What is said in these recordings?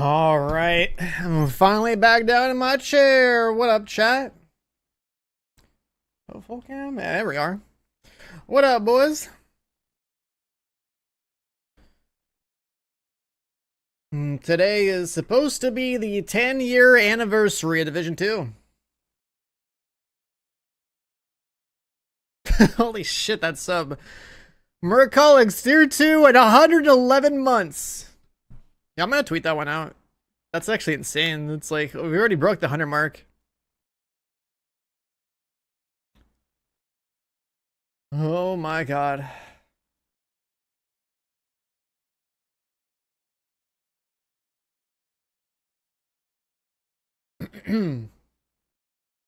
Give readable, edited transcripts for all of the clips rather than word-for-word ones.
All right, I'm finally back down in my chair. What up, chat? Oh, full cam. Yeah, there we are. What up, boys? Today is supposed to be the 10-year anniversary of Division 2. Holy shit, that sub. Mercolix, Tier 2 at 111 months. Yeah, I'm gonna tweet that one out. That's actually insane. It's like, we already broke the 100 mark. Oh my god.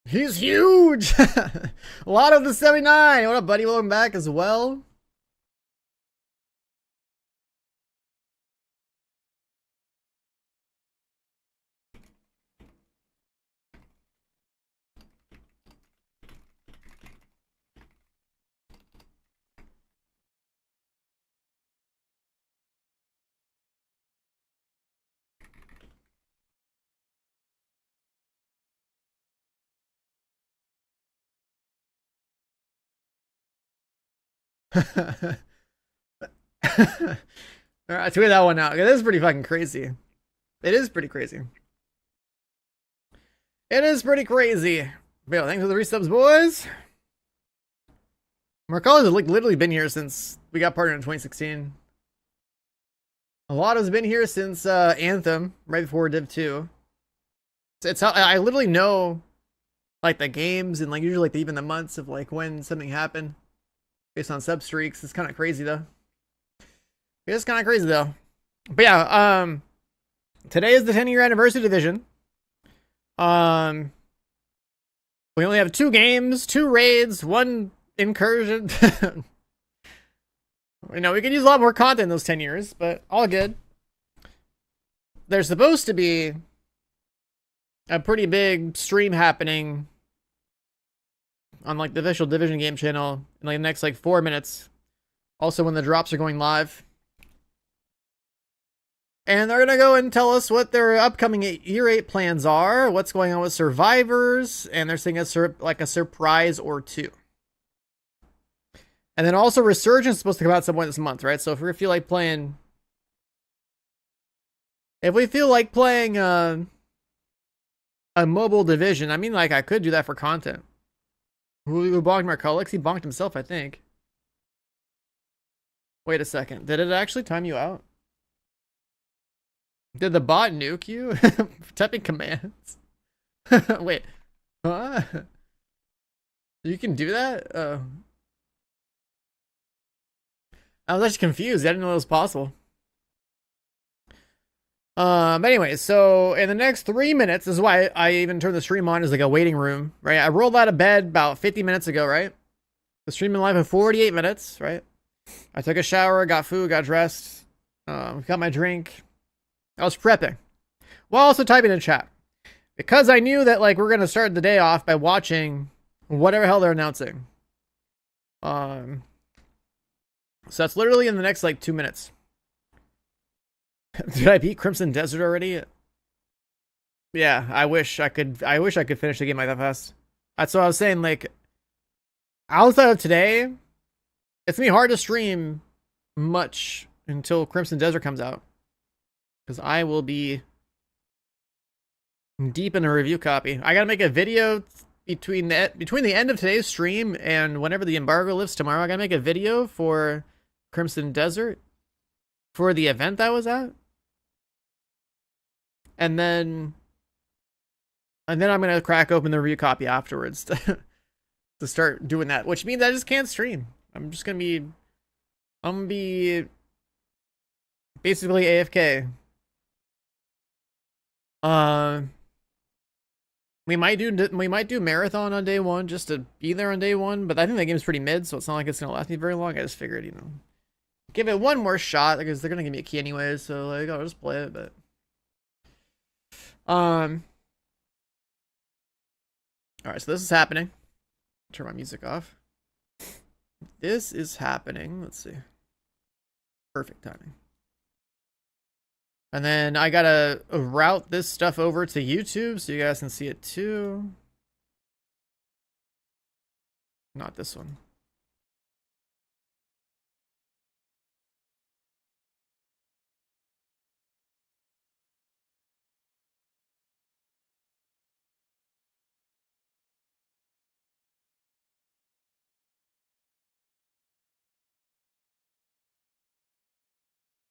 He's huge! A lot of the 79. What up, buddy? Welcome back as well. Alright, tweet that one out. It is pretty fucking crazy. It is pretty crazy. It is pretty crazy. But yo, thanks for the resubs, boys. Marcellus has like literally been here since we got partnered in 2016. A lot has been here since Anthem, right before Div 2. It's how I literally know like the games and like usually like even the months of like when something happened based on sub streaks. It's kind of crazy though. It is kind of crazy though. But yeah, today is the 10-year anniversary division. We only have 2 games, 2 raids, 1 incursion. You know, we could use a lot more content in those 10 years, but all good. There's supposed to be a pretty big stream happening on like the official Division game channel in like the next like 4 minutes. Also when the drops are going live. And they're gonna go and tell us what their upcoming year 8 plans are, what's going on with survivors, and they're saying like a surprise or 2. And then also Resurgence is supposed to come out some point this month, right? So if we feel like playing a mobile division, I mean, like, I could do that for content. Who bonked Marcolix? He bonked himself, I think. Wait a second. Did it actually time you out? Did the bot nuke you? Typing commands. Wait. Huh? You can do that? I was actually confused. I didn't know it was possible. But anyway, so in the next 3 minutes, this is why I even turned the stream on as like a waiting room, right? I rolled out of bed about 50 minutes ago, right? The stream in live for 48 minutes, right? I took a shower, got food, got dressed, got my drink. I was prepping while also typing in chat because I knew that like we're gonna start the day off by watching whatever hell they're announcing. So that's literally in the next like 2 minutes. Did I beat Crimson Desert already? Yeah, I wish I could finish the game like that fast. That's what I was saying. Like outside of today, it's gonna be hard to stream much until Crimson Desert comes out. Because I will be deep in a review copy. I gotta make a video between the end of today's stream and whenever the embargo lifts tomorrow. I gotta make a video for Crimson Desert for the event that was at, and then I'm gonna crack open the review copy afterwards to start doing that. Which means I just can't stream. I'm gonna be basically AFK. We might do marathon on day 1 just to be there on day 1, but I think that game's pretty mid, so it's not like it's gonna last me very long. I just figured, you know, give it one more shot because they're gonna give me a key anyways, so like I'll just play it. But all right, so this is happening. Turn my music off. This is happening. Let's see. Perfect timing. And then I gotta route this stuff over to YouTube so you guys can see it too. Not this one.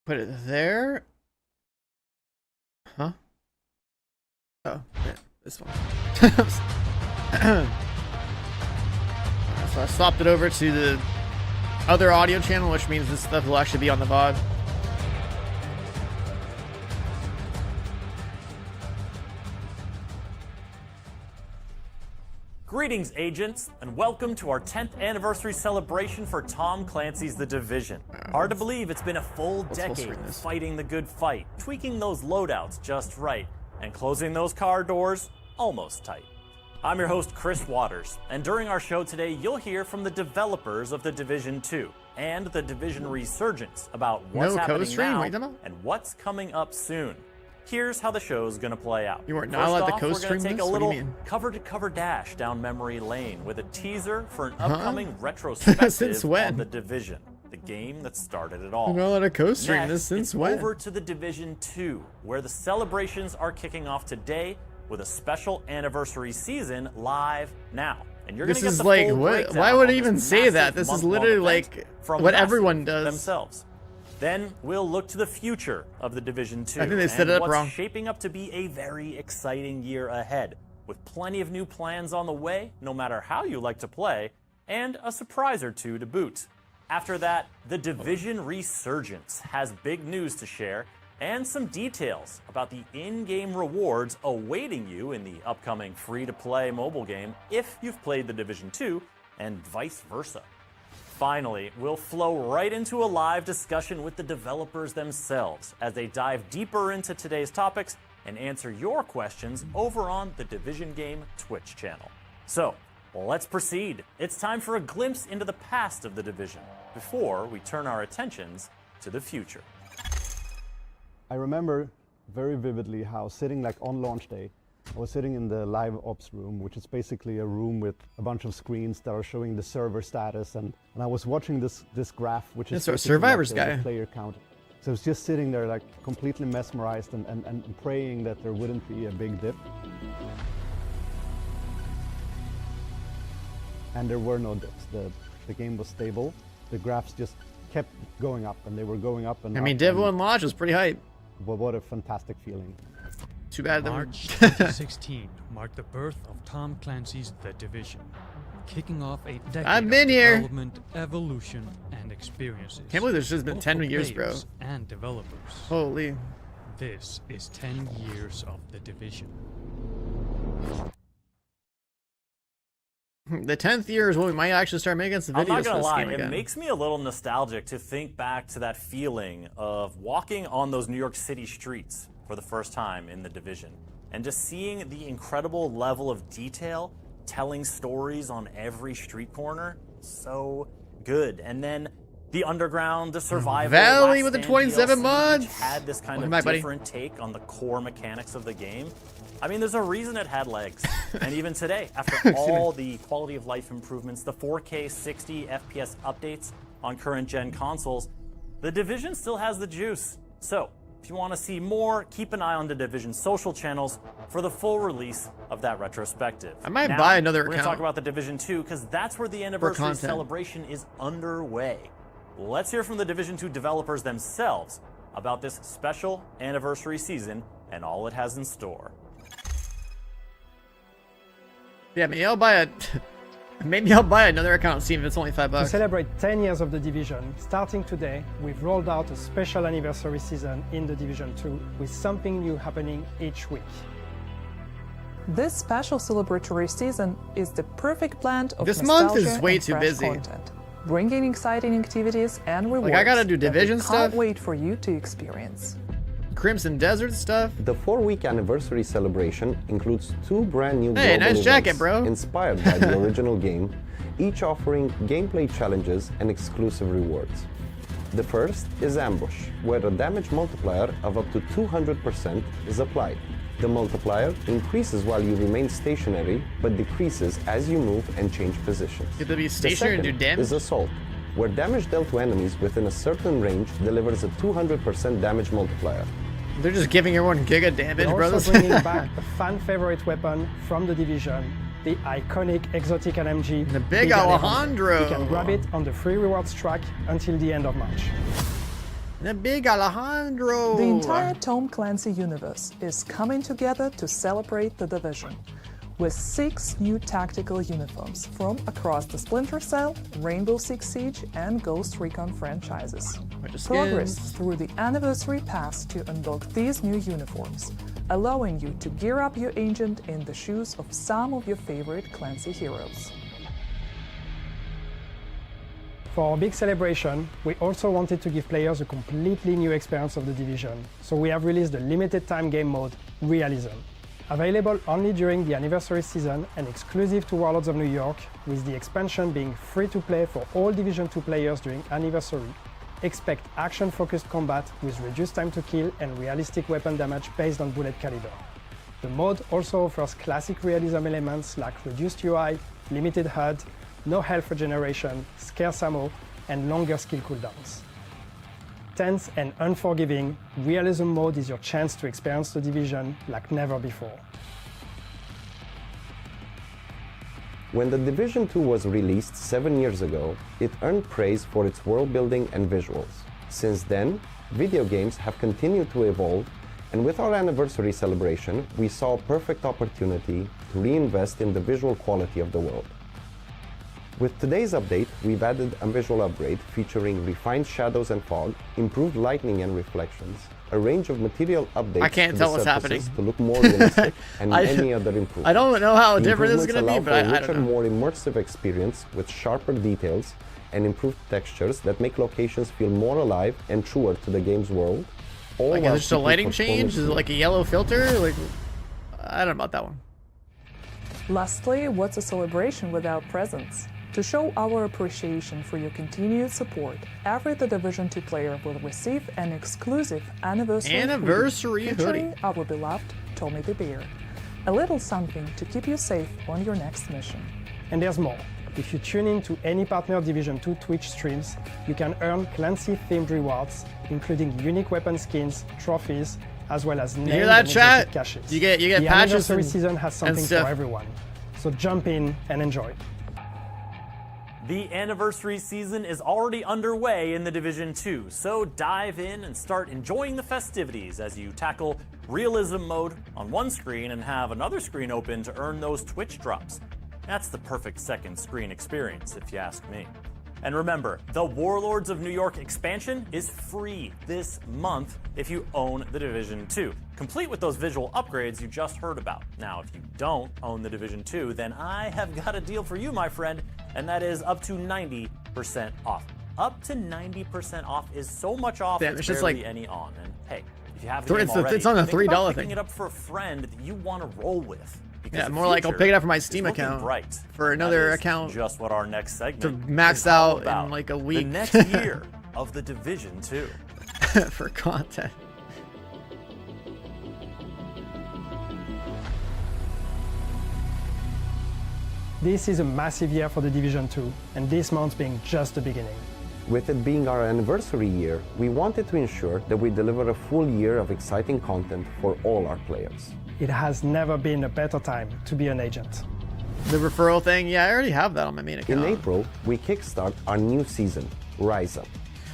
Put it there. Huh? Oh, yeah, this one. So I swapped it over to the other audio channel, which means this stuff will actually be on the VOD. Greetings, agents, and welcome to our 10th anniversary celebration for Tom Clancy's The Division. Hard to believe it's been a full decade fighting the good fight, tweaking those loadouts just right, and closing those car doors almost tight. I'm your host, Chris Waters, and during our show today, you'll hear from the developers of The Division 2 and The Division Resurgence about what's happening now and what's coming up soon. Here's how the show's gonna play out. You weren't not allowed to co-stream this? We're gonna take a little cover-to-cover dash down memory lane with a teaser for an upcoming retrospective since when? on The Division, the game that started it all. You're not allowed to co-stream this since when? Over to The Division 2, where the celebrations are kicking off today with a special anniversary season live now. And you're this gonna get is the like, full what? Why would I even say that? This is literally like what everyone does themselves. Then we'll look to the future of The Division 2. I think they set it up wrong. What's shaping up to be a very exciting year ahead, with plenty of new plans on the way, no matter how you like to play, and a surprise or two to boot. After that, The Division Resurgence has big news to share, and some details about the in-game rewards awaiting you in the upcoming free-to-play mobile game if you've played The Division 2, and vice versa. Finally, we'll flow right into a live discussion with the developers themselves as they dive deeper into today's topics and answer your questions over on the Division Game Twitch channel. So, let's proceed. It's time for a glimpse into the past of The Division before we turn our attentions to the future. I remember very vividly how sitting like on launch day, I was sitting in the live ops room, which is basically a room with a bunch of screens that are showing the server status, and I was watching this graph, which is a Survivors like guy. The player count. So I was just sitting there like completely mesmerized and praying that there wouldn't be a big dip. And there were no dips. The game was stable. The graphs just kept going up, and they were going up and I mean, up, Div 1 launch was pretty hype. But what a fantastic feeling. Too bad that March 2016 marked the birth of Tom Clancy's The Division, kicking off a decade I've been of here. development, evolution, and experiences. Can't believe this has been both 10 for years, bro. players and developers. Holy. This is 10 years of The Division. The 10th year is when we might actually start making some videos. I'm not gonna for this lie, game it again. makes me a little nostalgic to think back to that feeling of walking on those New York City streets for the first time in The Division, and just seeing the incredible level of detail, telling stories on every street corner. So good. And then the underground, the survival, Valley Last with the Stand 27 DLC, mods. which had this kind Welcome of back, buddy. different take on the core mechanics of the game. I mean, there's a reason it had legs. And even today, after all the quality of life improvements, the 4K 60 FPS updates on current gen consoles, The Division still has the juice. So, if you want to see more, keep an eye on The Division social channels for the full release of that retrospective. I might Now, buy another We're going to account talk about The Division 2 because that's where the anniversary content. celebration is underway. Let's hear from the Division 2 developers themselves about this special anniversary season and all it has in store. Yeah, maybe I'll buy a... Maybe I'll buy another account and see if it's only $5. To celebrate 10 years of The Division, starting today, we've rolled out a special anniversary season in The Division 2 with something new happening each week. This special celebratory season is the perfect blend of This month is nostalgia way and too fresh busy. content, bringing exciting activities and rewards I gotta do that we Division can't stuff. wait for you to experience. Crimson Desert stuff. The 4-week anniversary celebration includes 2 brand new Hey, global nice jacket, events bro. inspired by the original game, each offering gameplay challenges and exclusive rewards. The first is Ambush, where a damage multiplier of up to 200% is applied. The multiplier increases while you remain stationary, but decreases as you move and change positions. You have to be The stationary and do second damage? is Assault, where damage dealt to enemies within a certain range delivers a 200% damage multiplier. They're just giving everyone giga damage, We're brothers. also bringing back a fan favorite weapon from the Division, the iconic exotic LMG. The big Alejandro. You can grab it on the free rewards track until the end of March. The big Alejandro. The entire Tom Clancy universe is coming together to celebrate the Division, with 6 new tactical uniforms from across the Splinter Cell, Rainbow Six Siege, and Ghost Recon franchises. Progress through the Anniversary Pass to unlock these new uniforms, allowing you to gear up your agent in the shoes of some of your favorite Clancy heroes. For our big celebration, we also wanted to give players a completely new experience of the Division, so we have released the limited time game mode, Realism. Available only during the anniversary season and exclusive to Warlords of New York, with the expansion being free to play for all Division 2 players during anniversary. Expect action-focused combat with reduced time to kill and realistic weapon damage based on bullet caliber. The mode also offers classic realism elements like reduced UI, limited HUD, no health regeneration, scarce ammo, and longer skill cooldowns. Tense and unforgiving, Realism mode is your chance to experience the Division like never before. When The Division 2 was released 7 years ago, it earned praise for its world building and visuals. Since then, video games have continued to evolve, and with our anniversary celebration, we saw a perfect opportunity to reinvest in the visual quality of the world. With today's update, we've added a visual upgrade featuring refined shadows and fog, improved lighting and reflections, a range of material updates I can't to tell the what's surfaces happening. to look more realistic, and many other improvements. I don't know how The different this is going to be, improvements but allow I for a richer, don't know. more immersive experience with sharper details and improved textures that make locations feel more alive and truer to the game's world. All Like, while is it just a keeping lighting performance change? Is it smooth. like a yellow filter? Like, I don't know about that one. Lastly, what's a celebration without presents? To show our appreciation for your continued support, every The Division 2 player will receive an exclusive anniversary hoodie featuring our beloved Tommy the Bear. A little something to keep you safe on your next mission. And there's more. If you tune in to any partner Division 2 Twitch streams, you can earn Clancy-themed rewards, including unique weapon skins, trophies, as well as named hear that, and chat? exotic caches. You get the patches anniversary and- season has something stuff. for everyone. So jump in and enjoy. The anniversary season is already underway in The Division 2, so dive in and start enjoying the festivities as you tackle Realism mode on one screen and have another screen open to earn those Twitch drops. That's the perfect second screen experience, if you ask me. And remember, the Warlords of New York expansion is free this month if you own The Division 2, complete with those visual upgrades you just heard about. Now, if you don't own The Division 2, then I have got a deal for you, my friend, and that is up to 90% off. Up to 90% off is so much off, Damn, it's it's just barely like- any on. And hey, if you have the It's game the- already, it's on the think $3 about picking thing. it up for a friend that you want to roll with. Because Yeah, the more like I'll future pick it up from my is Steam looking account bright. for And that another is account just what our next segment to max is all out in, about. like, a week. The next year of The Division 2. for content. This is a massive year for the Division 2, and this month being just the beginning. With it being our anniversary year, we wanted to ensure that we deliver a full year of exciting content for all our players. It has never been a better time to be an agent. The referral thing, yeah, I already have that on my main account. In April, we kickstart our new season, Rise Up,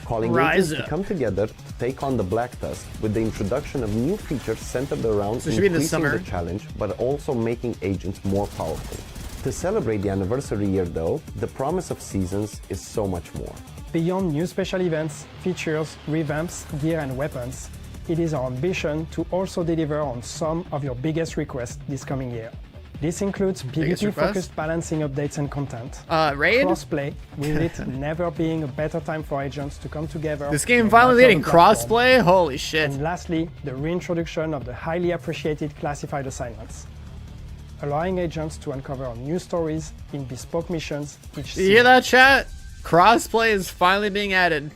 calling Rise agents Up. to come together to take on the Black Tusk with the introduction of new features centered around So it should be in the increasing summer. the challenge, but also making agents more powerful. To celebrate the anniversary year though, the promise of seasons is so much more. Beyond new special events, features, revamps, gear and weapons, it is our ambition to also deliver on some of your biggest requests this coming year. This includes Biggest PvP-focused balancing updates and content, Raid? crossplay, with it never being a better time for agents to come together. This game no finally matter getting the platform. crossplay? Holy shit. And lastly, the reintroduction of the highly appreciated classified assignments, allowing agents to uncover new stories in bespoke missions each Do you hear that, chat? Crossplay is finally being added.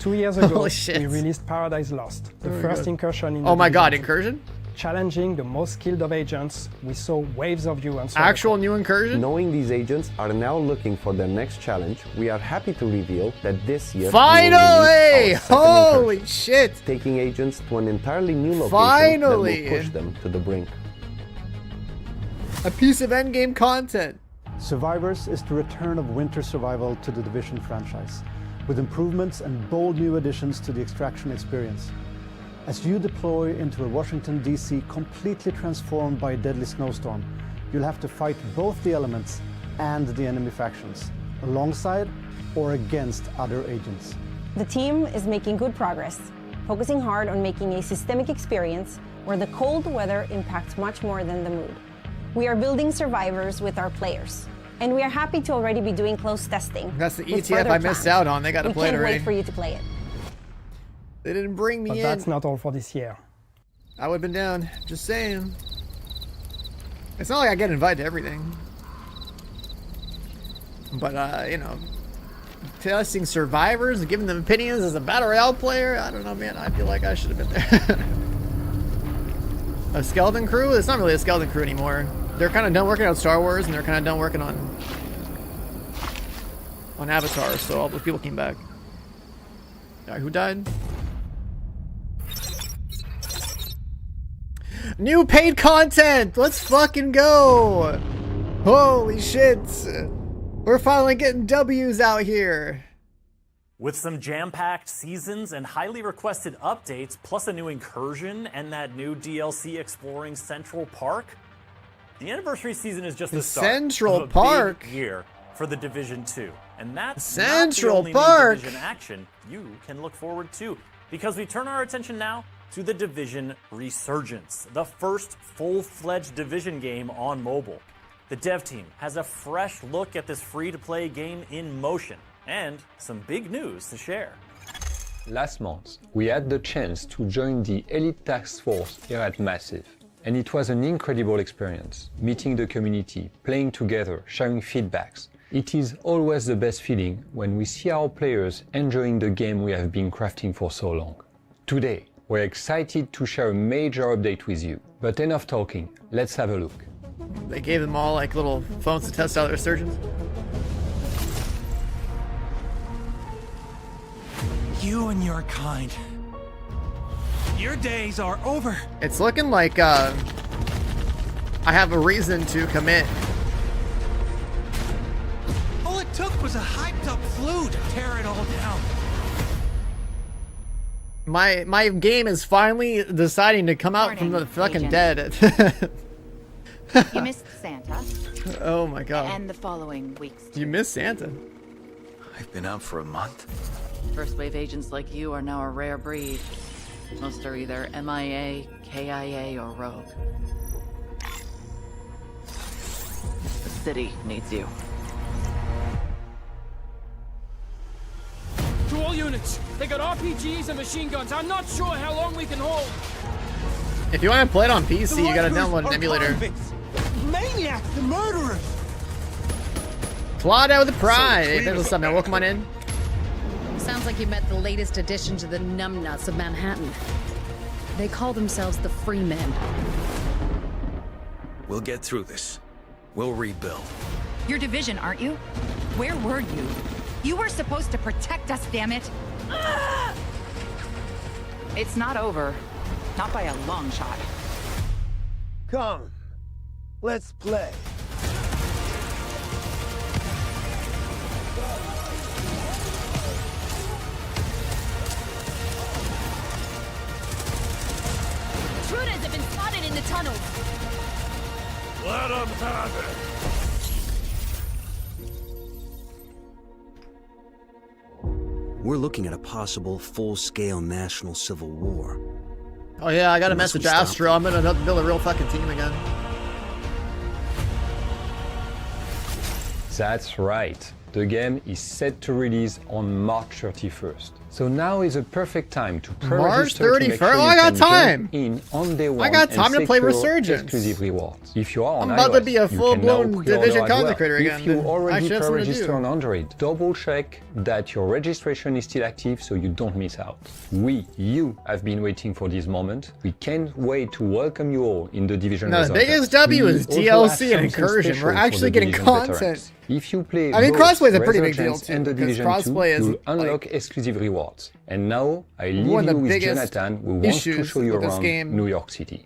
2 years ago, Holy shit. we released Paradise Lost, the first incursion in Oh my god, Division 2. incursion? Challenging the most skilled of agents, we saw waves of you on server. Actual new incursion? Knowing these agents are now looking for their next challenge, we are happy to reveal that this year Finally! we will release our second Holy incursion, shit! taking agents to an entirely new location Finally! that will push them to the brink. A piece of endgame content. Survivors is the return of winter survival to the Division franchise, with improvements and bold new additions to the extraction experience. As you deploy into a Washington, D.C. completely transformed by a deadly snowstorm, you'll have to fight both the elements and the enemy factions, alongside or against other agents. The team is making good progress, focusing hard on making a systemic experience where the cold weather impacts much more than the mood. We are building survivors with our players, and we are happy to already be doing close testing. That's the with ETF further I missed plans. out on. They got to We play it can't already. wait for you to play it. They didn't bring me But in. that's not all for this year. I would have been down. Just saying. It's not like I get invited to everything. But, you know, testing survivors and giving them opinions as a Battle Royale player, I don't know, man. I feel like I should have been there. A skeleton crew? It's not really a skeleton crew anymore. They're kind of done working on Star Wars, and they're kind of done working on Avatar, so all those people came back. Who died? New paid content! Let's fucking go! Holy shit! We're finally getting W's out here. With some jam-packed seasons and highly requested updates, plus a new incursion and that new DLC exploring Central Park, the anniversary season is just the start Central of a Park? big year for the Division 2. And that's Central not the only Park? new Division action you can look forward to, because we turn our attention now to the Division Resurgence, the first full-fledged Division game on mobile. The dev team has a fresh look at this free-to-play game in motion, and some big news to share. Last month, we had the chance to join the Elite Task Force here at Massive. And it was an incredible experience, meeting the community, playing together, sharing feedbacks. It is always the best feeling when we see our players enjoying the game we have been crafting for so long. Today, we're excited to share a major update with you. But enough talking, let's have a look. They gave them all like little phones to test out their surgeons. You and your kind. Your days are over. It's looking like I have a reason to commit. All it took was a hyped up flu to tear it all down. My game is finally deciding to come out from the fucking dead. You missed Santa. Oh my god. And the following weeks. You missed Santa. I've been out for a month. First wave agents like you are now a rare breed. Most are either MIA, KIA, or rogue. The city needs you. To all units, they got RPGs and machine guns. I'm not sure how long we can hold. If you want to play it on PC, you gotta download an emulator. Maniacs and murderers! Plot out with the pride. Hey, what's up, man? Welcome on in. Sounds like you met the latest addition to the numbnuts of Manhattan. They call themselves the Free Men. We'll get through this. We'll rebuild. Your division, aren't you? Where were you? You were supposed to protect us, damn it! It's not over. Not by a long shot. Come. Let's play. Intruders have been spotted in the tunnels. Let them have it. We're looking at a possible full-scale national civil war. Oh yeah, I got a Unless we message to stop Astro. I'm gonna build a real fucking team again. That's right. The game is set to release on March 31st. So now is a perfect time to March pre-register to make 31st? sure Oh, you I got can time. jump in on day one I got time and to play secure Resurgence. exclusive rewards. If you are on I'm about to iOS, be a you can now full-blown pre-order Division as content well. creator again. If you I already actually have something to pre-register do. on Android, double check that your registration is still active so you don't miss out. You have been waiting for this moment. We can't wait to welcome you all in the Division No, the Resurgence. biggest W is We also have DLC and something Incursion. special We're for actually the getting Division content. veterans. If you play I mean, both crossplay is a pretty big deal Resurgence too, and the because Division crossplay 2, is you'll unlock like exclusive rewards. And now I leave one you of the with biggest Jonathan, who wants to issues show you with this around game. New York City.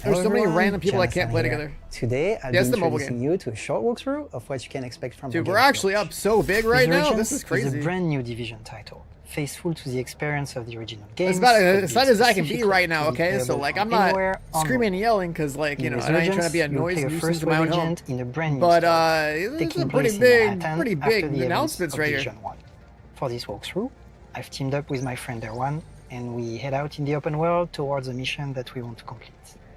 There's so many everyone, random people that can't play Jonathan here. together. Today, I'll Yes, be the mobile introducing game. you to a short walkthrough of what you can expect from Dude, the we're game. actually up so big right now. Resurgence This is a crazy. brand new Division title, faithful to the experience of the original game. It's about as excited as I can be right now, okay? So, like, I'm not screaming and yelling because, like, you know, I ain't trying to be a noise nuisance to my own home. In a brand new But, story, this is taking a place pretty in Manhattan big after the announcements events of right here. Division 1. For this walkthrough, I've teamed up with my friend Erwan, and we head out in the open world towards a mission that we want to complete.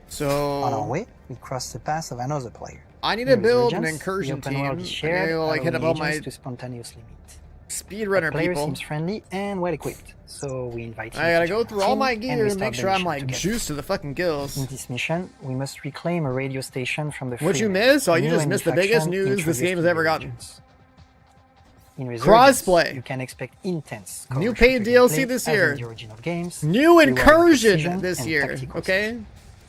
So on our way, we cross the path of another player. I need to In build an Resurgence, incursion the open world team. is shared, I will, like, hit up all allowing my agents to spontaneously meet. speedrunner The player people. seems friendly and well equipped, so we invite him I gotta to go join through our all team, my and gear we and make start the sure I'm mission like together. juiced to the fucking gills. In this mission, we must reclaim a radio station from the What you Freemen, miss? Oh, a you new just missed the enemy biggest faction news this introduced game has to ever the gotten. Resurgence. In Resurgence, Crossplay. you can expect intense New coverage paid of the DLC gameplay this as in year. the original games, New rewarding incursion precision this and year. tactical Okay,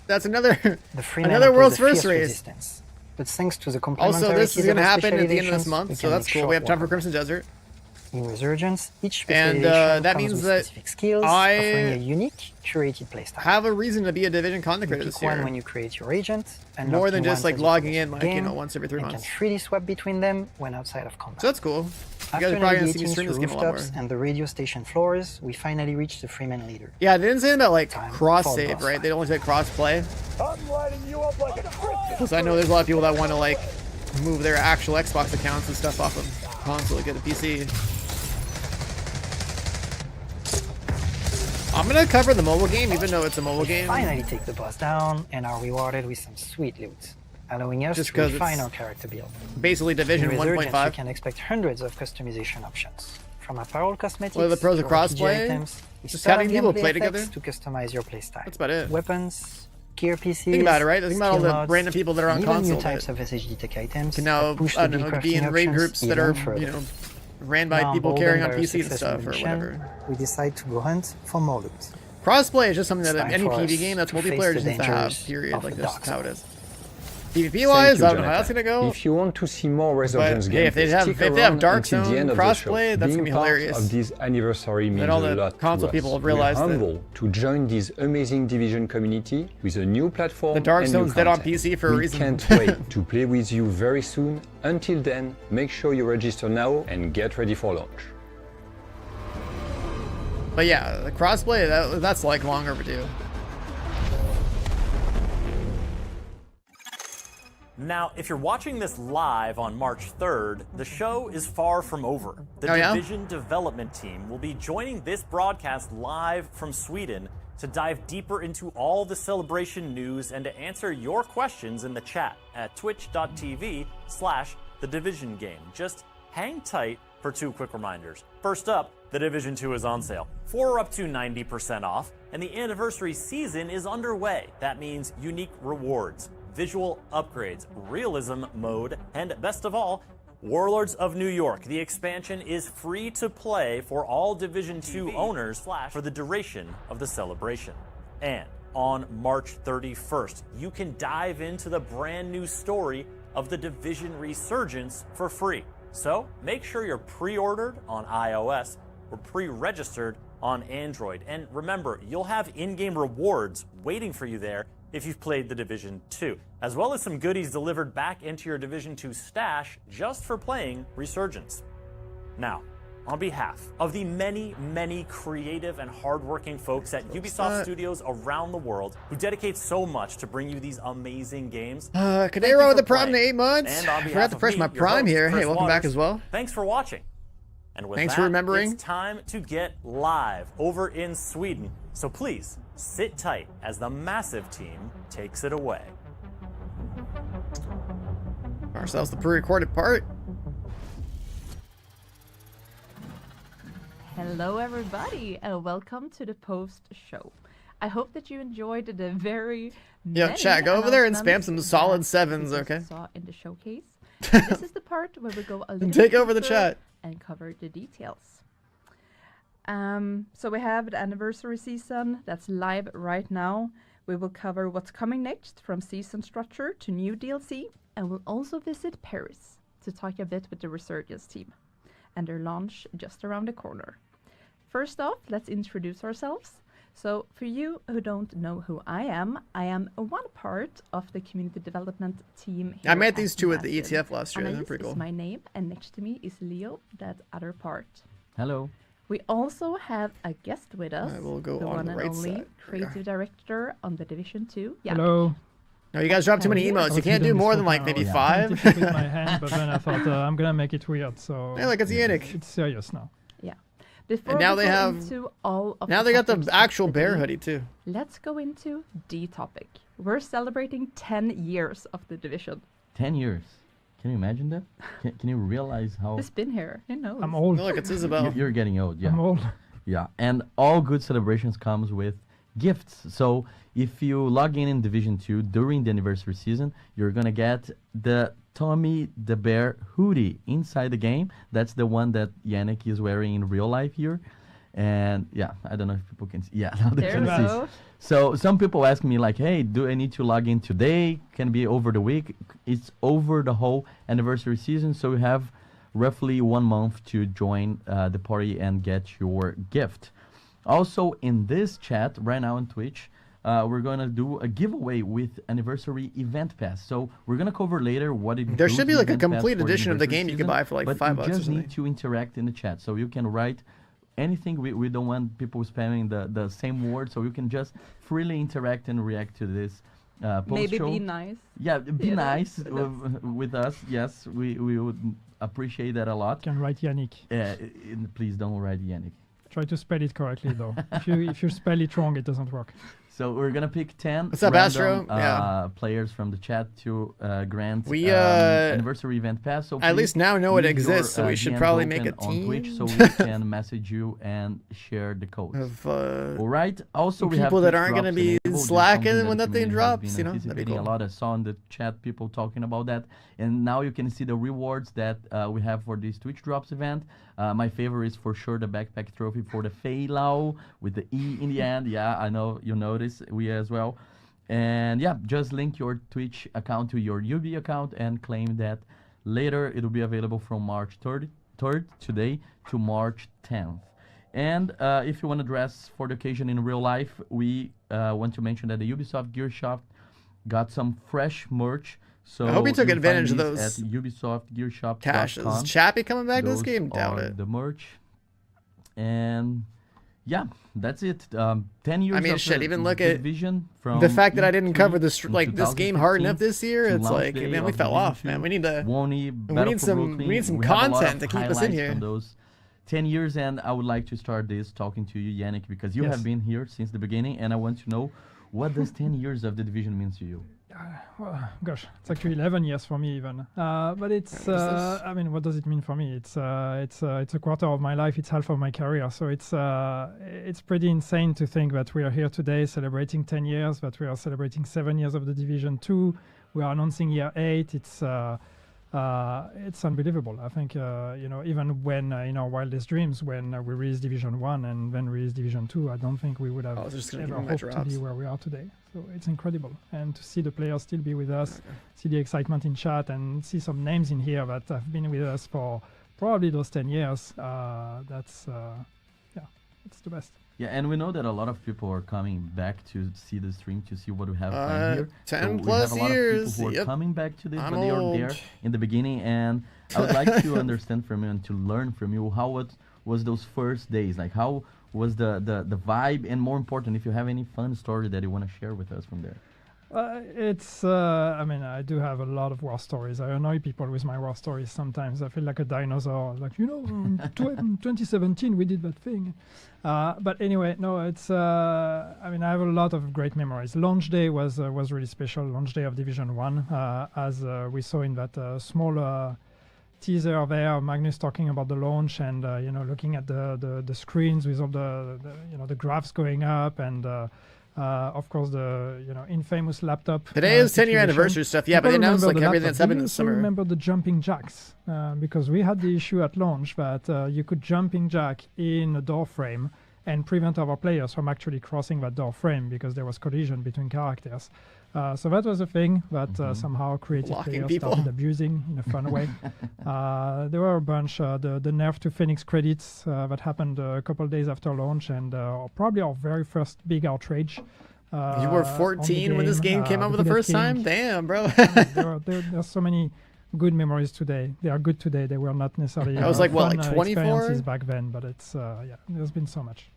that's another The Freemen another oppose world's a fierce first race. resistance, but thanks to the Also, this is complementarities gonna of our happen at the end of this specializations, month, we so can that's make cool. short We have time for work. Crimson Desert. In Resurgence, each And, specialization that comes means with that specific skills, I offering a unique, curated playstyle. Have a reason to be a Division content creator You this pick one year. when you create your agent, and More than just like logging in, like, you know, once every 3 and months. can freely swap between them when outside of combat. So that's cool. You After guys are probably gonna see me navigating stream this through game a lot more. rooftops and the radio station floors, we finally reach the Freeman leader. Yeah, they didn't say about like cross for save, boss right? They only said cross play. I'm lighting you up like a Christmas. Because I know there's a lot of people that want to like move their actual Xbox accounts and stuff off of console to get a PC. I'm gonna cover the mobile game, even though it's a mobile game. Finally take the boss down and are rewarded with some sweet loot, allowing us Just to 'cause refine it's our character build. Basically, Division In Resurgence, 1.5. you can expect hundreds of customization options, from apparel cosmetics What are the pros of to RPG crossplay? items, with Just stellar having people gameplay play effects together? to customize your playstyle. That's about it. Weapons, gear pieces. Think about it, right? Think about all skill the mods, random people that are on and even console new types that of SHD tech items can now, that push I the don't know, crafting be in raid options groups that are, even further. you know, ran by Now, people emboldened carrying on by our PC and successful stuff or mission, whatever. We decide to go hunt for more loot. Crossplay is just something It's that time any for PvP us game that's to face multiplayer the just needs to have, dangers period. of Like, the that's dark just how it side. is. PvP wise, Thank you, I don't know how that's Jonathan. gonna go. If you want to see more Resurgence But, hey, if they gameplay, have- stick if they have around Dark until the Zone end of the crossplay, show. that's Being gonna be part hilarious. of this anniversary means all a the lot console to people us. have realized We're that- humble to join this amazing Division community with a new platform. The Dark and Zone's new dead on content. PC for a we reason. can't wait to play with you very soon. Until then, make sure you register now and get ready for launch. But yeah, the crossplay, that's like long overdue. Now, if you're watching this live on March 3rd, the show is far from over. The Oh, yeah? Division development team will be joining this broadcast live from Sweden to dive deeper into all the celebration news and to answer your questions in the chat at twitch.tv/The Division Game. Just hang tight for 2 quick reminders. First up, The Division 2 is on sale for up to 90% off, and the anniversary season is underway. That means unique rewards, visual upgrades, realism mode, and best of all, Warlords of New York. The expansion is free to play for all Division 2 owners for the duration of the celebration. And on March 31st, you can dive into the brand new story of the Division Resurgence for free. So make sure you're pre-ordered on iOS or pre-registered on Android. And remember, you'll have in-game rewards waiting for you there if you've played the Division 2, as well as some goodies delivered back into your Division 2 stash just for playing Resurgence. Now, on behalf of the many, many creative and hardworking folks at Ubisoft Studios around the world who dedicate so much to bring you these amazing games. Kadero with the Prime to 8 months. And on I behalf forgot to of press me, my your Prime host, here. Chris Hey, welcome back Waters, as well. Thanks for watching. And with Thanks that, for remembering. it's time to get live over in Sweden. So please, sit tight as the massive team takes it away. Ourselves the pre-recorded part. Hello, everybody, and welcome to the post-show. I hope that you enjoyed the very Yeah, chat, go over there and spam some solid sevens, okay? Saw in the showcase. This is the part where we go a little Take bit over the deeper chat and cover the details. So we have the anniversary season that's live right now. We will cover what's coming next, from season structure to new DLC, and we'll also visit Paris to talk a bit with the Resurgence team and their launch just around the corner. First off, let's introduce ourselves. So for you who don't know who I am one part of the community development team here. I met these two at the Massive. ETF last year. They're Anais pretty cool. is my name, and next to me is Leo, that other part. Hello. We also have a guest with us, I will go the on one the and right only side. creative director on the Division 2. Yeah. Hello. No, you guys dropped too many Hell yeah. emotes. You can't do more than like maybe 5. With my hand, but then I thought I'm gonna make it weird. So Yeah, like it's Yannick. It's serious now. Yeah. Before And now we they go have. into all of Now they got the topics actual of bear day, hoodie too. Let's go into the topic. We're celebrating 10 years of the Division. 10 years. Can you imagine that? Can you realize how... It's been here. Who knows? I'm old. Look, it's Isabel. You're getting old, yeah. I'm old. Yeah, and all good celebrations comes with gifts. So if you log in Division 2 during the anniversary season, you're gonna get the Tommy the Bear hoodie inside the game. That's the one that Yannick is wearing in real life here. And yeah, I don't know if people can see. Yeah, now they There can we see. go. So some people ask me like, hey, do I need to log in today? Can it be over the week? It's over the whole anniversary season, so you have roughly 1 month to join the party and get your gift. Also in this chat right now on Twitch, we're gonna do a giveaway with anniversary event pass. So we're gonna cover later what it. There should be like a complete edition of the game you can buy for like $5 or But you just something. need to interact in the chat, so you can write anything. We don't want people spamming the same word, so you can just freely interact and react to this post Maybe show. be nice. Yeah, be You know, nice with us. Yes, we would appreciate that a lot. Can write Yannick. Please don't write Yannick. Try to spell it correctly though. if you spell it wrong, it doesn't work. So we're gonna pick 10 What's up, random, Astro? Yeah. players from the chat to grant We, anniversary event pass. So at least now know it leave exists, so your, we should DMs probably make a open on Twitch, so team. we can message you and share the codes. All right. Also, we have people that Twitch aren't gonna drops be enabled. This is slacking something when the that thing community has drops, been you know, that'd be anticipating cool. a lot. I saw in the chat people talking about that, and now you can see the rewards that we have for this Twitch drops event. My favorite is for sure the backpack trophy for the Feilau with the E in the end. Yeah, I know you notice, we as well. And yeah, just link your Twitch account to your UB account and claim that. Later, it will be available from March 3rd today to March 10th. And if you want to dress for the occasion in real life, we want to mention that the Ubisoft Gear Shop got some fresh merch. So I hope you took you'll advantage of find those these at ubisoftgearshop.com. cash. Is Chappie coming back to this Those game? Doubt are it. The merch. And yeah, that's it. 10 years I mean, of shit. the Even look at Division from the fact that I didn't E3 cover this in like this game hard enough 2015 this year. to It's launch like, day man, we of fell Division off, man. 2, We need to. Woney, We Battle need for some. Brooklyn. We need some We have a lot content of to keep us in highlights here. from those 10 years, and I would like to start this talking to you, Yannick, because you Yes. have been here since the beginning, and I want to know what does 10 years of the Division means to you. Well, gosh, it's actually 11 years for me even. But it's, I mean, what does it mean for me? It's a quarter of my life. It's half of my career. So it's pretty insane to think that we are here today celebrating 10 years, that we are celebrating 7 years of the Division 2. We are announcing year 8. It's unbelievable. I think, even when in our wildest dreams, when we released Division 1 and then released Division 2, I don't think we would have ever hoped to be where we are today. So it's incredible. And to see the players still be with us, see the excitement in chat, and see some names in here that have been with us for probably those 10 years, it's the best. Yeah, and we know that a lot of people are coming back to see the stream, to see what we have planned here. 10 so plus we have a lot years. of people who are coming back to this, I'm but they are there old. in the beginning. And I would like to understand from you and to learn from you how it was those first days. Like, how was the vibe? And more important, if you have any fun story that you want to share with us from there. I mean, I do have a lot of war stories. I annoy people with my war stories sometimes. I feel like a dinosaur. Like, in 2017 we did that thing. But anyway, no, it's. I mean, I have a lot of great memories. Launch day was really special. Launch day of Division 1, as we saw in that small teaser there, Magnus talking about the launch and looking at the screens with all the graphs going up and of course the infamous laptop. Today is 10-year situation. anniversary stuff. Yeah, but they announced like everything that's happened this summer. Remember the jumping jacks because we had the issue at launch that you could jumping jack in a door frame and prevent our players from actually crossing that door frame because there was collision between characters. So that was a thing that somehow creative players started abusing in a fun way. There were a bunch, the nerf to Phoenix credits that happened a couple of days after launch and probably our very first big outrage. You were 14 when this game came out for the first time? Damn, bro. There's so many good memories today. They are good today. They were not necessarily I was like, what, like 24? Experiences back then, but it's, there's been so much.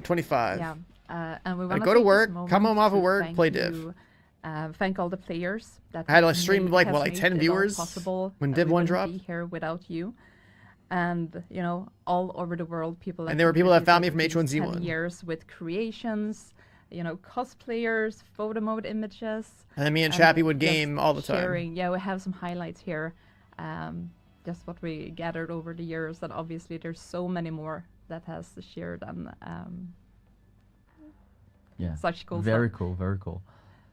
25. Yeah, and we want go to work, come home off of work, play Div. Thank all the players that I had a stream of like 10 viewers when Div 1 dropped. Be here without you, and all over the world, people. And there were people that found me from H1Z1. 10 years with creations, cosplayers, photo mode images. And then me and Chappie would game all the time. Sharing. Yeah, we have some highlights here. Just what we gathered over the years, and obviously there's so many more that has shared and such cool very stuff. Cool, very cool.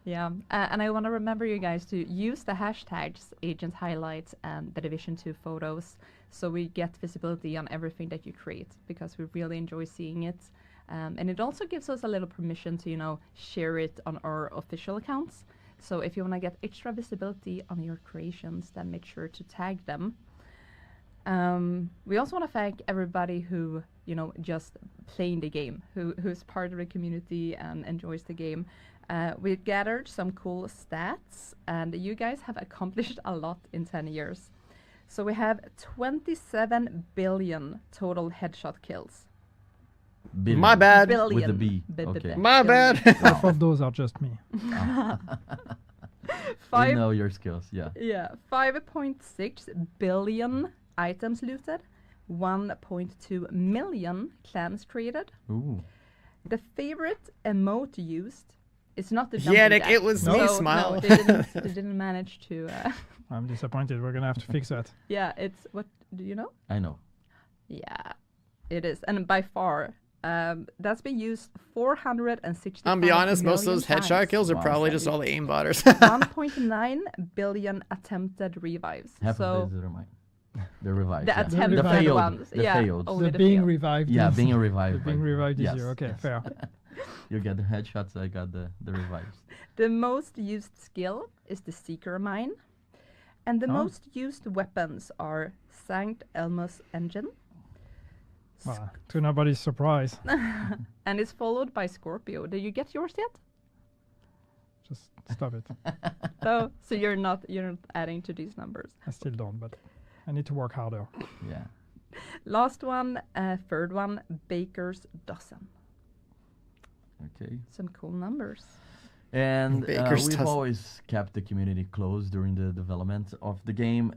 Yeah, and I want to remember you guys to use the hashtags Agent Highlights and the Division 2 photos so we get visibility on everything that you create because we really enjoy seeing it. And it also gives us a little permission to, share it on our official accounts. So if you want to get extra visibility on your creations, then make sure to tag them. We also want to thank everybody who, just playing the game, who's part of the community and enjoys the game. We gathered some cool stats, and you guys have accomplished a lot in 10 years. So we have 27 billion total headshot kills. Billion. My bad. Billion. With the B. Okay. My bad. Half of those are just me. We know your skills, yeah. Yeah, 5.6 billion items looted, 1.2 million clans created. Ooh. The favorite emote used is not the jumping Yannick, jack. it was me, smile. No, they didn't manage to. I'm disappointed. We're gonna have to fix that. Yeah, it's what do you know? I know. Yeah, it is, and by far, that's been used 460. I'll be honest, most of those times. headshot kills are probably just all the aimbotters. 1.9 billion attempted revives. Half so of these are mine. The revives. the attempted failed ones. The yeah, failed. only The the being failed. revived. Yeah, is- being revived. The being revived yes, easier. Okay, yes. fair. You get the headshots, I got the revives. The most used skill is the Seeker Mine, and the most used weapons are Sankt Elmo's Engine. To nobody's surprise. And it's followed by Scorpio. Did you get yours yet? Just stop it. So you're not adding to these numbers. I still don't, but I need to work harder. Yeah. Last one, third one, Baker's Dozen. Okay. Some cool numbers. And Baker's we've dozen. always kept the community close during the development of the game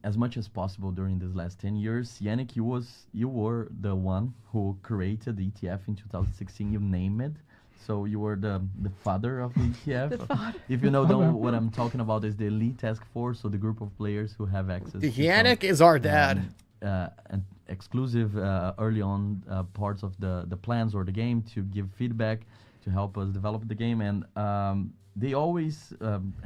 as much as possible during these last 10 years. Yannick, you were the one who created the ETF in 2016. You named it. So you were the father of the ETF. The father. If you know what I'm talking about is the Elite Task Force, so the group of players who have access to Yannick is our dad. and exclusive early on parts of the plans or the game to give feedback to help us develop the game, and they always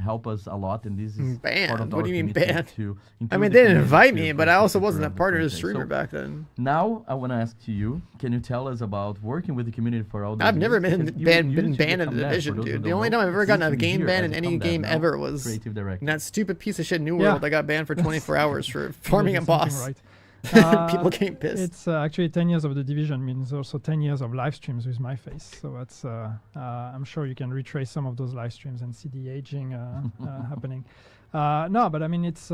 help us a lot, and this is part of What our do you mean commitment banned? to I include mean, the they didn't community invite to me, but I also wasn't a around the partner of the content. streamer So back then. now I want to ask to you, can you tell us about working with the community for all these I've never years? been Because you banned in used to the become that, division, for those who dude. The don't only know. time I've ever You gotten used a to be game here ban as in a any combat, game now ever was creative director. in that stupid piece of shit New Yeah. World. I got banned for 24 hours for farming a Did something boss. right. People getting pissed. It's actually 10 years of the division means also 10 years of live streams with my face. So that's I'm sure you can retrace some of those live streams and see the aging happening. No, but I mean it's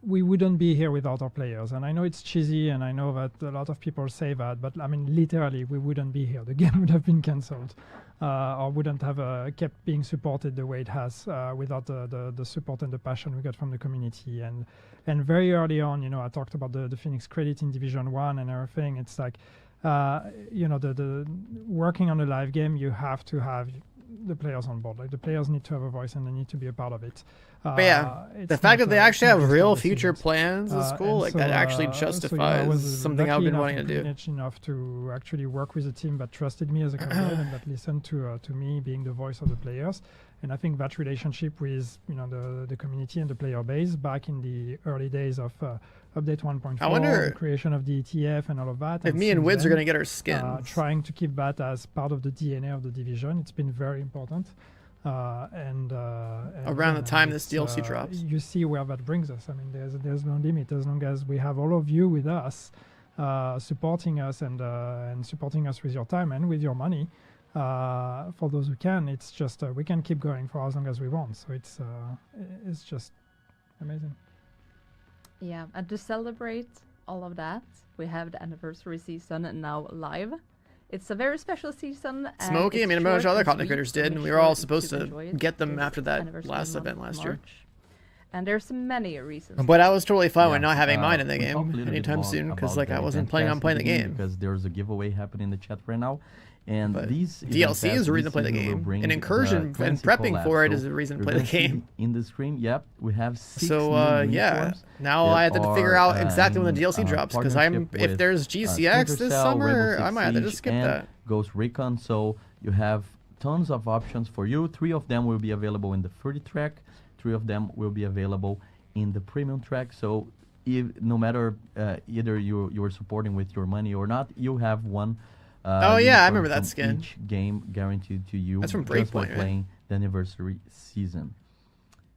we wouldn't be here without our players. And I know it's cheesy, and I know that a lot of people say that, but I mean literally we wouldn't be here. The game would have been cancelled, or wouldn't have kept being supported the way it has without the support and the passion we got from the community. And very early on, I talked about the Phoenix credit in Division 1 and everything. It's like, the working on a live game, you have to have the players on board. Like the players need to have a voice and they need to be a part of it. But yeah, the fact that they actually have real future plans is cool. Like that actually I justifies was something I've lucky been enough wanting to and do. privileged enough to actually work with a team that trusted me as a co-dev and that listened to me being the voice of the players. And I think that relationship with the community and the player base back in the early days of update 1.4, I wonder the creation of the ETF and all of that. if me and Wids are gonna get our skins. Trying to keep that as part of the DNA of the division. It's been very important. And around the time this DLC drops, you see where that brings us. I mean, there's no limit as long as we have all of you with us, supporting us and supporting us with your time and with your money. For those who can, it's just we can keep going for as long as we want. So it's just amazing. Yeah, and to celebrate all of that, we have the anniversary season now live. It's a very special season. Smokey, I mean, a bunch of other content creators did, and we were all supposed to get them after that last event last year. And there's many reasons. But I was totally fine with not having mine in the game anytime soon, because like I wasn't planning on playing the game. Because there's a giveaway happening in the chat right now. And these DLC is a reason to play the game. An incursion and prepping for it is a reason to play the game. In the stream, yep, we have 6 so yeah, now I have to figure out exactly when the DLC drops, because if there's GCX this summer, I might have to just skip that. Ghost Recon, so you have tons of options for you. 3 of them will be available in the free track. 3 of them will be available in the premium track. So no matter either you are supporting with your money or not, you have one. Oh yeah, I remember that skin. Each game guaranteed to you. That's from just by Breakpoint, playing the anniversary season.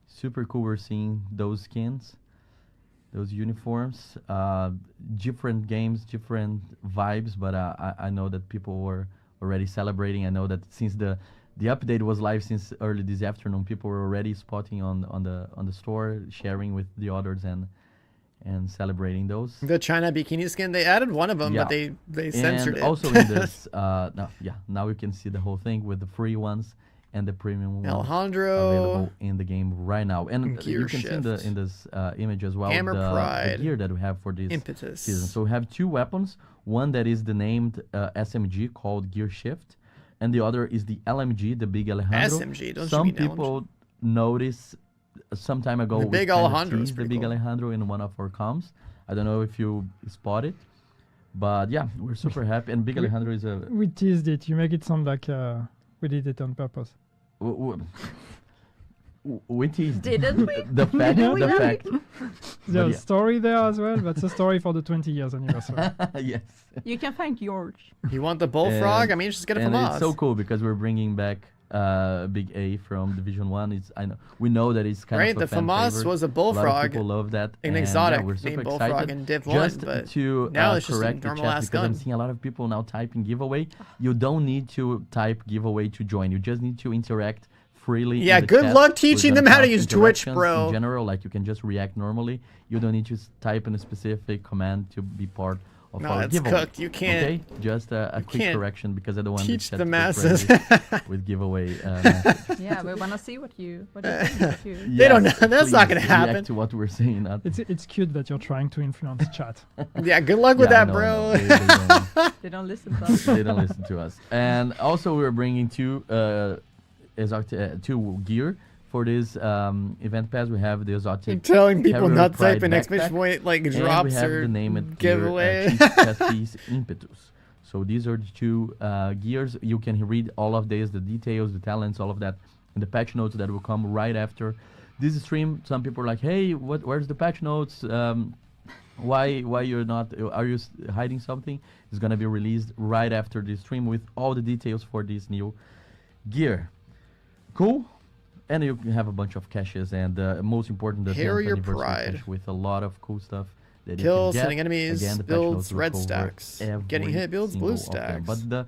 Super cool. We're seeing those skins, those uniforms, different games, different vibes. But I know that people were already celebrating. I know that since the update was live since early this afternoon, people were already spotting on the store, sharing with the others and celebrating those. The China bikini skin, they added one of them, but they censored it. Also in this, now you can see the whole thing with the free ones and the premium ones available in the game right now. And you can see in this image as well the gear that we have for this season. So we have 2 weapons. One that is the named SMG called Gear Shift, and the other is the LMG, the Big Alejandro. SMG, don't Some you mean people notice some time ago the Big Alejandro is the Big cool. Alejandro in one of our comms. I don't know if you spot it, but yeah, we're super happy. And Big Alejandro is a. We teased it. You make it sound like we did it on purpose. We teased. Didn't we? The fact. There's a story there as well. That's a story for the 20 years anniversary. Yes. You can thank George. You want the bullfrog? I mean, just get it from us. It's so cool because we're bringing back Big A from Division 1. We know that it's kind of a fan FAMAS favorite. was a bullfrog. A lot of people love that. An exotic we're super named excited. bullfrog in Div 1, Just but to now it's just a correct the normal chat, ass because I'm gun. seeing a lot of people now typing giveaway. You don't need to type giveaway to join. You just need to interact freely. Yeah, in the good chat. luck We're teaching gonna them how to count use Twitch, interactions bro. In general, like you can just react normally. You don't need to type in a specific command to be part of No, our it's giveaway. cooked. You can't. Okay, just a quick can't correction because I don't want teach to the masses with giveaway. Messages. Yeah, we want to see what you think. They don't know. That's not Please gonna happen. react to what we're saying. It's cute that you're trying to influence chat. Yeah, good luck with that, bro. They don't listen to us. They don't listen to us. And also, we're bringing 2 gear for this event pass. We have the exotic. You're telling people Carrier not to type Pride in backpack, exclamation point like and drops we have or the name it giveaway. Chief chest piece impetus. So these are the 2 gears. You can read all of these, the details, the talents, all of that in the patch notes that will come right after this stream. Some people are like, "Hey, where's the patch notes? Why you're not? Are you hiding something?" It's gonna be released right after this stream with all the details for this new gear. Cool. And you can have a bunch of caches, and most important, the 10th Carrier anniversary Pride. cache with a lot of cool stuff. That Kills, you can hitting get. enemies, Again, the patch builds notes will red cover stacks. every Getting hit builds blue single of them. stacks. But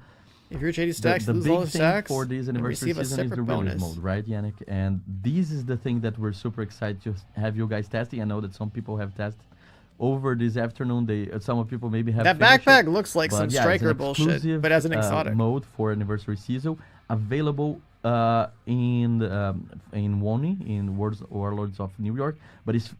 if you reach 80 stacks, the lose big all the thing stacks for this and anniversary receive a season is the separate release bonus. mode, right, Yannick? And this is the thing that we're super excited to have you guys testing. I know that some people have tested over this afternoon. Some of people maybe have That finished backpack it, looks like but some yeah, striker it's an bullshit, exclusive, but as an exotic. mode for anniversary season available in WONI, in Warlords of New York, but it's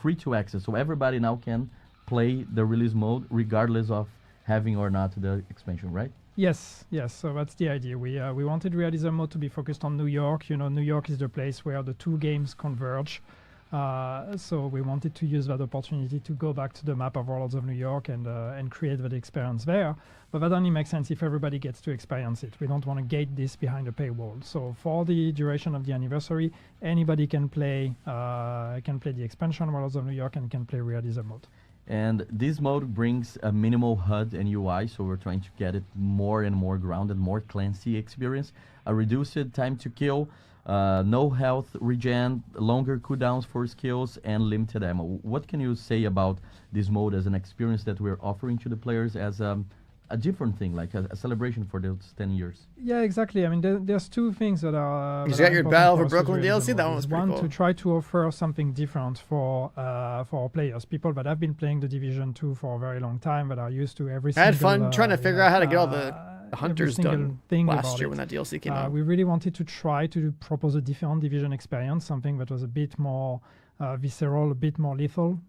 free to access, so everybody now can play the release mode regardless of having or not the expansion, right? Yes, yes. So that's the idea. We wanted Realism mode to be focused on New York. You know, New York is the place where the two games converge. So we wanted to use that opportunity to go back to the map of Worlds of New York and create that experience there. But that only makes sense if everybody gets to experience it. We don't want to gate this behind a paywall. So for the duration of the anniversary, anybody can play the expansion Worlds of New York and can play Realism mode. And this mode brings a minimal HUD and UI, so we're trying to get it more and more grounded, more Clancy experience. A reduced time to kill, no health regen, longer cooldowns for skills, and limited ammo. What can you say about this mode as an experience that we're offering to the players as a different thing, like a celebration for those 10 years? Yeah, exactly. I mean, there's two things that are. You got your Battle for Brooklyn DLC. That one was pretty one cool. To try to offer something different for our players, people that have been playing the Division 2 for a very long time, that are used to every. I had fun trying to figure out how to get all the hunters done last year when that DLC came out. We really wanted to try to propose a different Division experience, something that was a bit more visceral, a bit more lethal.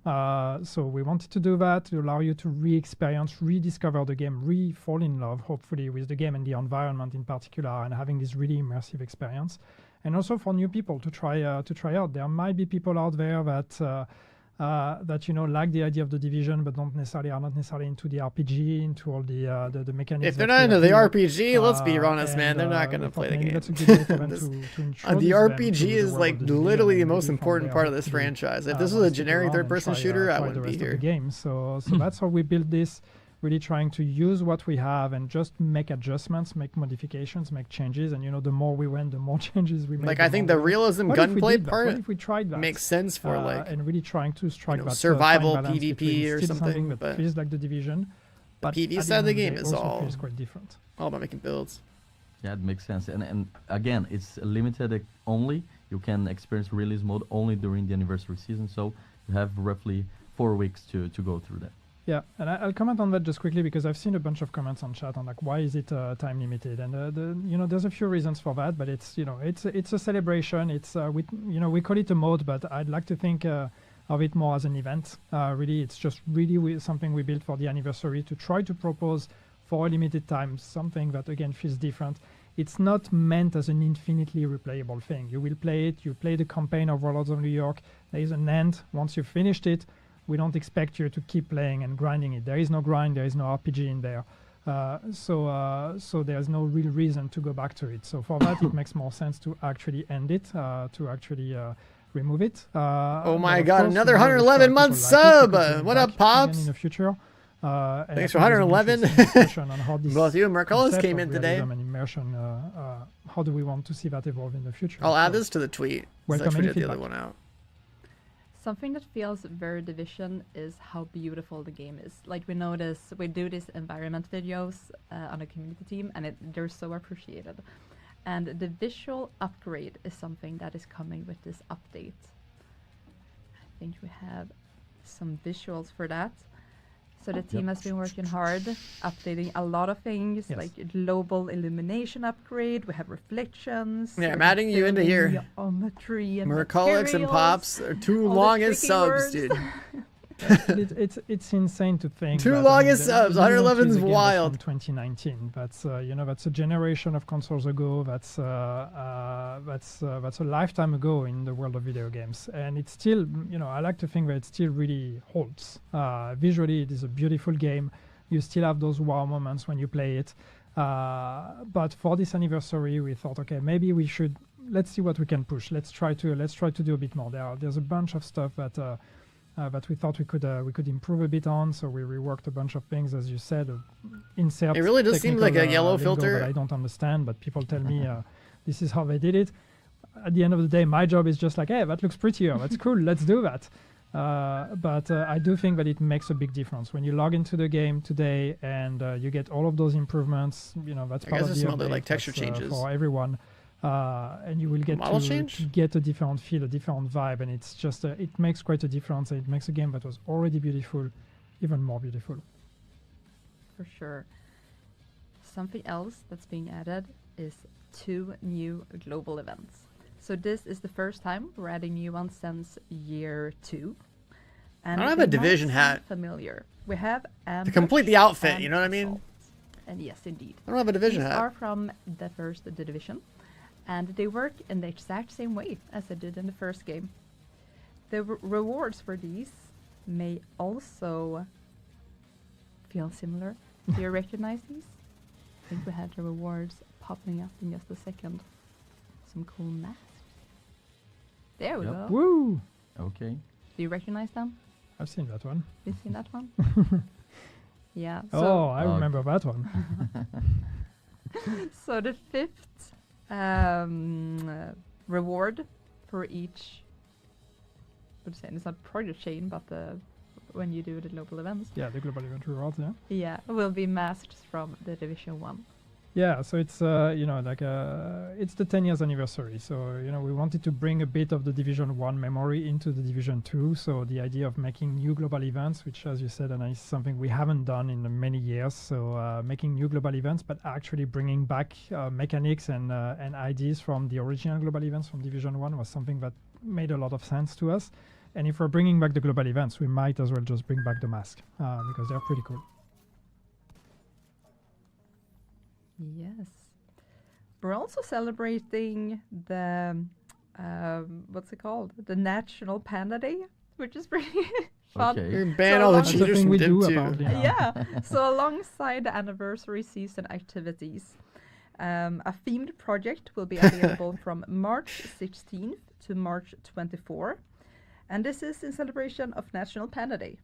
So we wanted to do that to allow you to re-experience, rediscover the game, re-fall in love, hopefully, with the game and the environment in particular, and having this really immersive experience. And also for new people to try out. There might be people out there that like the idea of the Division, but are not necessarily into the RPG, into all the mechanics. If they're not into the RPG, let's be honest, man, they're not going to play the game. That's a good way for them the RPG is like literally the most important part of this franchise. If this was a generic third-person shooter, I wouldn't be here. So that's how we built this. Really trying to use what we have and just make adjustments, make modifications, make changes. And the more we went, the more changes we made. Like I think the realism gunplay part if we tried that? Makes sense for and really trying to strike that survival fine balance PvP or something. That feels like the Division. But the PvP side of the game is all feels quite different. All about making builds. Yeah, it makes sense. And again, it's limited only. You can experience Realism mode only during the anniversary season. So you have roughly 4 weeks to go through that. Yeah, and I'll comment on that just quickly because I've seen a bunch of comments on chat on like why is it time limited, and there's a few reasons for that, but it's it's a celebration. It's we call it a mode, but I'd like to think of it more as an event. Really, it's just really something we built for the anniversary to try to propose for a limited time something that again feels different. It's not meant as an infinitely replayable thing. You will play it. You play the campaign of Worlds of New York. There is an end once you've finished it. We don't expect you to keep playing and grinding it. There is no grind, there is no RPG in there. So there's no real reason to go back to it. So for that, it makes more sense to actually end it, to actually remove it. Oh my god, another 111 month sub! What up, Pops? In the future. Thanks for 111. Both you and Marcellus came in today. And immersion, how do we want to see that evolve in the future? I'll add this to the tweet. Welcome any the feedback. other one out. Something that feels very Division is how beautiful the game is. Like we do these environment videos on a community team, and they're so appreciated. And the visual upgrade is something that is coming with this update. I think we have some visuals for that. So the team has been working hard, updating a lot of things, like global illumination upgrade. We have reflections. Yeah, I'm adding you into here. Geometry and Mercolics and Pops are two longest subs, dude. It's insane to think. Two longest subs. 111's wild. 2019. That's that's a generation of consoles ago. That's a lifetime ago in the world of video games, and it's still I like to think that it still really holds. Visually, it is a beautiful game. You still have those wow moments when you play it. But for this anniversary, we thought, okay, maybe let's see what we can push. Let's try to do a bit more. There's a bunch of stuff that we thought we could improve a bit on, so we reworked a bunch of things, as you said. Insert. It really does seem like a yellow filter. That I don't understand, but people tell me this is how they did it. At the end of the day, my job is just like, hey, that looks prettier. That's cool. Let's do that. But I do think that it makes a big difference when you log into the game today and you get all of those improvements. That's part of the update. Like texture changes for everyone. And you will get to get a different feel, a different vibe, and it's just it makes quite a difference. It makes a game that was already beautiful even more beautiful. For sure. Something else that's being added is 2 new global events. So this is the first time we're adding new ones since year 2. And I don't have a Division hat. Familiar. We have to complete the outfit. You know what I mean? And yes, indeed. I don't have a Division These hat. are from the Division, and they work in the exact same way as they did in the first game. The rewards for these may also feel similar. Do you recognize these? I think we have the rewards popping up in just a second. Some cool masks. There we go. Woo! Okay. Do you recognize them? I've seen that one. You've seen that one? Yeah. Oh, I remember that one. So the fifth reward for each, what saying, it's not project chain, but when you do the global events. Yeah, the global event rewards, yeah. Yeah, will be masks from the Division 1. Yeah, so it's it's the 10 years anniversary. So we wanted to bring a bit of the Division 1 memory into the Division 2. So the idea of making new global events, which, as you said, Anna, is something we haven't done in many years. So making new global events, but actually bringing back mechanics and ideas from the original global events from Division 1 was something that made a lot of sense to us. And if we're bringing back the global events, we might as well just bring back the mask because they're pretty cool. Yes. We're also celebrating the, what's it called? The National Panda Day, which is pretty fun. Okay. You're banning all the cheaters from Div 2. Yeah. So alongside the anniversary season activities, a themed project will be available from March 16th to March 24th. And this is in celebration of National Panda Day.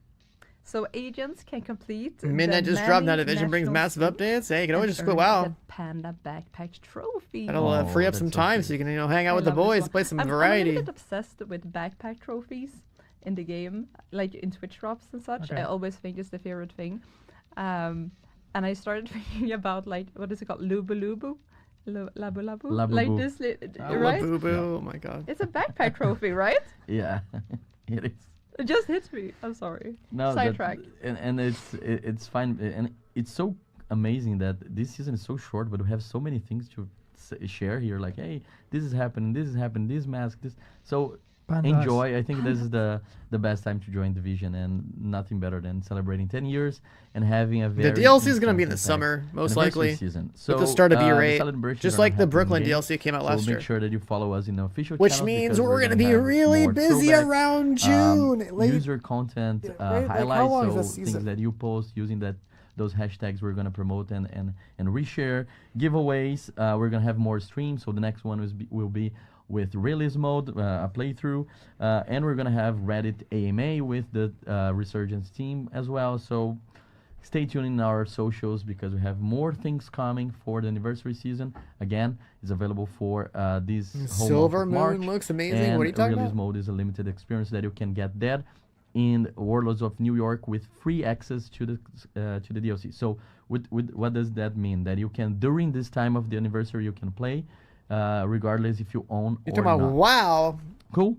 So agents can complete Midnight just dropped. Now Division brings massive updates. Hey, you can always just quit WoW. The Panda Backpack Trophy. That'll free up some time so you can hang out with the boys, play some variety. I'm a little bit obsessed with backpack trophies in the game, like in Twitch drops and such. Okay. I always think it's the favorite thing. And I started thinking about, like, what is it called? Lubu Lubu? Labu Labu? Like this, right? Labu Boo, oh my god. It's a backpack trophy, right? Yeah, it is. It just hit me. I'm sorry. No, sidetrack. And it's fine, and it's so amazing that this season is so short, but we have so many things to share here. Like, hey, this is happening, this mask, this. So Pandas. Enjoy. I think this is the best time to join Division, and nothing better than celebrating 10 years and having a very. The DLC is going to be in the summer, most likely. Season. So with the start of year 8, just like the happen Brooklyn in-game. DLC came out last So year. make sure that you follow us in the official Which channels, means because we're going to be have really more busy throwbacks, around June. user content, highlights, so things that you post using those hashtags we're going to promote and reshare. Giveaways, we're going to have more streams, so the next one will be with Realism mode, a playthrough, and we're going to have Reddit AMA with the Resurgence team as well. So stay tuned in our socials because we have more things coming for the anniversary season. Again, it's available for this whole Silver month of March, Moon looks amazing. and What are you talking Realism about? mode is a limited experience that you can get there in Warlords of New York with free access to the DLC. So what does that mean? That you can, during this time of the anniversary, you can play, regardless if you own You're or talking about not. WoW. Cool.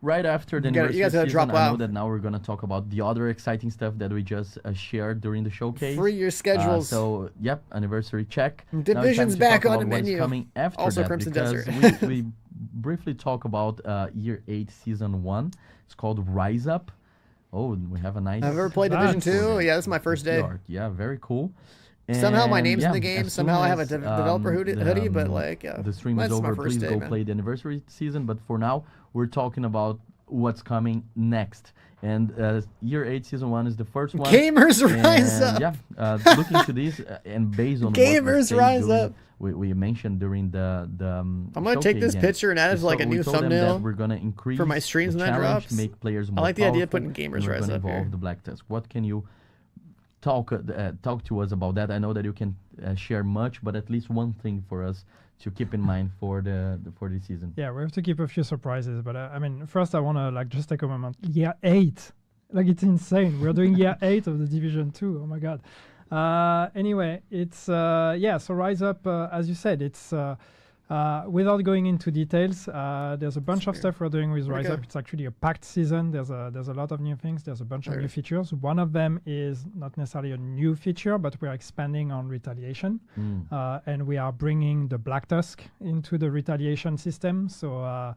Right after the You guys anniversary gotta drop season, I know WoW. that now we're gonna talk about the other exciting stuff that we just shared during the showcase. Free your schedules. So yep, anniversary check. Now it's time Division's to back talk on the about what's menu. coming after Also that, Crimson because Desert. we briefly talk about Year 8 Season 1. It's called Rise Up. Oh, we have a nice. I've ever played Division 2. Yeah, this is my first day. Yeah, very cool. Somehow my And name's in yeah, the game. as soon Somehow I have a as, developer hoodie, but like, yeah. the stream That's is my over. first Please day, go man. play the anniversary season. But for now, we're talking about what's coming next. And Year 8 Season 1 is the first one. Gamers Rise Up! Yeah, looking to this and based on Gamers what Rise Up! We mentioned during the I'm gonna take this showcase picture and add it to like a we new told them thumbnail that we're gonna increase for my streams the when that challenge, drops. make players I more like the idea of powerful, putting Gamers and we're Rise gonna Up here. evolve the Black Tusk. What can you talk to us about that? I know that you can share much, but at least one thing for us to keep in mind for this season. Yeah, we have to keep a few surprises, but I mean, first I want to just take a moment. Year 8, like it's insane. We're doing Year 8 of the Division 2. Oh my god. Anyway, it's so Rise Up, as you said, it's without going into details. There's a bunch of stuff we're doing with Rise Up. It's actually a packed season. There's a lot of new things. There's a bunch of new features. One of them is not necessarily a new feature, but we're expanding on retaliation, and we are bringing the Black Tusk into the retaliation system. So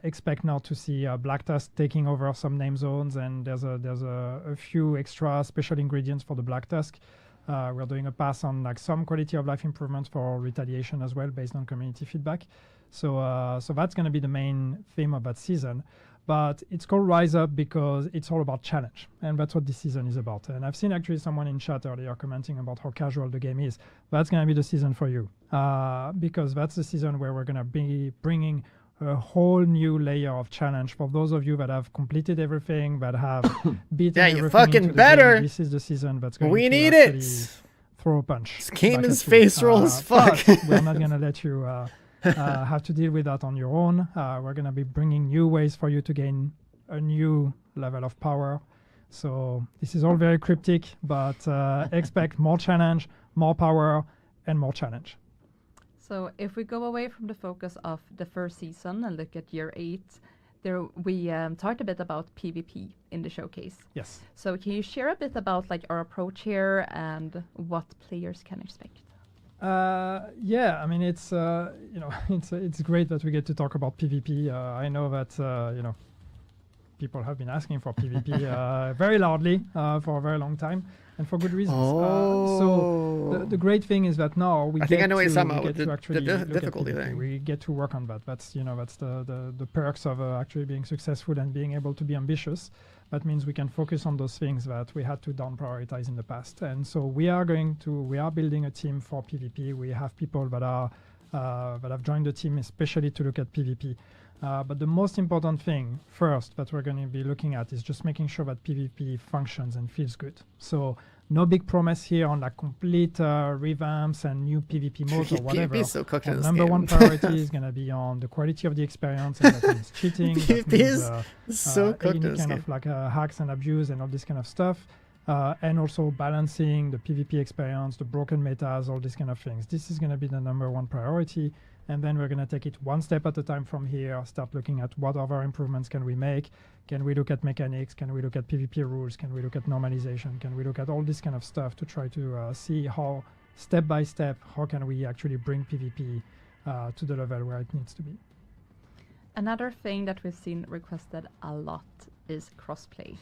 expect now to see Black Tusk taking over some name zones, and there's a few extra special ingredients for the Black Tusk. We're doing a pass on like some quality of life improvements for retaliation as well, based on community feedback. So that's going to be the main theme of that season. But it's called Rise Up because it's all about challenge, and that's what this season is about. And I've seen actually someone in chat earlier commenting about how casual the game is. That's going to be the season for you, because that's the season where we're going to be bringing a whole new layer of challenge for those of you that have completed everything, that have beaten yeah, everything. you fucking into the better. game. This is the season that's going We to need actually it. throw a punch. This game back is at you. face roll as fuck. But we're not going to let you have to deal with that on your own. We're going to be bringing new ways for you to gain a new level of power. So this is all very cryptic, but expect more challenge, more power, and more challenge. So if we go away from the focus of the first season and look at year 8, there we talked a bit about PvP in the showcase. Yes. So can you share a bit about like our approach here and what players can expect? Yeah, I mean it's you know it's great that we get to talk about PvP. I know that you know people have been asking for PvP very loudly for a very long time, and for good reasons. So the great thing is that now we get to difficulty thing. We get to work on that. That's that's the perks of actually being successful and being able to be ambitious. That means we can focus on those things that we had to down prioritize in the past. And so we are building a team for PvP. We have people that have joined the team especially to look at PvP. But the most important thing first that we're going to be looking at is just making sure that PvP functions and feels good. So no big promise here on like complete revamps and new PvP modes or whatever. PvP is so cooked in this number game. one priority is going to be on the quality of the experience, and that means cheating. PvP is so cooked in any this kind game. of like hacks and abuse and all this kind of stuff. And also balancing the PvP experience, the broken metas, all these kind of things. This is going to be the number one priority. And then we're going to take it one step at a time from here, start looking at what other improvements can we make. Can we look at mechanics? Can we look at PvP rules? Can we look at normalization? Can we look at all this kind of stuff to try to see how, step by step, how can we actually bring PvP to the level where it needs to be. Another thing that we've seen requested a lot is crossplay.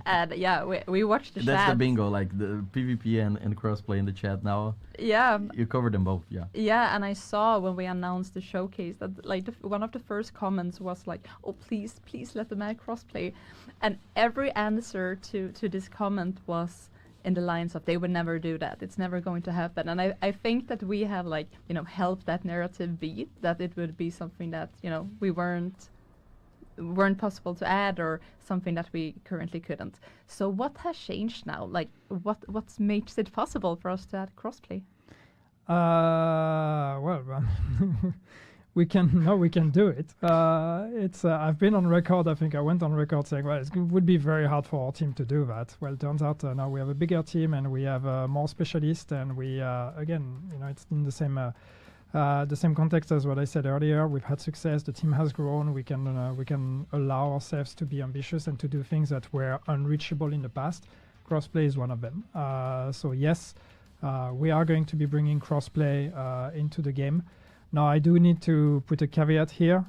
And yeah, we watched the chat. That's the bingo, like the PvP and crossplay in the chat now. Yeah. You covered them both, yeah. Yeah, and I saw when we announced the showcase that like one of the first comments was like, oh, please let them add crossplay. And every answer to this comment was in the lines of they would never do that. It's never going to happen. And I think that we have like, helped that narrative be that it would be something that, we weren't possible to add or something that we currently couldn't. So what has changed now? Like what makes it possible for us to add crossplay? Well, we can do it. It's I've been on record. I think I went on record saying, well, it would be very hard for our team to do that. Well, it turns out now we have a bigger team and we have more specialists, and we again, it's in the same context as what I said earlier. We've had success. The team has grown. We can allow ourselves to be ambitious and to do things that were unreachable in the past. Crossplay is one of them. So yes, we are going to be bringing crossplay into the game. Now, I do need to put a caveat here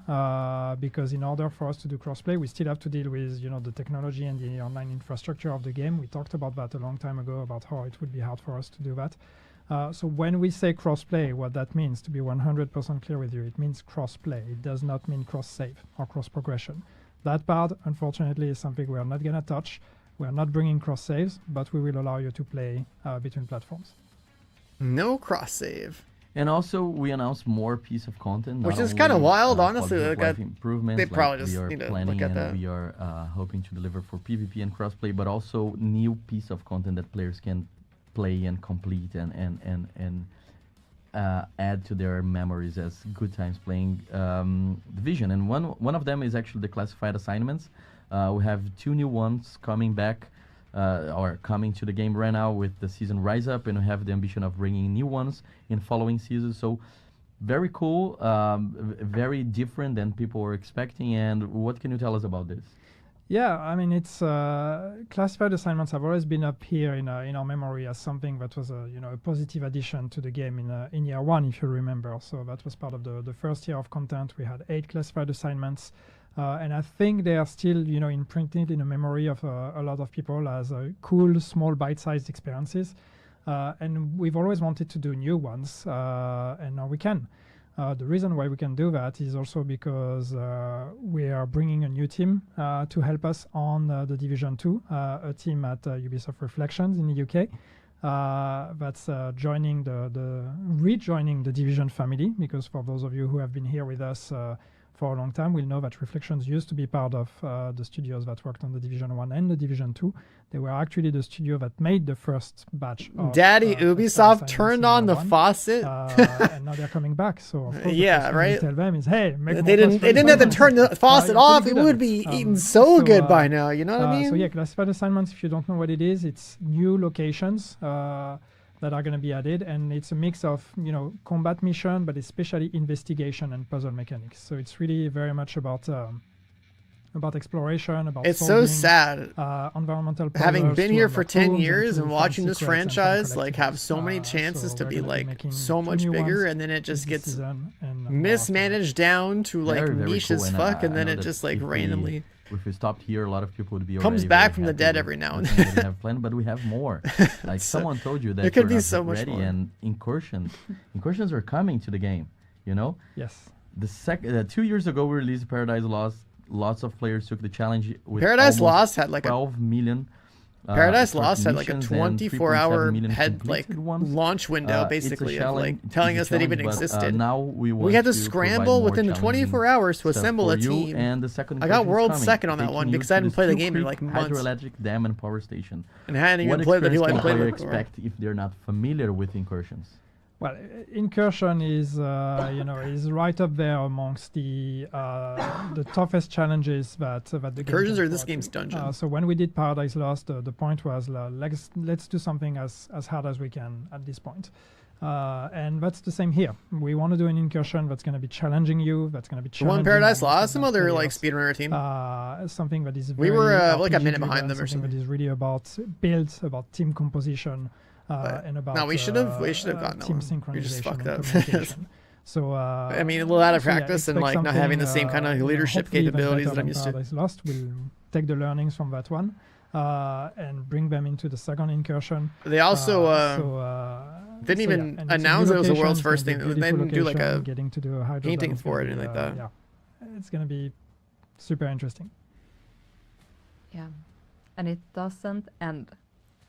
because in order for us to do crossplay, we still have to deal with the technology and the online infrastructure of the game. We talked about that a long time ago about how it would be hard for us to do that. So when we say crossplay, what that means, to be 100% clear with you, it means crossplay. It does not mean cross-save or cross-progression. That part, unfortunately, is something we are not going to touch. We are not bringing cross-saves, but we will allow you to play between platforms. No cross-save. And also, we announced more piece of content, which is kind of wild, honestly. Improvements. They probably like just we are need to planning look at and that. we are hoping to deliver for PvP and crossplay, but also new piece of content that players can play and complete and add to their memories as good times playing Division. And one of them is actually the classified assignments. We have 2 new ones coming back. Or coming to the game right now with the season Rise Up, and we have the ambition of bringing new ones in following seasons. So very cool, very different than people were expecting. And what can you tell us about this? Yeah, I mean, it's classified assignments have always been up here in our memory as something that was a positive addition to the game in year 1, if you remember. So that was part of the first year of content. We had 8 classified assignments. And I think they are still, imprinted in the memory of a lot of people as cool, small, bite-sized experiences. And we've always wanted to do new ones, and now we can. The reason why we can do that is also because we are bringing a new team to help us on The Division 2, a team at Ubisoft Reflections in the UK. That's rejoining the Division family, because for those of you who have been here with us for a long time, we'll know that Reflections used to be part of the studios that worked on The Division 1 and The Division 2. They were actually the studio that made the first batch of Daddy Ubisoft turned on the faucet. And now they're coming back. So of course yeah, right. Tell them is, hey, make they didn't have to turn the faucet off. It would be eaten so good by now. You know what I mean? So yeah, classified assignments. If you don't know what it is, it's new locations that are going to be added, and it's a mix of combat mission, but especially investigation and puzzle mechanics. So it's really very much about exploration, about it's solving, so sad environmental having been here for 10 rooms years and to watching find this secrets and franchise collect like have so many chances to we're be gonna like making so 2 much new bigger, ones and then it just this gets season and mismanaged down to like Very, very niche cool, as and fuck, and I then know it that just like if randomly if we stopped here, a lot of people would be comes already back very from the happy dead with every now and what we then. have planned, but we have more. Like So- someone told you that there could we're be not so much ready, more. and incursions are coming to the game. Yes. The 2 years ago we released Paradise Lost. Lots of players took the challenge with Paradise almost Lost had like 12 million. Paradise start Lost had like a missions and 24-hour 3.7 million head like completed ones. launch window It's a basically of challenge- like telling it's a us that even challenge, but, existed. now we had to want to scramble provide within more 24 challenging hours to stuff assemble for a you, team. and the second I got incursion is world coming, second on that taking one you because to I hadn't played the Steel game in Creek like months. Hydroelectric Dam and Power Station. And I hadn't even What played the people I experience can a played player before. expect if they're not familiar with incursions? Well, incursion is is right up there amongst the toughest challenges that the game Incursions can are this throw at game's you. dungeon. So when we did Paradise Lost, the point was let's do something as hard as we can at this point. And that's the same here. We want to do an incursion that's going to be challenging you. That's going to be The one challenging. Paradise almost Lost, some advanced other like players. speedrunner team. Something that is We very were like a RPG minute driven, behind them or something something. that is really about build, about team composition, and about No, we should have gotten that team one. synchronization. We just fucked and up. communication. So I mean, a little out of practice and expect like not having the same something, kind of leadership hopefully even capabilities better that I'm than used to. Paradise Lost. We'll take the learnings from that one and bring them into the second incursion. They also didn't even and it's a announce new it was the location, world's it's gonna first be thing. a They didn't do like beautiful a location, getting to do a hydro painting dome is for it gonna or be, anything like that. Yeah, it's gonna be super interesting. Yeah, and it doesn't end.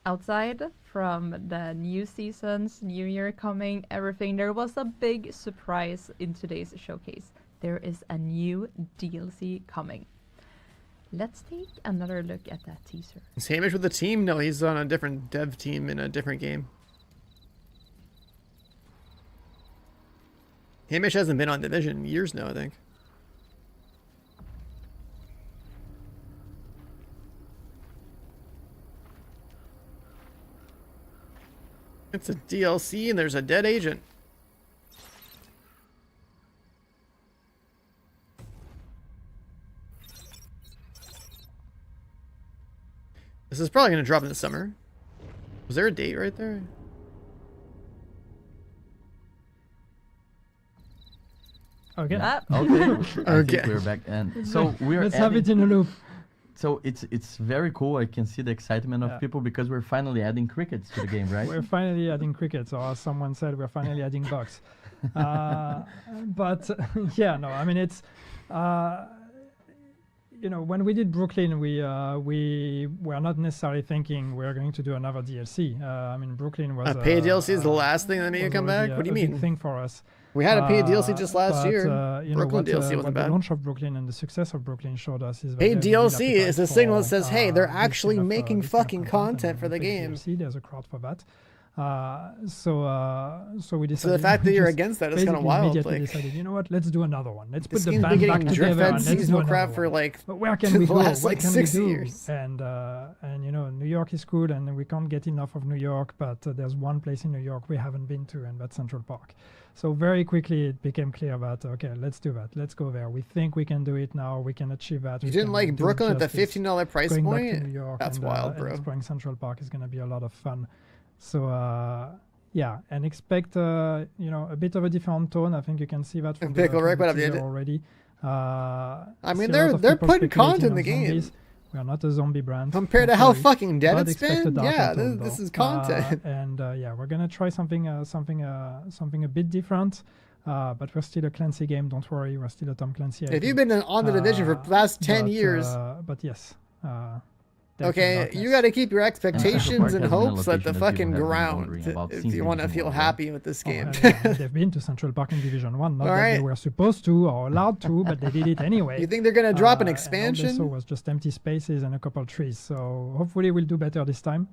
Outside from the new seasons, New Year coming, everything, there was a big surprise in today's showcase. There is a new DLC coming. Let's take another look at that teaser. Is Hamish with the team? No, he's on a different dev team in a different game. Hamish hasn't been on Division in years now, I think. It's a DLC and there's a dead agent. This is probably going to drop in the summer. Was there a date right there? Okay. Okay. I Okay. think we're back, and so we're. Let's have it in a loop. So it's very cool. I can see the excitement of Yeah. people because we're finally adding crickets to the game, right? We're finally adding crickets, or as someone said, we're finally adding bugs. But yeah, no, I mean it's. When we did Brooklyn, we were not necessarily thinking we're going to do another DLC. I mean, Brooklyn was A paid DLC is the last thing that made you was come already back? What do you a big mean? thing for us. We had a paid DLC just last but, year. Brooklyn DLC what wasn't the bad. launch of Brooklyn and the success of Brooklyn showed us is that Paid there's a real DLC appetite is a signal that for, says, hey, they're this actually kind of, making this kind of fucking content, content for and the paid game. DLC, there's a crowd for that. So we decided. So the fact that you're just against that is kind of basically wild. immediately Like, decided, you know what? Let's do another one. Let's this put the game's been band back getting together drip-fed and let's do seasonal another crap one. for like But where can we the go? last What like can 6 we do? years. And New York is cool, and we can't get enough of New York. But there's one place in New York we haven't been to, and that's Central Park. So very quickly it became clear that okay, let's do that. Let's go there. We think we can do it now. We can achieve that. You We didn't can like do Brooklyn at the justice. $15 price Going back to point? New York That's and, wild, and bro. exploring Central Park is going to be a lot of fun. So yeah, and expect a bit of a different tone. I think you can see that from Pickle the Rick, what up, teaser dude? already. I mean, see a lot of they're people putting speculating content in the on game. zombies. We are not a zombie brand. Compared to don't how worry. fucking dead But it's expect a been, darker yeah, tone, this though. is content. And yeah, we're gonna try something a bit different. But we're still a Clancy game. Don't worry, we're still a Tom Clancy. If you've been on the Division for the last 10 years, but yes. Okay, you got to keep your expectations and hopes at the fucking ground if you want to feel happy with this game. They've been to Central Park in Division 1, not that they were supposed to or allowed to, but they did it anyway. You think they're going to drop an And expansion? all they saw was just empty spaces and a couple of trees, so hopefully we'll do better this time.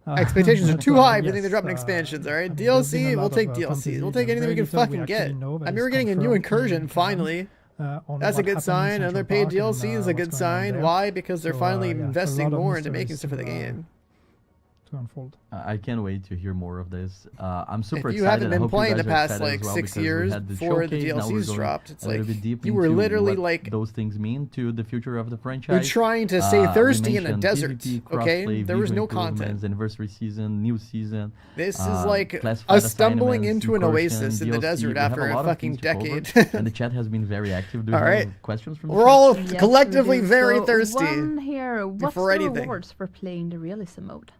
Expectations are too high if you think they're yes, dropping expansions, all right? I mean, there's been DLC, a we'll lot take of, DLC. fantasy We'll take that anything we can very little fucking we get. actually know, but I mean, it's we're getting a new confirmed incursion, in finally. on That's a what good happened in sign. Another Central paid Park and, DLC is a good what's going on sign. there. Why? Because they're So, finally yeah, a investing lot of more into mysteries making stuff for the game. To unfold. I can't wait to hear more of this. I'm super If you excited. haven't I been hope playing you the guys are past excited like as well 6 because we years had the before the showcase. Now we're DLCs going dropped, it's a little like bit deep you were into literally what like those things mean to the future of the franchise. you're trying to stay We thirsty in a mentioned desert. PvP, Okay, crossplay, there was visual no content. improvements, Anniversary season, new season. This is like classified us stumbling assignments, into an incursion, oasis in the DLC. desert We have after a lot of fucking things to cover, decade. and the chat has been very active. Do you All have right. questions from the We're chat? all Yes, collectively we do. very So thirsty one here. What's for the anything. rewards for playing the realism mode?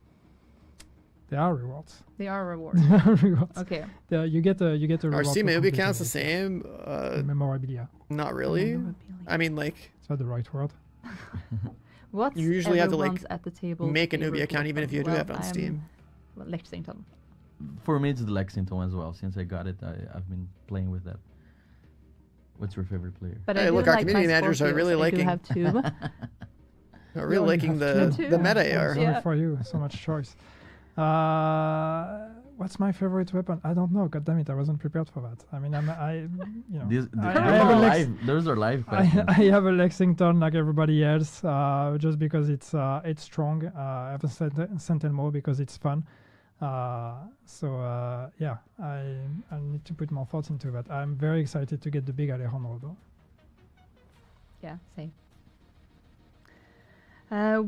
There are rewards. They are rewards. There are rewards. Okay. Yeah, you get a Our reward. Steam for movie completing counts the it. same. Memorabilia. Not really. I mean, like. Is that the right word? What's You usually have to like everyone's at the table make a favorite Nubia account even if you do weapon? have it on Well, Steam. Lexington. For me, it's the Lexington as well. Since I got it, I've been playing with that. What's your favorite player? But Hey, I do look, our like community my managers are Scorpios. really I do liking. have two. Are really liking the meta AR. Sorry for you. So much choice. What's my favorite weapon? I don't know. God damn it, I wasn't prepared for that. I mean, you know, Those are live questions. I have a Lexington like everybody else, just because it's strong. I have a Sentinel because it's fun. Yeah, I need to put more thoughts into that. I'm very excited to get the big Alejandro though. Yeah, same.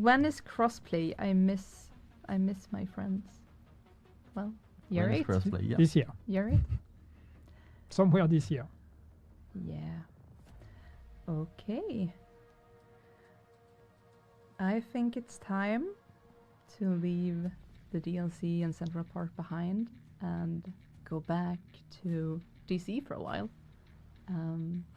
When is crossplay? I miss my friends. Well, year When is 8. crossplay? Yeah. This year. Year 8. Somewhere this year. Yeah. Okay. I think it's time to leave the DLC and Central Park behind and go back to DC for a while.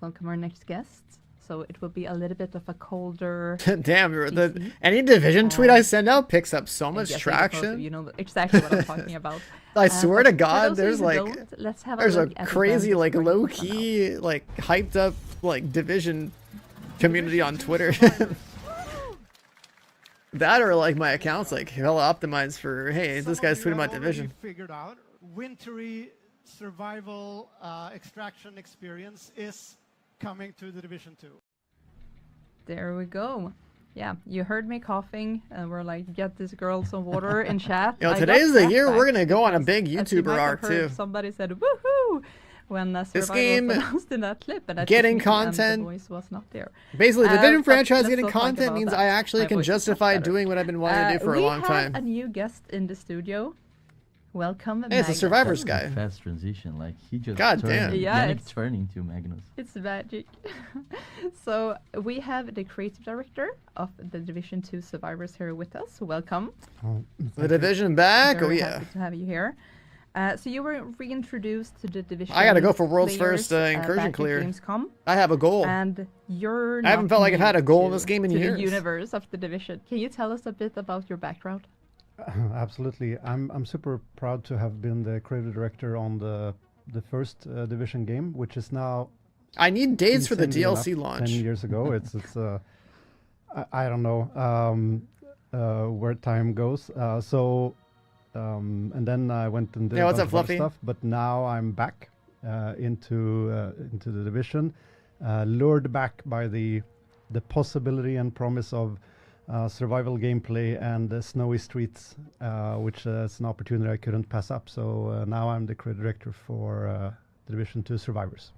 Welcome our next guest. So it will be a little bit of a colder. Damn, DC. any Division tweet I send out picks up so I'm much guessing because traction. You know exactly what I'm talking about. I swear but to for God, those there's who like don't, let's have there's a look at the crazy event like before you low put them out. key like hyped up like Division community on Twitter. That or like my account's like hella optimized for hey this guy's tweeting about Division. Figured out wintry survival extraction experience is coming to the Division 2. There we go. Yeah, you heard me coughing, and we're like, get this girl some water in chat. Yo, I got today's the year flashbacks we're gonna go on a because, big as you YouTuber might have arc heard, too. Somebody said woohoo when This Survival game was announced in that clip, and that getting just me, and content- the voice was not there. Basically, the Division But franchise let's getting not talk content about means that. I actually My can voice is much justify better. doing what I've been wanting to do for a long We time. have a new guest in the studio. Welcome, Hey, it's a Magnus. Survivors guy. Fast transition, like he just God turned, damn. Yeah, Yannick it's- turned into Magnus. It's magic. So we have the creative director of the Division 2 Survivors here with us. Welcome. The Division back? Very Oh yeah. happy to have you here. So you were reintroduced to the Division. I gotta go for World's players, First incursion back at clear. Gamescom. I have a goal. And you're I haven't not felt like I've had a new goal in to- this game in to years. the universe of the Division. Can you tell us a bit about your background? Absolutely. I'm super proud to have been the creative director on the first Division game, which is now. I need dates for the insanely DLC enough, launch. 10 years ago. It's I don't know where time goes. And then I went and did Yeah, a what's bunch up, of other Fluffy? stuff. But now I'm back into the Division, lured back by the possibility and promise of survival gameplay and snowy streets, which is an opportunity I couldn't pass up. So now I'm the creative director for Division 2 Survivors.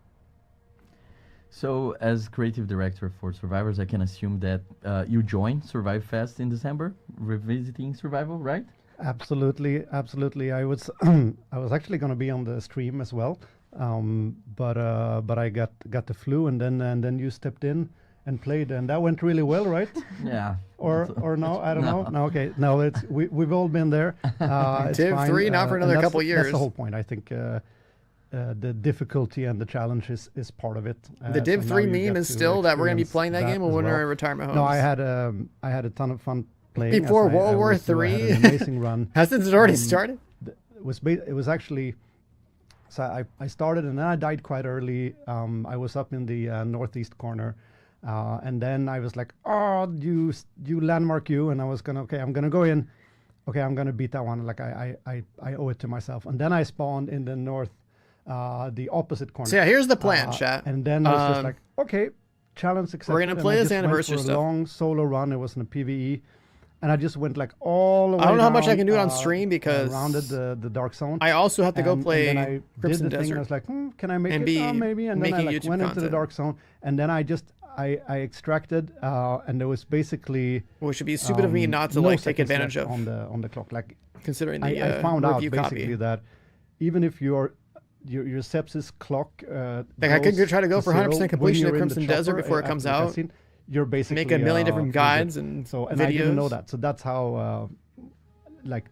So, as creative director for Survivors, I can assume that you joined Survive Fest in December, revisiting Survival, right? Absolutely, absolutely. I was I was actually going to be on the stream as well, but I got the flu, and then you stepped in, and played, and that went really well, right? Yeah. Or no, I don't know. No, okay, no, we've all been there. It's Div fine. 3 not for another couple years. That's the whole point. I think the difficulty and the challenge is part of it. The Div so 3 meme is still that we're going to be playing that game when we're in retirement homes. No, I had a ton of fun playing. Before World War III. III? An amazing run. Hasn't it already started? It was actually, so I started and then I died quite early. I was up in the northeast corner. And then I was like, oh, you landmark you. And I was I'm going to go in. Okay, I'm going to beat that one. Like I owe it to myself. And then I spawned in the north, the opposite corner. So yeah, here's the plan, chat. And then I was just like, okay, challenge accepted. We're going to play this anniversary stuff. stuff. A long solo run. It was in a PvE. And I just went like all the way I don't know how much down, I can do it on stream because rounded the dark zone. I also have to go play and then I Crimson did the thing, Desert. and I was like, can I make and it? Oh, maybe. And then I YouTube went content. into the dark zone, and then I extracted, and there was basically. Well, it should be stupid of me not to no like take seconds advantage left of on the clock. Like considering the I found out review basically copy. that even if your sepsis clock, like I could try to go for 100% completion of of Crimson Desert before it comes out. You're basically make a million different guides and so and videos. I didn't know that, so that's how.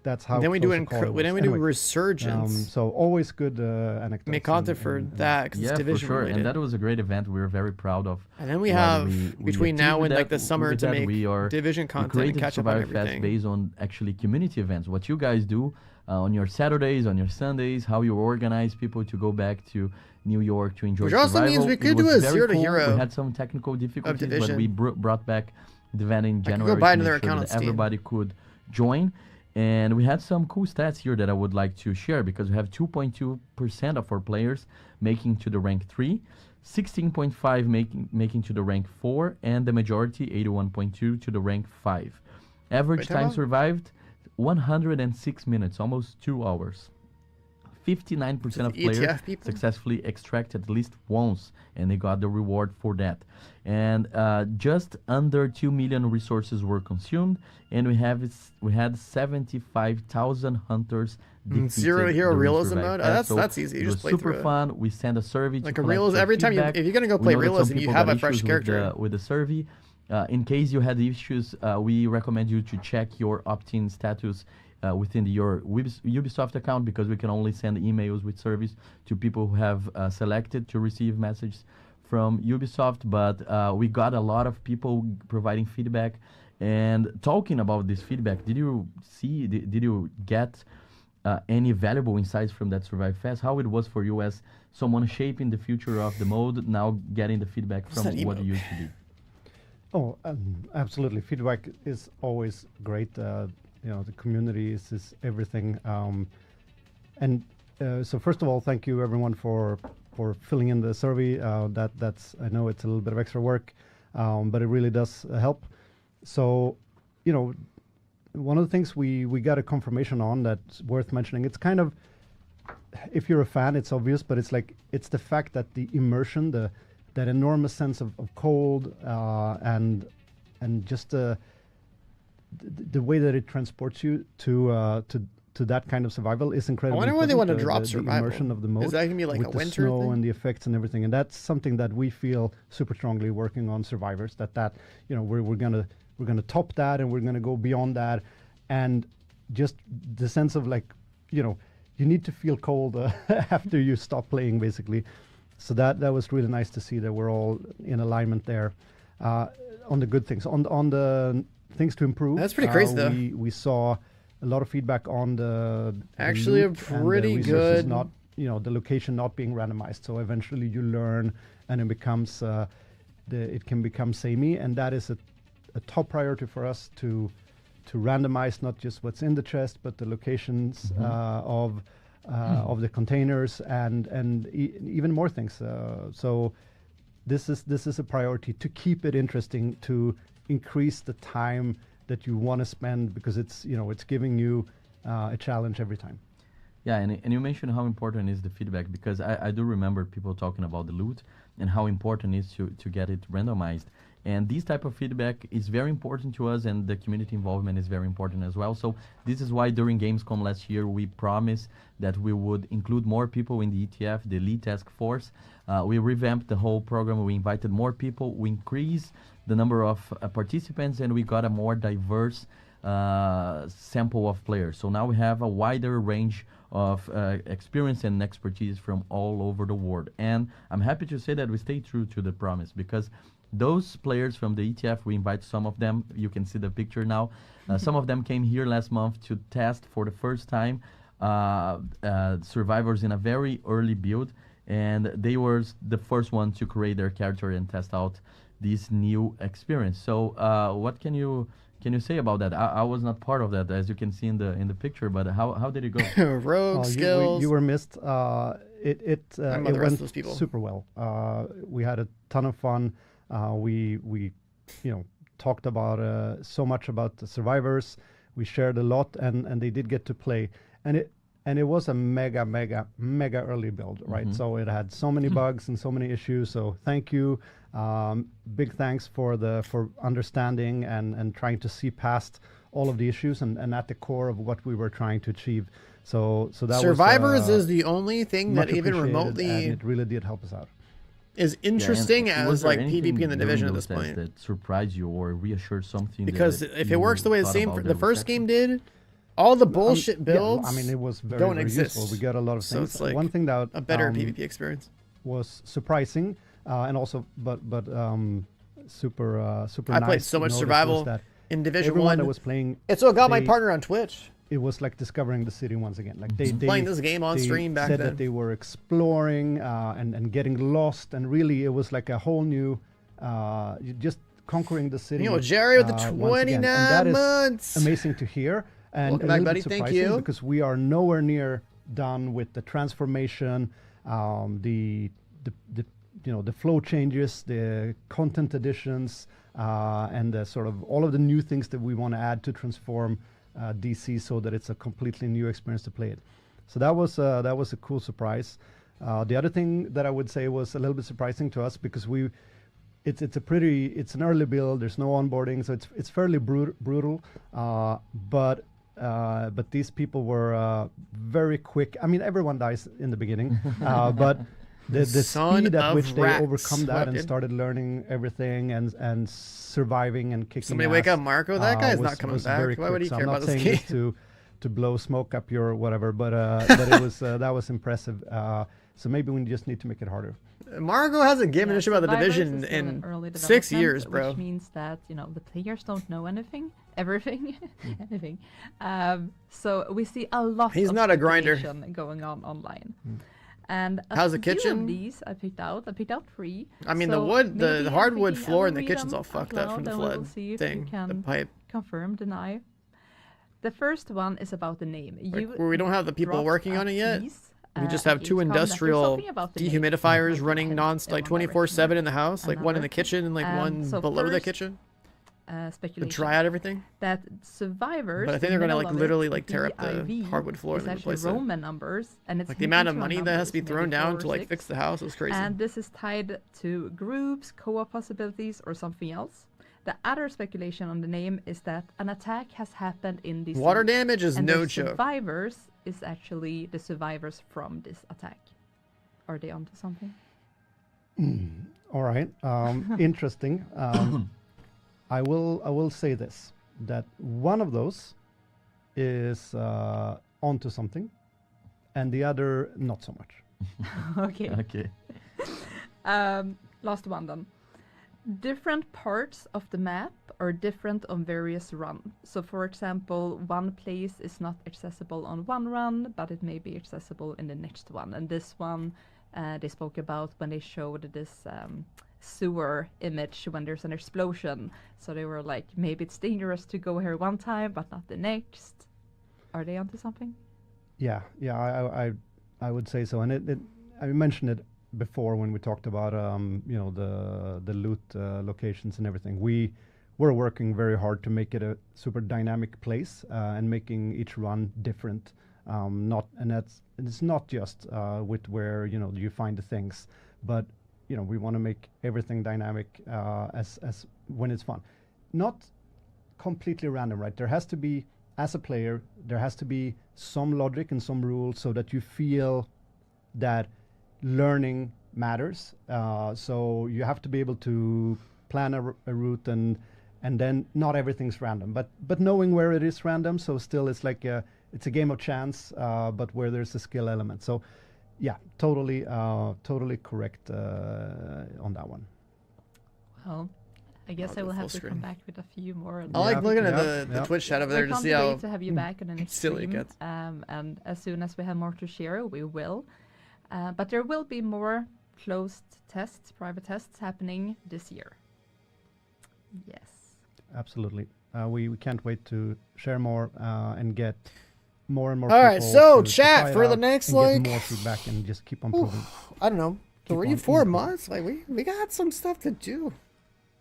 That's how. And then we do anyway, Resurgence. So always good anecdotes. Make content for that because it's division for sure. related. And that was a great event. We were very proud of. And then we have between now and like the summer to make we are division content and catch up on everything. Fest based on actually community events. What you guys do on your Saturdays, on your Sundays, how you organize people to go back to New York to enjoy. Which also survival. means we could It do was a very 0 to cool. hero. We had some technical difficulties, but division. we brought back the event in I could January go buy to another make sure account that on Steam. everybody could join. And we had some cool stats here that I would like to share because we have 2.2% of our players making to the rank 3, 16.5 making to the rank 4, and the majority, 81.2, to the rank 5. Average time survived, 106 minutes, almost 2 hours. 59% of players successfully extracted at least once, and they got the reward for that. And just under 2 million resources were consumed, and we had 75,000 hunters defeated. 0 to hero during realism Survive mode. Fest. That's easy. You it just was play super through it. fun. We sent a survey like to a collect realism. their Every time feedback. if you're gonna go We play know that some realism, you people have got a fresh issues character. with the survey. In case you had issues, we recommend you to check your opt-in status within your Ubisoft account because we can only send emails with surveys to people who have selected to receive messages from Ubisoft. But we got a lot of people providing feedback. And talking about this feedback, did you get any valuable insights from that Survive Fest? How it was for you as someone shaping the future of the mode, now getting the feedback from what it used to be? Oh, absolutely. Feedback is always great. The community is everything. So first of all, thank you everyone for filling in the survey. That's I know it's a little bit of extra work, but it really does help. So, one of the things we got a confirmation on that's worth mentioning. It's kind of, if you're a fan, it's obvious, but it's the fact that the immersion, that enormous sense of cold and just the way that it transports you to that kind of survival is incredible. I wonder when they want to drop the survival. immersion of the mode. Is that gonna be like with a the winter snow thing? and the effects and everything? And that's something that we feel super strongly working on Survivors. We're gonna top that and we're gonna go beyond that, and just the sense of you need to feel cold after you stop playing, basically. So that was really nice to see that we're all in alignment there on the good things. On the things to improve, that's pretty crazy though. We saw a lot of feedback on the actually a loot pretty and the good not the location not being randomized. So eventually you learn, and it becomes it can become samey, and that is a top priority for us to randomize not just what's in the chest, but the locations of the containers and even more things. So this is a priority to keep it interesting, to increase the time that you want to spend, because it's giving you a challenge every time. Yeah, and you mentioned how important is the feedback, because I do remember people talking about the loot and how important it is to get it randomized. And this type of feedback is very important to us, and the community involvement is very important as well. So this is why during Gamescom last year, we promised that we would include more people in the ETF, the Elite Task Force. We revamped the whole program. We invited more people. We increased the number of participants, and we got a more diverse sample of players. So now we have a wider range of experience and expertise from all over the world. And I'm happy to say that we stay true to the promise, because those players from the ETF, we invite some of them. You can see the picture now. Some of them came here last month to test for the first time survivors in a very early build, and they were the first one to create their character and test out this new experience. So what can you say about that? I was not part of that, as you can see in the picture, but how did it go? Rogue skills. You were missed. It went super well. We had a ton of fun. We talked about so much about the survivors. We shared a lot, and they did get to play. And it was a mega early build, right? So it had so many bugs and so many issues. So thank you. Big thanks for understanding and trying to see past all of the issues and at the core of what we were trying to achieve. So that Survivors is the only thing that even appreciated, remotely and it really did help us out. Is interesting as like anything PvP in the division at during this those tests point. that surprised you or reassured something? Because that if you it works the way the thought same about the first reception? game did, all the bullshit builds Yeah, I mean, it was very, don't very exist. useful. We got a lot of So things. it's like One thing that a better PvP experience was surprising, and also but super I nice played so to much notice survival was that in Division everyone 1 that was playing. It's what got my they- partner on Twitch. It was like discovering the city once again. Like they Playing this game on they stream back said then. that they were exploring and getting lost, and really it was like a whole new just conquering the city. You know, Jerry with the once again. 29 And that is months. amazing to hear. And Welcome a back, little buddy. bit Thank surprising you. because we are nowhere near done with the transformation, the flow changes, the content additions, and the sort of all of the new things that we want to add to transform DC so that it's a completely new experience to play it. So that was a cool surprise. The other thing that I would say was a little bit surprising to us because it's an early build. There's no onboarding, so it's fairly brutal. But these people were very quick. I mean, everyone dies in the beginning, but the speed at which they overcome that and started learning everything and surviving and kicking. Somebody ass, wake up Marco. That guy's was- not coming was back. very Why would he quick. So care I'm about not this saying game? this to blow smoke up your whatever, but it was that was impressive. So maybe we just need to make it harder. Marco hasn't given a shit about the Survivors division is still in early 6 development, years, bro. Which means that the players don't know everything. So we see a lot. He's of not a grinder. speculation going on online. And How's the a few kitchen? Of these I picked out 3. I mean, So the maybe I'm hardwood thinking I floor will in the read kitchen's them all fucked out up from loud the and we will flood see if thing, you the can pipe. confirm, deny. The first one is about the name. Like, where we don't have the people dropped working a on it yet. piece, We just at have two Gamescom that there's industrial something about the name dehumidifiers that running can non-stop, like in one 24/7 in the house, like one in another. the kitchen and like one So below the first, kitchen. To Speculation dry out everything. that survivors. But I think the they're gonna middle like of it, literally like tear up the DIV, hardwood floor is and then actually replace it. Roman numbers, and it's Like the amount of hinting to money that has to be numbers, thrown maybe down 4 to or like 6. fix the house is crazy. And this is tied to groups, co-op possibilities, or something else. The other speculation on the name is that an attack has happened in this. Water damage is and no the joke. Survivors is actually the survivors from this attack. Are they onto something? All right, interesting. I will say this, that one of those is onto something, and the other not so much. Okay. Okay. Last one then. Different parts of the map are different on various runs. So for example, one place is not accessible on one run, but it may be accessible in the next one. And this one they spoke about when they showed this sewer image when there's an explosion. So they were like, maybe it's dangerous to go here one time, but not the next. Are they onto something? Yeah, I would say so, and I mentioned it before when we talked about the loot locations and everything. We're working very hard to make it a super dynamic place and making each run different. It's not just with where you find the things, but we want to make everything dynamic as when it's fun. Not completely random, right? There has to be, as a player, there has to be some logic and some rules so that you feel that learning matters. So you have to be able to plan a route and then not everything's random, but knowing where it is random, so still it's like it's a game of chance, but where there's a skill element. So yeah, totally correct on that one. Well, I guess I will have to come back with a few more. I like looking at the Twitch chat over there to see how We can't wait to have you back on the next silly stream. it gets. And as soon as we have more to share, we will. But there will be more closed tests, private tests happening this year. Yes. Absolutely. We can't wait to share more and get more and more All right, people so to chat try it for the out next, and like, get more feedback and just keep on improving. I don't know, 3-4 months. Like we got some stuff to do.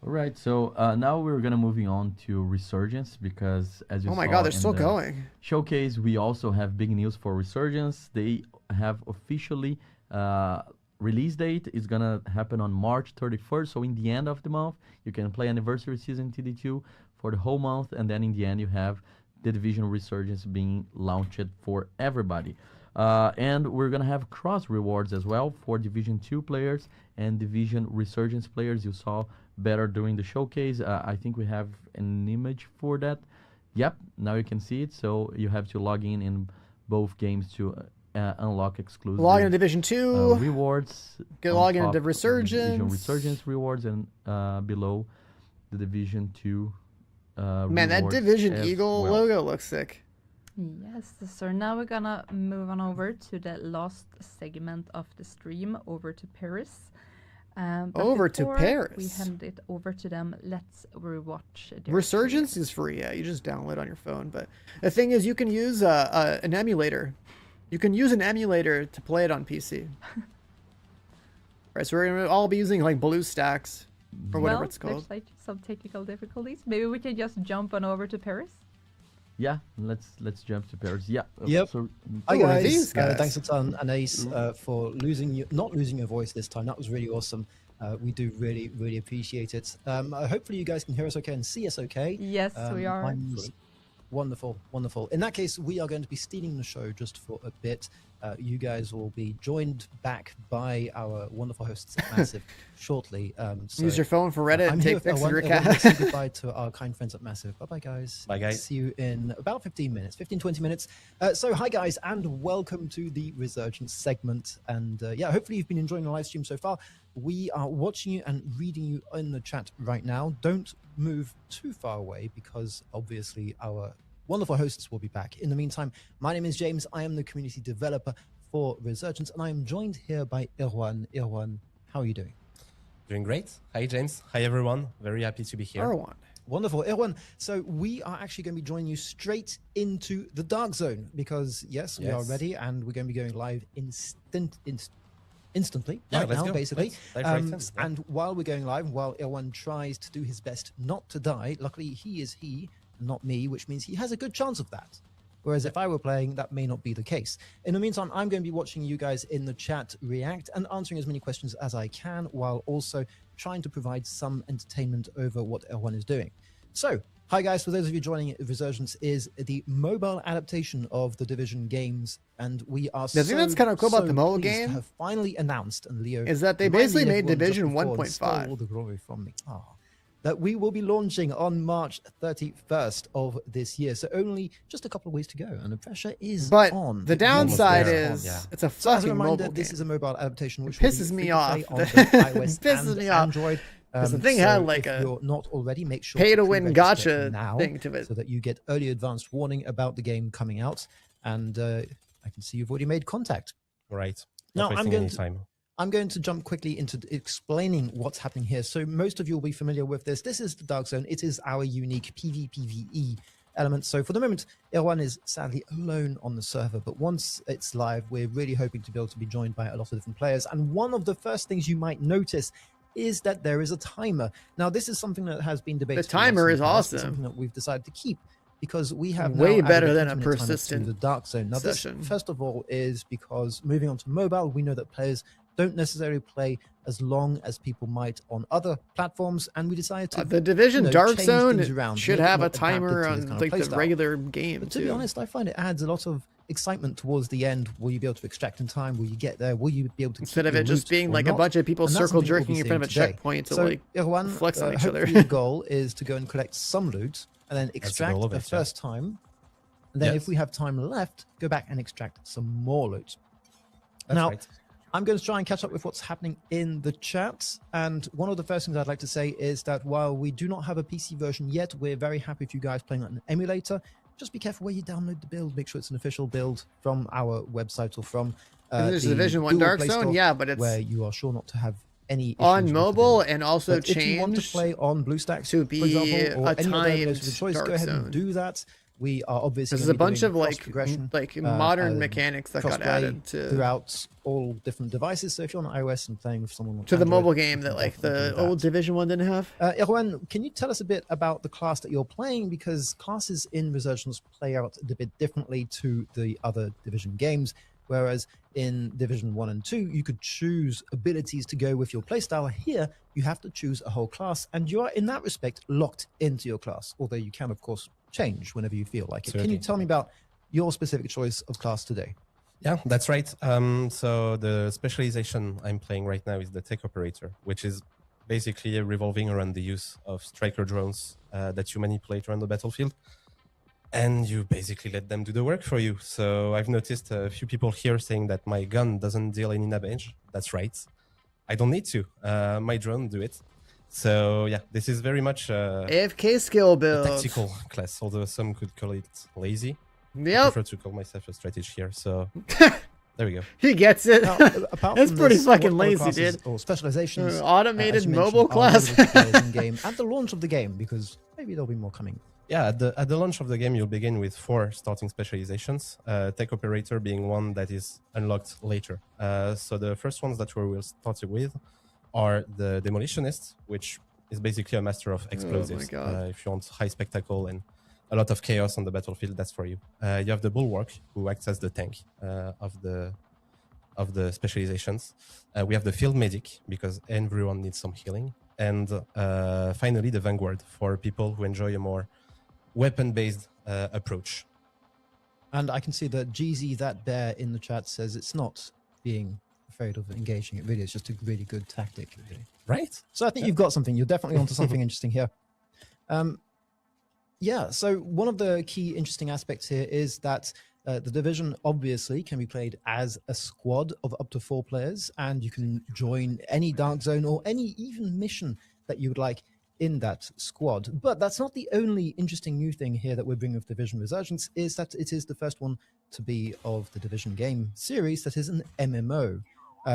All right, so now we're gonna moving on to Resurgence because as you Oh my saw God, they're in still the going. showcase, we also have big news for Resurgence. They have officially release date is gonna happen on March 31st. So in the end of the month, you can play Anniversary Season TD2 for the whole month, and then in the end you have the Division Resurgence being launched for everybody. And we're gonna have cross rewards as well for Division 2 players and Division Resurgence players. You saw better during the showcase. I think we have an image for that. Yep, now you can see it. So you have to log in both games to unlock exclusive Log into Division 2 rewards. Log into top Resurgence. Division Resurgence rewards, and below the Division 2 Man, that Division as Eagle well. logo looks sick. Yes, so now we're gonna move on over to the last segment of the stream, over to Paris. But Over to before Paris. we hand it over to them, let's rewatch their Resurgence is free. Yeah, you just download it on your phone. But the thing is, you can use an emulator. You can use an emulator to play it on PC. Right, so we're gonna all be using like BlueStacks or whatever it's called. There's like some technical difficulties. Maybe we can just jump on over to Paris. Yeah, let's jump to Paris. Yeah. Yep. So, Hi Who are guys. these guys? Thanks a ton, Anais, for not losing your voice this time. That was really awesome. We do really appreciate it. Hopefully you guys can hear us okay and see us okay. Yes, we are. Wonderful. In that case, we are going to be stealing the show just for a bit. You guys will be joined back by our wonderful hosts at Massive shortly. So Use your phone for Reddit I'm and here take with pics of your Erwan. cat. Say goodbye to our kind friends at Massive. Bye guys. Bye guys. See you in about 15 minutes, 15-20 minutes. So hi guys, and welcome to the Resurgence segment. And yeah, hopefully you've been enjoying the live stream so far. We are watching you and reading you in the chat right now. Don't move too far away because obviously our wonderful hosts will be back. In the meantime, my name is James. I am the community developer for Resurgence, and I am joined here by Erwan. Erwan, how are you doing? Doing great. Hi, James. Hi, everyone. Very happy to be here. Erwan. Wonderful. Erwan, so we are actually going to be joining you straight into the Dark Zone because, yes, we are ready, and we're going to be going live instantly right now, basically. And while we're going live, while Erwan tries to do his best not to die, luckily he is he, not me, which means he has a good chance of that. Whereas if I were playing, that may not be the case. In the meantime, I'm going to be watching you guys in the chat react and answering as many questions as I can, while also trying to provide some entertainment over what Erwan is doing. So, hi guys, for those of you joining, Resurgence is the mobile adaptation of the Division games, and we are The thing that's kind of cool about the mobile game have finally announced, and Leo is that they reminded basically made everyone just Division before and stole 1.5. all the glory from me. That we will be launching on March 31st of this year. So only just a couple of weys to go, and the pressure is on. The downside is it's a So as a fucking reminder, mobile this game. is a mobile adaptation which Pisses will be me free to off. play on both iOS Pisses and me off. Android. 'Cause the thing So had like if a you're not already, make sure pay-to-win pre-register gotcha now thing to it. so that you get early advanced warning about the game coming out. And I can see you've already made contact. Right. Now Not I'm wasting going any time. I'm going to jump quickly into explaining what's happening here. So most of you will be familiar with this. This is the Dark Zone. It is our unique PvPvE element. So for the moment, Erwan is sadly alone on the server, but once it's live, we're really hoping to be able to be joined by a lot of different players. And one of the first things you might notice is that there is a timer. Now, this is something that has been debated. The timer is awesome. Something that we've decided to keep because we have Way now better added than a 20-minute timer to persistent the Dark Zone. Now, this, session. first of all, is because moving on to mobile, we know that players don't necessarily play as long as people might on other platforms, and we decided to The Division Dark change Zone things around, should make it have more a timer adapted to this on kind of like play the style. regular game But to too. be honest, I find it adds a lot of excitement towards the end. Will you be able to extract in time? Will you get there? Will you be able to Instead keep of your it just loot being or like a not? bunch of people And that's circle something we'll jerking be in front of a seeing today. checkpoint to So, like Erwan, flex on each other. hopefully the goal is to go and collect some loot and then extract goal of the it, yeah. first time. And then Yes. if we have time left, go back and extract some more loot. That's Now, right. I'm going to try and catch up with what's happening in the chat. And one of the first things I'd like to say is that while we do not have a PC version yet, we're very happy with you guys playing on an emulator. Just be careful where you download the build. Make sure it's an official build from our website or from There's the Division 1 Google Dark Play Zone, Store, yeah, but it's where you are sure not to have any issues on with the mobile build. and also But if you want to changed play on BlueStacks, to for be example, or a any other timed emulator of choice, Dark go ahead Zone. and do that. We are obviously This is gonna a be bunch doing of like cross-progression, modern and mechanics that got crossplay added to throughout all different devices. So if you're on iOS and playing with someone on the Android, mobile game you that can like definitely the do that. old Division 1 didn't have. Erwan, can you tell us a bit about the class that you're playing? Because classes in Resurgence play out a bit differently to the other Division games. Whereas in Division 1 and 2, you could choose abilities to go with your playstyle. Here, you have to choose a whole class, and you are, in that respect, locked into your class. Although you can, of course, change whenever you feel like it. Can you tell me about your specific choice of class today? Yeah, that's right. So the specialization I'm playing right now is the tech operator, which is basically revolving around the use of striker drones that you manipulate around the battlefield. And you basically let them do the work for you. So I've noticed a few people here saying that my gun doesn't deal any damage. That's right. I don't need to. My drone do it. So yeah, this is very much AFK skill a build. tactical class, although some could call it lazy. Yep. I prefer to call myself a strategist here. So there we go. He gets it. Now, apart That's from pretty this, fucking what other lazy, classes dude. Or specializations. Automated as you mobile mentioned, are class. available to players in game at the launch of the game, because maybe there'll be more coming. Yeah, at the launch of the game, you'll begin with 4 starting specializations, tech operator being one that is unlocked later. So the first ones that we will start with are the demolitionist, which is basically a master of explosives. Oh my God. If you want high spectacle and a lot of chaos on the battlefield, that's for you. You have the bulwark, who acts as the tank of the specializations. We have the field medic, because everyone needs some healing. And finally, the vanguard, for people who enjoy a more weapon-based approach. And I can see that GZ That Bear in the chat says it's not being afraid of engaging. It really is just a really good tactic. Really. Right. So I think you've got something. You're definitely onto something interesting here. Yeah, so one of the key interesting aspects here is that the Division obviously can be played as a squad of up to 4 players, and you can join any Dark Zone or any even mission that you would like in that squad. But that's not the only interesting new thing here that we're bringing with Division Resurgence, is that it is the first one to be of the Division game series that is an MMO,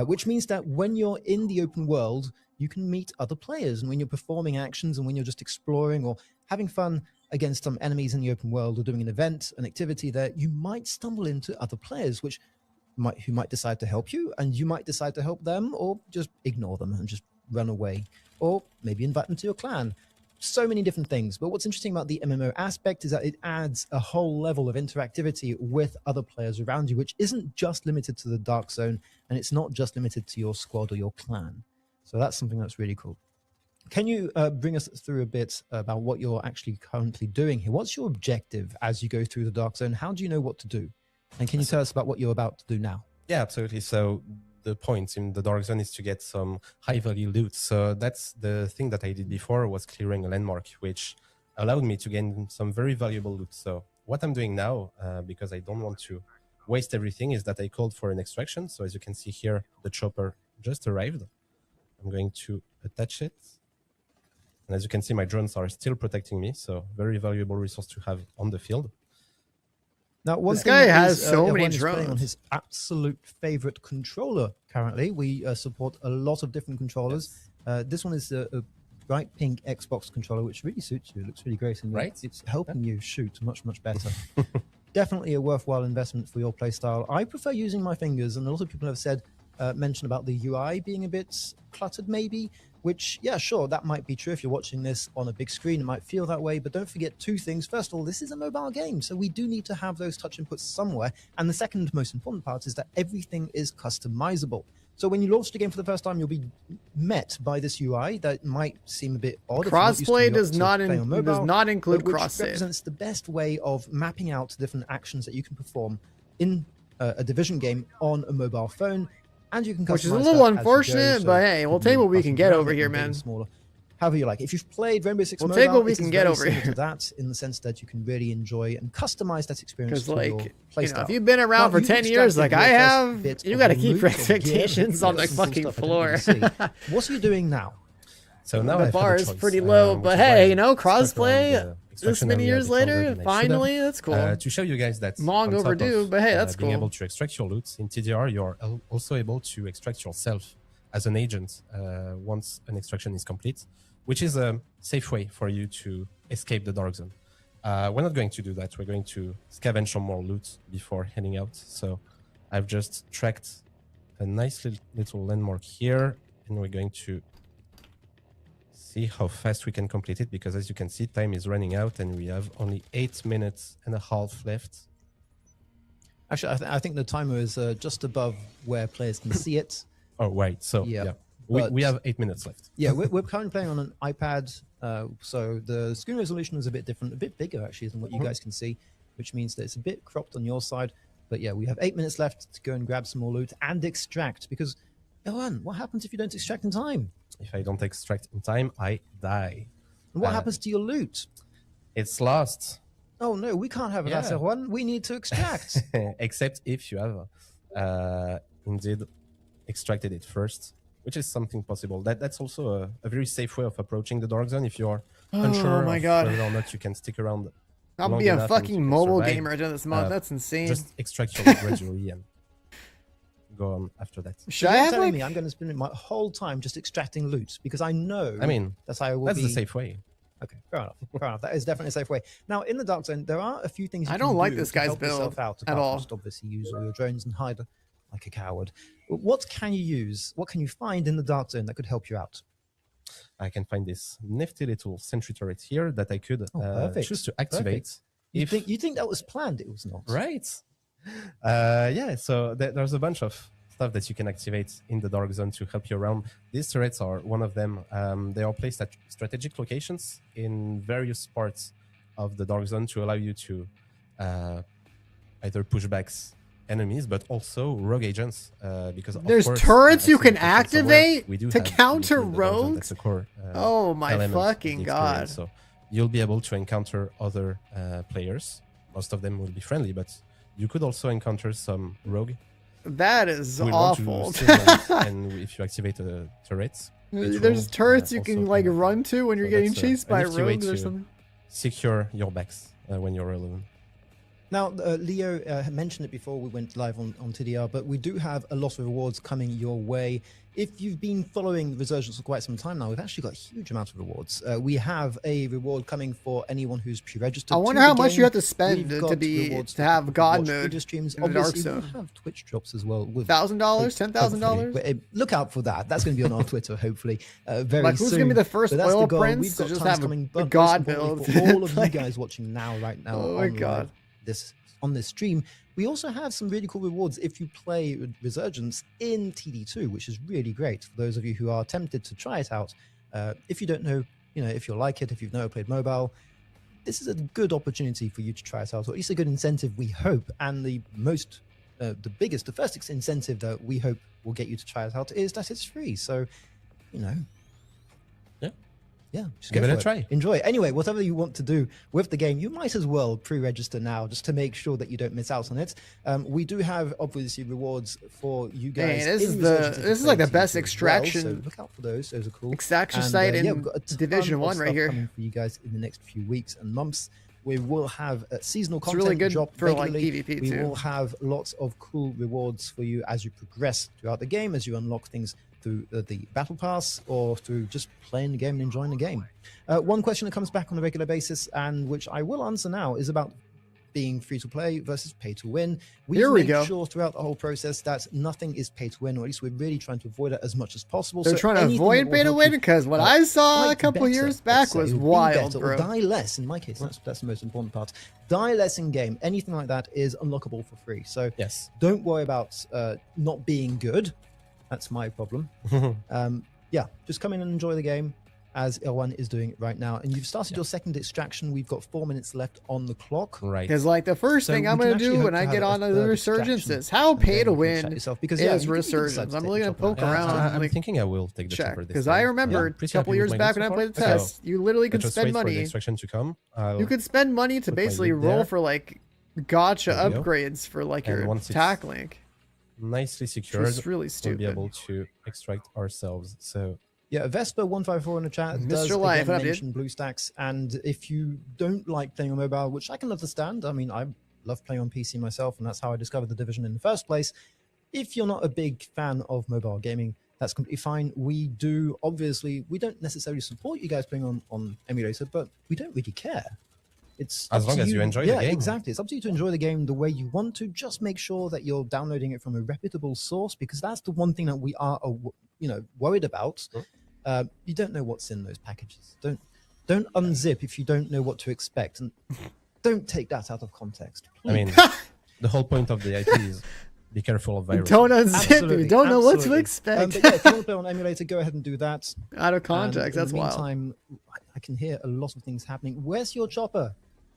which means that when you're in the open world, you can meet other players, and when you're performing actions and when you're just exploring or having fun against some enemies in the open world or doing an event, an activity there, you might stumble into other players who might decide to help you, and you might decide to help them, or just ignore them and just run away, or maybe invite them to your clan. So many different things. But what's interesting about the MMO aspect is that it adds a whole level of interactivity with other players around you, which isn't just limited to the Dark Zone, and it's not just limited to your squad or your clan. So that's something that's really cool. Can you bring us through a bit about what you're actually currently doing here? What's your objective as you go through the Dark Zone? How do you know what to do? And can you tell us about what you're about to do now? Yeah, absolutely. So the point in the Dark Zone is to get some high-value loot. So that's the thing that I did before, was clearing a landmark, which allowed me to gain some very valuable loot. So what I'm doing now, because I don't want to waste everything, is that I called for an extraction. So as you can see here, the chopper just arrived. I'm going to attach it. And as you can see, my drones are still protecting me. So very valuable resource to have on the field. Now, this guy has so many drones. On his absolute favorite controller currently. We support a lot of different controllers. Yes. This one is a bright pink Xbox controller, which really suits you. It looks really great. And right. It's helping you shoot much, much better. Definitely a worthwhile investment for your playstyle. I prefer using my fingers, and a lot of people have said, mentioned about the UI being a bit cluttered maybe, which, yeah, sure, that might be true. If you're watching this on a big screen, it might feel that way, but don't forget 2 things. First of all, this is a mobile game, so we do need to have those touch inputs somewhere. And the second most important part is that everything is customizable. So when you launch the game for the first time, you'll be met by this UI that might seem a bit odd. Crossplay does not include which cross save. represents the best way of mapping out different actions that you can perform in a Division game on a mobile phone, and you can customize Which is a little that as you unfortunate, go, but so hey, we'll you take can what we move can buttons get around over it here, and make it man. Smaller. However you like. If you've played Rainbow Six We'll Mobile, take what we it can is get very over similar here. to that in the sense that you can really enjoy and customize that experience Because, to your like, play you know, style. if you've been around Now, for 10 years, like extracted I your first have, bit you of got to the keep loot your or gear. expectations on the Some cool fucking stuff I don't floor. really see. What are you doing now? So now The I've had a bar is choice, pretty low, which but is why hey, I you know, stuck around crossplay the this extraction many area a years bit longer later, than I should have. finally, that's cool. To show you guys that Long on top overdue, of, but hey, that's being cool. able to extract your loot in TDR, you're also able to extract yourself as an agent once an extraction is complete, which is a safe way for you to escape the dark zone. We're not going to do that. We're going to scavenge some more loot before heading out. So I've just tracked a nice little landmark here, and we're going to see how fast we can complete it, because as you can see, time is running out and we have only 8 minutes and a half left. Actually, I think the timer is just above where players can see it. Oh, right. So, yeah. We have 8 minutes left. Yeah, we're currently playing on an iPad, so the screen resolution is a bit different, a bit bigger actually than what you guys can see, which means that it's a bit cropped on your side. But yeah, we have 8 minutes left to go and grab some more loot and extract, because, Elwan, what happens if you don't extract in time? If I don't extract in time, I die. And what happens to your loot? It's lost. Oh no, we can't have that, Elwan. We need to extract. Except if you have indeed extracted it first, which is something possible. That's also a very safe way of approaching the dark zone if you are unsure of whether or not you can stick around. I'll be a fucking mobile gamer at the end of this month. That's insane. Just extract your gradually and go on after that. Should I have telling me I'm going to spend my whole time just extracting loot because I know. I mean, that's how I will that's be. the safe way. Okay, fair enough. Fair enough. That is definitely a safe way. Now, in the dark zone, there are a few things you I don't can like do this to guy's help yourself build out, at apart from all. just obviously use all your drones and hide like a coward. What can you use? What can you find in the dark zone that could help you out? I can find this nifty little sentry turret here that I could choose to activate. You think that was planned? It was not. Right. Yeah, so there's a bunch of stuff that you can activate in the dark zone to help you around. These turrets are one of them. They are placed at strategic locations in various parts of the dark zone to allow you to either push back enemies, but also rogue agents. Because there's of course, turrets you I've can seen it activate we do to have counter within the dark zone. rogues. That's a core, Oh my element of the fucking experience. god! So you'll be able to encounter other players. Most of them will be friendly, but you could also encounter some rogue. That is who will want to awful. steal loot, and if you activate a turret, There's turrets you can like run to when you're getting chased by a nifty way rogues or to something. secure your backs when you're alone. Now, Leo had mentioned it before we went live on TDR, but we do have a lot of rewards coming your way. If you've been following Resurgence for quite some time now, we've actually got a huge amount of rewards. We have a reward coming for anyone who's pre-registered. I wonder how much you have to spend to have God mode streams. in the dark Obviously, zone. we'll have Twitch drops as well. $1,000, $10,000. Look out for that. That's going to be on our Twitter, hopefully, very Like, soon. who's gonna be the first But that's oil the goal. prince We've to got just tons have coming, a but God most importantly build? for all of Like- you guys watching right now Oh my God. on this stream, we also have some really cool rewards if you play Resurgence in TD2, which is really great for those of you who are tempted to try it out. If you don't know, if you like it, if you've never played mobile, this is a good opportunity for you to try it out, or at least a good incentive, we hope. And the first incentive that we hope will get you to try it out is that it's free. So, yeah, just Give go it for a try. Enjoy it. Anyway, whatever you want to do with the game, you might as well pre-register now just to make sure that you don't miss out on it. We do have obviously rewards for you guys. Hey, this in is Resurgence if this is you like play the best TD2 as well, extraction. so look out for those. Those are cool. Extraction And, site yeah, in we've got a ton Division of 1 right stuff here. coming for you guys in the next few weeks and months. We will have seasonal It's content really good drop for, like, regularly. PvP we too. will have lots of cool rewards for you as you progress throughout the game, as you unlock things through the battle pass or through just playing the game and enjoying the game. One question that comes back on a regular basis, and which I will answer now, is about being free to play versus pay to win. Here we make go. sure throughout the whole process that nothing is pay to win, or at least we're really trying to avoid it as much as possible. They're trying to anything avoid that will pay to help win you, because what I saw a fight couple better, years let's back say, was or be wild, better, bro. or die less. In my case, that's the most important part. Die less in game. Anything like that is unlockable for free. So yes, don't worry about not being good. That's my problem. Yeah, just come in and enjoy the game as L1 is doing it right now. And you've started your second extraction. We've got 4 minutes left on the clock. Right. Because like the first thing I'm going to do when I get on the Resurgence is how pay to win is Resurgence. I'm really going to poke around. I'm thinking I will take the check chopper this because time. I remember a couple years back when I played the test, you literally could spend money. For the extraction to come. You could spend money to basically roll for like gotcha upgrades for like your attack link. Nicely secured. It's really stupid. We'll be able to extract ourselves. So yeah, Vespa154 in the chat does again mention BlueStacks, and if you don't like playing on mobile, which I can understand, I mean, I love playing on PC myself, and that's how I discovered the Division in the first place. If you're not a big fan of mobile gaming, that's completely fine. We do, obviously, we don't necessarily support you guys playing on emulator, but we don't really care. It's as long as you enjoy the game. Yeah, exactly. It's up to you to enjoy the game the way you want to. Just make sure that you're downloading it from a reputable source, because that's the one thing that we are, worried about. You don't know what's in those packages. Don't unzip if you don't know what to expect, and don't take that out of context. Please. I mean, the whole point of the IP is be careful of viruses. Don't unzip if you don't know what to expect. But yeah, if you want to play on emulator, go ahead and do that. Out of context, that's wild. In the meantime, I can hear a lot of things happening. Where's your chopper?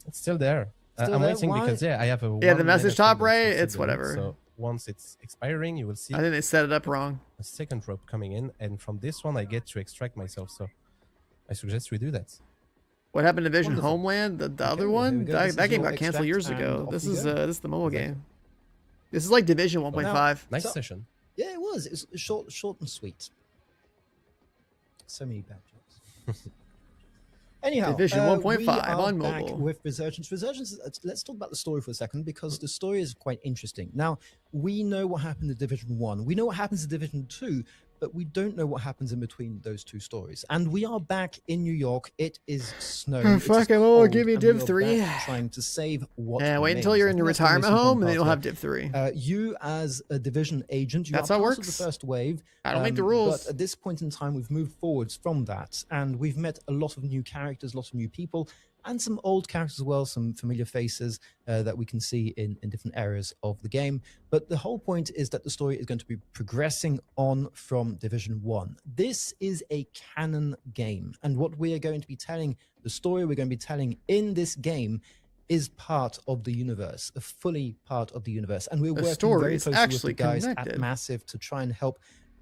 It's still there. I'm waiting because I have a the message top right. It's whatever. So once it's expiring, you will see. I think they set it up wrong. A second rope coming in, and from this one I get to extract myself. So I suggest we do that. What happened to Division Homeland? The other one that game got canceled years ago. This is the mobile game. This is like Division 1.5. Nice session. Yeah, it was. It was short and sweet. So many bad jokes. Anyhow, Division 1.5 on back mobile. With Resurgence. Let's talk about the story for a second, because the story is quite interesting. Now, we know what happened in Division 1. We know what happens in Division 2, but we don't know what happens in between those two stories. And we are back in New York. It is snowing. Fuck, oh, give me Div 3. Trying to save what Yeah, wait until you're in your retirement home, and then you'll have Div 3. You, as a Division agent, you That's are how it part works. of the first wave. I don't make the rules. But at this point in time, we've moved forwards from that, and we've met a lot of new characters, lots of new people, and some old characters as well, some familiar faces that we can see in different areas of the game. But the whole point is that the story is going to be progressing on from Division 1. This is a canon game, and what we are going to be telling, the story we're going to be telling in this game, is part of the universe, a fully part of the universe. And we're working very closely with the guys at Massive to try and help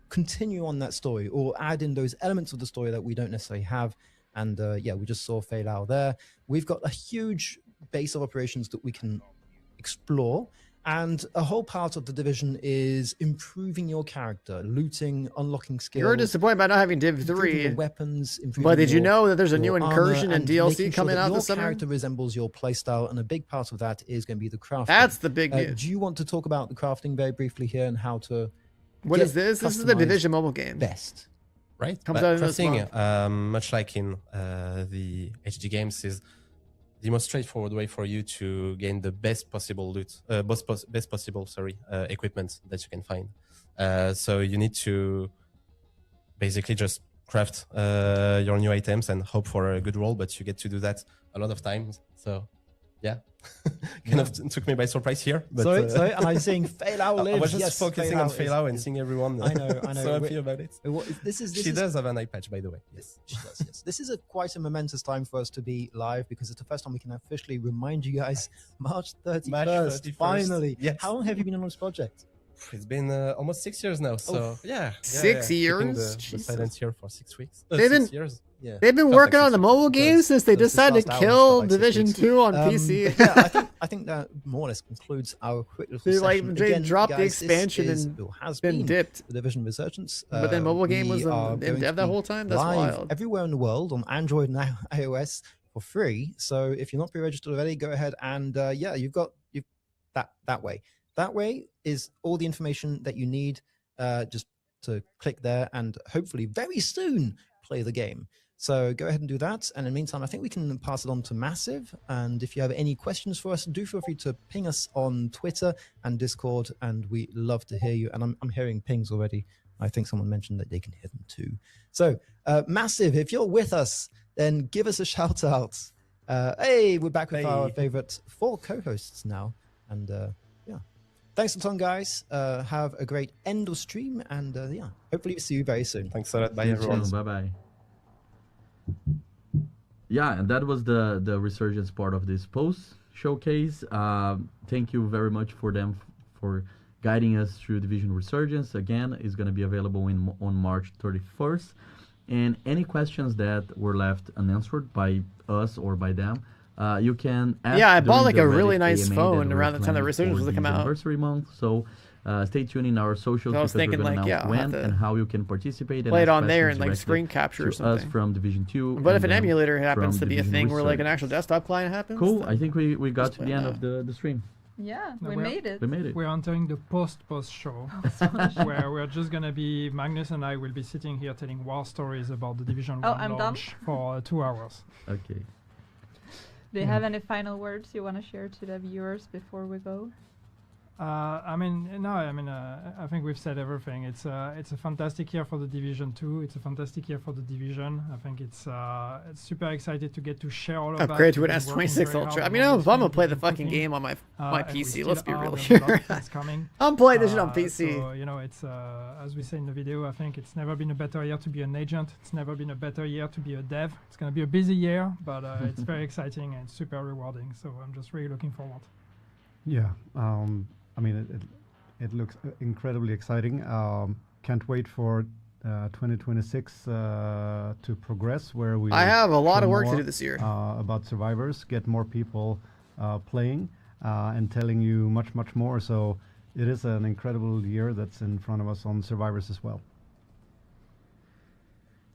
continue on that story, or add in those elements of the story that we don't necessarily have. And yeah, we just saw Fei Lao there. We've got a huge base of operations that we can explore. And a whole part of the Division is improving your character, looting, unlocking skills. You're disappointed by not having Div 3. Weapons, but did you know that there's a new incursion and DLC coming out this summer? Your character resembles your playstyle, and a big part of that is going to be the crafting. That's the big news. Do you want to talk about the crafting very briefly here and how to... What is this? This is the Division mobile game. Best. Right? Comes out in this crafting, month. much like in the HD games, is the most straightforward way for you to gain the best possible loot, best possible equipment that you can find. So you need to basically just craft your new items and hope for a good roll, but you get to do that a lot of times. So yeah, kind of took me by surprise here. But, sorry, and I'm saying Fei Lao lives. I was just focusing on Fei Lao and seeing everyone. I know. So happy about it. She does have an eye patch, by the way. Yes, she does. Yes, this is quite a momentous time for us to be live, because it's the first time we can officially remind you guys. March 31st. Finally. Yes. How long have you been on this project? It's been almost 6 years now. So yeah, 6 years. The silence here for 6 weeks. They've been 6 years. Yeah. They've been working on the mobile game since they decided to kill Division 2 on PC. Yeah, I think that more or less concludes our quick little session. They Again, dropped guys, the expansion and has been dipped. The Division Resurgence. But then mobile game was in dev that whole time? That's wild. Everywhere in the world on Android and iOS for free. So if you're not pre-registered already, go ahead and yeah, you've that way. That way is all the information that you need just to click there and hopefully very soon play the game. So go ahead and do that. And in the meantime, I think we can pass it on to Massive. And if you have any questions for us, do feel free to ping us on Twitter and Discord. And we love to hear you. And I'm hearing pings already. I think someone mentioned that they can hear them too. So Massive, if you're with us, then give us a shout out. Hey, we're back with our favorite 4 co-hosts now. And yeah. thanks a ton, guys. Have a great end of stream, and yeah, hopefully see you very soon. Thanks a lot. Bye, everyone. Bye bye. Yeah, and that was the Resurgence part of this post showcase. Thank you very much for them for guiding us through Division Resurgence. Again, it's going to be available on March 31st. And any questions that were left unanswered by us or by them, you can ask. Yeah, I bought like during a the really Reddit nice AMA phone that around we're the time that planning Resurgence for was to come the out. anniversary month. So stay tuned in our socials I was because thinking, we're going to like, announce yeah, I'll have when to and how you can participate. play and it ask on there and questions like directly screen capture or to us something. from Division 2. But if and an them emulator happens from to be a Division thing where like an Resurgence. actual desktop client happens, Cool. then I think we got to play the end that. of the stream. Yeah, No, we we're- made it. We made it. We're entering the post show, where we're just gonna be Magnus and I will be sitting here telling war stories about the Division Oh, 1 I'm done? launch for 2 hours. Okay. Do you have any final words you want to share to the viewers before we go? I think we've said everything. It's a fantastic year for the Division 2. It's a fantastic year for the Division. I think it's super excited to get to share all of that. Upgrade to an We've been working S26 very Ultra. hard I mean, on I'm this gonna thing. play We've the been fucking cooking, game on my and we PC. still Let's be are. real There's a lot here. of things coming. I'm playing this shit on So, PC. it's as we say in the video, I think it's never been a better year to be an agent. It's never been a better year to be a dev. It's going to be a busy year, but it's very exciting and super rewarding. So I'm just really looking forward. Yeah, I mean, it looks incredibly exciting. Can't wait for 2026 to progress, where we I have a lot show of work to more, do this year. About Survivors, get more people playing and telling you much more. So it is an incredible year that's in front of us on Survivors as well.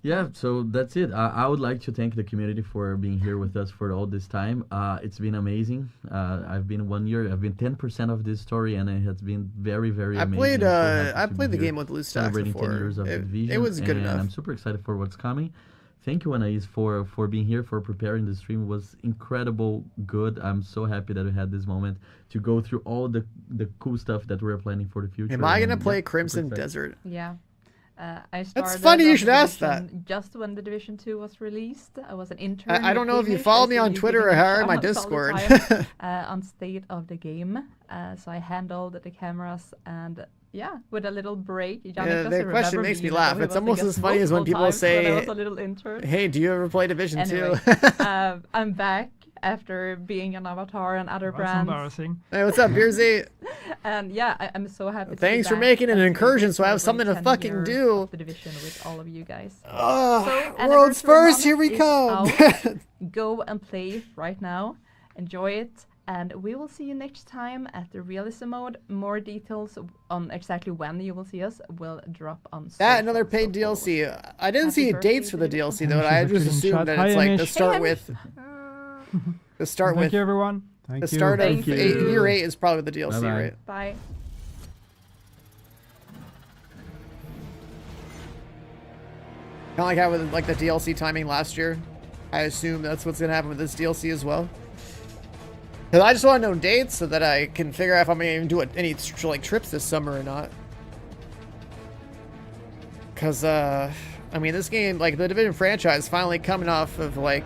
Yeah, so that's it. I would like to thank the community for being here with us for all this time. It's been amazing. I've been 1 year. I've been 10% of this story, and it has been very amazing. I played the game with Loose Stacks celebrating before. 10 years of the Division, It was good and enough. I'm super excited for what's coming. Thank you, Anais, for being here, for preparing the stream. It was incredible good. I'm so happy that we had this moment to go through all the cool stuff that we're planning for the future. Am I gonna and, play yeah, Crimson super excited. Desert? Yeah. I started funny you on should the ask Division just when the Division 2 was released. I was an intern. I don't with know if you Hamish. follow I me see on you Twitter or giving Harry, my shouts all the Discord. time, on State of the Game. So I handled the cameras and yeah, with a little break. Yannick Yeah, the doesn't question remember makes me even laugh. though he It's was a almost guest as funny as when multiple people times when I say, was a little intern. "Hey, do you ever play Division Anyway, 2?" I'm back after being an Avatar and other That's brands. embarrassing. Hey, what's up, Beersy? And yeah, I'm so happy to be Thanks for back making an and to incursion so I have celebrate something to 10 fucking years do. of the Division with all of you guys. Oh, So, world's Anniversary first, here we Moment come. is out. Go and play right now. Enjoy it. And we will see you next time at the Realism mode. More details on exactly when you will see us will drop on That social, another paid DLC. I didn't Happy see birthday, dates for the David. DLC though. I just assumed that it's like to start with. To start Thank with. you, everyone. The start of year 8 is probably the DLC, Bye-bye. right? Bye. Kind of like how with like the DLC timing last year. I assume that's what's gonna happen with this DLC as well. Cause I just want to know dates so that I can figure out if I'm gonna even do any like trips this summer or not. Cause I mean this game, like the Division franchise, finally coming off of like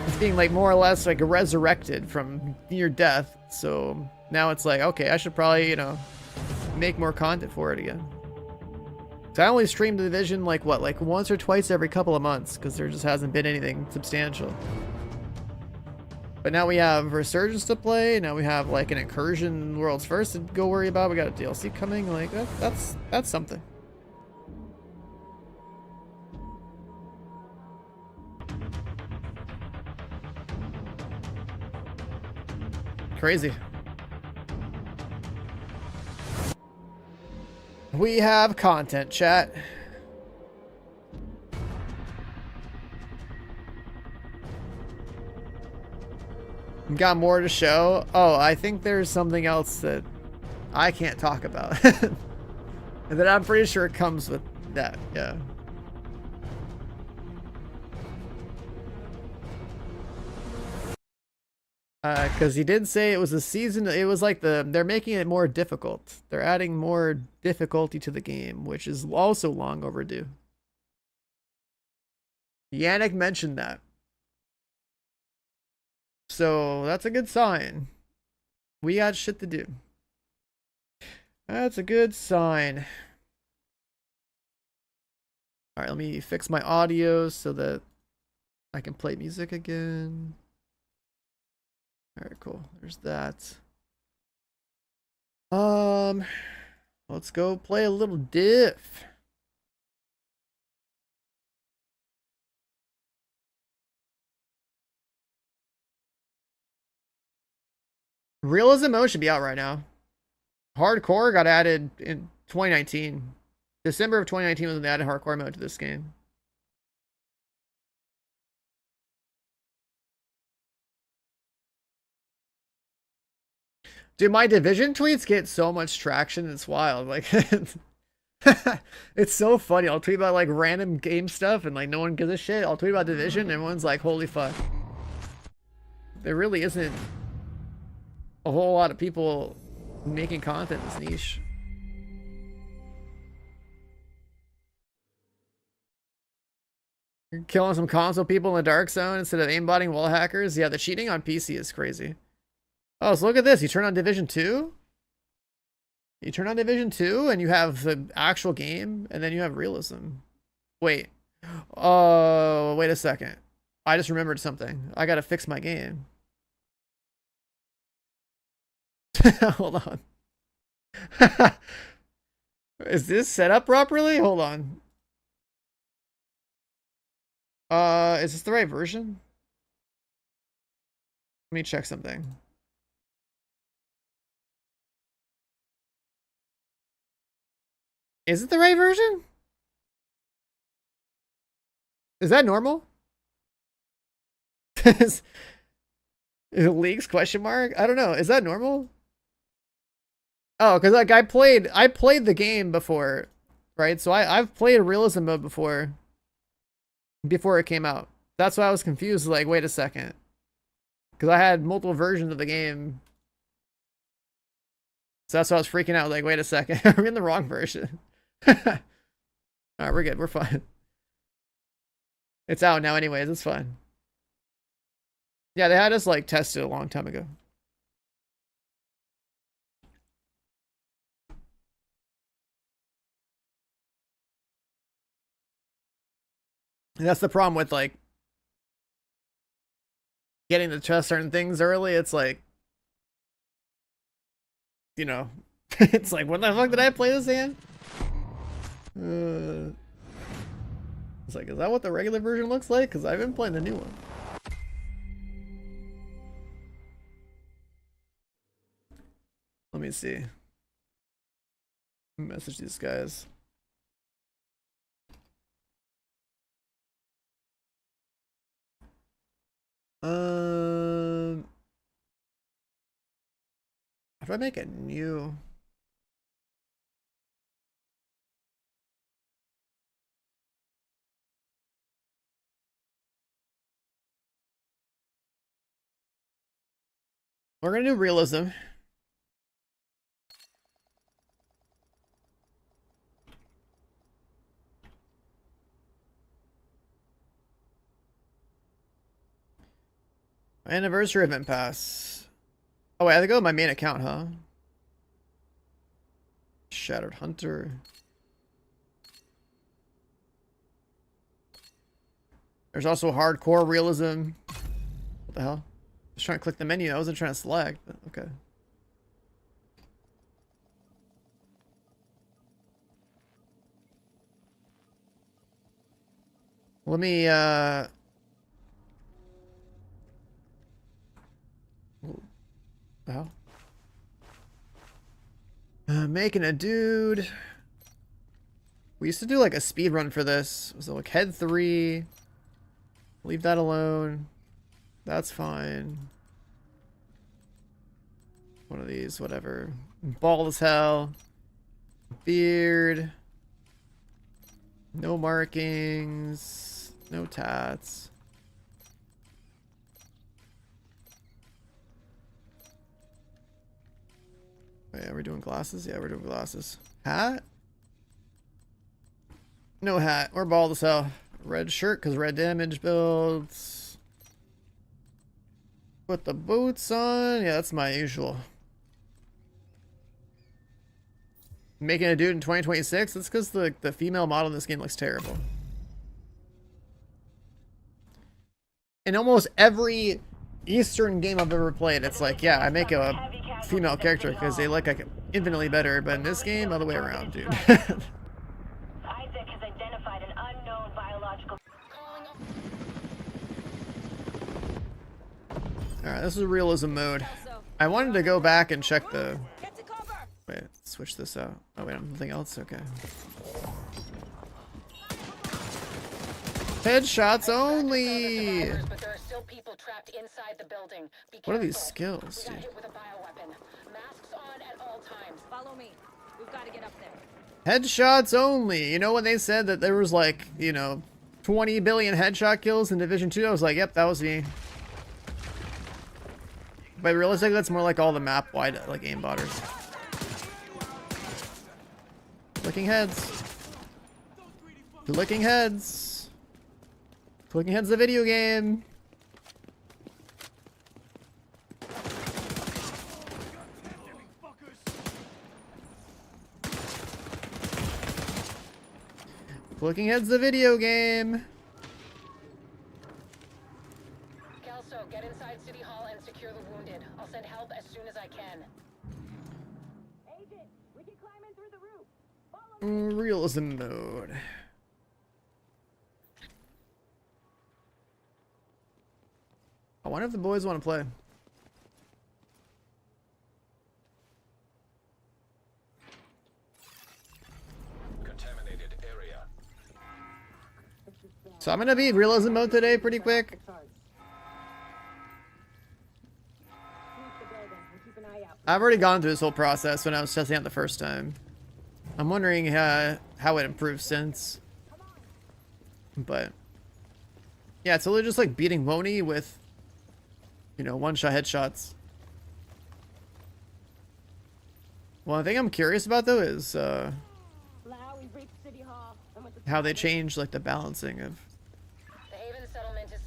it's being like more or less like resurrected from near death. So now it's like, okay, I should probably, make more content for it again. So I only stream the Division like what, like once or twice every couple of months because there just hasn't been anything substantial. But now we have Resurgence to play. Now we have like an Incursion World's First to go worry about. We got a DLC coming. Like that's something. Crazy. We have content, chat. Got more to show. Oh, I think there's something else that I can't talk about. And that I'm pretty sure it comes with that, yeah. Because he did say it was a season, it was like they're making it more difficult. They're adding more difficulty to the game, which is also long overdue. Yannick mentioned that. So that's a good sign. We got shit to do. That's a good sign. Alright, let me fix my audio so that I can play music again. Alright, cool. There's that. Let's go play a little diff. Realism mode should be out right now. Hardcore got added in 2019. December of 2019 was when they added hardcore mode to this game. Dude, my Division tweets get so much traction, it's wild. Like, it's so funny. I'll tweet about like random game stuff and like no one gives a shit. I'll tweet about Division and everyone's like, holy fuck. There really isn't a whole lot of people making content in this niche. You're killing some console people in the dark zone instead of aimbotting wall hackers. Yeah, the cheating on PC is crazy. Oh, so look at this. You turn on Division 2? You turn on Division 2 and you have the actual game and then you have Realism. Wait. Oh, wait a second. I just remembered something. I gotta fix my game. Hold on. Is this set up properly? Hold on. Is this the right version? Let me check something. Is it the right version? Is that normal? Is it leaks question mark? I don't know. Is that normal? Oh, because like I played the game before, right? So I've played Realism mode before it came out. That's why I was confused. Like, wait a second, because I had multiple versions of the game. So that's why I was freaking out. Like, wait a second, we're in the wrong version. Alright, we're good. We're fine. It's out now anyways. It's fine. Yeah, they had us like test it a long time ago. And that's the problem with like getting to test certain things early. It's like, you know, it's like, when the fuck did I play this game? It's like, is that what the regular version looks like? Because I've been playing the new one. Let me see. Message these guys. How do I make a new? We're gonna do Realism. Anniversary event pass. Oh wait, I have to go to my main account, huh? Shattered Hunter. There's also hardcore Realism. What the hell? I was trying to click the menu. I wasn't trying to select, but okay. Let me making a dude. We used to do like a speed run for this. So like head 3. Leave that alone. That's fine. One of these, whatever. Bald as hell. Beard. No markings. No tats. Wait, are we doing glasses? Yeah, we're doing glasses. Hat? No hat. We're bald as hell. Red shirt, because red damage builds. Put the boots on. Yeah, that's my usual. making a dude in 2026. That's because the female model in this game looks terrible. In almost every Eastern game I've ever played, it's like, yeah, I make a female character because they look like infinitely better. But in this game, other way around, dude. Isaac has identified an unknown biological. Alright, this is realism mode. I wanted to go back and check the... Wait, switch this out. Oh wait, nothing else? Okay. Headshots only! What are these skills, dude? Follow me. We've got to get up there. Headshots only! You know when they said that there was like, you know, 20 billion headshot kills in Division 2? I was like, yep, that was me. But realistically, that's more like all the map-wide, like, aimbotters. Clicking heads. Clicking heads. Clicking heads, the video game. Clicking heads, the video game. Kelso, get inside City Hall and secure the wounded. I'll send help as soon as I can. Agent, we can climb in through the roof. Realism mode. I wonder if the boys want to play. Contaminated area. So I'm gonna be realism mode today pretty quick. I've already gone through this whole process when I was testing out the first time. I'm wondering how it improved since. But yeah, it's literally just like beating Woney with, you know, one-shot headshots. One thing I'm curious about though is how they changed like the balancing of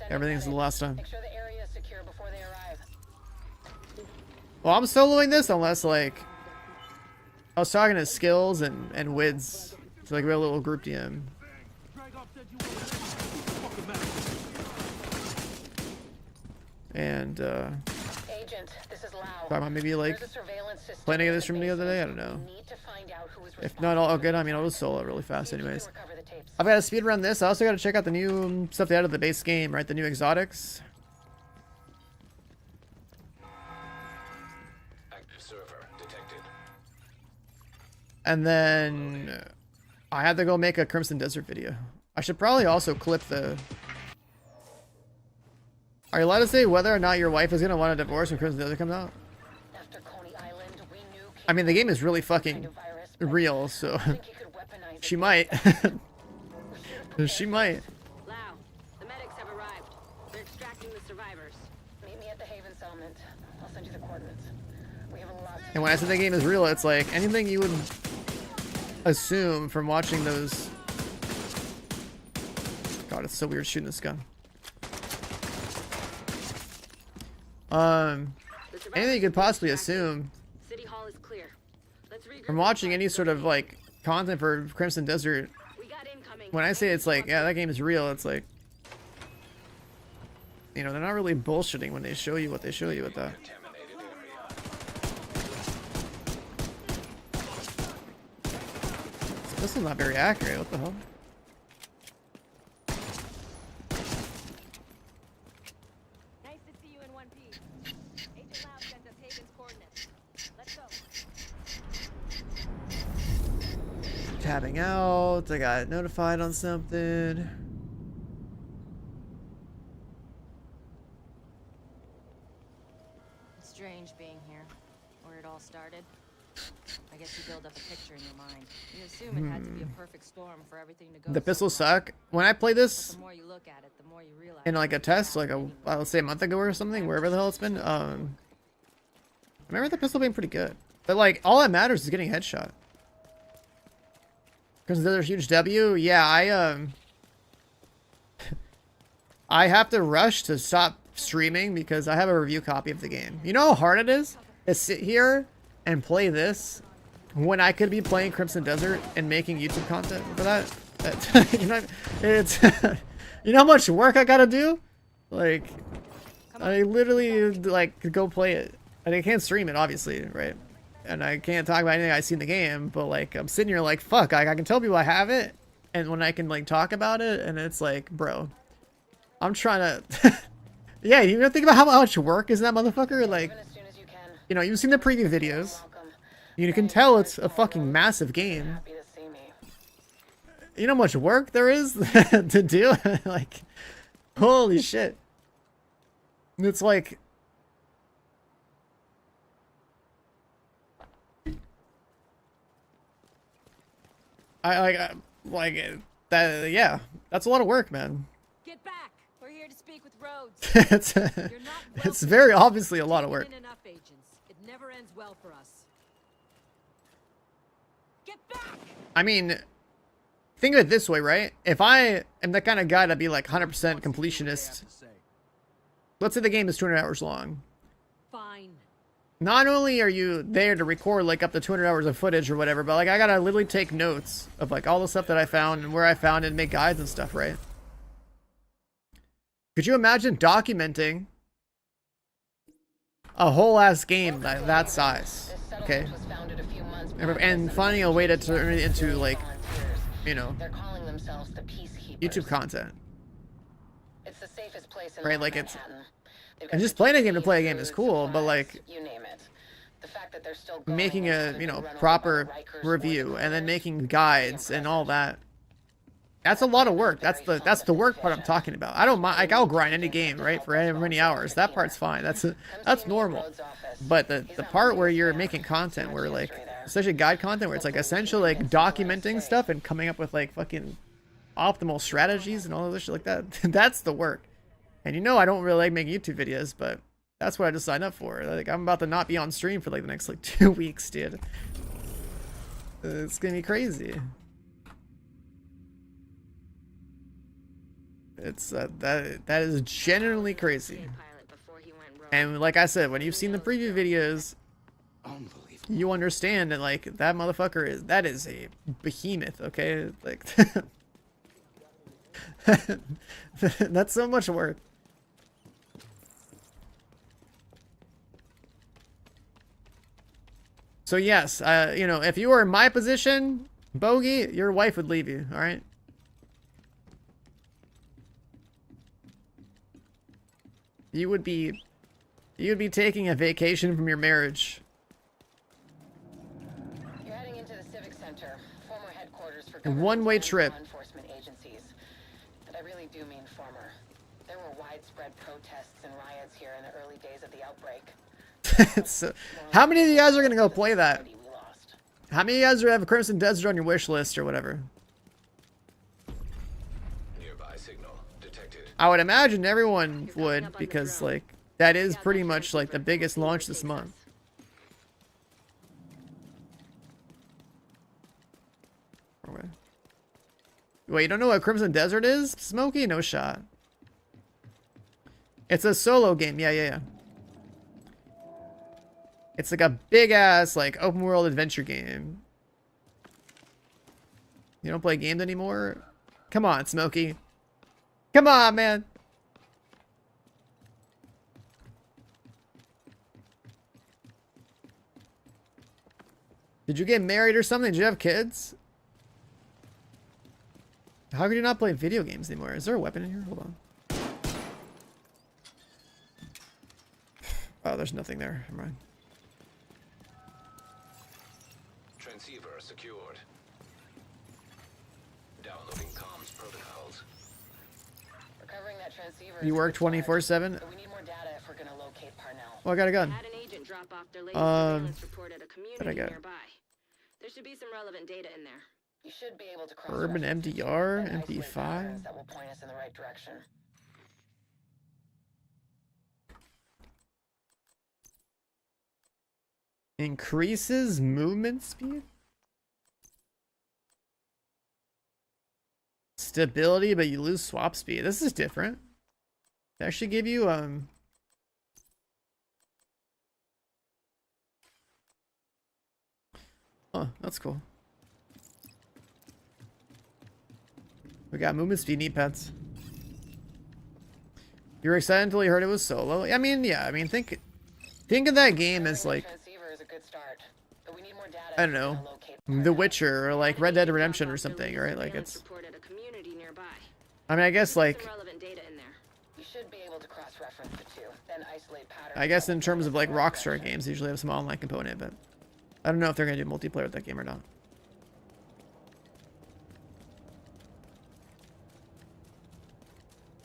everything since the last time. Make sure the area is secure before they arrive. Well, I'm soloing this unless like I was talking to Skills and Wids. It's like a real little group DM. And Agent, this is Lau. talking about maybe like planning this from the other day. I don't know. If not, all good. I mean, I'll just solo it really fast, anyways. I've got to speedrun this. I also got to check out the new stuff they added to the base game, right? The new exotics. Active server detected. And then I had to go make a Crimson Desert video. I should probably also clip the... Are you allowed to say whether or not your wife is going to want a divorce when Crimson Desert comes out? I mean, the game is really fucking real, so she might. She might. Lau, the medics have arrived. They're extracting the survivors. Meet me at the Haven settlement. I'll send you the coordinates. We have a lot. And when I say the game is real, it's like anything you would assume from watching those... God, it's so weird shooting this gun. Anything you could possibly assume City Hall is clear. Let's regroup. from watching any sort of like content for Crimson Desert. When I say it's like, yeah, that game is real, it's like, you know, they're not really bullshitting when they show you what they show you with that. So this is not very accurate. What the hell? Nice to see you in one piece. Agent Lau sent us Haven's coordinates. Let's go. Tabbing out. I got notified on something. It's strange being here, where it all started. I guess you build up a picture in your mind. You assume it had to be a perfect storm for everything to go. The pistols suck. When I play this The more you look at it, the more you realize. in like a test, like let's say a month ago or something, wherever the hell it's been, I remember the pistol being pretty good. But like all that matters is getting headshot. Because they're a huge W. Yeah, I have to rush to stop streaming because I have a review copy of the game. You know how hard it is to sit here and play this when I could be playing Crimson Desert and making YouTube content for that. You know, it's you know how much work I gotta do? Like, I literally like could go play it. And I can't stream it, obviously, right? And I can't talk about anything I see in the game, but like I'm sitting here like, fuck, I can tell people I have it, and when I can like talk about it, and it's like, bro, I'm trying to yeah, you know, think about how much work is in that motherfucker. Like, you know, you've seen the preview videos, you can tell it's a fucking massive game. You know how much work there is to do? Like, holy shit. It's like, I like that. Yeah, that's a lot of work, man. Get back. We're here to speak with Rhodes. It's very obviously a lot of work. Enough agents. It never ends well for us. Get back. I mean, think of it this way, right? If I am the kind of guy to be like 100% completionist, let's say the game is 200 hours long. Fine. Not only are you there to record like up to 200 hours of footage or whatever, but like I gotta literally take notes of like all the stuff that I found and where I found it and make guides and stuff, right? Could you imagine documenting a whole ass game that size? Okay. And finding a way to turn it into like, you know, YouTube content. It's the safest place in right? Like it's, Manhattan. and just playing a game to play a game is cool, but like You name it. The fact that they're still making a, you know, proper review and then making guides and all that. That's a lot of work. That's the work part I'm talking about. I don't mind. Like, I'll grind any game, right, for however many hours. That part's fine. That's normal. But the part where you're making content, where like, especially guide content, where it's like essentially like documenting stuff and coming up with like fucking optimal strategies and all of this shit like that. That's the work. And you know, I don't really like making YouTube videos, but that's what I just signed up for. Like, I'm about to not be on stream for like the next like 2 weeks, dude. It's gonna be crazy. It's that is genuinely crazy. And like I said, when you've seen the preview videos, you understand that like that motherfucker is a behemoth, okay? Like that's so much work. So yes, you know, if you were in my position, Bogey, your wife would leave you, all right? You would be taking a vacation from your marriage. You're heading into the Civic Center, former headquarters for A one-way trip. law enforcement agencies. And I really do mean former. There were widespread protests and riots here in the early days of the outbreak. So, how many of you guys are gonna go play that? How many of you guys have Crimson Desert on your wish list or whatever? I would imagine everyone would, because like that is pretty much like the biggest launch this month. Wait, you don't know what Crimson Desert is? Smokey? No shot. It's a solo game. Yeah. It's like a big ass like open world adventure game. You don't play games anymore? Come on, Smokey. Come on, man. Did you get married or something? Did you have kids? How could you not play video games anymore? Is there a weapon in here? Hold on. Oh, there's nothing there. Never mind. Transceiver secured. Downloading comms protocols. Recovering that transceiver. You work 24/7? But we need more data if we're gonna locate Parnell. Oh, I got a gun. Had an agent drop off their latest surveillance report at a What I community got? nearby. There should be some relevant data in there. You should be able to Urban MDR, MP5. that will point us in the right direction. Increases movement speed? Stability, but you lose swap speed. This is different. They actually give you Oh, that's cool. We got movement speed knee pads. You were excited until you heard it was solo. I mean, yeah. I mean, think of that game as like, I don't know, The Witcher or like Red Dead Redemption or something, right? Like it's. I mean, I guess like. I guess in terms of like Rockstar games, they usually have some online component, but I don't know if they're gonna do multiplayer with that game or not.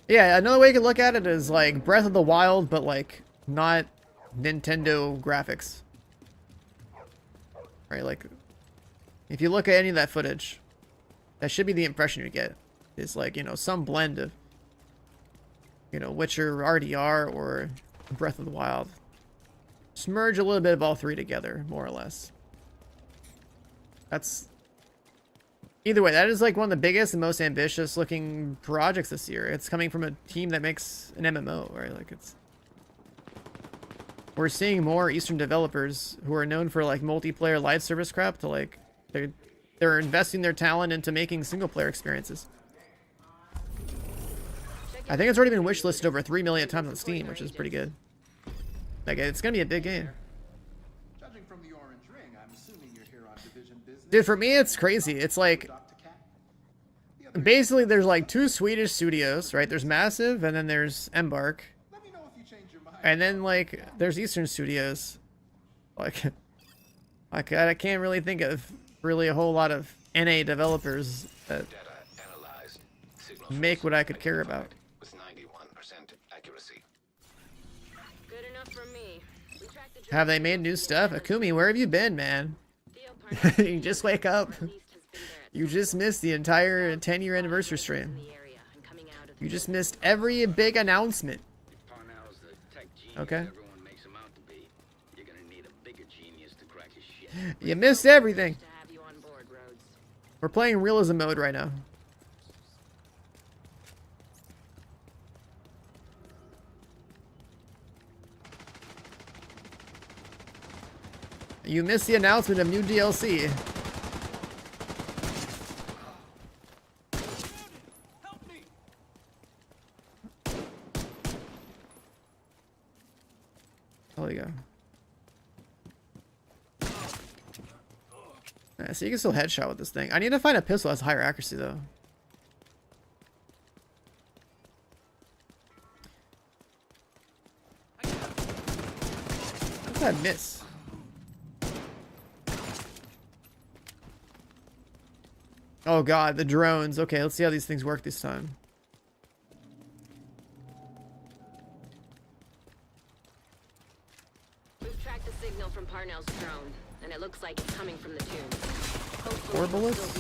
Yeah, another way you could look at it is like Breath of the Wild, but like not Nintendo graphics. Right, like if you look at any of that footage, that should be the impression you get. Is like, you know, some blend of, you know, Witcher RDR or Breath of the Wild. Just merge a little bit of all three together, more or less. That's... Either way, that is like one of the biggest and most ambitious looking projects this year. It's coming from a team that makes an MMO, right? Like it's... We're seeing more Eastern developers who are known for like multiplayer live service crap to like... They're investing their talent into making single player experiences. I think it's already been wishlisted over 3 million times on Steam, which is pretty good. Like, it's gonna be a big game. Judging from the orange ring, I'm assuming you're here on Division business. Dude, for me, it's crazy. It's like, basically, there's like 2 Swedish studios, right? There's Massive, and then there's Embark. And then, like, there's Eastern studios. Like, I can't really think of really a whole lot of NA developers that make what I could care about. Have they made new stuff? Akumi, where have you been, man? You just wake up. You just missed the entire 10-year anniversary stream. You just missed every big announcement. Okay. You missed everything. We're playing realism mode right now. You missed the announcement of new DLC. Oh, there you go. Yeah, so you can still headshot with this thing. I need to find a pistol that has higher accuracy, though. How's that miss? Oh god, the drones. Okay, let's see how these things work this time. We've tracked the signal from Parnell's drone, and it looks like it's coming from the tube. 4 bullets? At the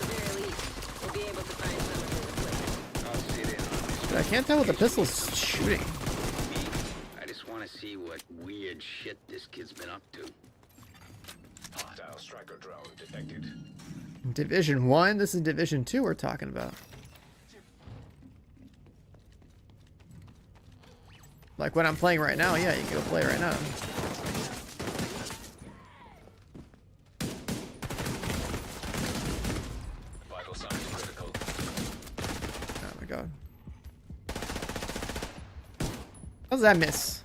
very least, we'll be able to find some of his equipment. Dude, I can't tell what the pistol's shooting. I just want to see what weird shit this kid's been up to. Hostile striker drone detected. Division 1? This is Division 2 we're talking about. Like what I'm playing right now, yeah, you can go play right now. Vital signs critical. Oh my god. How's that miss?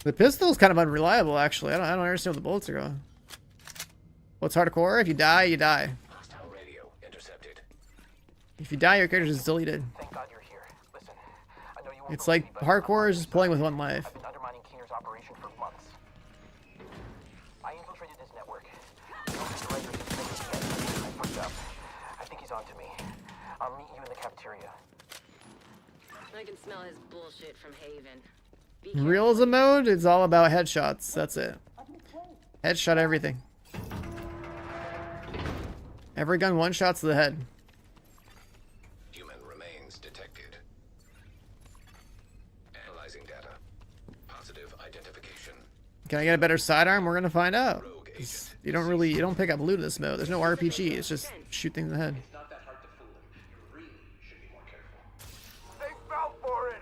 The pistol's kind of unreliable, actually. I don't understand where the bullets are going. What's hardcore? If you die, you die. Hostile radio intercepted. If you die, your character is deleted. Thank God you're here. Listen, I know you won't It's like hardcore is just playing with one life. I've been undermining Keener's operation for months. I infiltrated his network. I fucked up. I think he's on to me. I'll meet you in the cafeteria. I can smell his bullshit from Haven. Realism mode, it's all about headshots. That's it. Headshot everything. Every gun one-shots to the head. Human remains detected. Analyzing data. Positive identification. Can I get a better sidearm? We're gonna find out. You don't pick up loot in this mode. There's no RPG. It's just shoot things in the head. They fell for it!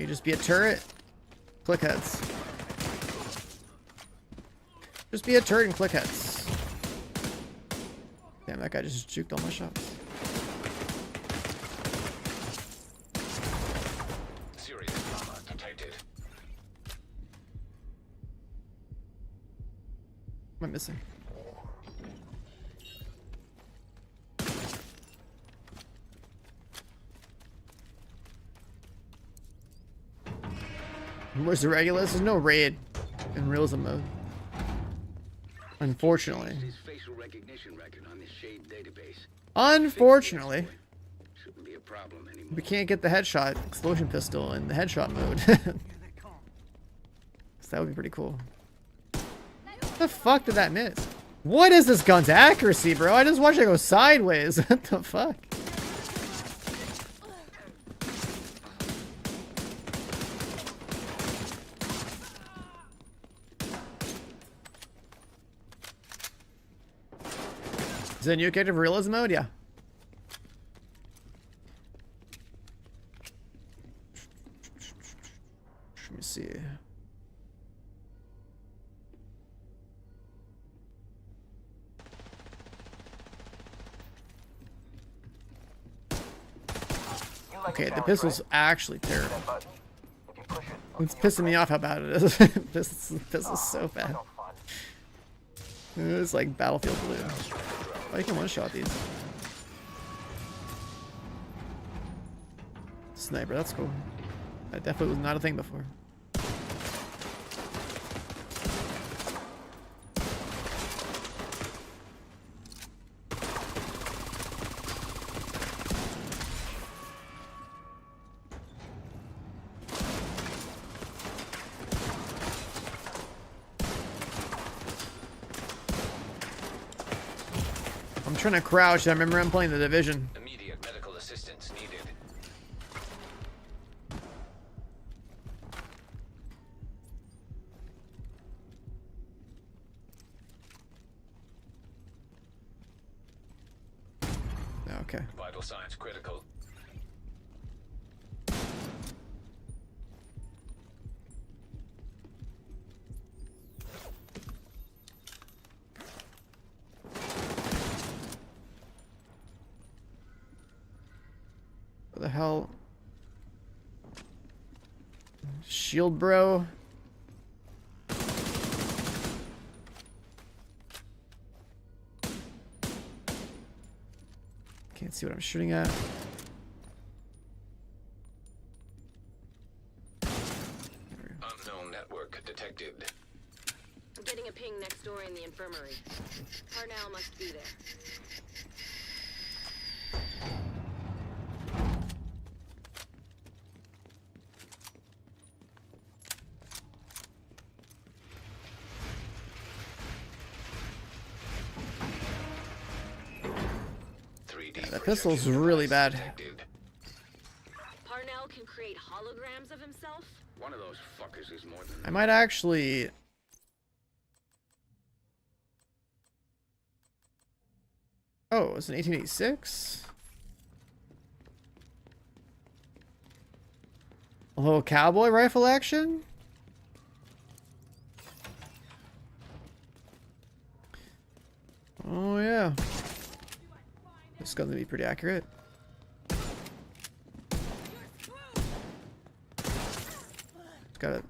you just be a turret, click heads. Just be a turret and click heads. Damn, that guy just juked all my shots. Serious trauma detected. What am I missing? Where's the Regulus? There's no raid in realism mode. Unfortunately. His facial recognition record on the shade database. Unfortunately. Shouldn't be a problem anymore. We can't get the headshot explosion pistol in the headshot mode. So that would be pretty cool. What the fuck did that miss? What is this gun's accuracy, bro? I just watched it go sideways. What the fuck? Is it a new character for realism mode? Yeah. Let me see. Okay, the pistol's actually terrible. It's pissing me off how bad it is. Pistol's so bad. It's like Battlefield Blue. Oh, you can one-shot these. Sniper, that's cool. That definitely was not a thing before. I'm trying to crouch. I remember I'm playing the Division. Immediate medical assistance needed. Okay. Vital signs critical. What the hell? Shield bro. Can't see what I'm shooting at. Unknown network detected. I'm getting a ping next door in the infirmary. Parnell must be there. That pistol's really bad. Parnell can create holograms of himself. One of those fuckers is more than I might actually. Oh, it's an 1886. A little cowboy rifle action. Oh yeah. This is gonna be pretty accurate. Got it.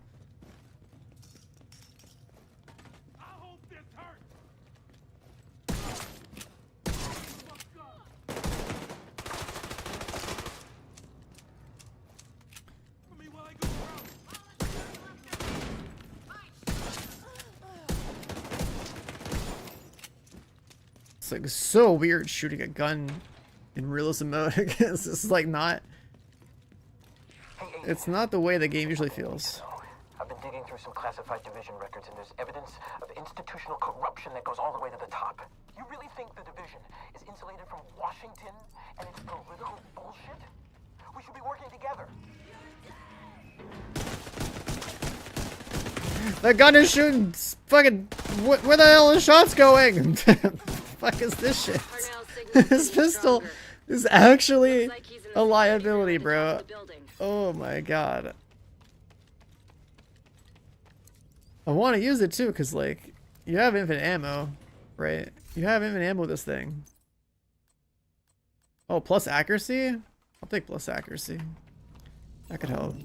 It's like so weird shooting a gun in realism mode. This is like not. It's not the way the game usually feels. I've been digging through some classified division records, and there's evidence of institutional corruption that goes all the way to the top. You really think the division is insulated from Washington and its political bullshit? We should be working together. The gun is shooting fucking. Where the hell are the shots going? Fuck is this shit? This pistol is actually a liability, bro. Oh my god. I want to use it too, because like you have infinite ammo, right? You have infinite ammo with this thing. Oh, plus accuracy? I'll take plus accuracy. That could help.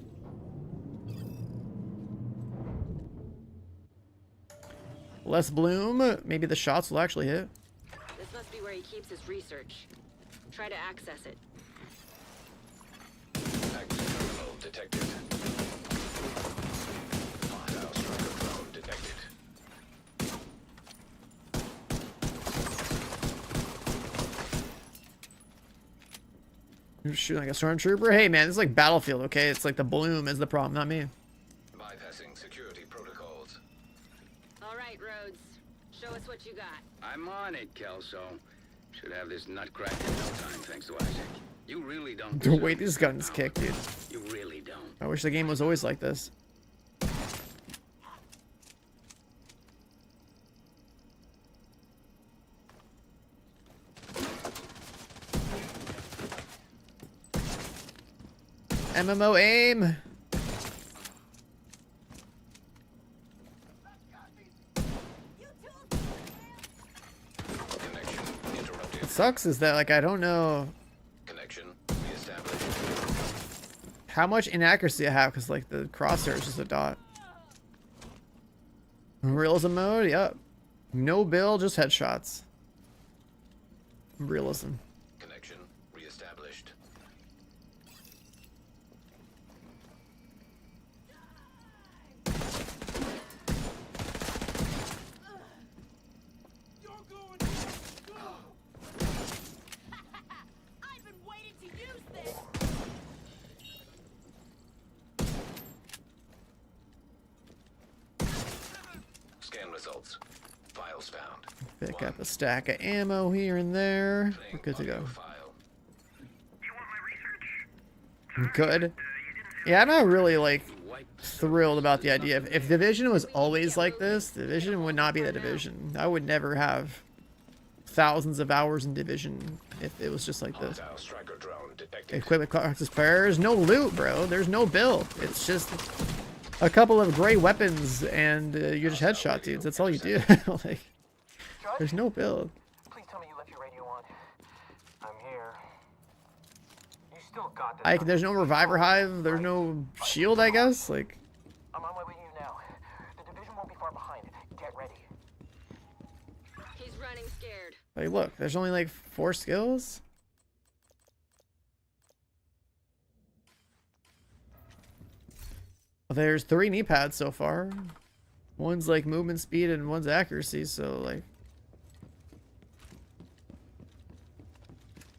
Less bloom. Maybe the shots will actually hit. This must be where he keeps his research. Try to access it. Detected. Hostile striker drone detected. You're shooting like a stormtrooper? Hey man, this is like Battlefield, okay? It's like the bloom is the problem, not me. Bypassing security protocols. All right, Rhodes. Show us what you got. I'm on it, Kelso. Should have this nut cracked in no time, thanks to Isaac. You really don't. The way these guns kick, dude. You really don't. I wish the game was always like this. MMO aim. What sucks is that like I don't know how much inaccuracy I have because like the crosshair is just a dot. Realism mode, yep. No build, just headshots. Realism. Connection reestablished. Scan results. Files found. Pick up a stack of ammo here and there. We're good to go. Good. Yeah, I'm not really like thrilled about the idea. If Division was always like this, Division would not be the Division. I would never have thousands of hours in Division if it was just like this. Equipment costs pairs, no loot, bro. There's no build. It's just a couple of gray weapons and you just headshot dudes. That's all you do. Like, there's no build. Please tell me you left your radio on. I'm here. You still got this. There's no reviver hive. There's no shield, I guess. Like, I'm on my way to you now. The division won't be far behind. Get ready. He's running scared. like, look, there's only like 4 skills. Well, there's 3 knee pads so far. One's like movement speed and one's accuracy, so like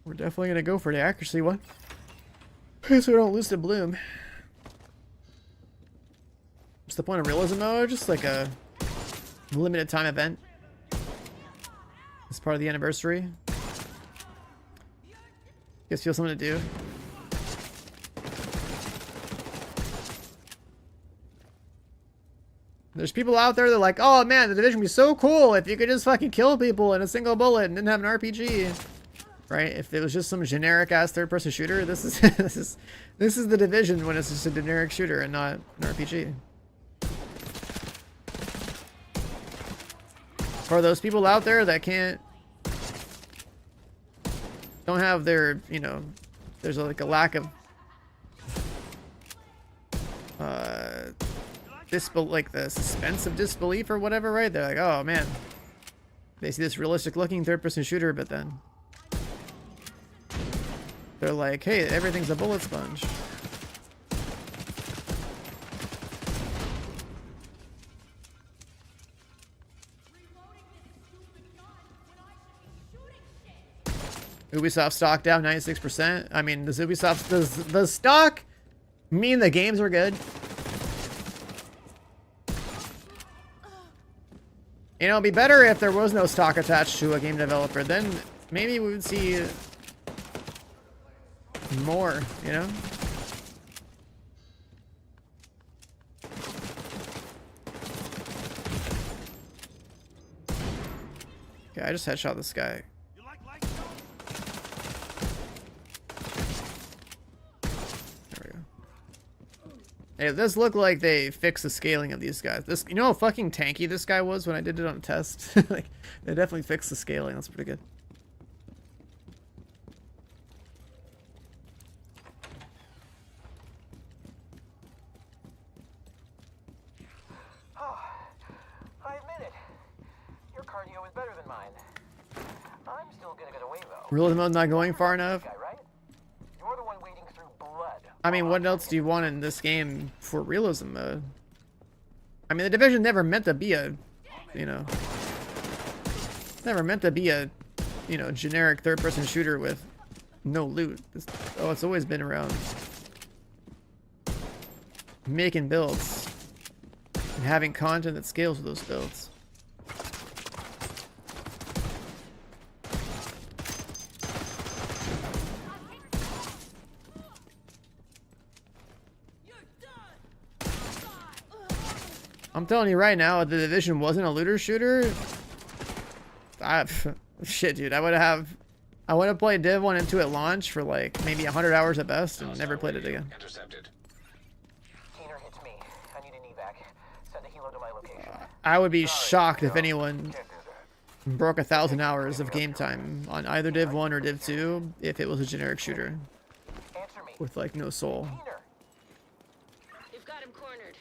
we're definitely gonna go for the accuracy one. So we don't lose to bloom. What's the point of realism mode? Just like a limited time event. It's part of the anniversary. Guess you have something to do. There's people out there that are like, oh man, the Division would be so cool if you could just fucking kill people in a single bullet and didn't have an RPG. Right? If it was just some generic ass third-person shooter, this is this is the Division when it's just a generic shooter and not an RPG. For those people out there that don't have their, you know, there's like a lack of like the suspense of disbelief or whatever, right? They're like, oh man, they see this realistic looking third-person shooter, but then they're like, hey, everything's a bullet sponge. Ubisoft stock down 96%. I mean, does the stock mean the games are good? You know, it'd be better if there was no stock attached to a game developer. Then maybe we would see more, you know? Okay, I just headshot this guy. There we go. It does look like they fixed the scaling of these guys. This, you know how fucking tanky this guy was when I did it on a test? Like, they definitely fixed the scaling. That's pretty good. Oh, I admit it. Your cardio is better than mine. I'm still gonna get away though. Realism mode not going far enough. You're the one wading through blood. I mean, what else do you want in this game for realism mode? I mean, the Division never meant to be a, you know, never meant to be a, you know, generic third-person shooter with no loot. It's always been around making builds and having content that scales with those builds. I'm telling you right now, if the Division wasn't a looter shooter, shit, dude, I would have played Div 1 and 2 at launch for like maybe 100 hours at best and never played it again. Keener hits me. I need an evac. Send a helo to my location. I would be shocked if anyone broke 1,000 hours of game time on either Div 1 or Div 2 if it was a generic shooter with like no soul. You've got him cornered.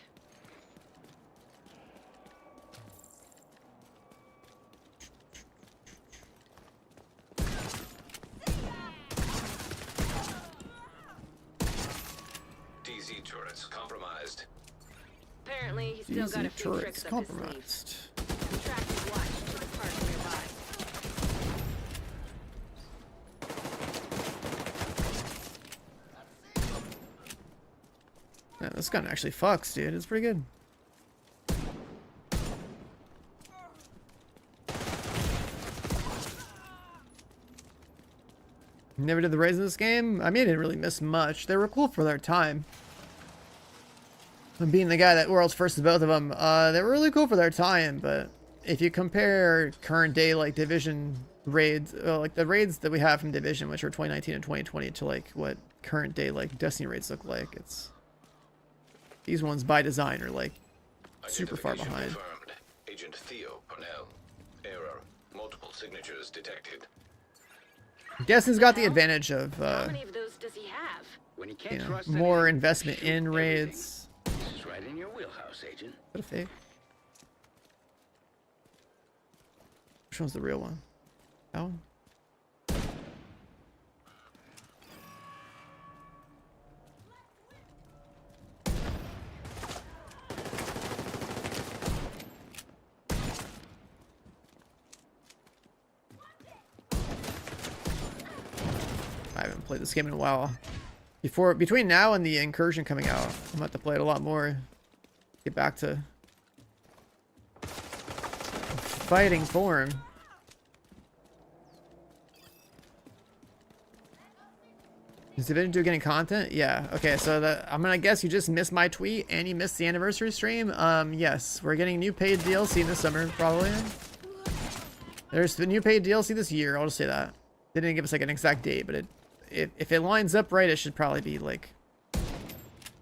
DZ turrets compromised. Apparently, he's still got a few tricks up his sleeve. Track his watch to the park nearby. Yeah, this gun actually fucks, dude. It's pretty good. Never did the raids in this game. I mean, I didn't really miss much. They were cool for their time. And being the guy that world's first to both of them, they were really cool for their time. But if you compare current day like Division raids, like the raids that we have from Division, which are 2019 and 2020, to like what current day like Destiny raids look like, it's these ones by design are like super far behind. Confirmed. Agent Theo Parnell. Error. Multiple signatures detected. Destiny's got the advantage of How many of those does he have? When you you can't know, trust more anything, investment shoot in everything. raids. This is right in your wheelhouse, Agent. Is that a fake? Which one's the real one? That one? I haven't played this game in a while. Between now and the incursion coming out, I'm gonna have to play it a lot more. Get back to fighting form. Is Division 2 getting content? Yeah. Okay, so I'm gonna guess you just missed my tweet and you missed the anniversary stream. Yes, we're getting new paid DLC this summer, probably. There's the new paid DLC this year, I'll just say that. They didn't give us like an exact date, but if it lines up right, it should probably be like,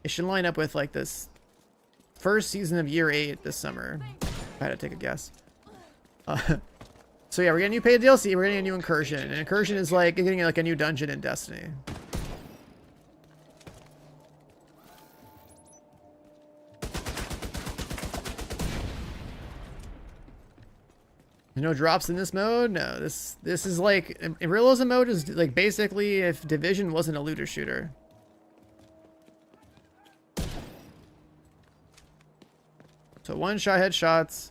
it should line up with like this first season of year 8 this summer. If I had to take a guess. So yeah, we're getting new paid DLC, we're getting a new incursion. And incursion is like getting like a new dungeon in Destiny. No drops in this mode? No, this is like, in realism mode is like basically if Division wasn't a looter shooter. So one-shot headshots.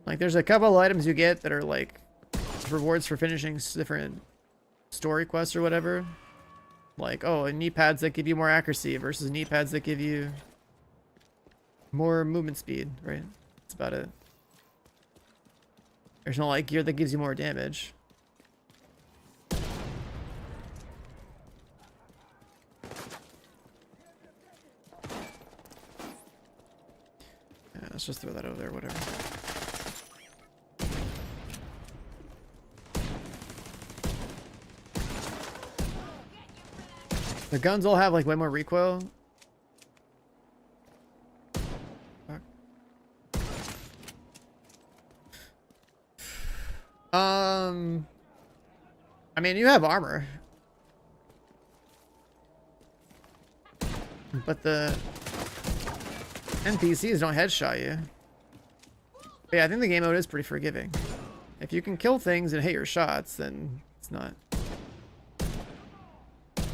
Like there's a couple of items you get that are like rewards for finishing different story quests or whatever. Like, oh, knee pads that give you more accuracy versus knee pads that give you more movement speed, right? That's about it. There's no like gear that gives you more damage. Yeah, let's just throw that over there, whatever. The guns all have like way more recoil. I mean, you have armor. But the NPCs don't headshot you. But yeah, I think the game mode is pretty forgiving. If you can kill things and hit your shots, then it's not. Is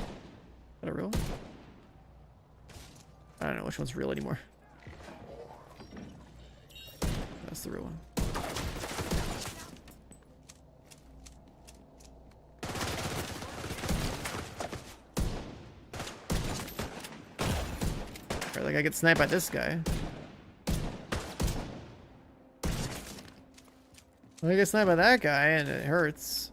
that a real? I don't know which one's real anymore. That's the real one. Right, like I get sniped by this guy. I get sniped by that guy and it hurts.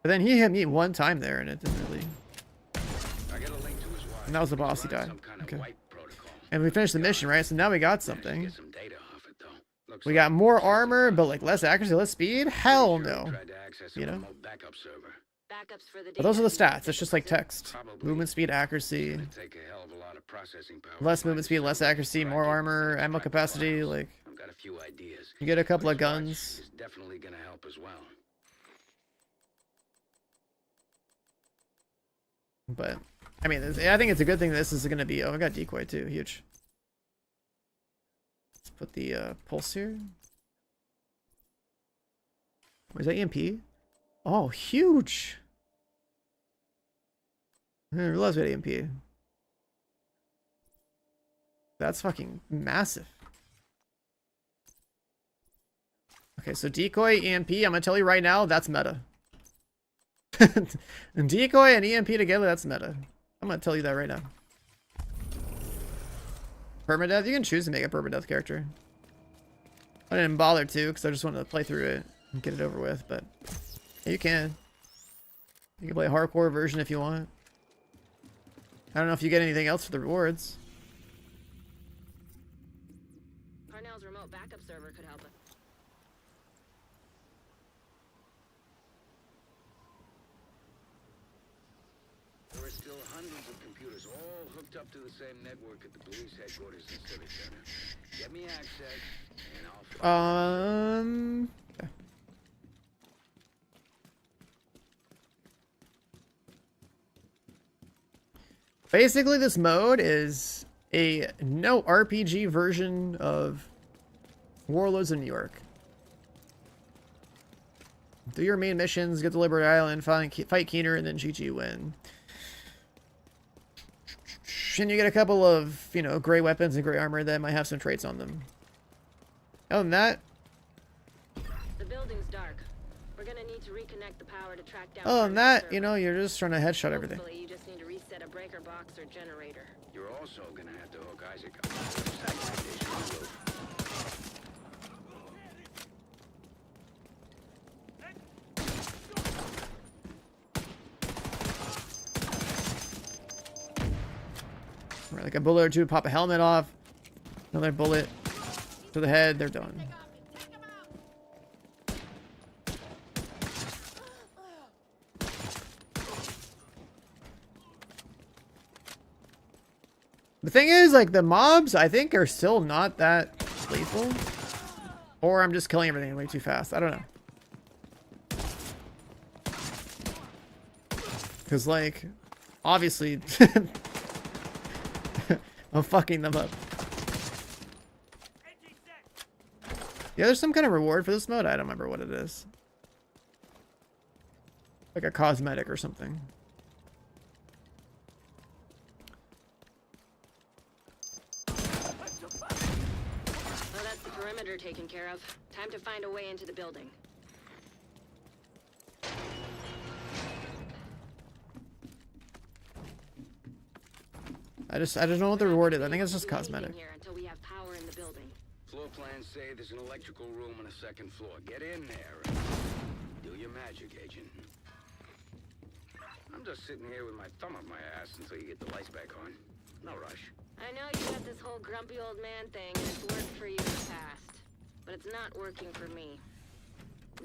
But then he hit me one time there and it didn't really. And that was the boss, he died. Okay. And we finished the mission, right? So now we got something. We got more armor, but like less accuracy, less speed? Hell no. You know? But those are the stats. It's just like text. Movement speed, accuracy. Less movement speed, less accuracy, more armor, ammo capacity. Like, you get a couple of guns. Definitely gonna help as well. But I mean, I think it's a good thing this is going to be. Oh, I got decoy too. Huge. Let's put the pulse here. Where's that EMP? Oh, huge. I didn't realize we had EMP. That's fucking massive. Okay, so decoy, EMP. I'm gonna tell you right now, that's meta. And decoy and EMP together, that's meta. I'm gonna tell you that right now. Permadeath, you can choose to make a permadeath character. I didn't bother to because I just wanted to play through it and get it over with, but yeah, you can. You can play a hardcore version if you want. I don't know if you get anything else for the rewards. Parnell's remote backup server could help us. There are still hundreds of computers all hooked up to the same network at the police headquarters in Civic Center. Get me access, and I'll... Okay. Basically, this mode is a no RPG version of Warlords of New York. Do your main missions, get to Liberty Island, fight Keener, and then GG win. And you get a couple of, you know, gray weapons and gray armor that might have some traits on them. Other than that, the building's dark. We're gonna need to reconnect the power to track down. other than that, you know, you're just trying to headshot everything. Hopefully you just need to reset a breaker box or generator. You're also gonna have to hook Isaac up. Right, like a bullet or two, pop a helmet off. Another bullet to the head, they're done. The thing is, like, the mobs, I think, are still not that lethal. Or I'm just killing everything way too fast. I don't know. Because, like, obviously, I'm fucking them up. Yeah, there's some kind of reward for this mode. I don't remember what it is. Like a cosmetic or something. Well, that's the perimeter taken care of. Time to find a way into the building. I don't know what the reward is. I think it's just cosmetic. Until we have power in the building. Floor plans say there's an electrical room on the second floor. Get in there and do your magic, Agent. I'm just sitting here with my thumb up my ass until you get the lights back on. No rush. I know you got this whole grumpy old man thing, and it's worked for you in the past. but it's not working for me.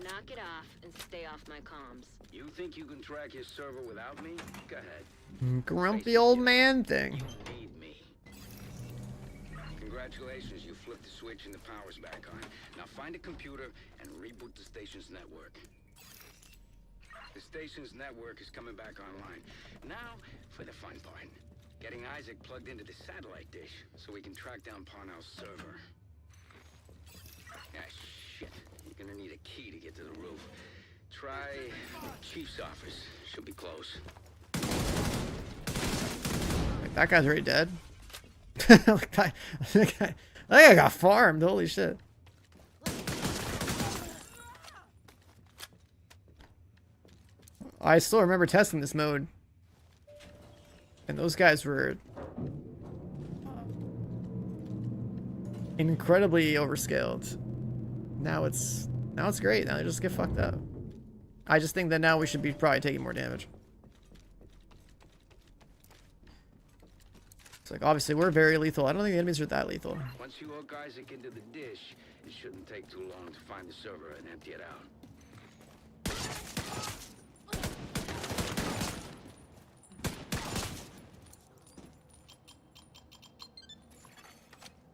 Knock it off and stay off my comms. You think you can track his server without me? Go ahead. Grumpy old man thing. Need me. Congratulations, you flipped the switch and the power's back on. Now find a computer and reboot the station's network. The station's network is coming back online. Now for the fun part. Getting Isaac plugged into the satellite dish so we can track down Parnell's server. Ah, shit. You're gonna need a key to get to the roof. Try Chief's office. Should be close. Like, that guy's already dead. I think I got farmed. Holy shit. I still remember testing this mode. And those guys were incredibly overscaled. Now it's great. Now they just get fucked up. I just think that now we should be probably taking more damage. It's like, obviously we're very lethal. I don't think the enemies are that lethal. Once you hook Isaac into the dish, it shouldn't take too long to find the server and empty it out.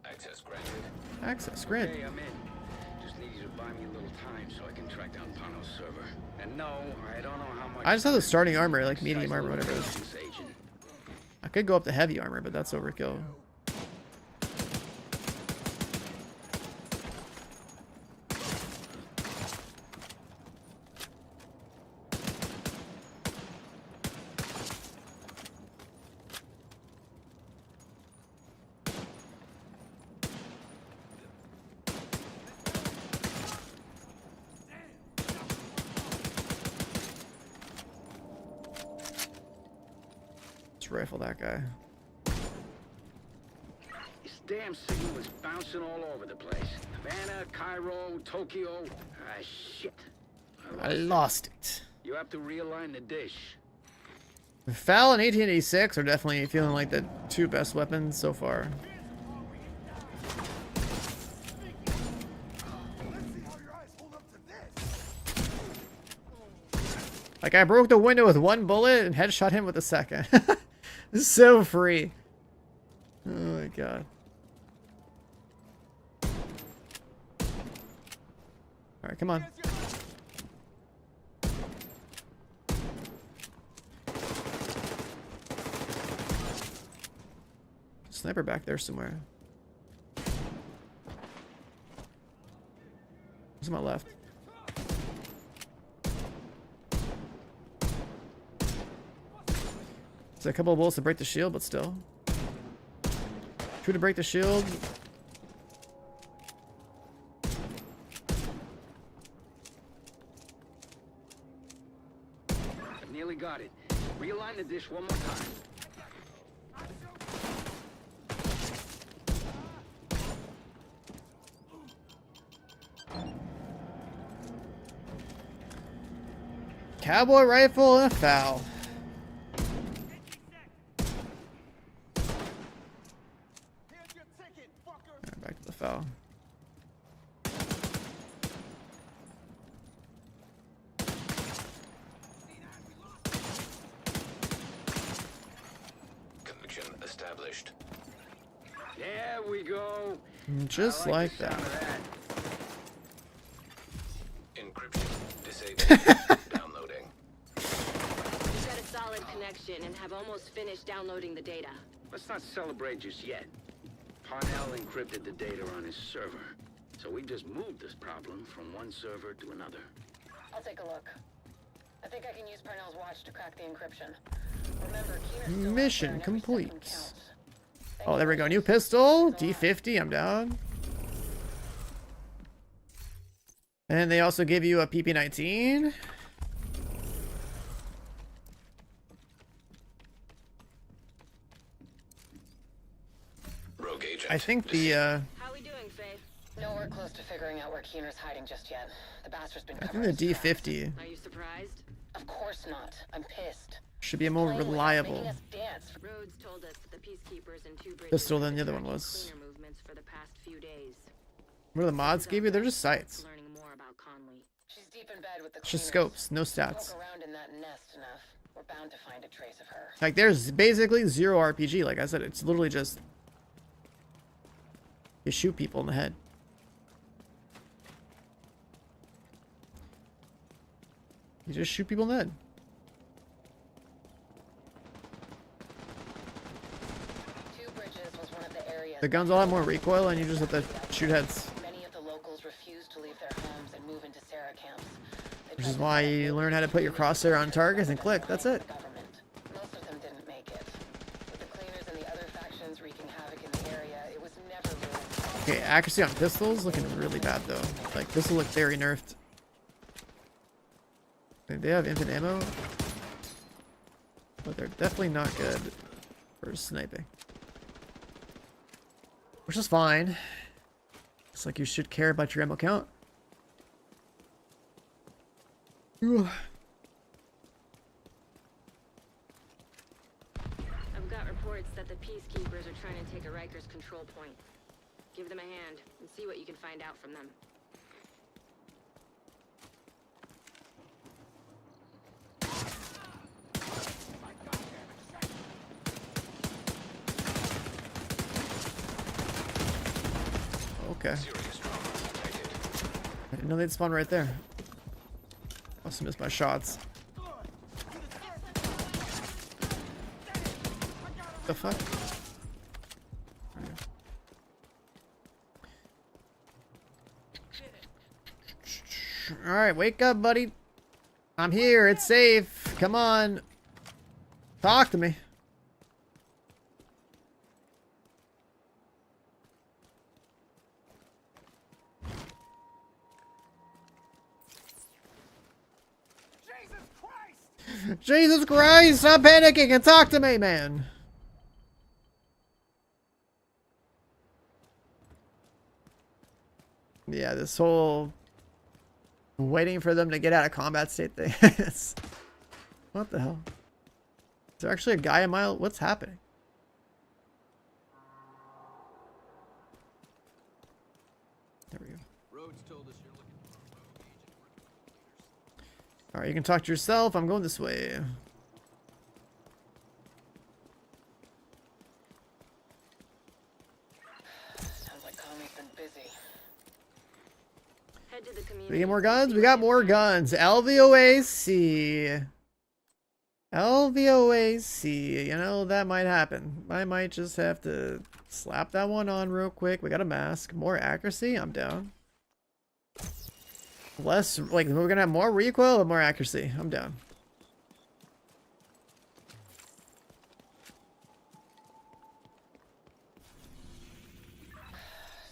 Access granted. Access granted. Okay, I'm in. Just need you to buy me a little time so I can track down Pano's server. And no, I don't know how much. I just have the starting armor, like medium armor, whatever it is. I could go up to heavy armor, but that's overkill. Rifle that guy. This damn signal is bouncing all over the place. Havana, Cairo, Tokyo. Ah, shit. I lost it. You have to realign the dish. FAL and 1886 are definitely feeling like the two best weapons so far. Like, I broke the window with one bullet and headshot him with a second. This is so free. Oh my god. Alright, come on. Sniper back there somewhere. Who's on my left? It's a couple of bullets to break the shield, but still. True to break the shield. I've nearly got it. Realign the dish one more time. Cowboy rifle and a FAL. Back to the FAL. Connection established. There we go. Just like that. Encryption disabled. Downloading. We've got a solid connection and have almost finished downloading the data. Let's not celebrate just yet. Parnell encrypted the data on his server, so we just moved this problem from one server to another. I'll take a look. I think I can use Parnell's watch to crack the encryption. Remember, Keener's still Mission complete. Oh, there we go. New pistol. D50. I'm down. And they also give you a PP19. Rogue agent. I think the How we doing, Faith? Nowhere close to figuring out where Keener's hiding just yet. The bastard's been I covering think the his tracks. D50 Are you surprised? Of course not. I'm pissed. should be a more reliable Rhodes told us that the peacekeepers in Two Bridges pistol than the other one was. cleaner movements for the past few days. What do the mods give you? They're just sights. She's deep in bed with the It's just cleaners. scopes, no stats. Poke around in that nest enough, we're bound to find a trace of her. Like, there's basically zero RPG. Like I said, it's literally just you shoot people in the head. You just shoot people in the head. Two Bridges was one of the areas. The guns all have more recoil, and you just have to shoot heads. Many of the locals refused to leave their homes and move into Sarah camps. Which is why you learn how to put your crosshair on targets and click. That's it. Most of them didn't make it. With the cleaners and the other factions wreaking havoc in the area, it was never really. Okay, accuracy on pistols looking really bad though. Like this will look very nerfed. They have infinite ammo, but they're definitely not good for sniping. Which is fine. It's like you should care about your ammo count. Ooh. I've got reports that the Peacekeepers are trying to take a Rikers control point. Give them a hand and see what you can find out from them. Okay. I didn't know they'd spawn right there. Must have missed my shots. The fuck? Alright, wake up, buddy. I'm here. It's safe. Come on. Talk to me. Jesus Christ, stop panicking and talk to me, man. Yeah, this whole waiting for them to get out of combat state thing. What the hell? Is there actually a guy a mile? What's happening? There we go. Alright, you can talk to yourself. I'm going this way. Sounds like Conley's been busy. Head to the community. We get more guns? We got more guns. LVOAC. LVOAC. You know, that might happen. I might just have to slap that one on real quick. We got a mask. More accuracy? I'm down. Less, like, we're gonna have more recoil or more accuracy. I'm down.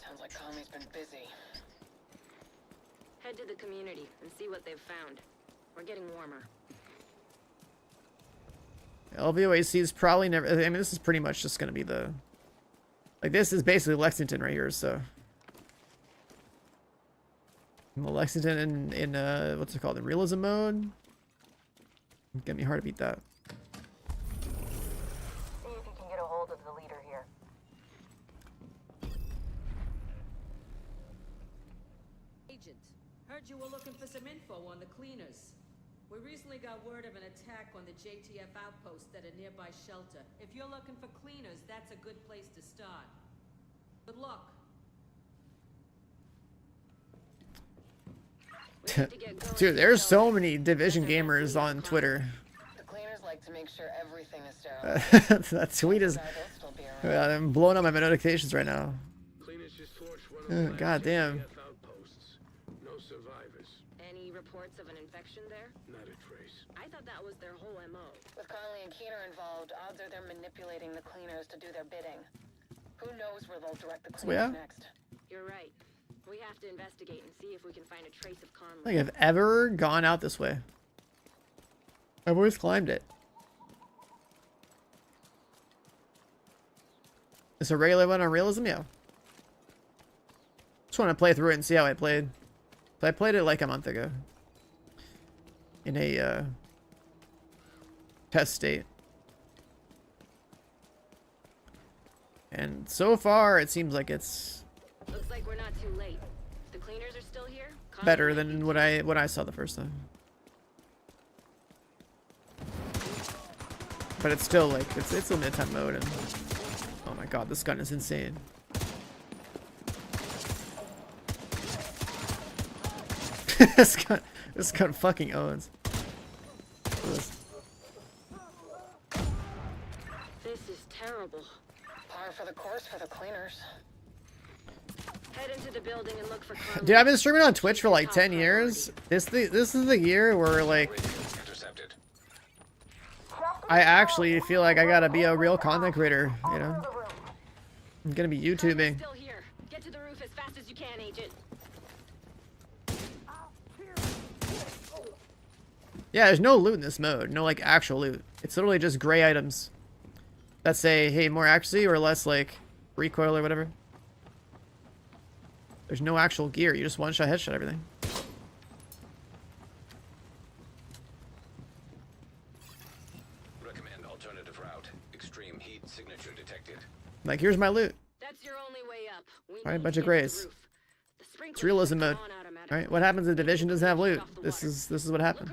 Sounds like Conley's been busy. Head to the community and see what they've found. We're getting warmer. LVOAC is probably never. I mean, this is pretty much just gonna be the. Like, this is basically Lexington right here, so. Lexington in what's it called, in realism mode. It's gonna be hard to beat that. See if you can get a hold of the leader here. Agent, heard you were looking for some info on the cleaners. We recently got word of an attack on the JTF outpost at a nearby shelter. If you're looking for cleaners, that's a good place to start. Good luck. Dude, there's so many Division gamers on Twitter. The cleaners like to make sure everything is sterile. That tweet is. I'm blowing up my notifications right now. God damn. No survivors. Any reports of an infection there? Not a trace. I thought that was their whole MO. With Conley and Keener involved, odds are they're manipulating the cleaners to do their bidding. Who knows where they'll direct the cleaners next? You're right. We have to investigate and see if we can find a trace of Conley. I think I've ever gone out this way. I've always climbed it. It's a regular one on realism, yeah. Just want to play through it and see how I played. So I played it like a month ago. In a test state. And so far it seems like it's Looks like we're not too late. better than what I saw the first time. But it's still like it's limited time mode, and oh my god, this gun is insane. this gun fucking owns. This is terrible. Par for the course for the cleaners. Head into the building and look for Carmen. Dude, I've been streaming on Twitch for like 10 years. This is the year where like I actually feel like I gotta be a real content creator, you know? I'm gonna be YouTubing. Still here. Get to the roof as fast as you can, Agent. Yeah, there's no loot in this mode. No like actual loot. It's literally just gray items that say, hey, more accuracy or less like recoil or whatever. There's no actual gear. You just one-shot headshot everything. Recommend alternative route. Extreme heat signature detected. Like, here's my loot. That's your only way up. Alright, bunch of grays. It's realism mode. Alright, what happens if the Division doesn't have loot? This is what happens.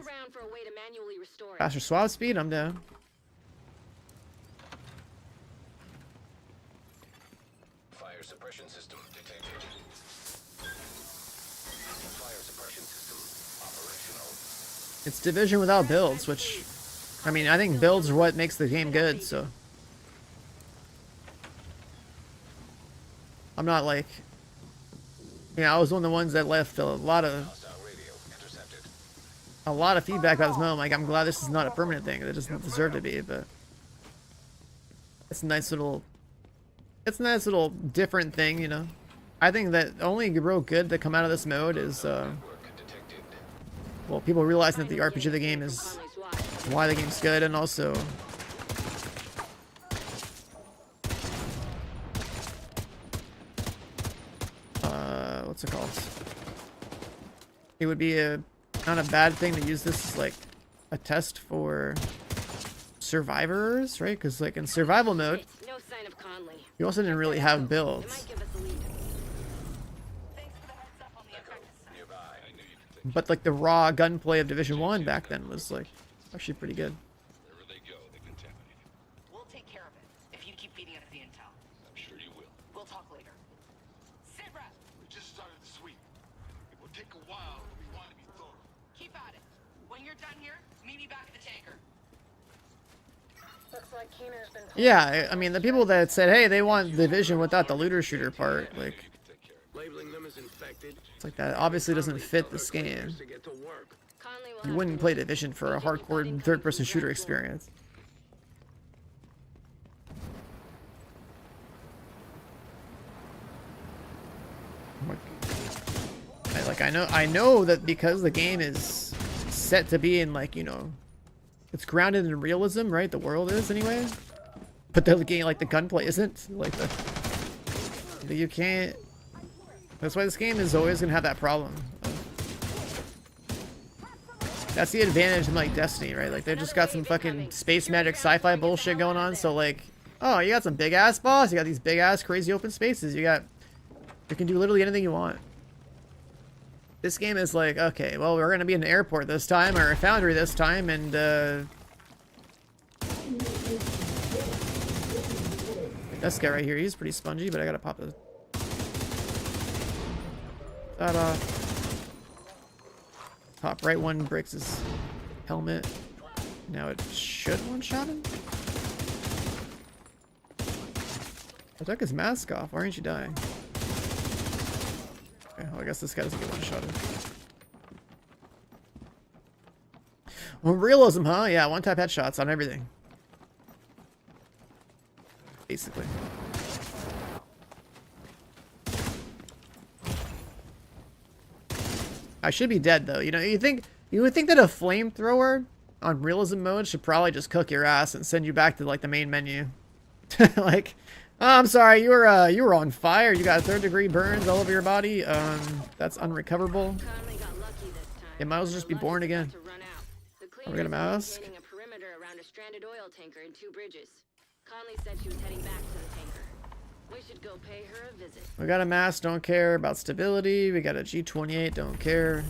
Faster swap speed, I'm down. Fire suppression system detected. Fire suppression system operational. It's Division without builds, which, I mean, I think builds are what makes the game good, so. I'm not like, you know, I was one of the ones that left a lot of feedback about this mode. Like, I'm glad this is not a permanent thing. It doesn't deserve to be, but it's a nice little different thing, you know. I think that the only real good that come out of this mode is, well, people realizing that the RPG of the game is why the game's good, and also what's it called? It would be not a bad thing to use this as like a test for survivors, right? Because like in survival mode, No sign of Conley. you also didn't really have builds. But like the raw gunplay of Division 1 back then was like actually pretty good. We'll take care of it if you keep feeding us the intel. I'm sure you will. We'll talk later. Sit rep. We just started the sweep. It will take a while, but we want to be thorough. Keep at it. When you're done here, meet me back at the tanker. Looks like Keener's been Yeah, I mean the people that said, hey, they want Division without the looter shooter part, like Labeling them as infected. it's like that obviously doesn't fit this game. You wouldn't play Division for a hardcore third-person shooter experience. I know that because the game is set to be in like, you know, it's grounded in realism, right? The world is anyway. But the game, like the gunplay isn't. Like you can't. That's why this game is always gonna have that problem. That's the advantage of like Destiny, right? Like they just got some fucking space magic sci-fi bullshit going on. So like, oh, you got some big ass boss. You got these big ass crazy open spaces. You can do literally anything you want. This game is like, okay, well, we're gonna be in an airport this time, or a foundry this time, and this guy right here, he's pretty spongy, but I gotta pop that off. Top right one breaks his helmet. Now it should one-shot him. I took his mask off. Why aren't you dying? Okay, well, I guess this guy doesn't get one-shotted. Well, realism, huh? Yeah, one-tap headshots on everything. Basically. I should be dead though. You know, you would think that a flamethrower on realism mode should probably just cook your ass and send you back to like the main menu. Like, oh, I'm sorry, you were on fire. You got 3rd-degree burns all over your body. That's unrecoverable. It might as well just be born again. We're gonna mask. A perimeter around a stranded oil tanker in 2 bridges. Conley said she was heading back to the tanker. We should go go pay her a visit. We got a mass, don't care about stability. We got a G28, don't care.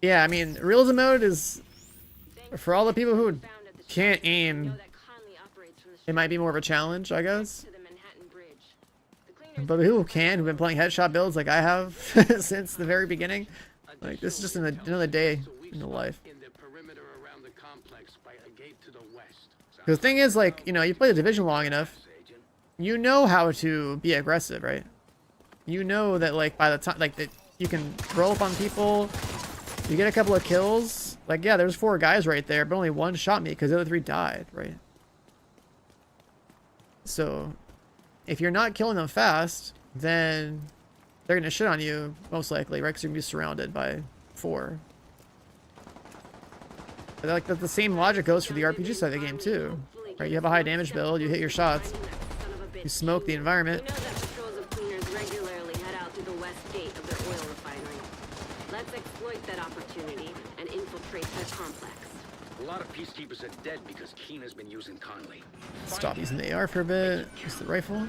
Yeah, I mean, realism mode is for all the people who can't aim. It might be more of a challenge, I guess. But who can, who've been playing headshot builds like I have since the very beginning, like this is just another day in the life. The thing is, like, you know, you play the division long enough, you know how to be aggressive, right? You know that, like, by the time, like, that you can roll up on people, you get a couple of kills. Like, yeah, there's 4 guys right there, but only 1 shot me because the other 3 died, right? So, if you're not killing them fast, then they're gonna shit on you, most likely, right? Because you're gonna be surrounded by 4. But like the same logic goes for the RPG side of the game too, right? You have a high damage build, you hit your shots, you smoke the environment. We know that patrols of cleaners regularly head out through the west gate of their oil refinery. Let's exploit that opportunity and infiltrate their complex. A lot of peacekeepers are dead because Keena's been using Conley. Stop using the AR for a bit. Use the rifle.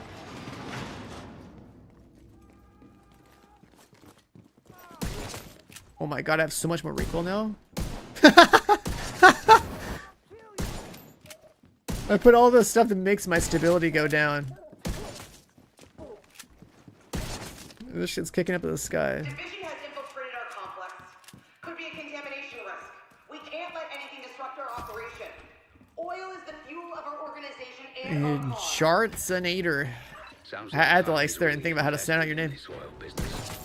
Oh my god, I have so much more recoil now. I put all the stuff that makes my stability go down. This shit's kicking up in the sky. Division has infiltrated our complex. Could be a contamination risk. We can't let anything disrupt our operation. Oil is the fuel of our organization and our cause. Chartsonator. I had to like sit there and think about how to sound out your name.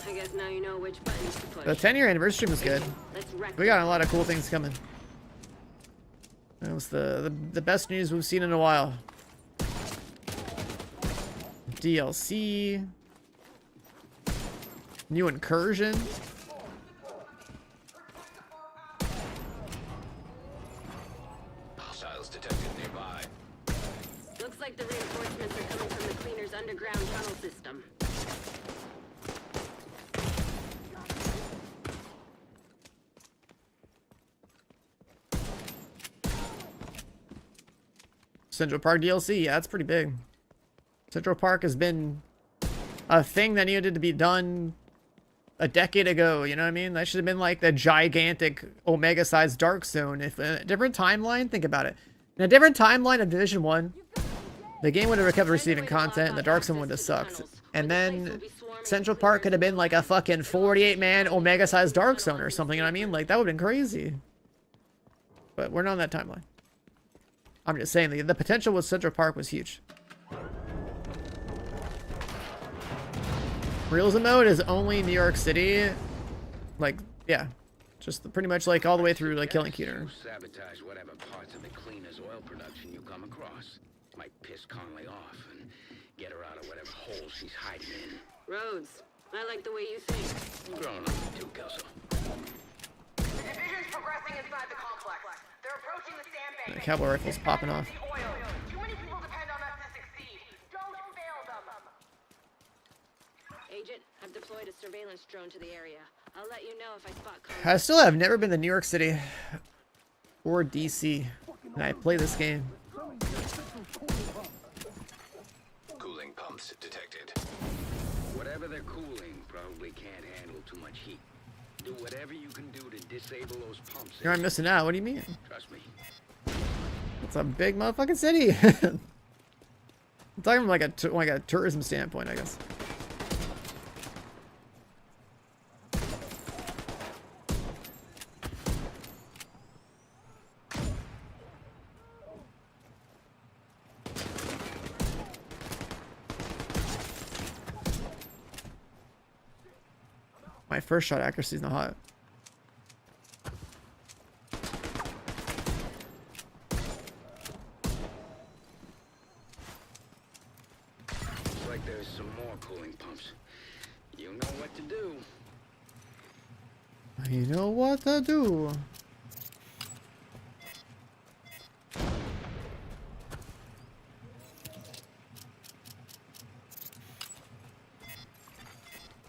I guess now you know which buttons to push. The 10-year anniversary stream was good. We got a lot of cool things coming. That was the best news we've seen in a while. DLC. New incursion. Hostiles detected nearby. Looks like the reinforcements are coming from the cleaners' underground tunnel system. Central Park DLC, yeah, that's pretty big. Central Park has been a thing that needed to be done a decade ago, you know what I mean? That should have been like the gigantic Omega-sized Dark Zone. If in a different timeline, think about it. In a different timeline of Division 1, the game would have kept receiving content and the Dark Zone would have sucked. And then Central Park could have been like a fucking 48-man Omega-sized Dark Zone or something, you know what I mean? Like, that would have been crazy. But we're not on that timeline. I'm just saying, the potential with Central Park was huge. Realism mode is only New York City. Like, yeah. Just pretty much like all the way through like killing Keener. Sabotage whatever parts of the cleaner's oil production you come across. Might piss Conley off and get her out of whatever hole she's hiding in. Rhodes, I like the way you think. I'm growing up too, Kelso. The division's progressing inside the complex. They're approaching the sandbank. The cavalry rifle's popping off. Too many people depend on us to succeed. Don't fail them. Agent, I've deployed a surveillance drone to the area. I'll let you know if I spot contact. I still have never been to New York City or DC, and I play this game. Cooling pumps detected. Whatever they're cooling probably can't handle too much heat. Do whatever you can do to disable those pumps. You're not missing out. What do you mean? Trust me. It's a big motherfucking city. I'm talking from like a tourism standpoint, I guess. My first shot accuracy is not hot. Looks like there's some more cooling pumps. You know what to do. You know what to do.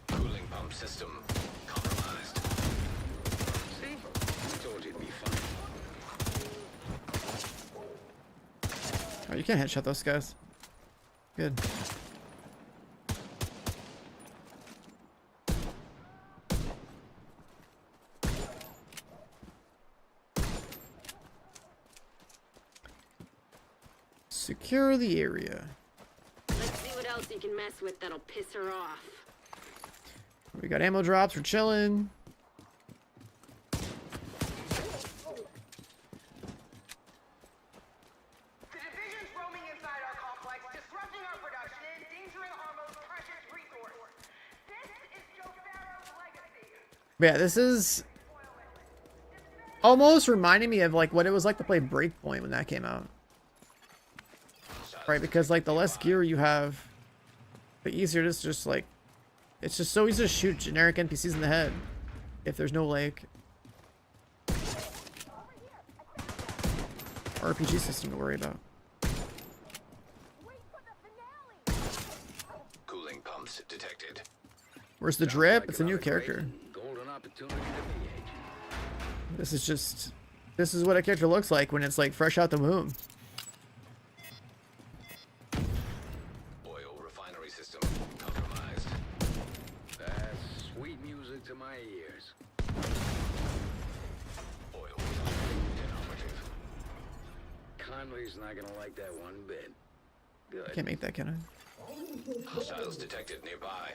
Cooling pump system compromised. See? I told you it'd be fine. Oh, you can't headshot those guys. Good. Secure the area. Let's see what else you can mess with that'll piss her off. We got ammo drops. We're chilling. Yeah, this is almost reminding me of like what it was like to play Breakpoint when that came out. Right, because like the less gear you have, the easier it is to just like, it's just so easy to shoot generic NPCs in the head if there's no like RPG system to worry about. Cooling pumps detected. Where's the drip? It's a new character. This is what a character looks like when it's like fresh out the womb. Oil refinery system compromised. That's sweet music to my ears. Oil inoperative. Conley's not gonna like that one bit. Good. Can't make that, can I? Hostiles detected nearby.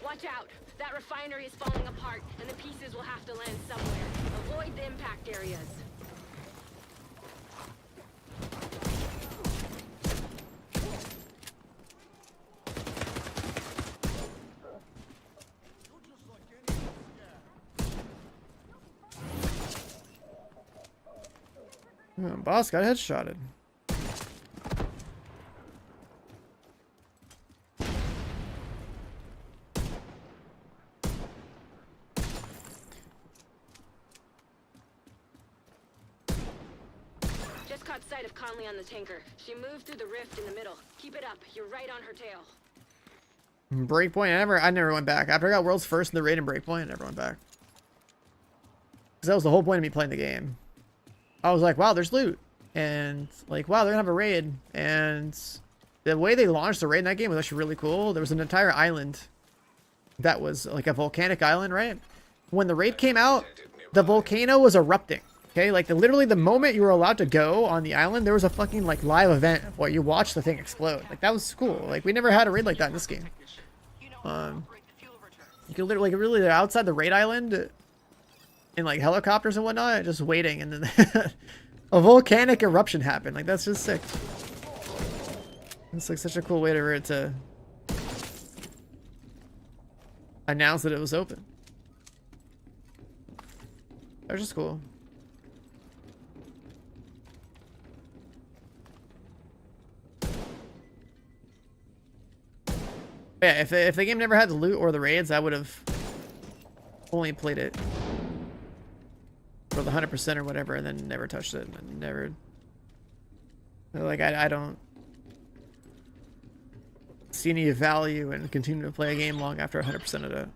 Watch out! That refinery is falling apart, and the pieces will have to land somewhere. Avoid the impact areas. Boss got headshotted. Just caught sight of Conley on the tanker. She moved through the rift in the middle. Keep it up. You're right on her tail. Breakpoint, I never went back. After I got world's first in the raid in Breakpoint, I never went back. Because that was the whole point of me playing the game. I was like, wow, there's loot. And like, wow, they're gonna have a raid. And the way they launched the raid in that game was actually really cool. There was an entire island that was like a volcanic island, right? When the raid came out, the volcano was erupting. Okay, like literally the moment you were allowed to go on the island, there was a fucking like live event where you watched the thing explode. Like that was cool. Like we never had a raid like that in this game. You could literally, like, really outside the raid island in like helicopters and whatnot, just waiting, and then a volcanic eruption happened. Like that's just sick. It's like such a cool way to announce that it was open. That was just cool. Yeah, if the game never had the loot or the raids, I would have only played it for the 100% or whatever, and then never touched it, and never. Like I don't see any value in continuing to play a game long after 100% of it.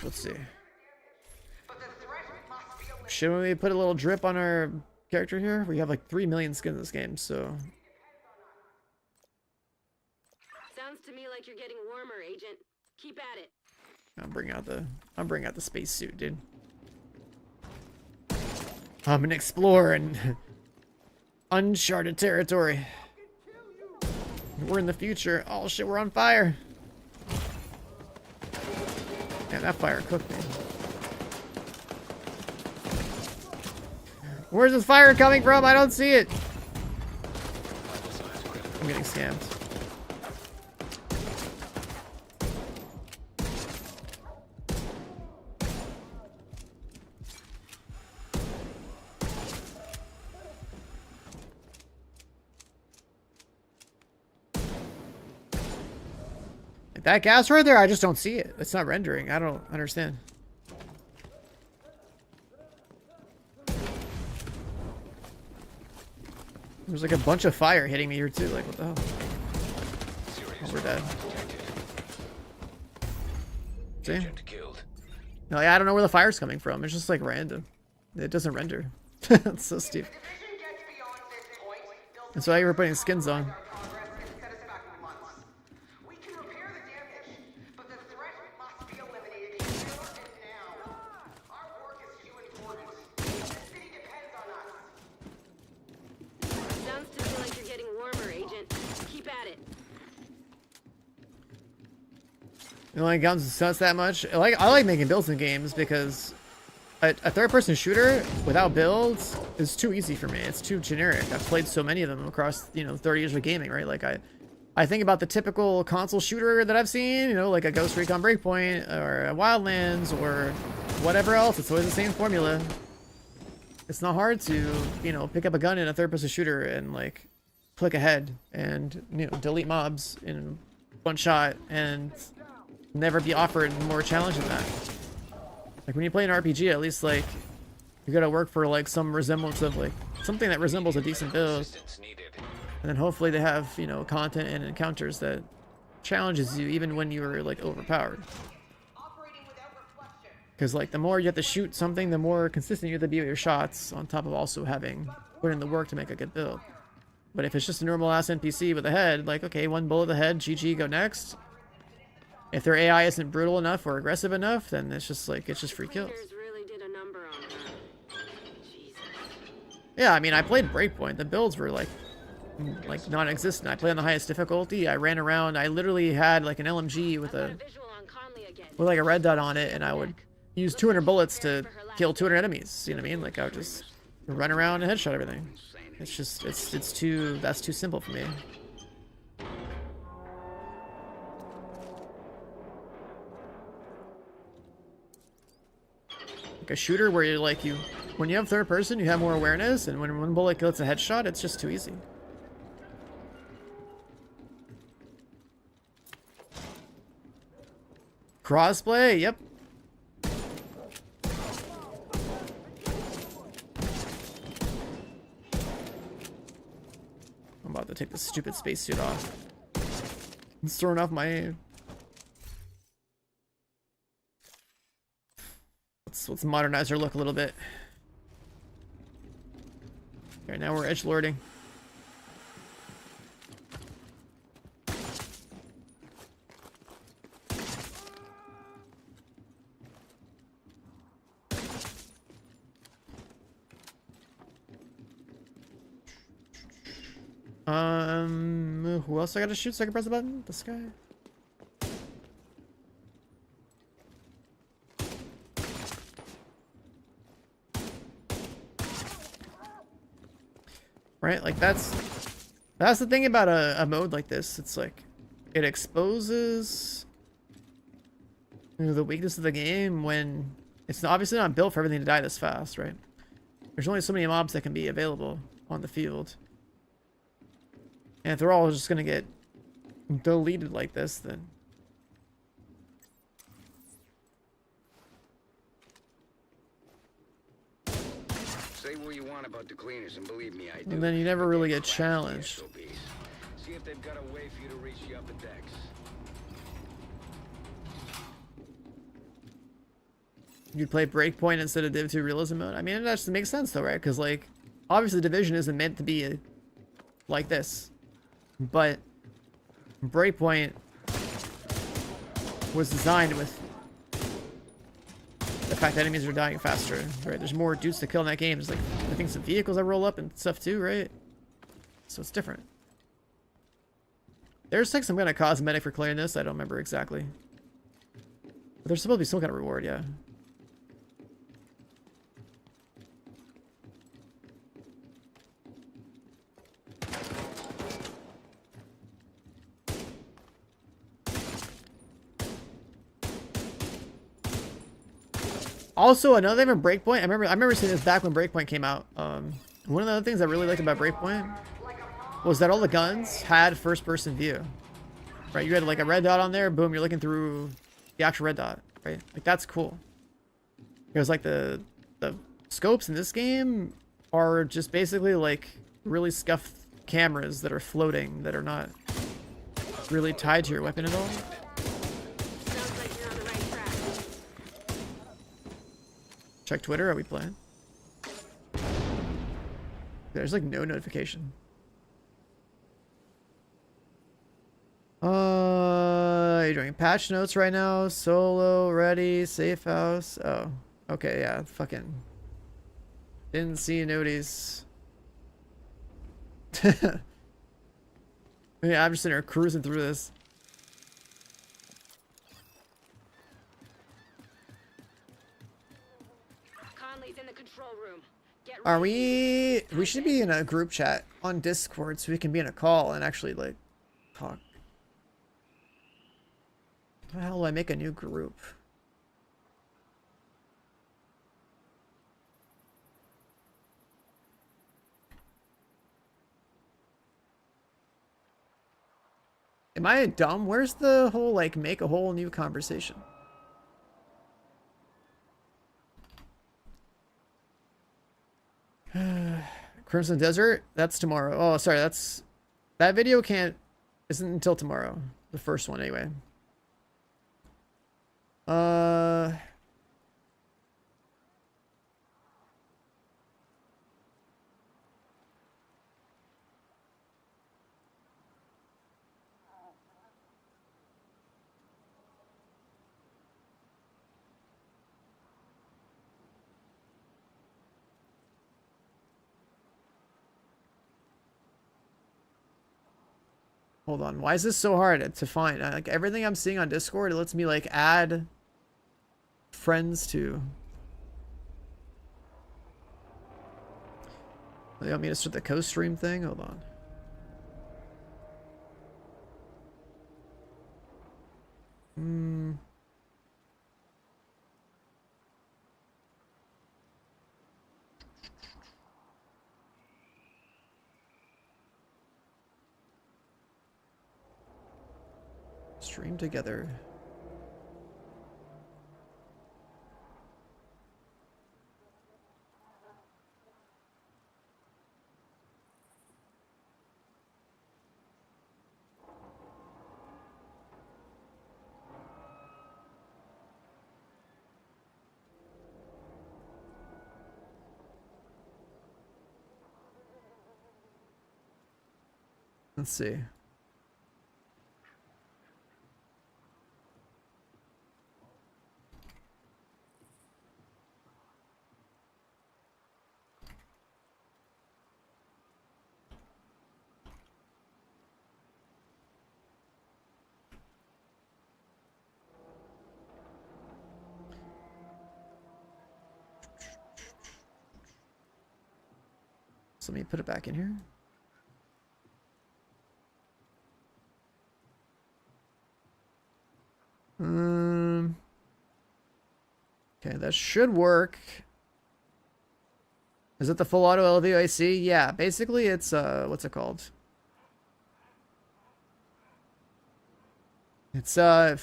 Let's see. Should we put a little drip on our character here? We have like 3 million skins in this game, so. Sounds to me like you're getting warmer, Agent. Keep at it. I'm bringing out the space suit, dude. I'm an explorer in uncharted territory. We're in the future. Oh shit, we're on fire. Man, that fire cooked me. Where's this fire coming from? I don't see it. I'm getting scammed. That gas right there, I just don't see it. It's not rendering. I don't understand. There's like a bunch of fire hitting me here too. Like, what the hell? Oh, we're dead. See? Agent killed. No, I don't know where the fire's coming from. It's just like random. It doesn't render. It's so stupid. That's why you were putting skins on. Sounds to me like you're getting warmer, Agent. Keep at it. You know, like guns and stunts that much. I like making builds in games because a third-person shooter without builds is too easy for me. It's too generic. I've played so many of them across 30 years of gaming, right? Like I think about the typical console shooter that I've seen, like a Ghost Recon Breakpoint or a Wildlands or whatever else. It's always the same formula. It's not hard to pick up a gun in a third-person shooter and like click ahead and delete mobs in one shot and never be offered more challenge than that. Like when you play an RPG, at least like you gotta work for like some resemblance of like something that resembles a decent build, and then hopefully they have content and encounters that challenges you even when you're like overpowered. Because like the more you have to shoot something, the more consistent you have to be with your shots, on top of also having put in the work to make a good build. But if it's just a normal ass NPC with a head, like okay, one bullet to the head, GG, go next. If their AI isn't brutal enough or aggressive enough, then it's just free kills. Yeah, I mean, I played Breakpoint. The builds were like non-existent. I played on the highest difficulty. I ran around. I literally had like an LMG with like a red dot on it, and I would use 200 bullets to kill 200 enemies. You know what I mean? Like I would just run around and headshot everything. It's just that's too simple for me. A shooter where you're like when you have third person, you have more awareness, and when one bullet kills a headshot, it's just too easy. Crossplay, yep. I'm about to take this stupid spacesuit off. It's throwing off my. Let's modernize our look a little bit. Okay, now we're edgelording. Who else I gotta shoot so I can press the button? This guy? Right, like that's the thing about a mode like this. It's like it exposes the weakness of the game when it's obviously not built for everything to die this fast, right? There's only so many mobs that can be available on the field, and if they're all just gonna get deleted like this, then Say what you want about the cleaners, and believe me, I do. and then you never really get challenged. See if they've got a way for you to reach the upper decks. You'd play Breakpoint instead of Div 2 Realism mode. I mean, that just makes sense though, right? Because like, obviously Division isn't meant to be like this, but Breakpoint was designed with the fact that enemies are dying faster, right? There's more dudes to kill in that game. There's like, I think some vehicles that roll up and stuff too, right? So it's different. There's like some kind of cosmetic for clearing this. I don't remember exactly. But there's supposed to be some kind of reward, yeah. Also, another thing from Breakpoint, I remember seeing this back when Breakpoint came out. One of the other things I really liked about Breakpoint was that all the guns had first-person view. Right, you had like a red dot on there, boom, you're looking through the actual red dot, right? Like that's cool. Because like the scopes in this game are just basically like really scuffed cameras that are floating, that are not really tied to your weapon at all. Check Twitter. Are we playing? There's like no notification. You're doing patch notes right now. Solo, ready, safe house. Oh, okay, yeah, fucking. Didn't see noties. Yeah, I'm just sitting here cruising through this. Conley's in the control room. Get Are we? We should be in a group chat on Discord so we can be in a call and actually like talk. How the hell do I make a new group? Am I dumb? Where's the whole like make a whole new conversation? Crimson Desert? That's tomorrow. Oh, sorry, that video isn't until tomorrow. The first one anyway. Hold on. Why is this so hard to find? Like everything I'm seeing on Discord, it lets me like add friends to. They want me to start the co-stream thing? Hold on. Stream together. Let's see. So let me put it back in here. Okay, that should work. Is it the full auto LVOAC? Yeah, basically it's what's it called? It's well,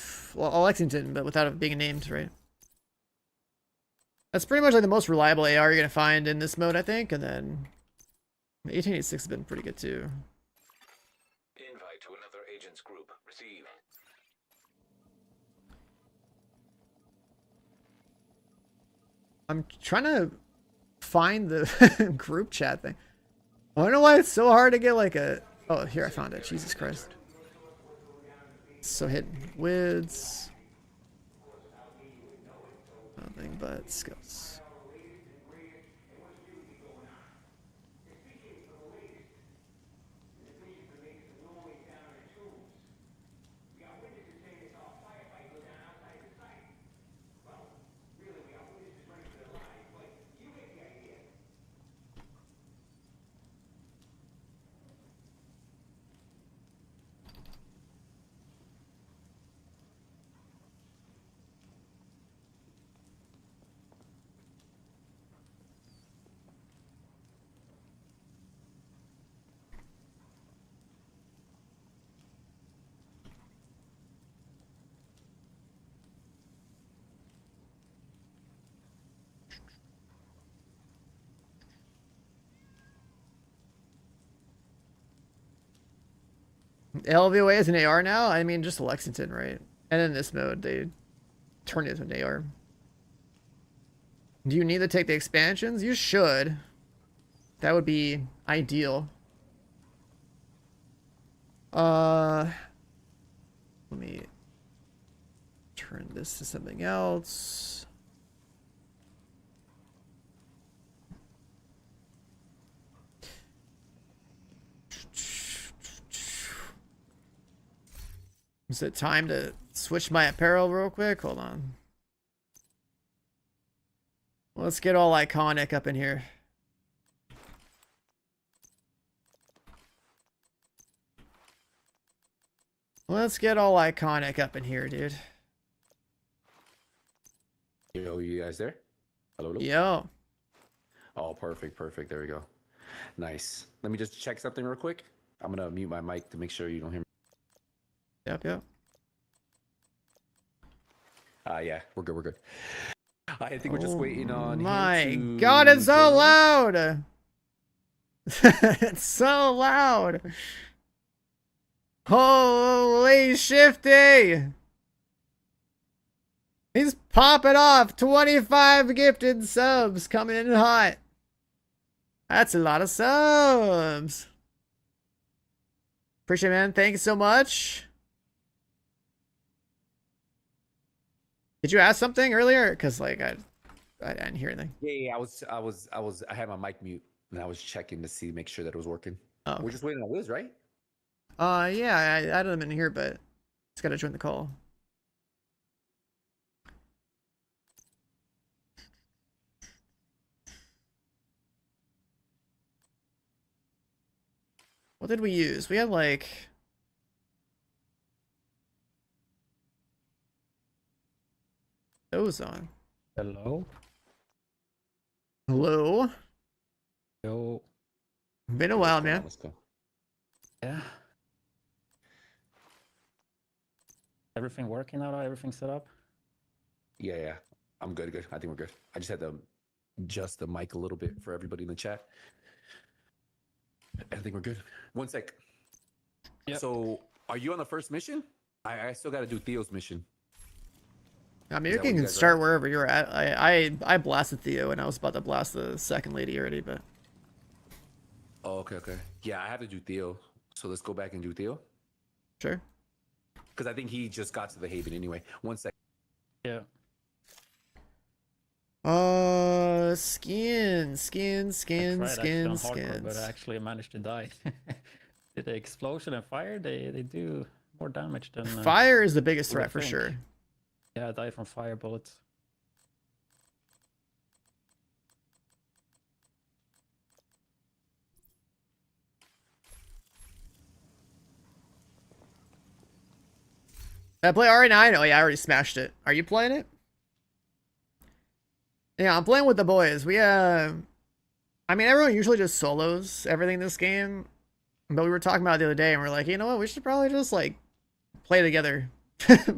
Lexington, but without it being named, right? That's pretty much like the most reliable AR you're gonna find in this mode, I think, and then 1886 has been pretty good too. Invite to another agent's group. Receive. I'm trying to find the group chat thing. I don't know why it's so hard to get like a... Oh, here, I found it. Jesus Christ. So hidden. Wids. Nothing but skills. LVOA is an AR now? I mean, just Lexington, right? And in this mode, they turn it into an AR. Do you need to take the expansions? You should. That would be ideal. Let me turn this to something else. Is it time to switch my apparel real quick? Hold on. Let's get all iconic up in here. Let's get all iconic up in here, dude. Yo, you guys there? Hello, hello? Yo. Oh, perfect, perfect. There we go. Nice. Let me just check something real quick. I'm gonna mute my mic to make sure you don't hear me. Yep, yep. Yeah, we're good, we're good. I think we're just waiting on My him to God, it's so join. loud! It's so loud! Holy shifty! He's popping off! 25 gifted subs coming in hot. That's a lot of subs. Appreciate it, man. Thank you so much. Did you ask something earlier? Because like I didn't hear anything. Yeah, I had my mic mute and I was checking to see, make sure that it was working. Oh, We're just waiting on Wiz, right? Yeah, I added him in here, but just gotta join the call. What did we use? We had like... those on. Hello? Hello? Yo. Been a while, man. Let's go. Yeah. Everything working now? Everything set up? Yeah. I'm good, good. I think we're good. I just had to adjust the mic a little bit for everybody in the chat. I think we're good. One sec. Yep. So, are you on the first mission? I still got to do Theo's mission. I mean, Is you that what you can guys start are? wherever you're at. I blasted Theo, and I was about to blast the second lady already, but... Oh, okay. Yeah, I have to do Theo. So let's go back and do Theo. Sure. Because I think he just got to the Haven anyway. One sec. Yeah. Skins. I tried actually on hardcore, but I actually managed to die. Did the explosion and fire? They do more damage than Fire is the biggest you would threat for think. sure. Yeah, I died from fire bullets. I play RE9? Oh yeah, I already smashed it. Are you playing it? Yeah, I'm playing with the boys. I mean, everyone usually just solos everything in this game. But we were talking about it the other day, and we're like, you know what? We should probably just, like, play together. But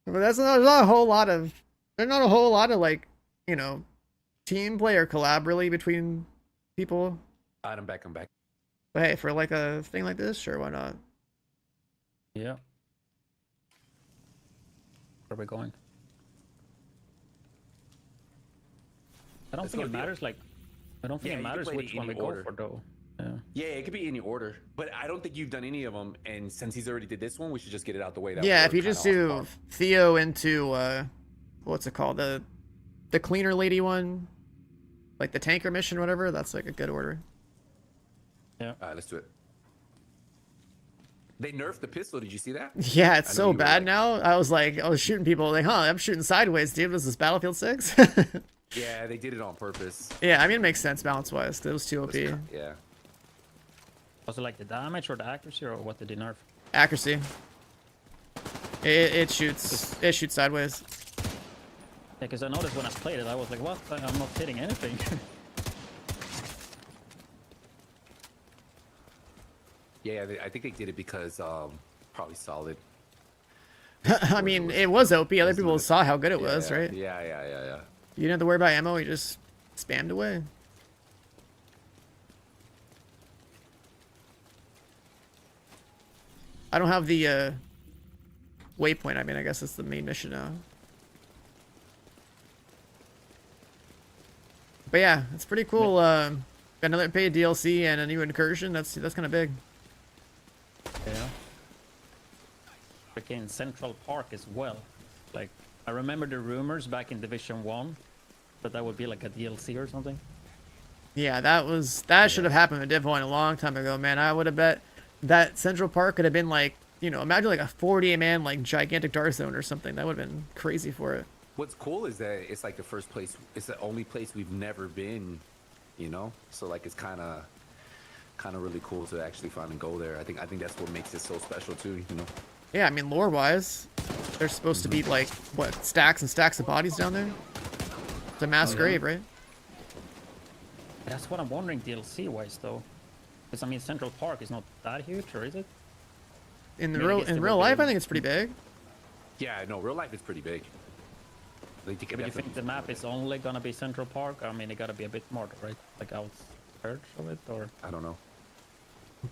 there's not a whole lot of, like, you know, team play or collab, really, between people. I'm back. But hey, for, like, a thing like this, sure, why not? Yeah. Where are we going? I don't think it matters, like, I don't think it matters which one we go for, though. Yeah, it could be any order. But I don't think you've done any of them. And since he's already did this one, we should just get it out the way. Yeah, if you just do Theo into, what's it called? The cleaner lady one? Like the tanker mission, whatever, that's like a good order. Yeah. Alright, let's do it. They nerfed the pistol, did you see that? Yeah, it's so bad now. I was shooting people, like, I'm shooting sideways, dude. Was this Battlefield 6? Yeah, they did it on purpose. Yeah, I mean, it makes sense balance-wise, because it was too OP. Yeah. Was it like the damage or the accuracy, or what did they nerf? Accuracy. It shoots sideways. Yeah, because I noticed when I played it, I was like, what? I'm not hitting anything. Yeah, I think they did it because probably solid. I mean, it was OP. Other people saw how good it was, right? Yeah. You didn't have to worry about ammo. You just spammed away. I don't have the waypoint. I mean, I guess it's the main mission now. But yeah, it's pretty cool. Another paid DLC and a new incursion. That's kind of big. Yeah. Freaking Central Park as well. Like, I remember the rumors back in Division 1 that would be like a DLC or something. Yeah, that should have happened in Div 1 a long time ago, man. I would have bet that Central Park could have been like, you know, imagine like a 40-man like gigantic dark zone or something. That would have been crazy for it. What's cool is that it's like the first place, it's the only place we've never been, you know? So like it's kind of really cool to actually finally go there. I think that's what makes it so special too, you know? Yeah, I mean, lore-wise, there's supposed to be like, what, stacks and stacks of bodies down there? It's a mass grave, right? That's what I'm wondering DLC-wise though. Because I mean, Central Park is not that huge, or is it? In real life, I think it's pretty big. Yeah, no, real life is pretty big. But you think the map is only gonna be Central Park? I mean, it gotta be a bit more, right? Like outskirts of it, or I don't know.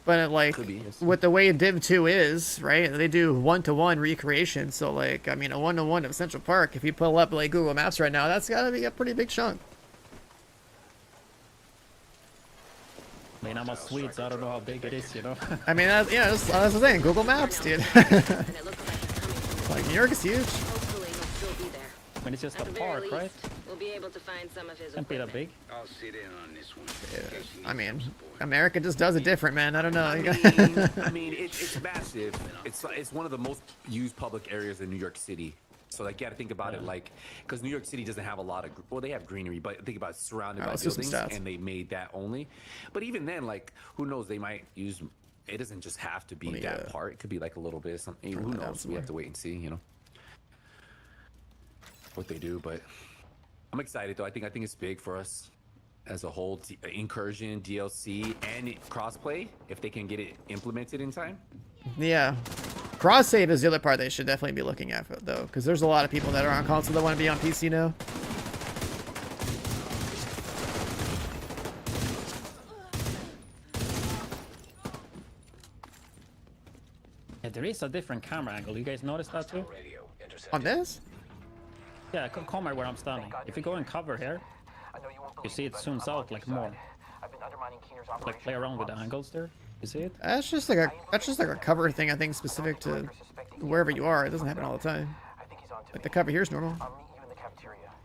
But like with the way Div 2 is, right? They do 1-to-1 recreation. So like, I mean, a 1-to-1 of Central Park. If you pull up like Google Maps right now, that's gotta be a pretty big chunk. I mean, I'm a Swede, so I don't know how big it is, you know. I mean, that's the thing. Google Maps, dude. Like New York is huge. I mean, it's just a park, right? We'll be able to find some of his Can't be that big. I'll sit in on this one. Yeah. I mean, America just does it different, man. I don't know. I mean, it's massive. It's one of the most used public areas in New York City. So like, you got to think about it like, because New York City doesn't have a lot of, well, they have greenery, but think about it, surrounded by buildings, and they made that only. But even then, like, who knows? They might use. It doesn't just have to be that part. It could be like a little bit of something. Who knows? We have to wait and see. You know what they do, but I'm excited though. I think it's big for us as a whole. Incursion, DLC, and crossplay if they can get it implemented in time. Yeah. Cross save is the other part they should definitely be looking at, though, because there's a lot of people that are on console that want to be on PC now. Yeah, there is a different camera angle. You guys notice that too? On this? Yeah, come right where I'm standing. If you go and cover here, you see it zooms out like more. Like play around with the angles there. You see it? That's just like a cover thing, I think, specific to wherever you are. It doesn't happen all the time. Like the cover here is normal.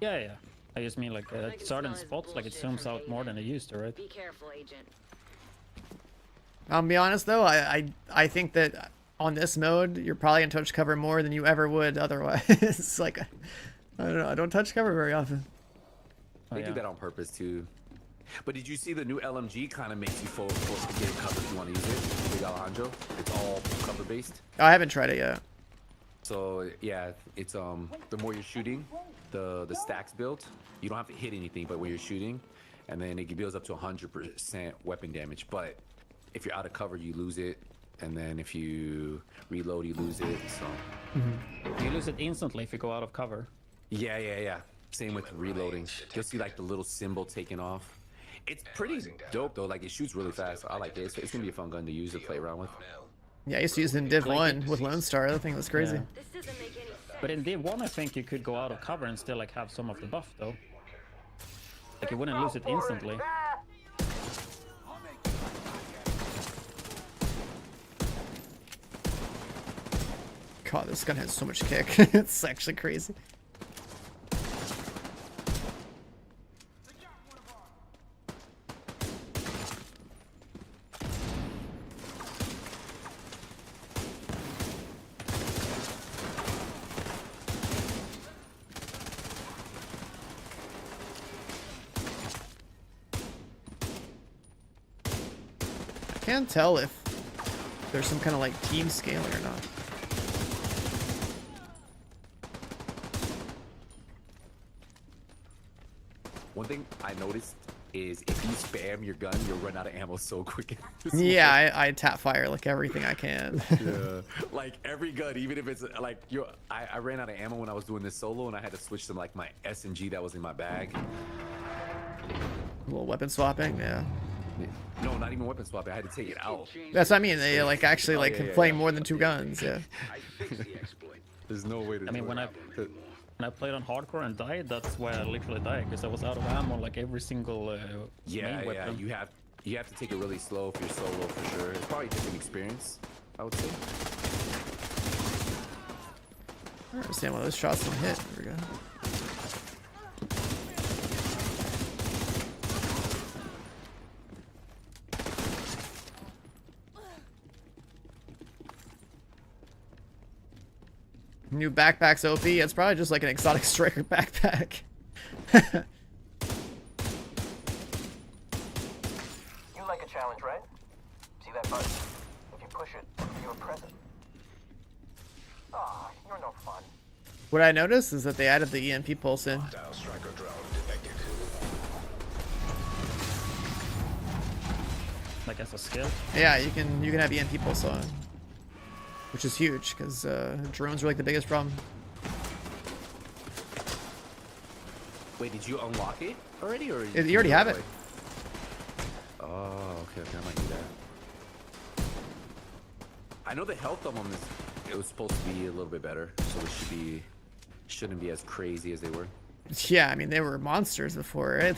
Yeah. I just mean like certain spots, like it zooms out more than it used to, right? Be careful, Agent. I'll be honest though, I think that on this mode, you're probably gonna touch cover more than you ever would otherwise. It's like, I don't know, I don't touch cover very often. They do that on purpose too. But did you see the new LMG kind of makes you forced to get cover if you want to use it? Big Alejandro. It's all cover based. Oh, I haven't tried it yet. So yeah, it's the more you're shooting, the stacks build. You don't have to hit anything, but when you're shooting, and then it builds up to 100% weapon damage. But if you're out of cover, you lose it, and then if you reload, you lose it. So you lose it instantly if you go out of cover. Yeah. Same with reloading. You'll see like the little symbol taking off. It's pretty dope though. Like it shoots really fast. I like it. It's gonna be a fun gun to use to play around with. Yeah, I used to use it in Div 1 with Lone Star. That thing was crazy. Yeah. But in Div 1, I think you could go out of cover and still like have some of the buff though. Like you wouldn't lose it instantly. God, this gun has so much kick. It's actually crazy. I can't tell if there's some kind of like team scaling or not. One thing I noticed is if you spam your gun, you'll run out of ammo so quick. Yeah, I tap fire like everything I can. Yeah, like every gun, even if it's like I ran out of ammo when I was doing this solo, and I had to switch to like my SMG that was in my bag. A little weapon swapping, yeah. No, not even weapon swapping. I had to take it out. That's what I mean. They like actually like playing more than two guns. Yeah. There's no way to. I mean, when I When I played on hardcore and died, that's why I literally died, because I was out of ammo like every single main weapon. You have to take it really slow if you're solo for sure. It's probably a different experience, I would say. I don't understand why those shots don't hit. There we go. New backpack's OP. It's probably just like an exotic striker backpack. You like a challenge, right? See that button? If you push it, you're present. Ah, you're no fun. What I noticed is that they added the EMP pulse in. Like as a skill? Yeah, you can have EMP pulse on, which is huge because drones are like the biggest problem. Wait, did you unlock it already, or You already have it? Oh, okay, I might do that. I know the health of them it was supposed to be a little bit better, so it shouldn't be as crazy as they were. Yeah, I mean they were monsters before, right?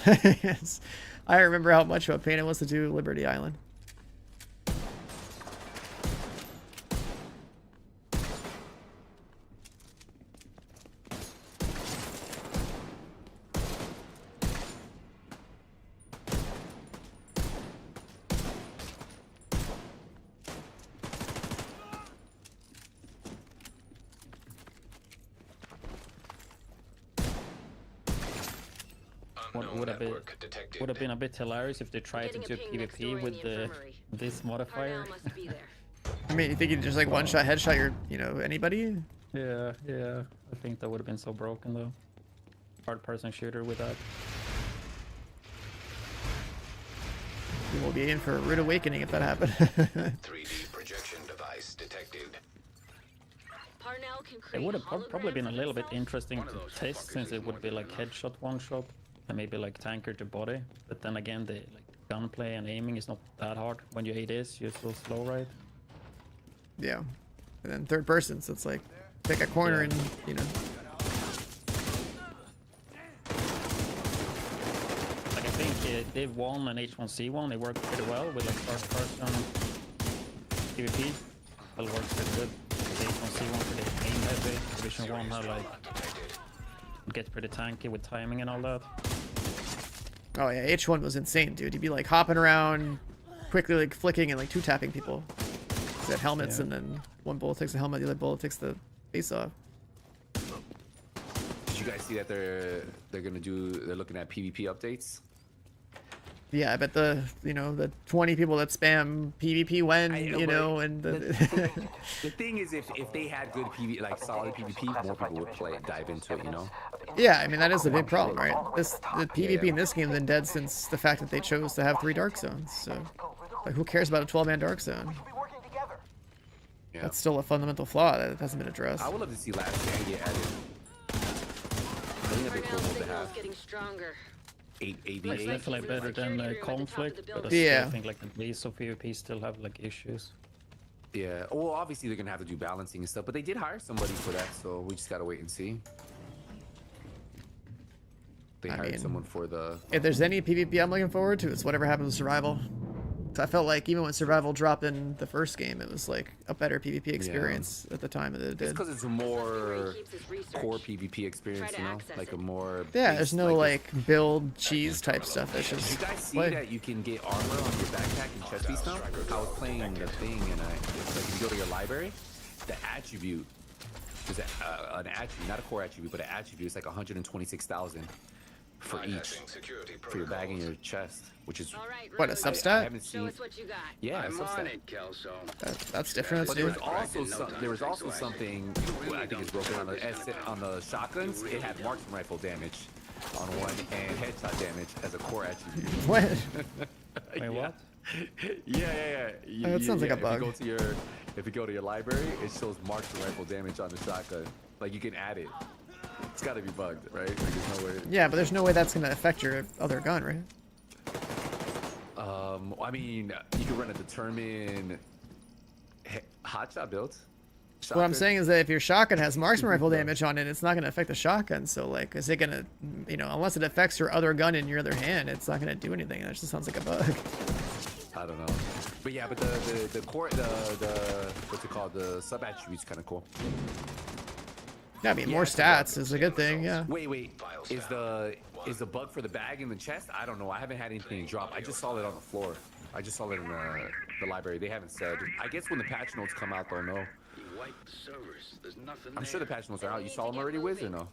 I remember how much of a pain it was to do Liberty Island. Would have been a bit hilarious if they tried to do PvP with this modifier. I mean, you think you just like one shot headshot your, anybody? Yeah. I think that would have been so broken though. Hard person shooter with that. We will be in for a rude awakening if that happened. 3D projection device detected. It would have probably been a little bit interesting to test, since it would be like headshot, one shot, and maybe like tanker to body. But then again, the gunplay and aiming is not that hard. When you ADS, you're so slow, right? Yeah, and then third person, so it's like pick a corner and Like I think Div 1 and H1C1 they work pretty well with like first person PvP. Well, it works pretty good. H1C1 for the aim heavy. Division 1 had like get pretty tanky with timing and all that. Oh yeah, H1 was insane, dude. He'd be like hopping around, quickly like flicking and like two tapping people. He had helmets, and then one bullet takes the helmet, the other bullet takes the face off. Did you guys see that they're looking at PvP updates? Yeah, I bet the 20 people that spam PvP and the thing is, if they had good PvP, like solid PvP, more people would dive into it, Yeah, I mean that is a big problem, right? The PvP in this game has been dead since the fact that they chose to have 3 dark zones. So, like, who cares about a 12-man dark zone? Yeah. That's still a fundamental flaw that hasn't been addressed. I would love to see last stand get added. I think that'd be cool to have. Getting stronger. 8 It's definitely better than conflict, but I still think like the base of PvP still have like issues. Yeah, well, obviously they're gonna have to do balancing and stuff, but they did hire somebody for that, so we just gotta wait and see. They hired someone for the. If there's any PvP I'm looking forward to, it's whatever happens with survival. So I felt like even when survival dropped in the first game, it was like a better PvP experience at the time that it did. It's because it's a more core PvP experience, like a more. Yeah, there's no like build cheese type stuff. It's just. Did you guys see that you can get armor on your backpack and chest piece now? I was playing the thing, and it's like if you go to your library, the attribute is an attribute, not a core attribute, but an attribute. It's like 126,000 for each, for your bag and your chest, which is what, a substat? I haven't seen. Yeah, I'm substat. on it, Kelso. That's different. But there was also something I think is broken on the shotguns. It had marksman rifle damage on one and headshot damage as a core attribute. What? Wait, what? Yeah. That sounds like a bug. If you go to your library, it shows marksman rifle damage on the shotgun. Like you can add it. It's got to be bugged, right? Like, there's no way. Yeah, but there's no way that's gonna affect your other gun, right? I mean, you can run a determined hotshot build. What I'm saying is that if your shotgun has marksman rifle damage on it, it's not going to affect the shotgun. So, like, is it going to, you know, unless it affects your other gun in your other hand, it's not going to do anything. That just sounds like a bug. I don't know. But yeah, but the core, what's it called? The sub attribute's kind of cool. Yeah, I mean, more stats is a good thing, yeah. Wait. Is the bug for the bag in the chest? I don't know. I haven't had anything drop. I just saw it on the floor. I just saw it in the library. They haven't said. I guess when the patch notes come out, they'll know. I'm sure the patch notes are out. You saw them already, Wiz, or no?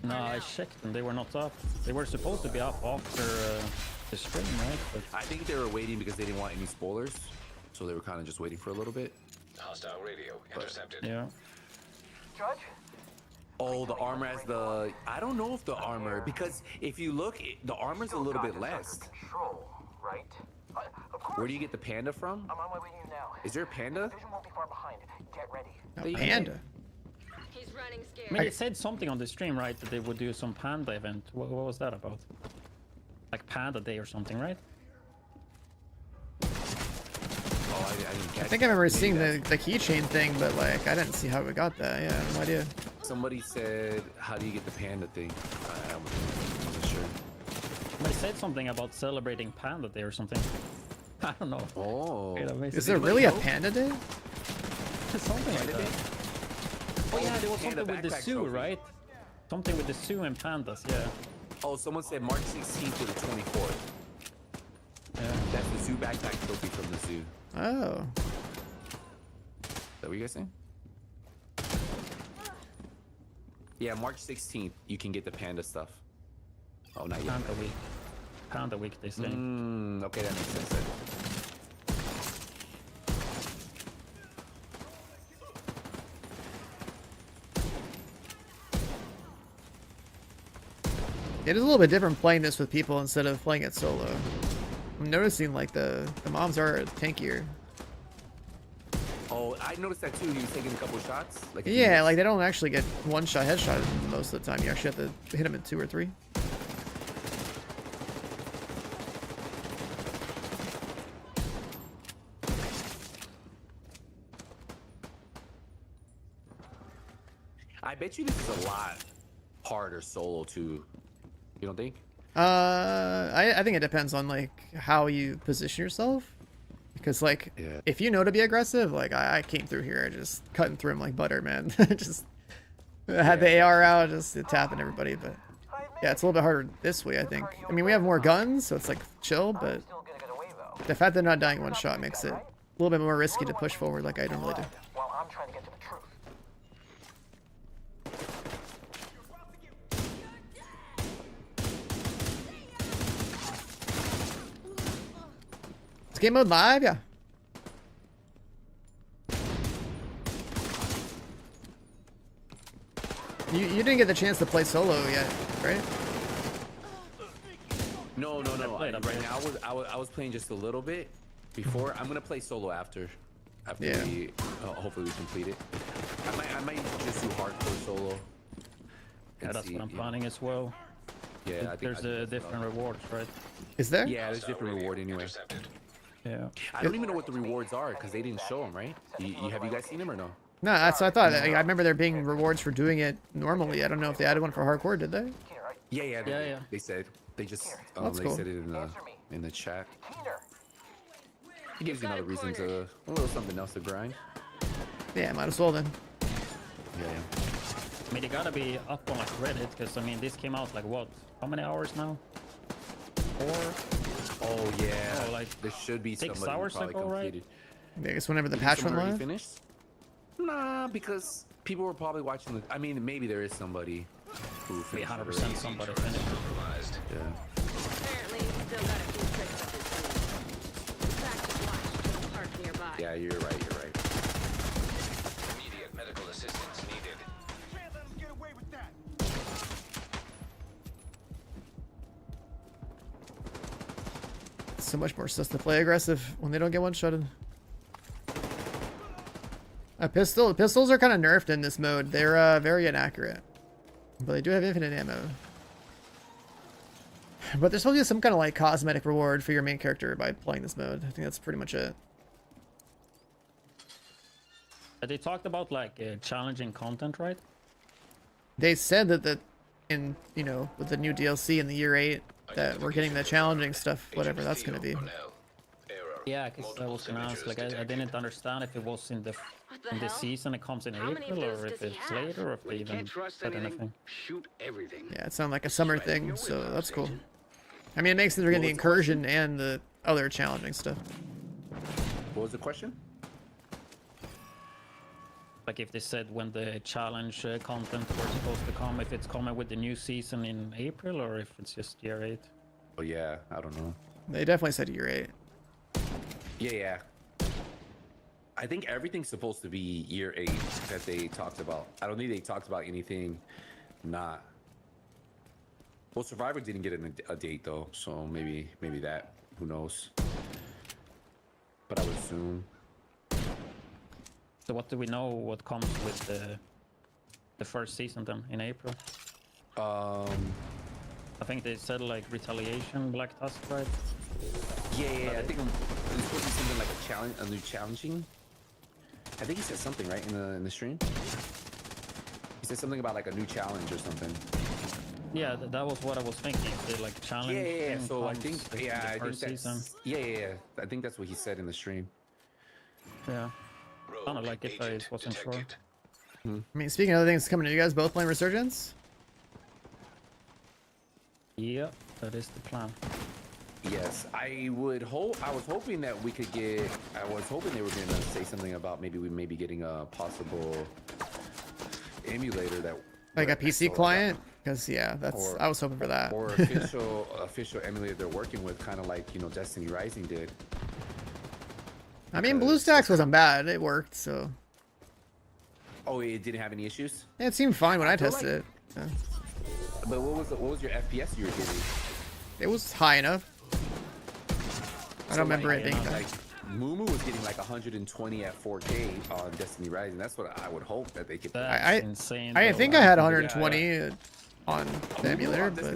No, I checked and they were not up. They were supposed to be up after the stream, right? But I think they were waiting because they didn't want any spoilers. So they were kind of just waiting for a little bit. Hostile radio intercepted. Yeah. Judge? Oh, the armor has the... I don't know if the armor... Because if you look, the armor's a little bit less. Control, right? Where do you get the panda from? I'm on my way to you now. Is there a panda? Vision won't be far behind. Get ready. A panda? He's running scared. I mean, it said something on the stream, right? That they would do some panda event. What was that about? Like Panda Day or something, right? Oh, I didn't catch I think I remember seeing the keychain thing, but like I didn't see how we got that. Yeah, I have no idea. Somebody said, how do you get the panda thing? I wasn't sure. They said something about celebrating Panda Day or something. I don't know. Oh. Is there really a panda day? Something like that. Oh yeah, there was something with the zoo, right? Something with the zoo and pandas, yeah. Oh, someone said March 16th to the 24th. Yeah. That's the zoo backpack trophy from the zoo. Oh. Is that what you guys saying? Yeah, March 16th, you can get the panda stuff. Oh, not yet. Panda week. Panda week, they say. Okay, that makes sense then. It is a little bit different playing this with people instead of playing it solo. I'm noticing like the mobs are tankier. Oh, I noticed that too. He was taking a couple shots. Like Yeah, like they don't actually get one shot headshot most of the time. You actually have to hit them in 2 or 3. I bet you this is a lot harder solo too. You don't think? I think it depends on like how you position yourself. Because like if you know to be aggressive, like I came through here, just cutting through him like butter, man. Just had the AR out, just tapping everybody. But yeah, it's a little bit harder this way, I think. I mean, we have more guns, so it's like chill, but the fact they're not dying one shot makes it a little bit more risky to push forward like I normally do. While I'm trying to get to the truth. Is game mode live? Yeah. You didn't get the chance to play solo yet, right? No. Right now, I was playing just a little bit before. I'm gonna play solo after we hopefully we complete it. I might just do hardcore solo. Yeah, that's what I'm planning as well. Yeah, I think there's different rewards, right? Is there? Yeah, there's different reward anyway. Yeah. I don't even know what the rewards are because they didn't show them, right? Have you guys seen them or no? No, that's what I thought. I remember there being rewards for doing it normally. I don't know if they added one for hardcore, did they? Yeah. They said they just That's they cool. said it in the chat. It gives you another reason to a little something else to grind. Yeah, might as well then. Yeah. I mean, it gotta be up on like Reddit because I mean, this came out like what? How many hours now? 4? Oh yeah. Oh, like there should be 6 somebody who hours probably ago, right? completed. I guess whenever the You think patch went someone already live. finished? Nah, because people were probably watching the. I mean, maybe there is somebody who finished. 100% somebody finished. Yeah. Apparently, still got a few tricks up his sleeve. Back to watch the park nearby. Yeah, you're right. Immediate medical assistance needed. Can't let him get away with that. So much more sus to play aggressive when they don't get one-shotted. Pistols are kind of nerfed in this mode. They're very inaccurate. But they do have infinite ammo. But there's supposed to be some kind of like cosmetic reward for your main character by playing this mode. I think that's pretty much it. They talked about like challenging content, right? They said that in, you know, with the new DLC in the year 8, that we're getting the challenging stuff, whatever that's gonna be. Yeah, because I was gonna ask, like, I didn't understand if it was in the season, it comes in April, or if it's later, or if they even said anything. Shoot everything. Yeah, it sounded like a summer thing, so that's cool. I mean, it makes sense we're getting the incursion and the other challenging stuff. What was the question? Like if they said when the challenge content was supposed to come, if it's coming with the new season in April, or if it's just year 8. Oh yeah, I don't know. They definitely said year 8. Yeah. I think everything's supposed to be year 8 that they talked about. I don't think they talked about anything not. Well, Survivor didn't get a date though, so maybe that. Who knows? But I would assume. So what do we know? What comes with the first season then in April? I think they said like Retaliation, Black Tusk, right? Yeah. I think it's supposed to be something like a challenge, a new challenging. I think he said something right in the stream. He said something about like a new challenge or something. Yeah, that was what I was thinking. They like challenge. Yeah. So I think I think that's season. Yeah. I think that's what he said in the stream. Yeah. Sounded like it, I wasn't sure. I mean, speaking of other things coming, are you guys both playing Resurgence? Yeah, that is the plan. Yes, I was hoping that we could get. I was hoping they were going to say something about maybe we may be getting a possible emulator that. Like a PC client? Because yeah, that's. I was hoping for that. Or official emulator they're working with, kind of like Destiny Rising did. I mean, BlueStacks wasn't bad. It worked, so. Oh, it didn't have any issues? Yeah, it seemed fine when I tested it. Yeah. But what was your FPS you were getting? It was high enough. I don't remember it being bad. Like, Mumu was getting like 120 at 4K on Destiny Rising. That's what I would hope that they could. That's insane. I think I had 120 on the emulator, but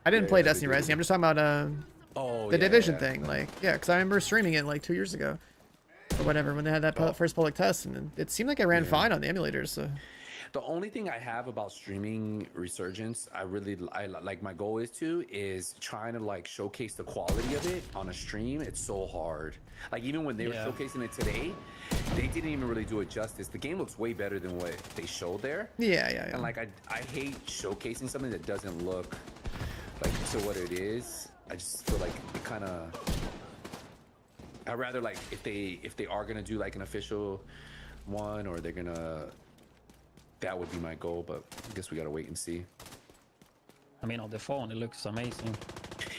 I didn't play Destiny Rising. I'm just talking about the Division thing. Like, yeah, because I remember streaming it like 2 years ago or whatever when they had that first public test, and it seemed like it ran fine on the emulators. So. The only thing I have about streaming Resurgence, I like my goal is trying to like showcase the quality of it on a stream. It's so hard. Like even when they were showcasing it today, they didn't even really do it justice. The game looks way better than what they showed there. Yeah. And like I hate showcasing something that doesn't look like to what it is. I just feel like it kind of. I'd rather like if they are gonna do like an official one, or they're gonna. That would be my goal, but I guess we gotta wait and see. I mean, on the phone, it looks amazing.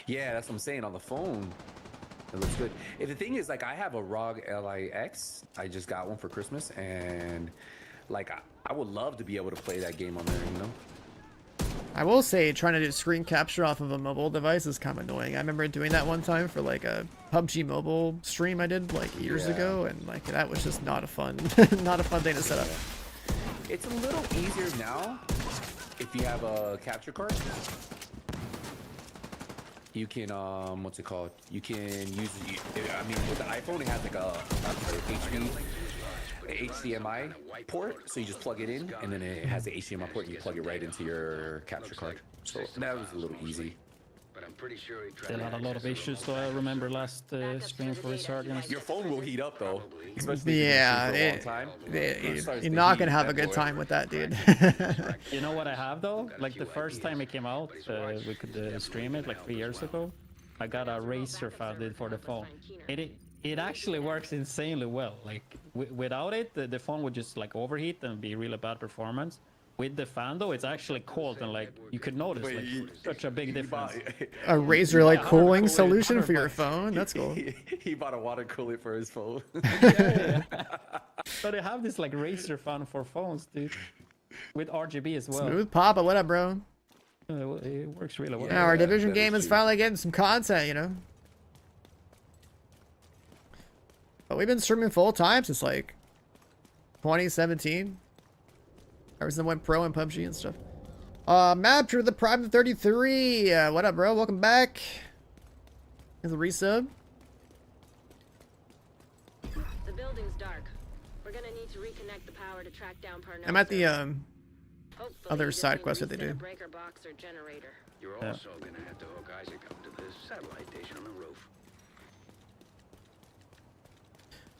Yeah, that's what I'm saying. On the phone, it looks good. The thing is, like, I have a ROG LIX. I just got one for Christmas, and like, I would love to be able to play that game on there, you know? I will say, trying to do screen capture off of a mobile device is kind of annoying. I remember doing that one time for like a PUBG mobile stream I did like years ago, and like that was just not a fun thing to set up. It's a little easier now if you have a capture card. You can what's it called? You can use I mean, with the iPhone it has like a HDMI port, so you just plug it in, and then it has the HDMI port, and you plug it right into your capture card. So that was a little easy. But I'm pretty sure he Still had a lot of issues, though. I remember last stream for Resurgence. Your phone will heat up, though. Especially you're not gonna have a good time with that, dude. You know what I have though? Like the first time it came out, we could stream it like 3 years ago. I got a Razer fan for the phone. It actually works insanely well. Like without it, the phone would just like overheat and be really bad performance. With the fan though, it's actually cold, and like you could notice like such a big difference. A Razer like cooling solution for your phone? That's cool. He bought a water cooler for his phone. Yeah. So they have this like Razer fan for phones, dude, with RGB as well. Smooth Papa, what up, bro? It works really well. Yeah, our Division game is finally getting some content, you know. But we've been streaming full time since like 2017. Ever since I went pro in PUBG and stuff. Map to the Prime of 33. What up, bro? Welcome back. Here's a resub. The building's dark. We're gonna need to reconnect the power to track down Parnell. I'm at the Hopefully, other this side may quest that they reset a do. breaker box or generator. You're also gonna have to hook Isaac up to the satellite dish on the roof.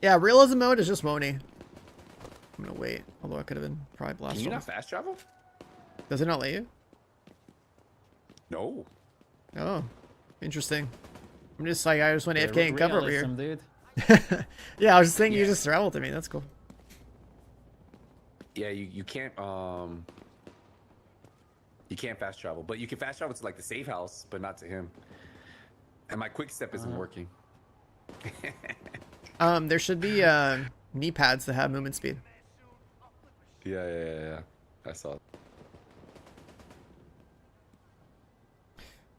Yeah, realism mode is just Wony. I'm gonna wait, although I could have been probably blasted. Can you not fast travel? Does it not let you? No. Oh, interesting. I'm just like, I just went AFK and cover over here. Dude. Yeah, I was just thinking you just traveled to me. That's cool. Yeah, you can't fast travel, but you can fast travel to like the safe house, but not to him. And my quick step isn't working. There should be knee pads that have movement speed. Yeah. I saw it.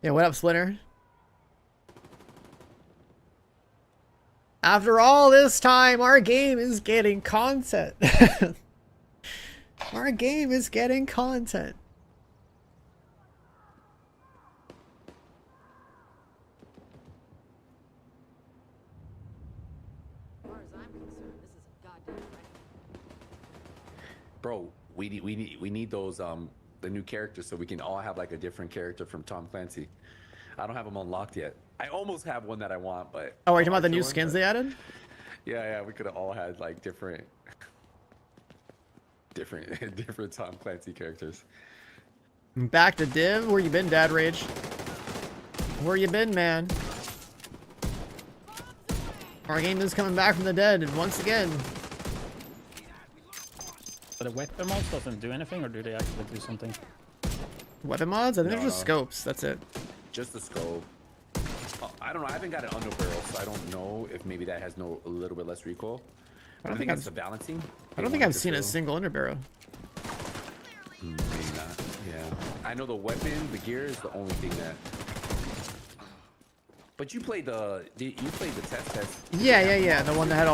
Yeah, what up, Splinter? After all this time, our game is getting content. Our game is getting content. Bro, we need those the new characters so we can all have like a different character from Tom Clancy. I don't have them unlocked yet. I almost have one that I want, but Oh, are you talking about the new skins they added? Yeah, we could have all had like different Tom Clancy characters. Back to Div. Where you been, Dad Rage? Where you been, man? Our game is coming back from the dead, and once again. But the weapon mods doesn't do anything, or do they actually do something? Weapon mods? I think they're just scopes. That's it. Just the scope. Oh, I don't know. I haven't got an under barrel, so I don't know if maybe that has a little bit less recoil. I don't think it's the balancing. I don't think I've seen a single underbarrel. Maybe not. Yeah. I know the weapon, the gear is the only thing that. But you played the test. Yeah. The one that had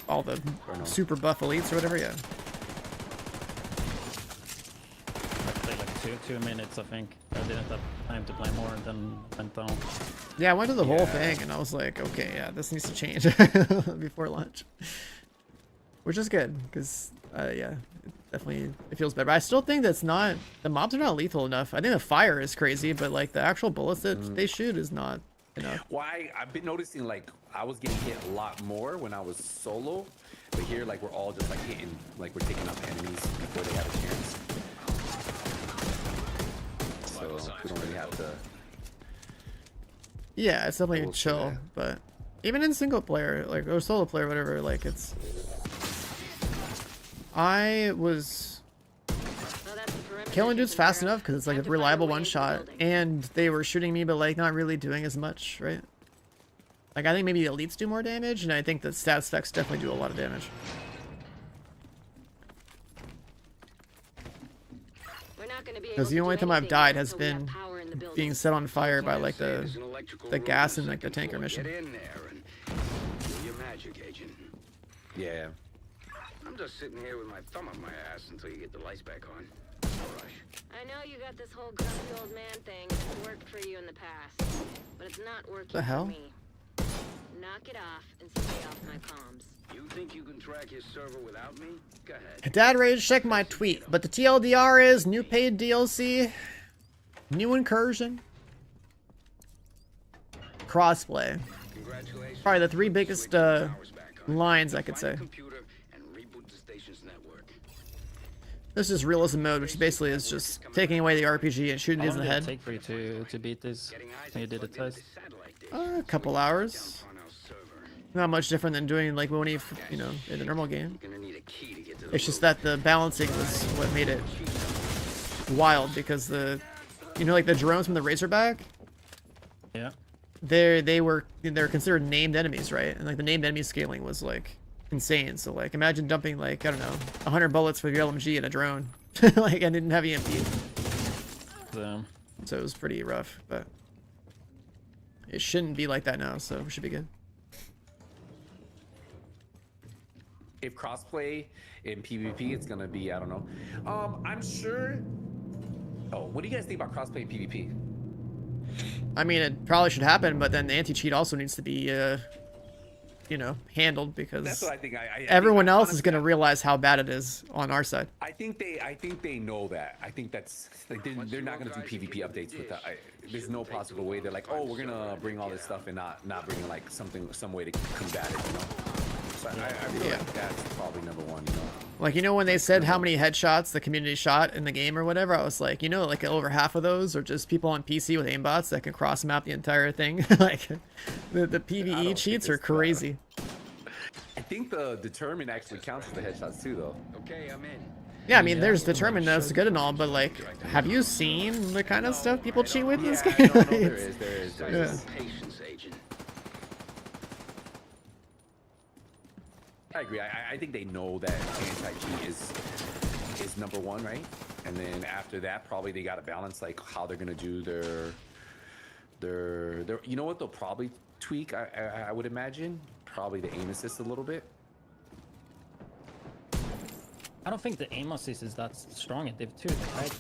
all the super buff elites or whatever. Yeah. I played like 2 minutes, I think. I didn't have time to play more, and then went down. Yeah, I went to the whole thing, and I was like, okay, yeah, this needs to change before lunch. Which is good, because, yeah, it feels better. But I still think that's not, the mobs are not lethal enough. I think the fire is crazy, but, like, the actual bullets that they shoot is not enough. Why? I've been noticing, like, I was getting hit a lot more when I was solo, but here, like, we're all just, like, hitting, like, we're taking out enemies before they have a chance. So we don't really have to. Yeah, it's definitely chill, but even in single player, like, or solo player, whatever, like, it's. I was killing dudes fast enough because it's like a reliable one shot, and they were shooting me, but like not really doing as much, right? Like, I think maybe the elites do more damage, and I think the stat specs definitely do a lot of damage. Because the only time I've died has been being set on fire by like the gas in like the tanker mission. Yeah. I'm just sitting here with my thumb up my ass until you get the lights back on. No rush. I know you got this whole grumpy old man thing. It's worked for you in the past, but it's not working the hell? for me. Knock it off and stay off my comms. You think you can track his server without me? Go ahead. Dad Rage, check my tweet. But the TLDR is new paid DLC, new incursion, crossplay. Probably the 3 biggest lines I could say. This is realism mode, which basically is just taking away the RPG and shooting dudes in the head. How long did it take for you to beat this when you did a test? A couple hours. Not much different than doing like when you know, in the normal game. It's just that the balancing was what made it wild, because the, you know, like the drones from the Razorback. Yeah. They're considered named enemies, right? And like the named enemy scaling was like insane. So like imagine dumping like, I don't know, 100 bullets for your LMG in a drone. Like, I didn't have EMP. So it was pretty rough, but it shouldn't be like that now, so it should be good. If crossplay in PvP, it's gonna be, I don't know. I'm sure. Oh, what do you guys think about crossplay in PvP? I mean, it probably should happen, but then the anti-cheat also needs to be you know, handled, because That's what I think. everyone else is going to realize how bad it is on our side. I think they know that. I think that's like they're not gonna do PvP updates with that. There's no possible way they're like, oh, we're gonna bring all this stuff and not bring like some way to combat it, you know. So I feel like that's probably number one, you know. Like, you know, when they said how many headshots the community shot in the game or whatever, I was like, you know, like over half of those are just people on PC with aimbots that can cross map the entire thing. Like, the PvE cheats are crazy. I think the determine actually counts as the headshots too, though. Okay, I'm in. Yeah, I mean, there's determined that's good and all, but like, have you seen the kind of stuff people cheat with in this game? No, there is. Patience, agent. I agree. I think they know that anti-cheat is number one, right? And then after that, probably they got to balance like how they're gonna do their. You know what they'll probably tweak? I would imagine probably the aim assist a little bit. I don't think the aim assist is that strong in Div 2, right?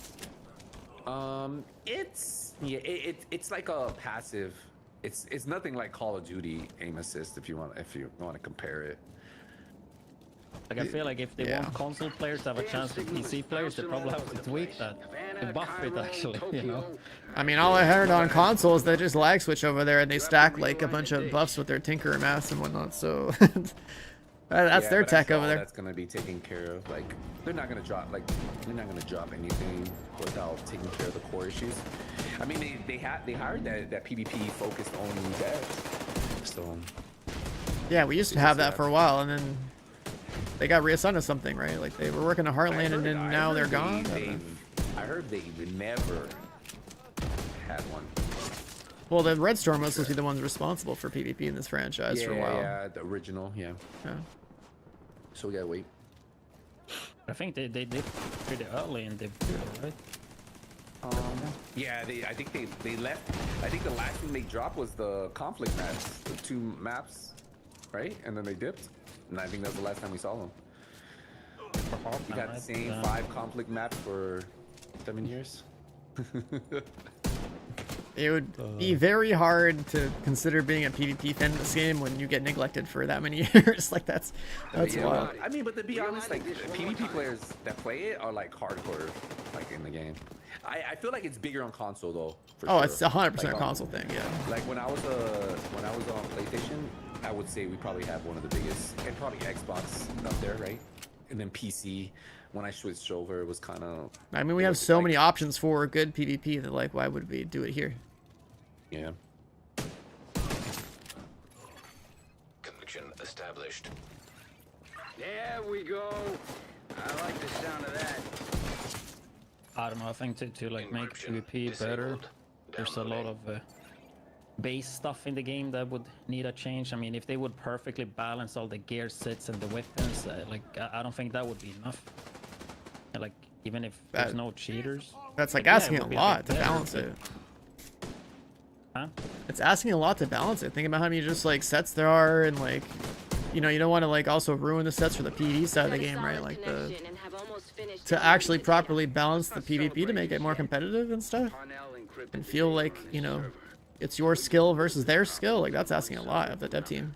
It's like a passive. It's nothing like Call of Duty aim assist if you want to compare it. Like, I feel like if they want console players to have a chance with PC players, they probably have to tweak that. To buff it, actually, you know? I mean, all I heard on console is they just lag switch over there and they stack like a bunch of buffs with their Tinker Mass and whatnot, so that's their tech over there. That's gonna be taken care of. Like, they're not gonna drop anything without taking care of the core issues. I mean, they hired that PvP focused only dev, so yeah, we used to have that for a while, and then they got reassigned to something, right? Like, they were working to Heartland, and then now they're gone. I heard they never had one. Well, the Red Storm was supposed to be the ones responsible for PvP in this franchise for a while. Yeah, the original, yeah. So we gotta wait. I think they did pretty early in Div 2, right? Yeah, I think they left. I think the last thing they dropped was the conflict maps, the 2 maps, right? And then they dipped. And I think that's the last time we saw them. We got the same 5 conflict maps for 7 years. It would be very hard to consider being a PvP fan in this game when you get neglected for that many years. Like, that's wild. I mean, but to be honest, like, PvP players that play it are like hardcore, like, in the game. I feel like it's bigger on console though. Oh, it's 100% console thing, yeah. Like when I was on PlayStation, I would say we probably have one of the biggest, and probably Xbox up there, right? And then PC, when I switched over, it was kind of. I mean, we have so many options for good PvP that, like, why would we do it here? Yeah. Connection established. There we go. I like the sound of that. I don't know. I think to like make PvP better, there's a lot of base stuff in the game that would need a change. I mean, if they would perfectly balance all the gear sets and the weapons, like I don't think that would be enough. And, like, even if there's no cheaters, that's like asking a lot to balance it. Huh? It's asking a lot to balance it. Think about how many just like sets there are, and like, you know, you don't want to like also ruin the sets for the PvE side of the game, right? Like to actually properly balance the PvP to make it more competitive and stuff, and feel like, you know, it's your skill versus their skill. Like, that's asking a lot of the dev team.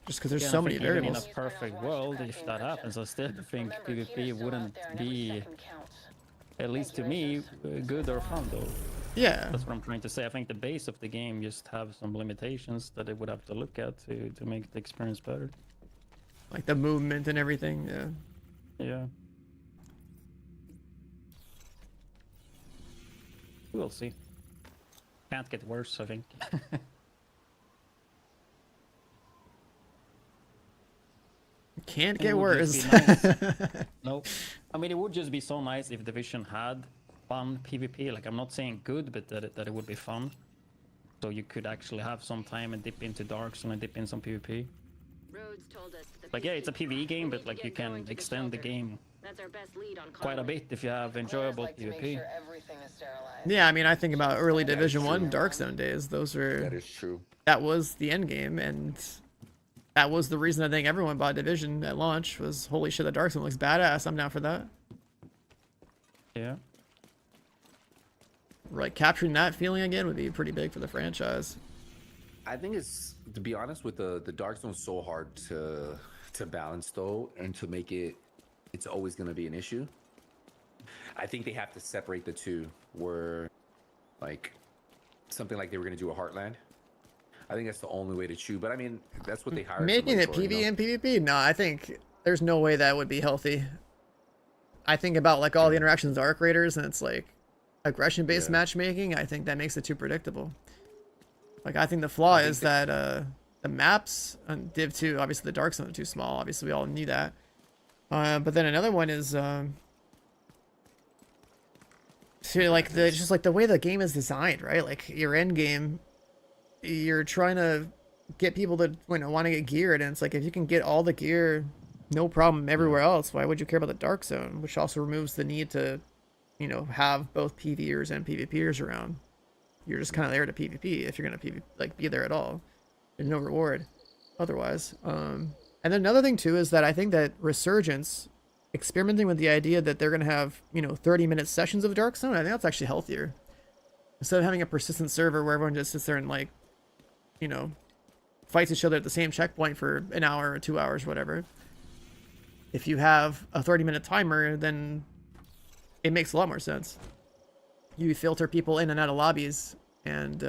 Just because there's so many variables. In a perfect world, if that happens, I still think PvP wouldn't be, at least to me, good or fun though. Yeah. That's what I'm trying to say. I think the base of the game just have some limitations that they would have to look at to make the experience better. Like the movement and everything, yeah. Yeah. We'll see. Can't get worse, I think. Can't get worse. Nice. Nope. I mean, it would just be so nice if Division had fun PvP. Like, I'm not saying good, but that it would be fun. So you could actually have some time and dip into Dark Zone and dip in some PvP. Like, yeah, it's a PvE game, but like you can extend the game quite a bit if you have enjoyable PvP. Yeah, I mean, I think about early Division 1 Dark Zone days. Those are... That is true. That was the end game, and that was the reason I think everyone bought Division at launch, was, holy shit, the Dark Zone looks badass. I'm down for that. Yeah. Like, capturing that feeling again would be pretty big for the franchise. I think it's, to be honest, with the Dark Zone's so hard to balance though, and to make it, it's always going to be an issue. I think they have to separate the two, where like something like they were going to do a Heartland. I think that's the only way to chew. But I mean, that's what they hired. Making it PvE and PvP? No, I think there's no way that would be healthy. I think about like all the interactions with Arc Raiders, and it's like aggression-based matchmaking. I think that makes it too predictable. Like, I think the flaw is that the maps on Div 2, obviously the Dark Zone are too small. Obviously, we all knew that. But then another one is like just like the way the game is designed, right? Like your end game, you're trying to get people to want to get geared, and it's like if you can get all the gear, no problem everywhere else, why would you care about the Dark Zone? Which also removes the need to, have both PvEers and PvPers around. You're just kind of there to PvP if you're gonna be there at all. There's no reward otherwise. And then another thing too is that I think that Resurgence, experimenting with the idea that they're gonna have 30-minute sessions of Dark Zone, I think that's actually healthier. Instead of having a persistent server where everyone just sits there and like, fights each other at the same checkpoint for an hour or 2 hours, whatever. If you have a 30-minute timer, then it makes a lot more sense. You filter people in and out of lobbies, and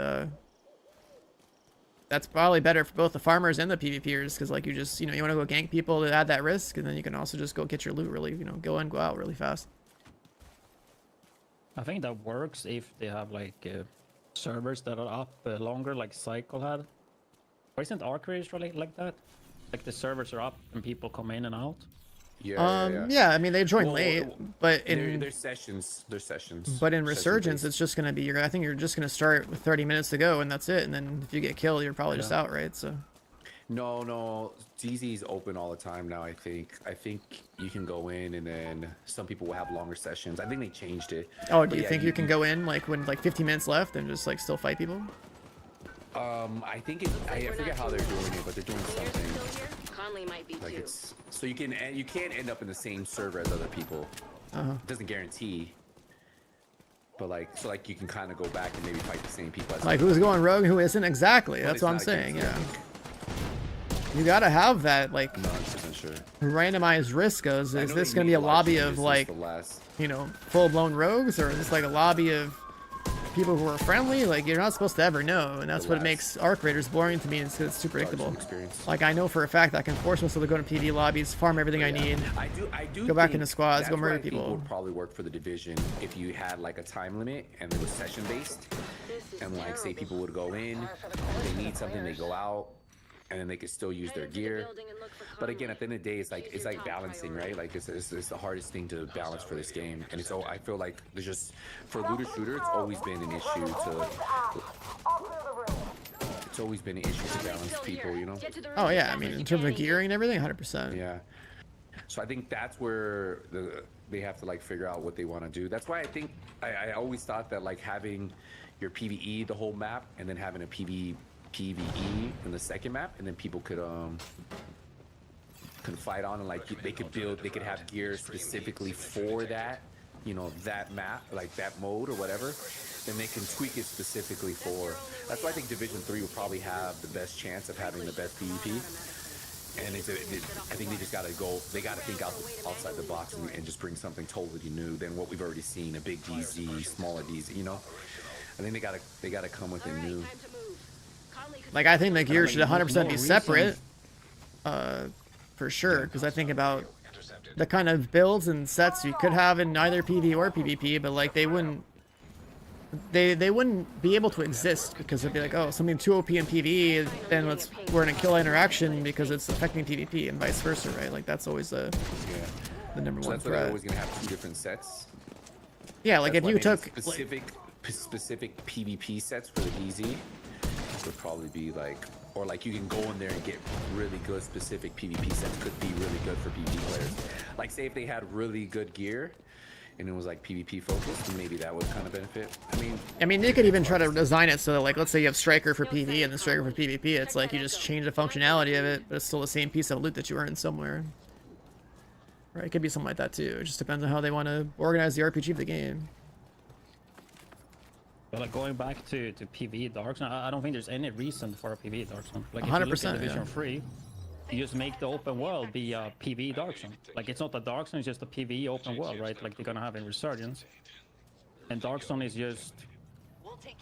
that's probably better for both the farmers and the PvPers, because like you just, you want to go gank people to add that risk, and then you can also just go get your loot really, go in, go out really fast. I think that works if they have like servers that are up longer, like Cycle had. Or isn't Arc Raiders really like that? Like the servers are up and people come in and out? Yeah, I mean they join late, but in their sessions, But in Resurgence, it's just gonna be I think you're just gonna start with 30 minutes to go, and that's it. And then if you get killed, you're probably just out, right? So. No, DZ is open all the time now. I think you can go in, and then some people will have longer sessions. I think they changed it. Oh, do you think you can go in like when 15 minutes left and just like still fight people? I think I forget how they're doing it, but they're doing something. Conley might be like too. it's so you can't end up in the same server as other people. It doesn't guarantee. But like you can kind of go back and maybe fight the same people. Like who's going rogue and who isn't? Exactly. That's what I'm saying. Yeah. You gotta have that like randomized risk. Is this gonna be a lobby of like full-blown rogues, or is this like a lobby of people who are friendly? Like you're not supposed to ever know, and that's what makes Arc Raiders boring to me. Is because it's too predictable. Like I know for a fact I can force myself to go to PvE lobbies, farm everything I need. I do. Go back into squads, go murder people. Would probably work for the division if you had like a time limit and it was session based, and like say people would go in, they need something, they go out, and then they could still use their gear. But again, at the end of the day, it's like balancing, right? Like it's the hardest thing to balance for this game, and so I feel like there's just for looter shooter, it's always been an issue to balance people, Oh yeah, I mean in terms of gearing and everything, 100%. Yeah. So I think that's where they have to like figure out what they want to do. That's why I think I always thought that like having your PvE the whole map, and then having a PvE in the second map, and then people could fight on, and like they could have gear specifically for that, that map, like that mode or whatever. Then they can tweak it specifically for. That's why I think Division 3 will probably have the best chance of having the best PvP. And I think they just gotta go. They gotta think outside the box and just bring something totally new than what we've already seen. A big DZ, smaller DZ. I think they gotta come with a new. Like I think the gear should 100% be separate, for sure. Because I think about the kind of builds and sets you could have in either PvE or PvP, but like they wouldn't be able to exist because it'd be like, oh, something too OP in PvE, then we're in a kill interaction because it's affecting PvP, and vice versa, right? Like that's always the number one That's why threat. they're always gonna have two different sets. Yeah, like That's if you why took specific PvP sets for the DZ would probably be like, or like you can go in there and get really good specific PvP sets, could be really good for PvP players. Like say if they had really good gear and it was like PvP focused, maybe that would kind of benefit. I mean, you could even try to design it so that, like, let's say you have Striker for PvE and then Striker for PvP. It's like you just change the functionality of it, but it's still the same piece of loot that you earned somewhere. Right? It could be something like that too. It just depends on how they want to organize the RPG of the game. But like going back to PvE Dark Zone, I don't think there's any reason for a PvE Dark Zone. Like if you look at 100%, Division yeah. 3, you just make the open world be a PvE Dark Zone. Like it's not a Dark Zone, it's just a PvE open world, right? Like they're gonna have in Resurgence. And Dark Zone is just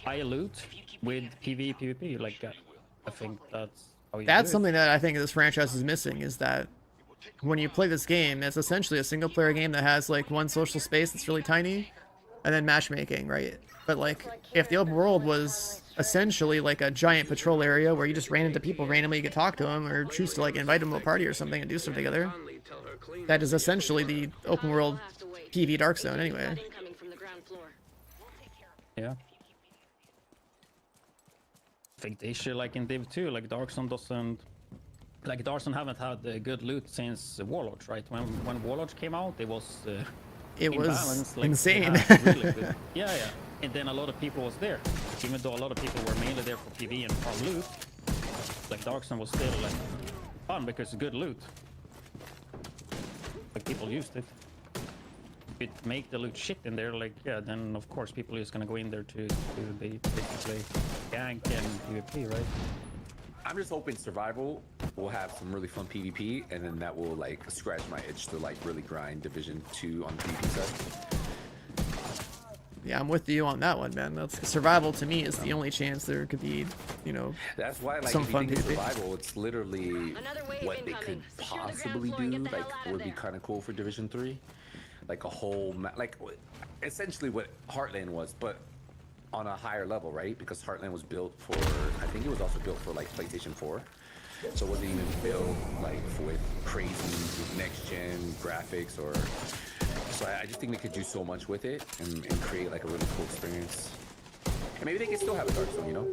high loot with PvE PvP. Like I think that's how you do it. Something that I think this franchise is missing, is that when you play this game, it's essentially a single player game that has like one social space that's really tiny and then matchmaking, right? But like if the open world was essentially like a giant patrol area where you just ran into people randomly, you could talk to them or choose to like invite them to a party or something and do something together, that is essentially the open world PvE Dark Zone anyway. Yeah. I think the issue, like in Div 2, like Dark Zone doesn't... Like Dark Zone haven't had good loot since Warlords, right? When Warlords came out, it was... it was imbalanced, like, insane. really good. Yeah. And then a lot of people was there. Even though a lot of people were mainly there for PvE and farm loot, like Dark Zone was still like fun because it's good loot. Like people used it. If it make the loot shit in there, like yeah, then of course people are just gonna go in there to basically gank and PvP, right? I'm just hoping Survival will have some really fun PvP, and then that will like scratch my itch to like really grind Division 2 on the PvP side. Yeah, I'm with you on that one, man. That's Survival to me is the only chance there could be, you know, that's why like some if you fun think of PvP. Survival, it's literally what they could possibly do. Like would be kind of cool for Division 3, like a whole like essentially what Heartland was, but on a higher level, right? Because Heartland was built for, I think it was also built for like PlayStation 4. So it wasn't even built like with crazy next gen graphics or, so I just think they could do so much with it and create like a really cool experience. And maybe they can still have a Dark Zone, you know?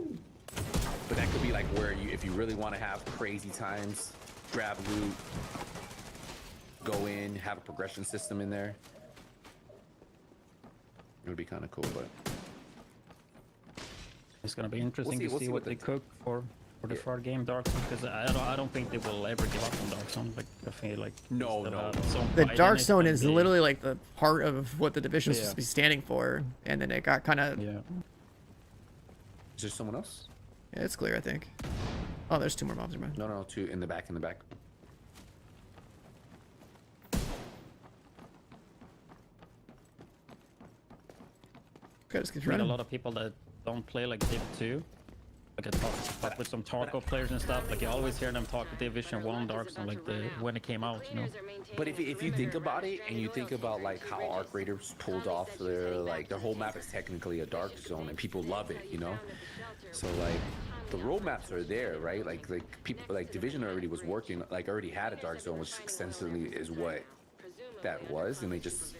But that could be like where you, if you really want to have crazy times, grab loot, go in, have a progression system in there. It would be kind of cool, but it's gonna be interesting to see what they cook for the third game Dark Zone, because I don't think they will ever give up on Dark Zone. Like I feel like no. The Dark Zone is literally like the part of what the division is supposed to be standing for, and then it got kind of. Yeah. Is there someone else? Yeah, it's clear, I think. Oh, there's two more mobs, man. No, two in the back. Okay, just keep I mean, running. a lot of people that don't play like Div 2, like I talk with some Tarkov players and stuff, like you always hear them talk Division 1 Dark Zone, like when it came out, you know. But if you think about it, and you think about like how Arc Raiders pulled off their whole map is technically a Dark Zone, and people love it, you know. So like the roadmaps are there, right? Like people like Division already was working, like already had a Dark Zone, which essentially is what that was, and they just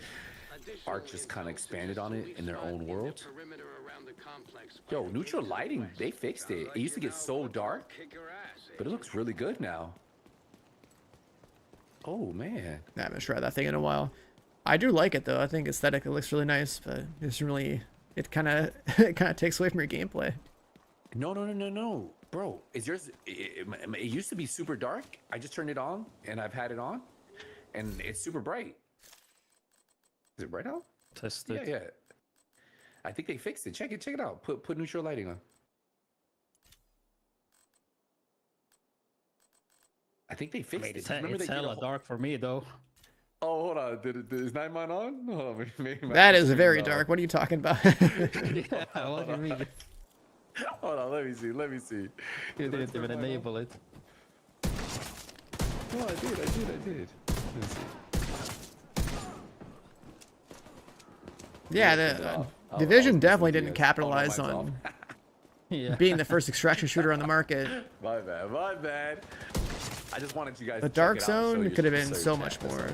Arc just kind of expanded on it in their own world. Yo, neutral lighting, they fixed it. It used to get so dark, but it looks really good now. Oh man, I haven't tried that thing in a while. I do like it though. I think aesthetically it looks really nice, but it's really it kind of takes away from your gameplay. No, bro. Is yours? It used to be super dark. I just turned it on, and I've had it on, and it's super bright. Is it bright out? Test it. Yeah. I think they fixed it. Check it out. Put neutral lighting on. I think they fixed it. It's hella dark for me though. Oh, hold on. Is Night Mine on? Hold on. Maybe that is very dark. What are you talking about? Yeah, what do you mean? Hold on. Let me see. You didn't even enable it. No, I did. Let's see. Yeah, the Division definitely didn't capitalize on being the first extraction shooter on the market. My bad. I just wanted you guys the to Dark check it out, Zone so could have been so much more.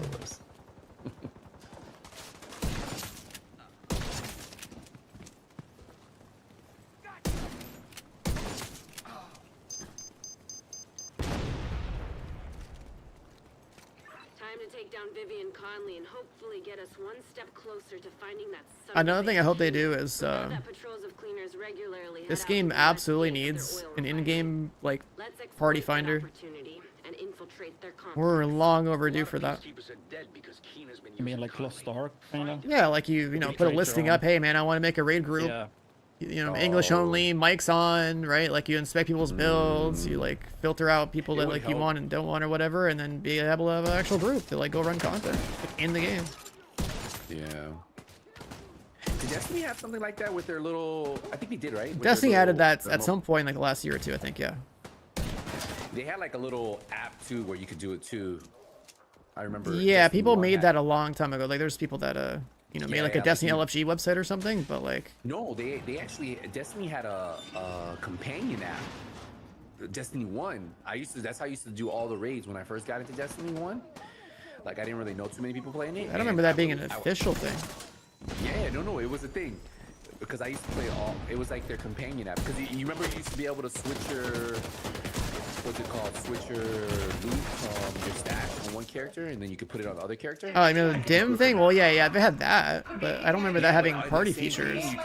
Vivian Conley and hopefully get us one step closer to finding that. Another thing I hope they do is this game absolutely needs an in-game like party finder. We're long overdue for that. You mean like Lost Ark, kind of? Yeah, like you know, put a listing up. Hey man, I want to make a raid group. Yeah. you know, English only, mics on, right? Like you inspect people's builds, you like filter out people that like you want and don't want or whatever, and then be able to have an actual group to like go run content in the game. Yeah. Did Destiny have something like that with their little? I think they did, right? With Destiny their added little, that at some point, like last year or two, I think. Yeah. They had like a little app too where you could do it too. I remember. Yeah, Destiny people 1 made had- that a long time ago. Like there's people that you know, made like a Destiny LFG website or something, but like. No, they actually Destiny had a companion app. Destiny 1. That's how I used to do all the raids when I first got into Destiny 1. Like I didn't really know too many people playing it. I don't remember that being an official thing. Yeah, no, it was a thing. Because I used to play it was like their companion app. Because you remember you used to be able to switch your, what's it called? Switch your loot from your stash on one character, and then you could put it on the other character. Oh, you know the dim thing? Well, yeah, they had that, but I don't remember that having but party the same features. thing,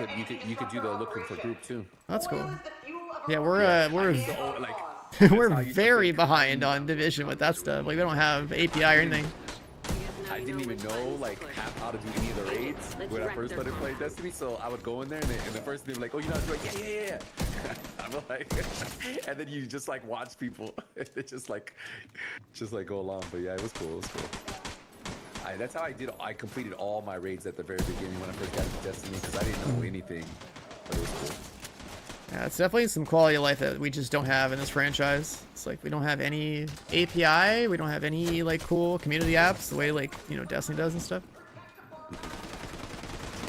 you could do the looking for group too. That's cool. Yeah, we're like we're very behind on Division with that stuff. Like we don't have API or anything. I didn't even know like how to do any of the raids when I first started playing Destiny. So I would go in there and the first thing like, oh, you know, like, yeah. I'm like, and then you just like watch people. It just like go along. But yeah, it was cool. That's how I completed all my raids at the very beginning when I first got into Destiny because I didn't know anything. But it was cool. Yeah, it's definitely some quality of life that we just don't have in this franchise. It's like we don't have any API, we don't have any like cool community apps the way like, you know, Destiny does and stuff.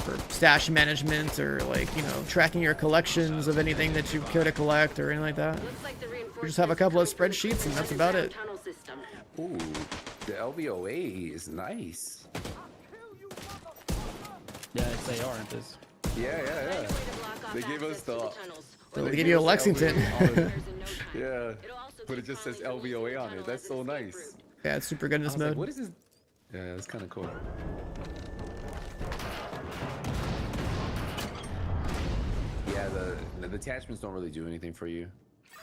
For stash management or like, you know, tracking your collections of anything that you care to collect or anything like that. We just have a couple of spreadsheets and that's about it. Ooh, the LVOA is nice. Yeah, it's AR, aren't it? Yeah. They gave us the. They give you a Lexington. Yeah, but it just says LVOA on it. That's so nice. Yeah, it's super good in this mode. Like, what is this? Yeah, it's kind of cool. Yeah, the attachments don't really do anything for you.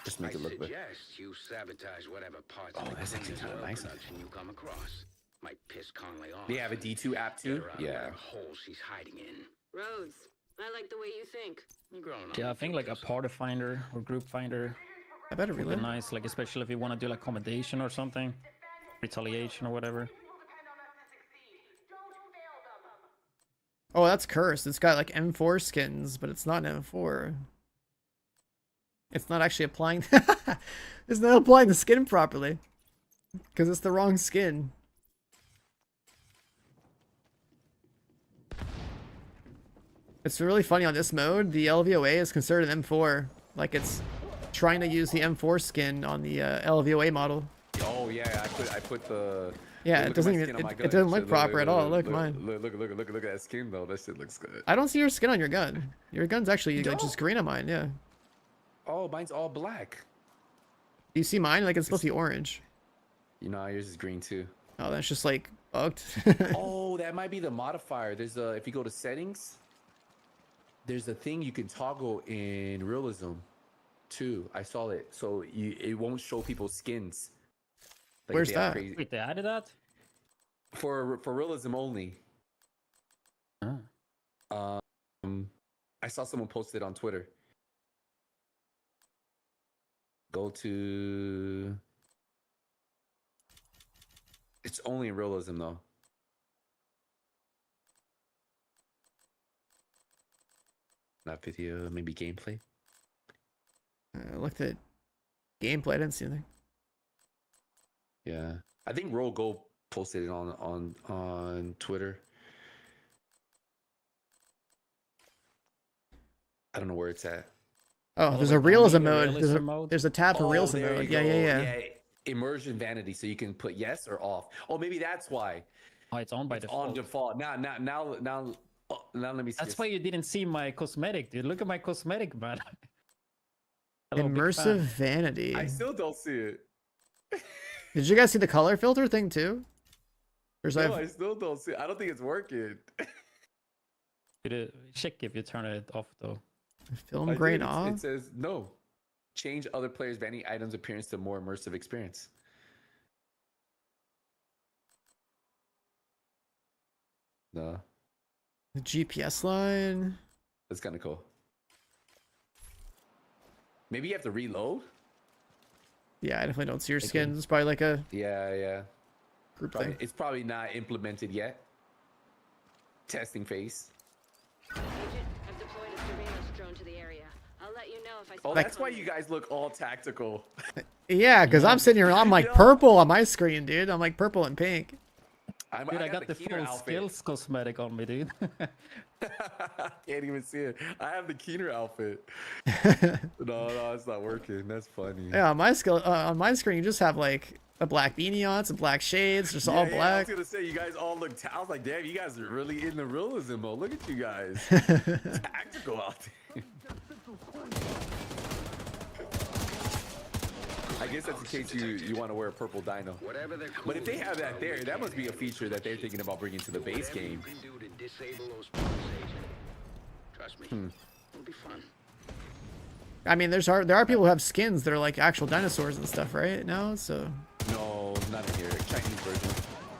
Just make it look good. Suggest you sabotage whatever parts of the that's actually kind of nice. production you come across. Might piss Conley off. They have a D2 app too. Yeah. Hole she's hiding in. Rose, I like the way you think. Yeah, I think like a party finder or group finder. I better would really be nice, like especially if you want to do like accommodation or something, retaliation or whatever. Oh, that's cursed. It's got like M4 skins, but it's not an M4. It's not actually applying. It's not applying the skin properly because it's the wrong skin. It's really funny on this mode. The LVOA is considered an M4. Like it's trying to use the M4 skin on the LVOA model. Oh yeah, I put the. Yeah, it doesn't even. It doesn't look proper at all. Look, mine. Look at that skin though. That shit looks good. I don't see your skin on your gun. Your gun's actually like, just green on mine. Yeah. Oh, mine's all black. Do you see mine? Like it's supposed to be orange. You know, yours is green too. Oh, that's just like bugged. Oh, that might be the modifier. There's a if you go to settings. There's a thing you can toggle in Realism, too. I saw it, so it won't show people's skins. Like Where's that? Wait, they added that? For Realism only. Oh. I saw someone post it on Twitter. Go to. It's only in Realism though. Not video, maybe gameplay. I looked at gameplay. I didn't see anything. Yeah, I think Roll Go posted it on Twitter. I don't know where it's at. Oh, there's a realism mode. There's a tab for realism there mode. you Yeah. go. Immersion vanity, so you can put yes or off. Oh, maybe that's why. Oh, it's on by default. On default. Now. Now let me see. That's why you didn't see my cosmetic, dude. Look at my cosmetic, man. Hello, Immersive vanity. I still don't see it. Did you guys see the color filter thing too? No, I still don't see it. I don't think it's working. Check if you turn it off though. Film grain off? It says no. Change other players' vanity items appearance to more immersive experience. No. The GPS line. That's kind of cool. Maybe you have to reload. Yeah, I definitely don't see your skins. It's probably like a Yeah. group Probably, thing. it's probably not implemented yet. Testing phase. Agent, I've deployed a surveillance drone to the area. I'll let you know if I Oh, that's why you guys look all tactical. Yeah, because I'm sitting here, I'm like purple on my screen, dude. I'm like purple and pink. Dude, I got the full skills cosmetic on me, dude. Can't even see it. I have the Keener outfit. No, it's not working. That's funny. Yeah, on my screen, you just have like a black beanie on, some black shades, just all Yeah, I black. was gonna say you guys all look. I was like, damn, you guys are really in the realism mode. Look at you guys, tactical out there. I guess that's in case you want to wear a purple dino. But if they have that there, that must be a feature that they're thinking about bringing to the base game. Trust me, it'll be fun. I mean, there are people who have skins that are like actual dinosaurs and stuff, right? Now, so. No, not in here. Chinese version.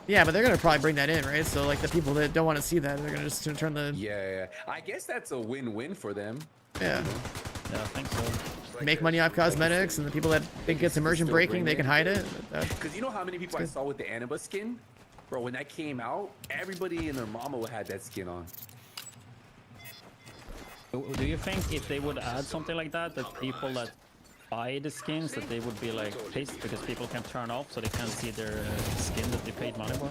Yeah, but they're gonna probably bring that in, right? So like the people that don't want to see that, they're gonna just turn the. Yeah. I guess that's a win-win for them. Yeah. Yeah, I think so. Make money off cosmetics, and the people that think it's immersion breaking, they can hide it. Because you know how many people I saw with the Anima skin? Bro, when that came out, everybody and their mama had that skin on. Do you think if they would add something like that, that people that buy the skins, that they would be like pissed because people can turn off so they can't see their skin that they paid money for?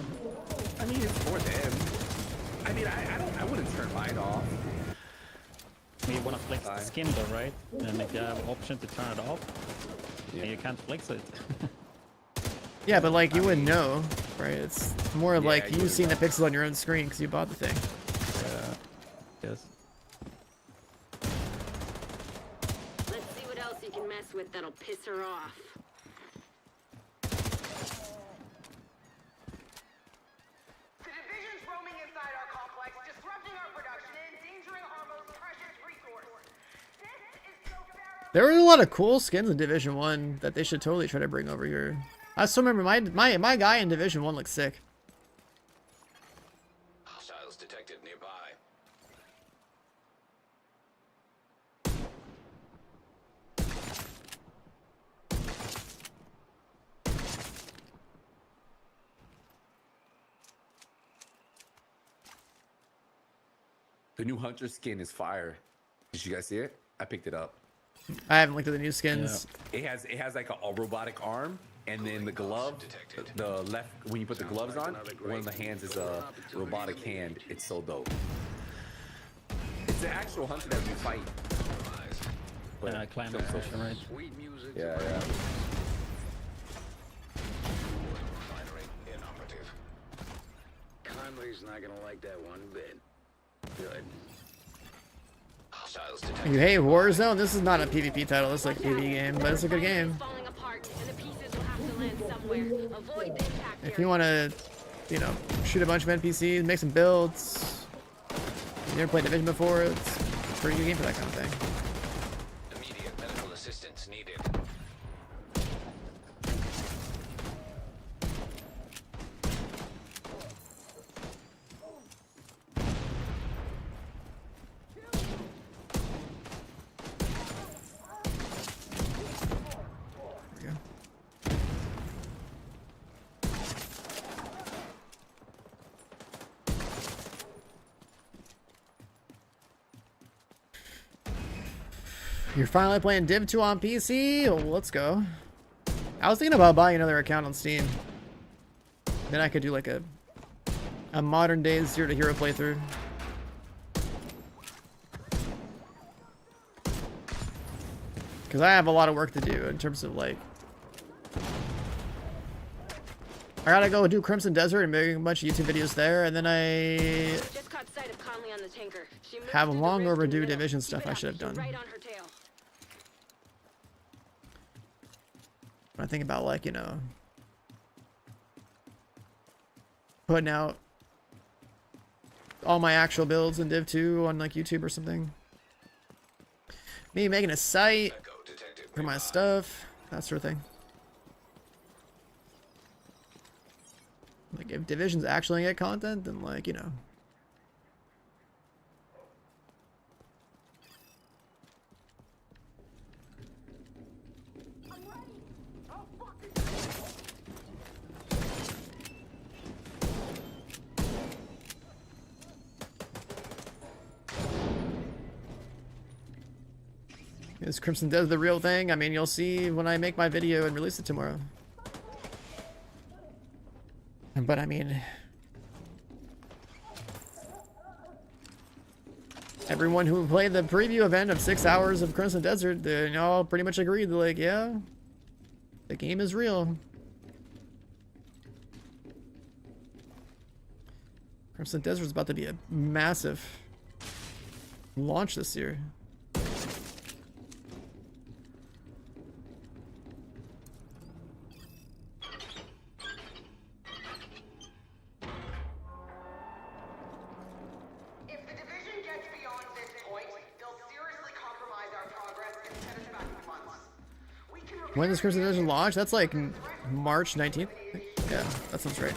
I mean, it's for them. I mean, I wouldn't turn mine off. You want to flex the skin though, right? And if you have an option to turn it off, you can't flex it. Yeah, but like you wouldn't know, right? It's more of like you seeing the pixel on your own screen because you bought the thing. Yeah. Yes. Let's see what else you can mess with that'll piss her off. The division's roaming inside our complex, disrupting our production and endangering our most precious resource. This is so thorough. There were a lot of cool skins in Division 1 that they should totally try to bring over here. I still remember my guy in Division 1 looked sick. Hostiles detected nearby. The new Hunter skin is fire. Did you guys see it? I picked it up. I haven't looked at the new skins. Yeah. It has like a robotic arm, and then the glove, the left, when you put the gloves on, one of the hands is a robotic hand. It's so dope. It's the actual Hunter that we fight. Climate session, right? Yeah. Conway's not gonna like that one bit. Good. Hostiles You hate Warzone? This is not a PvP title. This is like a PvE game, but it's a good game. Falling apart, and the pieces will have to land somewhere. Avoid the impact If you want to, you know, shoot a bunch of NPCs, make some builds. You never played Division before? It's a pretty good game for that kind of thing. Immediate medical assistance needed. You're finally playing Div 2 on PC? Oh, let's go. I was thinking about buying another account on Steam. Then I could do like a modern day Zero to Hero playthrough. Because I have a lot of work to do in terms of like... I gotta go do Crimson Desert and make a bunch of YouTube videos there, and then I Just caught sight of Conley on the tanker. She moved have a through the long rift in the overdue middle. Division Keep stuff it I up. should have She's done. right on her tail. When I think about like, you know, putting out all my actual builds in Div 2 on like YouTube or something. Me making a site for my stuff, that sort of thing. Like if Division's actually get content, then like, you know. Is Crimson Desert the real thing? I mean, you'll see when I make my video and release it tomorrow. But I mean, everyone who played the preview event of 6 hours of Crimson Desert, they all pretty much agreed. They're like, yeah, the game is real. Crimson Desert is about to be a massive launch this year. When does Crimson Desert launch? That's like March 19th. Yeah, that sounds right.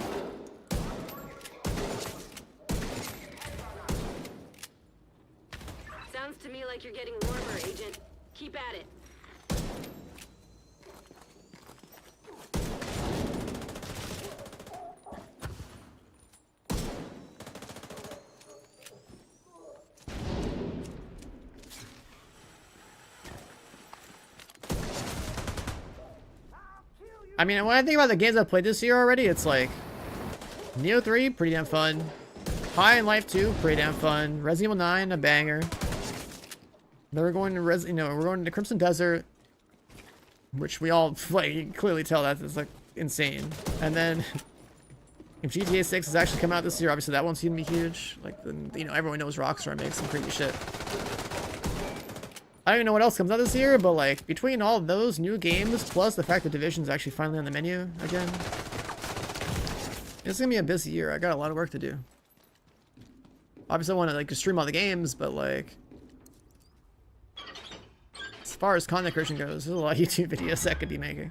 Sounds to me like you're getting warmer, Agent. Keep at it. I mean, when I think about the games I've played this year already, it's like Neo 3, pretty damn fun. High and Life 2, pretty damn fun. Resident Evil 9, a banger. Then we're going to we're going to Crimson Desert, which we all like, you can clearly tell that it's like insane. And then if GTA 6 has actually come out this year, obviously that one's gonna be huge. Like, you know, everyone knows Rockstar makes some crazy shit. I don't even know what else comes out this year, but like between all those new games plus the fact that Division's actually finally on the menu again, it's gonna be a busy year. I got a lot of work to do. Obviously I want to like stream all the games, but like as far as content creation goes, there's a lot of YouTube videos that could be making.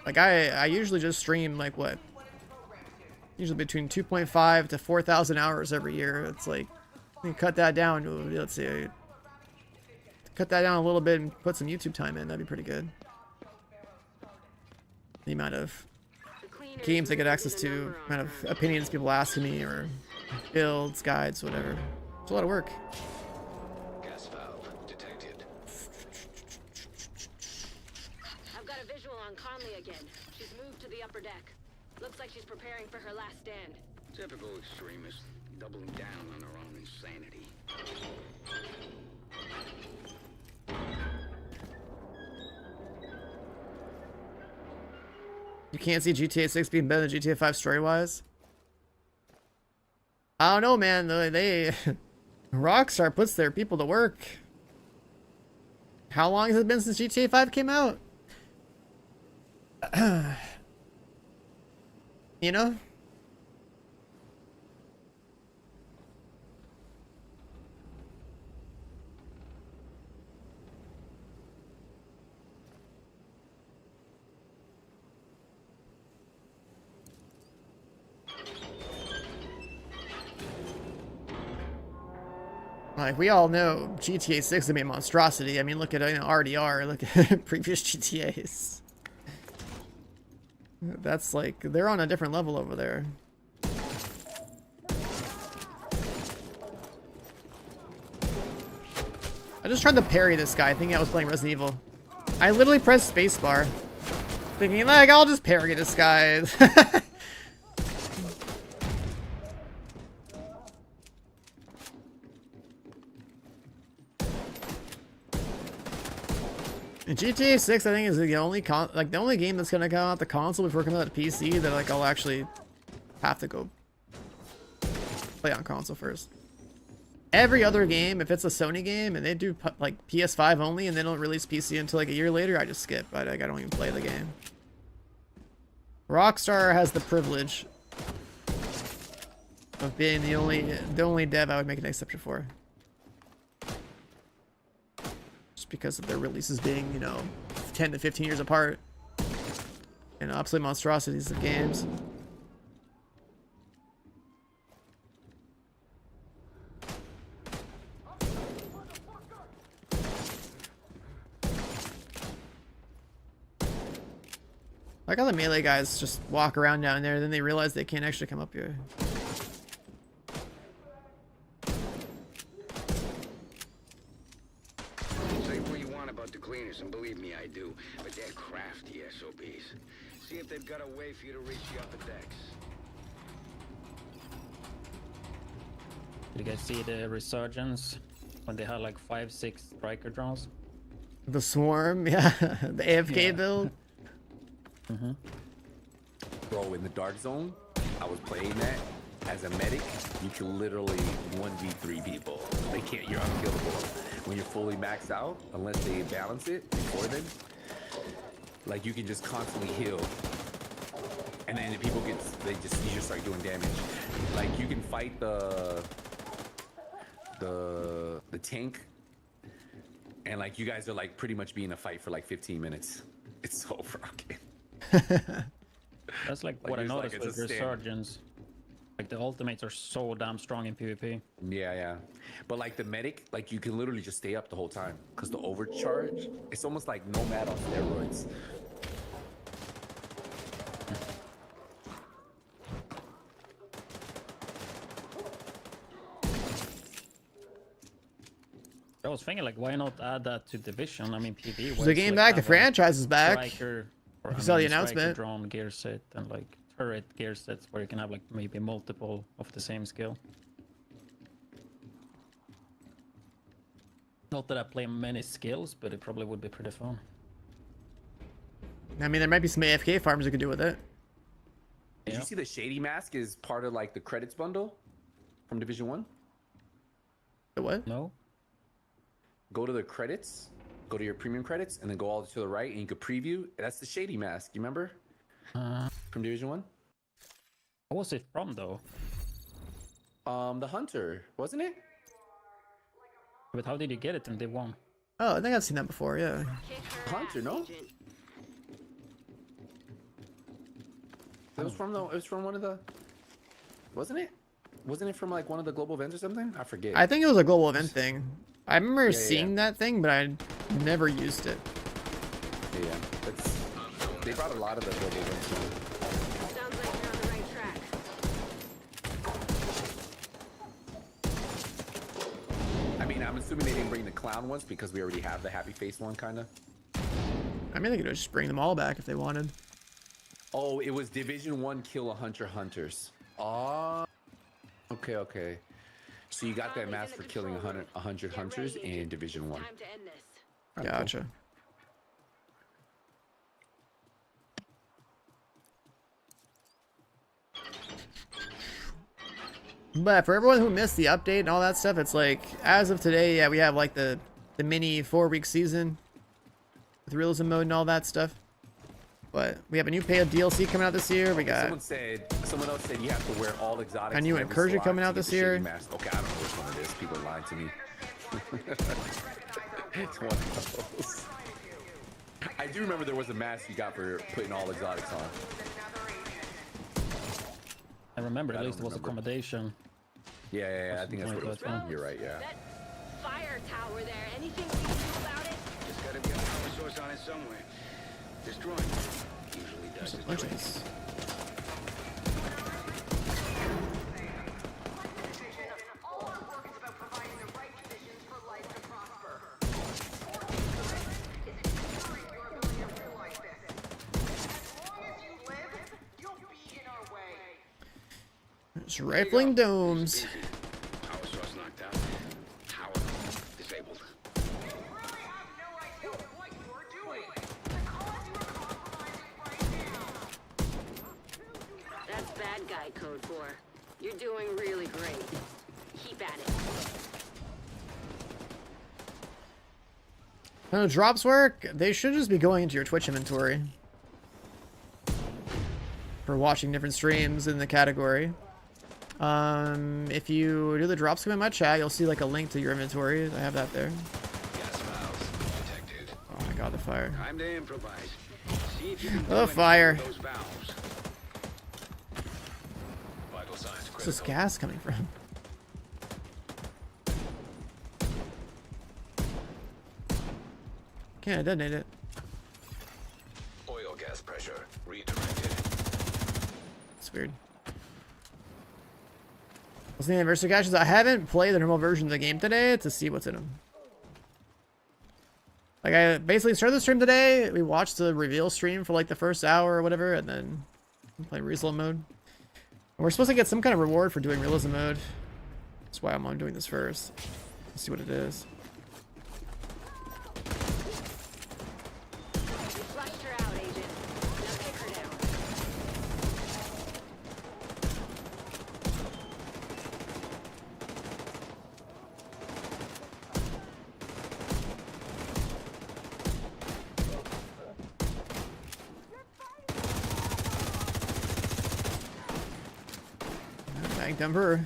Like I usually just stream like what? Usually between 2.5 to 4,000 hours every year. It's like, you cut that down to, let's see, cut that down a little bit and put some YouTube time in. That'd be pretty good. The amount of games I get access to, amount of opinions people ask me, or builds, guides, whatever. It's a lot of work. Gas valve detected. I've got a visual on Conley again. She's moved to the upper deck. Looks like she's preparing for her last stand. Typical extremist, doubling down on their own insanity. You can't see GTA 6 being better than GTA 5 story-wise? I don't know, man. They Rockstar puts their people to work. How long has it been since GTA 5 came out? You know? Like, we all know GTA 6 is a monstrosity. I mean, look at RDR, look at previous GTAs. That's like, they're on a different level over there. I just tried to parry this guy thinking I was playing Resident Evil. I literally pressed spacebar thinking like, I'll just parry this guy. And GTA 6, I think, is the only the only game that's gonna come out the console before coming out to PC that like I'll actually have to go play on console first. Every other game, if it's a Sony game and they do like PS5 only and they don't release PC until like a year later, I just skip. I don't even play the game. Rockstar has the privilege of being the only dev I would make an exception for. Because of their releases being, you know, 10 to 15 years apart, and absolute monstrosities of games. Like how the melee guys just walk around down there, then they realize they can't actually come up here. see if they've got a way for you to reach the upper decks. Did you guys see the Resurgence when they had like 5-6 striker drones? The swarm, yeah, the AFK build. Bro, in the dark zone, I was playing that as a medic. You can literally 1v3 people. They can't. You're unkillable when you're fully maxed out, unless they balance it before then. Like you can just constantly heal, and then the people you just start doing damage. Like you can fight the tank, and like you guys are like pretty much being a fight for like 15 minutes. It's so broken. That's like what I noticed with Resurgence. Like the ultimates are so damn strong in PvP. Yeah. But like the medic, like you can literally just stay up the whole time because the overcharge, it's almost like Nomad on steroids. I was thinking, like, why not add that to Division? I mean, PvE. The game back, the franchise is back. Striker, or, you saw the announcement. Drone gear set and like turret gear sets where you can have like maybe multiple of the same skill. Not that I play many skills, but it probably would be pretty fun. I mean, there might be some AFK farms you could do with it. Did you see the Shady Mask is part of like the credits bundle from Division 1? The what? No. Go to the credits, go to your premium credits, and then go all to the right, and you could preview. That's the Shady Mask. You remember? From Division 1? What was it from, though? The Hunter, wasn't it? But how did you get it in Div 1? Oh, I think I've seen that before, yeah. Hunter, no? It was from one of the... Wasn't it? Wasn't it from like one of the global events or something? I forget. I think it was a global event thing. I remember seeing that thing, but I never used it. Yeah, they brought a lot of the global events. Sounds like you're on the right track. I mean, I'm assuming they didn't bring the clown ones because we already have the happy face one, kind of. I mean, they could just bring them all back if they wanted. Oh, it was Division 1 kill 100 hunters. Oh, okay. So you got that mask for killing 100 hunters in Division 1. Gotcha. Cool. But for everyone who missed the update and all that stuff, it's like, as of today, yeah, we have like the mini 4-week season with realism mode and all that stuff. But we have a new paid DLC coming out this year. We got someone else said you have to wear all exotics. A new incursion coming out this year. Okay, I don't know which one it is. People lied to me. It's one of those. I do remember there was a mask you got for putting all exotics on. I remember at least it was accommodation. Yeah, I think that's what it was from. You're right, yeah. That fire tower there, anything we can do about it? Just gotta get a power source on it somewhere. Destroying it usually does the trick. It's rifling domes. Power source knocked out. Power disabled. That's bad guy code 4. You're doing really great. Keep at it. How drops work? They should just be going into your Twitch inventory for watching different streams in the category. If you do the drops come in my chat, you'll see like a link to your inventory. I have that there. Oh my god, the fire. Time to improvise. See if you can Oh, fire. those valves. Where's this gas coming from? Can't I detonate it? Oil gas pressure redirected. It's weird. What's the anniversary caches? I haven't played the normal version of the game today to see what's in them. Like, I basically started the stream today. We watched the reveal stream for like the first hour or whatever, and then play Realism mode. And we're supposed to get some kind of reward for doing Realism mode. That's why I'm doing this first. Let's see what it is. Denver.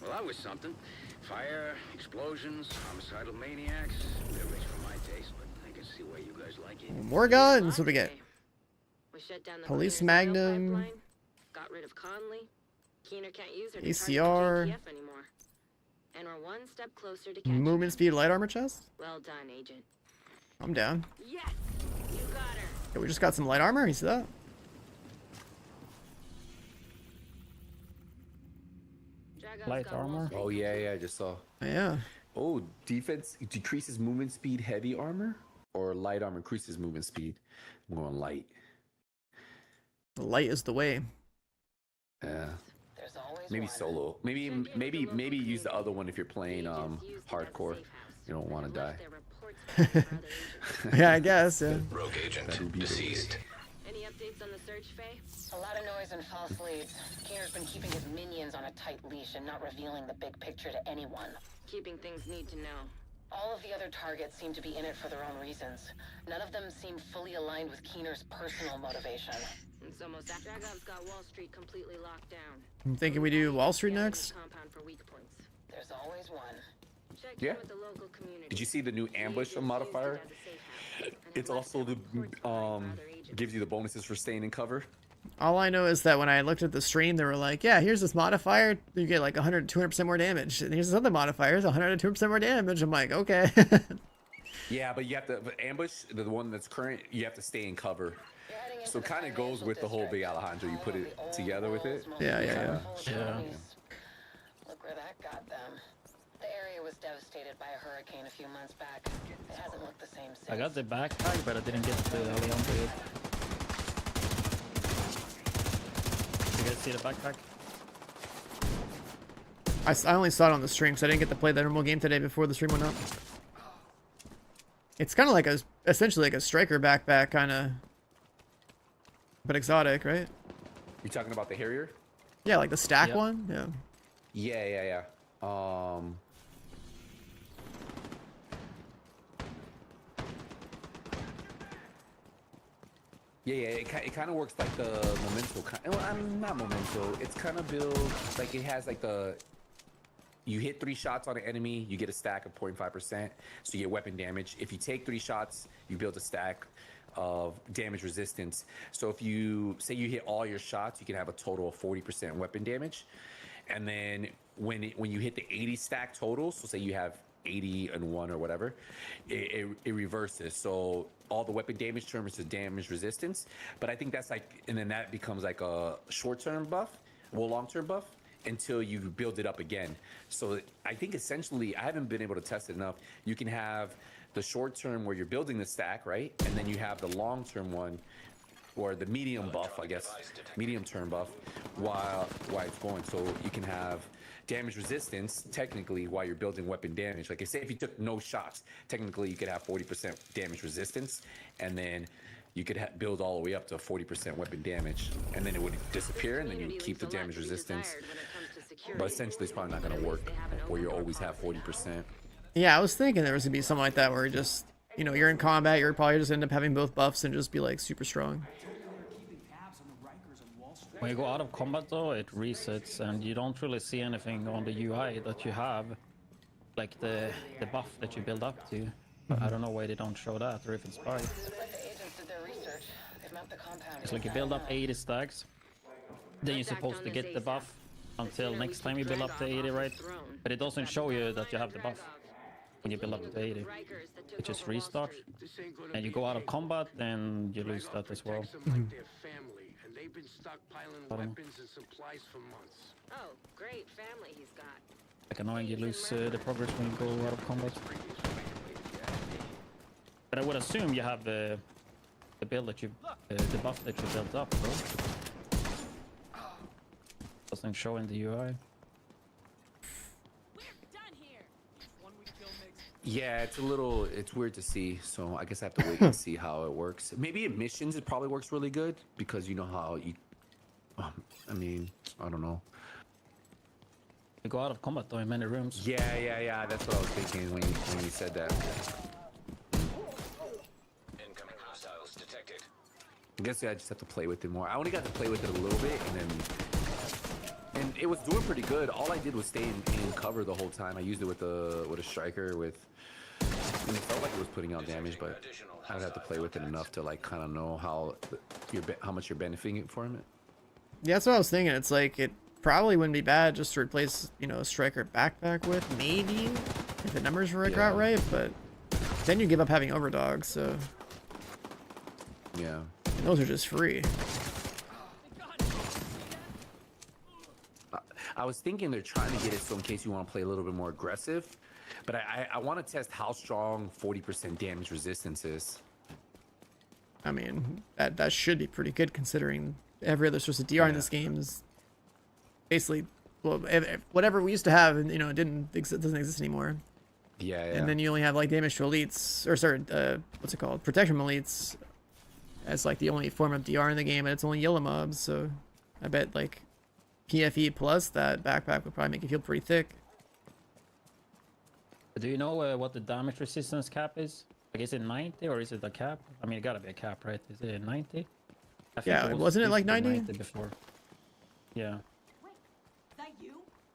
Well, that was something. Fire, explosions, homicidal maniacs. They're rich for my taste, but I can see why you guys like it. More guns. What do we get? Police Magnum. Pipeline, got rid of Conley. Keener can't use her to ACR. target the JTF anymore. And we're one step closer to catching Movement speed light armor chest. Well done, Agent. I'm down. Yes, you got her. Yeah, we just got some light armor. You see that? Light armor? Oh, yeah, I just saw. Yeah. Oh, defense decreases movement speed, heavy armor? Or light armor increases movement speed? I'm going light. The light is the way. Yeah. Maybe solo. Maybe use the other one if you're playing hardcore. You don't want to die. Yeah, I guess. Yeah. Rogue agent deceased. Any updates on the search, Faye? A lot of noise and false leads. Keener's been keeping his minions on a tight leash and not revealing the big picture to anyone. Keeping things need to know. All of the other targets seem to be in it for their own reasons. None of them seem fully aligned with Keener's personal motivation. It's almost that Dragov's got Wall Street completely locked down. I'm thinking we do Wall Street next. Compound for weak points. There's always one. Check Yeah. in with the local community. Did you see the new ambush modifier? It's also the gives you the bonuses for staying in cover. All I know is that when I looked at the stream, they were like, yeah, here's this modifier. You get like 100, 200% more damage. And here's this other modifier. It's 100 to 200% more damage. I'm like, okay. Yeah, but you have to ambush, the one that's current, you have to stay in cover. So it kind of goes with the whole big Alejandro. You put it together with it. Yeah. Look where that got them. The area was devastated by a hurricane a few months back. It hasn't looked the same since. I got the backpack, but I didn't get the Alejandro yet. You guys see the backpack? I only saw it on the stream, so I didn't get to play the normal game today before the stream went up. It's kind of like essentially like a striker backpack, kind of, but exotic, right? You talking about the Harrier? Yeah, like the stack one. Yeah. Yeah. Yeah, it kind of works like the Memento. Well, not Memento. It's kind of built like it has like the. You hit 3 shots on an enemy, you get a stack of 0.5%, so you get weapon damage. If you take 3 shots, you build a stack of damage resistance. So if you say you hit all your shots, you can have a total of 40% weapon damage. And then when you hit the 80 stack total, so say you have 80 and 1 or whatever, it reverses. So all the weapon damage turns to damage resistance. But I think that's like, and then that becomes like a short-term buff, well, long-term buff, until you build it up again. So I think essentially, I haven't been able to test it enough. You can have the short term where you're building the stack, right? And then you have the long term one, or the medium buff, I guess, medium term buff, while it's going. So you can have damage resistance, technically, while you're building weapon damage. Like I say, if you took no shots, technically you could have 40% damage resistance, and then you could build all the way up to 40% weapon damage, and then it would disappear, and then you keep the damage resistance. But essentially, it's probably not going to work where you always have 40%. Yeah, I was thinking there was going to be something like that where you just, you know, you're in combat, you're probably just end up having both buffs and just be like super strong. When you go out of combat though, it resets and you don't really see anything on the UI that you have, like the buff that you build up to. I don't know why they don't show that, or if it's bugged. It's like you build up 80 stacks, then you're supposed to get the buff until next time you build up the 80, right? But it doesn't show you that you have the buff. when you build up to 80. It just restarts. And you go out of combat, then you lose that as well. They've been stockpiling weapons and supplies for months. Oh, great family he's got. Like annoying, you lose the progress when you go out of combat. But I would assume you have the build that you, the buff that you built up, bro. Doesn't show in the UI. Yeah, it's weird to see. So I guess I have to wait and see how it works. Maybe in missions it probably works really good because you know how you. I mean, I don't know. You go out of combat though in many rooms. Yeah. That's what I was thinking when you said that. Incoming hostiles detected. I guess I just have to play with it more. I only got to play with it a little bit, and it was doing pretty good. All I did was stay in cover the whole time. I used it with a striker and it felt like it was putting out damage, but I would have to play with it enough to like kind of know how much you're benefiting from it. Yeah, that's what I was thinking. It's like it probably wouldn't be bad just to replace, you know, a striker backpack with, maybe, if the numbers work out right, but then you give up having overdogs, so yeah. And those are just free. I was thinking they're trying to get it so in case you want to play a little bit more aggressive, but I want to test how strong 40% damage resistance is. I mean, that should be pretty good considering every other source of DR in this game is basically, well, whatever we used to have, you know, it doesn't exist anymore. Yeah. And then you only have like damage to elites, or sorry, what's it called? Protection from elites as like the only form of DR in the game, and it's only yellow mobs, so I bet like PFE plus that backpack would probably make you feel pretty thick. Do you know what the damage resistance cap is? Like, is it 90 or is it a cap? I mean, it gotta be a cap, right? Is it 90? Yeah, wasn't it like 90? Before. Yeah.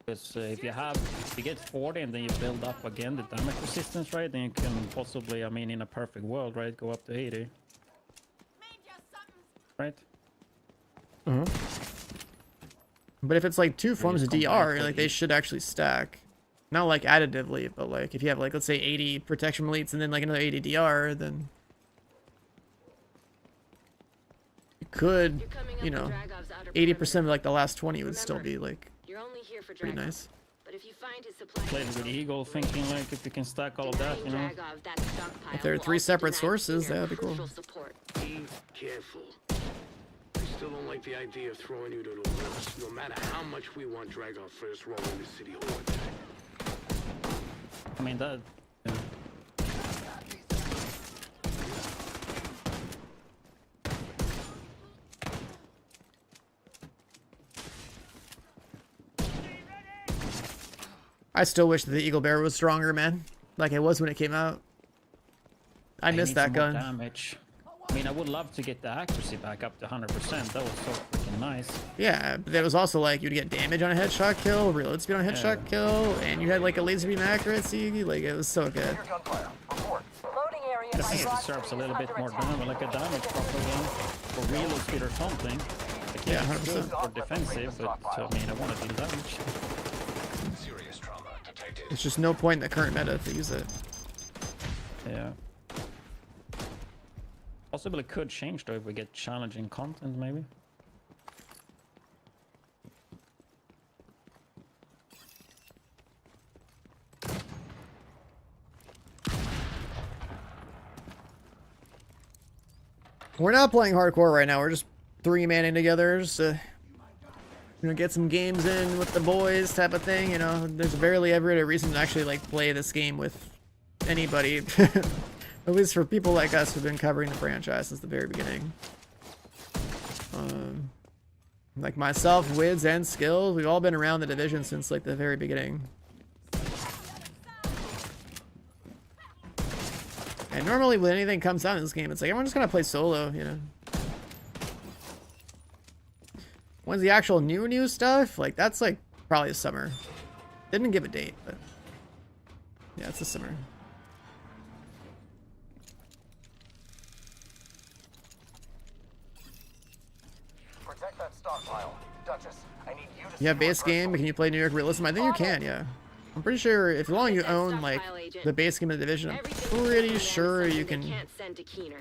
Because if you get 40 and then you build up again the damage resistance, right? Then you can possibly, I mean, in a perfect world, right, go up to 80. Right? But if it's like two forms of DR, like they should actually stack. Not like additively, but like if you have like, let's say 80 protection elites and then like another 80 DR, then you could, you know, 80% of like the last 20 would still be like pretty nice. Playing with Eagle, thinking like if you can stack all of that, you know. If there are 3 separate sources, that would be cool. Be careful. I still don't like the idea of throwing you to the wolves, no matter how much we want Dragov first role in the city hall attack. I mean, that... Yeah. I still wish that the Eagle Bear was stronger, man. Like it was when it came out. I missed that gun. Damage. I mean, I would love to get the accuracy back up to 100%. That was so freaking nice. Yeah, but it was also like you'd get damage on a headshot kill, reload speed on a headshot kill, and you had like a laser beam accuracy. Like it was so good. I think it deserves a little bit more damage, like a damage probably for reload speed or something. Like, yeah, 100% for defensive, but I mean, I want to do damage. Serious trauma detected. It's just no point in the current meta to use it. Yeah. Possibly could change though if we get challenging content, maybe. We're not playing hardcore right now. We're just 3-manning together, just to, you know, get some games in with the boys, type of thing. You know, there's barely ever a reason to actually like play this game with anybody. At least for people like us who've been covering the franchise since the very beginning. Like myself, Wids, and Skills, we've all been around the division since like the very beginning. And normally when anything comes out in this game, it's like everyone's just gonna play solo, you know. When's the actual new stuff? Like that's like probably the summer. Didn't give a date, but yeah, it's the summer. Protect that stockpile. Duchess, I need you to You have base game, can you play New York Realism? I think you can, yeah. I'm pretty sure if as long as you own like the base game of the Division, I'm pretty sure you can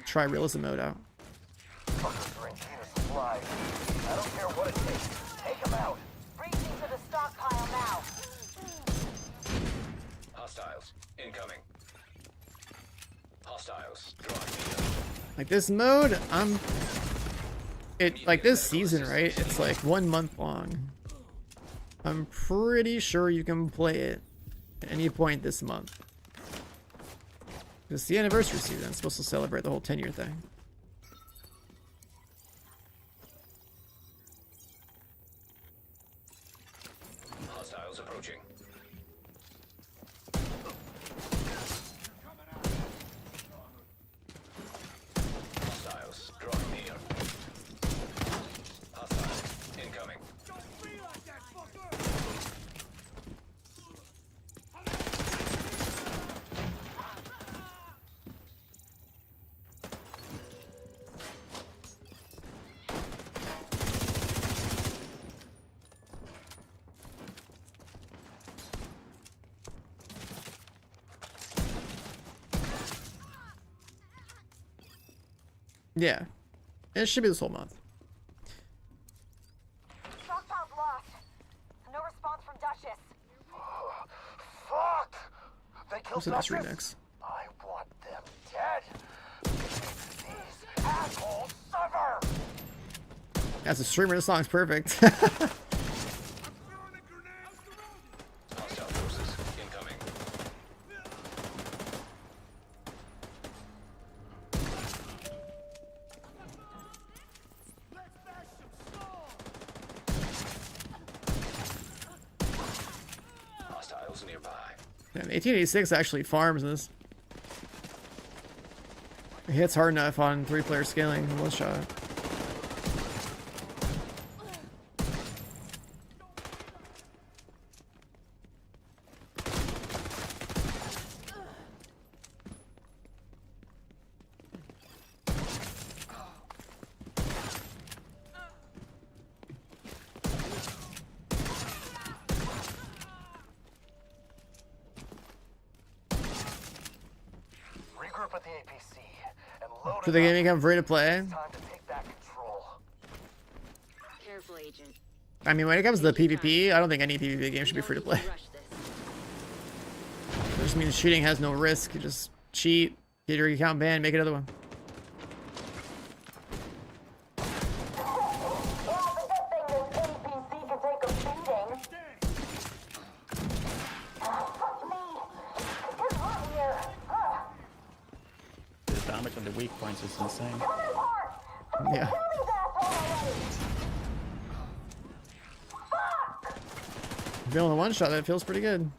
try Realism mode out. I don't care what it takes. Take them out. Breaching to the stockpile now. Hostiles incoming. Hostiles drawing near. Like this mode, like this season, right? It's like 1 month long. I'm pretty sure you can play it at any point this month. It's the anniversary season. It's supposed to celebrate the whole 10-year thing. Hostiles approaching. Hostiles drawing near. Hostiles incoming. Yeah, it should be this whole month. Stockpile's lost. No response from Duchess. Fuck! They killed What's the next Duchess? remix? I want them dead. These assholes suffer. As a streamer, this song's perfect. Hostile forces incoming. Hostiles nearby. Yeah, the 1886 actually farms this. It hits hard enough on 3-player scaling in one shot. Regroup at the APC and load Should the game become free to play? time to take back control. Careful, Agent. I mean, when it comes to the PvP, I don't think any PvP game should be free to play. It just means cheating has no risk. You just cheat, get your account banned, make another one. The damage on the weak points is insane. Yeah. Feeling the one shot, that feels pretty good.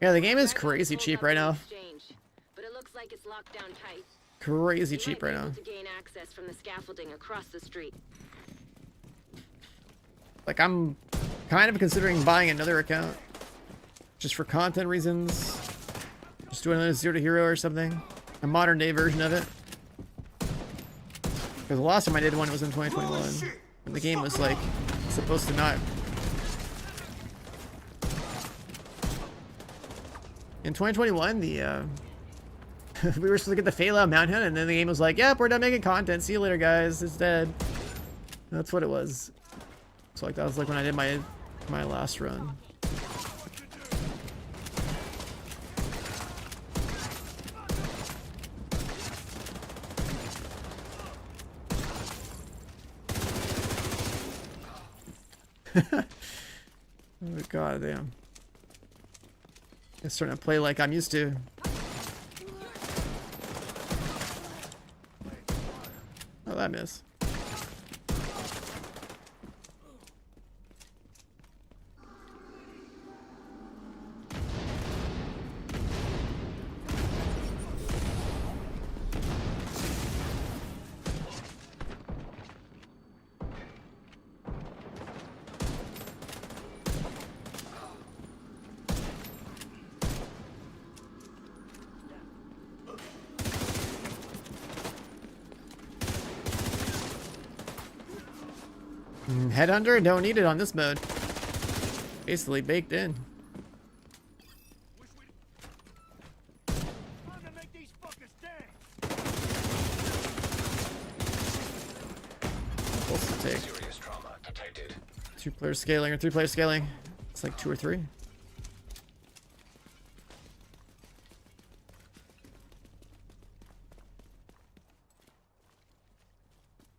Yeah, the game is crazy cheap right now. But it looks like it's locked down tight. Crazy cheap right now. To gain access from the scaffolding across the street. Like, I'm kind of considering buying another account. Just for content reasons. Just doing another Zero to Hero or something. A modern day version of it. Because the last time I did one was in 2021. And the game was like, supposed to not. In 2021, the we were supposed to get the Fallout Mount Hunt, and then the game was like, yep, we're done making content. See you later, guys. It's dead. That's what it was. So like that was like when I did my last run. Oh, god damn. It's starting to play like I'm used to. Oh, that miss. Headhunter, don't need it on this mode. Basically baked in. Supposed to take Serious trauma detected. 2-player scaling or 3-player scaling. It's like 2 or 3.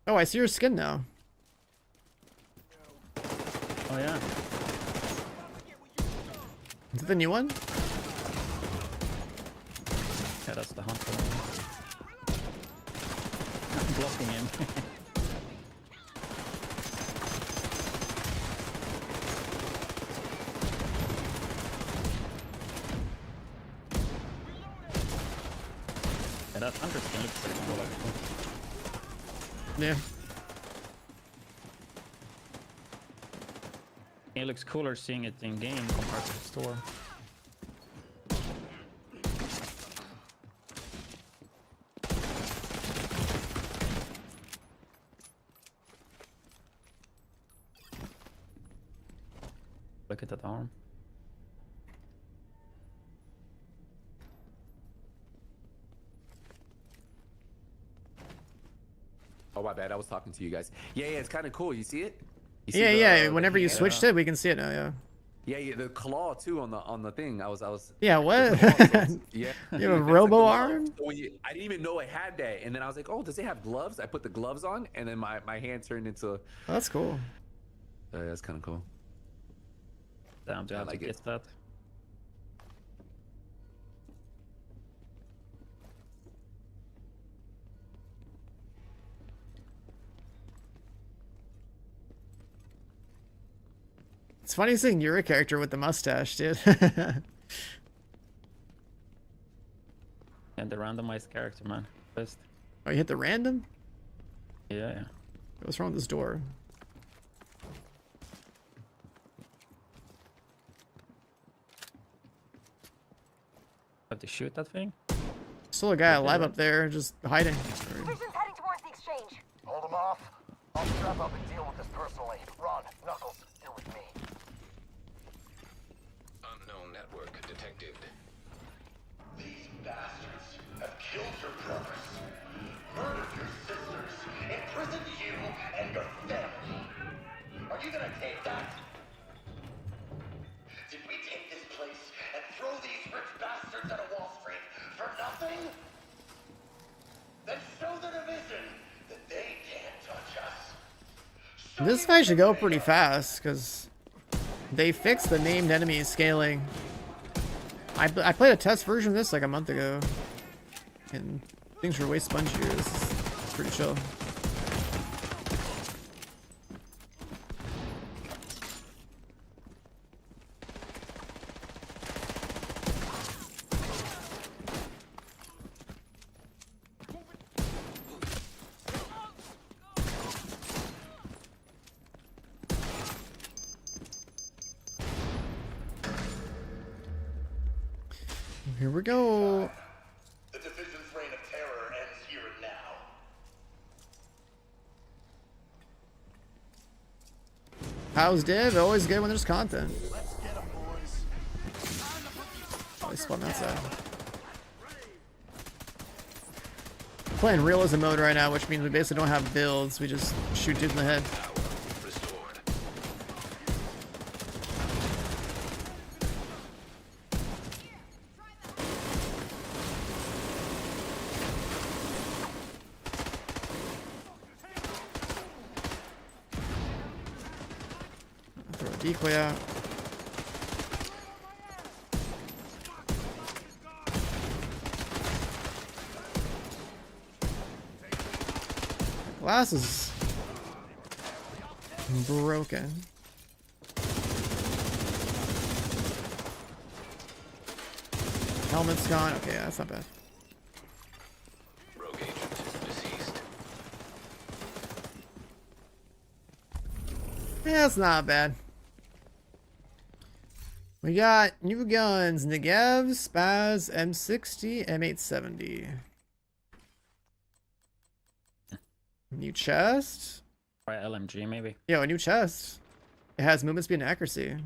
Oh, I see your skin now. Oh yeah. Is it the new one? Yeah, that's the hunter one. I'm blocking him. Yeah, that hunter skin looks pretty cool actually. Yeah. It looks cooler seeing it in game compared to the store. Look at that arm. Oh, my bad. I was talking to you guys. Yeah, it's kind of cool. You see it? You see Yeah, the whenever you hand? switched it, we can see it now, yeah. Yeah, the claw too on the thing. I was. Yeah, what? Yeah. You have a It's robo glove. arm? So I didn't even know it had that, and then I was like, "Oh, does it have gloves?" I put the gloves on, and then my hand turned into. Oh, that's cool. That's kind of cool. Damn, do I have to get that? It's funny seeing your character with the mustache, dude. And the randomized character, man. Best. Oh, you hit the random? Yeah. What's wrong with this door? Have to shoot that thing? Still a guy alive up there, just hiding. Vision's heading towards the exchange. Hold him off. I'll strap up and deal with this personally. Ron, Knuckles, you're with me. Unknown network detected. These bastards have killed your brothers, murdered your sisters, imprisoned you and your family. Are you gonna take that? Did we take this place and throw these rich bastards out of Wall Street for nothing? Then show the division that they can't touch us. This fight should go pretty fast, because they fixed the named enemy scaling. I played a test version of this like a month ago, and things were way spongier. This is pretty chill. Here we go. The division's reign of terror ends here and now. How's Div? Always good when there's content. I spawn that side. Playing realism mode right now, which means we basically don't have builds. We just shoot dudes in the head. Throw a decoy out. Glass is broken. Helmet's gone. Okay, that's not bad. Rogue agent deceased. Yeah, it's not bad. We got new guns: Negev, Spaz, M60, M870. New chest. Try LMG maybe. Yo, a new chest. It has movement speed and accuracy.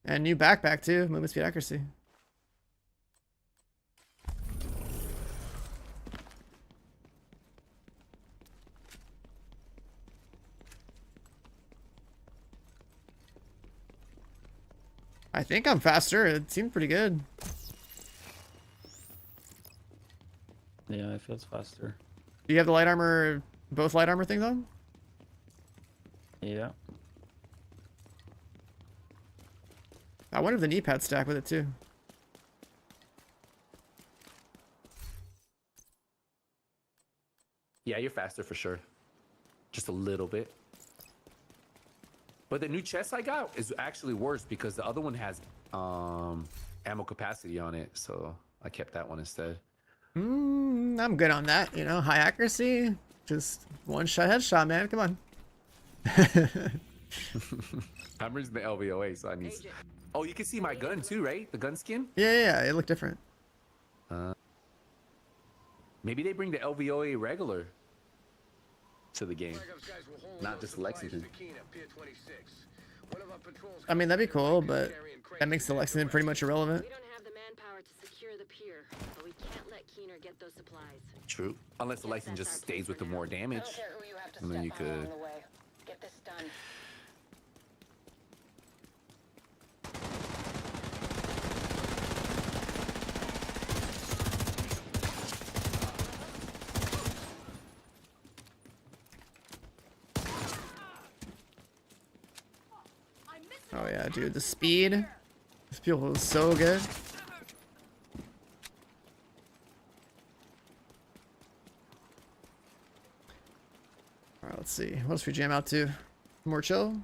And new backpack too, movement speed accuracy. I think I'm faster. It seemed pretty good. Yeah, it feels faster. Do you have the light armor, both light armor things on? Yeah. I wonder if the knee pads stack with it too. Yeah, you're faster for sure. Just a little bit. But the new chest I got is actually worse because the other one has ammo capacity on it, so I kept that one instead. I'm good on that, you know, high accuracy, just one shot headshot, man. Come on. I'm using the LVOA, so I need. Oh, you can see my gun too, right? The gun skin. Yeah, it looked different. Maybe they bring the LVOA regular to the game, not just Lexington. I mean, that'd be cool, but that makes the Lexington pretty much irrelevant. We don't have the manpower to secure the pier, but we can't let Keener get those supplies. True, unless the Lexington just stays with the more damage, and then you could. Get this done. Oh yeah, dude, the speed. This fuel is so good. Alright, let's see. What else we jam out to? More chill?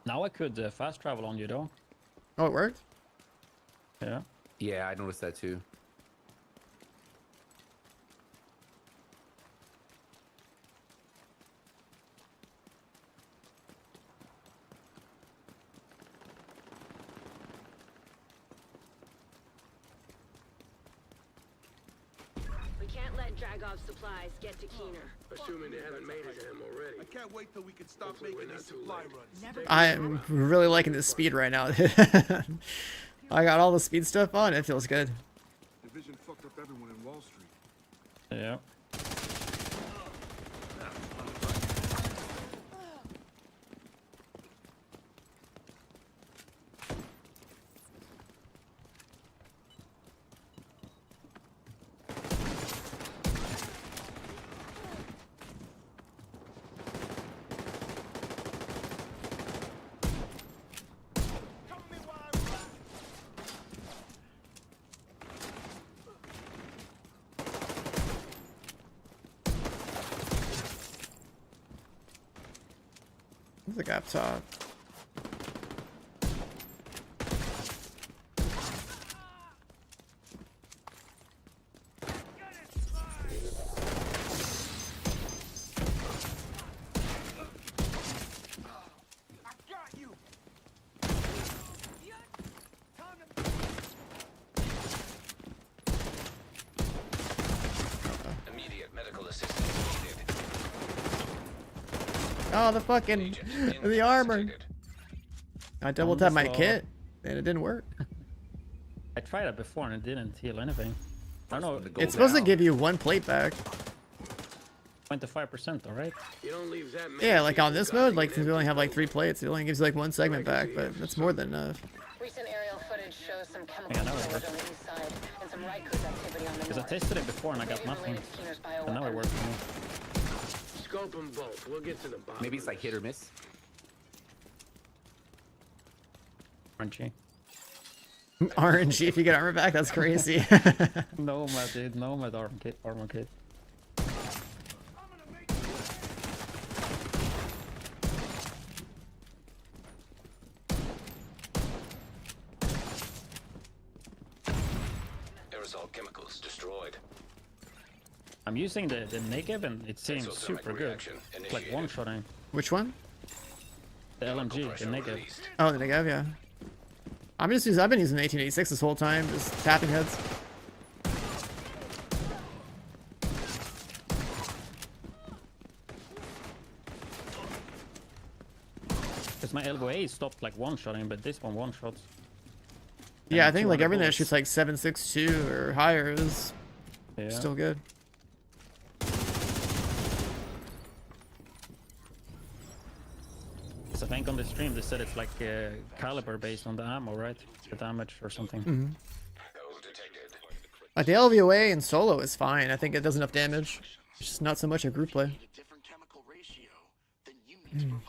Now I could fast travel on you though. Oh, it worked? Yeah. Yeah, I noticed that too. Dragov's supplies get to Keener. Assuming they haven't made it to him already. I can't wait till we can stop making these supply runs. I'm really liking this speed right now. I got all the speed stuff on. It feels good. Division fucked up everyone in Wall Street. Yeah. There's a guy up top. Immediate medical assistance needed. Oh, the fucking the armor. I double tapped my kit and it didn't work. I tried it before and it didn't heal anything. I don't know. It's supposed to give you one plate back. 25%, alright? You don't leave that many. Yeah, like on this mode, like since we only have like 3 plates, it only gives you like 1 segment back, but that's more than enough. Recent aerial footage shows some chemical storage on the east side and some Rikers activity on the Because I north. tested it before and I got nothing. And now it works for me. Scope them both. We'll get to the bottom. Maybe it's like hit or miss. RNG. RNG if you get armor back, that's crazy. No, my dude, no, my armor kit. Aerosol chemicals destroyed. I'm using the Negev and it seems super good. It's like one-shotting. Which one? The LMG, the Negev. Oh, the Negev, yeah. I've been using 1886 this whole time, just tapping heads. Because my elbow A stopped like one-shotting, but this one shots. Yeah, I think like everything that shoots like 7.62 or higher is still good. So I think on the stream they said it's like caliber based on the ammo, right? The damage or something. Mm-hmm. Like the LVOA in solo is fine. I think it does enough damage. It's just not so much a group play. Mm.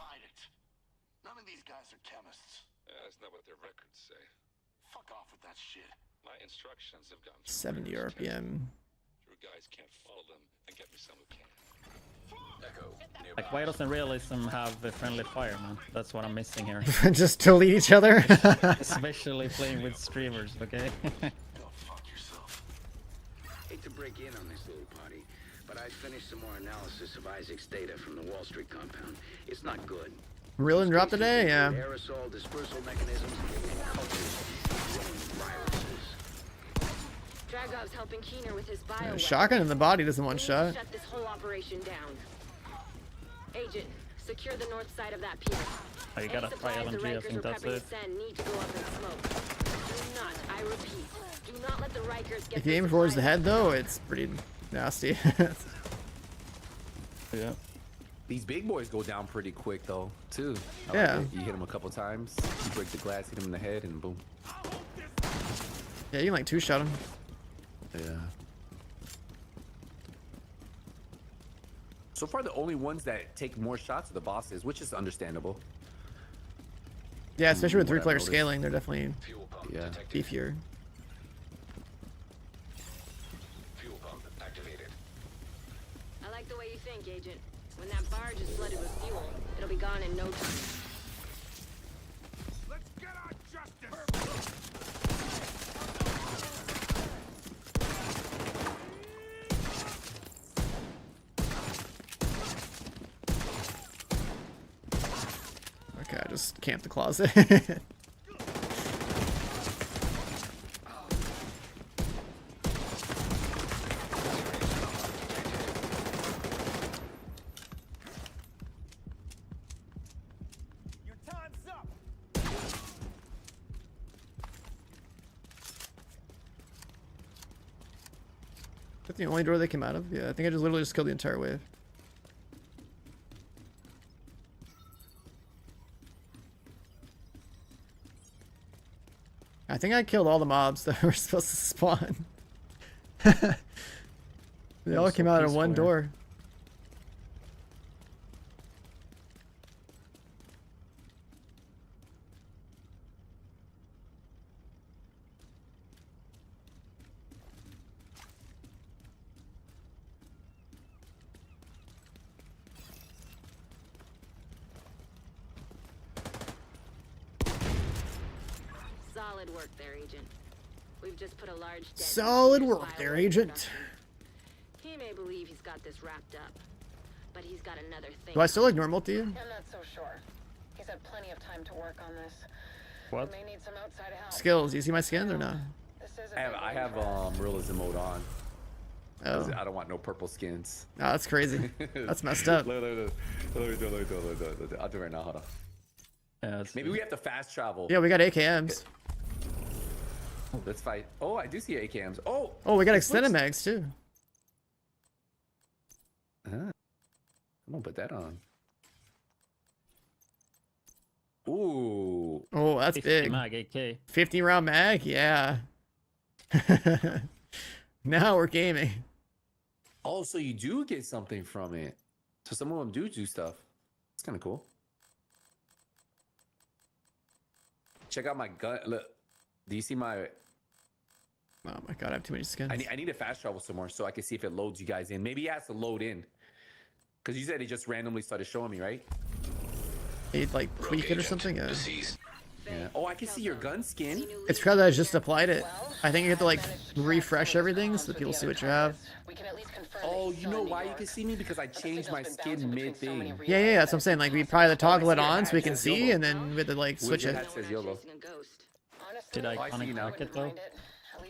70 RPM. Like, why doesn't Realism have a friendly fire, man? That's what I'm missing here. Just delete each other? Especially playing with streamers, okay? Hate to break in on this little party, but I finished some more analysis of Isaac's data from the Wall Street compound. It's not good. Realism dropped today, yeah. Aerosol dispersal mechanisms and cultures viruses. Dragov's helping Keener with his bio. Shotgun in the body doesn't one shot. Shut this whole operation down. Agent, secure the north side of that pier. Oh, you gotta try LMG, I think that's it. Need to go up in smoke. Do not, I repeat, do not let the Rikers get If you aim towards the head though, it's pretty nasty. Yeah. These big boys go down pretty quick though, too. Yeah. You hit them a couple times, you break the glass, hit them in the head, and boom. Yeah, you can like two-shot him. Yeah. So far, the only ones that take more shots are the bosses, which is understandable. Yeah, especially with three-player scaling, they're definitely beefier. I like the way you think, Agent. When that barge is flooded with fuel, it'll be gone in no time. Let's get our justice. Okay, I just camped the closet. That's the only door they came out of? Yeah, I think I just literally just killed the entire wave. I think I killed all the mobs that were supposed to spawn. They all came out of one door. Solid work there, Agent. We've just put a large dent. Solid work there, Agent. He may believe he's got this wrapped up, but he's got another thing. Do I still look normal to you? I'm not so sure. He's had plenty of time to work on this. What? We may need some outside help. Skills. Do you see my skins or not? I have realism mode on. Oh. I don't want no purple skins. Oh, that's crazy. That's messed up. Look. I'll do it right now. Hold on. Maybe we have to fast travel. Yeah, we got AKMs. Let's fight. Oh, I do see AKMs. Oh, we got extended mags too. I'm gonna put that on. Ooh. Oh, that's 50 big. mag, AK. 50 round mag, yeah. Now we're gaming. Oh, so you do get something from it. So some of them do stuff. It's kind of cool. Check out my gun. Look, do you see my? Oh my god, I have too many skins. I need to fast travel some more so I can see if it loads you guys in. Maybe it has to load in. Because you said it just randomly started showing me, right? He'd like tweak it or something. Yeah. Oh, I can see your gun skin. It's because I just applied it. I think you have to like refresh everything so that people see what you have. Oh, you know why you can see me? Because I changed my skin mid-thing. Yeah, that's what I'm saying. Like we probably toggle it on so we can see, and then we have to like switch it. That says YOLO. Did Oh, I see you iconic now. market though?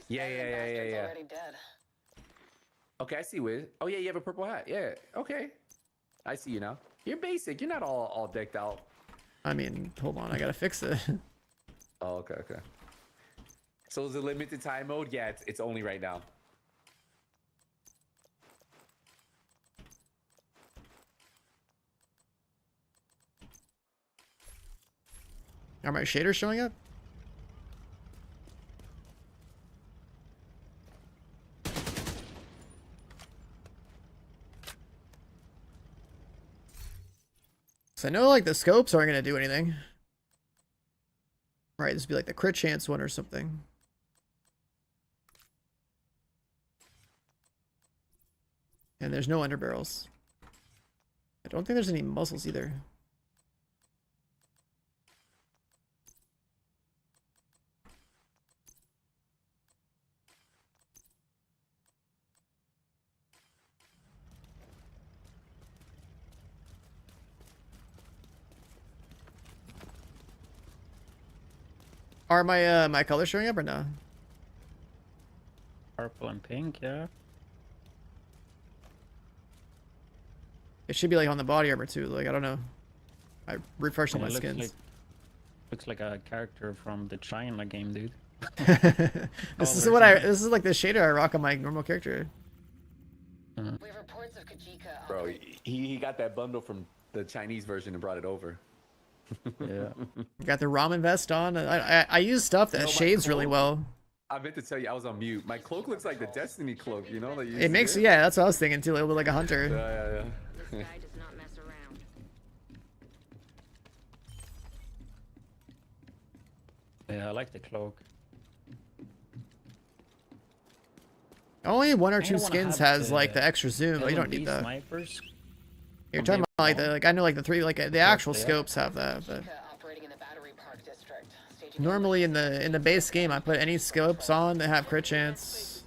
Yeah. Okay, I see Wiz. Oh yeah, you have a purple hat. Yeah. Okay. I see you now. You're basic. You're not all decked out. I mean, hold on, I gotta fix it. Oh, okay. So is it limited time mode? Yeah, it's only right now. Are my shaders showing up? So I know like the scopes aren't gonna do anything. Right, this would be like the crit chance one or something. And there's no underbarrels. I don't think there's any muzzles either. Are my my colors showing up or no? Purple and pink, yeah. It should be like on the body armor too. Like I don't know. I refreshed all my skins. Looks like a character from the China game, dude. This is what this is like the shader I rock on my normal character. Bro, he got that bundle from the Chinese version and brought it over. Yeah. Got the ramen vest on. I use stuff that shades really well. I meant to tell you, I was on mute. My cloak looks like the Destiny cloak, you know? Like It makes, yeah, that's what I was thinking too. A little bit like a hunter. Yeah. This guy does not mess around. Yeah, I like the cloak. Only one or I two don't wanna skins have has like the extra zoom. But you don't need that. Snipers. You're talking about like the I know like the three the actual scopes have that, but normally in the base game I put any scopes on that have crit chance.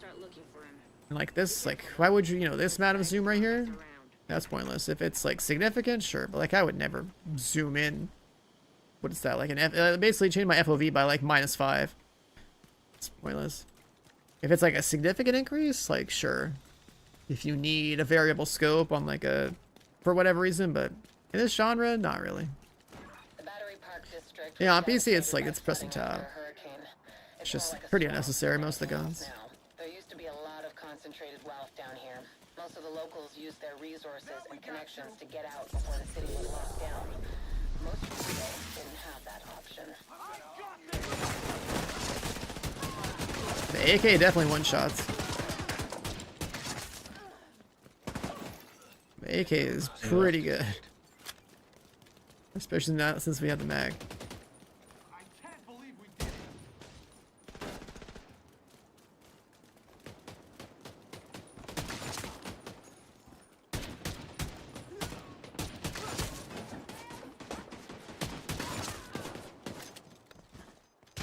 And like this, like why would you this amount of zoom right here? That's pointless. If it's like significant, sure, but like I would never zoom in. What is that like basically change my FOV by like -5. It's pointless. If it's like a significant increase, like sure. If you need a variable scope on like a for whatever reason, but in this genre, not really. Yeah, on PC it's like it's pressing tab. It's just pretty unnecessary, most of the guns. There used to be a lot of concentrated wealth down here. Most of the locals used their resources and connections to get out before the city was locked down. Most people didn't have that option. The AK definitely one-shots. The AK is pretty good. Especially now since we have the mag.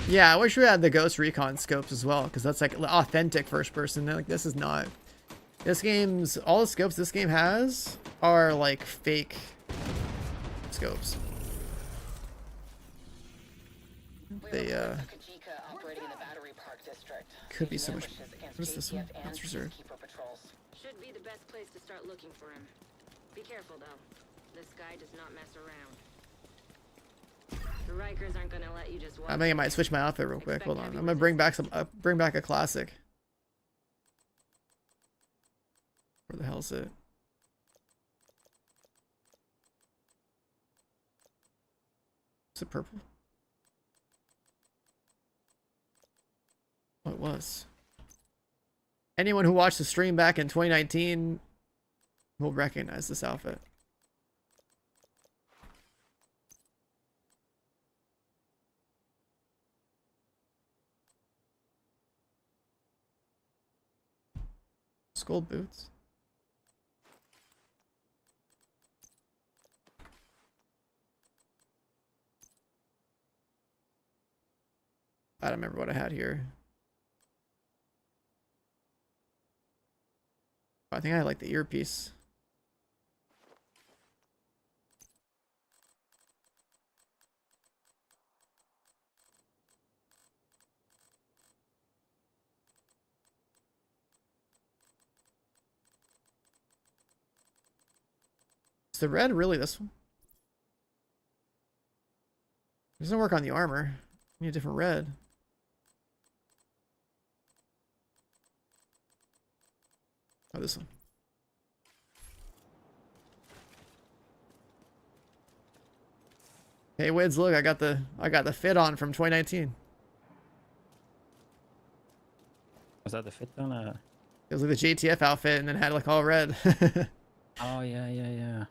Yeah, I wish we had the Ghost Recon scopes as well, because that's like authentic first person. Like this is not. This game's all the scopes this game has are like fake scopes. They could be so much. What is this one? That's reserved. Should be the best place to start looking for him. Be careful though. This guy does not mess around. The Rikers aren't gonna let you just walk. I think I might switch my outfit real quick. Hold on. I'm gonna bring back bring back a classic. Where the hell is it? Is it purple? Oh, it was. Anyone who watched the stream back in 2019 will recognize this outfit. Skull boots. I don't remember what I had here. I think I like the earpiece. Is the red really this one? It doesn't work on the armor. I need a different red. Oh, this one. Hey Wids, look, I got the fit on from 2019. Was that the fit on? It was like the JTF outfit, and then had like all red. Oh yeah.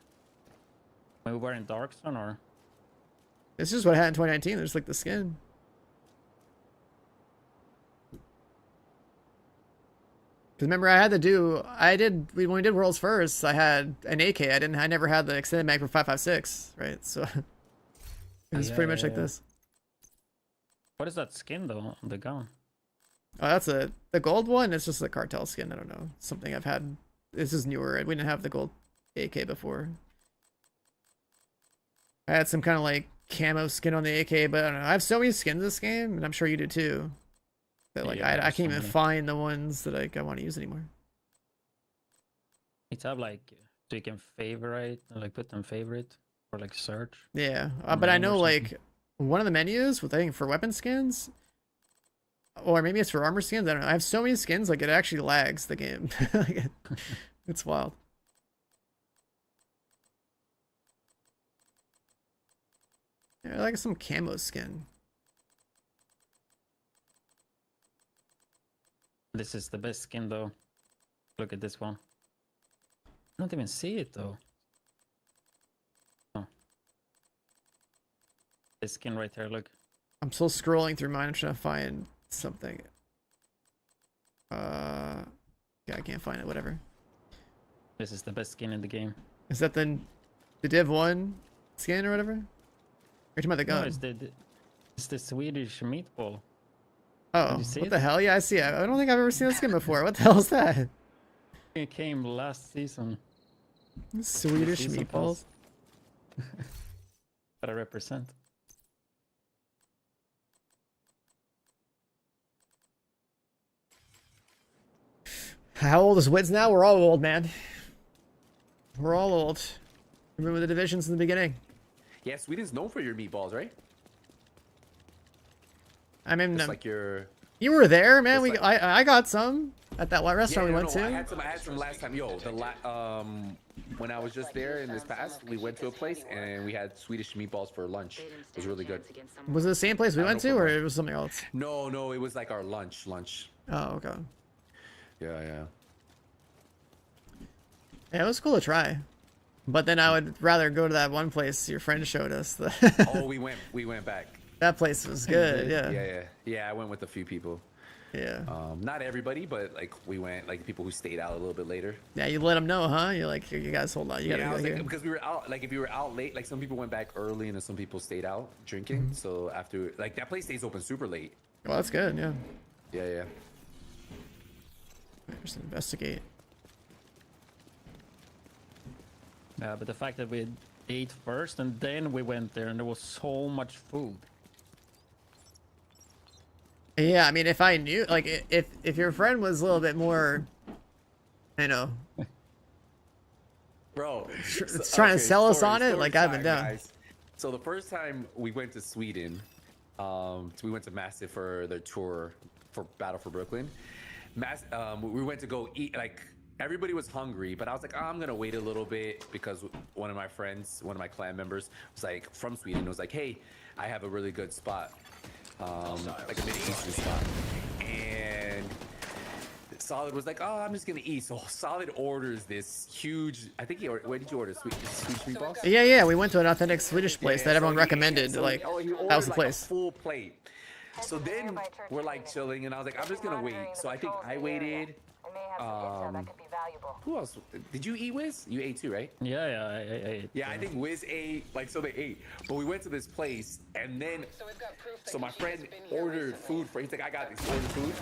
When we were in Dark Sun, or? This is what I had in 2019. There's like the skin. Cause remember, when we did Worlds First, I had an AK. I never had the extended mag for 5.56, right? So it was pretty much like this. What is that skin though on the gun? Oh, that's the gold one. It's just a cartel skin. I don't know. Something I've had. This is newer. We didn't have the gold AK before. I had some kind of like camo skin on the AK, but I don't know. I have so many skins this game, and I'm sure you do too. That like I can't even find the ones that I want to use anymore. It's have like so you can favorite, like put them favorite or like search. Yeah, but I know like one of the menus with I think for weapon skins, or maybe it's for armor skins. I don't know. I have so many skins like it actually lags the game. It's wild. Yeah, I like some camo skin. This is the best skin though. Look at this one. I don't even see it though. Oh. This skin right there, look. I'm still scrolling through mine. I'm trying to find something. Yeah, I can't find it. Whatever. This is the best skin in the game. Is that the Div 1 skin or whatever? Or you talking about the gun? No, it's the Swedish meatball. Oh, what the hell? Yeah, I see it. I don't think I've ever seen this skin before. What the hell is that? It came last season. Swedish meatballs. But I represent. How old is Wids now? We're all old, man. We're all old. Remember the divisions in the beginning? Yeah, Sweden's known for your meatballs, right? I mean, just like your... You were there, man. I got some at that restaurant we went to. I had some last time. Yo, when I was just there in this past, we went to a place and we had Swedish meatballs for lunch. It was really good. Was it the same place we went to, or it was something else? No, it was like our lunch. Oh, okay. Yeah. Yeah, it was cool to try. But then I would rather go to that one place your friend showed us. Oh, we went back. That place was good, yeah. Yeah, I went with a few people. Yeah. Not everybody, but like we went, like people who stayed out a little bit later. Yeah, you let them know, huh? You're like, you guys hold on, you gotta go here. Like, because we were out, like if you were out late, like some people went back early and then some people stayed out drinking. So after, like that place stays open super late. Well, that's good, yeah. Yeah. Just investigate. Yeah, but the fact that we ate first and then we went there and there was so much food. Yeah, I mean, if I knew, like, if your friend was a little bit more, I know, bro, trying to sell us on it, like I've been down. Guys. So the first time we went to Sweden, we went to Massive for their tour for Battle for Brooklyn. We went to go eat, like everybody was hungry, but I was like, oh, I'm gonna wait a little bit because one of my friends, one of my clan members was like from Sweden, was like, hey, I have a really good spot. Like a mid-eastern spot, and Solid was like, "Oh, I'm just gonna eat." So Solid orders this huge. I think where did you order? Swedish meatballs? Yeah. We went to an authentic Swedish place that everyone recommended. Like that was the place. A full plate. So then we're like chilling, and I was like, I'm just gonna wait. So I think I waited. Who else? Did you eat, Wiz? You ate too, right? Yeah, I ate. Yeah, I think Wiz ate, like, so they ate. But we went to this place, and then, so my friend ordered food for, he's like, I got this, ordered food.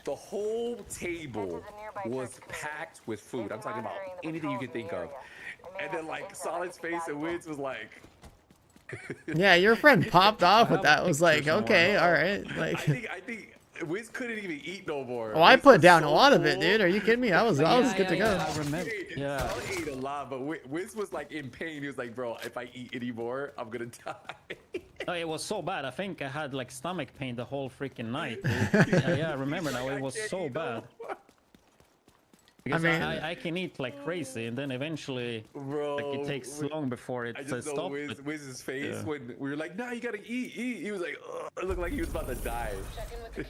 The whole table was packed with food. I'm talking about anything you can think of. And then, like, Solid's face and Wiz was like... Yeah, your friend popped off with that. Was like, okay, all right. Like, I think Wiz couldn't even eat no more. Oh, I Wiz put was down so a lot of full. it, dude. Are you kidding me? I was good to go. I remember. Yeah. I ate a lot, but Wiz was like in pain. He was like, bro, if I eat any more, I'm gonna die. Oh, it was so bad. I think I had like stomach pain the whole freaking night. Yeah, I remember now. It was so bad. Because I can eat like crazy, and then eventually, bro, like it takes long before it I just know stops. Wiz's face when we were like, nah, you gotta eat. He was like, ugh, it looked like he was about to die.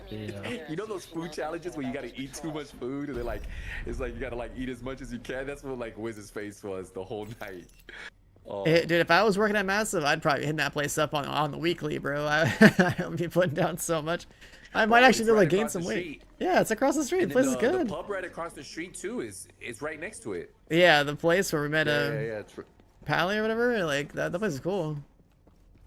You know those food challenges where you gotta eat too much food, and they're like, it's like you gotta like eat as much as you can. That's what like Wiz's face was the whole night. Oh. Dude, if I was working at Massive, I'd probably hit that place up on the weekly, bro. I'd be putting down so much. I might actually be able to gain some weight. Yeah, it's across the street. The place is good. The pub right across the street too is right next to it. Yeah, the place where we met yeah, Pally or whatever. Like that place is cool.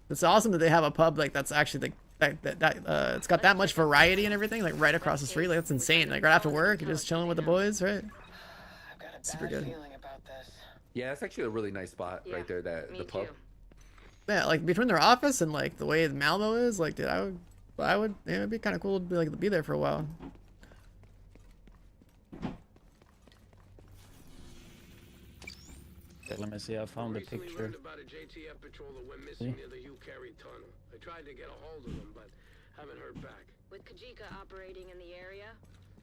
It's awesome that they have a pub like that's actually like it's got that much variety and everything like right across the street. Like that's insane. Like right after work, you're just chilling with the boys, right? Super good. Yeah, that's actually a really nice spot right there. The pub. Yeah, like between their office and like the way Malmo is, like, dude, I would, yeah, it'd be kind of cool to be there for a while. Okay, let me see. I found the picture. See? I tried to get a hold of them, but haven't heard back. With Kajika operating in the area,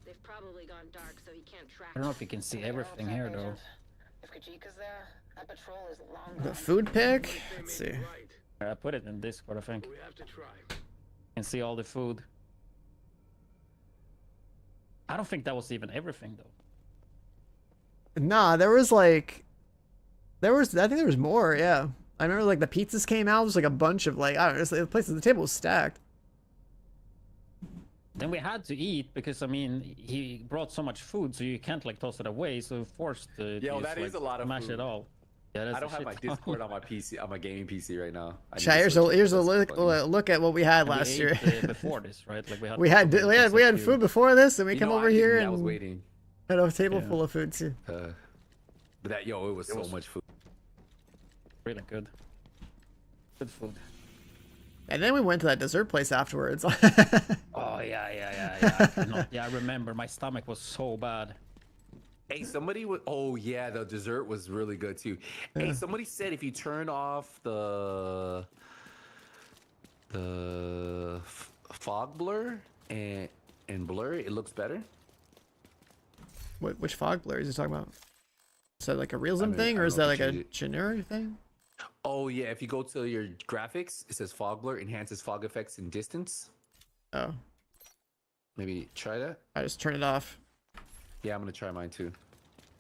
they've probably gone dark, so he can't track. I don't know if you can see everything here though. If Kajika's there, that patrol is long The gone. food pick. Let's see. I put it in Discord, I think. We have to try. You can see all the food. I don't think that was even everything though. Nah, there was like, I think there was more. Yeah, I remember like the pizzas came out. There was like a bunch of like, I don't know, the places. The table was stacked. Then we had to eat because I mean he brought so much food, so you can't like toss it away. So forced to Yo, that is a lot of mash food. it all. Yeah, that's I don't have my Discord on my PC, on my gaming PC right now. Chat, here's a look at what we had last year. Before this, right? Like we had food before this, and we come over here and I was waiting. Had a table full of food too. But that it was so much food. Really good. Good food. And then we went to that dessert place afterwards. Oh yeah. I remember my stomach was so bad. Hey, somebody would. Oh yeah, the dessert was really good too. Hey, somebody said if you turn off the fog blur and blur, it looks better. Which fog blur is he talking about? Is that like a realism thing, or is that like a generic thing? Oh yeah, if you go to your graphics, it says fog blur enhances fog effects in distance. Oh. Maybe try that. I just turn it off. Yeah, I'm gonna try mine too.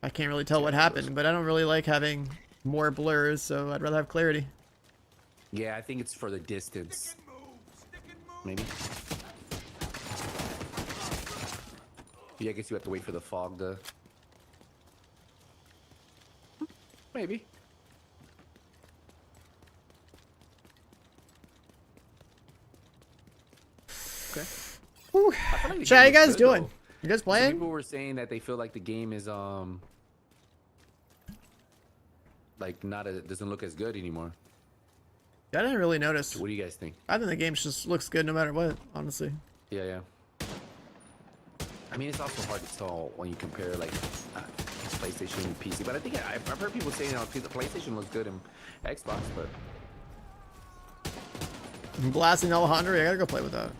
I can't really tell what happened, but I don't really like having more blurs, so I'd rather have clarity. Yeah, I think it's for the distance. Maybe. Yeah, I guess you have to wait for the fog to. Maybe. Okay. Like Chat, how you guys doing? Though. You guys playing? Some people were saying that they feel like the game is like doesn't look as good anymore. I didn't really notice. What do you guys think? I think the game just looks good no matter what, honestly. Yeah. I mean, it's also hard to tell when you compare like PlayStation and PC, but I think I've heard people saying the PlayStation looks good in Xbox, but I'm blasting Alejandro. I gotta go play with that.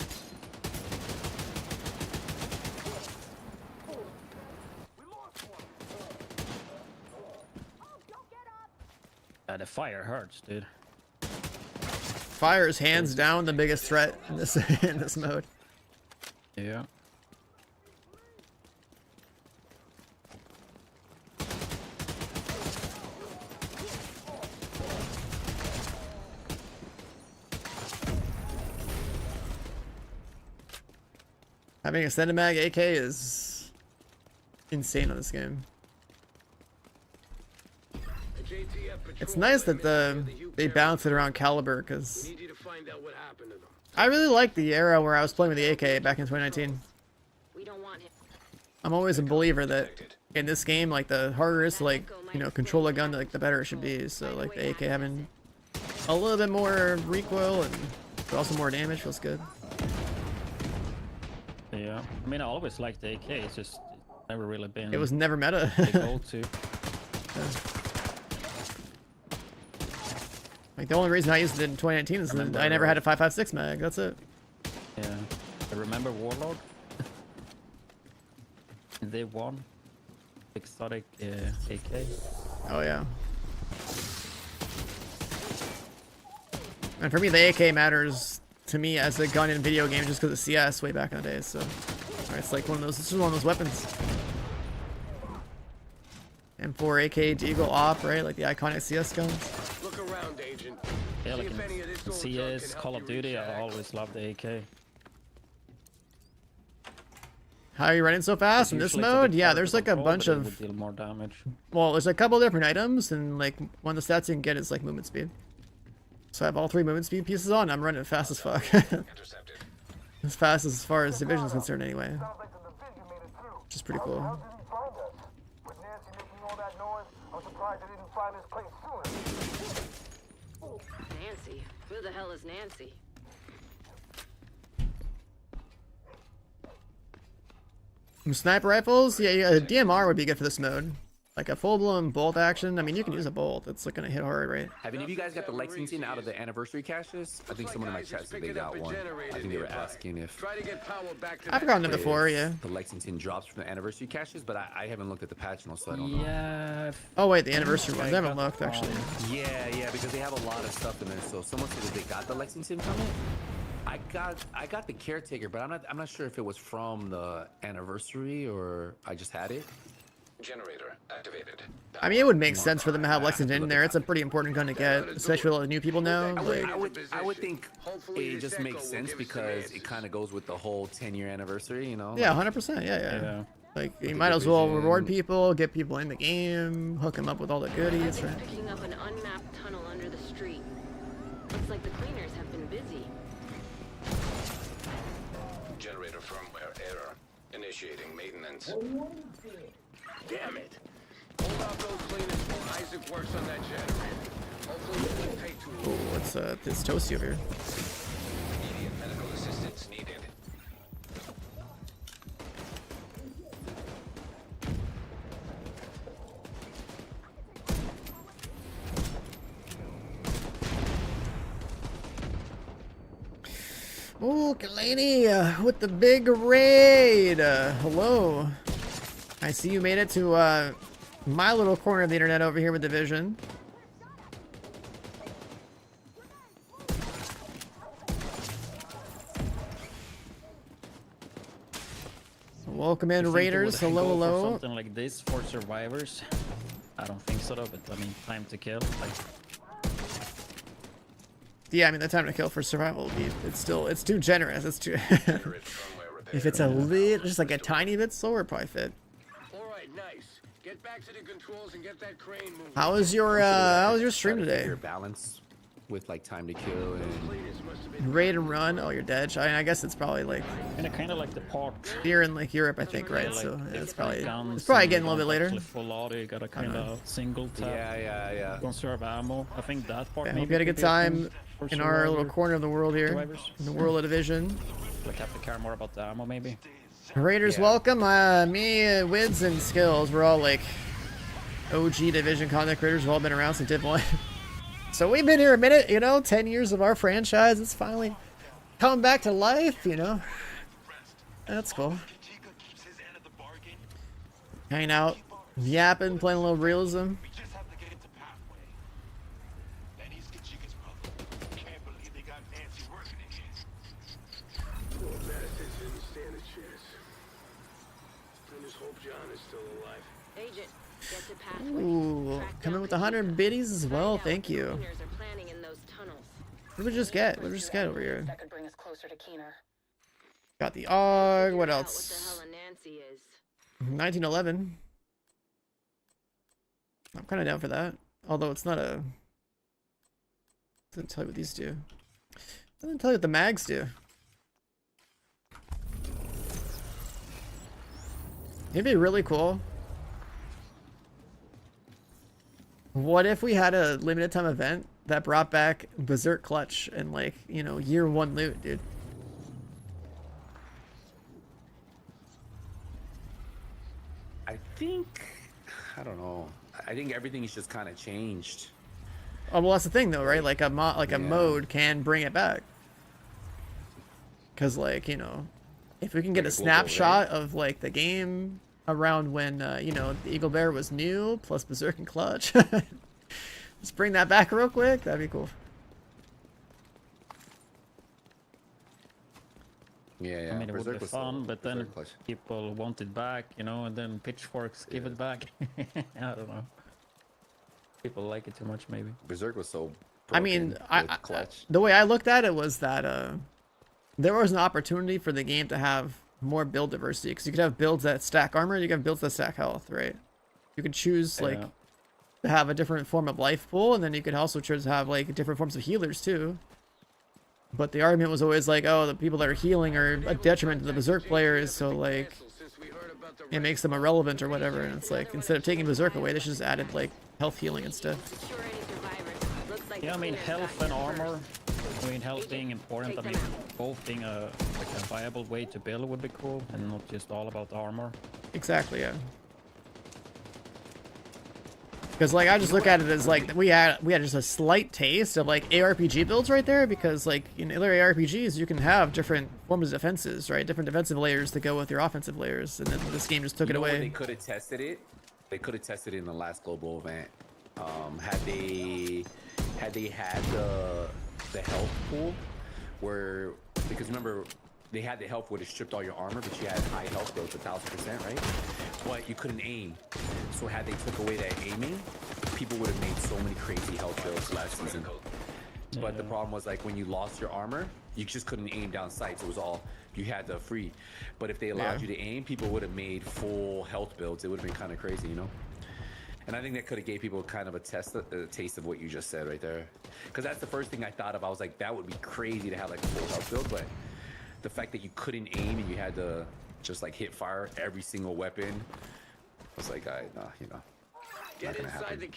The fire hurts, dude. Fire is hands down the biggest threat in this in this mode. Yeah. Having a Cinemag AK is insane on this game. It's nice that they bounce it around caliber, because I really like the era where I was playing with the AK back in 2019. I'm always a believer that in this game, like the harder it is to like, control a gun, like the better it should be. So like the AK having a little bit more recoil and but also more damage feels good. Yeah, Yeah, I mean, I always liked the AK. It's just never really been. It was never meta. The go-to. Like the only reason I used it in 2019 is that I never had a 5.56 mag. That's it. Yeah, I remember Warlord. They won. Exotic AK. Oh yeah. And for me, the AK matters to me as a gun in video games just because of CS way back in the days. So it's like one of those. This is one of those weapons. M4, AK, Deagle, Op, right? Like the iconic CS guns. Look around, Agent. Yeah, like in CS, Call of Duty, I always loved the AK. How are you running so fast in this mode? Yeah, there's like a bunch of. Deal more damage. Well, there's a couple different items, and like one of the stats you can get is like movement speed. So I have all 3 movement speed pieces on. I'm running fast as fuck. As fast as far as division is concerned, anyway. Which is pretty cool. Nancy? Who the hell is Nancy? Sniper rifles? Yeah, a DMR would be good for this mode. Like a full-blown bolt action. I mean, you can use a bolt. It's like gonna hit hard, right? Have any of you guys got the Lexington out of the anniversary caches? I think someone in my chat said they got one. I think they were asking if... I've gotten them before, yeah. The Lexington drops from the anniversary caches, but I haven't looked at the patch notes, so I don't know. Yeah. Oh wait, the anniversary ones. I haven't looked, actually. Yeah, because they have a lot of stuff in there. So someone said that they got the Lexington from it. I got the caretaker, but I'm not sure if it was from the anniversary or I just had it. Generator activated. I mean, it would make sense for them to have Lexington in there. It's a pretty important gun to get, especially with all the new people now. Like, I would think it just makes sense because it kind of goes with the whole 10-year anniversary, you know? Yeah, 100%. Yeah. Like, you might as well reward people, get people in the game, hook them up with all the goodies, right? Picking up an unmapped tunnel under the street. Looks like the cleaners have been busy. Generator firmware error. Initiating maintenance. Damn it! Hold out those cleaners while Isaac works on that generator. Hopefully it won't take too long. Oh, what's this toasty over here? Immediate medical assistance needed. Oh, lady, with the big raid. Hello. I see you made it to my little corner of the internet over here with Division. Welcome in, Raiders. Hello. Something like this for survivors. I don't think so, though, but I mean, time to kill. Like, yeah, I mean the time to kill for survival would be, it's too generous. It's too if it's a little, just like a tiny bit slower, probably fit. Alright, nice. Get back to the controls and get that crane moving. How was your stream today? Your balance with like time to kill and raid and run. Oh, you're dead. I guess it's probably like kind of like the part here in like Europe, I think, right? Yeah, like, so yeah, it's probably getting getting a little bit later. Full auto, you got a kind of single tap. Yeah. Conserve ammo. I think that part. Yeah, maybe hope you had a good time in our little corner of the world here, survivors. in the world of Division. Like have to care more about the ammo, maybe. Raiders, welcome. Me, Wids, and Skills. We're all like OG Division content creators. We've all been around since Div 1. So we've been here a minute, 10 years of our franchise. It's finally coming back to life, That's cool. Hanging out, yapping, playing a little Realism. Ooh, coming with 100 biddies as well. Thank you. What did we just get? What did we just get over here? Got the AUG. What else? 1911. I'm kind of down for that. Although it's not a... Doesn't tell you what these do. Doesn't tell you what the mags do. It'd be really cool. What if we had a limited time event that brought back Berserk Clutch and like, year 1 loot, dude? I don't know. I think everything's just kind of changed. Oh well, that's the thing though, right? Like a mode can bring it back. Cause like, you know, if we can get a snapshot of like the game around when you know, the Eagle Bear was new plus Berserk and Clutch, let's bring that back real quick. That'd be cool. Yeah. I mean, it would be fun, but then people want it back, you know, and then pitchforks give it back. I don't know. People like it too much, maybe. Berserk was so. I mean, the way I looked at it was that there was an opportunity for the game to have more build diversity, because you could have builds that stack armor, you could have builds that stack health, right? You could choose like to have a different form of life pool, and then you could also choose to have like different forms of healers too. But the argument was always like, oh, the people that are healing are a detriment to the Berserk players, so like it makes them irrelevant or whatever. And it's like, instead of taking Berserk away, they should just added like health healing and stuff. Yeah, I mean, health and armor. I mean, health being important. I mean, both being a viable way to build would be cool, and not just all about armor. Exactly, yeah. Because like I just look at it as like we had just a slight taste of like ARPG builds right there, because like in other ARPGs you can have different forms of defenses, right? Different defensive layers to go with your offensive layers, and then this game just took it away. They could have tested it. They could have tested it in the last global event. Had they had the health pool, where, because remember they had the health where it stripped all your armor, but you had high health growth, 1000%, right? But you couldn't aim. So had they took away that aiming, people would have made so many crazy health builds last season. But the problem was, like, when you lost your armor, you just couldn't aim down sights. It was all, you had to free. But if they allowed you to aim, people would have made full health builds. It would have been kind of crazy, you know? And I think that could have gave people kind of a taste of what you just said right there. Because that's the first thing I thought of. I was like, that would be crazy to have like a full health build, but the fact that you couldn't aim and you had to just like hit fire every single weapon, I was like, nah, you know, not gonna happen.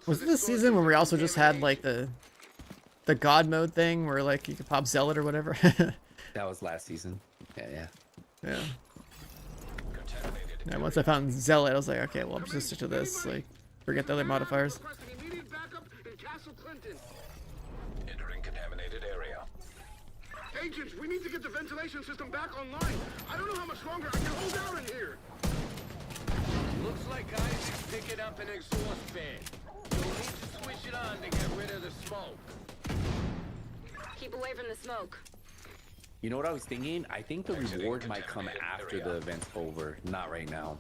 Was this season when we also just had like the god mode thing where like you could pop Zealot or whatever? That was last season. Yeah. Yeah, once I found Zealot, I was like, okay, well, I'm just stick to this. Like, forget the other modifiers. Entering contaminated area. Agents, we need to get the ventilation system back online. I don't know how much longer I can hold out in here. Looks like Isaac's picking up an exhaust fan. You'll need to switch it on to get rid of the smoke. Keep away from the smoke. You know what I was thinking? I think the reward might come after the event's over, not right now.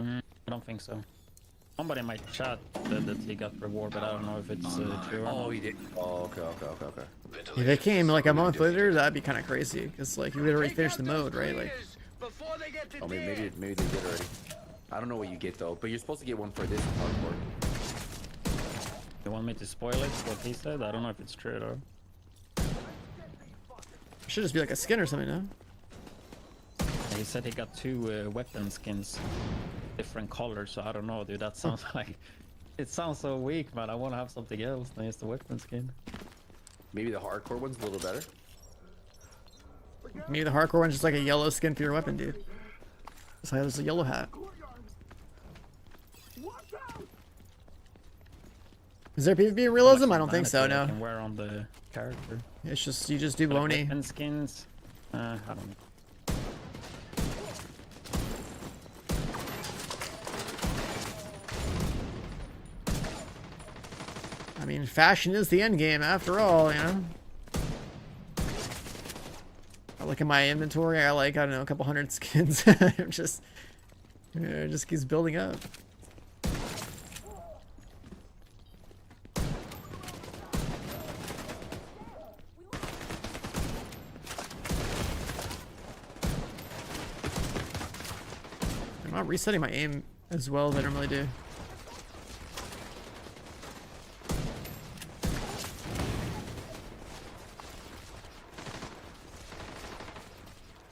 I don't think so. Somebody might chat that he got reward, but I don't know if it's true or not. Oh, he did. Oh, okay. If it came like a month later, that'd be kind of crazy, because like you would already finished the mode, right? Like, oh, maybe they did already. I don't know what you get though, but you're supposed to get one for this hardcore. You want me to spoil it? What he said? I don't know if it's true though. It should just be like a skin or something, no? He said he got 2 weapon skins, different colors, so I don't know, dude. That sounds like... It sounds so weak, man. I want to have something else than just the weapon skin. Maybe the hardcore one's a little better? Maybe the hardcore one's just like a yellow skin for your weapon, dude. It's like there's a yellow hat. Is there PvP in Realism? I don't think so, no. You can wear on the character. It's just, you just do Boney. Weapon skins? I don't know. I mean, fashion is the end game after all, you know? I look at my inventory, I like, I don't know, a couple hundred skins. I'm just, it just keeps building up. I'm not resetting my aim as well as I normally do.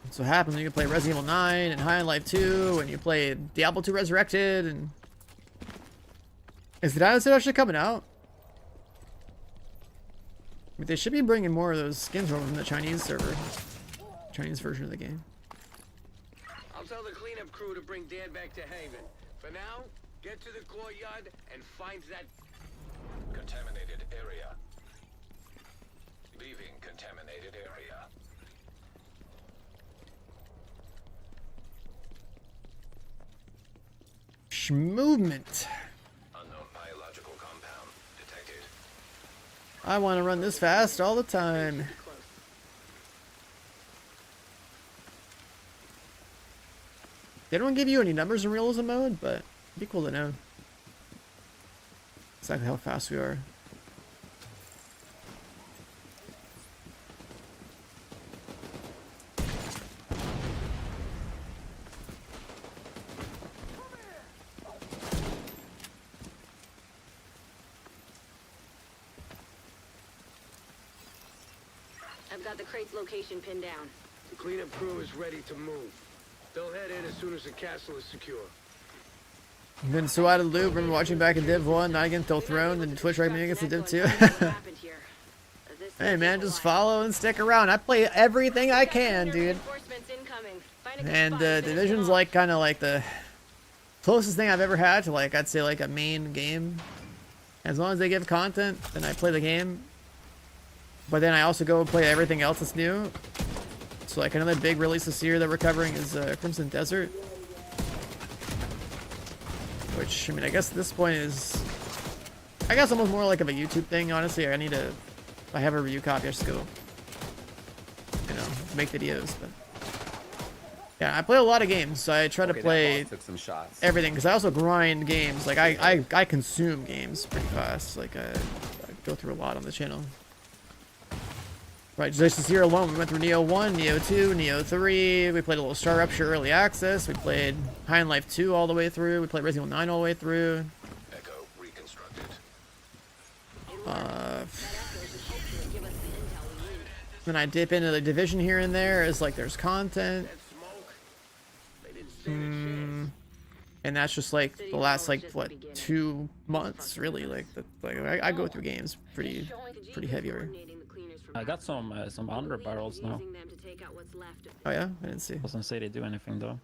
That's what happens when you play Resident Evil 9 and High on Life 2 and you play Diablo 2 Resurrected. And is the dinosaur actually coming out? I mean, they should be bringing more of those skins over from the Chinese server, Chinese version of the game. I'll tell the cleanup crew crew to bring Dan back to Haven. For now, get to the courtyard and find that Contaminated area. Leaving contaminated area. Movement. Unknown biological compound detected. I want to run this fast all the time. They don't give you any numbers in realism mode, but it'd be cool to know exactly how fast we are. I've got the crate's location pinned down. the cleanup crew is ready to move. They'll head in as soon as the castle is secure. I've been so out of the loop. Remember watching back in Div 1, not against Throne, and Twitch right me against the Div 2. Hey man, just follow and stick around. I play everything I can, dude. And Division's like kind of like the closest thing I've ever had to, like, I'd say like a main game. As long as they give content, then I play the game. But then I also go and play everything else that's new. So like another big release this year that we're covering is Crimson Desert. Which, I mean, I guess at this point is, I guess almost more like of a YouTube thing, honestly. I need to, if I have a review copy, I just go, you know, make videos. But yeah, I play a lot of games, so I try to play everything, because I also grind games. Like, I consume games pretty fast. Like, I go through a lot on the channel. Right, just this year alone, we went through Neo 1, Neo 2, Neo 3, we played a little Star Rupture Early Access, we played High and Life 2 all the way through, we played Resident Evil 9 all the way through. Echo reconstructed. Then I dip into the Division here and there as like there's content. And that's just like the last like what 2 months really, like I go through games pretty heavier. I got some under barrels now. Oh yeah, I didn't see. Doesn't say they do anything though.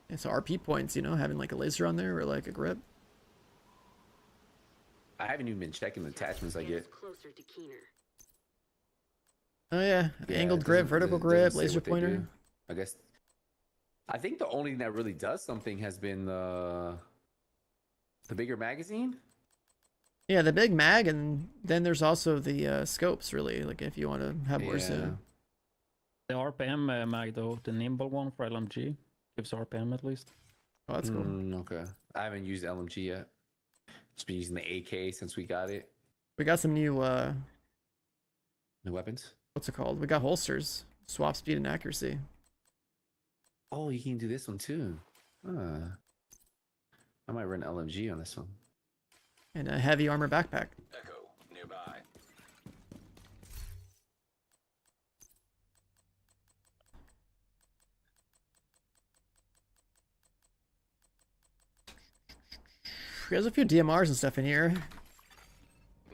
It's RP points, you know, having like a laser on there or like a grip. I haven't even been checking the attachments I get. Oh yeah, angled grip, vertical grip, laser pointer. I guess. I think the only thing that really does something has been the bigger magazine. Yeah, the big mag, and then there's also the scopes, really, like if you want to have more zoom. The RPM mag, though, the nimble one for LMG, gives RPM at least. Oh, that's cool. Okay. I haven't used LMG yet. Just been using the AK since we got it. We got some new... new weapons? What's it called? We got holsters. Swap speed and accuracy. Oh, you can do this one, too. I might run LMG on this one. And a heavy armor backpack. Echo nearby. There's a few DMRs and stuff in here.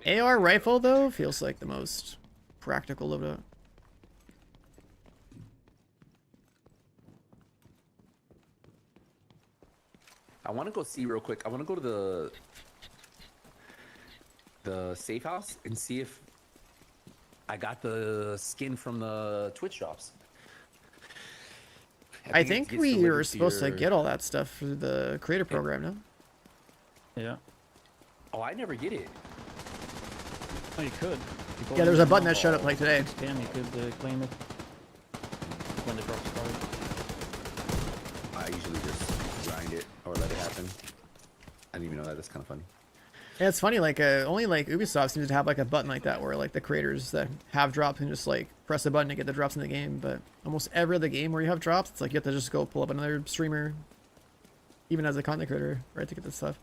AR rifle, though, feels like the most practical loadout. I want to go see real quick. I want to go to the safe house and see if I got the skin from the Twitch drops. I think we were supposed to get all that stuff through the creator program, no? Yeah. Oh, I never get it. Oh, you could. Yeah, there was a button that showed up like today. Spam, you could claim it when the drop started. I usually just grind it or let it happen. I didn't even know that. That's kind of funny. Yeah, it's funny, like, only, like, Ubisoft seems to have, like, a button like that where, like, the creators that have drops can just, like, press a button to get the drops in the game, but almost every other game where you have drops, it's like you have to just go pull up another streamer, even as a content creator, right, to get this stuff.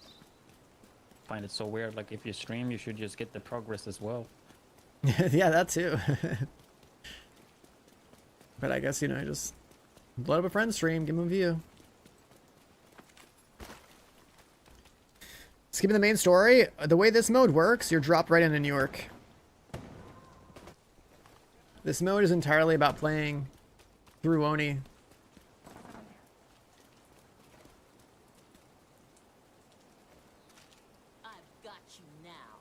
I find it so weird, like, if you stream, you should just get the progress as well. Yeah, that too. But I guess, you know, just load up a friend's stream, give him a view. Skipping the main story, the way this mode works, you're dropped right into New York. This mode is entirely about playing through Oni. I've got you now.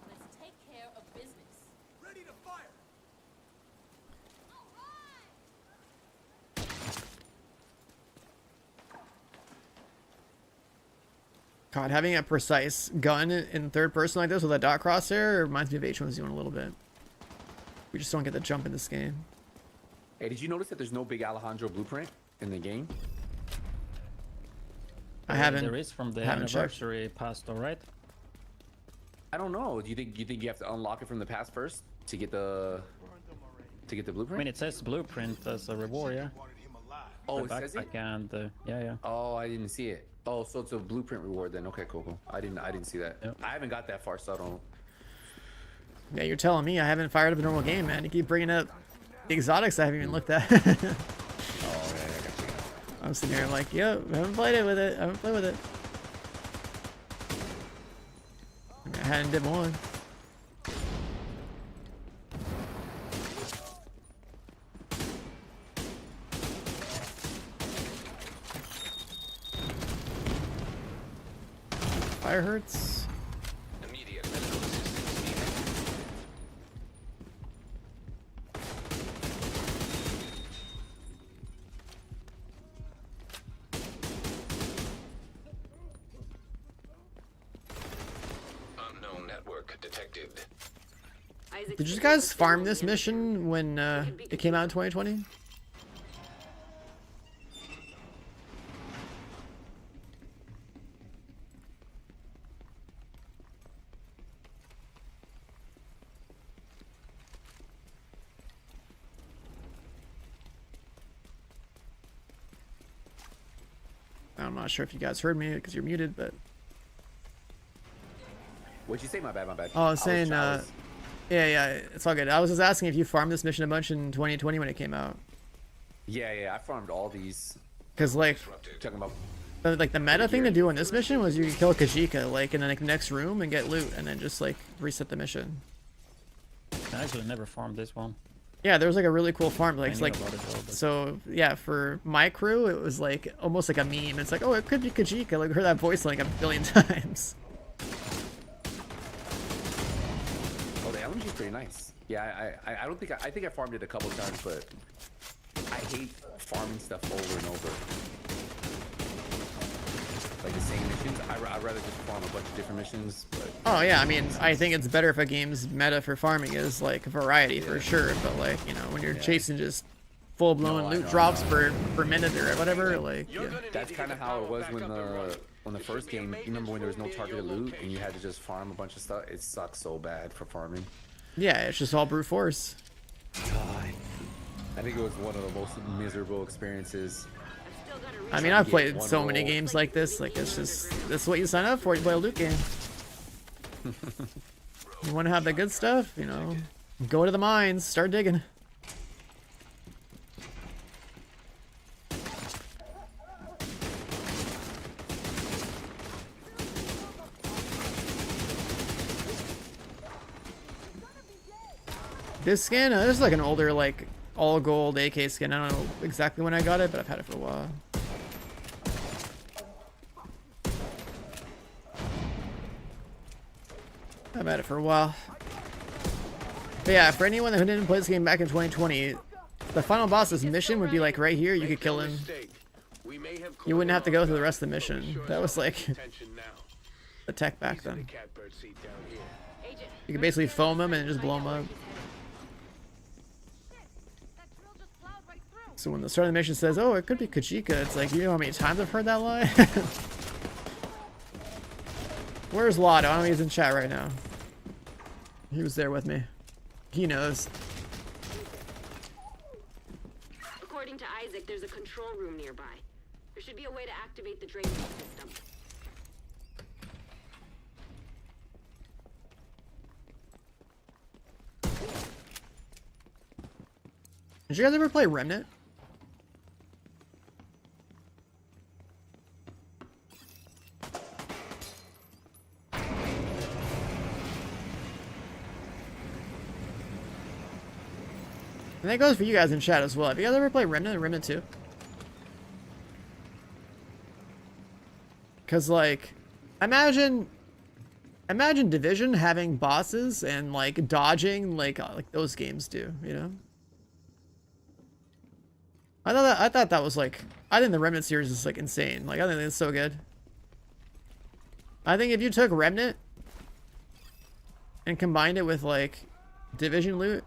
Let's take care of business. Ready to fire. God, having a precise gun in third person like this with a dot crosshair reminds me of H1Z1 a little bit. We just don't get the jump in this game. Hey, did you notice that there's no big Alejandro blueprint in the game? I haven't. There is from the haven't anniversary past, all right? I don't know. Do you think you have to unlock it from the past first to get the blueprint? I mean, it says blueprint as a reward, yeah. Oh, The it says it? backpack and yeah. Oh, I didn't see it. Oh, so it's a blueprint reward then. Okay, cool. I didn't see that. Yep. I haven't got that far, so I don't. Yeah, you're telling me I haven't fired up a normal game, man. You keep bringing up the exotics I haven't even looked at. Oh, yeah, I got you. I'm sitting here like, yo, I haven't played it with it. I haven't played with it. I mean, I hadn't did one. Fire hurts. Immediate medical assistance needed. Unknown network detected. Did you guys farm this mission when it came out in 2020? I'm not sure if you guys heard me because you're muted, but What'd you say? My bad. oh, I was saying, yeah, it's all good. I was just asking if you farmed this mission a bunch in 2020 when it came out. Yeah, I farmed all these. Cause like, Talking about. the meta thing to do in this mission was you could kill Kajika like in the next room and get loot, and then just like reset the mission. I actually never farmed this one. Yeah, there was like a really cool farm, like, I it's knew like, about it though, but- so yeah, for my crew, it was like almost like a meme. It's like, oh, it could be Kajika. Like, we heard that voice like a billion times. Oh, the LMG is pretty nice. Yeah, I don't think I think I farmed it a couple times, but I hate farming stuff over and over. Like the same missions. I'd rather just farm a bunch of different missions. But Oh yeah, I mean, I think it's better if a game's meta for farming is like variety for sure. But like, you know, when you're chasing just full-blown loot drops per minute or whatever, like, yeah. That's kind of how it was when the first game. You remember when there was no targeted loot and you had to just farm a bunch of stuff? It sucks so bad for farming. Yeah, it's just all brute force. I think it was one of the most miserable experiences. I mean, I've played so many games like this. Like, it's just, this is what you sign up for. You play a loot game. You want to have the good stuff, you know, go to the mines, start digging. This skin, this is like an older, like, all gold AK skin. I don't know exactly when I got it, but I've had it for a while. I've had it for a while. But yeah, for anyone who didn't play this game back in 2020, the final boss's mission would be like right here. You could kill him. You wouldn't have to go through the rest of the mission. That was like the tech back then. You could basically foam him and just blow him up. So when the start of the mission says, oh, it could be Kajika, it's like, you know how many times I've heard that line? Where's Lotto? I don't know, he's in chat right now. He was there with me. He knows. According to Isaac, there's a control room nearby. There should be a way to activate the drainage system. Did you guys ever play Remnant? I And that goes for you guys in chat as well. Have you guys ever played Remnant and Remnant 2? Because, like, imagine Division having bosses and, like, dodging like those games do, you know? I thought that was, like, I think the Remnant series is, like, insane. Like, I think it's so good. I think if you took Remnant and combined it with, like, Division loot,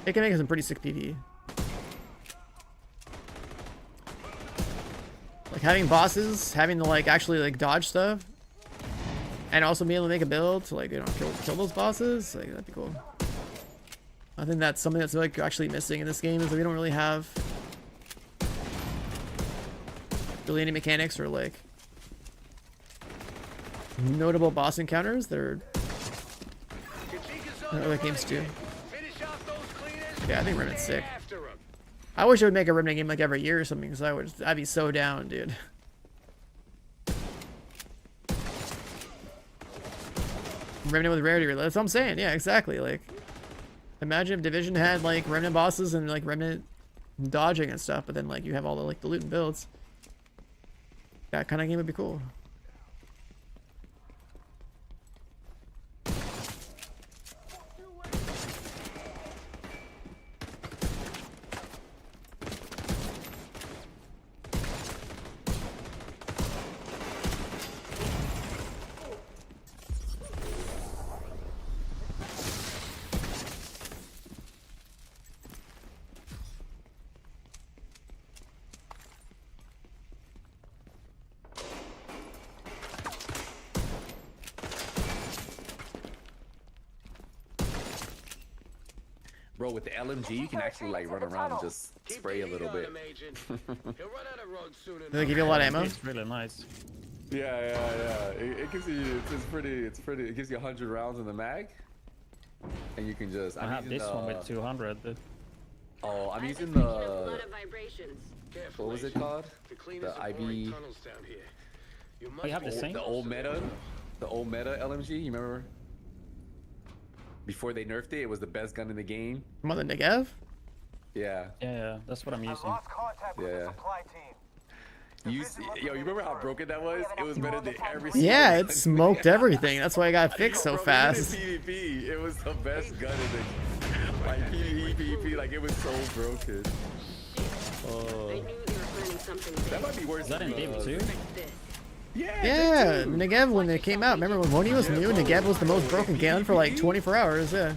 it can make some pretty sick PvE. Like having bosses, having to like actually like dodge stuff, and also being able to make a build to like, you know, kill those bosses, like that'd be cool. I think that's something that's like actually missing in this game, is that we don't really have really any mechanics or like notable boss encounters that are that other games do. Yeah, I think Remnant's sick. I wish I would make a Remnant game like every year or something, because I'd be so down, dude. Remnant with rarity, that's what I'm saying. Yeah, exactly. Like, imagine if Division had like Remnant bosses and like Remnant dodging and stuff, but then like you have all the like the loot and builds. That kind of game would be cool. Bro, with the LMG, you can actually like run around and just spray a little bit. They give you a lot of ammo. It's really nice. Yeah. It gives you, it's pretty. It gives you 100 rounds in the mag, and you can just. I have this one with 200. Oh, I'm using the. What was it called? The IB. Oh, you have the same. The old meta LMG. You remember? Before they nerfed it, it was the best gun in the game. More than Negev? Yeah. Yeah, that's what I'm using. Yeah. You remember how broken that was? It was better than every. Yeah, it smoked everything. That's why I got fixed so fast. PvP, it was the best gun in the like PvP, like it was so broken. That might be worse. Is that in Game 2? Yeah, Negev when it came out. Remember when Moni was new? Negev was the most broken gun for like 24 hours. Yeah.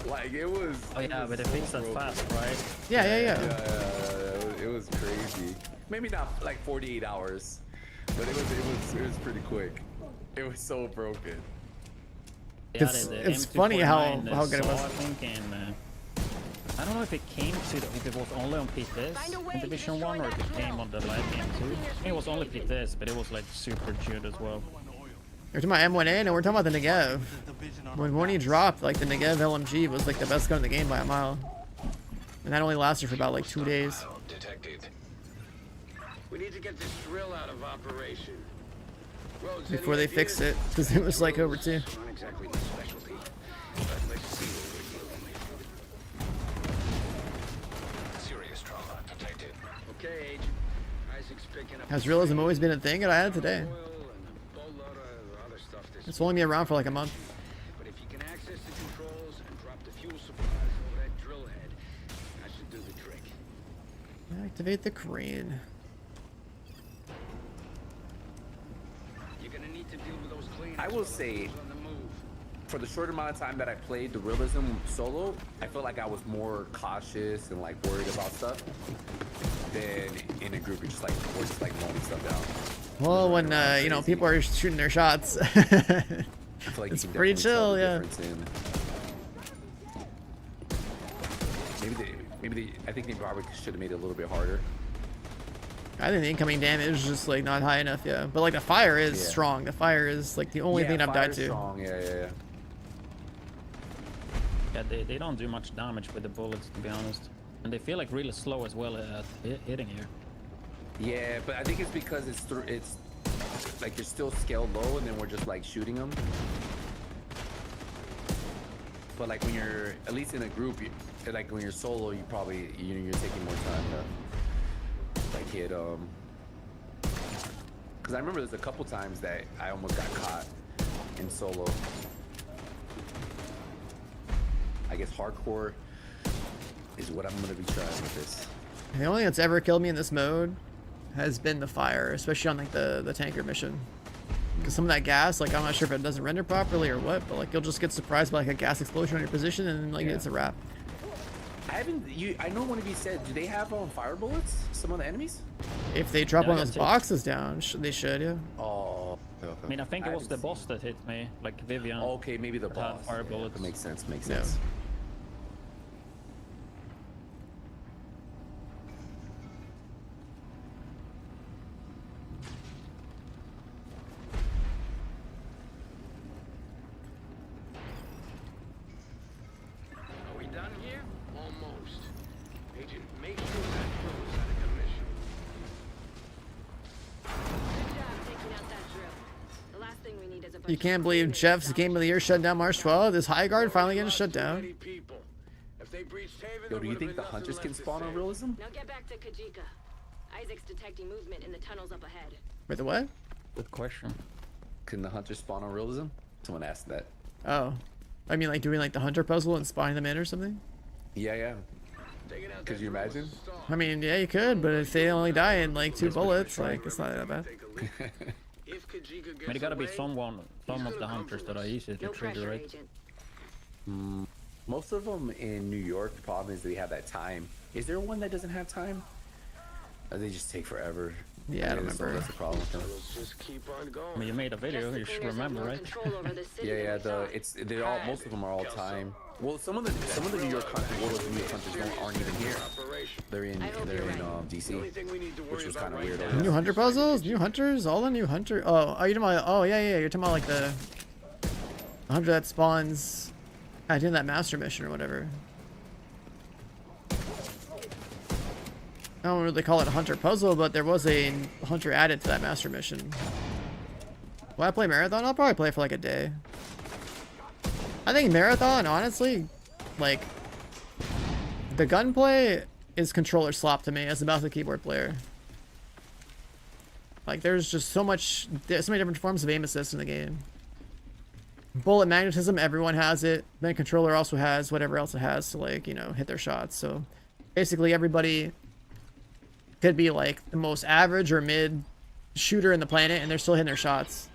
Like it was. Oh yeah, but it fixed that fast, right? Yeah. It was crazy. Maybe not like 48 hours, but it was pretty quick. It was so broken. Yeah, it's funny how good it was. I think in, I don't know if it came to if it was only on PTS in Division 1 or if it came on the live game too. I think it was only PTS, but it was like super tuned as well. We're talking about M1A and we're talking about the Negev. When Moni dropped, like the Negev LMG was like the best gun in the game by a mile. And that only lasted for about like 2 days. We need to get this drill out of operation. Before they fixed it, because it was like over 2. Not exactly my specialty, but let's see what we're dealing with. Serious trauma detected. Okay, Agent. Isaac's picking up. Has Realism always been a thing? I had it today. It's only been around for like a month. But if you can access the controls and drop the fuel supplies over that drill head, that should do the trick. Activate the crane. You're gonna need to deal with those cleaners. I will say, for the short amount of time that I played the Realism solo, I felt like I was more cautious and like worried about stuff than in a group. You're just like, we're just like mowing stuff down. Well, when you know, people are shooting their shots, like it's pretty chill, yeah. Maybe I think they probably should have made it a little bit harder. I think the incoming damage is just like not high enough, yeah. But like the fire is strong. The fire is like the only thing I've died to. Strong. Yeah. Yeah, they don't do much damage with the bullets, to be honest, and they feel like really slow as well at hitting you. Yeah, but I think it's because it's like you're still scaled low, and then we're just like shooting them. But like when you're at least in a group, like when you're solo, you probably you're taking more time to like hit because I remember there's a couple times that I almost got caught in solo. I guess hardcore is what I'm gonna be trying with this. The only thing that's ever killed me in this mode has been the fire, especially on like the tanker mission. Because some of that gas, like I'm not sure if it doesn't render properly or what, but like you'll just get surprised by like a gas explosion on your position and then like it's a wrap. I know one of you said, do they have fire bullets? Some of the enemies? If they drop one of those boxes down, they should, yeah. Oh. Okay. I mean, I think it was the boss that hit me, like Vivian. Okay, maybe the boss. Fire bullets. That makes sense. Makes sense. Are we done here? Almost. Agent, make sure that drill is out of commission. Good job taking out that drill. The last thing we need is a bunch You can't believe Jeff's Game of the Year shut down March 12th. This high guard finally getting shut down. Yo, do you think the hunters can spawn on Realism? Now get back to Kajika. Isaac's detecting movement in the tunnels up ahead. Wait, the what? Good question. Can the hunters spawn on Realism? Someone asked that. Oh. I mean like doing like the hunter puzzle and spawning them in or something? Yeah. Could you imagine? I mean, yeah, you could, but if they only die in like 2 bullets, like it's not that bad. I mean, it gotta be some of the hunters that are easy to trigger, right? Most of them in New York, the problem is they have that time. Is there one that doesn't have time? Or they just take forever? Yeah, I don't remember. That's the problem with them. I mean, you made a video, you should remember, right? Yeah. They're all. Most of them are all time. Well, some of the New York hunters aren't even here. They're in DC, which was kind of weird. New hunter puzzles, new hunters, all the new hunter. Oh, you're talking about? Oh, yeah. You're talking about like the hunter that spawns. I did that master mission or whatever. I don't really call it a hunter puzzle, but there was a hunter added to that master mission. Will I play Marathon? I'll probably play for like a day. I think Marathon, honestly, like, the gunplay is controller slop to me as a mouse and keyboard player. Like, there's just so many different forms of aim assist in the game. Bullet magnetism, everyone has it. Then controller also has whatever else it has to, like, you know, hit their shots. So, basically everybody could be like the most average or mid shooter in the planet and they're still hitting their shots.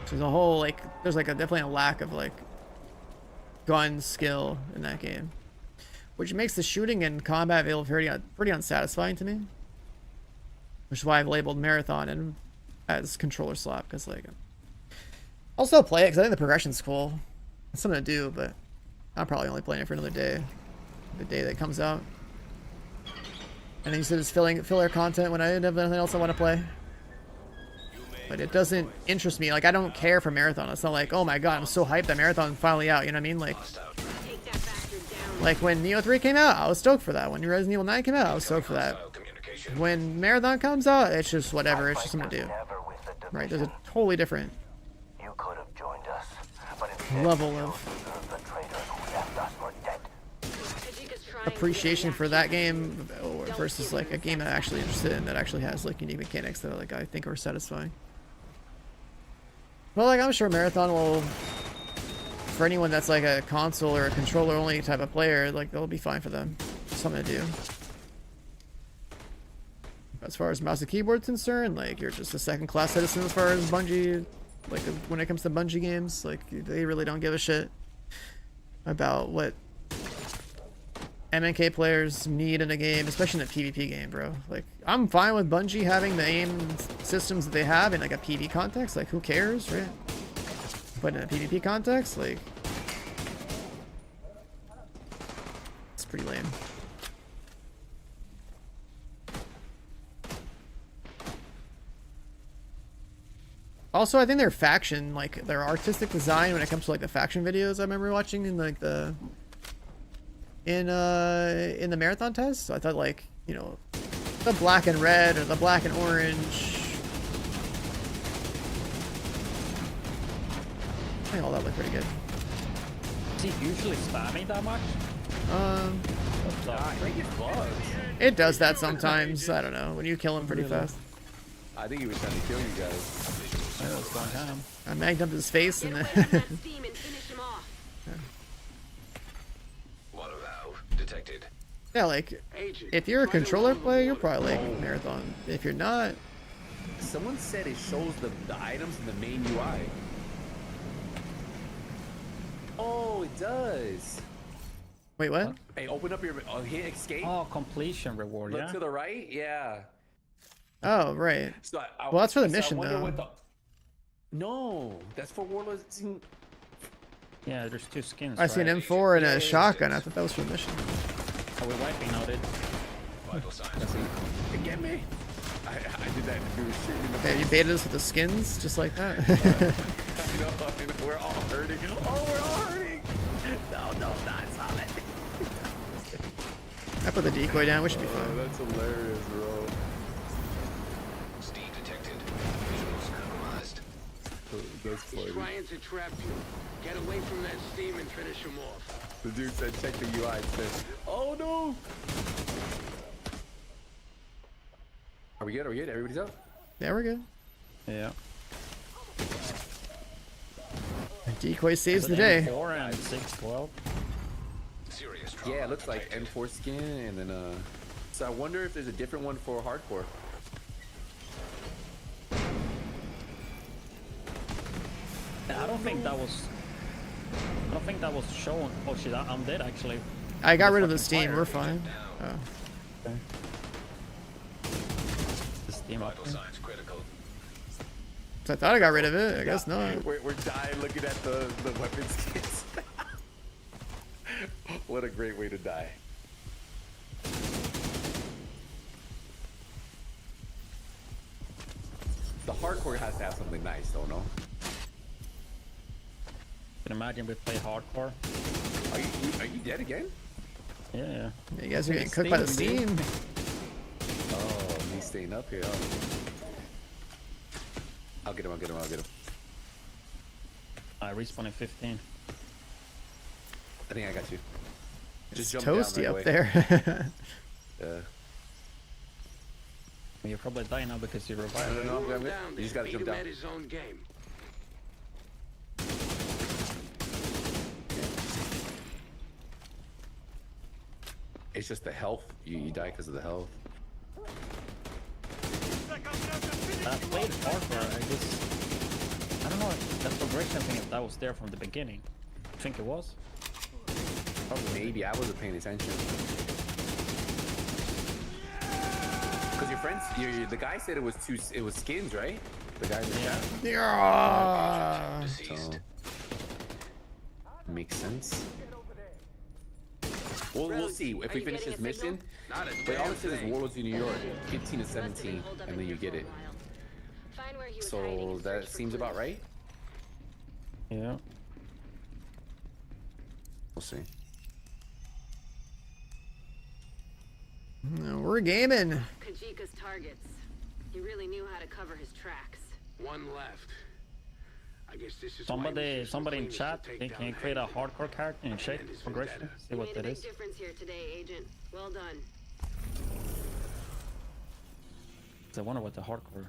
So there's a whole like definitely a lack of like gun skill in that game, which makes the shooting and combat pretty unsatisfying to me, which is why I've labeled Marathon and as controller slop, because like I'll still play it because I think the progression's cool. It's something to do, but I'm probably only playing it for another day, the day that it comes out. And then you said it's filler content when I didn't have anything else I want to play. But it doesn't interest me. Like, I don't care for Marathon. It's not like, oh my god, I'm so hyped that Marathon's finally out. You know what I mean? Like when Neo 3 came out, I was stoked for that. When Resident Evil 9 came out, I was stoked for that. When Marathon comes out, it's just whatever. It's just something to do. Right? There's a totally different level of appreciation for that game versus like a game that I'm actually interested in that actually has like unique mechanics that like I think are satisfying. Well, like I'm sure Marathon will, for anyone that's like a console or a controller only type of player, like it'll be fine for them. Something to do. As far as mouse and keyboard's concerned, like you're just a second-class citizen as far as Bungie, like when it comes to Bungie games, like they really don't give a shit about what MNK players need in a game, especially in a PvP game, bro. Like, I'm fine with Bungie having the aim systems that they have in like a PvP context. Like, who cares, right? But in a PvP context, like, it's pretty lame. Also, I think their faction, like their artistic design when it comes to like the faction videos I remember watching in like in the Marathon test. So I thought like, you know, the black and red or the black and orange, I think all that looked pretty good. Is he usually spamming that much? I think it's bugs. It does that sometimes. I don't know. When you kill him pretty fast. I think he was trying to kill you guys. That was going ham. I magged up his face and then. Water valve detected. Yeah, like, if you're a controller player, you're probably like Marathon. If you're not... Someone said it shows the items in the main UI. Oh, it does. Wait, what? Hey, open up your... hit escape. Oh, completion reward, Look yeah? to the right, yeah. Oh, right. So Well, that's for the so I mission, wonder though. what the- No, that's for Warlords. Yeah, there's 2 skins, I see an M4 and a shotgun. I thought that was for the mission. Are we wiping out it? Vital signs. Get me! I did that. We were shooting the Okay, you baited us with the skins, just like that. I know, we're all hurting. Oh, we're all hurting! No, not solid. I put the decoy down. We should be fine. That's hilarious, bro. Steam detected. Visuals compromised. He's trying to trap you. Get away from that steam and finish him off. The dude said, check the UI. It said, oh no! Are we good? Are we good? Everybody's up? Yeah, we're good. Yeah. Decoy saves the day. M4 and 612. Serious Yeah, it looks like M4 skin, and then so I wonder if there's a different one for hardcore. I don't think that was. I don't think that was shown. Oh shit! I'm dead actually. I got rid of the steam. We're fine. Oh. Okay. The steam up. Vital signs critical. So I thought I got rid of it. I guess not. We're dying looking at the weapon skins. What a great way to die. The hardcore has to have something nice, though, no? Can imagine we play hardcore. Are you dead again? Yeah. You guys are getting cooked by the steam. Oh, me staying up here. Oh. I'll get him. I respawn in 15. I think I got you. It's jump toasty down right up away. there. You're probably dying now because you revived. No, I'm good. You just gotta Beat jump him down. at his own game. It's just the health. You die because of the health. I played hardcore. I don't know if that progression thing, if that was there from the beginning. I think it was. Probably maybe I wasn't paying attention. Because your friends, the guy said it was skins, right? The guy in the chat. Yeah. So, makes sense. We'll see if we finish this mission. But all it says is Warlords in New York, 15 to 17, and then you get it. So that seems about right. Yeah. We'll see. No, we're gaming. Kajika's targets. He really knew how to cover his tracks. One left. I guess this is Somebody in chat, can you create a hardcore character and check progression? See what that is. Difference here today, Agent. Well done. I wonder what the hardcore.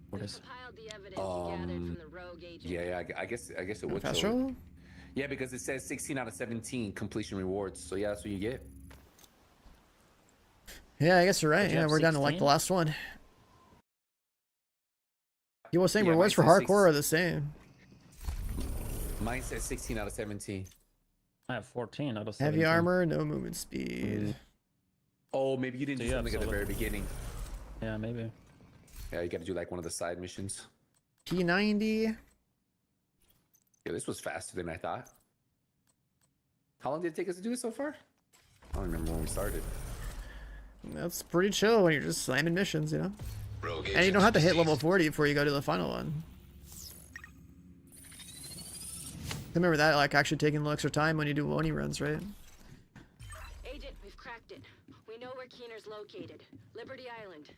What is? Yeah, I guess it would. Fast show. roll? Yeah, because it says 16 out of 17 completion rewards. So yeah, that's what you get. Yeah, I guess you're right. Did you Yeah, have we're down to like 16? the last one. You were saying Yeah, rewards for mine says hardcore are the same. Mine says 16 out of 17. I have 14 out of 17. Heavy armor, no movement speed. Oh, maybe you didn't do something at the very beginning. Yeah, maybe. Yeah, you got to do like one of the side missions. P90. Yeah, this was faster than I thought. How long did it take us to do it so far? I don't remember when we started. That's pretty chill when you're just slamming missions, you know? Rogue And you don't have to hit level 40 before you go to the final one. Remember that, like, actually taking a little extra time when you do Woni runs, right? Agent, we've cracked it. We know where Keener's located. Liberty Island.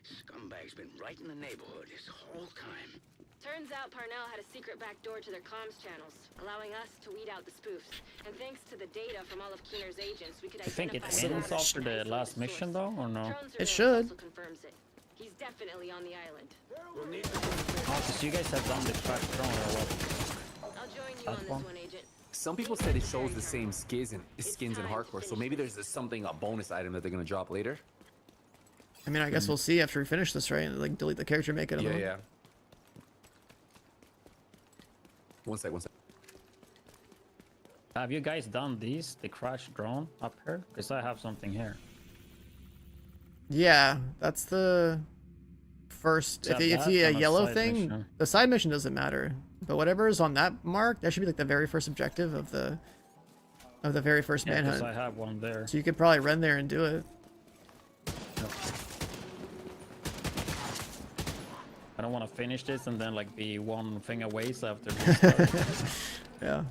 Scumbag's been right in the neighborhood this whole time. Turns out Parnell had a secret back door to their comms channels, allowing us to weed out the spoofs. And thanks to the data from all of Keener's agents, we could I think it identify ends after the last mission, though, or no? It should. also confirms it. He's definitely on the island. Oh, so you guys have done the track drone or what? I'll join you on this one, Agent. Some people said it shows the same skins in hardcore, so maybe there's a bonus item that they're gonna drop later. I mean, I guess we'll see after we finish this, right? Like, delete the character, make it. Yeah. One sec. Have you guys done the crash drone up here? Because I have something here. Yeah, that's the first. If you see a yellow thing, mission. the side mission doesn't matter. But whatever is on that mark, that should be like the very first objective of the very first manhunt. I have one there. So you could probably run there and do it. Yep. I don't want to finish this and then like be one thing away after this. Yeah.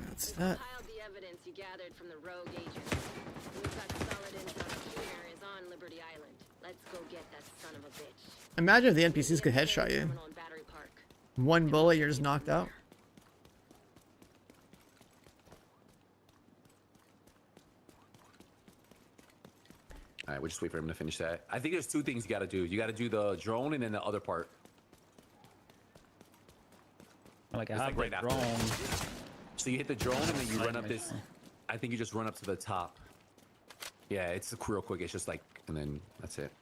That's that. Compiled the evidence you gathered from the rogue agents. We've got solid info that Keener is on Liberty Island. Let's go get that son of a bitch. Imagine if the NPCs could headshot you. One bullet, you're just knocked out. All right, we'll just wait for him to finish that. I think there's two things you gotta do. You gotta do the drone and then the other part. Like I It's have like the right after. drone. So you hit the drone and then you run up mission. this. I think you just run up to the top. Yeah, it's real quick. It's just like, and then that's it.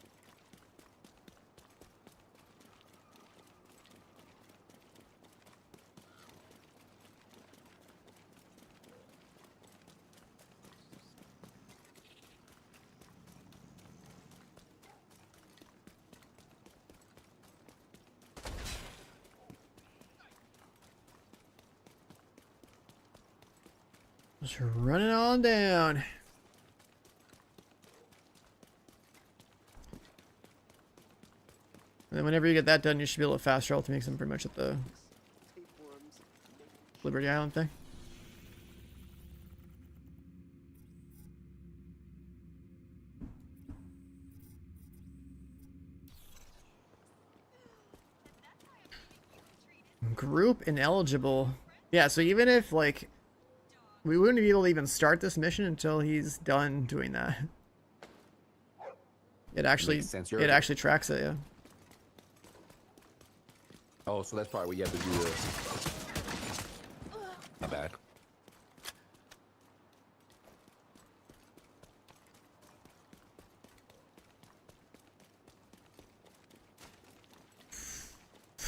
Just running on down. And then whenever you get that done, you should be able to fast travel to make some pretty much at the Liberty Island thing. Group ineligible. Yeah, so even if like we wouldn't be able to even start this mission until he's done doing that. It actually tracks it, yeah. Oh, so that's probably what you have to do. Not bad.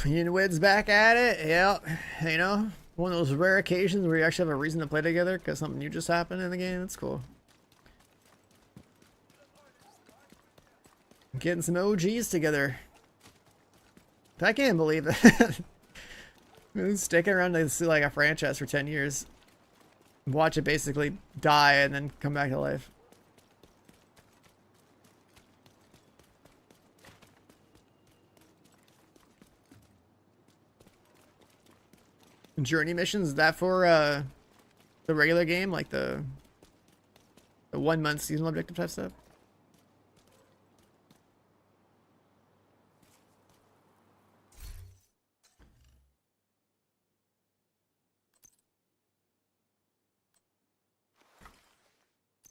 Inwid's back at it, yeah. You know, one of those rare occasions where you actually have a reason to play together because something new just happened in the game. That's cool. Getting some OGs together. I can't believe that. Sticking around to see like a franchise for 10 years. Watch it basically die and then come back to life. Journey missions, is that for the regular game, like the 1 month seasonal objective type stuff?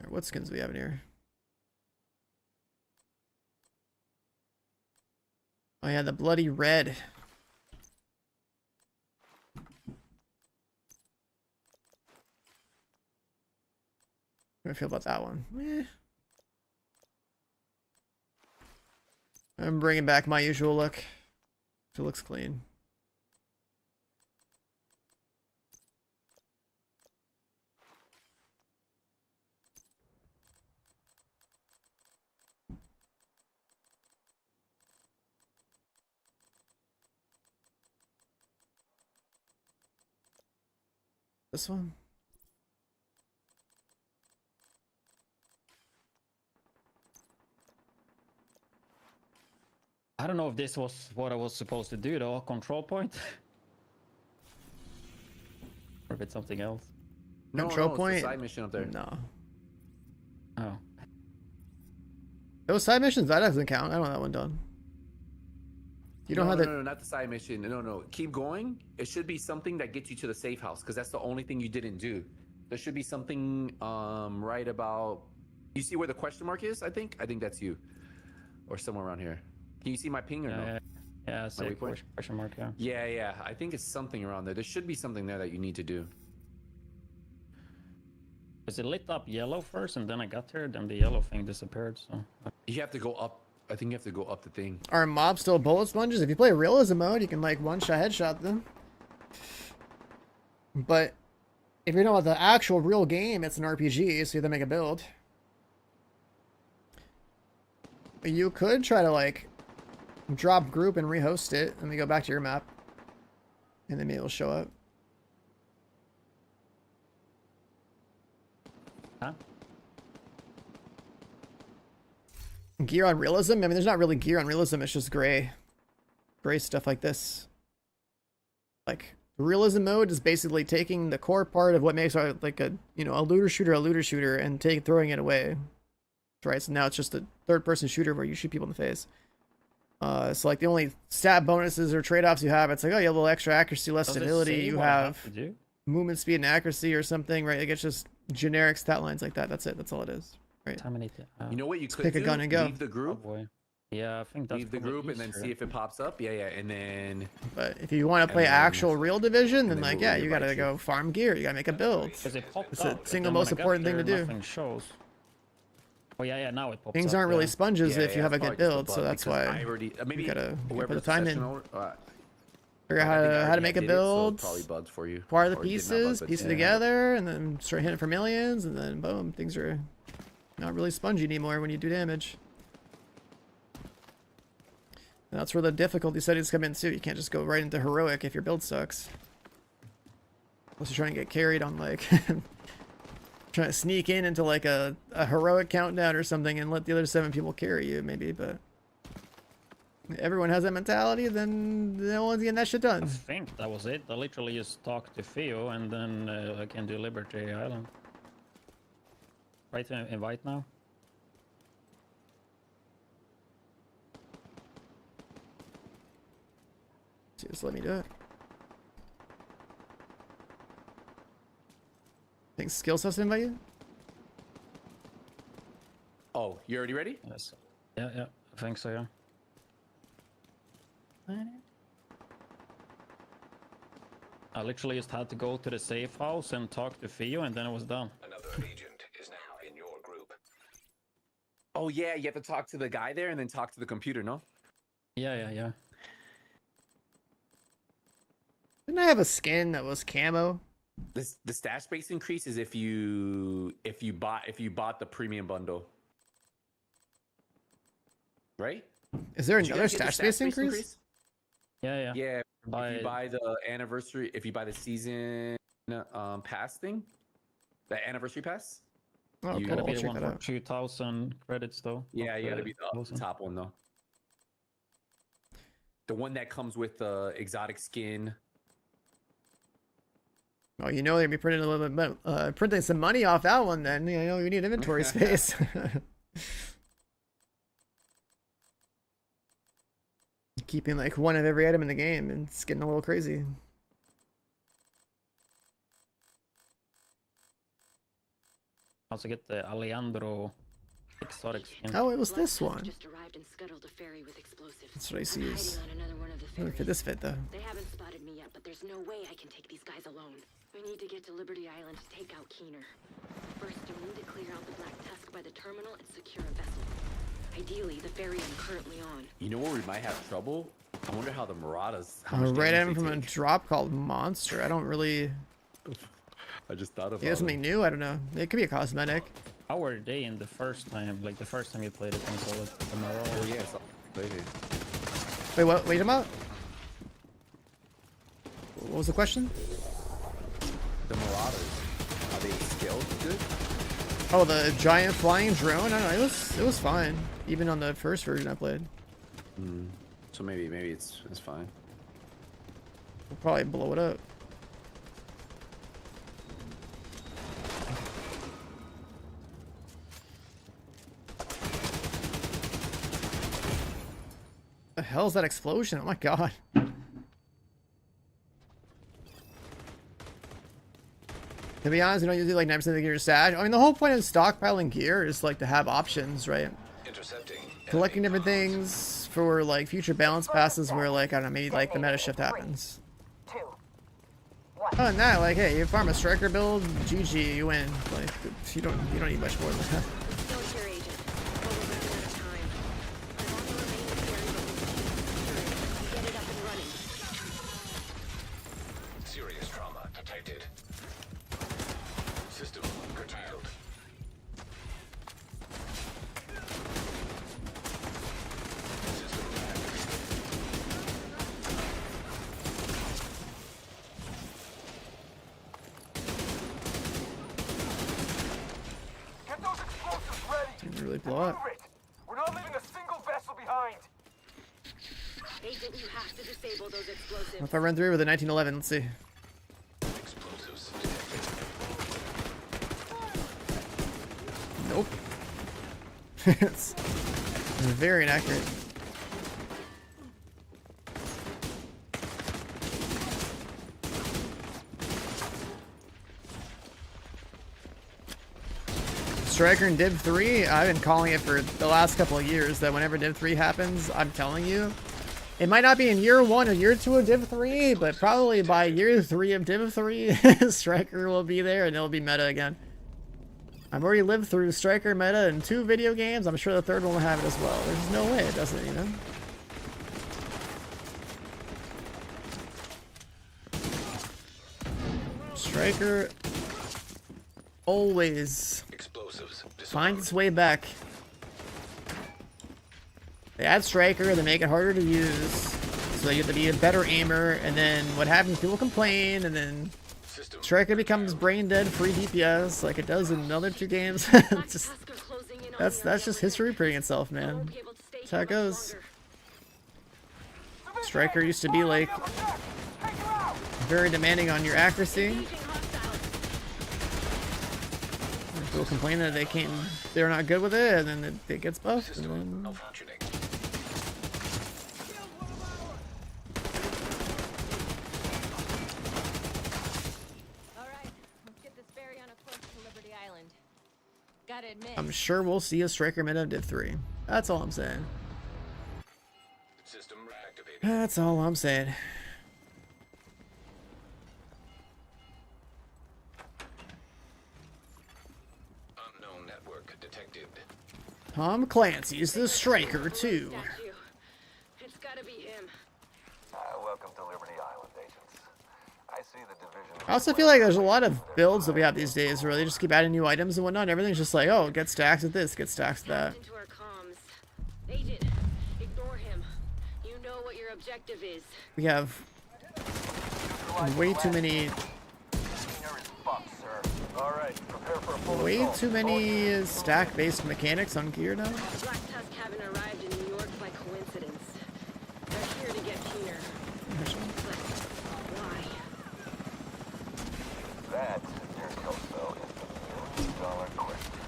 Alright, what skins do we have in here? Oh yeah, the bloody red. How do I feel about that one? I'm bringing back my usual look. It looks clean. This one? I don't know if this was what I was supposed to do though. Control point. Or if it's something else. Control point? It's the side mission up there. No. Oh. Those side missions, that doesn't count. I don't want that one done. You don't have the... No, not the side mission. No. Keep going. It should be something that gets you to the safe house, because that's the only thing you didn't do. There should be something right about... You see where the question mark is, I think? I think that's you. Or somewhere around here. Can you see my ping or no? Yeah, I see a question mark, yeah. Yeah. I think it's something around there. There should be something there that you need to do. Because it lit up yellow first, and then I got there, then the yellow thing disappeared, so... You have to go up. I think you have to go up the thing. Are mobs still bullet sponges? If you play realism mode, you can like one-shot headshot them. But if you're talking about the actual real game, it's an RPG, so you have to make a build. You could try to like drop group and rehost it, and then go back to your map, and then maybe it'll show up. Huh? Gear on realism? I mean, there's not really gear on realism. It's just gray stuff like this. Like realism mode is basically taking the core part of what makes like a a looter shooter and throwing it away. Right. So now it's just a third-person shooter where you shoot people in the face. So like the only stat bonuses or trade-offs you have, it's like, oh, you have a little extra accuracy, less stability. You have movement speed and accuracy or something, right? Like it's just generic stat lines like that. That's it. That's all it is. Right. You know what you could pick do? a gun and go. Leave the group. Yeah, I think that's leave the group and then see if it pops up. Yeah, and then. But if you want to play actual real division, then like you gotta go farm gear. You gotta make a build. It's the single most important thing to do. Nothing shows. Oh yeah, now it pops Things up, aren't really sponges if you have a good build, so that's why I already, you gotta put the the time in. Figure out how to make a build, acquire the pieces, piece it together, and then start hitting for millions, and then boom, things are not really spongy anymore when you do damage. And that's where the difficulty settings come in too. You can't just go right into heroic if your build sucks. Unless you're trying to get carried on like trying to sneak into like a heroic countdown or something and let the other 7 people carry you, maybe, but if everyone has that mentality, then no one's getting that shit done. I think that was it. I literally just talked to Theo and then I can do Liberty Island. Right to invite now? Just let me do it. Think skills has to invite you? Oh, you already ready? Yes. Yeah, I think so, yeah. I literally just had to go to the safe house and talk to Theo, and then it was done. Another agent is now in your group. Oh yeah, you have to talk to the guy there and then talk to the computer, no? Yeah. Didn't I have a skin that was camo? The stash base increase is if you bought the premium bundle, right? Is there another stash base increase? Yeah. Yeah. If you buy the anniversary, if you buy the season pass thing, the anniversary pass. Oh, you gotta be the one for 2,000 credits though. Yeah, you gotta be the top one though. The one that comes with the exotic skin. Oh, they're gonna be printing a little bit, printing some money off that one. Then you need inventory space. Keeping like one of every item in the game, and it's getting a little crazy. Also get the Alejandro exotic skin. Oh, it was this one. Just arrived and scuttled a ferry with explosives. That's what I see. Is Doesn't fit this fit though. They haven't spotted me yet, but there's no way I can take these guys alone. We need to get to Liberty Island to take out Keener. First, we need to clear out the Black Tusk by the terminal and secure a vessel. Ideally, the ferry I'm currently on. You know where we might have trouble? I wonder how the Marauders. Right at him from a drop called Monster. I don't really. I just thought of it. Yeah, something new. I don't know. It could be a cosmetic. How were they in the first time? Like the first time you played it console with the Marauders? Oh yeah, played it. Wait, what? Wait about? What was the question? The Marauders stealth good? Oh, the giant flying drone? I don't know, it was fine. Even on the first version I played. So maybe it's fine. We'll probably blow it up. The hell is that explosion? Oh my god. To be honest, we don't usually like 9% of the gear stash. I mean, the whole point of stockpiling gear is like to have options, right? Collecting different things for like future balance passes where like, I don't know, maybe like the meta shift happens. Other than that, like, hey, you farm a striker build, GG, you win. Like, you don't need much more than that. Serious trauma detected. System curtailed. Get those explosives ready. Didn't really blow up. We're not leaving a single vessel behind. Agent, you have to disable those explosives. If I run through with a 1911, let's see. Nope. It's very inaccurate. Striker in Div 3, I've been calling it for the last couple of years that whenever Div 3 happens, I'm telling you, it might not be in year 1 or year 2 of Div 3, but probably by year 3 of Div 3, Striker will be there and it'll be meta again. I've already lived through Striker meta in 2 video games. I'm sure the third one will have it as well. There's no way it doesn't, you know? Striker always finds its way back. They add Striker, they make it harder to use, so you have to be a better aimer, and then what happens, people complain, and then Striker becomes brain dead free DPS like it does in the other 2 games. Just, that's just history repeating itself, man. That's how it goes. Striker used to be like very demanding on your accuracy. People complain that they're not good with it, and then it gets buffed, and then... I'm sure we'll see a Striker meta of Div 3. That's all I'm saying. System reactivated. That's all I'm saying. Unknown network detected. Tom Clancy's the Striker too. It's gotta be him. Welcome to Liberty Island, agents. I see the division. I also feel like there's a lot of builds that we have these days where they just keep adding new items and whatnot. Everything's just like, oh, get stacks with this, get stacks with that. Into our comms. Agent, ignore him. You know what your objective is. We have way too many... Way too many stack-based mechanics on gear now. Black Tusk haven't arrived in New York by coincidence. They're here to get Keener. Why? That, dear Kelso, is the million-dollar question.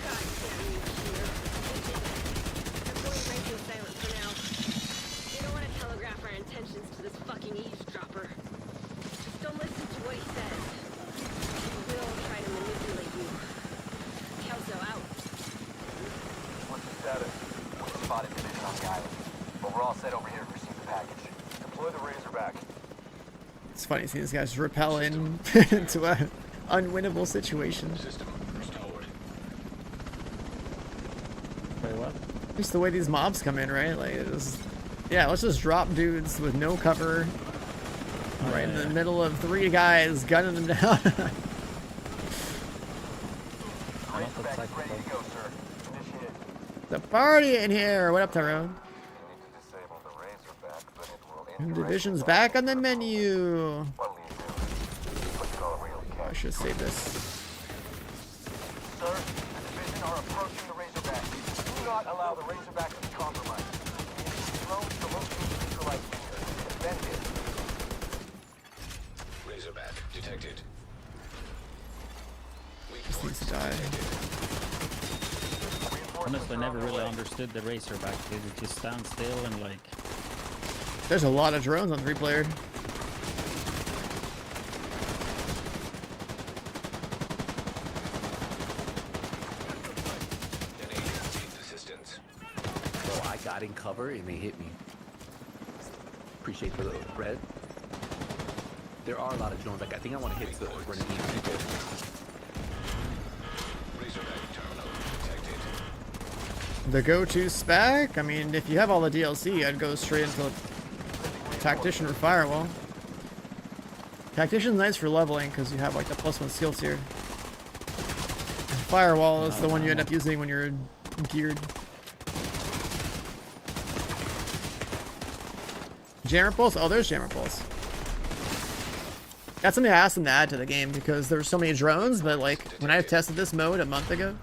God, Keener. I'm going radio silent for now. We don't want to telegraph our intentions to this fucking eavesdropper. Just don't listen to what he says. He will try to manipulate you. Kelso out. What's the status? We spotted division on the island, but we're all set over here to receive the package. Deploy the Razorback. It's funny seeing these guys repel into a unwinnable situation. Wait, what? Just the way these mobs come in, right? Like, yeah, let's just drop dudes with no cover right in the middle of 3 guys gunning them down. The party in here! What up, Tyrone? Division's back on the menu. Probably should have saved this. Sir, the division are approaching the Razorback. Do not allow the Razorback to be compromised. We need to slow the local neutralize leader. Defend it. Razorback detected. This needs to die. Honestly, I never really understood the Razorback. Did it just stand still and like... There's a lot of drones on 3-player. Oh, I got in cover and they hit me. Appreciate the red. There are a lot of drones. Like I think I want to hit the renegade people. The go-to spec? I mean, if you have all the DLC, I'd go straight into Tactician or Firewall. Tactician's nice for leveling because you have like the +1 skill tier. Firewall is the one you end up using when you're geared. Jammer Pulse? Oh, there's Jammer Pulse. That's something I asked them to add to the game because there were so many drones, but like when I tested this mode a month ago,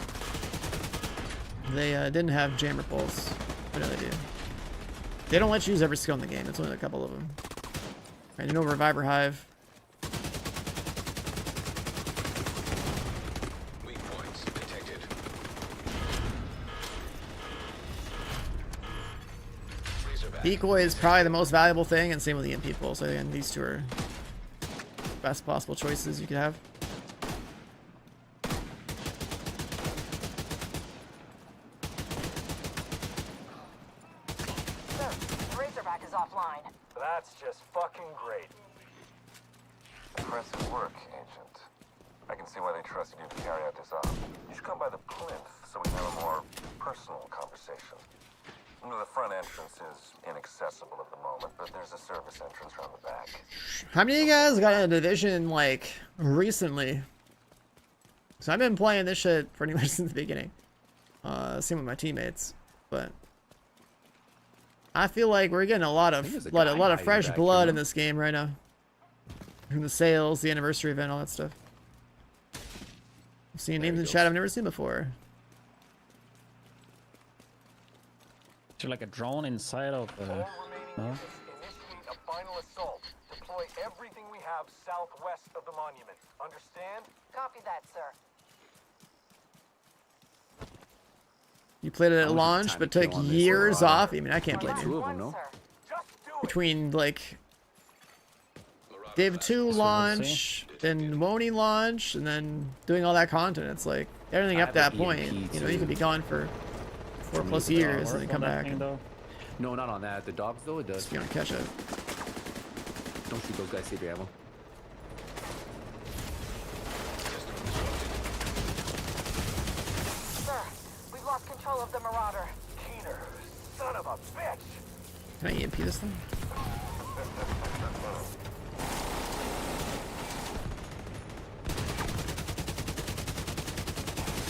they didn't have Jammer Pulse. But now they do. They don't let you use every skill in the game. It's only a couple of them. Right, you know Reviver Hive. Decoy is probably the most valuable thing, and same with the EMP Pulse. So again, these two are best possible choices you could have. Sir, the Razorback is offline. That's just fucking great. Impressive work, Agent. I can see why they trusted you to carry out this op. You should come by the plinth so we can have a more personal conversation. The front entrance is inaccessible at the moment, but there's a service entrance around the back. How many of you guys got in a division like recently? So I've been playing this shit pretty much since the beginning. Same with my teammates, but I feel like we're getting a lot of fresh blood in this game right now. From the sales, the anniversary event, all that stuff. I'm seeing names in the chat I've never seen before. Is there like a drone inside of no? Initiate a final assault. Deploy everything we have southwest of the monument. Understand? Copy that, sir. You played it at launch, but took years off. I mean, I can't blame you. Between like Div 2 launch, then Woney launch, and then doing all that content, it's like everything up to that point. You know, you could be gone for 4+ years and then come back. No, not on that. The dogs though, it does. Just be on catch up. Don't shoot those guys. Save your ammo. Sir, we've lost control of the Marauder. Keener, son of a bitch! Can I EMP this thing?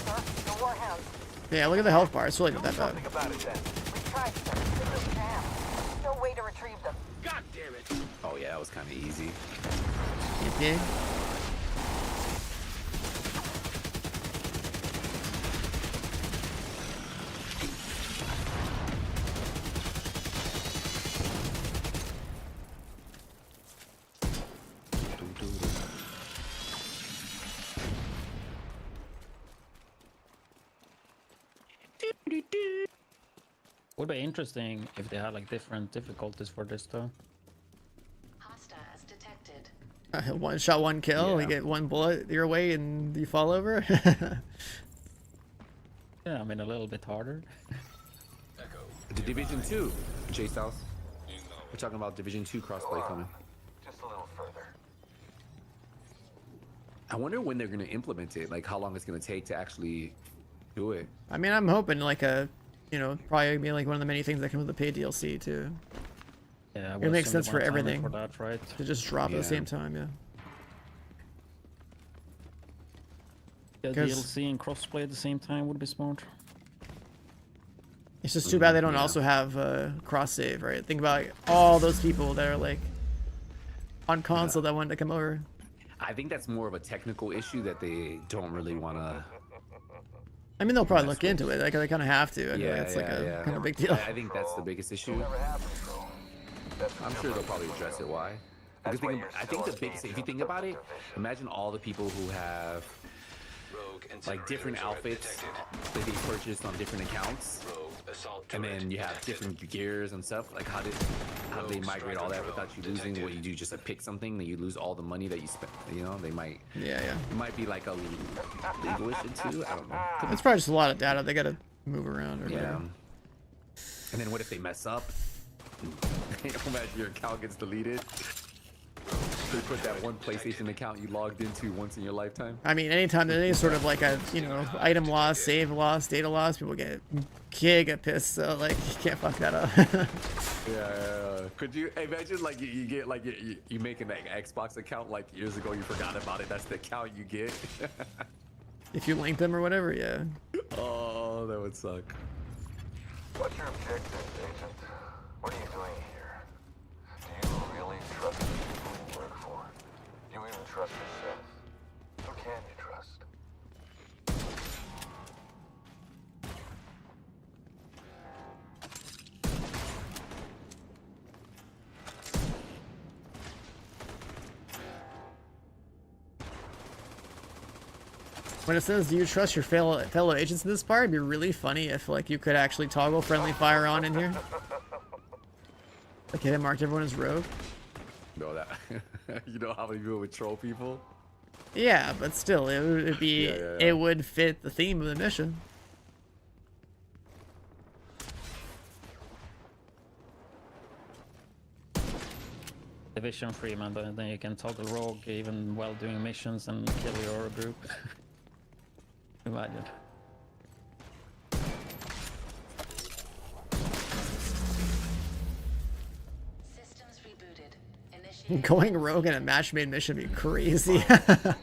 Sir, the Warhounds. Yeah, look at the health bar. It's really not that bad. We tried, sir. There's no jam. No way to retrieve them. God damn it! Oh yeah, that was kind of easy. EMP. Would be interesting if they had like different difficulties for this though. Hostiles detected. One shot, one kill. Yeah. You get one bullet your way and you fall over. Yeah, I mean a little bit harder. The Division 2, Chase House. We're talking about Division 2 crossplay coming. Just a little further. I wonder when they're going to implement it. Like how long it's going to take to actually do it. I mean, I'm hoping like probably be like one of the many things that come with the paid DLC too. Yeah, it makes sense for everything. For that, right? To just drop at the same time, yeah. Yeah, DLC and crossplay at the same time would be smart. It's just too bad they don't also have cross save, right? Think about all those people that are like on console that wanted to come over. I think that's more of a technical issue that they don't really want to. I mean, they'll probably look into it. Like, they kind of have to. I feel like it's like a kind of big deal. I think that's the biggest issue. I'm sure they'll probably address it. Why? Because I think the biggest, if you think about it, imagine all the people who have like different outfits that they purchased on different accounts, and then you have different gears and stuff. Like how do they migrate all that without you losing? What you do, just pick something, then you lose all the money that you spent. You know, they might. Yeah. It might be like a legal issue too. I don't know. It's probably just a lot of data they gotta move around. Or whatever. And then what if they mess up? Imagine your account gets deleted. They put that one PlayStation account you logged into once in your lifetime. I mean, anytime there's any sort of like a, you know, item loss, save loss, data loss, people get pissed. So like, you can't fuck that up. Yeah. Could you imagine like you get like you make an Xbox account like years ago, you forgot about it. That's the account you get. If you link them or whatever, yeah. Oh, that would suck. What's your objective, Agent? What are you doing here? Do you really trust the people you work for? Do you even trust yourself? Who can you trust? When it says, do you trust your fellow agents in this part, it'd be really funny if like you could actually toggle friendly fire on in here. Okay, they marked everyone as rogue. No, that you know how many people would troll people? Yeah, but still, it would be it would fit the theme of the mission. Division free, man, but then you can toggle rogue even while doing missions and kill your group. Imagine. Going rogue in a match-made mission would be crazy. I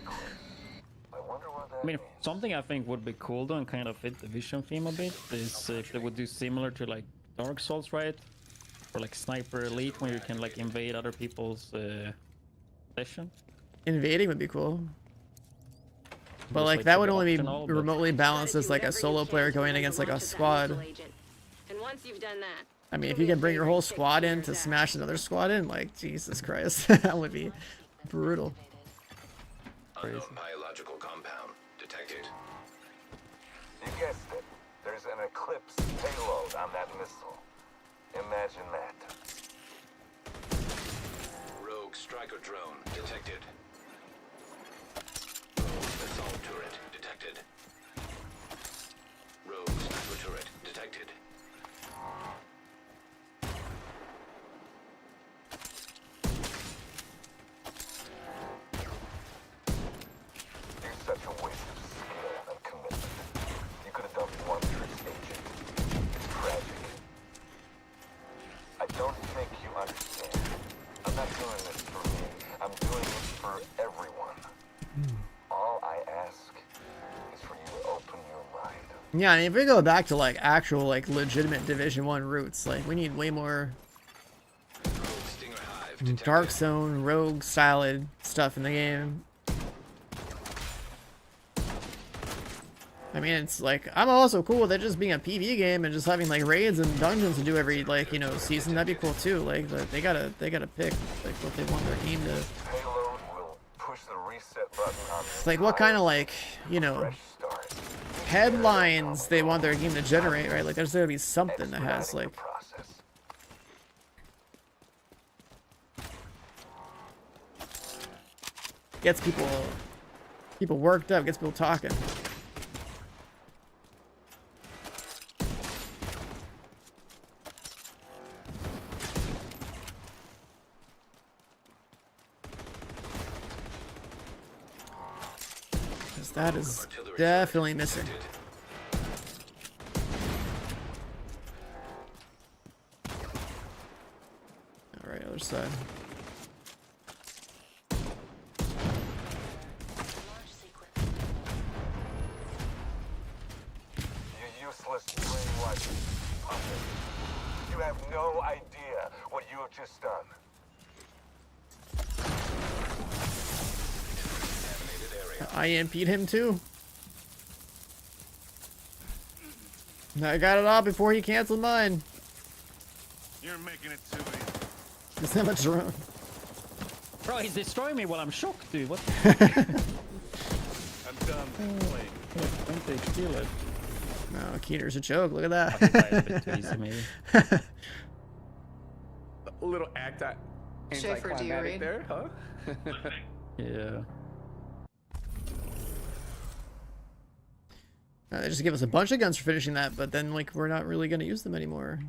mean, something I think would be cool though and kind of fit the Division theme a bit is if they would do similar to like Dark Souls, right? Or like Sniper Elite, where you can like invade other people's session. Invading would be cool. But Just, like like, that to would be only be optional, but- remotely balanced as like a solo player going against like a squad. And once you've done that, I mean, if you can bring your whole squad in to smash another squad in, like, Jesus Christ, that would be brutal. Unknown biological compound detected. You guessed it. There's an Eclipse payload on that missile. Imagine that. Rogue striker drone detected. Rogue assault turret detected. Rogue sniper turret detected. You're such a waste of skill and commitment. You could have done wonders, Agent. It's tragic. I don't think you understand. I'm not doing this for me. I'm doing it for everyone. All I ask is for you to open your mind. Yeah, I mean, if we go back to like actual like legitimate Division 1 routes, like we need way more Dark Zone, Rogue styled stuff in the game. I mean, it's like, I'm also cool with it just being a PvE game and just having like raids and dungeons to do every like, you know, season. That'd be cool too. Like they gotta pick like what they want their game to. Payload will push the reset button on It's like what kind of like, you know, headlines they want their game to generate, right? Like there's gotta be something that has like. Gets people worked up, gets people talking. Because that is definitely missing. All right, other side. You have no idea what you have just done. I IMP'd him too. I got it all before he canceled mine. You're making it too easy. Just that much drone. Bro, he's destroying me while I'm shocked, dude. What? I'm done playing. 20 HP left. No, Keener's a joke. Look at that. A bit too easy, maybe. A little Schaefer, do you read? there, huh? Yeah. They just give us a bunch of guns for finishing that, but then like we're not really gonna use them anymore.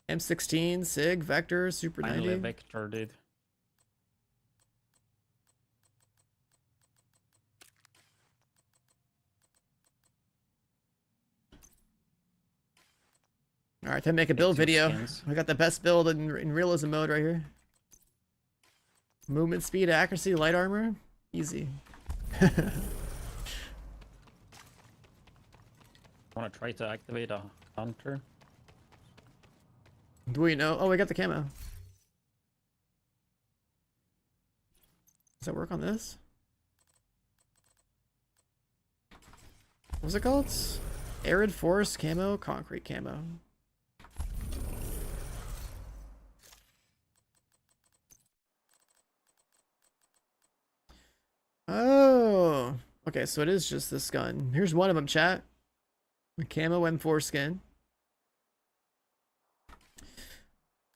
M16, SIG, Vector, Super Finally 90. Vector, dude. All right, time to make a build video. Skins. I got the best build in realism mode right here. Movement speed, accuracy, light armor, easy. Want to try to activate a hunter? Do we know? Oh, we got the camo. Does that work on this? What's it called? Arid forest camo, concrete camo. Oh, okay, so it is just this gun. Here's one of them, chat. The camo M4 skin.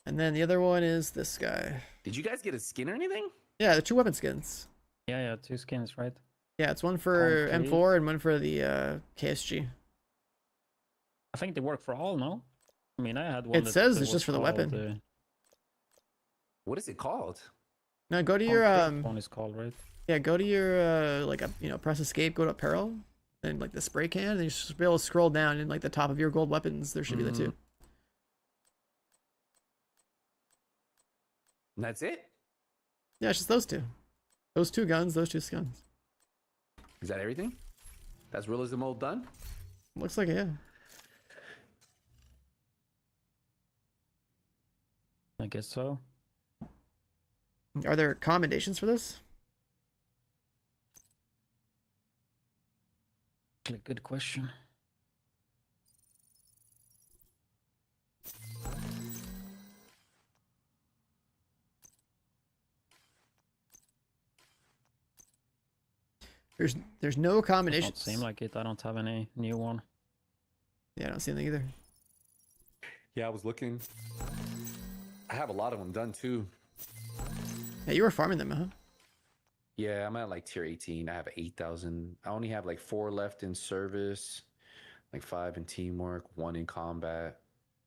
And then the other one is this guy. Did you guys get a skin or anything? Yeah, the 2 weapon skins. Yeah, 2 skins, right? Yeah, it's one for Concrete. M4 and one for the KSG. I think they work for all, no? I mean, I had one. It says it's just for the weapon. What is it called? No, go to your One is called, right? yeah, go to your like press escape, go to apparel, and like the spray can, and you should be able to scroll down and like the top of your gold weapons. There should be the 2. And that's it? Yeah, it's just those 2. Those 2 guns, those 2 skins. Is that everything? That's realism mode done? Looks like it, yeah. I guess so. Are there commendations for this? Good question. There's no combinations. Doesn't seem like it. I don't have any new one. Yeah, I don't see anything either. Yeah, I was looking. I have a lot of them done too. Yeah, you were farming them, huh? Yeah, I'm at like tier 18. I have 8,000. I only have like 4 left in service, like 5 in teamwork, 1 in combat,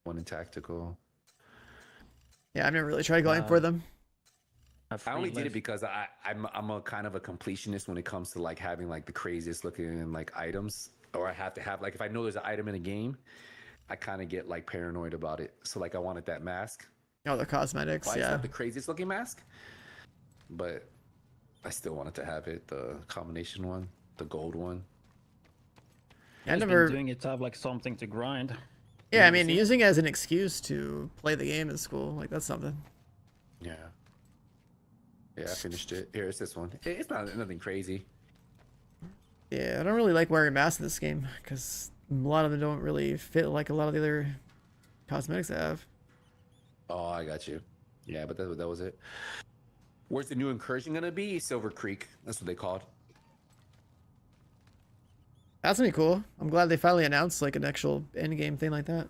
1 in tactical. Yeah, I've never really tried going for them. I only did it because I'm a kind of a completionist when it comes to like having like the craziest looking like items, or I have to have like if I know there's an item in a game, I kind of get like paranoid about it. So like I wanted that mask. Oh, the cosmetics, Why yeah. It's not the craziest looking mask, but I still wanted to have it, the combination one, the gold one. I I've never been doing it to have like something to grind. Yeah, I mean, using it as an excuse to play the game is cool. Like that's something. Yeah. Yeah, I finished it. Here, it's this one. It's not nothing crazy. Yeah, I don't really like wearing masks in this game because a lot of them don't really fit like a lot of the other cosmetics I have. Oh, I got you. Yeah, but that was it. Where's the new incursion gonna be? Silver Creek. That's what they called. That's gonna be cool. I'm glad they finally announced like an actual endgame thing like that.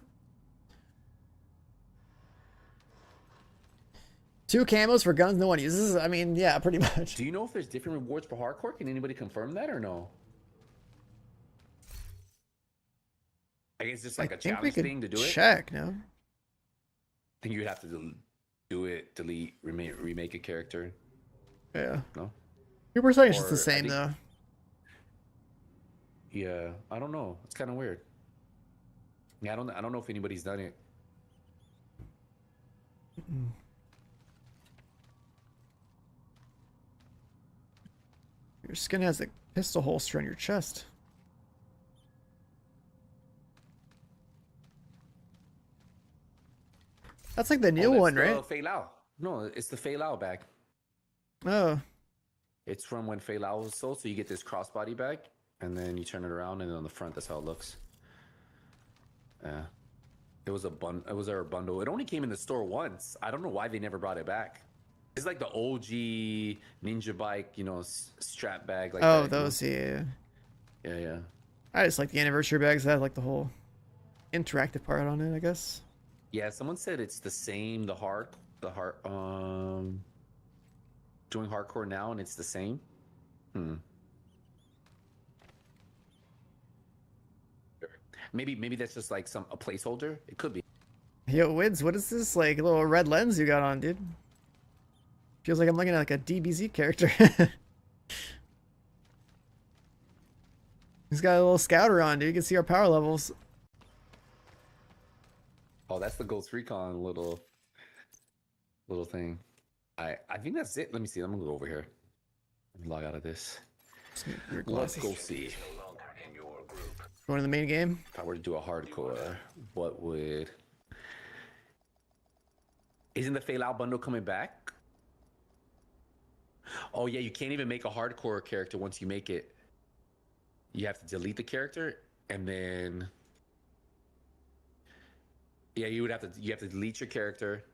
2 camos for guns no one uses? I mean, yeah, pretty much. Do you know if there's different rewards for hardcore? Can anybody confirm that or no? I guess it's just like a challenge thing to do it. Check, no? I think you'd have to do it, delete, remake a character. Yeah. No? Your percentage is Or the I same think- though. Yeah, I don't know. It's kind of weird. Yeah, I don't know if anybody's done it. Your skin has a pistol holster on your chest. That's like the new that's one, the right? Fei Lao. No, it's the Fei Lao bag. Oh. It's from when Fei Lao was sold, so you get this crossbody bag, and then you turn it around, and then on the front, that's how it looks. Yeah. It was our bundle. It only came in the store once. I don't know why they never brought it back. It's like the OG Ninja Bike, you know, strap bag. Like oh, that, those, you know? yeah. Yeah. I just like the anniversary bags that have like the whole interactive part on it, I guess. Yeah, someone said it's the same, doing hardcore now, and it's the same. Maybe that's just like a placeholder. It could be. Yo, Wids, what is this like little red lens you got on, dude? Feels like I'm looking at like a DBZ character. He's got a little scouter on, dude. You can see our power levels. Oh, that's the Ghost Recon little thing. I think that's it. Let me see. I'm gonna go over here. Let me log out of this. Let's go see. Going to the main game. If I were to do a hardcore, what would? Isn't the Fei Lao bundle coming back? Oh yeah, you can't even make a hardcore character once you make it. You have to delete the character, and then yeah, you have to delete your character.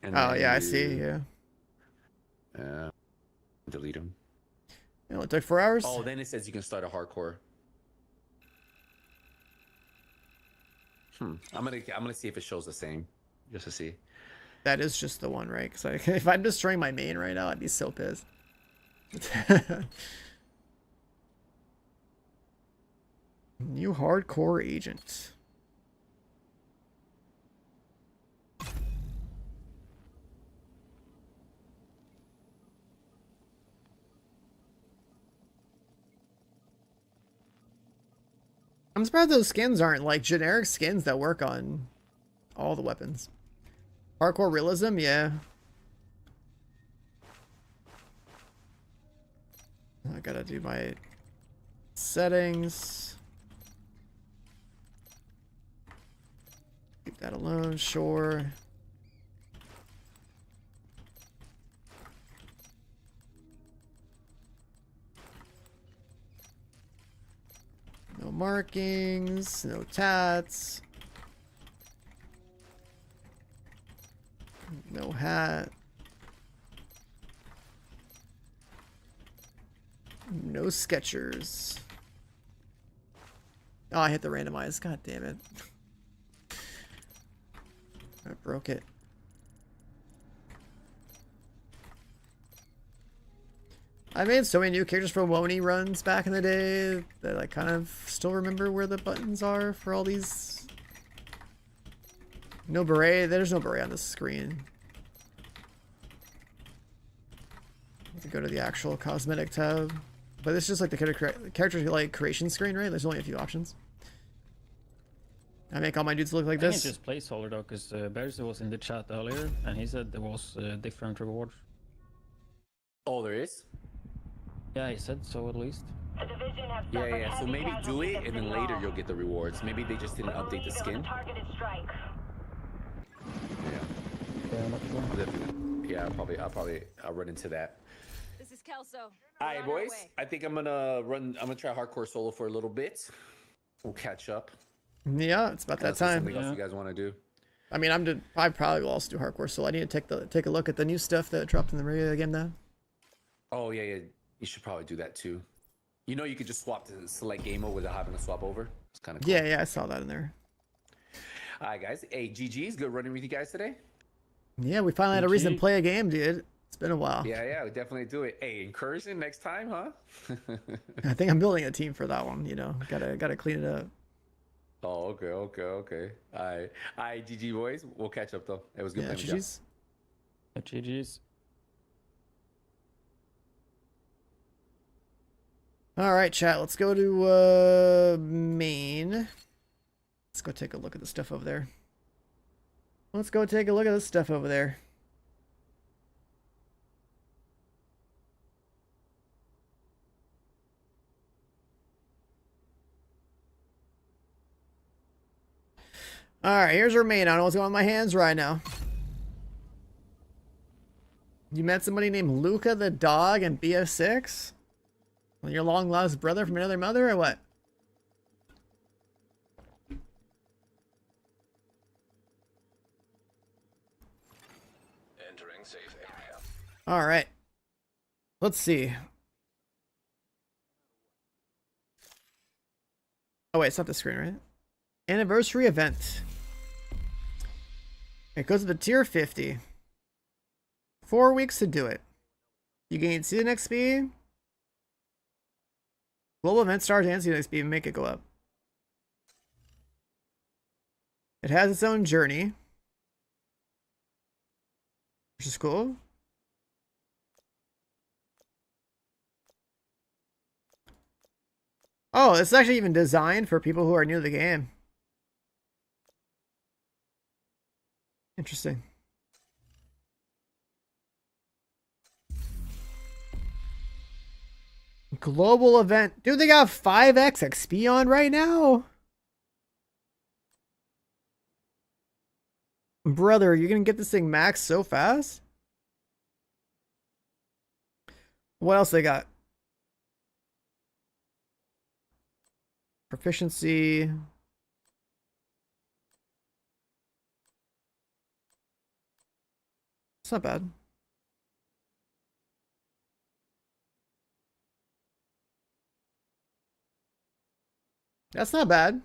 And oh yeah, I see. Yeah. Delete them. It only took 4 hours. Oh, then it says you can start a hardcore. I'm gonna see if it shows the same, just to see. That is just the one, right? Because if I'm destroying my main right now, I'd be so pissed. New hardcore agent. I'm surprised those skins aren't like generic skins that work on all the weapons. Hardcore realism, yeah. I gotta do my settings. Keep that alone, sure. No markings, no tats. No hat. No Skechers. Oh, I hit the randomize. God damn it. I broke it. I made so many new characters for Wony runs back in the day that I kind of still remember where the buttons are for all these. No beret. There's no beret on this screen. I have to go to the actual cosmetic tab. But it's just like the character like creation screen, right? There's only a few options. I make all my dudes look like this. I think it's just placeholder though, because Bears was in the chat earlier and he said there was different rewards. Oh, there is? Yeah, he said so at least. Yeah. So maybe do it, and then later you'll get the rewards. Maybe they just didn't update the skin. Yeah, I'll run into that. This is Kelso. All right, boys. I think I'm gonna try hardcore solo for a little bit. We'll catch up. Yeah, it's about that time. Something else you guys want to do? I mean, I probably will also do hardcore solo. I need to take a look at the new stuff that dropped in the regular game now. Oh yeah. You should probably do that too. You know, you could just swap to select game mode without having to swap over. It's kind of cool. Yeah, I saw that in there. All right, guys. Hey, GG's good running with you guys today. Yeah, we finally had a reason to play a game, dude. It's been a while. Yeah, we definitely do it. Hey, incursion next time, huh? I think I'm building a team for that one. You know, gotta clean it up. Oh, okay. All right, GG boys. We'll catch up though. It was good playing with you. GG's. All right, chat. Let's go to main. Let's go take a look at the stuff over there. All right, here's our main. I don't know what's going on with my hands right now. You met somebody named Luca the dog in BF6? Well, your long lost brother from another mother, or what? Entering safe area. All right. Let's see. Oh wait, it's not the screen, right? Anniversary event. It goes to the tier 50. 4 weeks to do it. You gain season XP. Global event stars and season XP and make it go up. It has its own journey, which is cool. Oh, it's actually even designed for people who are new to the game. Interesting. Global event. Dude, they got 5x XP on right now. Brother, you're gonna get this thing max so fast? What else they got? Proficiency. It's not bad. That's not bad.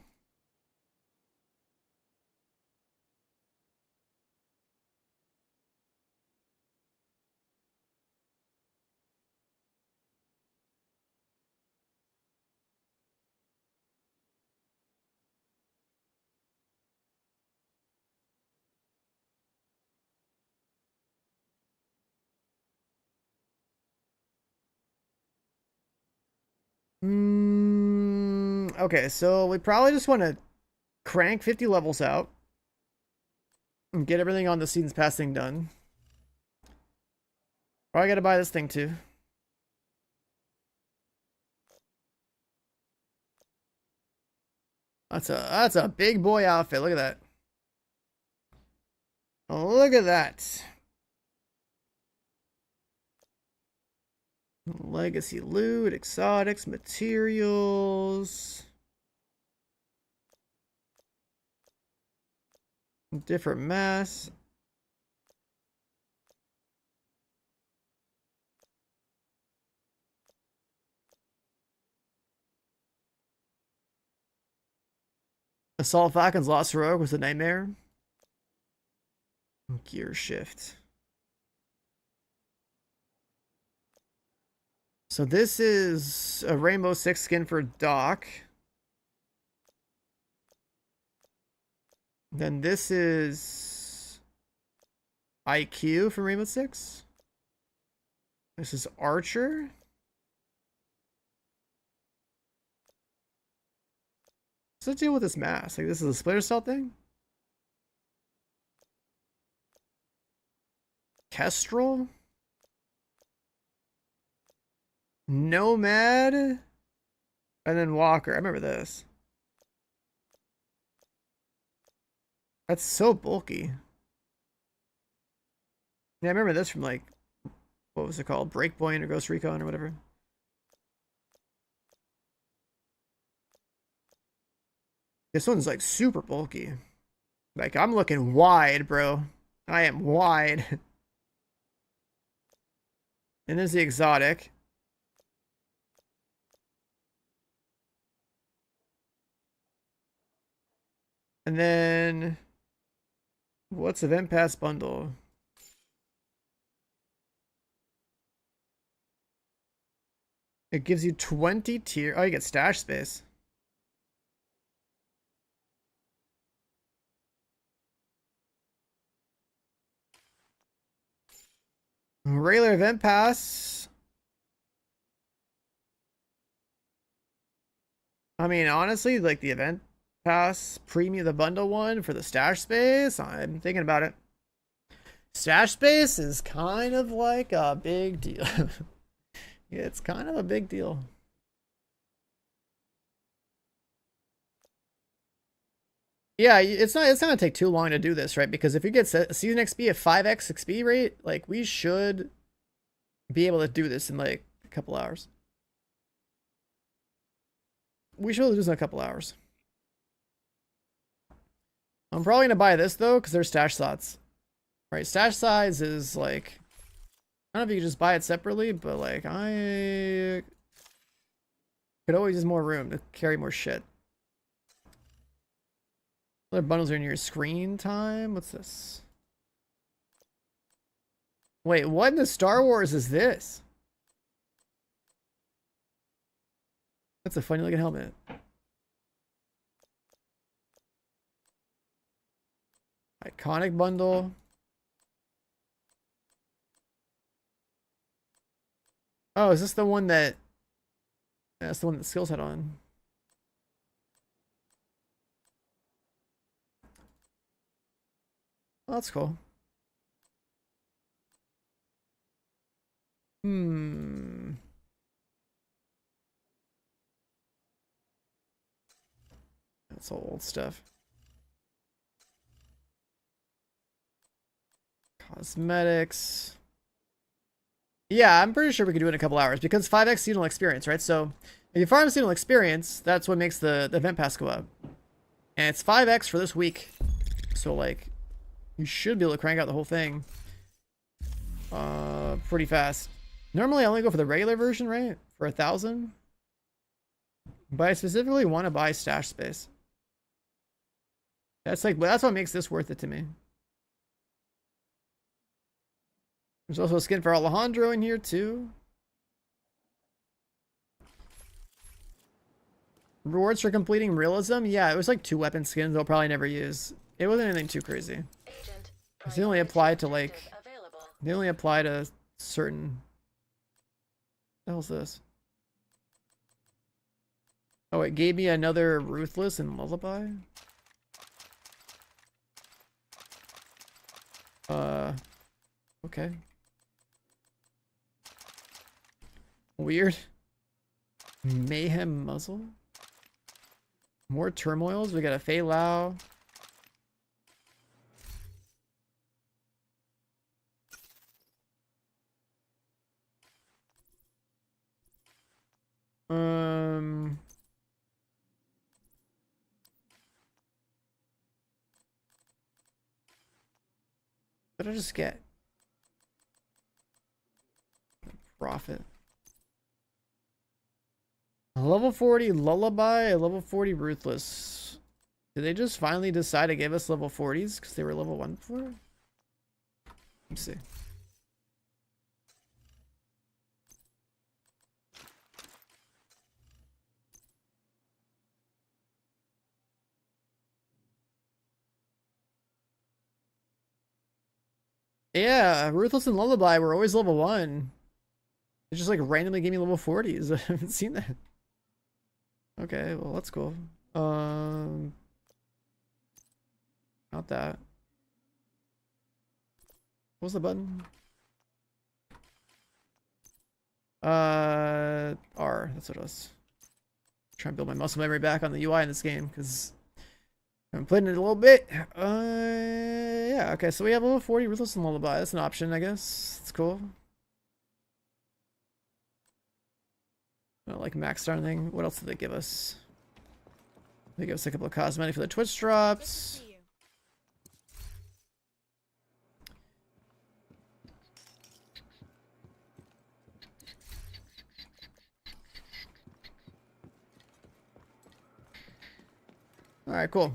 Okay, so we probably just want to crank 50 levels out and get everything on the seasons pass thing done. Probably gotta buy this thing too. That's a big boy outfit. Look at that. Oh, look at that. Legacy loot, exotics, materials. Different mass. Assault Falcon's Lost Heroic was a nightmare. Gear shift. So this is a Rainbow Six skin for Doc. Then this is IQ from Rainbow Six. This is Archer. What's the deal with this mask? Like, this is a Splinter Cell thing? Kestrel? Nomad? And then Walker. I remember this. That's so bulky. Yeah, I remember this from, like, what was it called? Breakpoint or Ghost Recon or whatever. This one's, like, super bulky. Like, I'm looking wide, bro. I am wide. And there's the exotic. And then, what's Event Pass bundle? It gives you 20 tier. Oh, you get stash space. Regular Event Pass. I mean, honestly, like the Event Pass premium, the bundle one for the stash space, I'm thinking about it. Stash space is kind of like a big deal. It's kind of a big deal. Yeah, it's not gonna take too long to do this, right? Because if you get season XP at 5x XP rate, like we should be able to do this in like a couple hours. We should do this in a couple hours. I'm probably gonna buy this though, because there's stash slots. Right, stash size is like, I don't know if you can just buy it separately, but like I could always use more room to carry more shit. Other bundles are in your screen time. What's this? Wait, what in the Star Wars is this? That's a funny looking helmet. Iconic bundle. Oh, is this the one that... That's the one that Skills had on. Oh, that's cool. That's all old stuff. Cosmetics. Yeah, I'm pretty sure we could do it in a couple hours because 5x seasonal experience, right? So if you farm seasonal experience, that's what makes the event pass go up. And it's 5x for this week. So like, you should be able to crank out the whole thing pretty fast. Normally I only go for the regular version, right? For 1,000. But I specifically want to buy stash space. That's what makes this worth it to me. There's also a skin for Alejandro in here too. Rewards for completing Realism? Yeah, it was like 2 weapon skins I'll probably never use. It wasn't anything too crazy. They only apply to like... They only apply to certain... What the hell's this? Oh, it gave me another Ruthless and Lullaby? Okay. Weird. Mayhem Muzzle? More Turmoils? We got a Fei Lao. What did I just get? Profit. A level 40 Lullaby, a level 40 Ruthless. Did they just finally decide to give us level 40s because they were level 1 before? Let's see. Yeah, Ruthless and Lullaby were always level 1. It just like randomly gave me level 40s. I haven't seen that. Okay, well that's cool. Not that. What was the button? R. That's what it was. Trying to build my muscle memory back on the UI in this game because I'm playing it a little bit. Yeah. Okay, so we have level 40 Ruthless and Lullaby. That's an option, I guess. It's cool. Like max star thing. What else did they give us? They give us a couple of cosmetic for the Twitch drops. Alright, cool.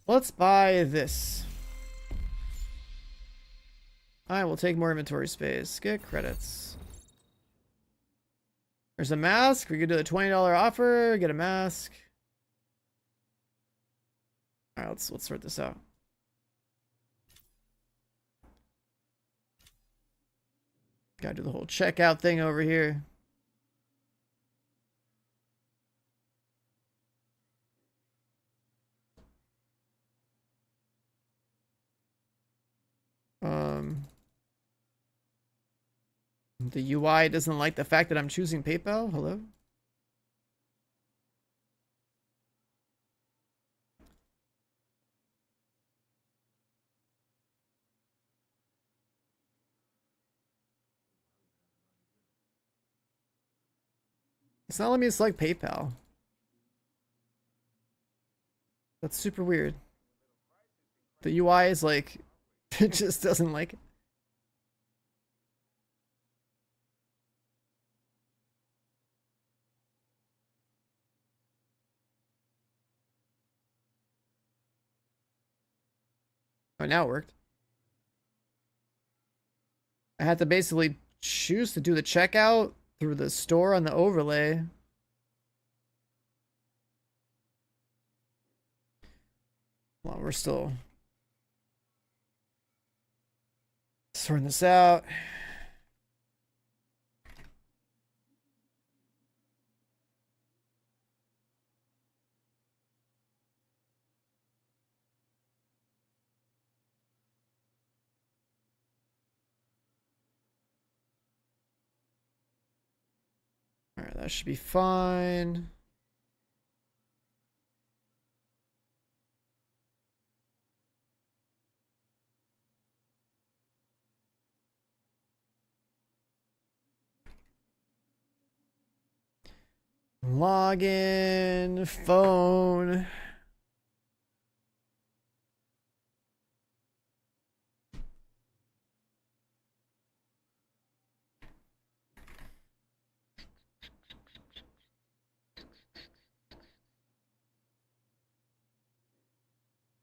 Let's buy this. I will take more inventory space. Get credits. There's a mask. We could do a $20 offer. Get a mask. All right, let's sort this out. Gotta do the whole checkout thing over here. The UI doesn't like the fact that I'm choosing PayPal. Hello? It's not letting me select PayPal. That's super weird. The UI is like, it just doesn't like it. Oh, now it worked. I had to basically choose to do the checkout through the store on the overlay. Well, we're still sorting this out. All right, that should be fine. Login, phone.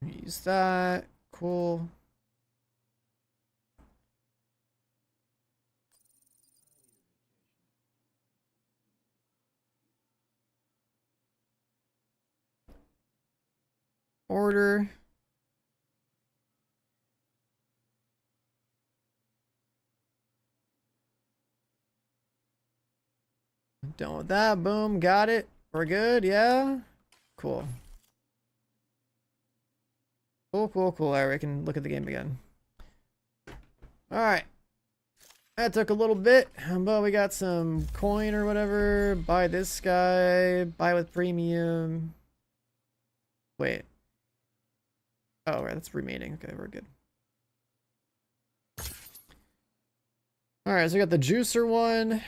Use that. Cool. Order. Done with that. Boom. Got it. We're good. Yeah. Cool. Cool, cool, cool. Alright, we can look at the game again. Alright. That took a little bit, but we got some coin or whatever. Buy this guy. Buy with premium. Wait. Oh, right. That's remaining. Okay, we're good. Alright, so we got the juicer one,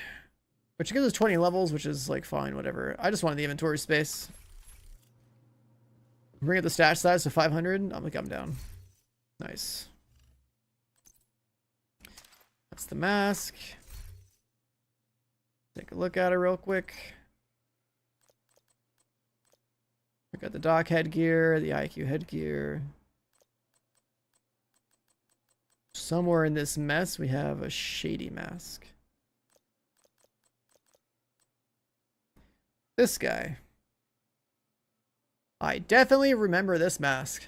which gives us 20 levels, which is like fine, whatever. I just wanted the inventory space. Bring up the stash size to 500. I'm down. Nice. That's the mask. Take a look at it real quick. We got the dock headgear, the IQ headgear. Somewhere in this mess, we have a shady mask. This guy. I definitely remember this mask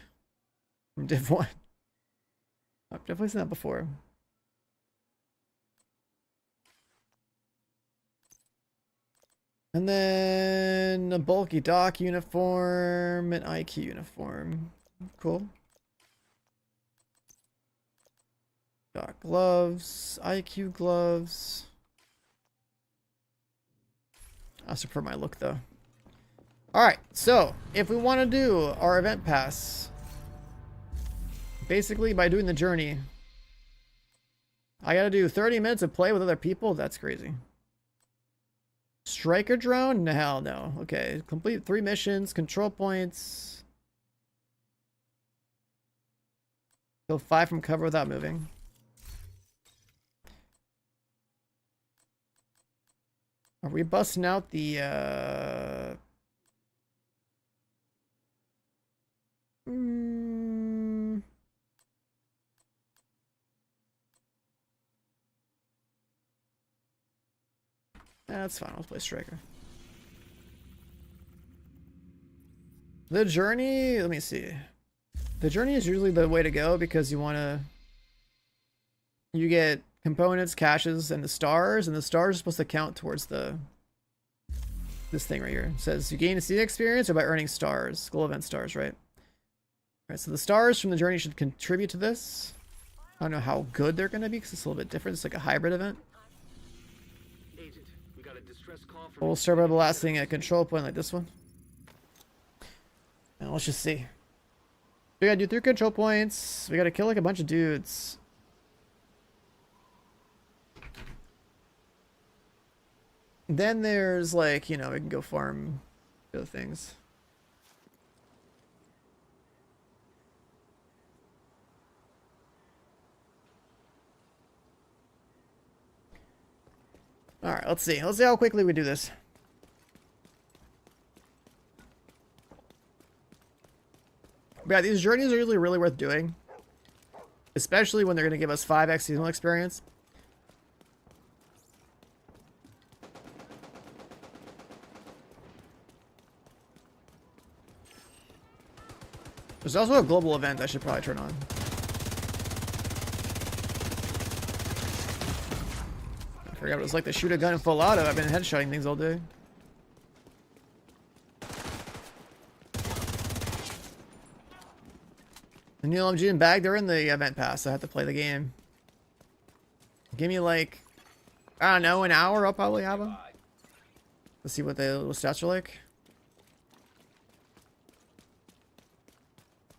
from Div 1. I've definitely seen that before. And then a bulky dock uniform, an IQ uniform. Cool. Dock gloves, IQ gloves. I prefer my look though. Alright, so if we want to do our event pass, basically by doing the journey, I gotta do 30 minutes of play with other people? That's crazy. Striker drone? No, hell no. Okay, complete 3 missions, control points. Kill 5 from cover without moving. Are we busting out the That's fine, I'll play Striker. The journey, let me see. The journey is usually the way to go because you get components, caches, and the stars are supposed to count towards this thing right here. It says you gain a seed experience or by earning stars, goal event stars, right? Alright, so the stars from the journey should contribute to this. I don't know how good they're going to be because it's a little bit different. It's like a hybrid event. We'll start by blasting a control point like this one. And let's just see. We gotta do 3 control points. We gotta kill like a bunch of dudes. Then there's like, you know, we can go farm other things. All right, let's see. Let's see how quickly we do this. But yeah, these journeys are usually really worth doing, especially when they're going to give us 5x seasonal experience. There's also a global event I should probably turn on. I forgot what it was like to shoot a gun in full auto. I've been headshotting things all day. The new LMG and bag, they're in the event pass. I have to play the game. Give me like, I don't know, an hour. I'll probably have them. Let's see what the little stats are like.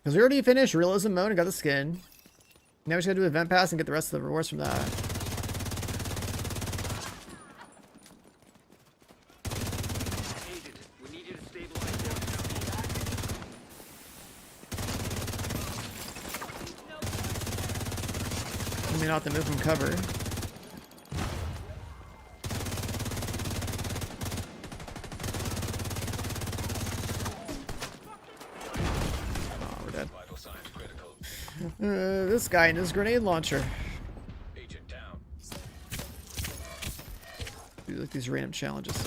Because we already finished Realism mode and got the skin. Now we just gotta do event pass and get the rest of the rewards from that. I mean, not to move from cover. This guy and his grenade launcher. Do like these random challenges.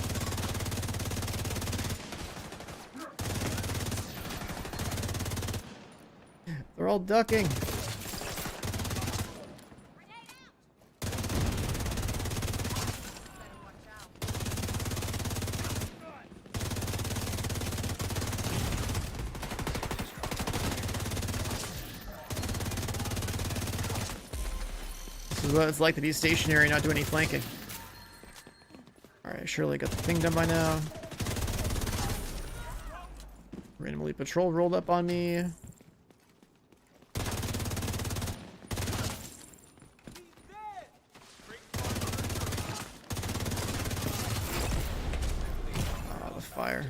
They're all ducking. This is what it's like to be stationary and not do any flanking. Alright, surely got the thing done by now. Randomly patrol rolled up on me. Oh, the fire.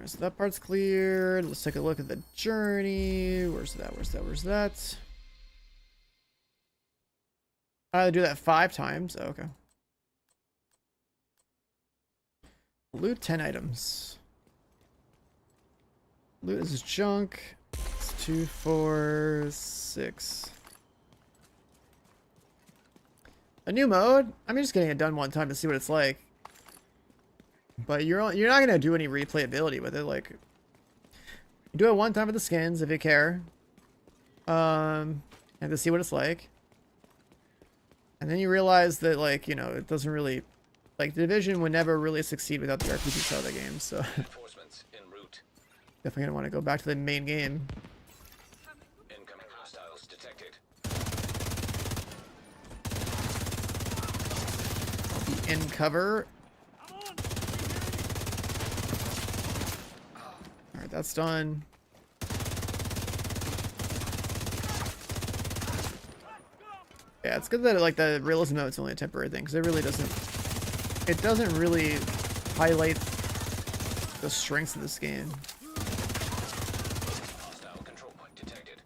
So that part's cleared. Let's take a look at the journey. Where's that? Where's that? Where's that? I had to do that 5 times. Oh, okay. Loot 10 items. Loot is junk. It's 2, 4, 6. A new mode? I'm just getting it done one time to see what it's like. But you're not gonna do any replayability with it. Like, you do it one time for the skins if you care, and to see what it's like, and then you realize that, like, you know, it doesn't really, like, the Division would never really succeed without the RPG side of the game. So definitely gonna want to go back to the main game. Incoming hostiles detected. I'll be in cover. Alright, that's done. Yeah, it's good that like the realism mode is only a temporary thing, because it really doesn't really highlight the strengths of this game. Hostile control point detected.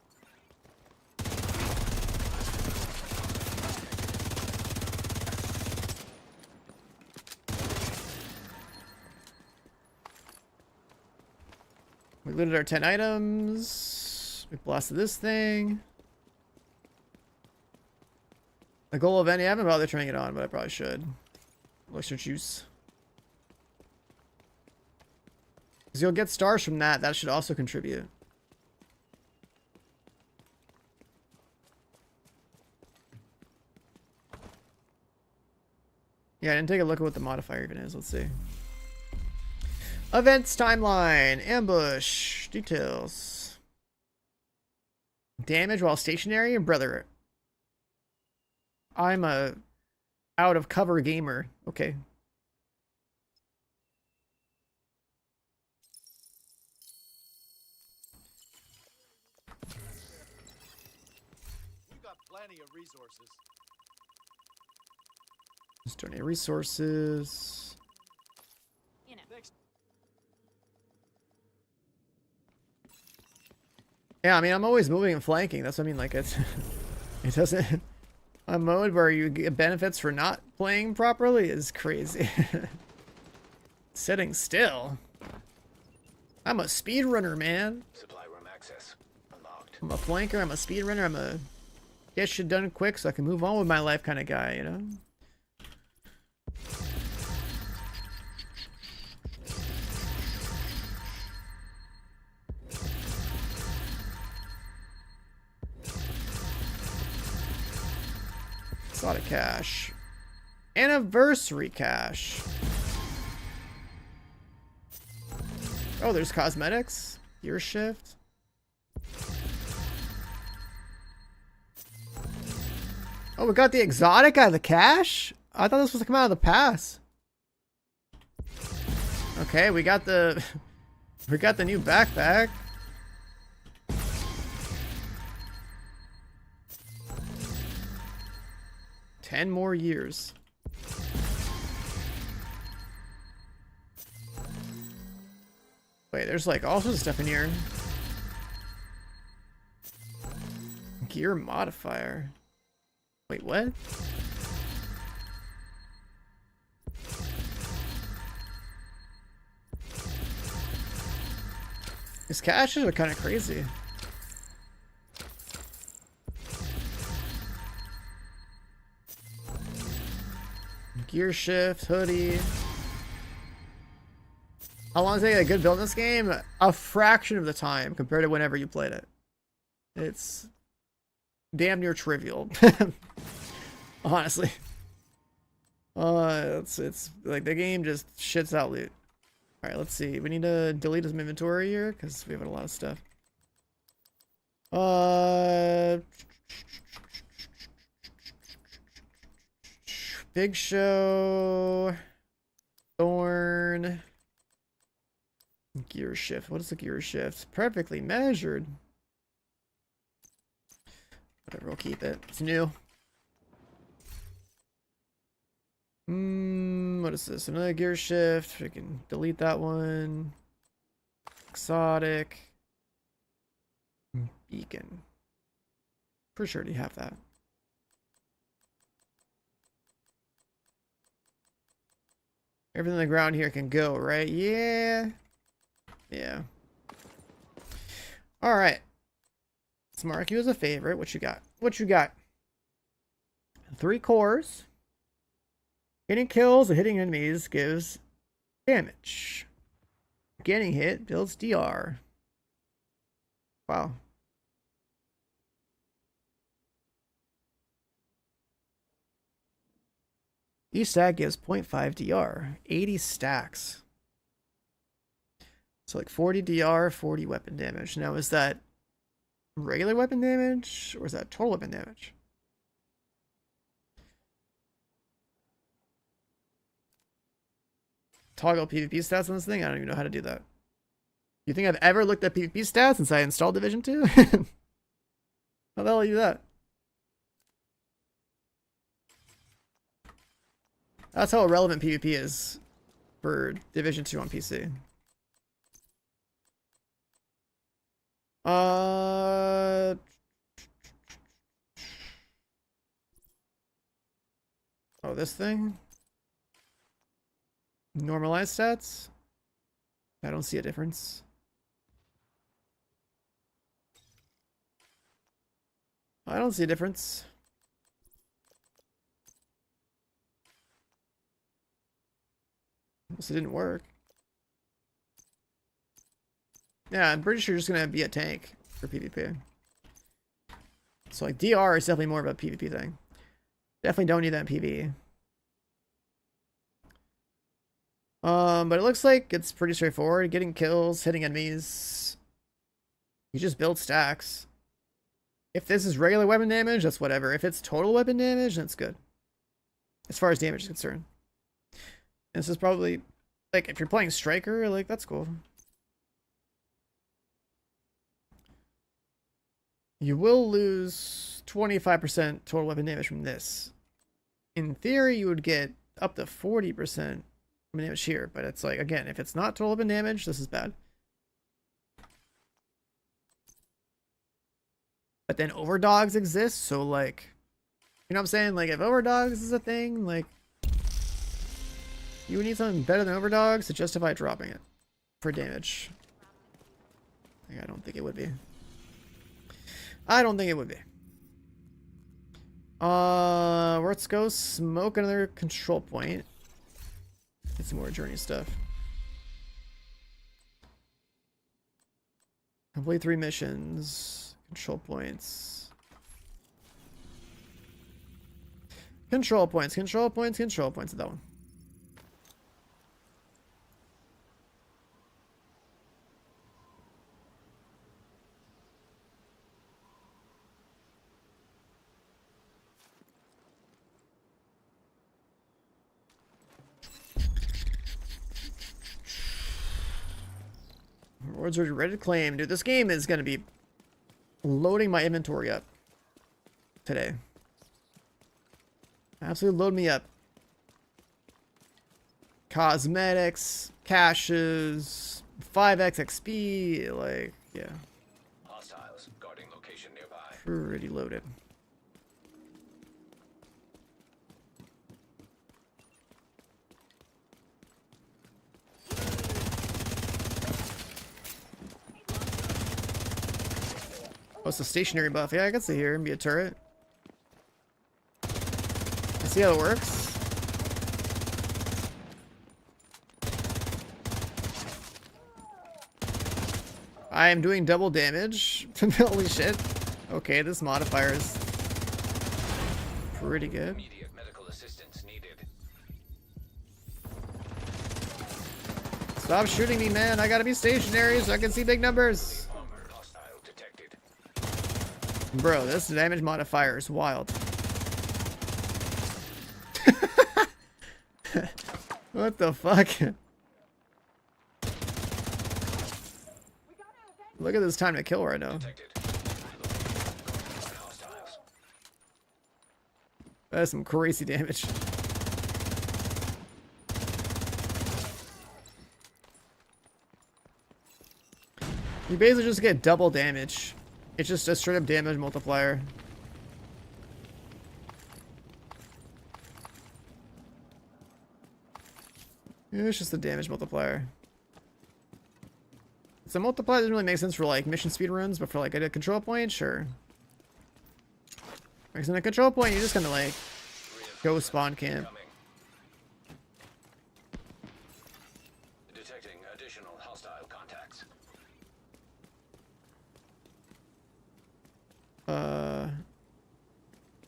We looted our 10 items. We blasted this thing. The goal of any, I haven't bothered turning it on, but I probably should. Elixir juice. Because you'll get stars from that. That should also contribute. Yeah, I didn't take a look at what the modifier even is. Let's see. Events timeline. Ambush. Details. Damage while stationary and brother. I'm a Out of cover gamer. Okay. We got plenty of resources. Just donate resources. You know. Yeah, I mean, I'm always moving and flanking. That's what I mean. Like, it's it doesn't. A mode where you get benefits for not playing properly is crazy. Sitting still. I'm a speedrunner, man. Supply room access unlocked. I'm a flanker. I'm a speedrunner. I'm a get shit done quick so I can move on with my life kind of guy, you know? It's a lot of cash. Anniversary cash. Oh, there's cosmetics. Gear shift. Oh, we got the exotic out of the cash? I thought this was to come out of the pass. Okay, we got the new backpack. Ten more years. Wait, there's like all sorts of stuff in here. Gear modifier. Wait, what? These caches are kind of crazy. Gear shift, hoodie. How long does it take a good build in this game? A fraction of the time compared to whenever you played it. It's damn near trivial. Honestly. It's like the game just shits out loot. Alright, let's see. We need to delete some inventory here because we have a lot of stuff. Big Show. Thorn. Gear shift. What is the gear shift? Perfectly measured. Whatever, we'll keep it. It's new. What is this? Another gear shift. We can delete that one. Exotic. Beacon. Pretty sure you have that. Everything on the ground here can go, right? Yeah. Yeah. Alright. Let's mark you as a favorite. What you got? What you got? 3 cores. Hitting kills and hitting enemies gives damage. Getting hit builds DR. Wow. Each stack gives 0.5 DR. 80 stacks. So like 40 DR, 40 weapon damage. Now is that regular weapon damage or is that total weapon damage? Toggle PvP stats on this thing? I don't even know how to do that. You think I've ever looked at PvP stats since I installed Division 2? How the hell do you do that? That's how irrelevant PvP is for Division 2 on PC. Oh, this thing? Normalized stats? I don't see a difference. I don't see a difference. This didn't work. Yeah, I'm pretty sure you're just gonna be a tank for PvP. So like DR is definitely more of a PvP thing. Definitely don't need that in PvE. But it looks like it's pretty straightforward. Getting kills, hitting enemies. You just build stacks. If this is regular weapon damage, that's whatever. If it's total weapon damage, that's good. as far as damage is concerned. And this is probably, like, if you're playing Striker, like, that's cool. You will lose 25% total weapon damage from this. In theory, you would get up to 40% damage here, but it's like, again, if it's not total weapon damage, this is bad. But then overdogs exist, so like, you know what I'm saying? Like, if overdogs is a thing, like, you would need something better than overdogs to justify dropping it for damage. Like, I don't think it would be. I don't think it would be. Let's go smoke another control point. Get some more journey stuff. Complete 3 missions. Control points. Control points, control points, control points. That one. Rewards are ready to claim. Dude, this game is going to be loading my inventory up today. Absolutely load me up. Cosmetics, caches, 5x XP, like, yeah. Hostiles guarding location nearby. Pretty loaded. Oh, it's a stationary buff. Yeah, I can see here and be a turret. I see how it works. I am doing double damage. Holy shit. Okay, this modifier is pretty good. Immediate medical assistance needed. Stop shooting me, man. I gotta be stationary so I can see big numbers. Bro, this damage modifier is wild. What the fuck? Look at this time to kill right now. That's some crazy damage. You basically just get double damage. It's just a straight up damage multiplier. It's just a damage multiplier. So multiplier doesn't really make sense for like mission speedruns, but for like a control point, sure. Because in a control point, you're just gonna like go spawn camp. Detecting additional hostile contacts.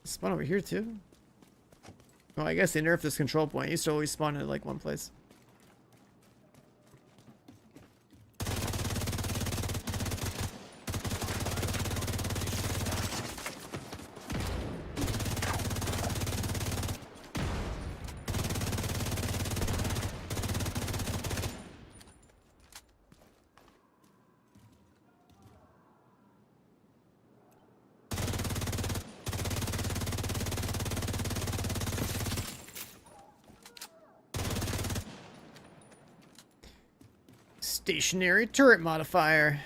Spawn over here too? Oh, I guess they nerfed this control point. It used to always spawn in like one place. Stationary turret modifier.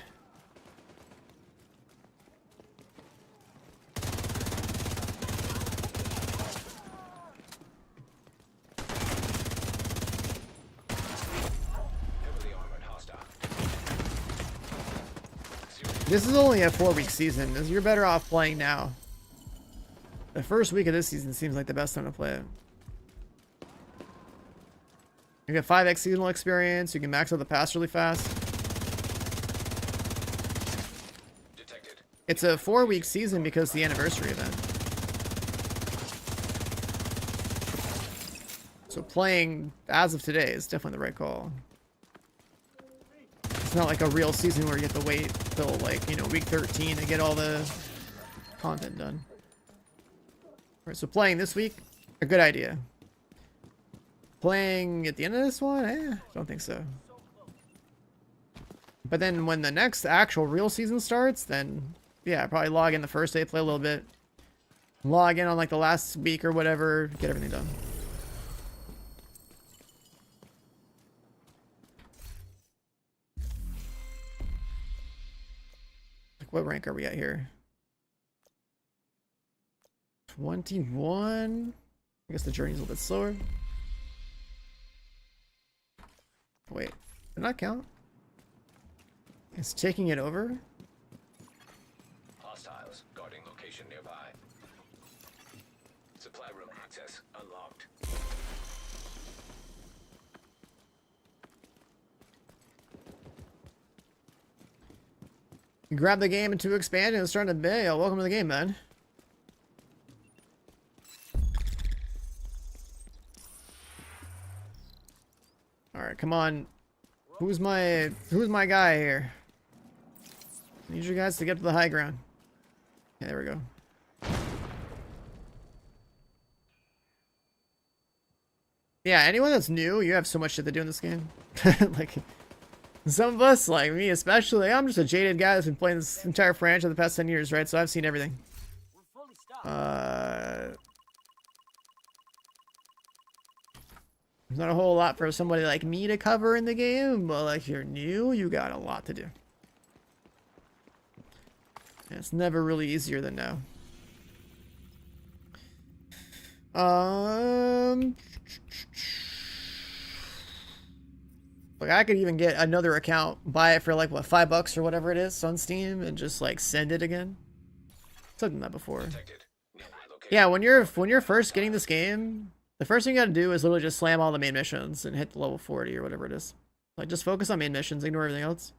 This is only a 4-week season. You're better off playing now. The first week of this season seems like the best time to play it. You get 5x seasonal experience. You can max out the pass really fast. Detected. It's a 4-week season because of the anniversary event. So playing as of today is definitely the right call. It's not like a real season where you have to wait till like, you know, week 13 to get all the content done. Alright, so playing this week, a good idea. playing at the end of this one? Don't think so. But then when the next actual real season starts, then yeah, probably log in the first day, play a little bit. Log in on like the last week or whatever, get everything done. Like, what rank are we at here? 21. I guess the journey's a little bit slower. Wait, did not count? It's taking it over? Hostiles guarding location nearby. Supply room access unlocked. You grab the game into expand and start to bail. Welcome to the game, man. Alright, come on. Who's my guy here? I need you guys to get to the high ground. Yeah, there we go. Yeah, anyone that's new, you have so much shit to do in this game. Like, some of us, like me especially, I'm just a jaded guy that's been playing this entire franchise the past 10 years, right? So I've seen everything. There's not a whole lot for somebody like me to cover in the game, but like if you're new, you got a lot to do. And it's never really easier than now. Like I could even get another account, buy it for like what, $5 or whatever it is on Steam, and just like send it again. I've done that before. Yeah, when you're first getting this game, the first thing you gotta do is literally just slam all the main missions and hit the level 40 or whatever it is. Like just focus on main missions, ignore everything else.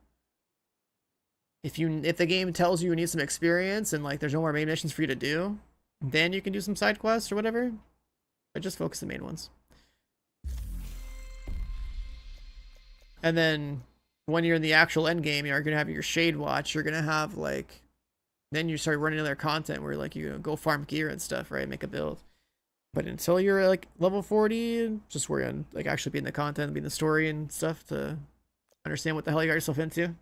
If the game tells you need some experience and like there's no more main missions for you to do, then you can do some side quests or whatever. But just focus on the main ones. And then when you're in the actual end game, you're gonna have your shade watch. You're gonna have like, then you start running other content where like you go farm gear and stuff, right? Make a build. But until you're like level 40, just worry on like actually being the content, being the story and stuff to understand what the hell you got yourself into.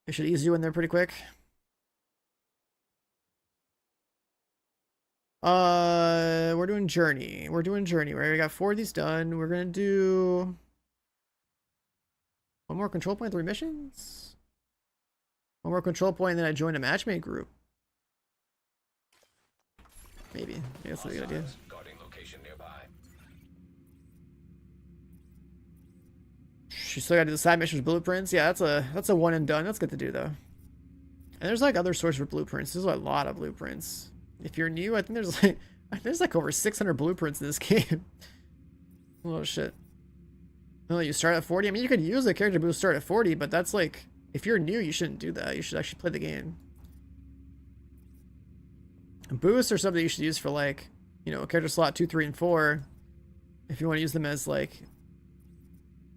It should ease you in there pretty quick. We're doing journey. We're doing journey, right? We got 4 of these done. We're gonna do one more control point, 3 missions. One more control point, and then I join a matchmate group. Maybe. Yeah, that's a good idea. Guarding location nearby. She still got to do the side missions blueprints. Yeah, that's a one and done. That's good to do though. And there's like other sources for blueprints. There's a lot of blueprints. If you're new, I think there's like over 600 blueprints in this game. Oh shit. No, you start at 40. I mean, you could use a character boost start at 40, but that's like, if you're new, you shouldn't do that. You should actually play the game. Boosts are something you should use for like, you know, character slot 2, 3, and 4. If you want to use them as like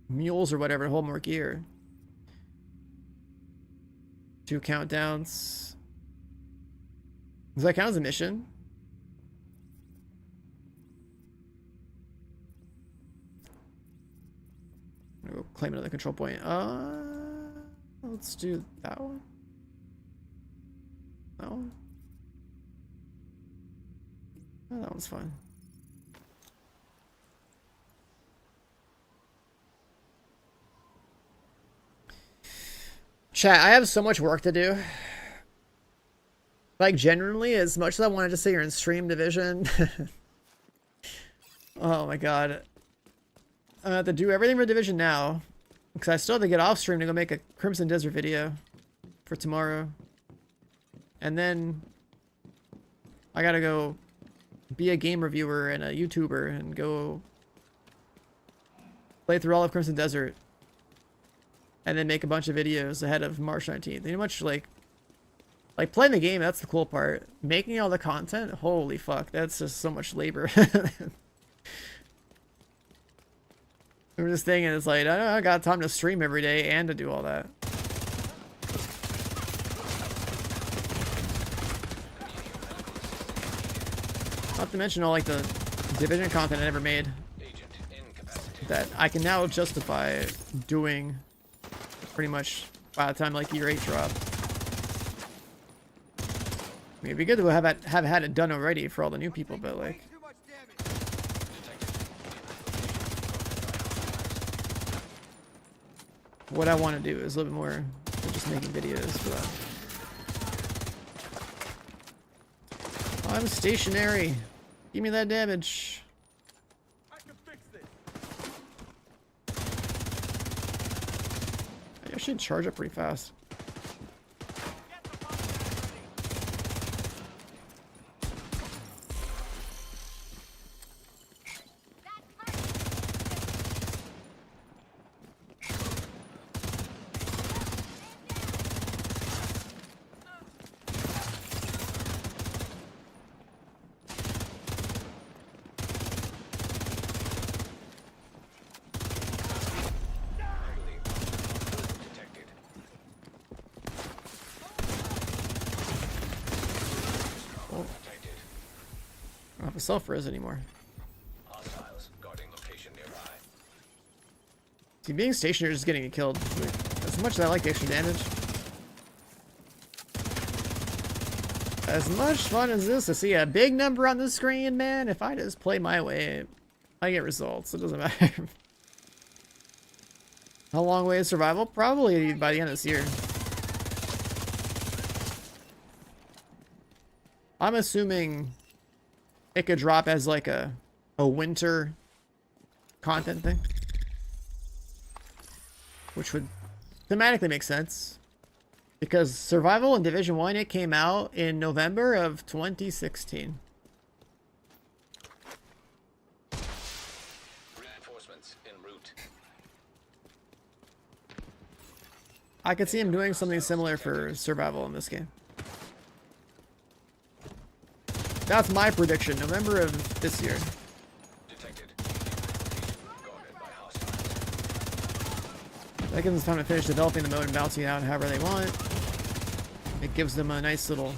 mules or whatever to hold more gear. 2 countdowns. Does that count as a mission? I'm gonna go claim another control point. Let's do that one. That one. Oh, that one's fine. Chat, I have so much work to do. Like, generally, as much as I wanted to say you're in stream division. Oh my god. I have to do everything for division now. Because I still have to get off stream to go make a Crimson Desert video for tomorrow. And then I gotta go be a game reviewer and a YouTuber and go play through all of Crimson Desert. And then make a bunch of videos ahead of March 19th. Pretty much like playing the game, that's the cool part. Making all the content, holy fuck, that's just so much labor. I'm just thinking, it's like, I got time to stream every day and to do all that. Not to mention all like the division content I never made. that I can now justify doing pretty much by the time like year 8 dropped. I mean, it'd be good to have had it done already for all the new people, but like. What I want to do is a little bit more than just making videos for that. I'm stationary. Give me that damage. I should charge up pretty fast. I don't have a self-res anymore. See, being stationary is just getting killed. As much as I like the extra damage. As much fun as this to see a big number on the screen, man, if I just play my way, I get results. It doesn't matter. How long way is survival? Probably by the end of this year. I'm assuming it could drop as like a winter content thing, which would thematically make sense because Survival in Division 1, it came out in November of 2016. Reinforcements en route. I could see him doing something similar for Survival in this game. That's my prediction, November of this year. That gives them time to finish developing the mode and bouncing it out however they want. It gives them a nice little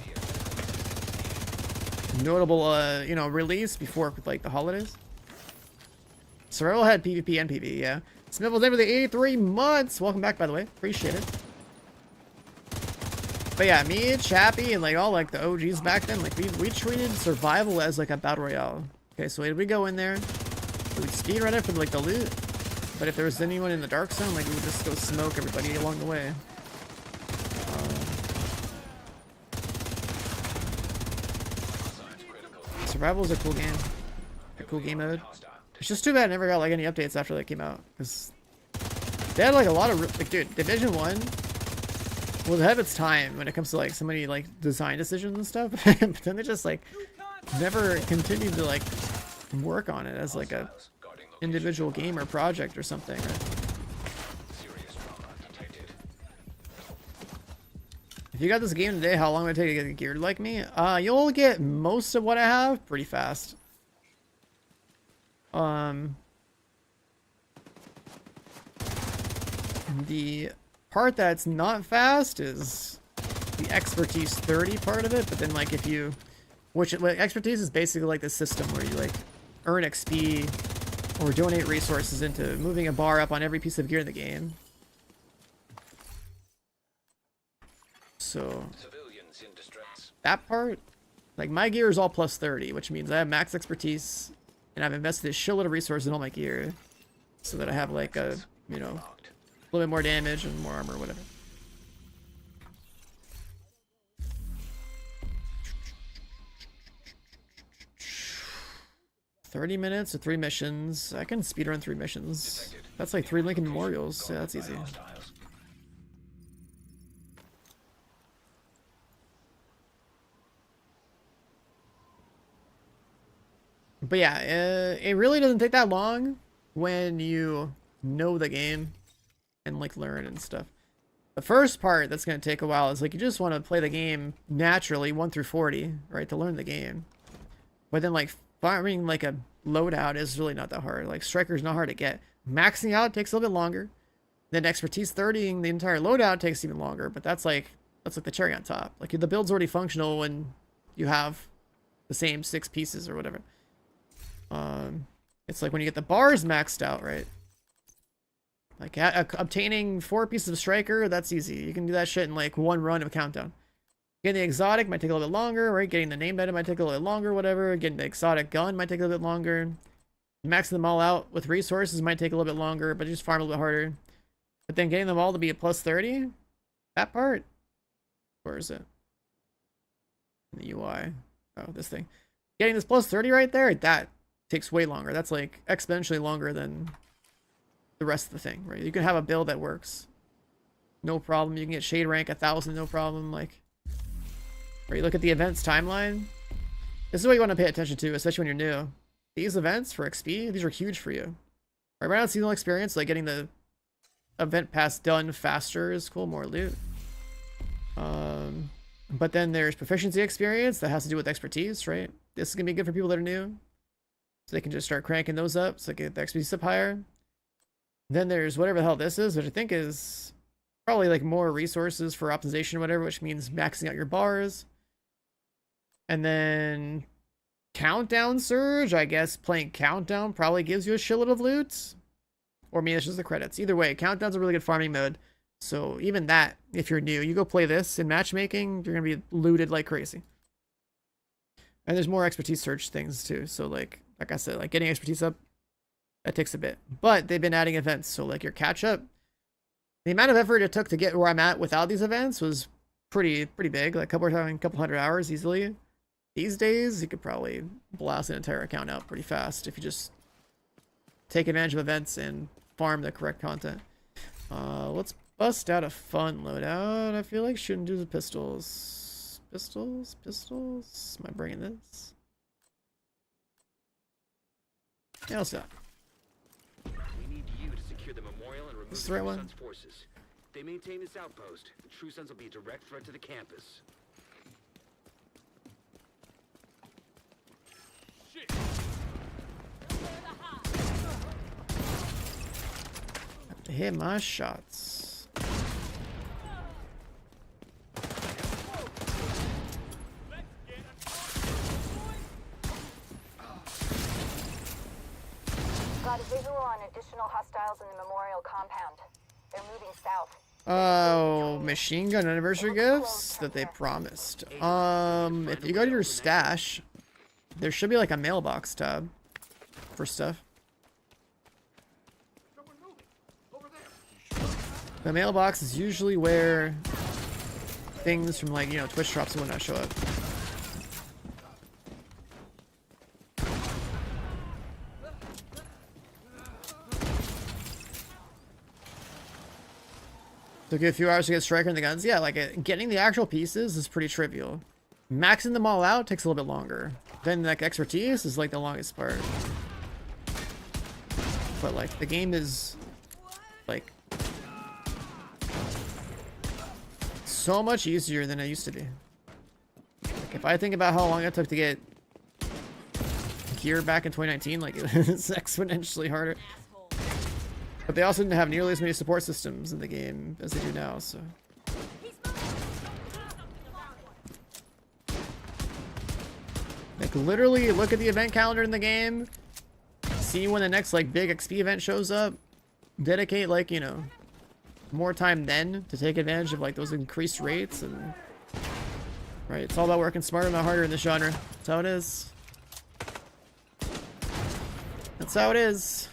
notable, you know, release before like the holidays. Survival had PvP and PvE, yeah. Smith over the 83 months. Welcome back, by the way. Appreciate it. But yeah, me, Chappie, and like all like the OGs back then, like we treated Survival as like a battle royale. Okay, so we'd go in there, we'd speedrun it for like the loot. But if there was anyone in the dark zone, like we would just go smoke everybody along the way. Survival is a cool game. A cool game mode. It's just too bad I never got like any updates after that came out. Because they had like a lot of, like dude, Division 1 was ahead of its time when it comes to like so many like design decisions and stuff. But then they just like never continued to like work on it as like a individual game or project or something, right? If you got this game today, how long would it take to get geared like me? You'll get most of what I have pretty fast. The part that's not fast is the expertise 30 part of it, but then like if you, like, expertise is basically like the system where you like earn XP or donate resources into moving a bar up on every piece of gear in the game. So that part, like my gear is all plus 30, which means I have max expertise and I've invested a shitload of resources in all my gear so that I have like a, you know, a little bit more damage and more armor or whatever. $30 minutes or 3 missions. I can speedrun 3 missions. That's like 3 Lincoln Memorials. Yeah, that's easy. But yeah, it really doesn't take that long when you know the game and like learn and stuff. The first part that's going to take a while is like you just want to play the game naturally 1 through 40, right, to learn the game. But then like farming like a loadout is really not that hard. Like Striker's not hard to get. Maxing out takes a little bit longer. Then expertise 30ing the entire loadout takes even longer, but that's like the cherry on top. Like the build's already functional when you have the same 6 pieces or whatever. It's like when you get the bars maxed out, right? Like obtaining 4 pieces of striker, that's easy. You can do that shit in like 1 run of countdown. Getting the exotic might take a little bit longer, right? Getting the named item might take a little bit longer, whatever. Getting the exotic gun might take a little bit longer. Maxing them all out with resources might take a little bit longer, but just farm a little bit harder. But then getting them all to be a plus 30, that part, where is it? In the UI. Oh, this thing. Getting this plus 30 right there, that takes way longer. That's like exponentially longer than the rest of the thing, right? You can have a build that works. No problem. You can get shade rank 1000, no problem. Like, or you look at the events timeline. This is what you want to pay attention to, especially when you're new. These events for XP, these are huge for you. Right now, seasonal experience, like getting the event pass done faster is cool, more loot. But then there's proficiency experience that has to do with expertise, right? This is gonna be good for people that are new, so they can just start cranking those up, so they get the expertise up higher. Then there's whatever the hell this is, which I think is probably like more resources for optimization or whatever, which means maxing out your bars. And then Countdown Surge, I guess playing Countdown probably gives you a shitload of loot. Or maybe it's just the credits. Either way, Countdown's a really good farming mode. So even that, if you're new, you go play this in matchmaking, you're going to be looted like crazy. And there's more expertise search things too. So like I said, like getting expertise up, that takes a bit. But they've been adding events. So like your catch up, the amount of effort it took to get where I'm at without these events was pretty big. Like a couple hundred hours easily. These days, you could probably blast an entire account out pretty fast if you just take advantage of events and farm the correct content. Let's bust out a fun loadout. I feel like shouldn't do the pistols. Pistols? Am I bringing this? Yeah, let's do that. We need you to secure the memorial and remove This is the right True one. Sons forces. They maintain this outpost. The True Sons will be a direct threat to the campus. Have to hit my shots. Got a visual on additional hostiles in the memorial compound. They're moving south. Oh, machine gun anniversary gifts that they promised. If you go to your stash, there should be like a mailbox tab for stuff. The mailbox is usually where things from like, you know, Twitch drops and whatnot show up. Took you a few hours to get striker and the guns. Yeah, like getting the actual pieces is pretty trivial. Maxing them all out takes a little bit longer. Then like expertise is like the longest part. But like the game is like so much easier than it used to be. Like if I think about how long it took to get gear back in 2019, like it's exponentially harder. But they also didn't have nearly as many support systems in the game as they do now, so. Like literally look at the event calendar in the game, see when the next like big XP event shows up, dedicate like, you know, more time then to take advantage of like those increased rates and right, it's all about working smarter, not harder in this genre. That's how it is. That's how it is.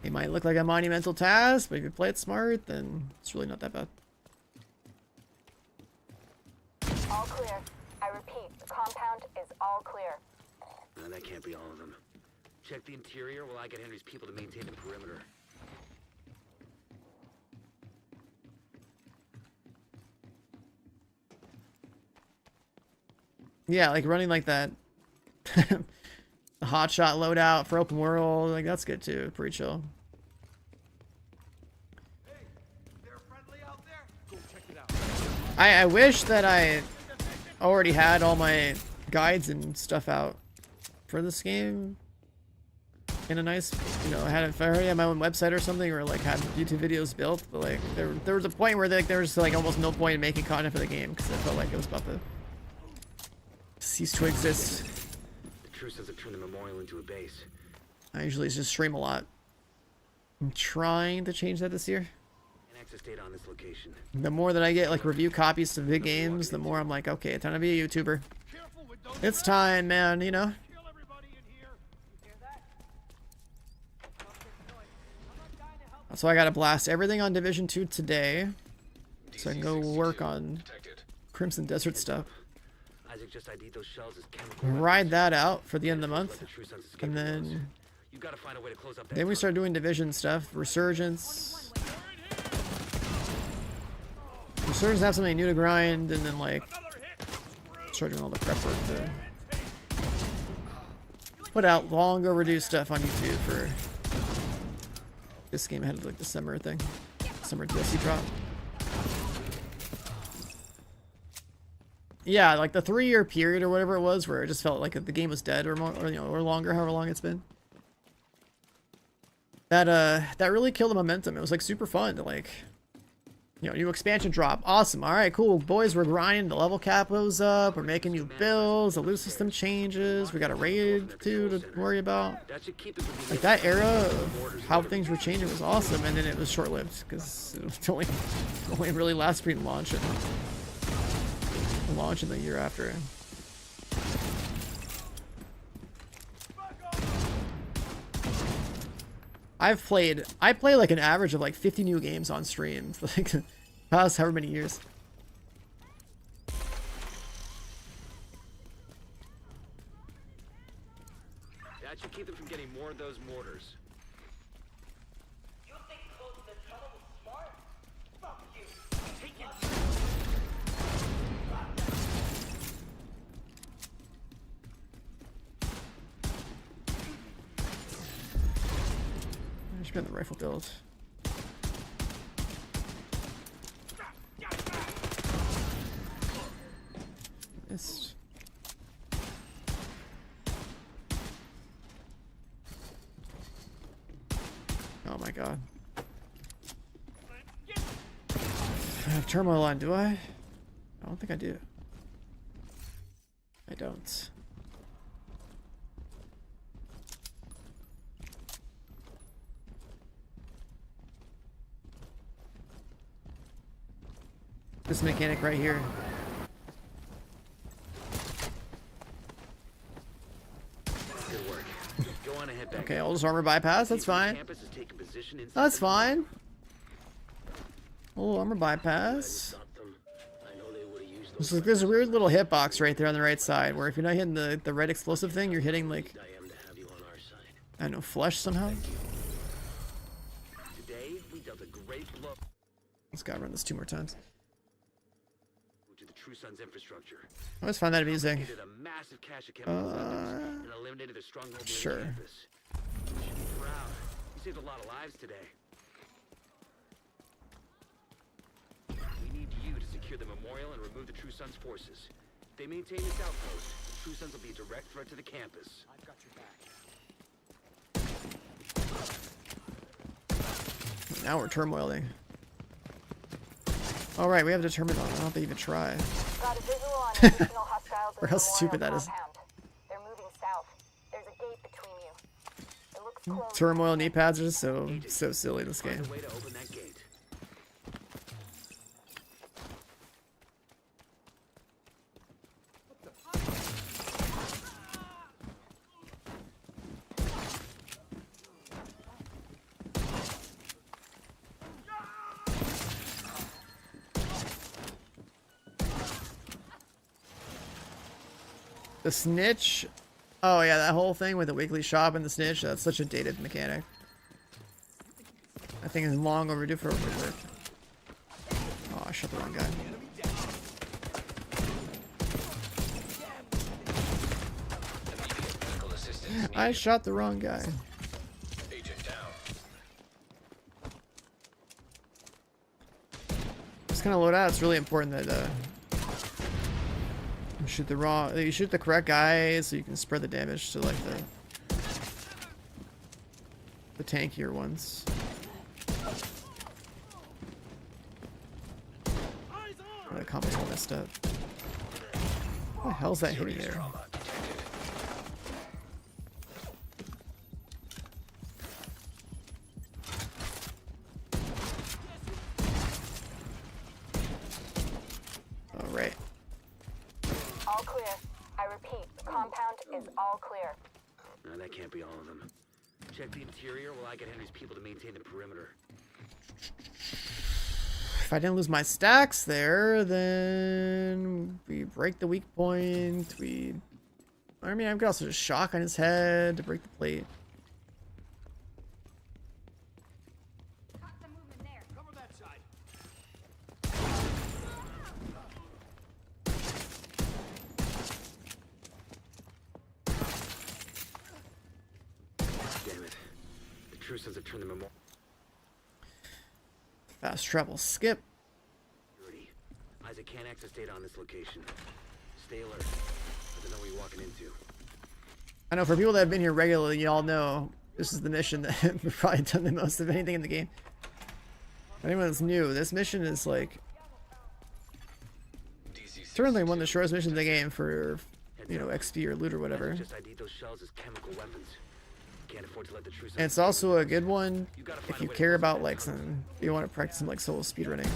It might look like a monumental task, but if you play it smart, then it's really not that bad. All clear. I repeat, the compound is all clear. No, that can't be all of them. Check the interior while I get Henry's people to maintain the perimeter. Yeah, like running like that. The hotshot loadout for open world, like that's good too. Pretty chill. I wish that I already had all my guides and stuff out for this game in a nice, you know, if I already had my own website or something, or like had YouTube videos built, but like there was a point where like there was like almost no point in making content for the game because I felt like it was about to cease to exist. The True Sons have turned the memorial into a base. I usually just stream a lot. I'm trying to change that this year. Access data on this location. The more that I get like review copies to big games, the more I'm like, okay, time to be a YouTuber. It's time, man, you know? So I gotta blast everything on Division 2 today, so I can go work on Crimson Desert stuff. Isaac just ID'd those shells as chemical. Ride that out for the end of the month, and then we start doing Division stuff. Resurgence. Resurgence have something new to grind, and then like start doing all the prep work to put out long overdue stuff on YouTube for this game ahead of like the summer thing, summer DLC drop. Yeah, like the 3-year period or whatever it was, where it just felt like the game was dead or more, or, you know, or longer, however long it's been. That really killed the momentum. It was like super fun to like, you know, new expansion drop. Awesome. All right, cool. Boys, we're grinding. The level cap goes up. We're making new builds. The loot system changes. We got a raid too to worry about. Like that era of how things were changing was awesome, and then it was short-lived because it was only really last screen launch and launch in the year after. I play like an average of like 50 new games on stream for like the past however many years. That should keep them from getting more of those mortars. You think closing the tunnel was smart? Fuck you. Take it. I should be on the rifle build. Missed. Oh my god. I have turmoil on, do I? I don't think I do. I don't. This mechanic right here. Good work. Go on ahead back. Okay, I'll just armor bypass. That's fine. That's fine. Oh, armor bypass. There's a weird little hitbox right there on the right side where if you're not hitting the red explosive thing, you're hitting like, I don't know, flesh somehow. Today we dealt a great blow. Let's gotta run this 2 more times. To the True Sons infrastructure. I always find that amusing. A massive cache of chemical weapons and eliminated their stronghold near Sure. the campus. You should be proud. You saved a lot of lives today. We need you to secure the memorial and remove the True Sons forces. If they maintain this outpost, the True Sons will be a direct threat to the campus. I've got your back. Now we're turmoiling. All right, we have determined on. I don't have to even try. Got a visual on additional hostiles in Or the how stupid that memorial is. compound. They're moving south. There's a gate between you. It looks closed. Turmoil knee pads are just so silly in this game. Way to open that gate. The snitch. Oh yeah, that whole thing with the weekly shop and the snitch. That's such a dated mechanic. I think it's long overdue for rework. Oh, I shot the wrong guy. I shot the wrong guy. Just kind of load out. It's really important that you shoot the correct guy so you can spread the damage to like the tankier ones. The combo's all messed up. What the hell's that hitting there? All right. All clear. I repeat, the compound is all clear. No, that can't be all of them. Check the interior while I get Henry's people to maintain the perimeter. If I didn't lose my stacks there, then we break the weak point. I mean, I could also just shock on his head to break the plate. Damn it. The true sons have turned the memorial. Fast travel skip. Isaac can't access data on this location. Stay alert. Doesn't know what you're walking into. I know for people that have been here regularly, y'all know this is the mission that we've probably done the most of anything in the game. For anyone that's new, this mission is like certainly one of the shortest missions in the game for, you know, XP or loot or whatever. Just ID those shells as chemical weapons. Can't afford to let the true sons. And it's also a good one if you care about like some, you want to practice some like solo speedrunning.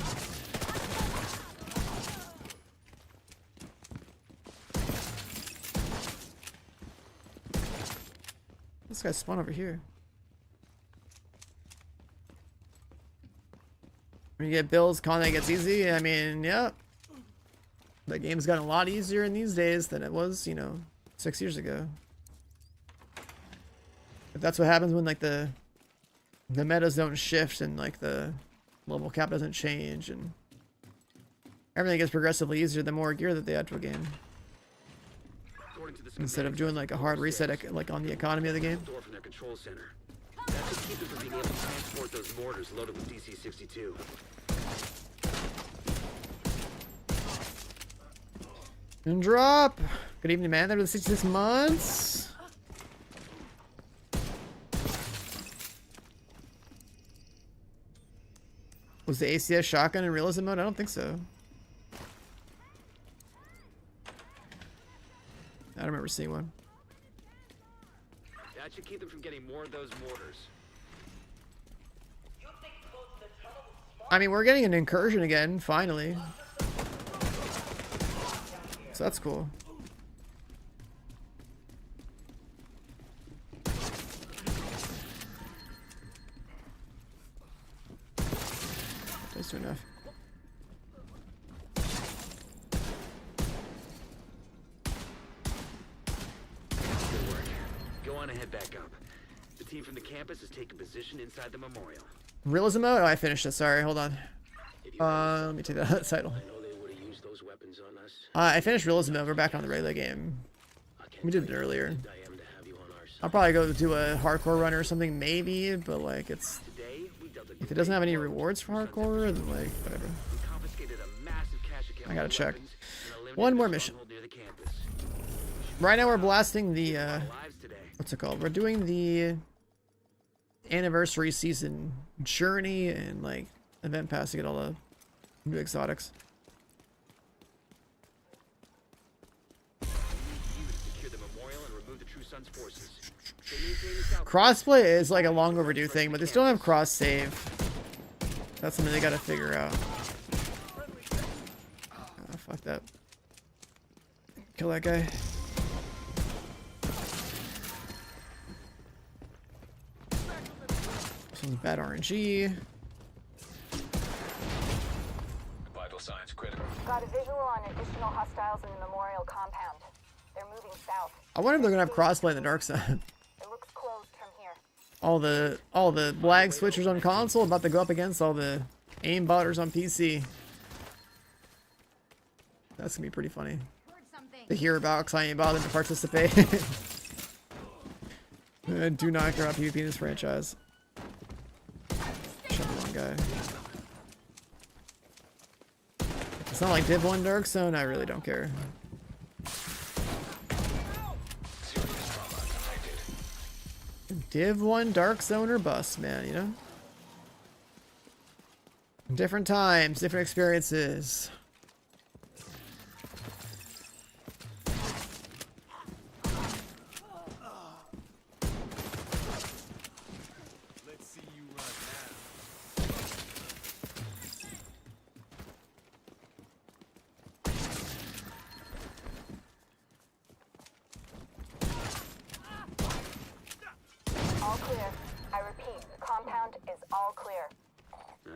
This guy spawned over here. When you get builds, content gets easy. I mean, yeah. The game's gotten a lot easier in these days than it was, you know, 6 years ago. But that's what happens when like the metas don't shift and like the level cap doesn't change and everything gets progressively easier the more gear that they add to a game. Instead of doing like a hard reset like on the economy of the game. Door from their control center. That should keep them from being able to transport those mortars loaded with DC-62. And drop. Good evening, man. There for the 66 months. Was the ACS shotgun in realism mode? I don't think so. I don't remember seeing one. That should keep them from getting more of those mortars. I mean, we're getting an incursion again, finally. So that's cool. Does do enough. Go on and head back up. The team from the campus has taken position inside the memorial. Realism mode? Oh, I finished it. Sorry, hold on. Let me take that title. I finished Realism mode. We're back on the regular game. We did it earlier. I'll probably go do a hardcore run or something, maybe, but like it's if it doesn't have any rewards for hardcore, then like whatever. I gotta check. One more mission. Right now we're blasting the what's it called? We're doing the anniversary season journey and like event pass to get all the new exotics. Crossplay is like a long overdue thing, but they still have cross save. That's something they gotta figure out. Oh, fuck that. Kill that guy. This one's bad RNG. Vital signs critical. Got a visual on additional hostiles in the memorial compound. They're moving south. I wonder if they're gonna have crossplay in the dark side. It looks closed from here. All the lag switchers on console about to go up against all the aim botters on PC. That's gonna be pretty funny to hear about because I ain't bothered to participate. Do not care about PvP in this franchise. Shut the wrong guy. It's not like Div 1 Dark Zone, I really don't care. Div 1 Dark Zone or bust, man, you know? Different times, different experiences.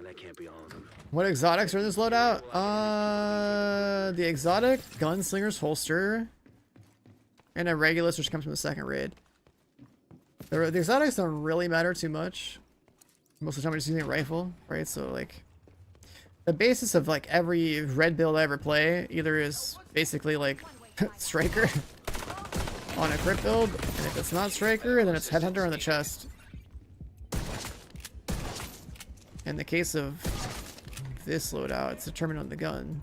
that can't be all of them. What exotics are in this loadout? The exotic gunslinger's holster and a Regulus, which comes from the second raid. The exotics don't really matter too much. Most of the time, we're just using a rifle, right? So like, the basis of like every red build I ever play either is basically like striker on a crit build, and if it's not striker, then it's headhunter on the chest. In the case of this loadout, it's determined on the gun,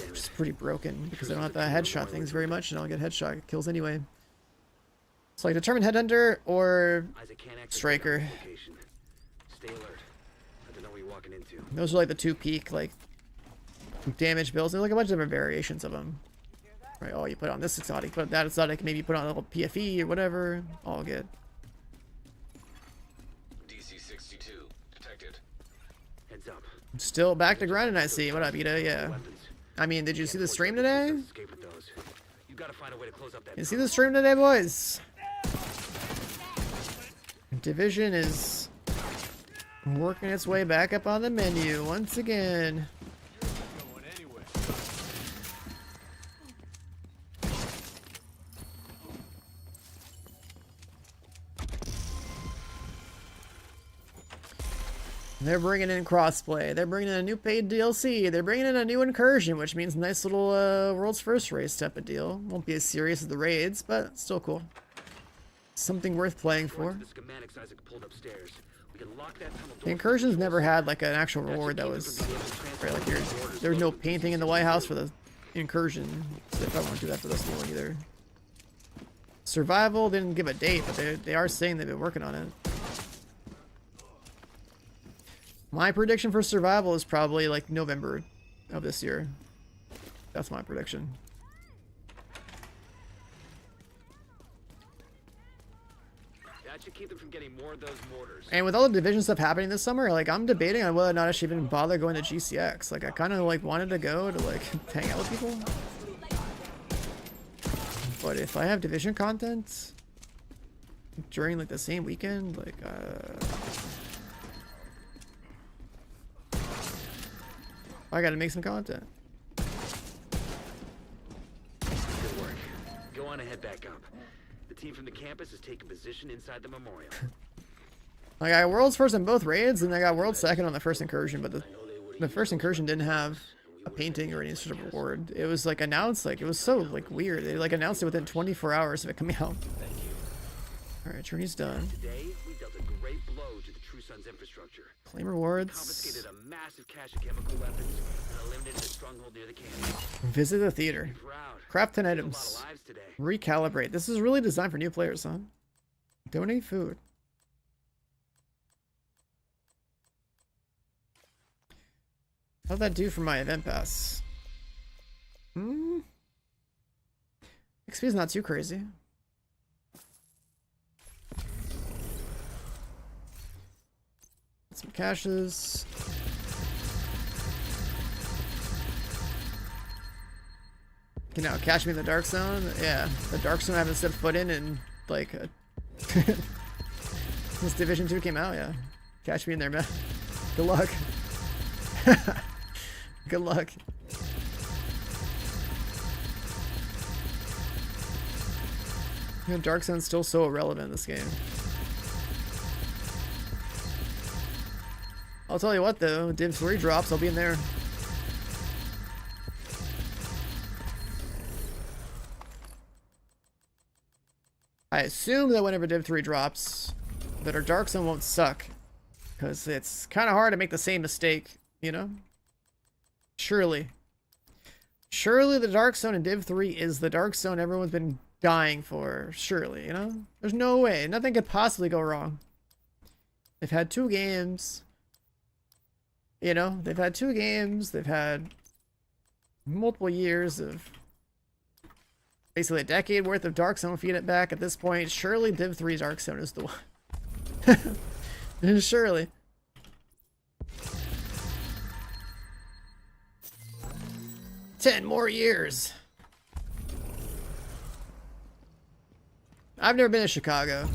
which is pretty broken because I don't have to headshot things very much, and I don't get headshot kills anyway. So like determined headhunter or striker. Stay alert. I don't know what you're walking into. Those are like the two peak like damage builds. There's like a bunch of different variations of them. Right? Oh, you put on this exotic, put that exotic, maybe you put on a little PFE or whatever. All good. DC-62 detected. Heads up. Still back to grinding, I see. What up, Ida? Yeah. I mean, did you see the stream today? You gotta find a way to close up that. You see the stream today, boys? Division is working its way back up on the menu once again. They're bringing in crossplay. They're bringing in a new paid DLC. They're bringing in a new incursion, which means nice little world's first race type of deal. Won't be as serious as the raids, but still cool. Something worth playing for. The incursions never had like an actual reward that was right, like there was no painting in the White House for the incursion, so they probably won't do that for this new one either. Survival didn't give a date, but they are saying they've been working on it. My prediction for survival is probably like November of this year. That's my prediction. That should keep them from getting more of those mortars. And with all the division stuff happening this summer, like I'm debating on whether or not I should even bother going to GCX. Like I kind of like wanted to go to like hang out with people. But if I have division content during like the same weekend, like I gotta make some content. Good work. Go on and head back up. The team from the campus is taking position inside the memorial. I got world's first in both raids, and I got world's second on the first incursion, but the first incursion didn't have a painting or any sort of reward. It was like announced, like it was so like weird. They like announced it within 24 hours of it coming out. Alright, journey's done. Today, we dealt a great blow to the True Sun's infrastructure. Claim rewards. Confiscated a massive cache of chemical weapons and eliminated a stronghold near the campus. Visit the theater. Craft 10 items. Recalibrate. This is really designed for new players, huh? Donate food. How'd that do for my event pass? XP is not too crazy. Some caches. Okay, now catch me in the dark zone. Yeah, the dark zone I haven't stepped foot in like since Division 2 came out. Yeah, catch me in there, man. Good luck. Good luck. You know, dark zone's still so irrelevant in this game. I'll tell you what though, Div 3 drops, I'll be in there. I assume that whenever Div 3 drops, that our Dark Zone won't suck. Because it's kind of hard to make the same mistake, you know? Surely. Surely the Dark Zone in Div 3 is the Dark Zone everyone's been dying for. Surely, you know? There's no way. Nothing could possibly go wrong. They've had 2 games. You know, they've had 2 games, they've had multiple years of basically a decade worth of Dark Zone feed it back. At this point, surely Div 3's Dark Zone is the one. Surely. "10 more years. I've never been to Chicago.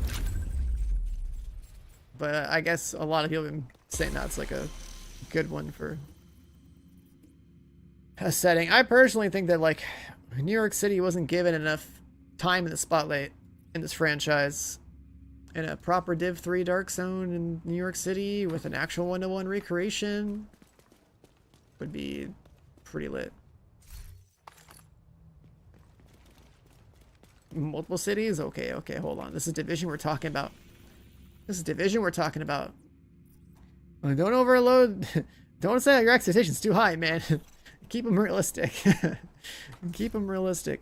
But I guess a lot of people have been saying that's like a good one for a setting. I personally think that like New York City wasn't given enough time in the spotlight in this franchise. And a proper Div 3 Dark Zone in New York City with an actual 1-to-1 recreation would be pretty lit. Multiple cities? Okay, okay, hold on. This is Division we're talking about. This is Division we're talking about. Don't overload. Don't set your expectations too high, man. Keep them realistic. Keep them realistic.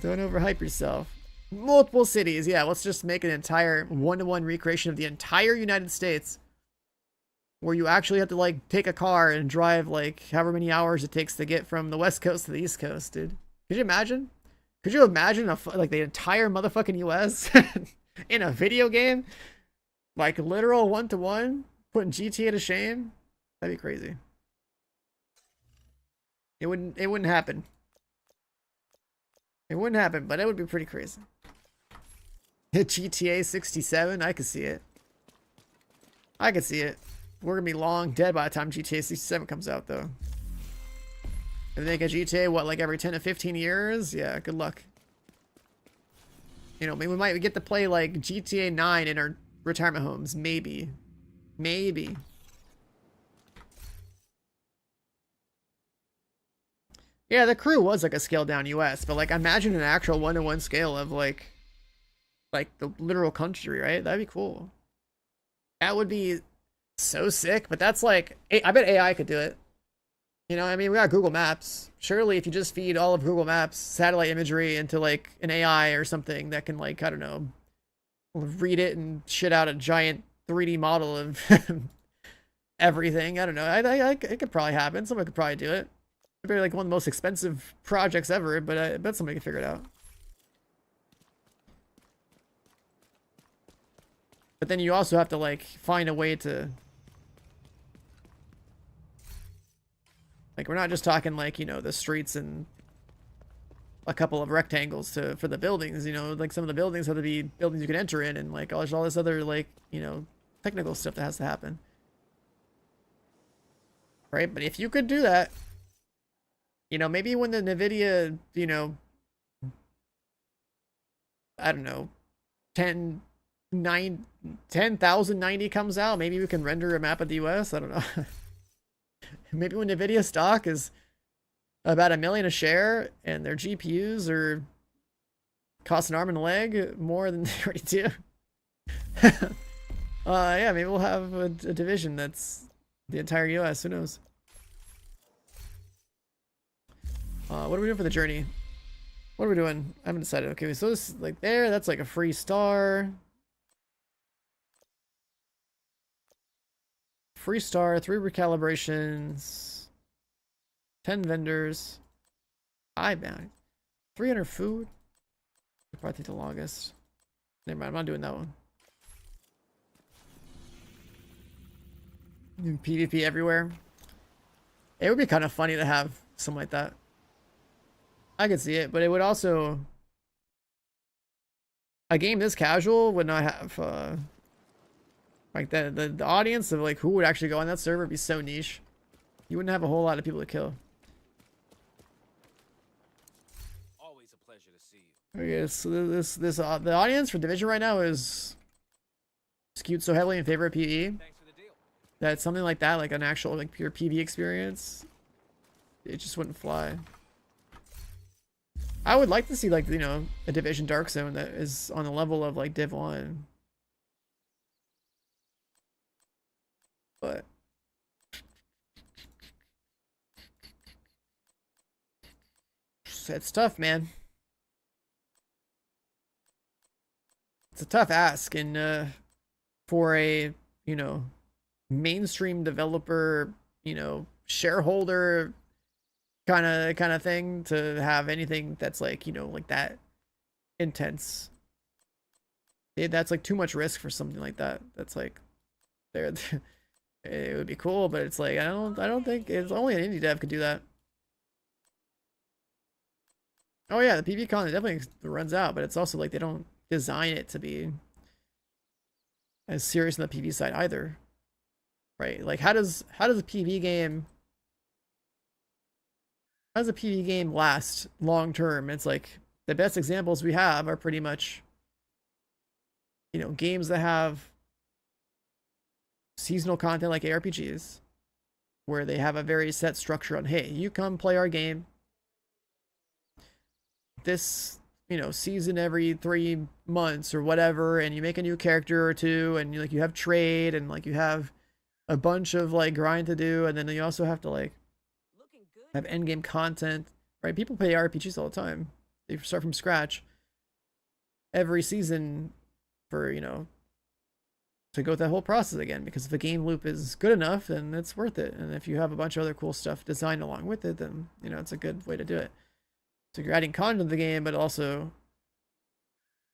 Don't overhype yourself. Multiple cities. Yeah, let's just make an entire 1-to-1 recreation of the entire United States. Where you actually have to, like, take a car and drive, like, however many hours it takes to get from the West Coast to the East Coast, dude. Could you imagine? Could you imagine, like, the entire motherfucking US in a video game? Like, literal 1-to-1? Putting GTA to shame? That'd be crazy. It wouldn't happen. It wouldn't happen, but it would be pretty crazy. Hit GTA 67? I could see it. I could see it. We're gonna be long dead by the time GTA 67 comes out, though. If they make a GTA, what, like every 10 to 15 years? Yeah, good luck. You know, maybe we might get to play, like, GTA 9 in our retirement homes. Maybe. Maybe. Yeah, the crew was, like, a scaled-down US, but, like, imagine an actual 1-to-1 scale of, like the literal country, right? That'd be cool. That would be so sick, but that's, like, I bet AI could do it. You know, I mean, we got Google Maps. Surely if you just feed all of Google Maps satellite imagery into, like, an AI or something that can, like, I don't know, read it and shit out a giant 3D model of everything. I don't know. It could probably happen. Someone could probably do it. It'd be, like, one of the most expensive projects ever, but I bet somebody can figure it out. But then you also have to, like, find a way to... Like, we're not just talking, like, you know, the streets and a couple of rectangles for the buildings, you know? Like, some of the buildings have to be buildings you can enter in, and, like, there's all this other, like, you know, technical stuff that has to happen. Right? But if you could do that, you know, maybe when the NVIDIA, you know, I don't know, 10,090 comes out, maybe we can render a map of the US. I don't know. Maybe when NVIDIA stock is about $1 million a share and their GPUs are cost an arm and a leg more than they already do. Yeah, maybe we'll have a division that's the entire US. Who knows? What are we doing for the journey? What are we doing? I haven't decided. Okay, so this, like, there, that's like a free star. Free star, 3 recalibrations, 10 vendors, bound, 300 food. Probably take the longest. Never mind, I'm not doing that one. PvP everywhere. It would be kind of funny to have something like that. I could see it, but it would also... A game this casual would not have... like the audience of, like, who would actually go on that server would be so niche. You wouldn't have a whole lot of people to kill. Always a pleasure to see you. Okay, so the audience for Division right now is skewed so heavily in favor of PvE that something like that, like an actual, like, pure PvE experience, it just wouldn't fly. I would like to see, like, you know, a Division Dark Zone that is on the level of, like, Div 1. But it's tough, man. It's a tough ask, and for a, you know, mainstream developer, you know, shareholder kind of thing to have anything that's, like, you know, like that intense. That's, like, too much risk for something like that. That's, like, there. It would be cool, but it's like, I don't think it's only an indie dev could do that. Oh yeah, the PvP content definitely runs out, but it's also like they don't design it to be as serious on the PvP side either. right? Like how does a PvP game last long term? It's like the best examples we have are pretty much, you know, games that have seasonal content like ARPGs, where they have a very set structure on, hey, you come play our game this, you know, season every 3 months or whatever, and you make a new character or two, and you have trade, and like you have a bunch of like grind to do, and then you also have to like have endgame content, right? People play RPGs all the time. They start from scratch every season for, you know, to go through that whole process again, because if the game loop is good enough, then it's worth it. And if you have a bunch of other cool stuff designed along with it, then, you know, it's a good way to do it. So you're adding content to the game, but also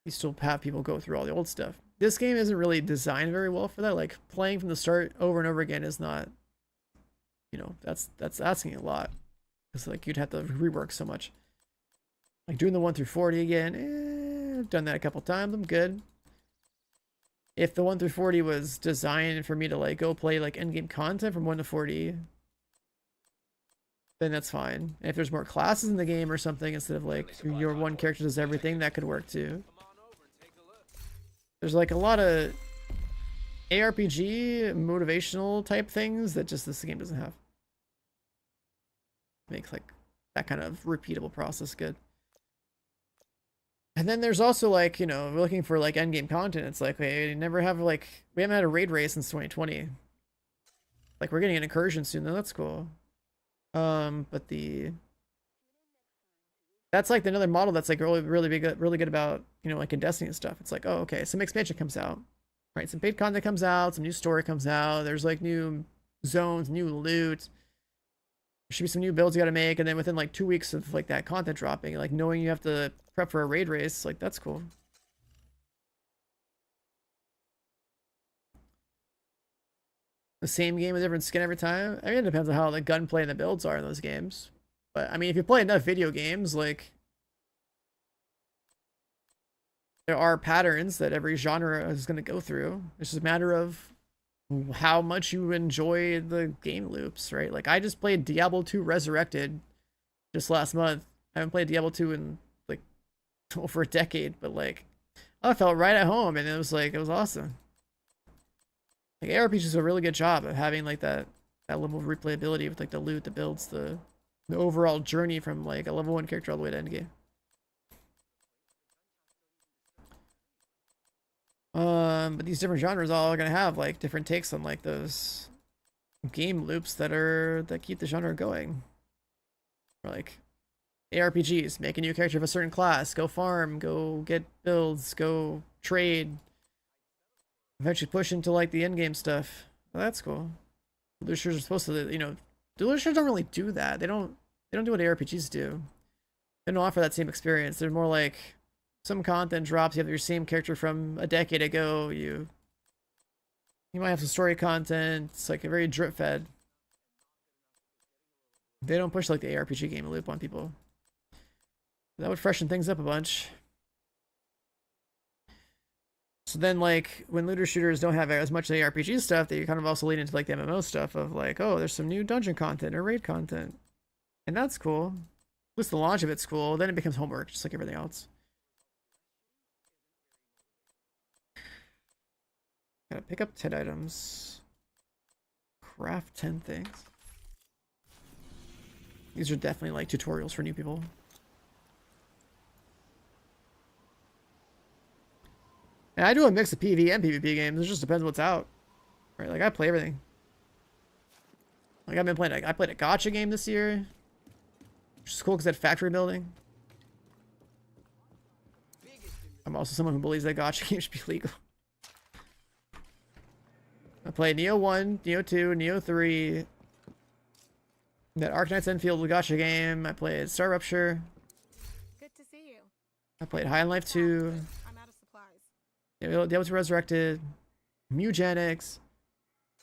you still have people go through all the old stuff. This game isn't really designed very well for that. Like playing from the start over and over again is not, you know, that's asking a lot. Because like you'd have to rework so much. Like doing the 1 through 40 again, I've done that a couple times, I'm good. If the 1 through 40 was designed for me to like go play like endgame content from 1 to 40, then that's fine. And if there's more classes in the game or something, instead of like your one character does everything, that could work too. There's like a lot of ARPG motivational type things that just this game doesn't have. Makes like that kind of repeatable process good. And then there's also like, you know, looking for like endgame content. It's like we never have like, we haven't had a raid race since 2020. Like we're getting an incursion soon, though. That's cool. But that's like another model that's like really good about, you know, like in Destiny and stuff. It's like, oh, okay, some expansion comes out, right? Some paid content comes out, some new story comes out. There's like new zones, new loot. There should be some new builds you got to make, and then within like 2 weeks of like that content dropping, like knowing you have to prep for a raid race, like that's cool. The same game with different skin every time. I mean, it depends on how the gunplay and the builds are in those games. But I mean, if you play enough video games, like there are patterns that every genre is going to go through. It's just a matter of how much you enjoy the game loops, right? Like I just played Diablo 2 Resurrected just last month. I haven't played Diablo 2 in like over a decade, but like I felt right at home, and it was awesome. Like ARPGs do a really good job of having like that level of replayability with like the loot, the builds, the overall journey from like a level 1 character all the way to endgame. But these different genres all are gonna have like different takes on like those game loops that keep the genre going. Or, like ARPGs, make a new character of a certain class, go farm, go get builds, go trade, eventually push into like the end game stuff. Well, that's cool. Publishers are supposed to, you know, publishers don't really do that. They don't do what ARPGs do. They don't offer that same experience. They're more like some content drops, you have your same character from a decade ago, you might have some story content. It's like a very drip fed. They don't push like the ARPG game loop on people. That would freshen things up a bunch. So then like when looter shooters don't have as much ARPG stuff, they kind of also lean into like the MMO stuff of like, oh, there's some new dungeon content or raid content. And that's cool. At least the launch of it's cool. Then it becomes homework, just like everything else. Gotta pick up 10 items. Craft 10 things. These are definitely like tutorials for new people. And I do a mix of PvE and PvP games. It just depends what's out. Right, like I play everything. Like I've been playing, I played a gacha game this year. Which is cool because that factory building. I'm also someone who believes that gacha games should be legal. I played Neo 1, Neo 2, Neo 3. That Arknights Enfield gacha game. I played Star Rupture. Good to see you. I played High on Life 2. I'm out of supplies. Diablo 2 Resurrected. Mugenics.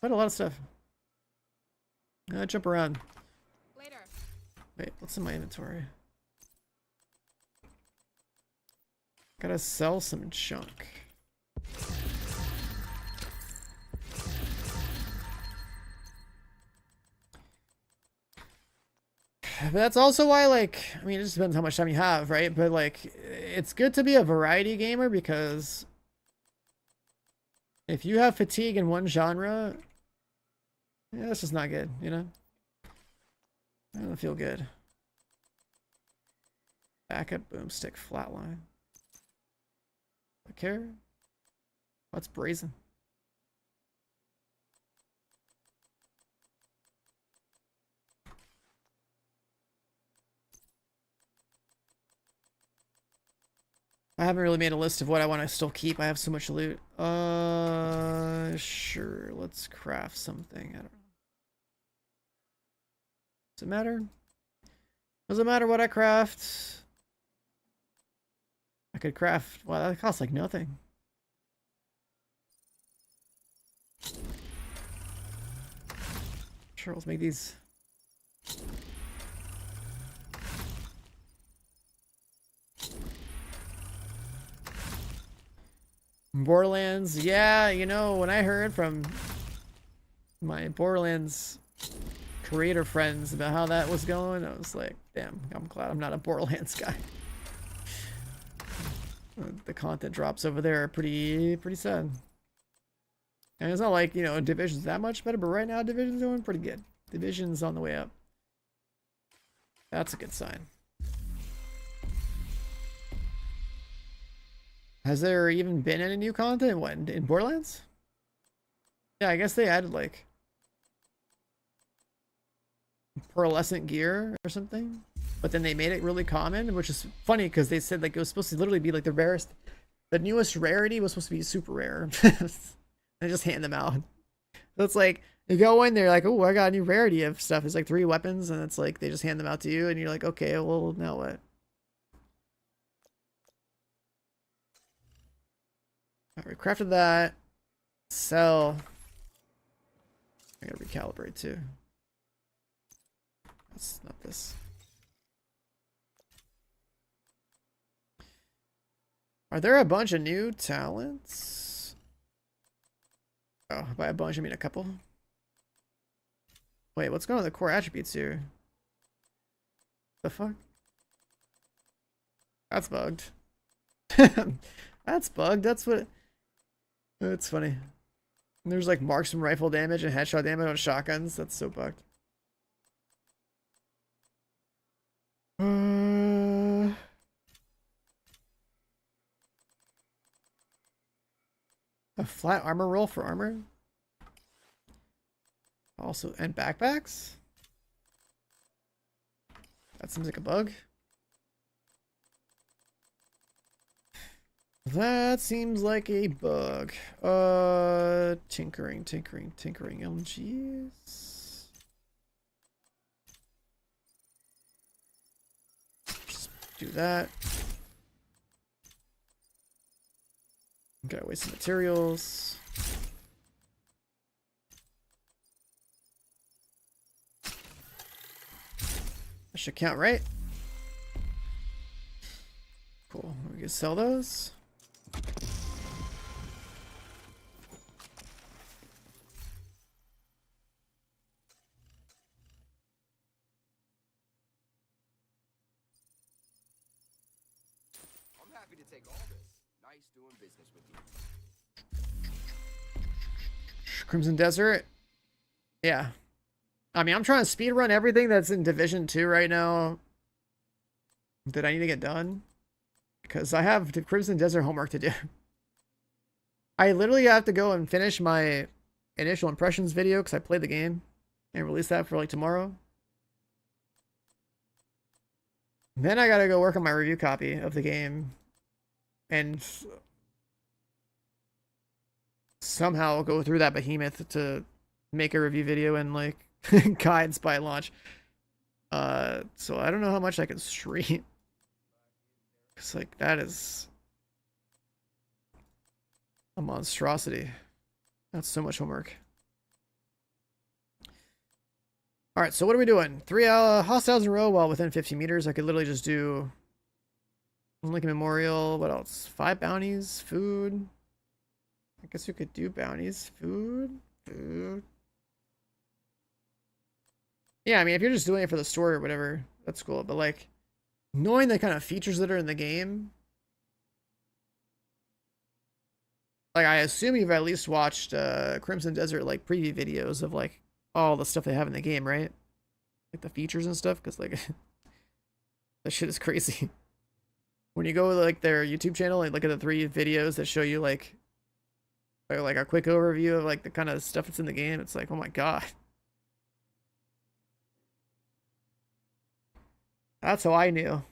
Quite a lot of stuff. Jump around. Later. Wait, what's in my inventory? Gotta sell some junk. But that's also why, like, I mean, it just depends how much time you have, right? But like, it's good to be a variety gamer because if you have fatigue in one genre, yeah, that's just not good, you know? I don't feel good. Backup boomstick flatline. Okay. What's brazen? I haven't really made a list of what I want to still keep. I have so much loot. Sure. Let's craft something. I don't know. Does it matter? Does it matter what I craft? I could craft. Wow, that costs like nothing. Sure, let's make these. Borderlands, yeah, you know, when I heard from my Borderlands creator friends about how that was going, I was like, damn, I'm glad I'm not a Borderlands guy. The content drops over there are pretty sad. And it's not like, you know, Division's that much better, but right now Division's doing pretty good. Division's on the way up. That's a good sign. Has there even been any new content? What, in Borderlands? Yeah, I guess they added like pearlescent gear or something, but then they made it really common, which is funny because they said like it was supposed to literally be like the rarest, the newest rarity was supposed to be super rare. They just hand them out. So it's like you go in there like, oh, I got a new rarity of stuff. It's like 3 weapons, and it's like they just hand them out to you, and you're like, okay, well now what? All right, we crafted that. Sell. I gotta recalibrate too. That's not this. Are there a bunch of new talents? Oh, by a bunch I mean a couple. Wait, what's going on with the core attributes here? The fuck? That's bugged. That's bugged. That's what. That's funny. And there's like marksman rifle damage and headshot damage on shotguns. That's so bugged. A flat armor roll for armor. Also, and backpacks. That seems like a bug. That seems like a bug. Tinkering. LMGs. Just do that. Gotta waste some materials. That should count, right? Cool. We can sell those. I'm happy to take all this. Nice doing business with you. Crimson Desert. Yeah. I mean, I'm trying to speedrun everything that's in Division 2 right now that I need to get done. Because I have the Crimson Desert homework to do. I literally have to go and finish my initial impressions video because I played the game and release that for like tomorrow. Then I gotta go work on my review copy of the game and somehow go through that behemoth to make a review video and like guides by launch. So I don't know how much I can stream. Cause like that is a monstrosity. That's so much homework. All right, so what are we doing? 3 hostiles in a row while within 15 meters. I could literally just do Lincoln Memorial. What else? 5 bounties, food. I guess we could do bounties, food. Yeah, I mean, if you're just doing it for the story or whatever, that's cool. But like, knowing the kind of features that are in the game, like I assume you've at least watched Crimson Desert like preview videos of like all the stuff they have in the game, right? Like the features and stuff, because like that shit is crazy. When you go to like their YouTube channel and look at the 3 videos that show you like a quick overview of like the kind of stuff that's in the game, it's like, oh my god. That's how I knew.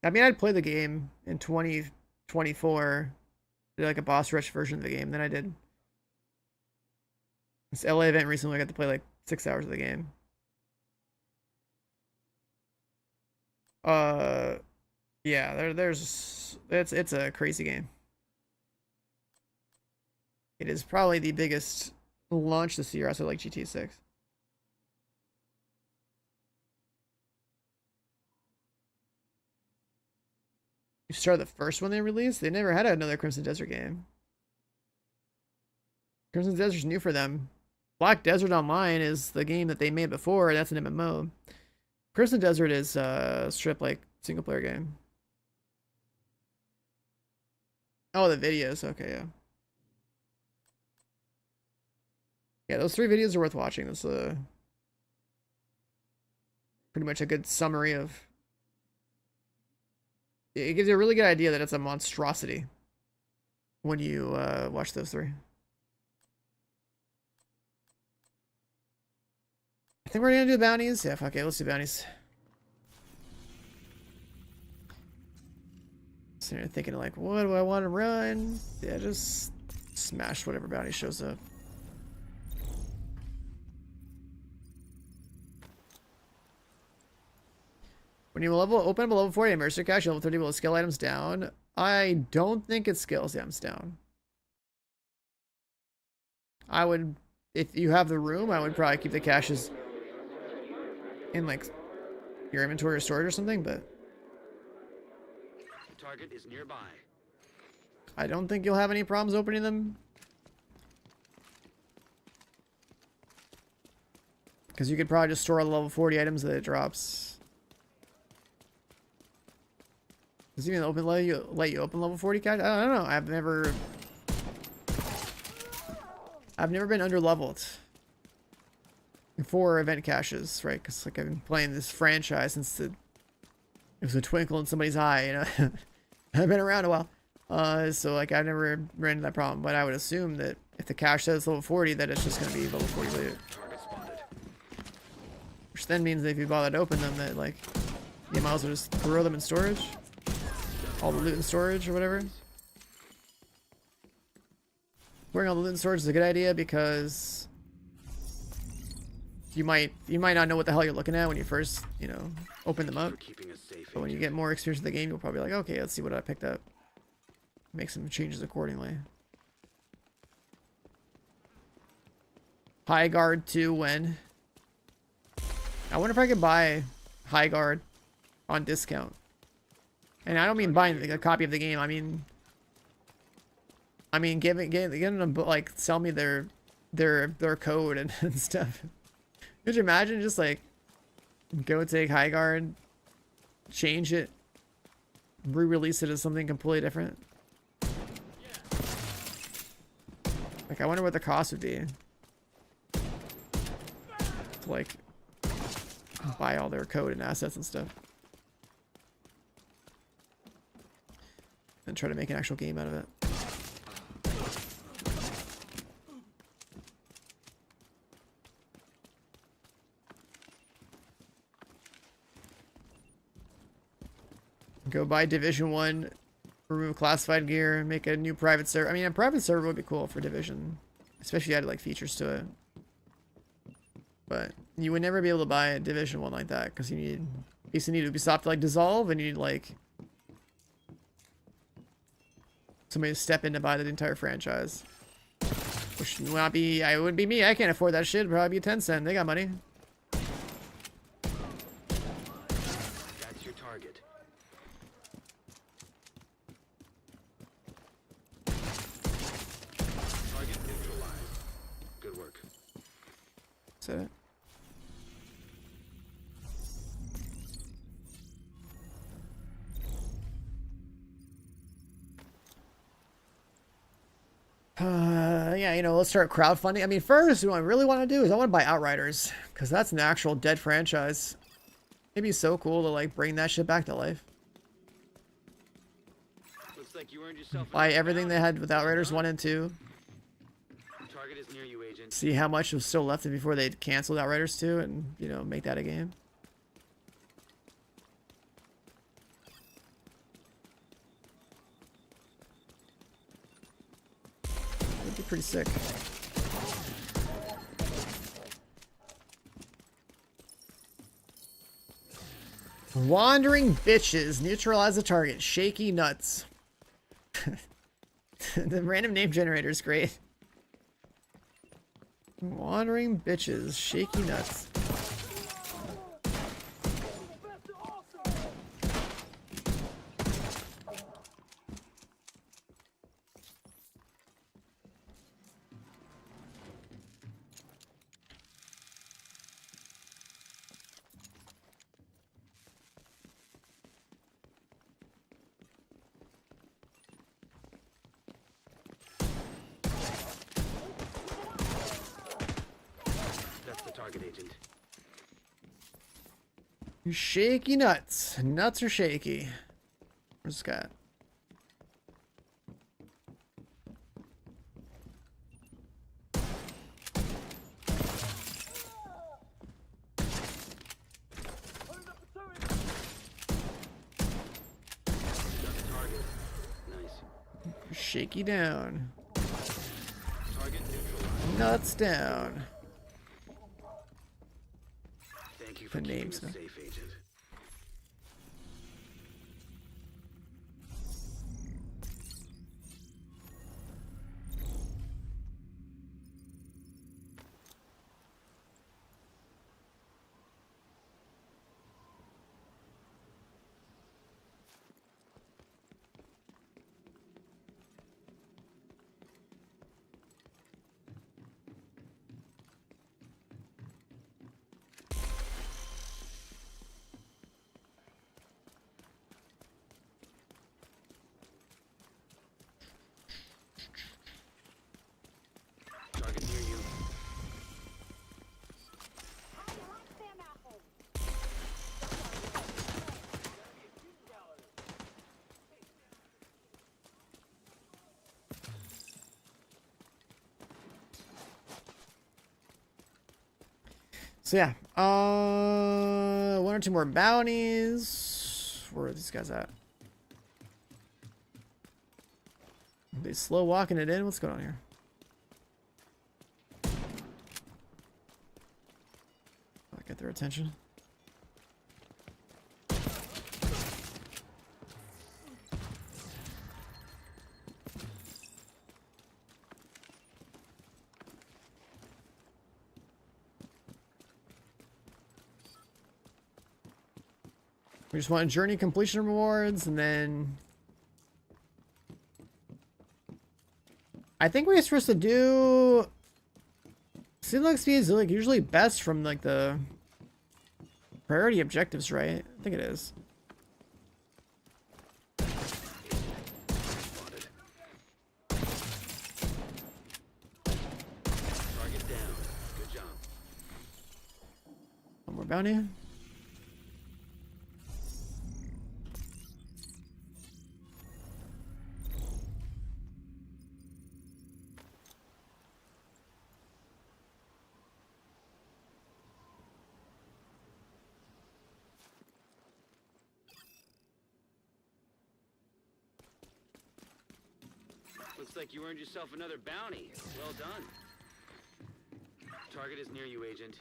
I mean, I'd play the game in 2024, did like a boss rush version of the game. Then I did this LA event recently. I got to play like 6 hours of the game. Yeah, it's a crazy game. It is probably the biggest launch this year. I also like GTA 6. You start the first one they released. They never had another Crimson Desert game. Crimson Desert's new for them. Black Desert Online is the game that they made before. That's an MMO. Crimson Desert is strip like single player game. Oh, the videos. Okay, yeah. Yeah, those 3 videos are worth watching. That's pretty much a good summary of. It gives you a really good idea that it's a monstrosity when you watch those 3. I think we're gonna do bounties. Yeah, fuck it, let's do bounties. So you're thinking like, what do I want to run? Yeah, just smash whatever bounty shows up. When you open up a level 40 immersive cache, level 30 will scale items down. I don't think it scales items down. I would, if you have the room, I would probably keep the caches in like your inventory or storage or something, but The target is nearby. I don't think you'll have any problems opening them. Because you could probably just store all the level 40 items that it drops. Does it even let you open level 40 cache? I don't know. I've never been under leveled for event caches, right? Because like I've been playing this franchise since it was a twinkle in somebody's eye, you know. I've been around a while, so like I've never ran into that problem. But I would assume that if the cache says level 40, that it's just gonna be level 40 later. Which then means that if you bother to open them, that like you might as well just throw them in storage. All the loot in storage or whatever. Pouring all the loot in storage is a good idea because you might not know what the hell you're looking at when you first, you know, open them up. But when you get more experience in the game, you'll probably be like, okay, let's see what I picked up. Make some changes accordingly. High guard to when? I wonder if I could buy high guard on discount. And I don't mean buying a copy of the game. I mean getting them to like sell me their code and stuff. Could you imagine just like go take high guard, change it, re-release it as something completely different? Like I wonder what the cost would be to like buy all their code and assets and stuff. And try to make an actual game out of it. Go buy Division 1, remove classified gear, make a new private server. I mean, a private server would be cool for Division, especially if you added like features to it. But you would never be able to buy a Division 1 like that because you basically need Ubisoft to like dissolve, and you need like somebody to step in to buy the entire franchise. Which would not be, it wouldn't be me. I can't afford that shit. It'd probably be Tencent. They got money. That's your target. Target neutralized. Good work. Is that it? Yeah, you know, let's start crowdfunding. I mean, first, what I really want to do is I want to buy Outriders, because that's an actual dead franchise. It'd be so cool to, like, bring that shit back to life. Looks like you earned yourself Buy everything they had with Outriders 1 and 2. Target is near you, agent. See how much was still left before they canceled Outriders 2 and, you know, make that a game. That'd be pretty sick. Wandering bitches neutralize the target. Shaky nuts. The random name generator is great. Wandering bitches. Shaky nuts. Target agent. Shaky nuts. Nuts are shaky. Where's Scott? Shaky down. Target neutralized. Nuts down. Thank you for The keeping names. us safe, agent. Target near you. So yeah, one or two more bounties. Where are these guys at? Are they slow walking it in? What's going on here? Get their attention. We just want journey completion rewards, and then I think we're supposed to do. Seems like speed is like usually best from like the priority objectives, right? I think it is. Target down. Good job. One more bounty. Looks like you earned yourself another bounty. Well done. Target is near you, agent.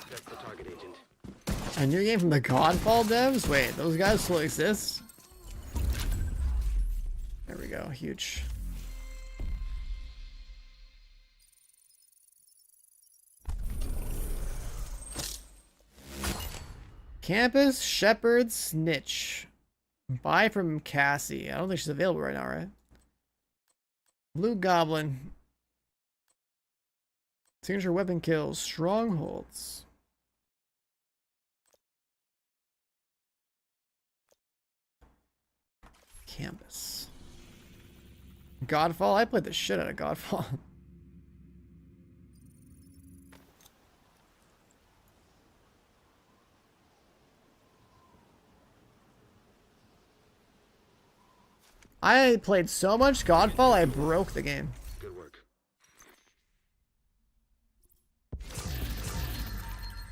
That's the target agent. A new game from the Godfall devs? Wait, those guys still exist? go. Huge. Campus Shepherd Snitch. Buy from Cassie. I don't think she's available right now, right? Blue Goblin. Signature weapon kills. Strongholds. Campus. Godfall? I played the shit out of Godfall. I played so much Godfall, I broke the game. Good work.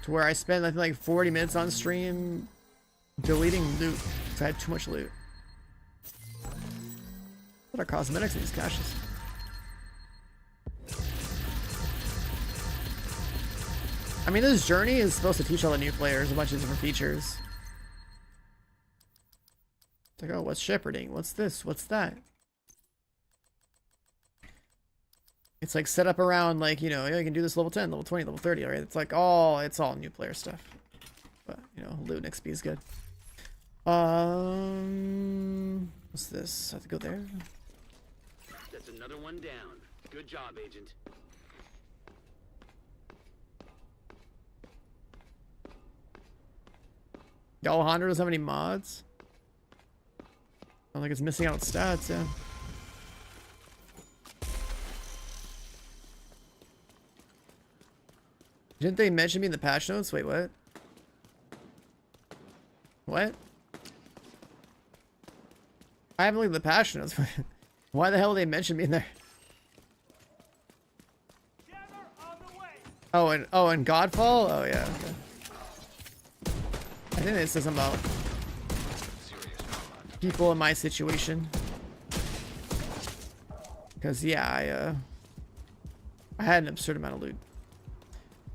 To where I spent, I think, like 40 minutes on stream deleting loot because I had too much loot. What are cosmetics in these caches? I mean, this journey is supposed to teach all the new players a bunch of different features. It's like, oh, what's shepherding? What's this? What's that? It's like set up around, like, you know, you can do this level 10, level 20, level 30, right? It's like it's all new player stuff. But, you know, loot and XP is good. What's this? I have to go there. That's another one down. Good job, Agent. Alejandro doesn't have any mods. I don't think it's missing out on stats, yeah. Didn't they mention me in the patch notes? Wait, what? What? I haven't looked at the patch notes. Why the hell did they mention me in there? Oh, and Godfall? Oh yeah, okay. I think it says something about people in my situation. Because yeah, I had an absurd amount of loot.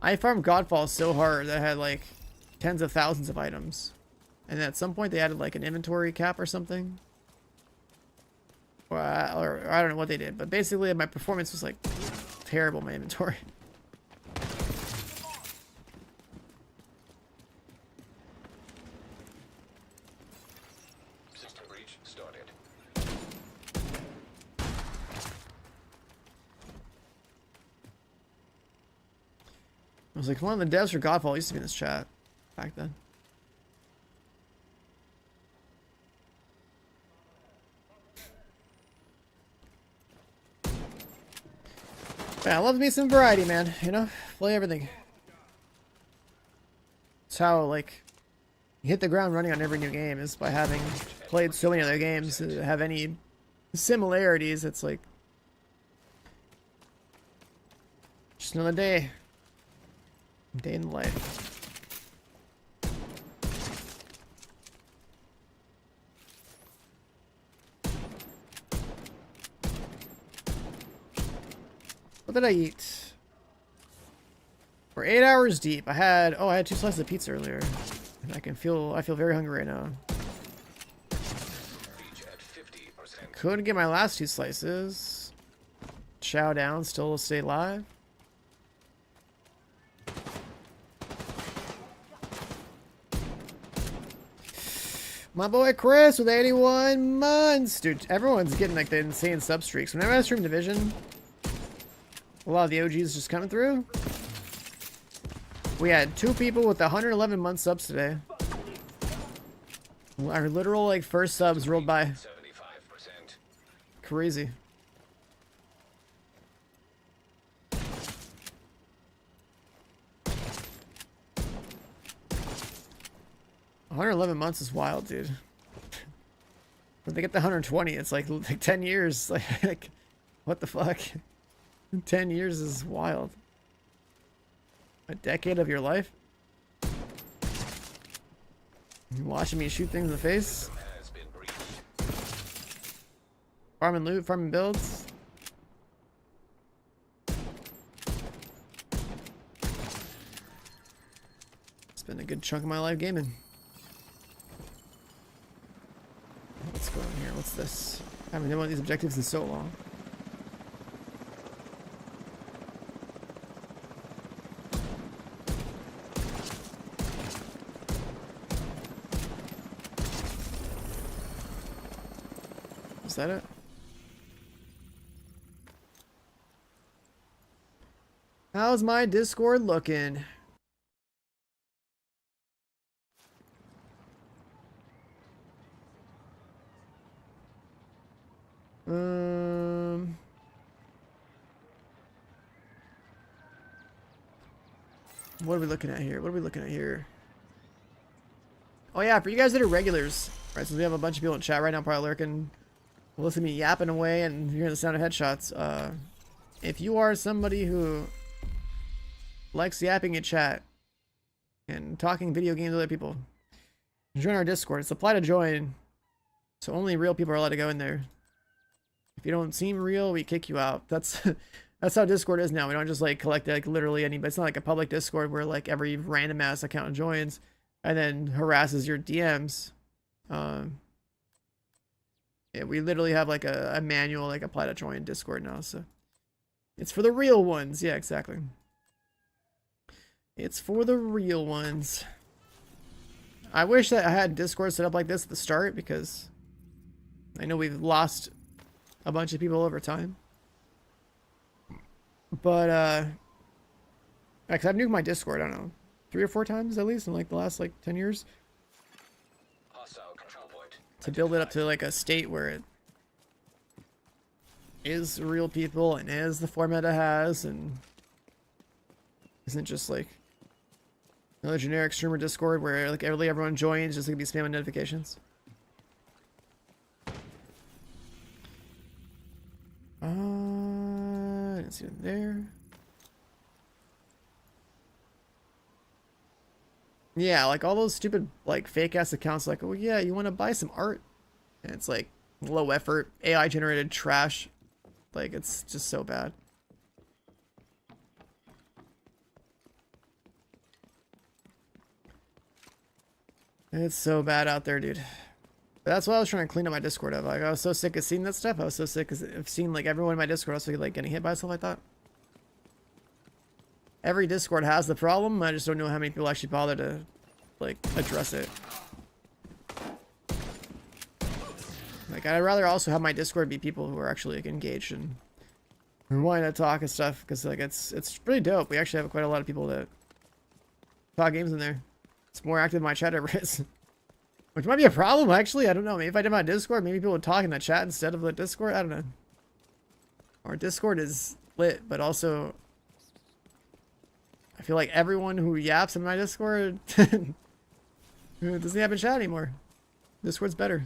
I farmed Godfall so hard that I had like tens of thousands of items. And then at some point they added like an inventory cap or something. Or I don't know what they did, but basically my performance was like terrible in my inventory. System breach started. I was like, one of the devs for Godfall used to be in this chat back then. Yeah, I love me some variety, man. You know, play everything. It's how, like, you hit the ground running on every new game, is by having played so many other games that have any similarities. It's like just another day. Day in the life. What did I eat? We're 8 hours deep. I had 2 slices of pizza earlier. And I feel very hungry right now. Couldn't get my last 2 slices. Chow down, still stay alive. My boy Chris with 81 months. Dude, everyone's getting like the insane sub streaks. Whenever I stream Division, a lot of the OGs just coming through. We had 2 people with 111 month subs today. Our literal like first subs rolled by. 75%. Crazy. $111 months is wild, dude. When they get the 120, it's like 10 years. Like what the fuck? 10 years is wild. A decade of your life? You watching me shoot things in the face? Farming loot, farming builds. It's been a good chunk of my life gaming. What's going on here? What's this? I haven't done one of these objectives in so long. Is that it? How's my Discord looking? What are we looking at here? What are we looking at here? Oh yeah, for you guys that are regulars, right? So we have a bunch of people in chat right now, probably lurking, listening to me yapping away, and hearing the sound of headshots. If you are somebody who likes yapping in chat and talking video games with other people, join our Discord. It's apply to join, so only real people are allowed to go in there. If you don't seem real, we kick you out. That's that's how Discord is now. We don't just like collect like literally anybody. It's not like a public Discord where like every random ass account joins and then harasses your DMs. Yeah, we literally have like a manual, like apply to join Discord now. So it's for the real ones. Yeah, exactly. It's for the real ones. I wish that I had Discord set up like this at the start, because I know we've lost a bunch of people over time. But like, I've nuked my Discord, I don't know, 3 or 4 times at least in like the last like 10 years. To build it up to like a state where it is real people and is the format it has and isn't just like another generic streamer Discord where like everyone joins just to be spamming notifications. I didn't see it there. Yeah, like all those stupid like fake ass accounts like, oh yeah, you want to buy some art, and it's like low effort AI generated trash. Like, it's just so bad. It's so bad out there, dude. But that's why I was trying to clean up my Discord of. Like, I was so sick of seeing that stuff. I was so sick of seeing like everyone in my Discord also like getting hit by stuff like that. Every Discord has the problem. I just don't know how many people actually bother to like address it. Like, I'd rather also have my Discord be people who are actually like engaged and wanting to talk and stuff, because like it's pretty dope. We actually have quite a lot of people that talk games in there. It's more active than my chat ever is. Which might be a problem, actually. I don't know. Maybe if I did my Discord, maybe people would talk in the chat instead of the Discord. I don't know. Our Discord is lit, but also I feel like everyone who yaps in my Discord doesn't have a chat anymore. Discord's better.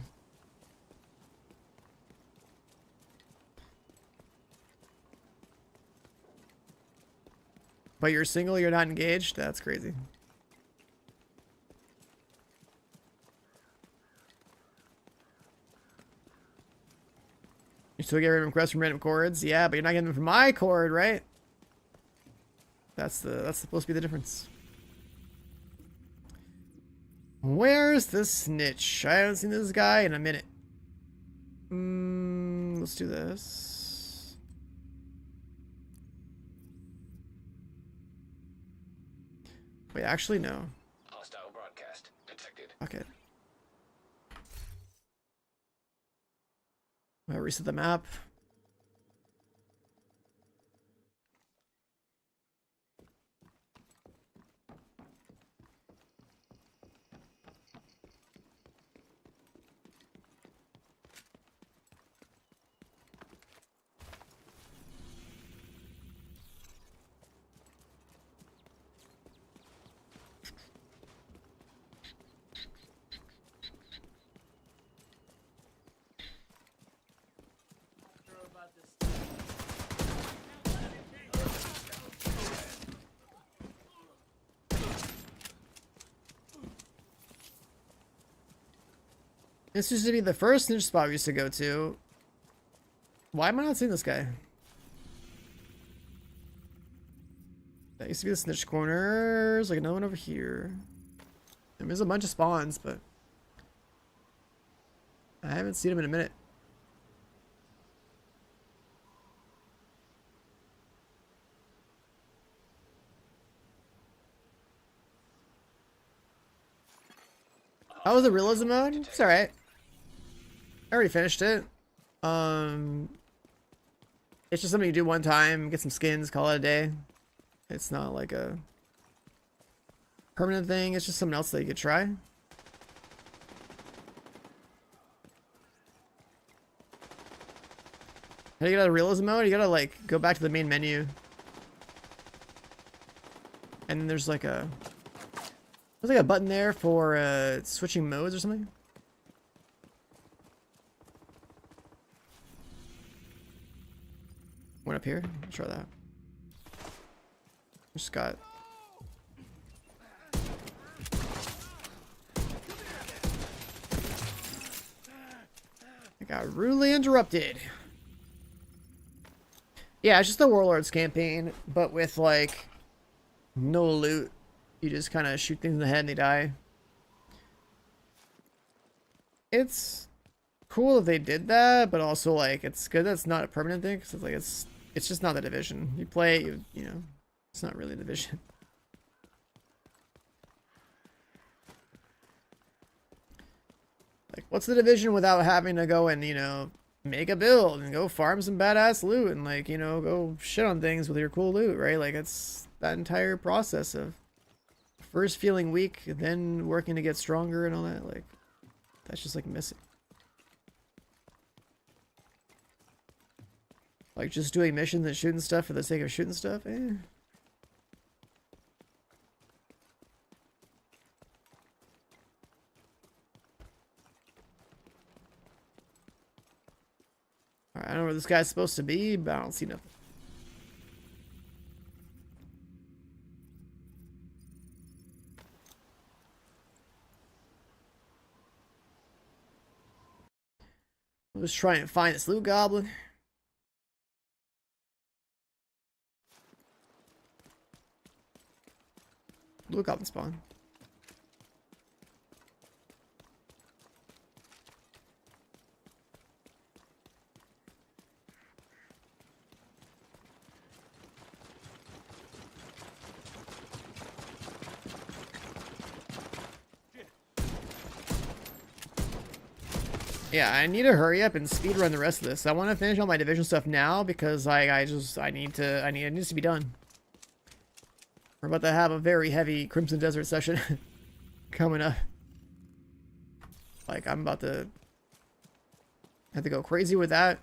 But you're single, you're not engaged? That's crazy. You still get random requests from random chords? Yeah, but you're not getting them from my chord, right? That's supposed to be the difference. Where's the snitch? I haven't seen this guy in a minute. Let's do this. Wait, actually, no. Hostile broadcast detected. Okay. I'll reset the map. This used to be the first snitch spot we used to go to. Why am I not seeing this guy? That used to be the snitch corner. There's like another one over here. There's a bunch of spawns, but I haven't seen him in a minute. That was the realism mode? It's alright. I already finished it. It's just something you do one time, get some skins, call it a day. It's not like a permanent thing, it's just something else that you could try. How do you get out of realism mode? You gotta like go back to the main menu. And then there's like a button there for switching modes or something. One up here. I'll try that. Just got. I got rudely interrupted. Yeah, it's just the Warlords campaign, but with like no loot. You just kind of shoot things in the head and they die. It's cool if they did that, but also like it's good that's not a permanent thing because it's like it's just not the Division. You play it, you know, it's not really the Division. Like, what's the Division without having to go and, you know, make a build and go farm some badass loot and like, you know, go shit on things with your cool loot, right? Like it's that entire process of first feeling weak, then working to get stronger and all that. Like, that's just like missing. Like just doing missions and shooting stuff for the sake of shooting stuff, eh. Alright, I don't know where this guy's supposed to be, but I don't see nothing. Let's try and find this loot goblin. Loot goblin spawn. Yeah, I need to hurry up and speedrun the rest of this. I want to finish all my Division stuff now because it needs to be done. We're about to have a very heavy Crimson Desert session coming up. Like, I'm about to have to go crazy with that.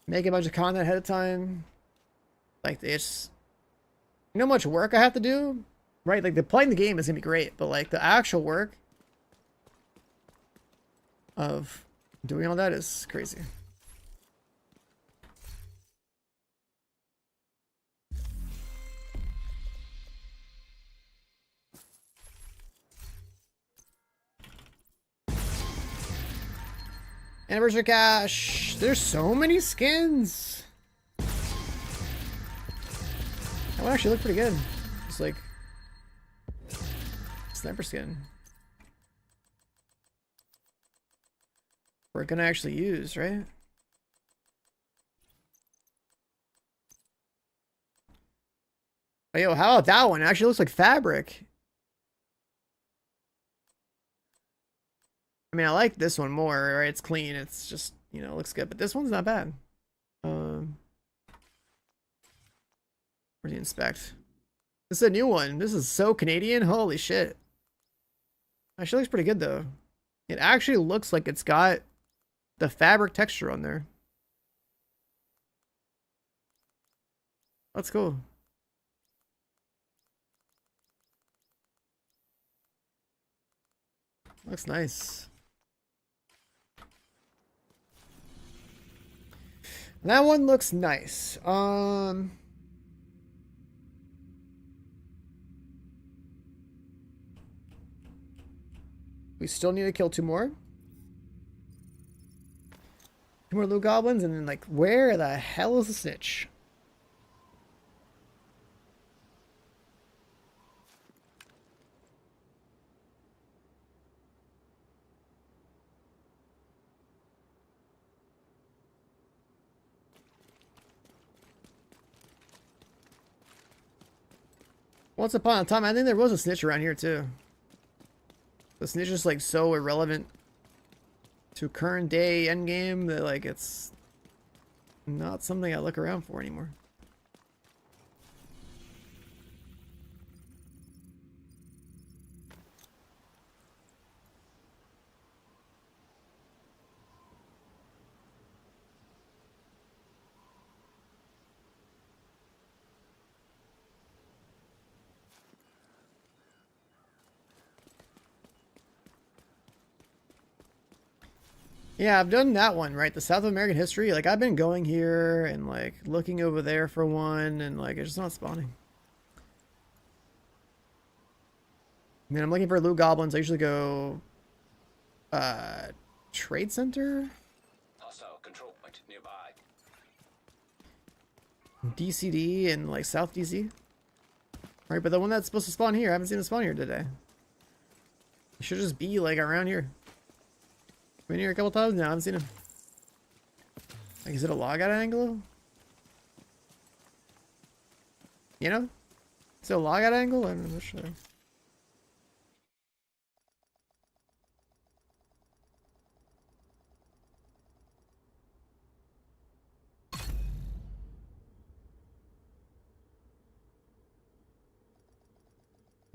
Make a bunch of content ahead of time. Like, it's, you know how much work I have to do? Right? Like, playing the game is gonna be great, but like the actual work of doing all that is crazy. Anniversary cash. There's so many skins. That one actually looked pretty good. It's like sniper skin. We're gonna actually use, right? Oh, yo, how about that one? It actually looks like fabric. I mean, I like this one more, right? It's clean. It's just, you know, it looks good. But this one's not bad. Where's the inspect? This is a new one. This is so Canadian. Holy shit. Actually looks pretty good, though. It actually looks like it's got the fabric texture on there. That's cool. Looks nice. That one looks nice. We still need to kill 2 more. 2 more loot goblins, and then like, where the hell is the snitch? Once upon a time, I think there was a snitch around here too. The snitch is like so irrelevant to current day endgame that like it's not something I look around for anymore. Yeah, I've done that one, right? The South American history. Like, I've been going here and, like, looking over there for one, and, like, it's just not spawning. I mean, I'm looking for loot goblins. I usually go, Trade Center? Hostile control point nearby. DCD and, like, South DC. Right, but the one that's supposed to spawn here, I haven't seen it spawn here today. It should just be, like, around here. Been here a couple times now, I haven't seen him. Like, is it a logout angle? You know? Is it a logout angle? I'm not sure.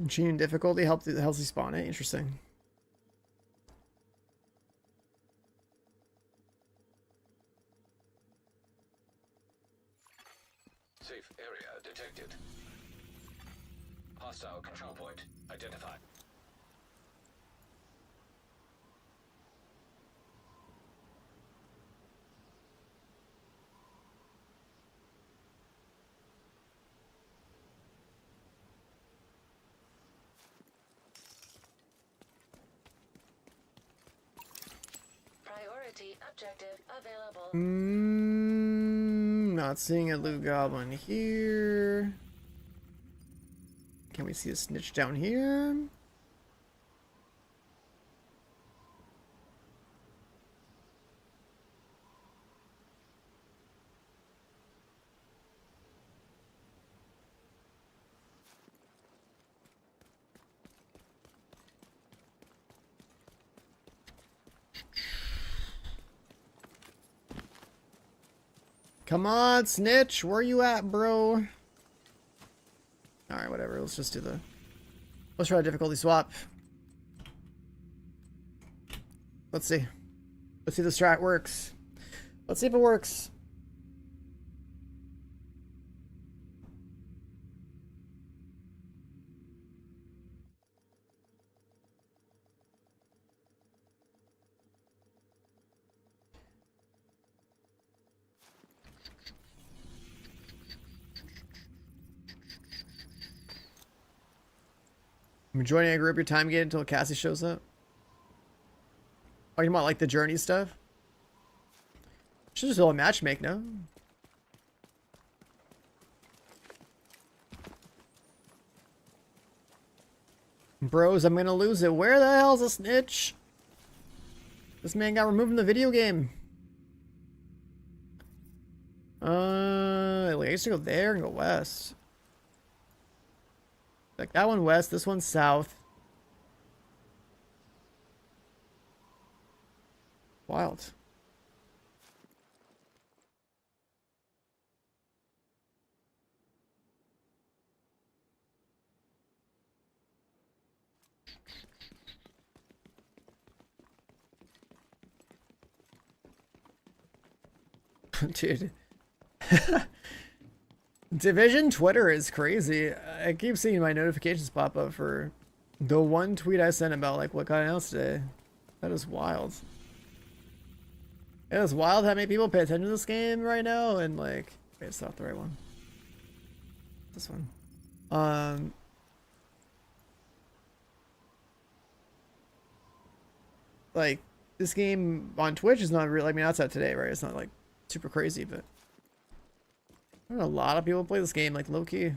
Gene difficulty helps you spawn it. Interesting. Safe area detected. Hostile control point identified. Priority objective available. Not seeing a loot goblin here. Can we see a snitch down here? Come on, snitch. Where you at, bro? Alright, whatever. Let's just do the... Let's try a difficulty swap. Let's see. Let's see if the strat works. Let's see if it works. I'm joining a group, your time gate until Cassie shows up. Talking about like the journey stuff. Should just do a match make, no? Bros, I'm gonna lose it. Where the hell's a snitch? This man got removed from the video game. Like, I used to go there and go west. Like that one west, this one south. Wild. Dude. Division Twitter is crazy. I keep seeing my notifications pop up for the one tweet I sent about like what got announced today. That is wild. It is wild how many people pay attention to this game right now, and like, wait, it's not the right one. This one. Like this game on Twitch is not real. I mean, outside today, right? It's not like super crazy, but I know a lot of people play this game like low key.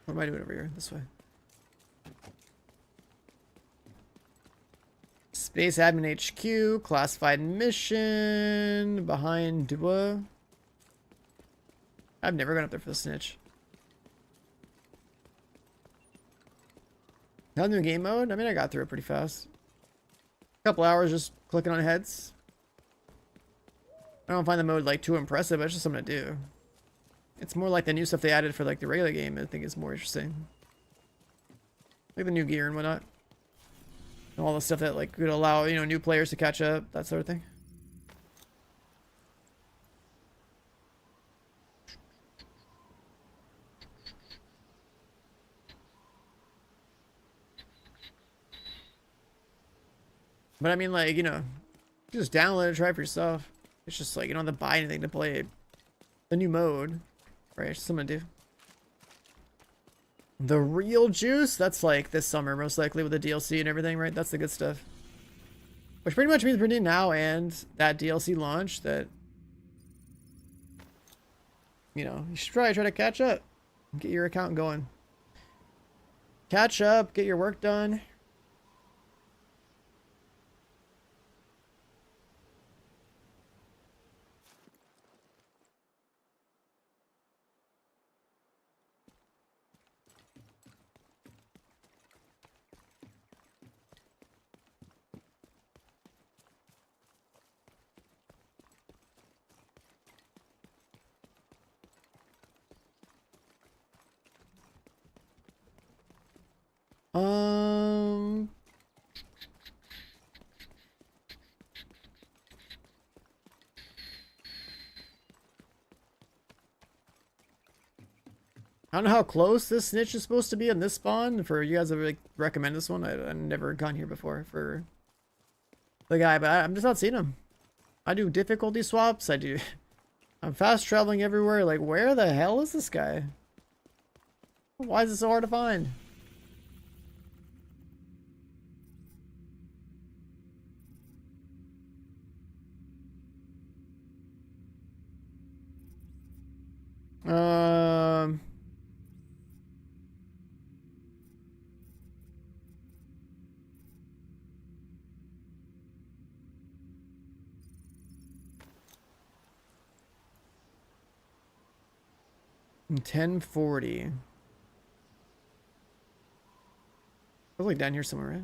What am I doing over here? This way. Space Admin HQ, classified mission, behind Dua. I've never gone up there for the snitch. How's new game mode? I mean, I got through it pretty fast. A couple hours just clicking on heads. I don't find the mode like too impressive, but it's just something to do. It's more like the new stuff they added for like the regular game. I think is more interesting. Like the new gear and whatnot. And all the stuff that like could allow, you know, new players to catch up, that sort of thing. But I mean, like, you know, just download it, try it for yourself. It's just like you don't have to buy anything to play the new mode, right? It's just something to do. The real juice, that's like this summer, most likely with the DLC and everything, right? That's the good stuff. Which pretty much means between now and that DLC launch that, you know, you should probably try to catch up. Get your account going. Catch up, get your work done. I don't know how close this snitch is supposed to be on this spawn. For you guys to like recommend this one, I've never gone here before for the guy, but I'm just not seeing him. I do difficulty swaps. I'm fast traveling everywhere. Like, where the hell is this guy? Why is it so hard to find? $10.40. I was like down here somewhere, right?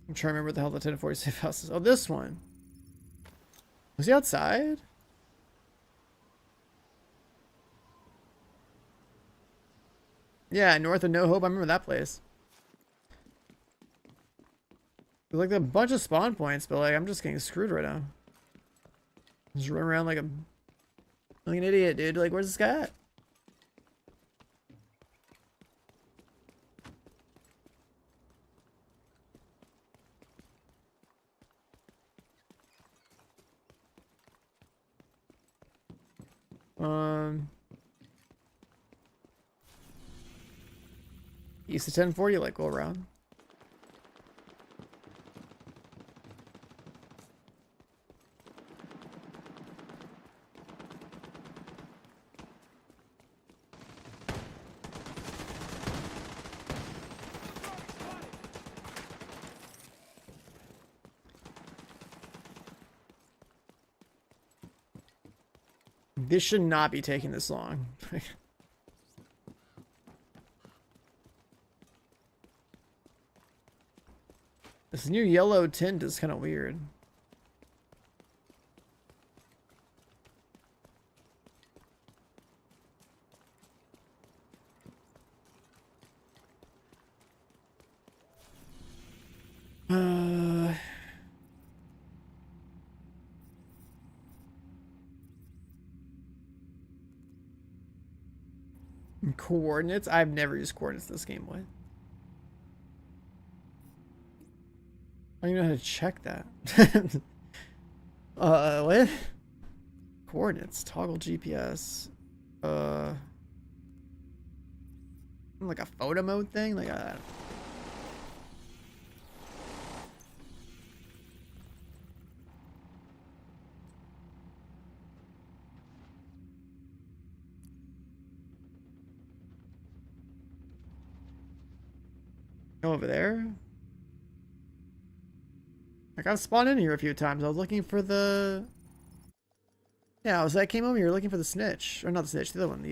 I'm trying to remember what the hell the 1040 safe house is. Oh, this one. Was he outside? Yeah, north of No Hope. I remember that place. There's like a bunch of spawn points, but like I'm just getting screwed right now. Just run around like an idiot, dude. Like, where's this guy at? East of 1040, like go around. This should not be taking this long. This new yellow tint is kind of weird. Coordinates? I've never used coordinates in this game. What? I don't even know how to check that. What? Coordinates. Toggle GPS. Like a photo mode thing? Like a... Go over there. Like, I've spawned in here a few times. I was looking for the... Yeah, I came over here looking for the snitch. Or not the snitch, the other one.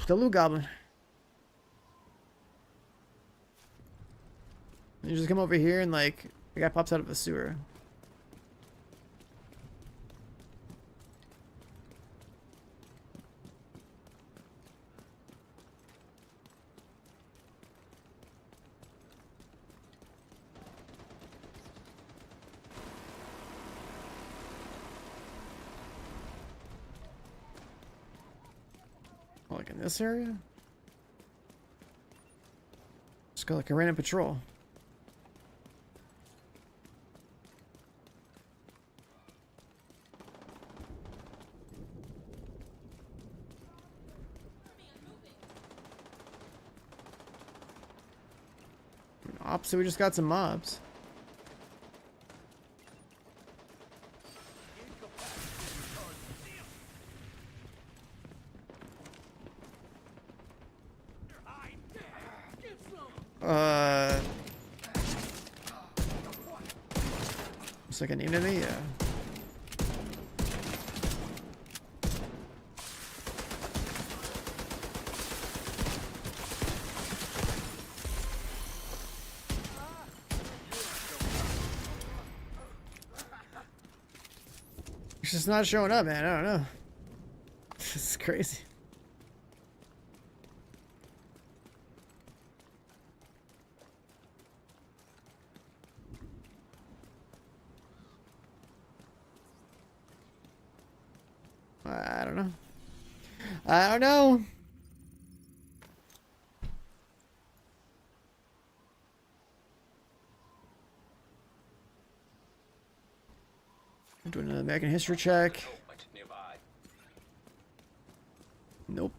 The loot goblin. And you just come over here and, like, the guy pops out of a sewer. Like in this area? Just got like a random patrol. Opposite, we just got some mobs. Looks like an enemy, yeah. It's just not showing up, man. I don't know. This is crazy. I don't know. I don't know. I'm doing an American history check. Nope.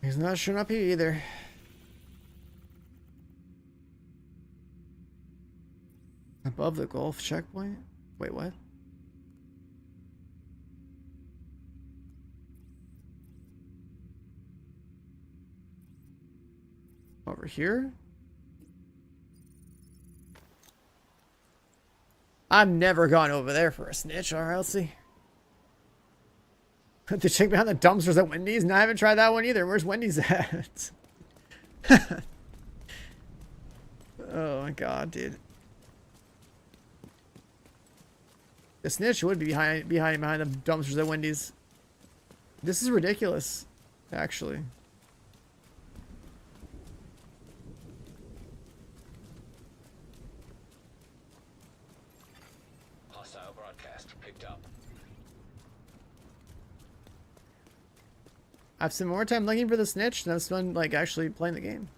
He's not showing up here either. Above the golf checkpoint? Wait, what? Over here? I've never gone over there for a snitch. Alright, let's see. To check behind the dumpsters at Wendy's? No, I haven't tried that one either. Where's Wendy's at? Oh my god, dude. The snitch would be behind the dumpsters at Wendy's. This is ridiculous, actually. Hostile broadcast picked up. I've spent more time looking for the snitch than I've spent like actually playing the game.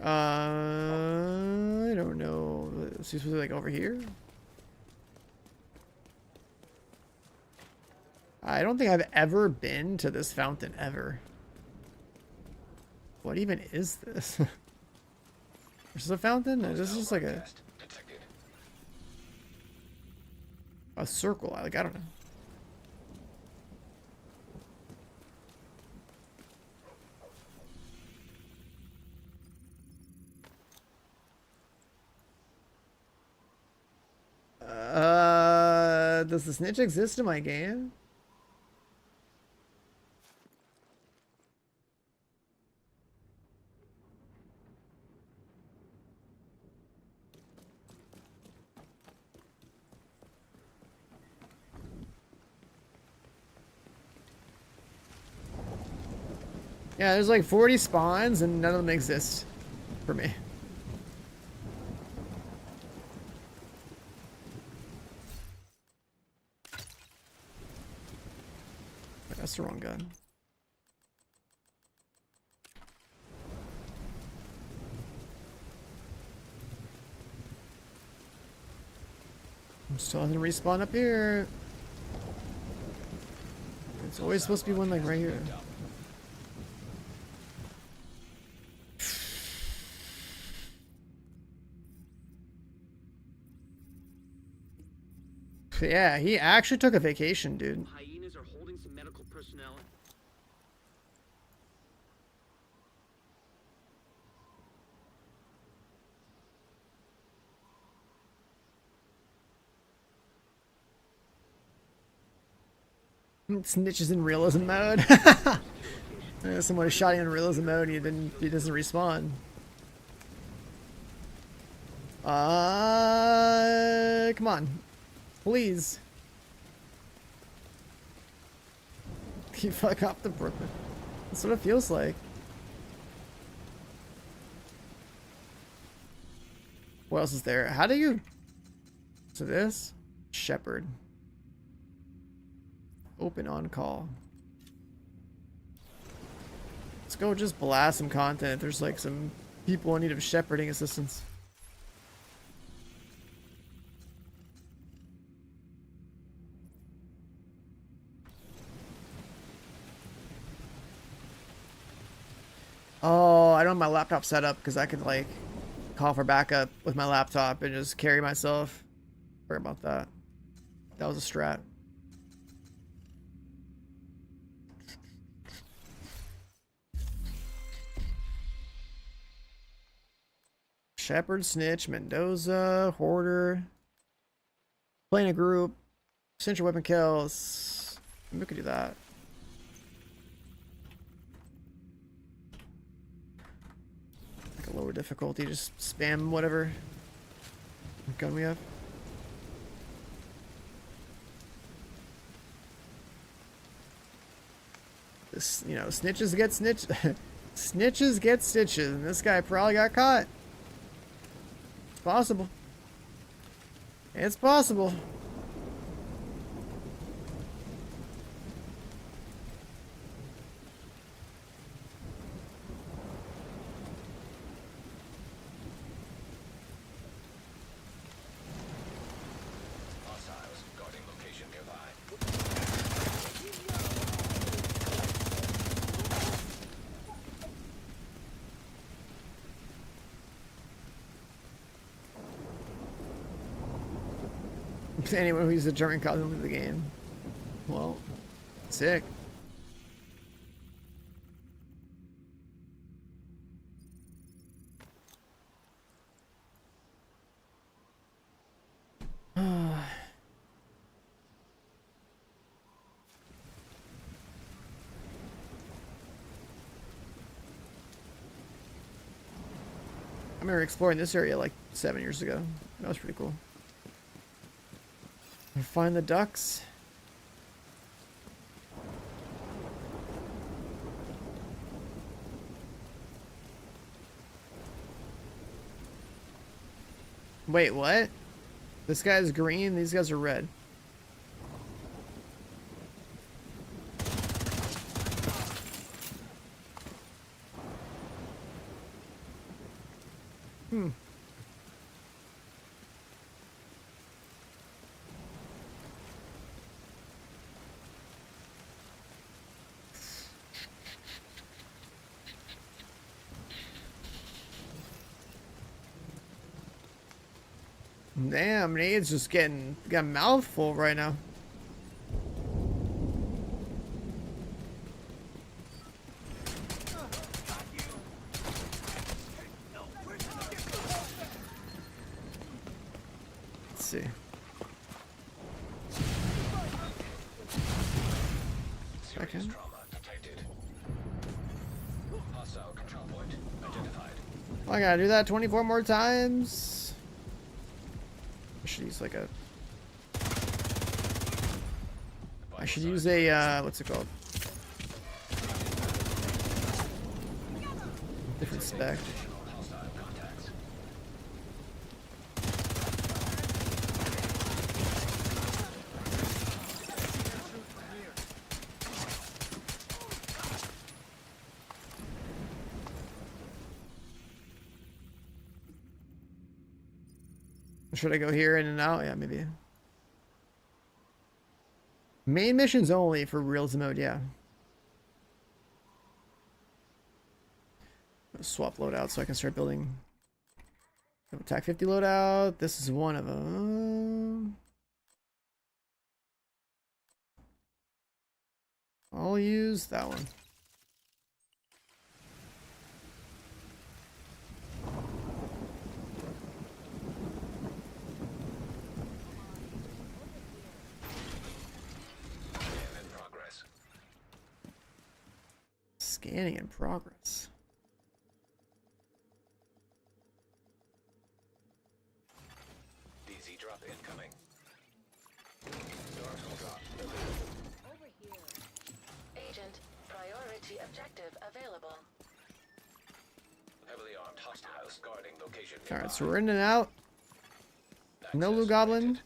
I don't know. Is he supposed to be like over here? I don't think I've ever been to this fountain ever. What even is this? This is a fountain? This is just like a circle. Like, I don't know. Does the snitch exist in my game? Yeah, there's like 40 spawns and none of them exist for me. That's the wrong gun. I'm still having to respawn up here. It's always supposed to be one like right here. Yeah, he actually took a vacation, dude. Hyenas are holding some medical personnel. Snitches in realism mode. Someone shot you in realism mode and he doesn't respawn. Come on. Please. You fuck up the Brooklyn. That's what it feels like. What else is there? How do you... So this? Shepherd. Open on call. Let's go just blast some content if there's like some people in need of shepherding assistance. Oh, I don't have my laptop set up because I could like call for backup with my laptop and just carry myself. Sorry about that. That was a strat. Shepherd, Snitch, Mendoza, Hoarder. Playing a group. Central weapon kills. Maybe we could do that. Like a lower difficulty, just spam whatever gun we have. This, you know, snitches get snitch. Snitches get stitches, and this guy probably got caught. It's possible. It's possible. Hostiles guarding location nearby. Anyone who uses a German caught them in the game. Well, sick. I remember exploring this area like 7 years ago. That was pretty cool. Find the ducks. Wait, what? This guy's green, these guys are red. Hmm. Damn, Nade's just got a mouthful right now. Let's see. Second. Hostile control point identified. I gotta do that 24 more times. I should use like a... I should use a, what's it called? Different spec. Should I go here in and out? Yeah, maybe. Main missions only for realism mode, yeah. Swap loadout so I can start building. Attack 50 loadout. This is one of them. I'll use that one. Scanning in progress. DZ drop incoming. Over here. Agent, priority objective available. Heavily armed hostiles guarding location. Alright, so we're in and out. No blue goblin.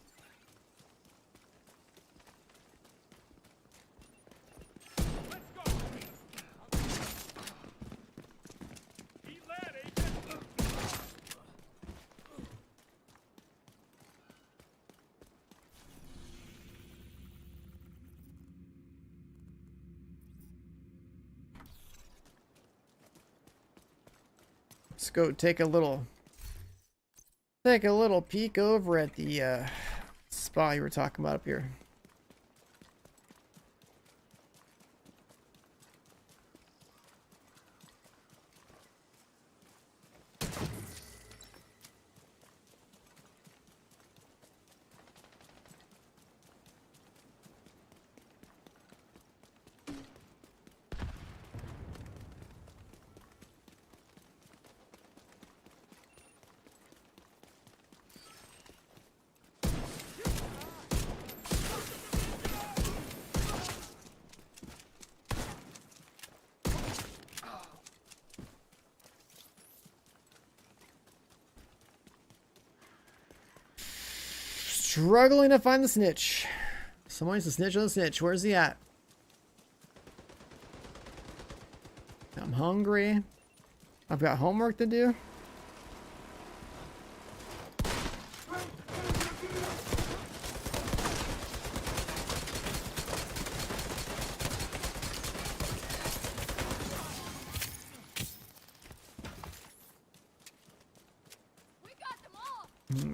Let's go take a little peek over at the spot you were talking about up here. Struggling to find the snitch. Someone needs to snitch on the snitch. Where's he at? I'm hungry. I've got homework to do.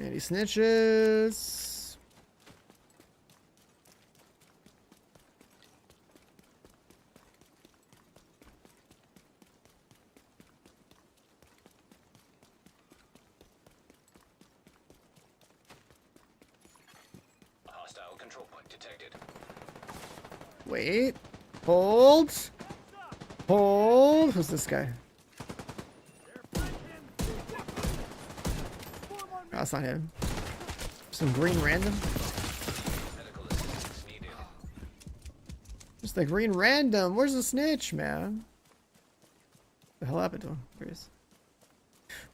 Any snitches? Hostile control point detected. Wait. Hold. Hold. Who's this guy? Oh, that's not him. Some green random. Just the green random. Where's the snitch, man? What the hell happened to him? There he is.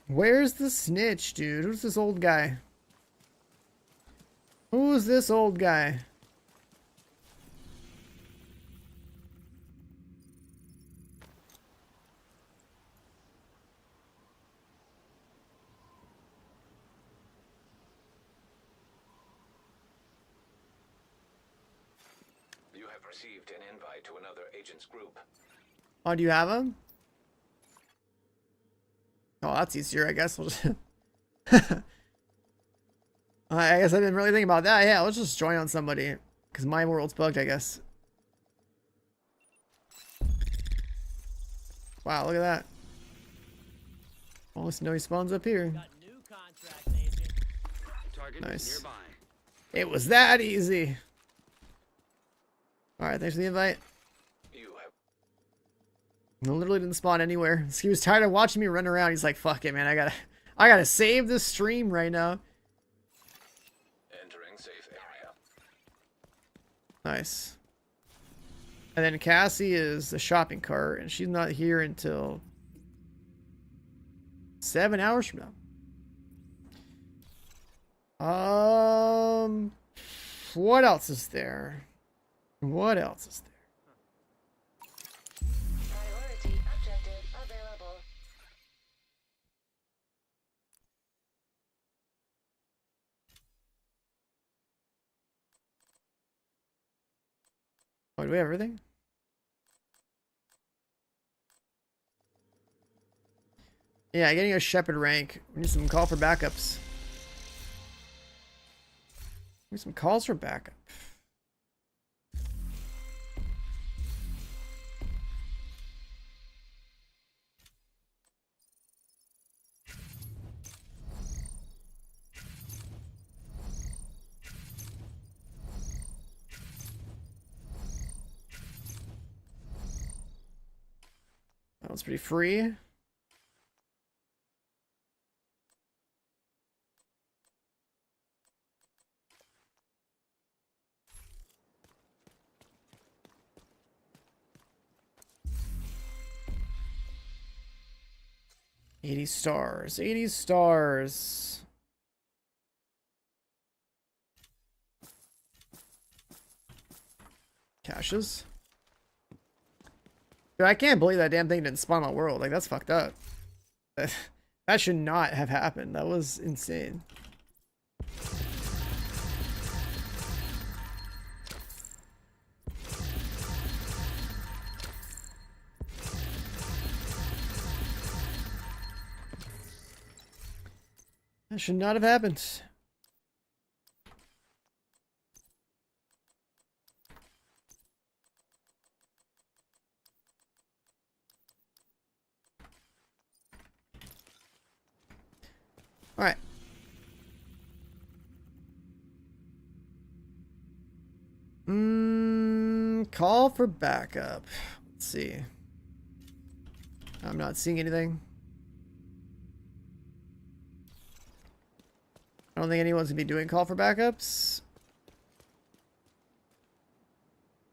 Where's the snitch, dude? Who's this old guy? Who's this old guy? You have received an invite to another agent's group. Oh, do you have him? Oh, that's easier, I guess. We'll just I guess I didn't really think about that. Yeah, let's just join on somebody. Because my world's bugged, I guess. Wow, look at that. Almost no he spawns up here. Nice. It was that easy. Alright, thanks for the invite. I literally didn't spawn anywhere. He was tired of watching me run around. He's like, fuck it, man. I gotta save this stream right now. Entering safe area. Nice. And then Cassie is the shopping cart, and she's not here until 7 hours from now. What else is there? What else is there? Priority objective available. do we have everything? Yeah, getting a shepherd rank. We need some call for backups. We need some calls for backup. That was pretty free. $80 stars. 80 stars. Caches. Dude, I can't believe that damn thing didn't spawn on world. Like, that's fucked up. That should not have happened. That was insane. That should not have happened. All right. Call for backup. Let's see. I'm not seeing anything. I don't think anyone's gonna be doing call for backups.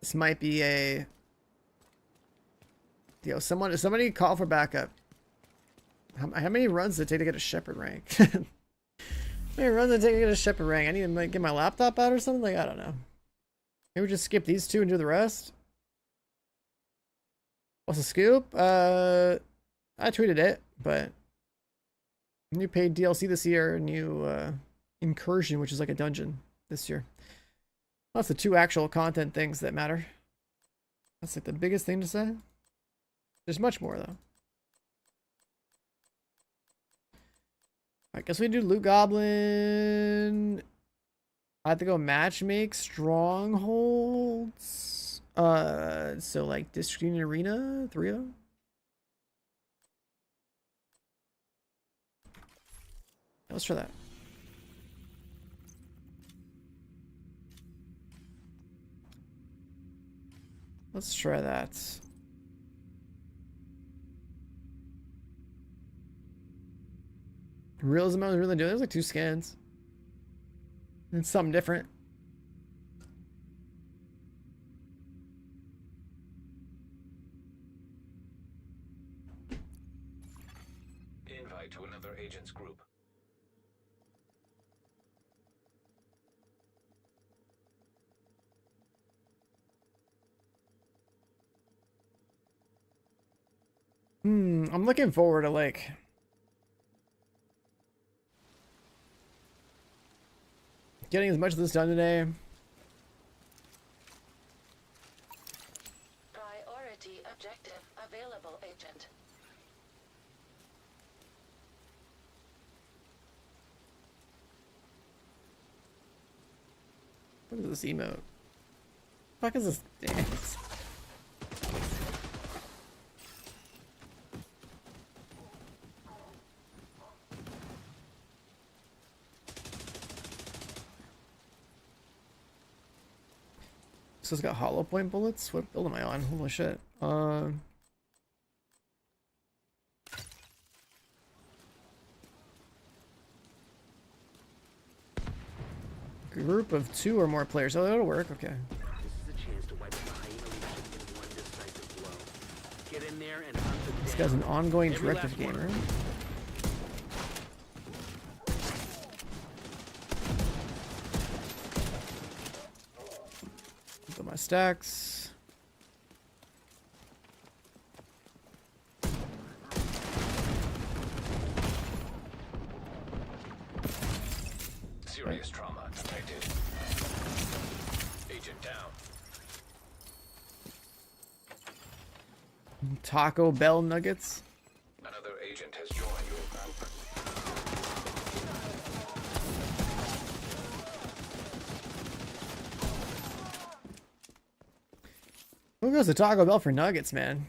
This might be a... Yo, somebody call for backup. How many runs does it take to get a shepherd rank? How many runs does it take to get a shepherd rank? I need to like, get my laptop out or something? Like, I don't know. Maybe we just skip these two and do the rest? What's the scoop? I tweeted it, but new paid DLC this year, new incursion, which is like a dungeon this year. That's the two actual content things that matter. That's like the biggest thing to say. There's much more though. I guess we do loot goblin. I have to go match make strongholds. So like district union arena 3-0. Let's try that. Let's try that. Realism I was really doing. There's like 2 scans. It's something different. Invite to another agent's group. I'm looking forward to like getting as much of this done today. Priority objective available, agent. What is this emote? Fuck is this dance? This has got hollow point bullets? What build am I on? Holy shit. Group of 2 or more players. Oh, that'll work. Okay. This is a chance to wipe the hyena leadership in one decisive blow. Get in there and hunt them This down. guy's an ongoing Every directive last one. gamer. Got my stacks. Serious trauma detected. Agent down. Taco Bell nuggets. Another agent has joined your group. Who goes to Taco Bell for nuggets, man?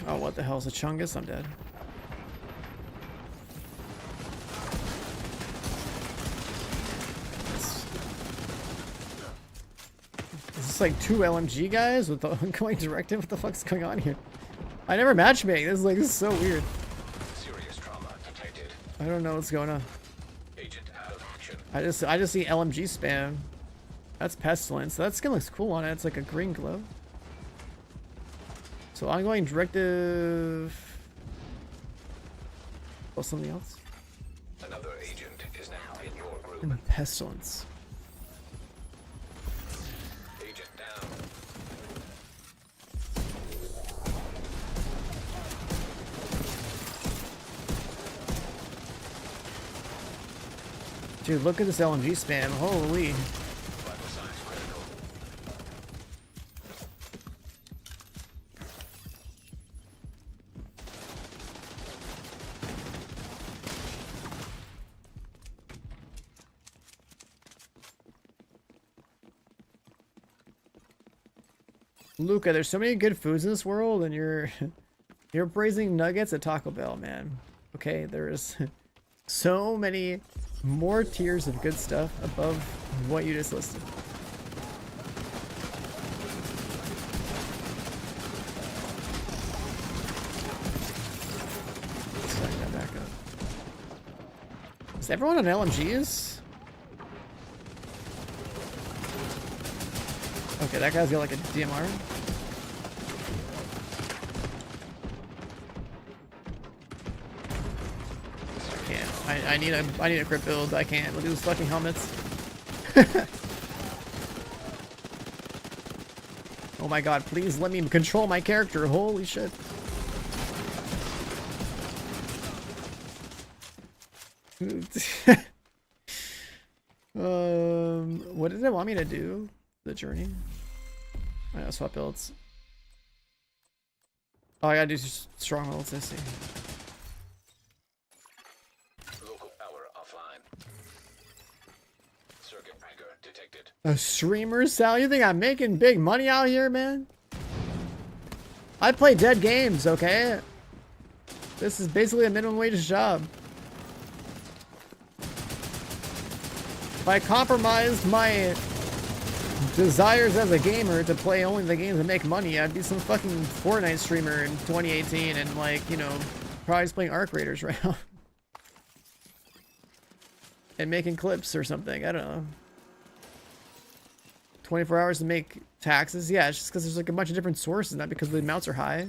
Oh, what the hell's a chungus? I'm dead. Is this like 2 LMG guys with the ongoing directive? What the fuck's going on here? I never matchmake. This is so weird. Serious trauma detected. I don't know what's going on. Agent out of action. I just see LMG spam. That's pestilence. That skin looks cool on it. It's like a green glow. So ongoing directive. Oh, something else. Another agent is now in your group. And pestilence. Agent down. Dude, look at this LMG spam. Holy. Luca, there's so many good foods in this world, and you're praising nuggets at Taco Bell, man. Okay, there is so many more tiers of good stuff above what you just listed. Start that back up. Is everyone on LMGs? Okay, that guy's got like a DMR. I can't. I need a crit build. I can't. Look at those fucking helmets. Oh my god, please let me control my character. Holy shit. What did it want me to do? The journey? I know, swap builds. Oh, I gotta do strongholds, I see. Local power offline. Circuit breaker detected. A streamer, Sal? You think I'm making big money out here, man? I play dead games, okay? This is basically a minimum wage job. If I compromised my desires as a gamer to play only the games that make money, I'd be some fucking Fortnite streamer in 2018 and, like, you know, probably just playing Arc Raiders right now. And making clips or something, I don't know. 24 hours to make taxes? Yeah, it's just because there's like a bunch of different sources, not because the amounts are high.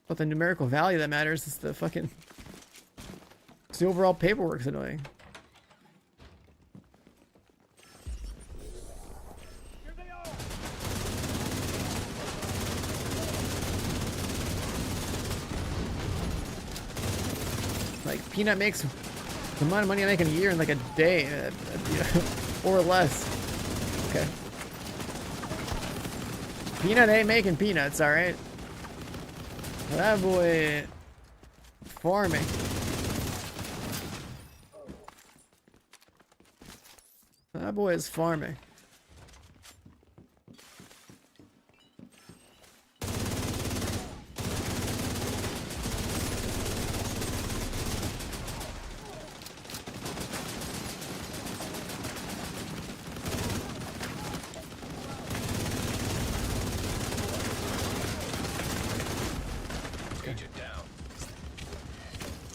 But the numerical value that matters is the fucking... It's the overall paperwork's annoying. Like, Peanut makes the amount of money I make in a year in like a day, or less. Okay. Peanut ain't making peanuts, alright? That boy... farming. That boy is farming.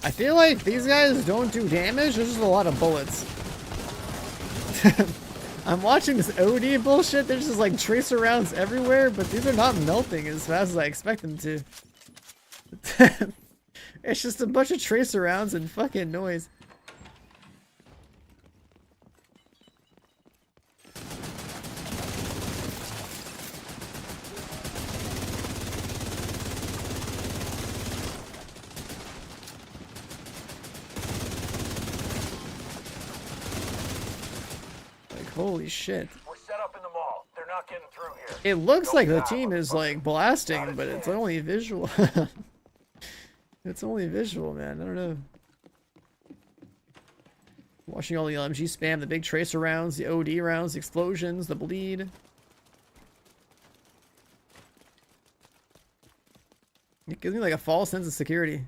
I feel like these guys don't do damage, there's just a lot of bullets. I'm watching this OD bullshit, there's just like tracer rounds everywhere, but these are not melting as fast as I expect them to. It's just a bunch of tracer rounds and fucking noise. Like, holy shit. We're set up in the mall. They're not getting through here. It looks like the team is like blasting, but it's only visual. It's only visual, man. I don't know. Watching all the LMG spam, the big tracer rounds, the OD rounds, the explosions, the bleed. It gives me like a false sense of security.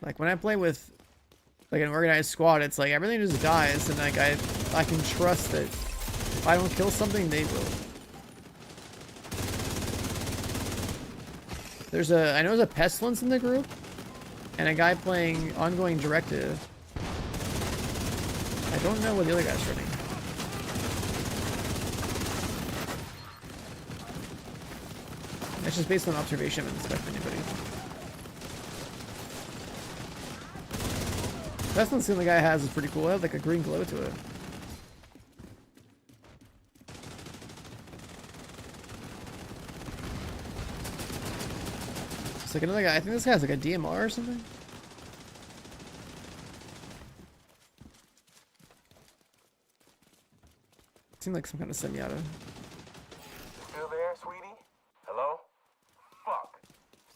Like when I play with like an organized squad, it's like everything just dies, and like I can trust that if I don't kill something, they will. I know there's a pestilence in the group, and a guy playing ongoing directive. I don't know what the other guy's running. That's just based on observation. I haven't inspected anybody. Pestilence the guy has is pretty cool. It has like a green glow to it. It's like another guy. I think this guy has like a DMR or something. Seemed like some kind of semi-auto. Still there, sweetie? Hello? Fuck.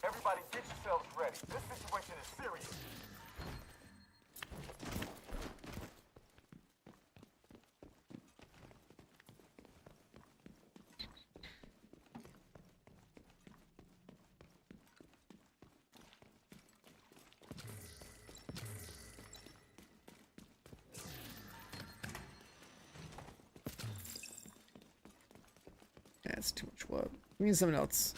Everybody get yourselves ready. This situation is serious. That's too much what? We need something else.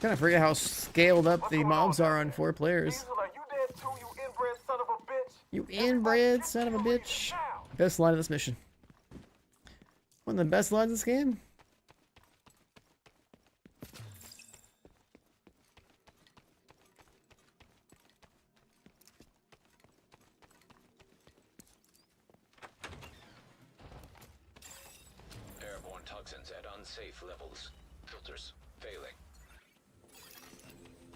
Kind of forget how scaled up the mobs are on 4 players. You inbred son of a bitch. Best line of this mission. One of the best lines of this game. Airborne toxins at unsafe levels. Filters failing.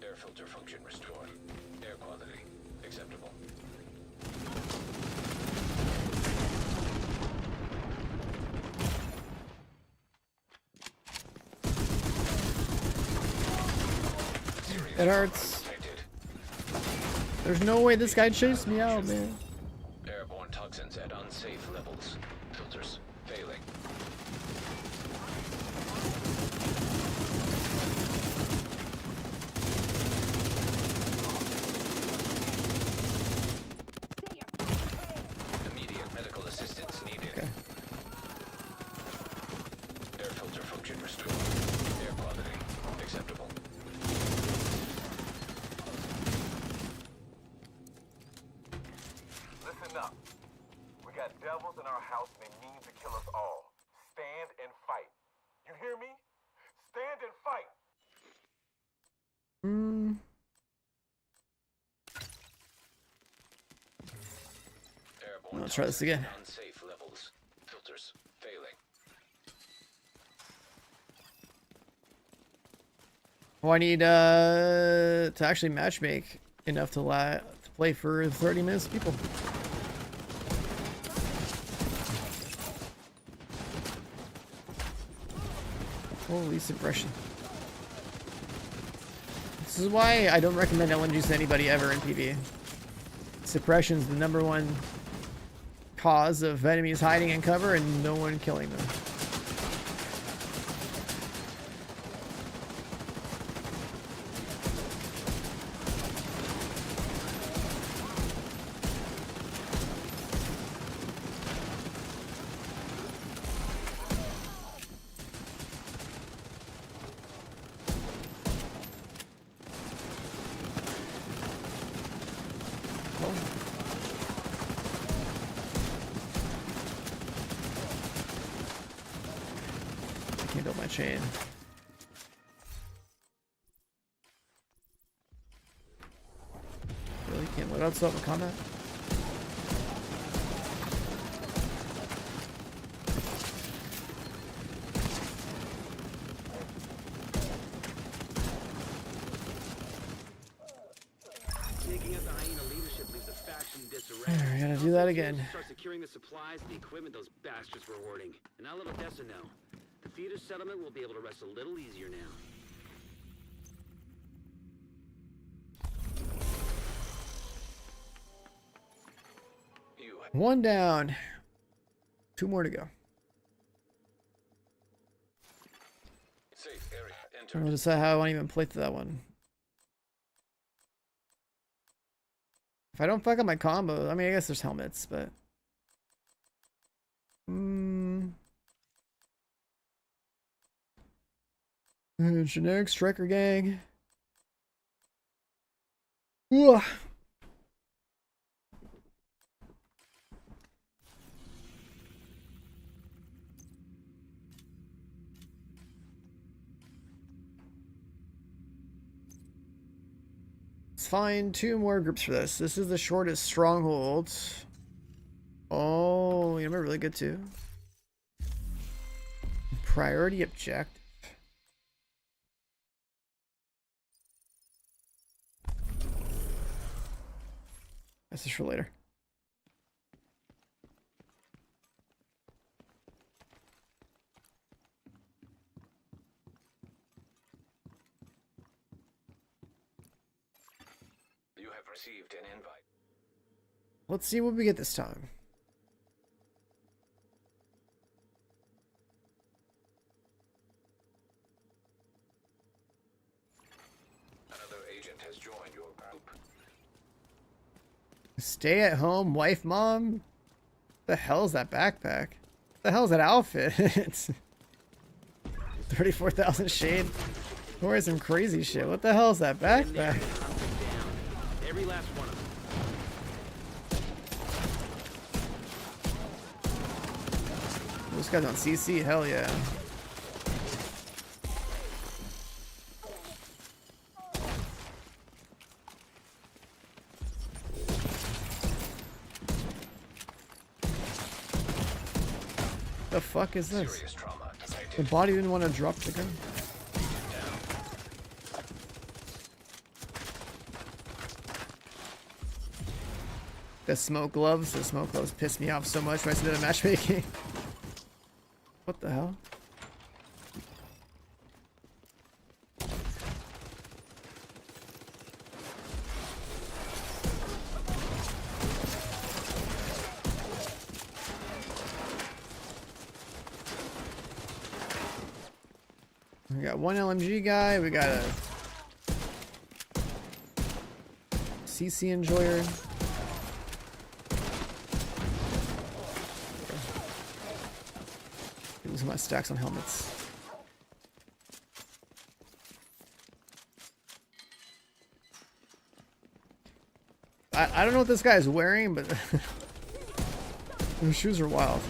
Air filter function restored. Air quality acceptable. It hurts. There's no way this guy chased me out, man. Airborne toxins at unsafe levels. Filters failing. Immediate medical assistance needed. Okay. Air filter function restored. Air quality acceptable. Listen up. We got devils in our house and they mean to kill us all. Stand and fight. You hear me? Stand and fight. Let's try this again. Unsafe levels. Filters failing. Oh, I need to actually matchmake enough to play for 30 minutes, people. Holy suppression. This is why I don't recommend LMGs to anybody ever in PvE. Suppression's the #1 cause of enemies hiding in cover and no one killing them. Chain. Really can't load out stuff in combat. Taking out the hyena leadership leaves the faction in disarray. I gotta do that again. Start securing the supplies and the equipment those bastards were hoarding. And now let Odessa know. The theater settlement will be able to rest a little easier now. One down. 2 more to go. Safe area I entered. don't know decide how I want to even play through that one. If I don't fuck up my combo, I mean, I guess there's helmets, but... generic striker gang. Ugh. Let's find 2 more groups for this. This is the shortest stronghold. Oh, you know, really good too. Priority objective. This is for later. You have received an invite. Let's see what we get this time. Another agent has joined your group. Stay at home, wife, mom. The hell is that backpack? The hell is that outfit? It's 34,000 shade. Or some crazy shit. What the hell is that backpack? Every last one of them. This guy's on CC. Hell yeah. The fuck is this? The body didn't want to drop the gun. The smoke gloves piss me off so much when I see that in matchmaking. What the hell? We got one LMG guy, we got a CC enjoyer. These are my stacks on helmets. I don't know what this guy is wearing, but those shoes are wild.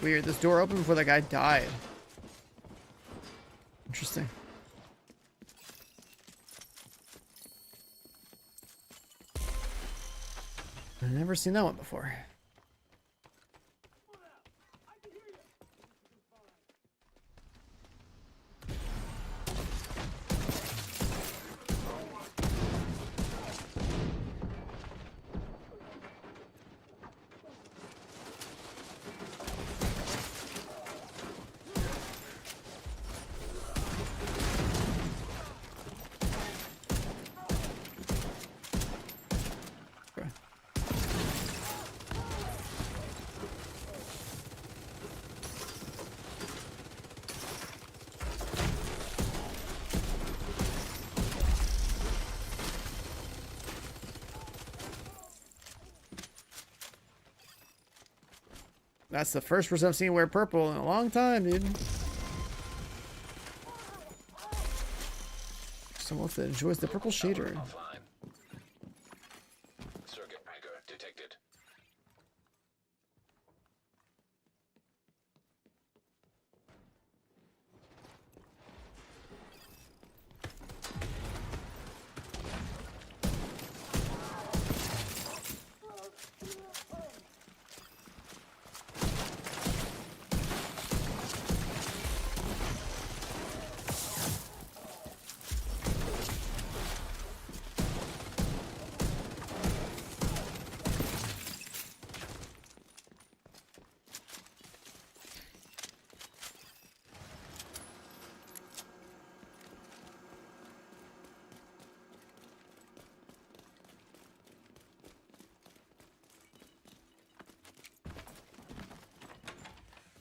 Weird, this door opened before that guy died. Interesting. I've never seen that one before. That's the first person I've seen wear purple in a long time, dude. Someone that enjoys the purple shader. Circuit breaker detected.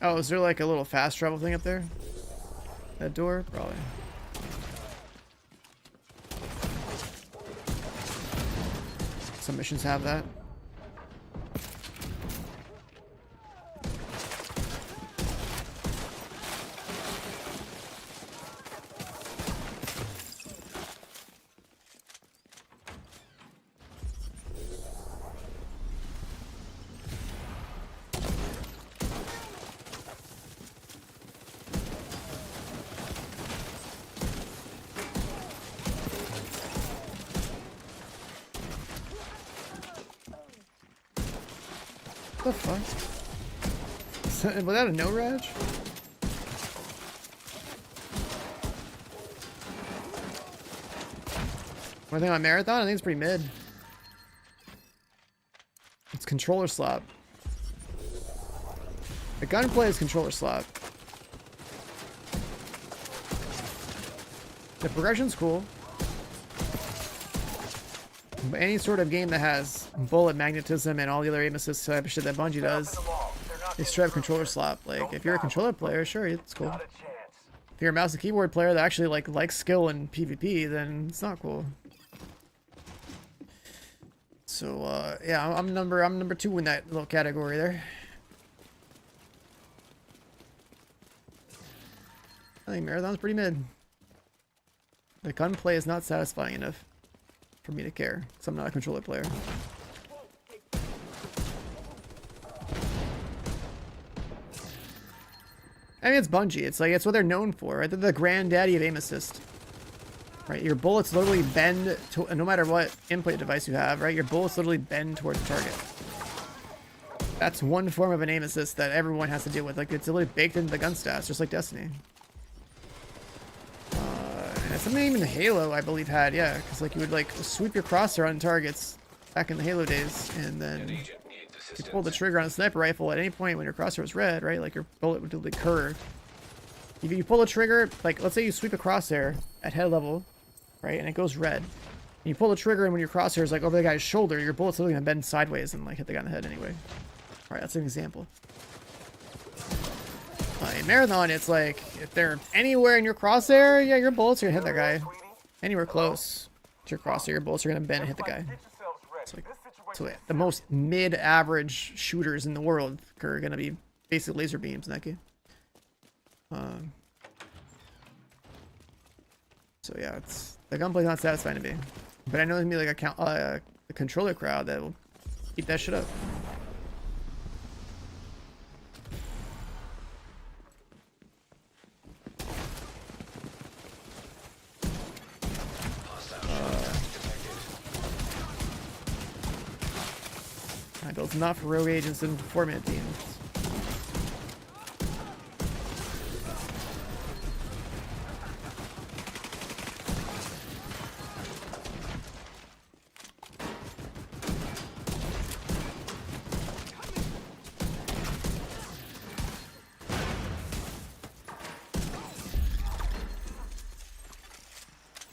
Oh, is there like a little fast travel thing up there? That door? Probably. Some missions have that. What the fuck? Was that a no rage? One thing on Marathon, I think it's pretty mid. It's controller slop. The gunplay is controller slop. The progression's cool. But any sort of game that has bullet magnetism and all the other aim assist type of shit that Bungie does is straight up controller slop. Like, if you're a controller player, sure, it's cool. If you're a mouse and keyboard player that actually likes skill in PvP, then it's not cool. So yeah, I'm number 2 in that little category there. I think Marathon's pretty mid. The gunplay is not satisfying enough for me to care, because I'm not a controller player. I mean, it's Bungie. It's like, it's what they're known for, right? They're the granddaddy of aim assist. Right? Your bullets literally bend to, no matter what input device you have, right? Your bullets literally bend towards the target. That's one form of an aim assist that everyone has to deal with. Like, it's literally baked into the gun stats, just like Destiny. And something even Halo, I believe, had, yeah, because like you would like sweep your crosshair on targets back in the Halo days, and then you pull the trigger on a sniper rifle at any point when your crosshair was red, right? Like your bullet would do the curve. If you pull the trigger, like let's say you sweep a crosshair at head level, right, and it goes red. And you pull the trigger, and when your crosshair is like over the guy's shoulder, your bullet's literally gonna bend sideways and like hit the guy in the head anyway. All right, that's an example. In Marathon, it's like, if they're anywhere in your crosshair, yeah, your bullets are gonna hit that guy. Anywhere close to your crosshair, your bullets are gonna bend and hit the guy. It's like, so yeah, the most mid-average shooters in the world are gonna be basically laser beams in that game. So yeah, it's the gunplay's not satisfying to me, but I know there's gonna be like a controller crowd that will eat that shit up. I built enough rogue agents and 4-minute teams.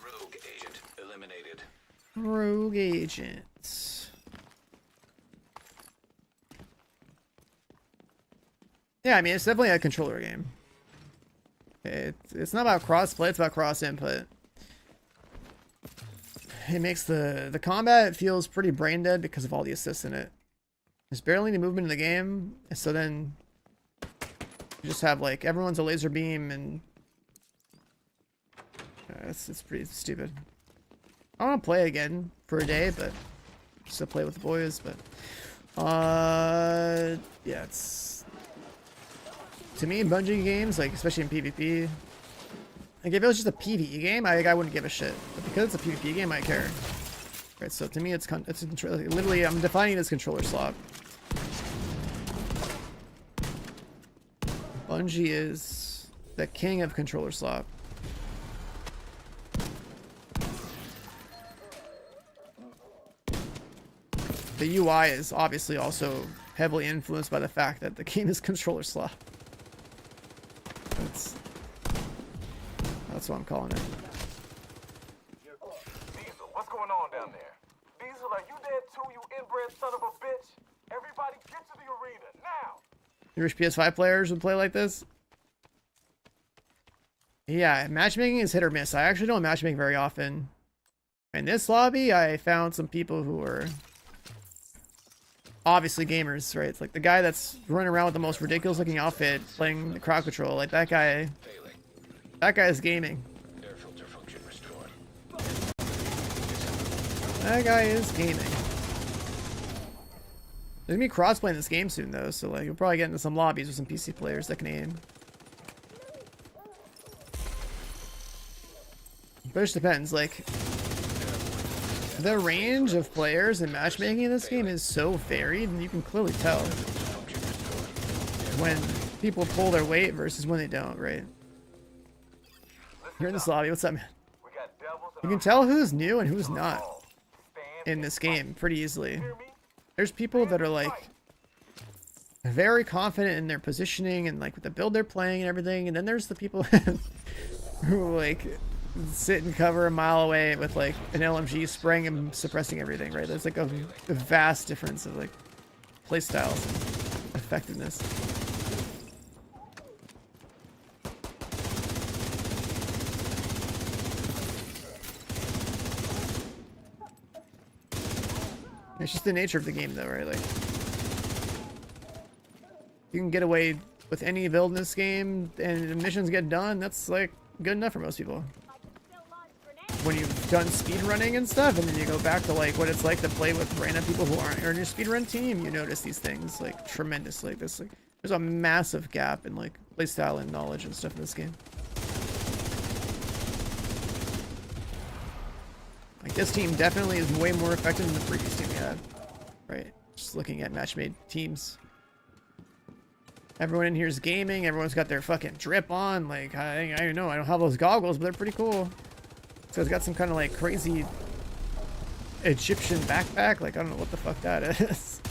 Rogue agent eliminated. Rogue agents. Yeah, I mean, it's definitely a controller game. It's not about cross-play, it's about cross-input. It makes the combat, it feels pretty brain-dead because of all the assists in it. There's barely any movement in the game, and so then you just have, like, everyone's a laser beam, and it's pretty stupid. I want to play again for a day, but just to play with the boys, but yeah, it's, to me, Bungie games, like, especially in PvP, like, if it was just a PvE game, I wouldn't give a shit, but because it's a PvP game, I care. Right, so to me, it's literally, I'm defining it as controller slop. Bungie is the king of controller slop. The UI is obviously also heavily influenced by the fact that the game is controller slop. That's what I'm calling it. Diesel, what's going on down there? Diesel, are you dead too, you inbred son of a bitch? Everybody get to the arena, now! You wish PS5 players would play like this? Yeah, matchmaking is hit or miss. I actually don't matchmake very often. In this lobby, I found some people who are obviously gamers, right? It's like the guy that's running around with the most ridiculous looking outfit playing the crowd control. Like that guy is gaming. Air filter function restored. That guy is gaming. There's gonna be crossplay in this game soon though, so like you'll probably get into some lobbies with some PC players that can aim. But it just depends, like the range of players and matchmaking in this game is so varied, and you can clearly tell when people pull their weight versus when they don't, right? You're in this lobby, what's up, man? You can tell who's new and who's not in this game pretty easily. There's people that are like very confident in their positioning and like with the build they're playing and everything, and then there's the people who like sit and cover a mile away with like an LMG spraying and suppressing everything, right? There's like a vast difference of like play styles and effectiveness. It's just the nature of the game though, right? Like you can get away with any build in this game and the missions get done, that's like good enough for most people. When you've done speedrunning and stuff, and then you go back to like what it's like to play with random people who aren't on your speedrun team, you notice these things like tremendously. There's a massive gap in like playstyle and knowledge and stuff in this game. Like this team definitely is way more effective than the previous team we had. Right? Just looking at match-made teams. Everyone in here is gaming, everyone's got their fucking drip on, like I don't know, I don't have those goggles, but they're pretty cool. So it's got some kind of like crazy Egyptian backpack. Like I don't know what the fuck that is.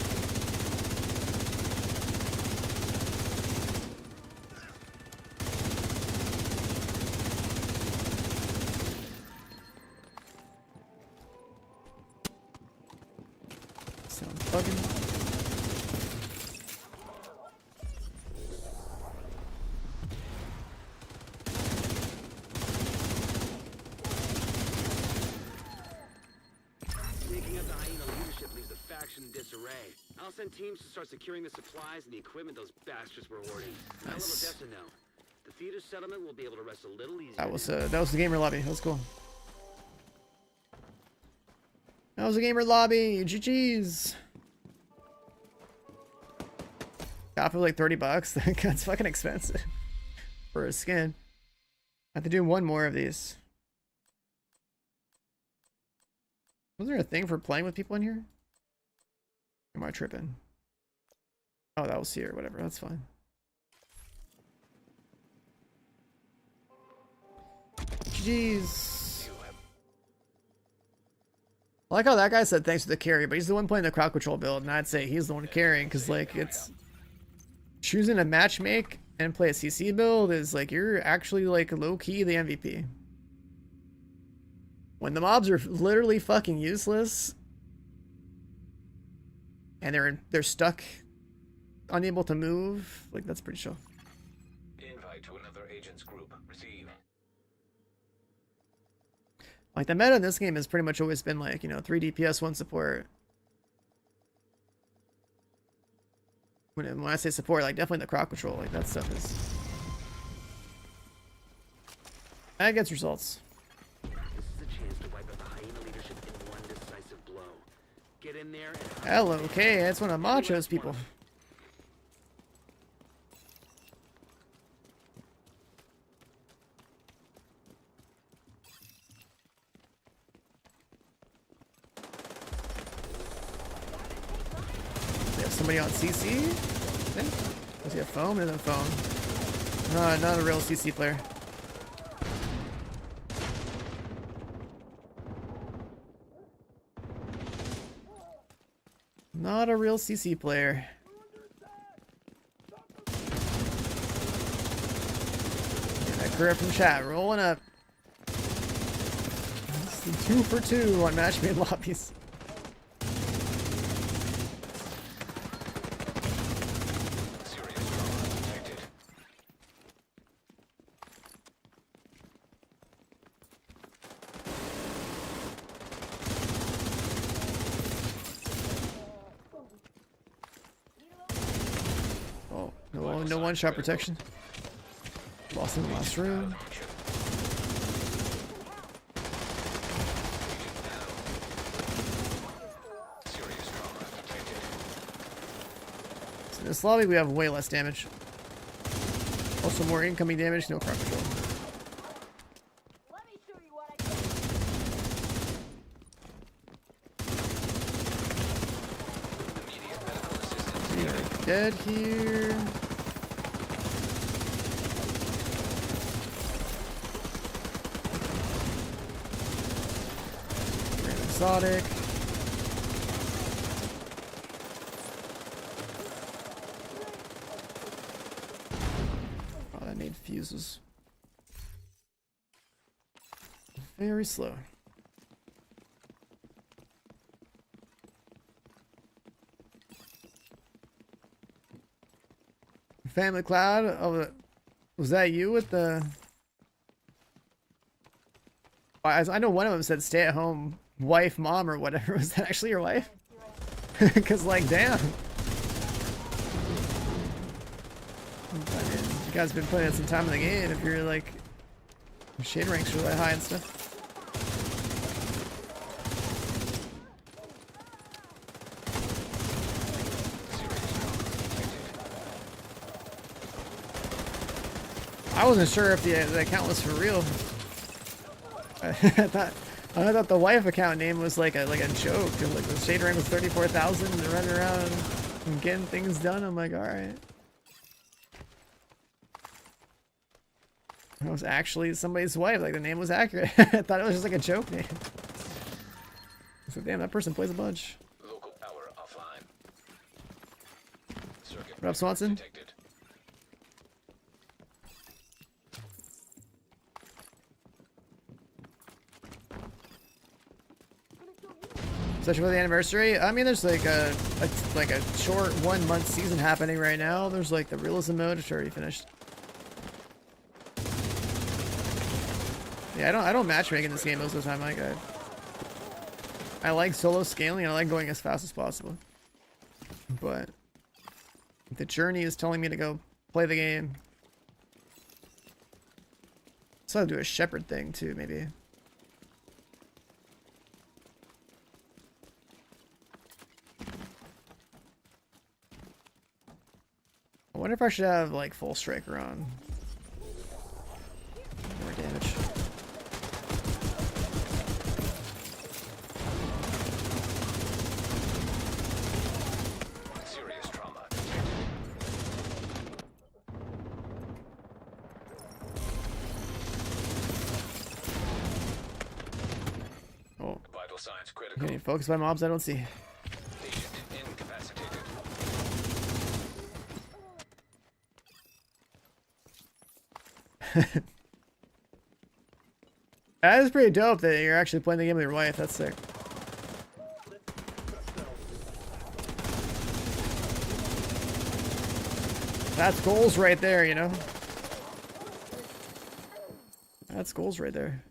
Sounds bugging. Disarray. I'll send teams to start securing the supplies and the equipment those bastards were hoarding. Now little Dessa know. The theater settlement will be able to rest a little easier. That was the gamer lobby. That was cool. That was the gamer lobby. GG's. Got for like $30. That's fucking expensive for a skin. I have to do one more of these. Was there a thing for playing with people in here? Am I tripping? Oh, that was here. Whatever. That's fine. Jeez. I like how that guy said thanks for the carry, but he's the one playing the crowd control build, and I'd say he's the one carrying, because like it's choosing a matchmake and play a CC build is like you're actually like low key the MVP. When the mobs are literally fucking useless and they're stuck, unable to move, like that's pretty chill. Invite to another agent's group. Receive. Like the meta in this game has pretty much always been like, you know, 3 DPS, 1 support. When I say support, like definitely the crowd control, like that stuff is. That gets results. This is a chance to wipe out the hyena leadership in one decisive blow. Get in there and Hello, okay, that's one of Macho's people. They have somebody on CC? Does he have foam? He doesn't have foam. No, not a real CC player. Not a real CC player. Get that career from chat, rolling up. 2 for 2 on match made lobbies. No one-shot protection. Lost in the last room. So in this lobby we have way less damage. Also more incoming damage, no crowd control. We are dead here. Exotic. Oh, that made fuses. Very slow. Family Cloud. Oh, was that you with the? I know one of them said stay at home wife, mom, or whatever. Was that actually your wife? Because, like, damn. I mean, you guys been putting in some time in the game if you're, like, shade ranks really high and stuff. I wasn't sure if the account was for real. I thought the wife account name was like a joke. Like the shade rank was 34,000 and they're running around and getting things done. I'm like, all right. It was actually somebody's wife. Like the name was accurate. I thought it was just like a joke name. So damn, that person plays a bunch. Local power offline. Circuit What up, Swanson? detected. Especially for the anniversary. I mean, there's like a short 1 month season happening right now. There's like the realism mode, which already finished. Yeah, I don't matchmake in this game most of the time. Like I like solo scaling and I like going as fast as possible. But the journey is telling me to go play the game. So I'll do a shepherd thing too, maybe. I wonder if I should have like full striker on. More damage. critical. Getting focused by mobs I don't see. Agent incapacitated. That is pretty dope that you're actually playing the game with your wife. That's sick. That's goals right there, you know? That's goals right there.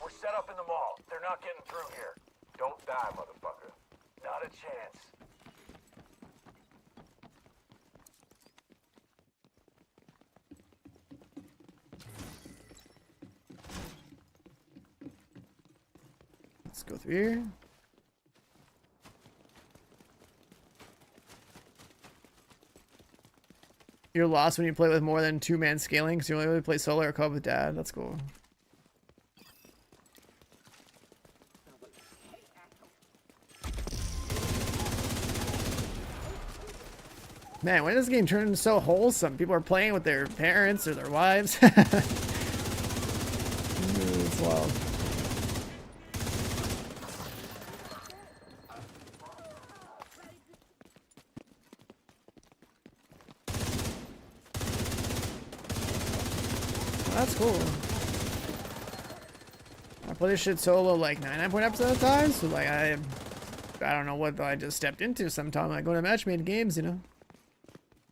We're set up in the mall. They're not getting through here. Don't die, motherfucker. Not a chance. Let's go through here. You're lost when you play with more than 2-man scaling because you only really play solo or co-op with dad. That's cool. Man, when does this game turn so wholesome? People are playing with their parents or their wives. It's wild. That's cool. I play this shit solo like 99% of the time, so like I don't know what I just stepped into sometime. Like going to matchmade games, you know.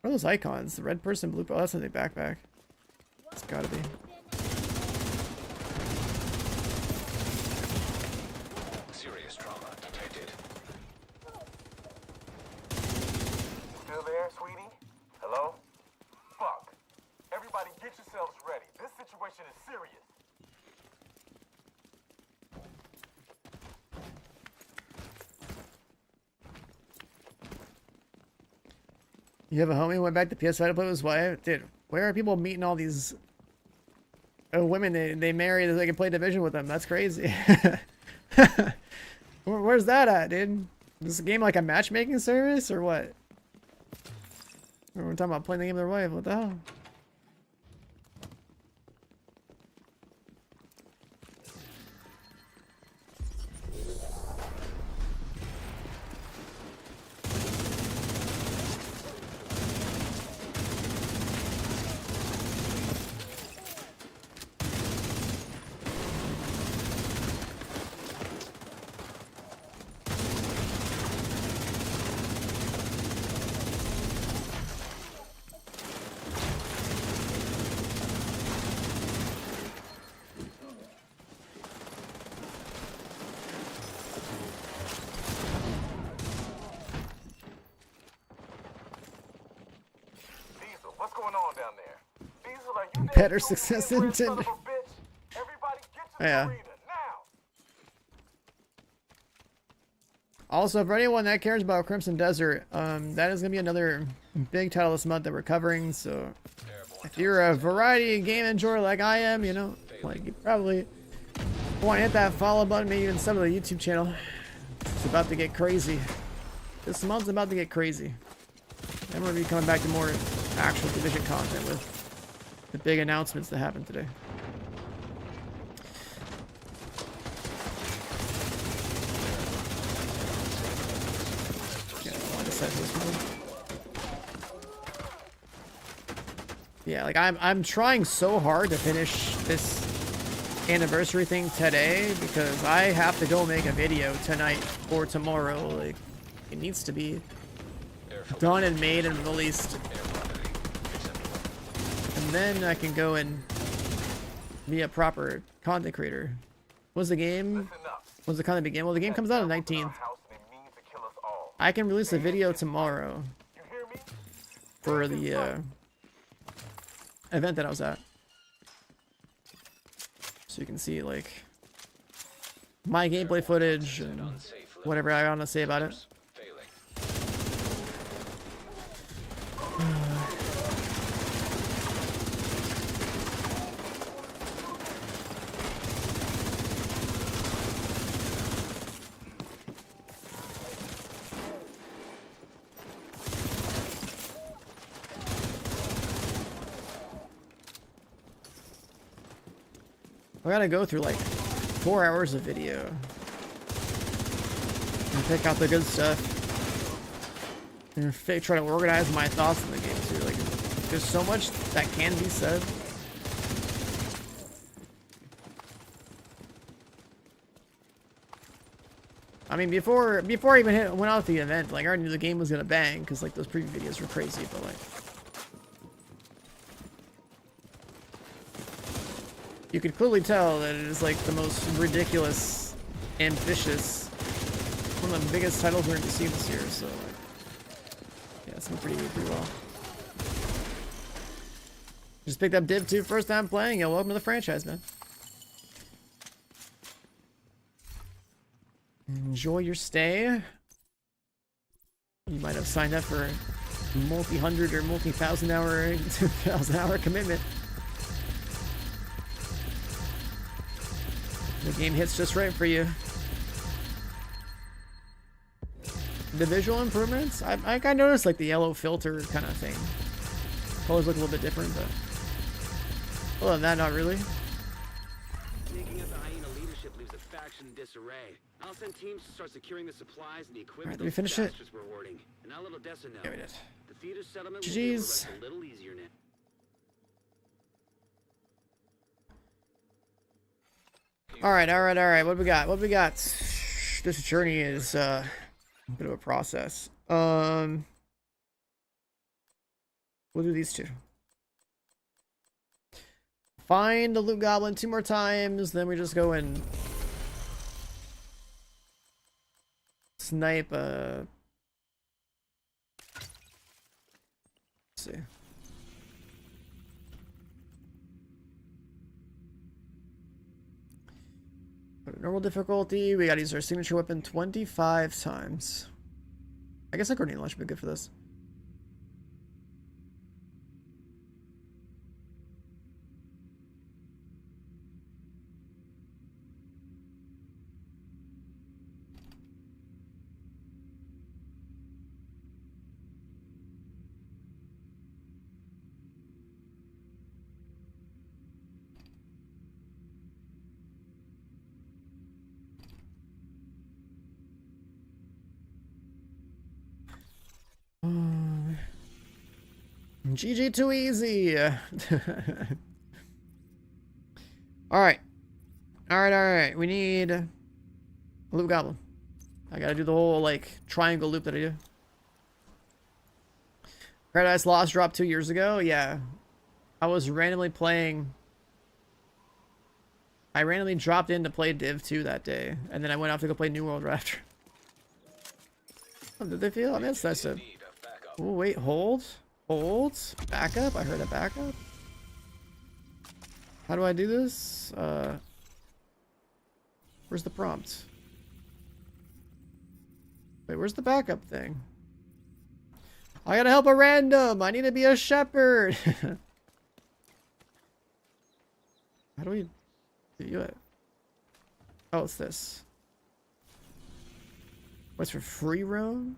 What are those icons? The red person, blue. Oh, that's not the backpack. It's gotta be. Serious trauma detected. Still there, sweetie? Hello? Fuck. Everybody get yourselves ready. This situation is serious. You have a homie who went back to PS5 to play with his wife? Dude, where are people meeting all these women they marry that they can play Division with them? That's crazy. Where's that at, dude? Is this game like a matchmaking service or what? Or we're talking about playing the game with their wife. What the hell? Diesel, what's going on down there? Diesel, are you Better success than Tinder. Everybody get Yeah. arena now. Also, for anyone that cares about Crimson Desert, that is gonna be another big title this month that we're covering. So, if you're a variety game enjoyer like I am, you know, like you probably want to hit that follow button, maybe even sub to the YouTube channel. It's about to get crazy. This month's about to get crazy. And we're gonna be coming back to more actual Division content with the big announcements that happened today. Yeah, like I'm trying so hard to finish this anniversary thing today because I have to go make a video tonight or tomorrow. Like it needs to be done and made and released. And then I can go and be a proper content creator. What's the game? When's the content begin? Well, the game comes out on the 19th. I can release a video tomorrow. for the event that I was at. So you can see like my gameplay footage and whatever I want to say about it. I gotta go through like 4 hours of video and pick out the good stuff and try to organize my thoughts in the game too. Like, there's so much that can be said. I mean, before I even went out with the event, like I already knew the game was gonna bang because like those preview videos were crazy, but like. You could clearly tell that it is like the most ridiculous, ambitious, one of the biggest titles we're going to see this year. So, yeah, it's been pretty well. Just picked up Div 2, first time playing. Yo, welcome to the franchise, man. Enjoy your stay. You might have signed up for a multi-hundred or multi-thousand hour, 2,000-hour commitment. The game hits just right for you. The visual improvements, I noticed like the yellow filter kind of thing. Colors look a little bit different, but other than that, not really. Taking out the hyena leadership leaves the faction in disarray. I'll send teams to start securing the supplies and the equipment. Alright, did we finish it? We're hoarding. And now little Dessa know. Yeah, we did. The theater settlement will be able to GG's. rest a little easier now. All right. What we got? This journey is a bit of a process. We'll do these two. Find the loot goblin 2 more times, then we just go and snipe let's see. Normal difficulty, we gotta use our signature weapon 25 times. I guess a grenade launch would be good for this. GG too easy. Alright. We need a loot goblin. I gotta do the whole like triangle loop that I do. Paradise Lost dropped 2 years ago. Yeah. I was randomly playing. I randomly dropped in to play Div 2 that day. And then I went off to go play New World right after. How did they feel? I mean, it's nice to... Oh, wait, hold. Backup. I heard a backup. How do I do this? Where's the prompt? Wait, where's the backup thing? I gotta help a random. I need to be a shepherd. How do we do it? Oh, it's this. What's for free roam?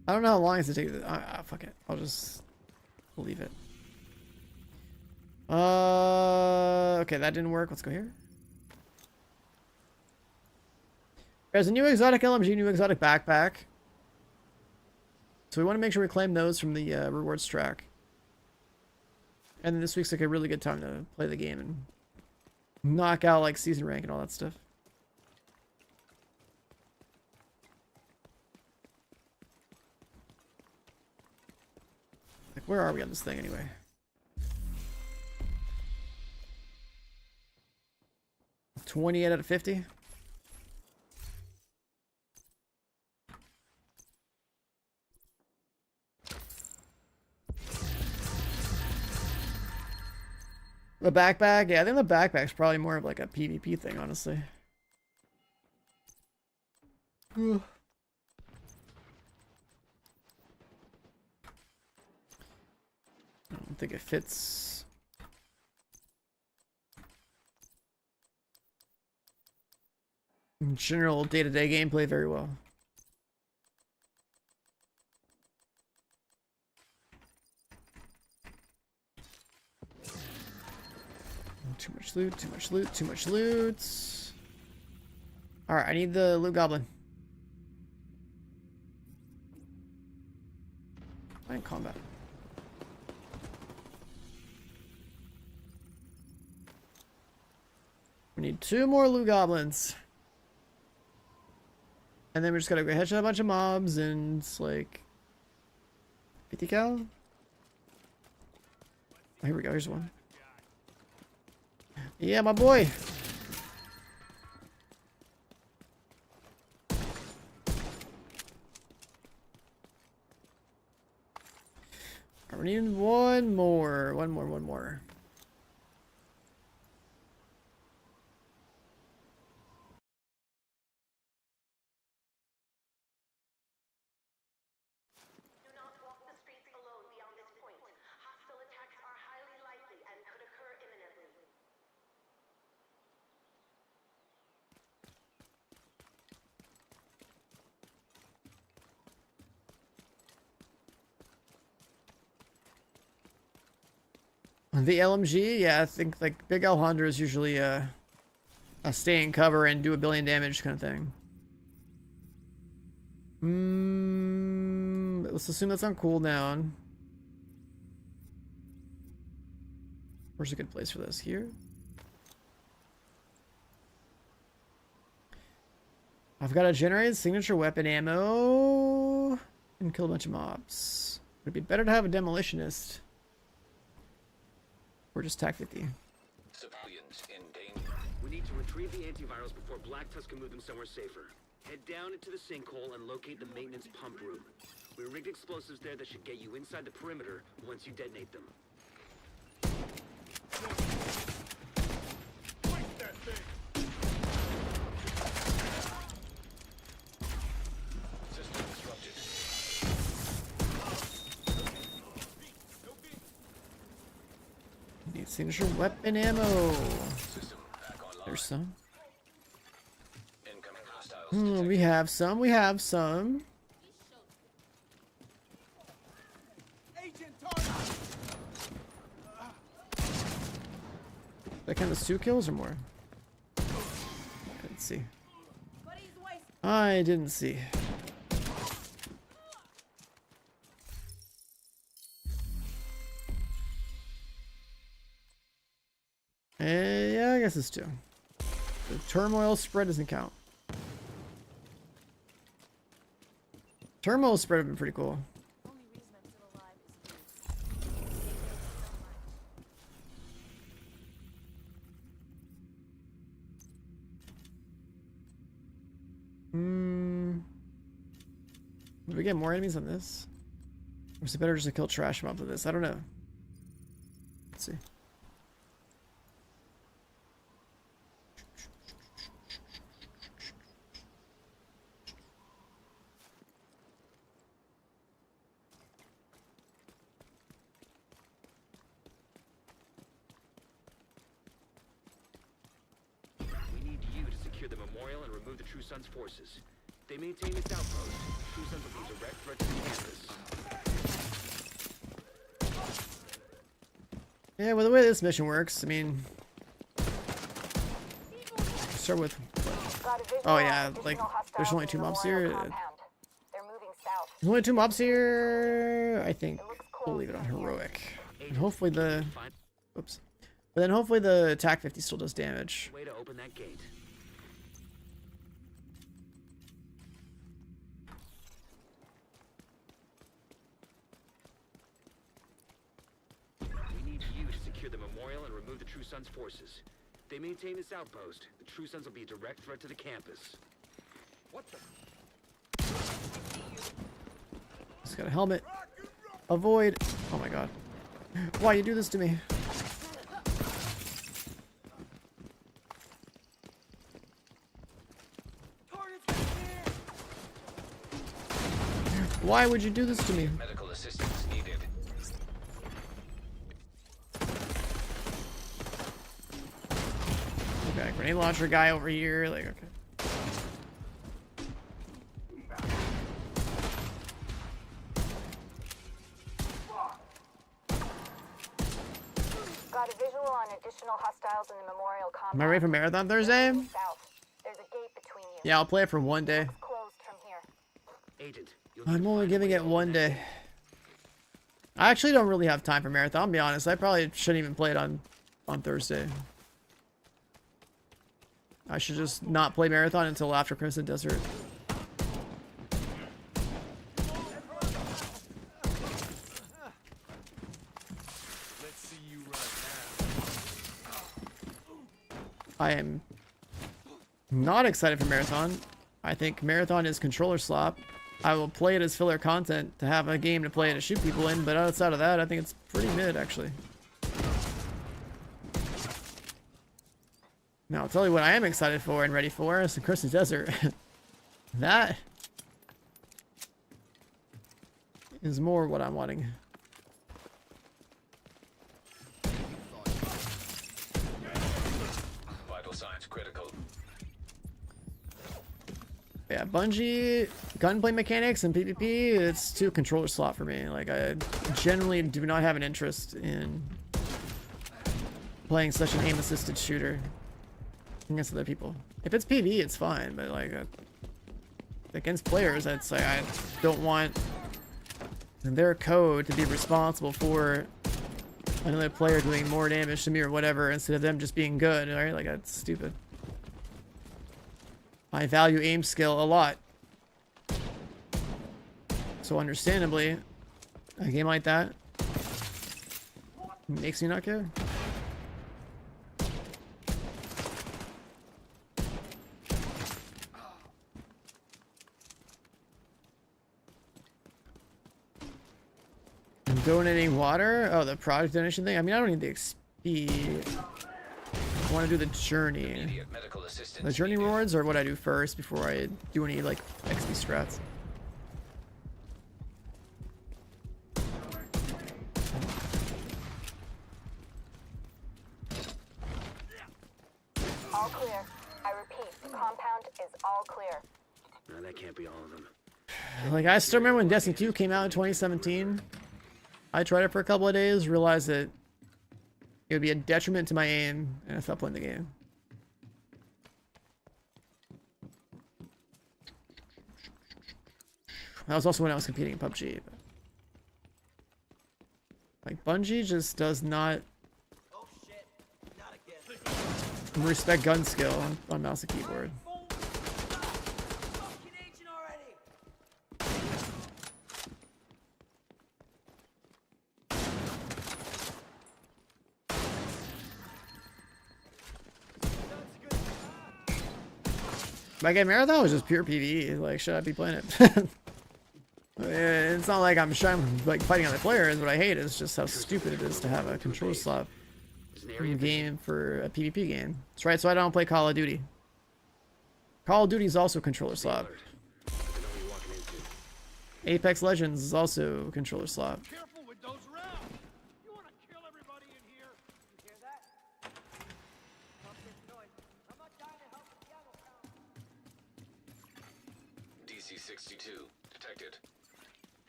I don't know how long it's to take. Fuck it. I'll just leave it. Okay, that didn't work. Let's go here. There's a new exotic LMG, new exotic backpack. So we want to make sure we claim those from the rewards track. And then this week's like a really good time to play the game and knock out like season rank and all that stuff. Like, where are we on this thing anyway? $28 out of 50. The backpack? Yeah, I think the backpack's probably more of like a PvP thing, honestly. I don't think it fits. In general day-to-day gameplay very well. Too much loot, too much loot, too much loot. Alright, I need the loot goblin. I'm in combat. We need 2 more loot goblins. And then we just gotta go headshot a bunch of mobs and it's like 50 cal. Oh, here we go, here's one. Yeah, my boy. We need one more. One more. Do not walk the streets alone beyond this point. Hostile attacks are highly likely and could occur imminently. The LMG, yeah, I think like Big Alejandro is usually a stay in cover and do a billion damage kind of thing. Let's assume that's on cooldown. Where's a good place for this? Here? I've got to generate signature weapon ammo and kill a bunch of mobs. It'd be better to have a demolitionist. Or just TAC 50. Civilians in danger. We need to retrieve the antivirals before Black Tusk can move them somewhere safer. Head down into the sinkhole and locate the maintenance pump room. We rigged explosives there that should get you inside the perimeter once you detonate them. System disrupted. Need signature weapon ammo. There's some. Incoming hostiles. We have some. We have some. That kind of 2 kills or more? I didn't see. I didn't see. Yeah, I guess it's 2. The turmoil spread doesn't count. Turmoil spread would have been pretty cool. Would we get more enemies on this? Or is it better just to kill trash mobs with this? I don't know. Let's see. We need you to secure the memorial and remove the True Sons forces. They maintain its outpost. True Sons will be a direct threat to the campus. Yeah, well, the way this mission works, I mean, start with. Oh yeah, like there's only 2 mobs here. There's only 2 mobs here. I think we'll leave it on heroic, and hopefully the. Oops. But then hopefully the TAC 50 still does damage. Way to open that gate. We need you to secure the memorial and remove the True Sons forces. They maintain this outpost. The True Sons will be a direct threat to the campus. What the? Just got a helmet. Avoid. Oh my god. Why you do this to me? Why would you do this to me? Medical assistance needed. Okay, grenade launcher guy over here. Like, okay. Got a visual on additional hostiles in the memorial Am I ready for Marathon Thursday? South. There's a gate between you. Yeah, I'll play it for one day. Closed from here. Agent, I'm only giving it one day. I actually don't really have time for Marathon, I'll be honest. I probably shouldn't even play it on Thursday. I should just not play Marathon until after Crimson Desert. I am not excited for Marathon. I think Marathon is controller slop. I will play it as filler content to have a game to play to shoot people in, but outside of that, I think it's pretty mid, actually. Now, I'll tell you what I am excited for and ready for is the Crimson Desert. That is more what I'm wanting. Vital signs critical. Yeah, Bungie, gunplay mechanics and PvP, it's too controller slot for me. Like, I generally do not have an interest in playing such an aim-assisted shooter against other people. If it's PvE, it's fine, but like, against players, I'd say I don't want their code to be responsible for another player doing more damage to me or whatever instead of them just being good, right? Like, that's stupid. I value aim skill a lot. So understandably, a game like that makes me not care. I'm donating water? Oh, the product donation thing? I mean, I don't need the XP. I want to do the journey. The journey rewards are what I do first before I do any like XP strats. All clear. I repeat, the compound is all clear. No, that can't be all of them. Like, I still remember when Destiny 2 came out in 2017. I tried it for a couple of days, realized that it would be a detriment to my aim, and I stopped playing the game. That was also when I was competing in PUBG. But like, Bungie just does not respect gun skill on mouse and keyboard. My game Marathon was just pure PvE. Like, should I be playing it? It's not like I'm shying from like fighting other players. What I hate is just how stupid it is to have a control slot game for a PvP game. That's right, so I don't play Call of Duty. Call of Duty is also controller slot. Apex Legends is also controller slot. Careful with those rounds. You want to kill everybody in here? You hear that? I'm not dying to help with the ammo count. DC-62 detected.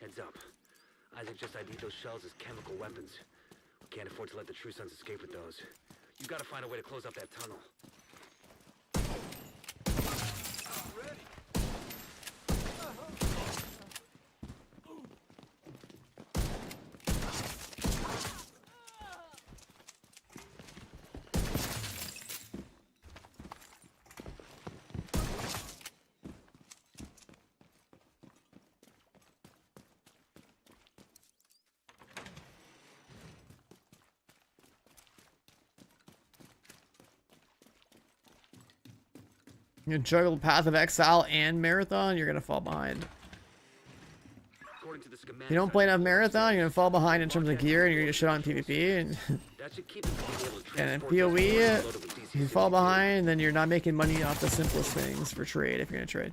Heads up. Isaac just ID'd those shells as chemical weapons. We can't afford to let the True Sons escape with those. You've got to find a way to close up that tunnel. You juggle Path of Exile and Marathon, you're gonna fall behind. If you don't play enough Marathon, you're gonna fall behind in terms of gear, and you're gonna shit on PvP. And in PoE, if you fall behind, then you're not making money off the simplest things for trade if you're gonna trade.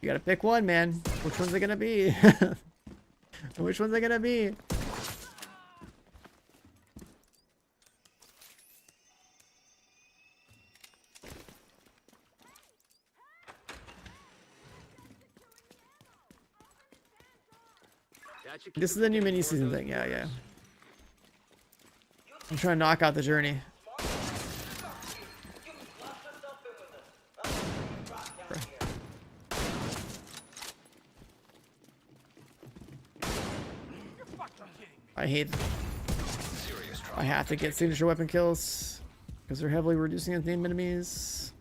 You gotta pick one, man. Which one's it gonna be? Which one's it gonna be? This is the new mini season thing. Yeah, yeah. I'm trying to knock out the journey. I hate. I have to get signature weapon kills because they're heavily reducing the enemies.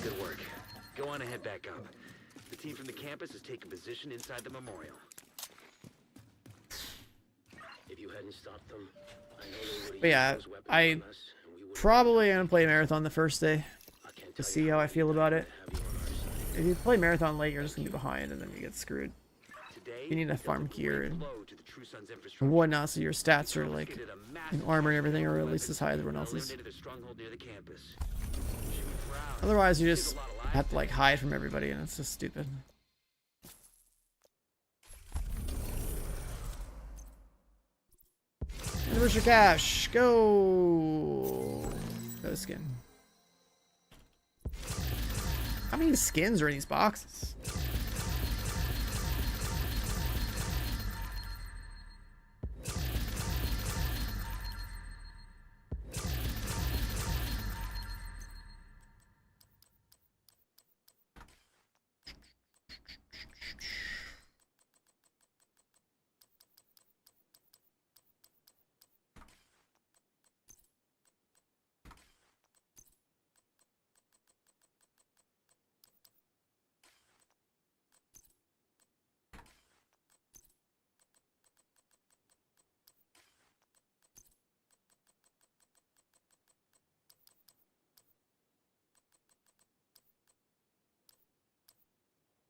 Good work. Go on and head back up. The team from the campus has taken position inside the memorial. If you hadn't stopped them, I know they would have But yeah, I probably gonna play marathon the first day to see how I feel about it. If you play marathon late, you're just gonna be behind, and then you get screwed. You need to farm gear and whatnot, so your stats are like in armor and everything are at least as high as everyone else's. Otherwise, you just have to like hide from everybody, and it's just stupid. And where's your cash? Go. Go skin. How many skins are in these boxes?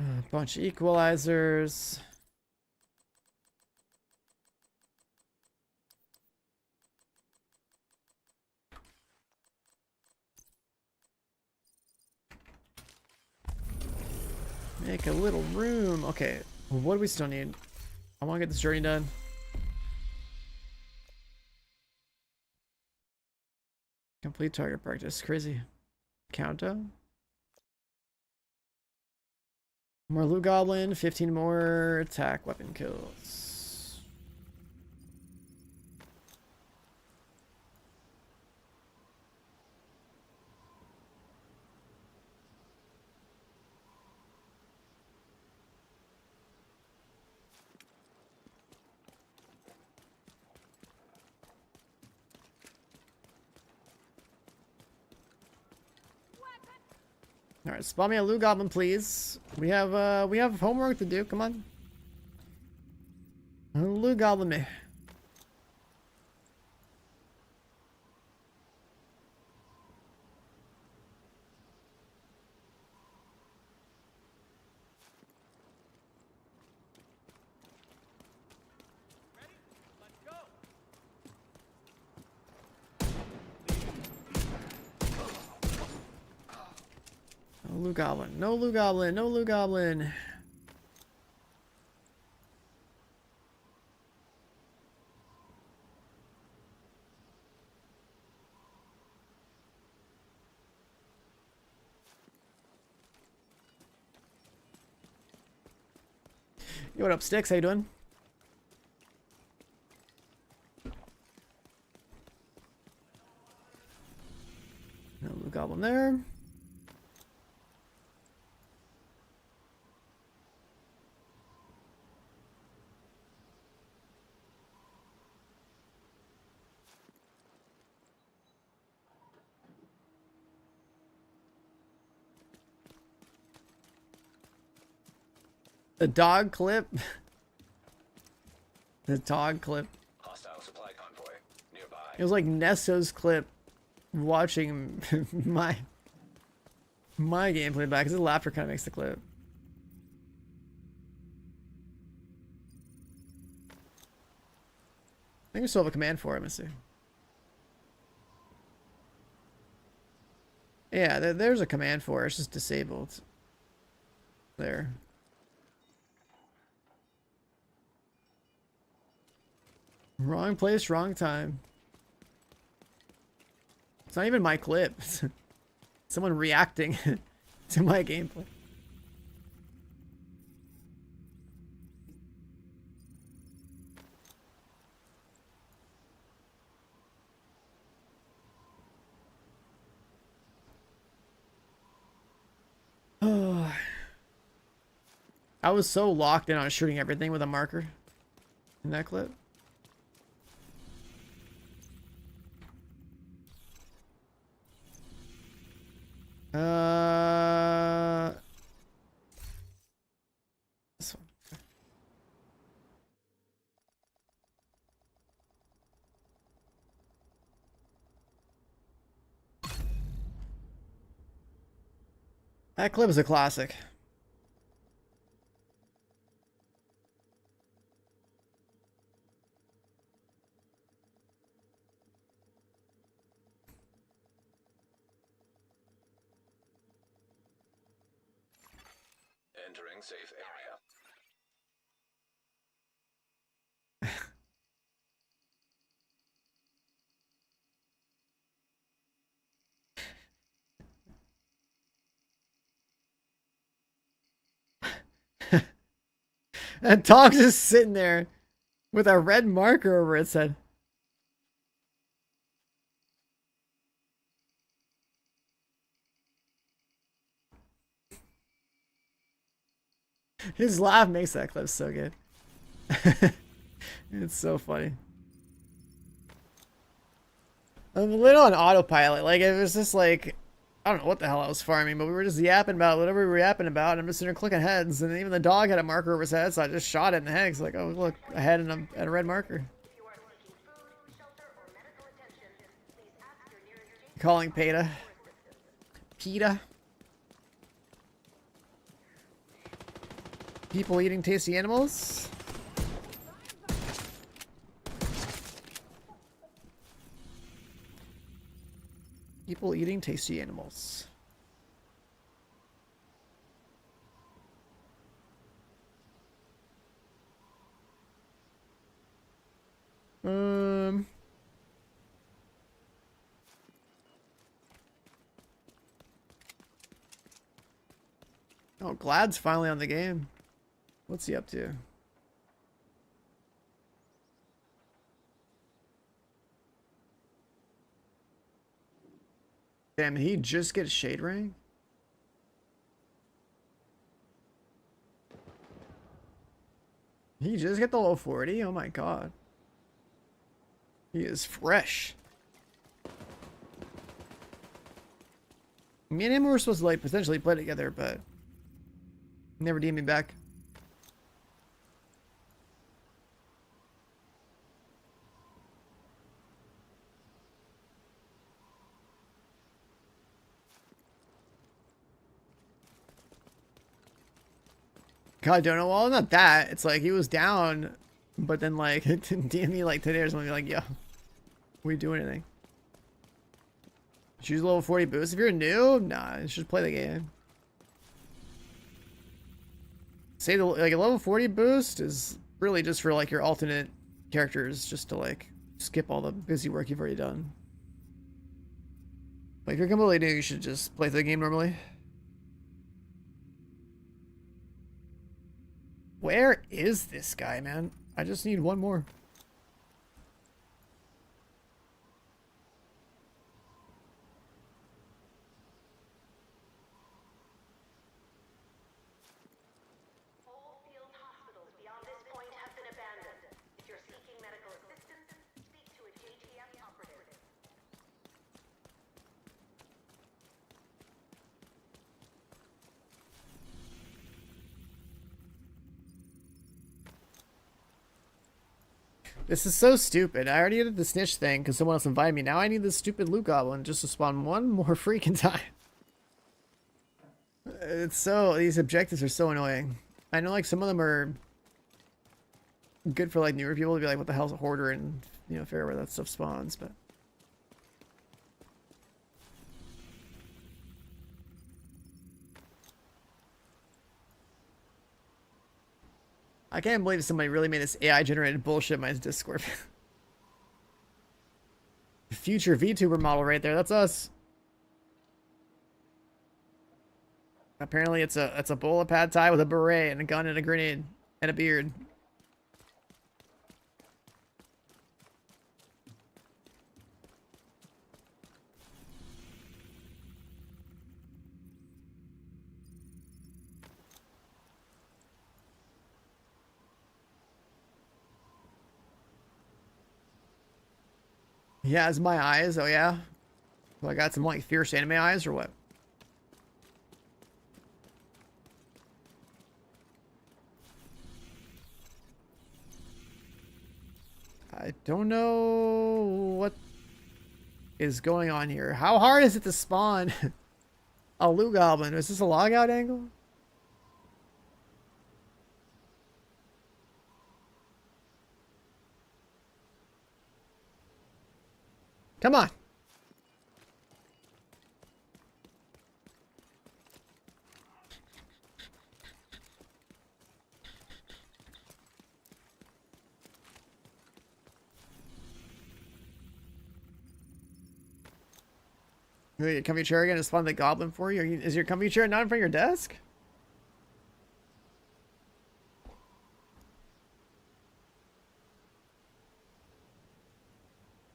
A bunch of equalizers. Make a little room. Okay, what do we still need? I want to get this journey done. Complete target practice. Crazy. Countdown. More loot goblin, 15 more attack weapon kills. All right, spawn me a loot goblin, please. We have homework to do. Come on, loot goblin me. No loot goblin. No loot goblin. No loot goblin. Yo, what up, Sticks? How you doing? No loot goblin there. The dog clip. The dog clip. Hostile supply convoy nearby. It was like Nesto's clip watching my gameplay back because the laughter kind of makes the clip. I think we still have a command for it. Let me see. Yeah, there's a command for it. It's just disabled. There. Wrong place, wrong time. It's not even my clip. Someone reacting to my gameplay. I was so locked in on shooting everything with a marker in that clip. This one. That clip is a classic. Entering safe area. And Dog's just sitting there with a red marker over its head. His laugh makes that clip so good. It's so funny. I'm a little on autopilot. Like, it was just like, I don't know what the hell I was farming, but we were just yapping about whatever we were yapping about. And I'm just sitting there clicking heads. And even the dog had a marker over his head, so I just shot it in the head. It's like, oh, look, a head and a red marker. Calling PETA. PETA. People eating tasty animals. People eating tasty animals. Oh, Glad's finally on the game. What's he up to? Damn, he just gets shade rank? He just get the low 40? Oh my god. He is fresh. Me and him were supposed to like potentially play together, but never DM'd me back. God, don't know. Well, not that. It's like he was down, but then like it didn't DM me like today or something. Like, yo, we do anything? Choose level 40 boost. If you're new, nah, you should play the game. Say the like a level 40 boost is really just for like your alternate characters, just to like skip all the busy work you've already done. Like if you're completely new, you should just play the game normally. Where is this guy, man? I just need one more. This is so stupid. I already did the snitch thing because someone else invited me. Now I need this stupid loot goblin just to spawn one more freaking time. it's so, these objectives are so annoying. I know like some of them are good for like newer people to be like, what the hell's a hoarder, and you know, fair where that stuff spawns, but I can't believe somebody really made this AI generated bullshit in my Discord. Future VTuber model right there, that's us. Apparently it's a bowl of pad thai with a beret and a gun and a grenade and a beard. Yeah, it's my eyes. Oh yeah. Well, I got some like fierce anime eyes or what? I don't know what is going on here. How hard is it to spawn a loot goblin? Is this a logout angle? Come on. Your comfy chair again to spawn the goblin for you? Is your comfy chair not in front of your desk?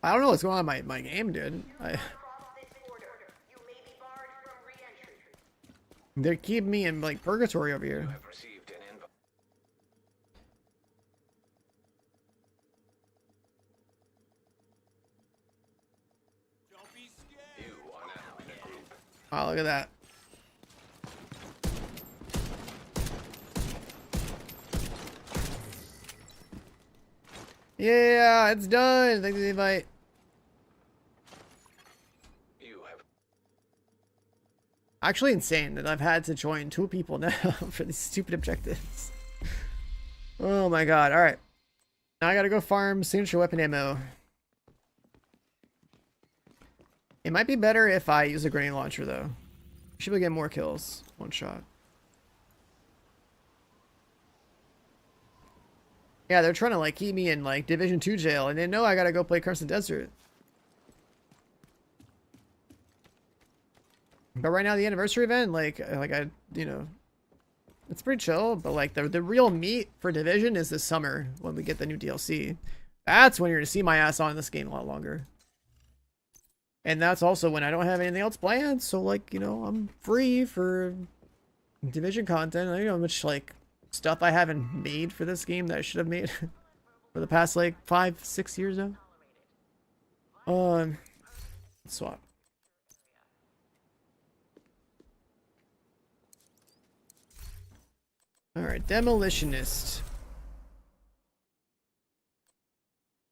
I don't know what's going on in my game, dude. They're keeping me in like purgatory over here. Oh, look at that. Yeah, it's done. Thanks for the invite. Actually insane that I've had to join 2 people now for these stupid objectives. Oh my god. Alright. Now I gotta go farm signature weapon ammo. It might be better if I use a grenade launcher though. Should we get more kills? One shot. Yeah, they're trying to like keep me in like Division 2 jail, and they know I gotta go play Crimson Desert. But right now, the anniversary event, like I, you know, it's pretty chill. But like the real meat for Division is this summer when we get the new DLC. That's when you're gonna see my ass on this game a lot longer. And that's also when I don't have anything else planned. So like, you know, I'm free for Division content. I don't know how much like stuff I haven't made for this game that I should have made for the past like 5-6 years now. Let's swap. Alright, Demolitionist.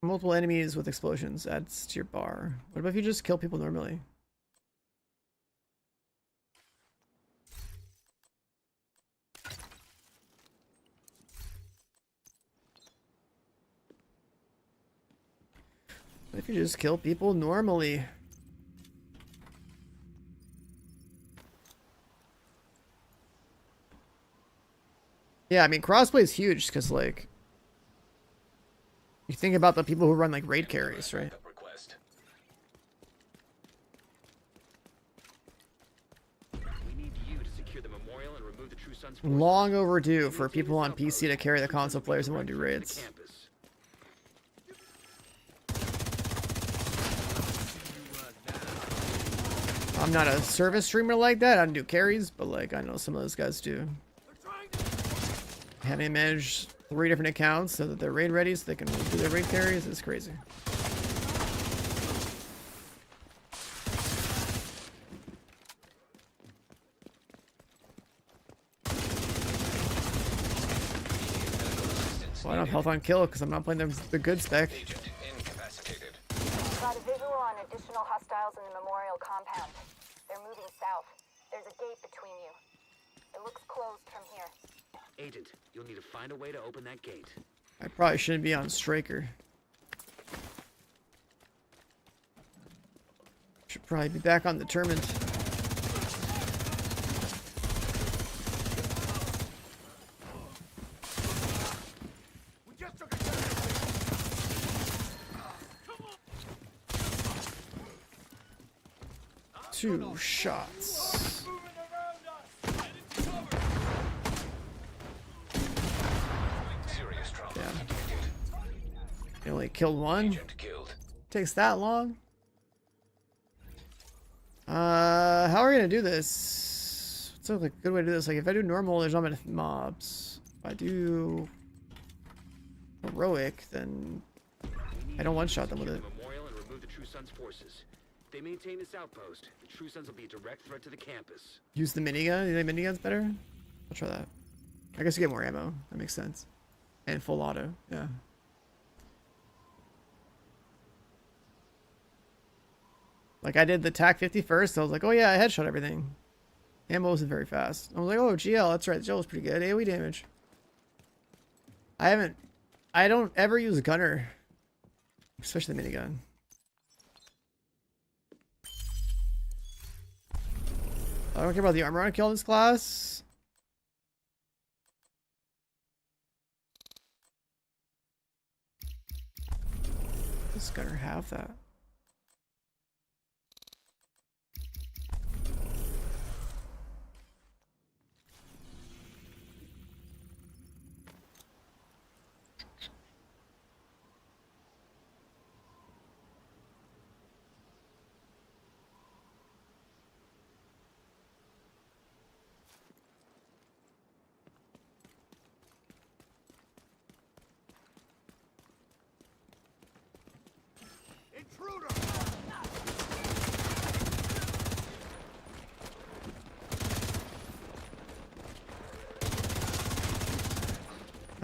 Multiple enemies with explosions adds to your bar. What about if you just kill people normally? What if you just kill people normally? Yeah, I mean, crossplay is huge because, like, you think about the people who run, like, raid carries, right? We need you to secure the memorial and remove the True Sons. Long overdue for people on PC to carry the console players and want to do raids. I'm not a service streamer like that. I don't do carries, but, like, I know some of those guys do. Having managed 3 different accounts so that they're raid ready so they can do their raid carries is crazy. Well, I don't have health on kill because I'm not playing the good spec. Got a visual on additional hostiles in the memorial compound. They're moving south. There's a gate between you. It looks closed from here. Agent, you'll need to find a way to open that gate. I probably shouldn't be on Striker. Should probably be back on Determined. Two shots. Serious trauma. Yeah. You only killed one. Takes that long. How are we gonna do this? What's like a good way to do this? Like if I do normal, there's not many mobs. If I do heroic, then I don't one-shot them with it. Memorial and remove the True Sons forces. If they maintain this outpost, the True Sons will be a direct threat to the campus. Use the minigun. You think minigun's better? I'll try that. I guess you get more ammo. That makes sense. And full auto. Yeah. Like I did the TAC 50 first. I was like, oh yeah, I headshot everything. Ammo wasn't very fast. I was like, oh GL, that's right. The GL was pretty good. AoE damage. I don't ever use a gunner. Especially the minigun. I don't care about the armor on kill this class. Does gunner have that?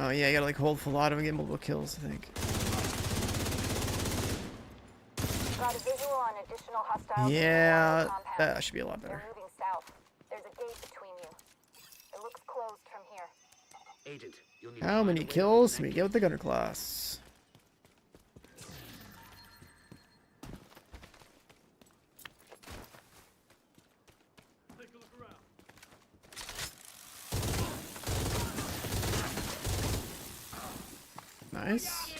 Oh yeah, you gotta like hold full auto and get multiple kills, I think. Got a visual on additional hostiles. Yeah, that should be a lot better. They're moving south. There's a gate between you. It looks closed from here. Agent, you'll need How many kills can we get with the gunner class? Nice.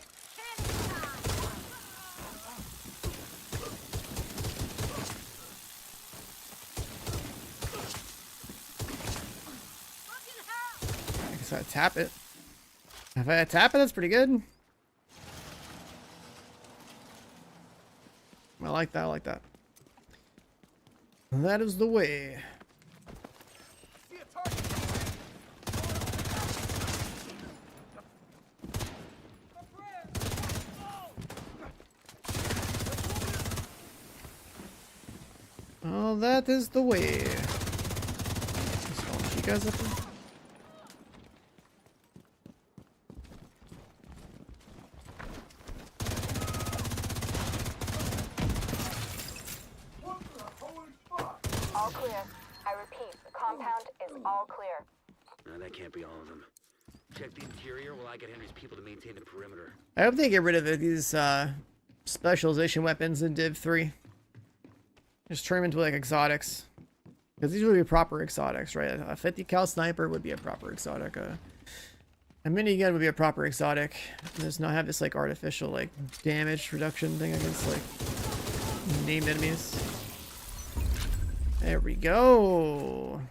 I guess I tap it. If I tap it, that's pretty good. I like that. I like that. That is the way. Well, that is the way. You guys up here? All clear. I repeat, the compound is all clear. No, that can't be all of them. Check the interior while I get Henry's people to maintain the perimeter. I hope they get rid of these specialization weapons in Div 3. Just turn them into like exotics. Because these would be proper exotics, right? A 50 cal sniper would be a proper exotic. A minigun would be a proper exotic. And just not have this like artificial like damage reduction thing against like named enemies. There we go.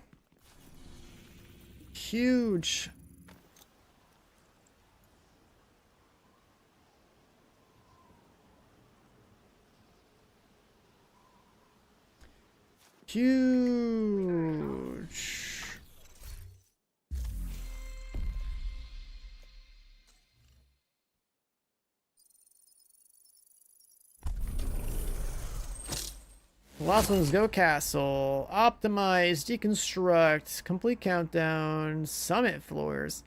Huge. Huge. The last one's Go Castle, Optimize, Deconstruct, Complete Countdown, Summit Floors,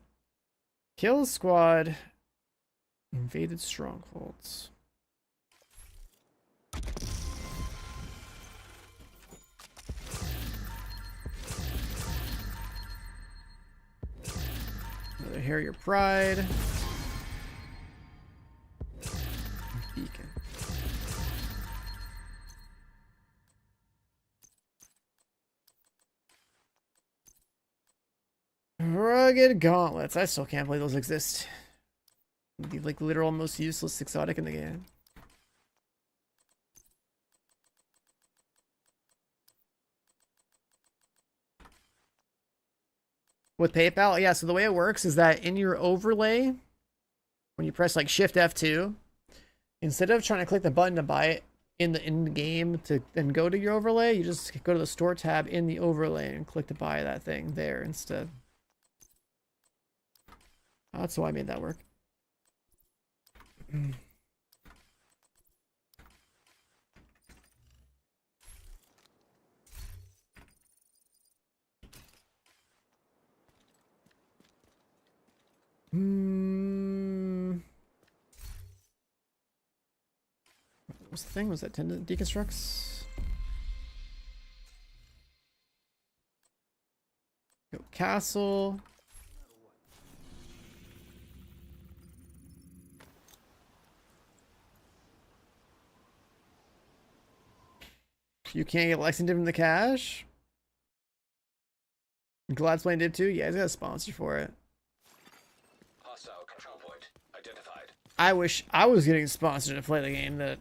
Kill Squad, Invaded Strongholds. Harrier Pride. Beacon. Rugged gauntlets. I still can't believe those exist. The like literal most useless exotic in the game. With PayPal, yeah, so the way it works is that in your overlay, when you press like Shift F2, instead of trying to click the button to buy it in the game to then go to your overlay, you just go to the store tab in the overlay and click to buy that thing there instead. That's why I made that work. What was the thing? Was that tendon deconstructs? Go castle. You can't get Lexington from the cache? Glad's playing Div 2? Yeah, he's got a sponsor for it. Hostile control point identified. I wish I was getting sponsored to play the game that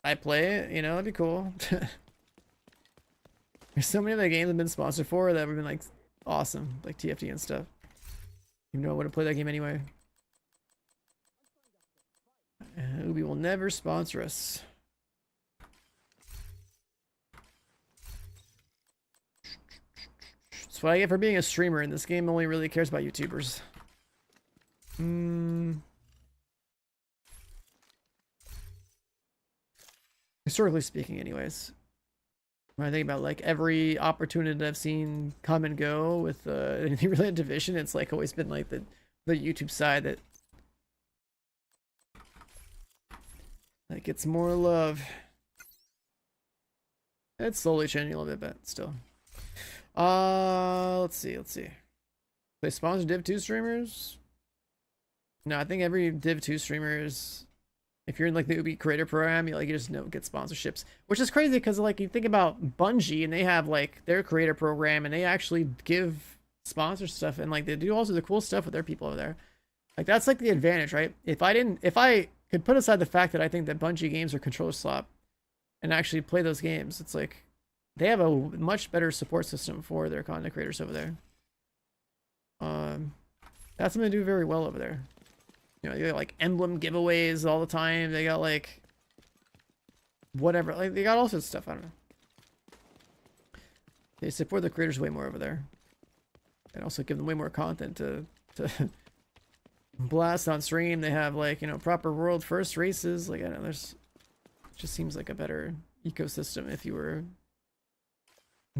I play. You know, that'd be cool. There's so many other games I've been sponsored for that have been like awesome, like TFT and stuff. You know, I would have played that game anyway. Ubi will never sponsor us. That's what I get for being a streamer, and this game only really cares about YouTubers. Historically speaking, anyways. When I think about like every opportunity that I've seen come and go with anything related to Vision, it's like always been like the YouTube side that gets more love. It's slowly changing a little bit, but still. Let's see. They sponsor Div 2 streamers? No, I think every Div 2 streamer is, if you're in like the Ubi creator program, you just get sponsorships, which is crazy because like you think about Bungie and they have like their creator program and they actually give sponsor stuff and like they do also the cool stuff with their people over there. Like that's like the advantage, right? If I could put aside the fact that I think that Bungie games are controller slop and actually play those games, it's like they have a much better support system for their content creators over there. That's something they do very well over there. You know, they got like emblem giveaways all the time. They got like whatever, like they got all sorts of stuff. I don't know. They support the creators way more over there, and also give them way more content to blast on stream. They have like, you know, proper world first races. Like I don't know, it just seems like a better ecosystem if you were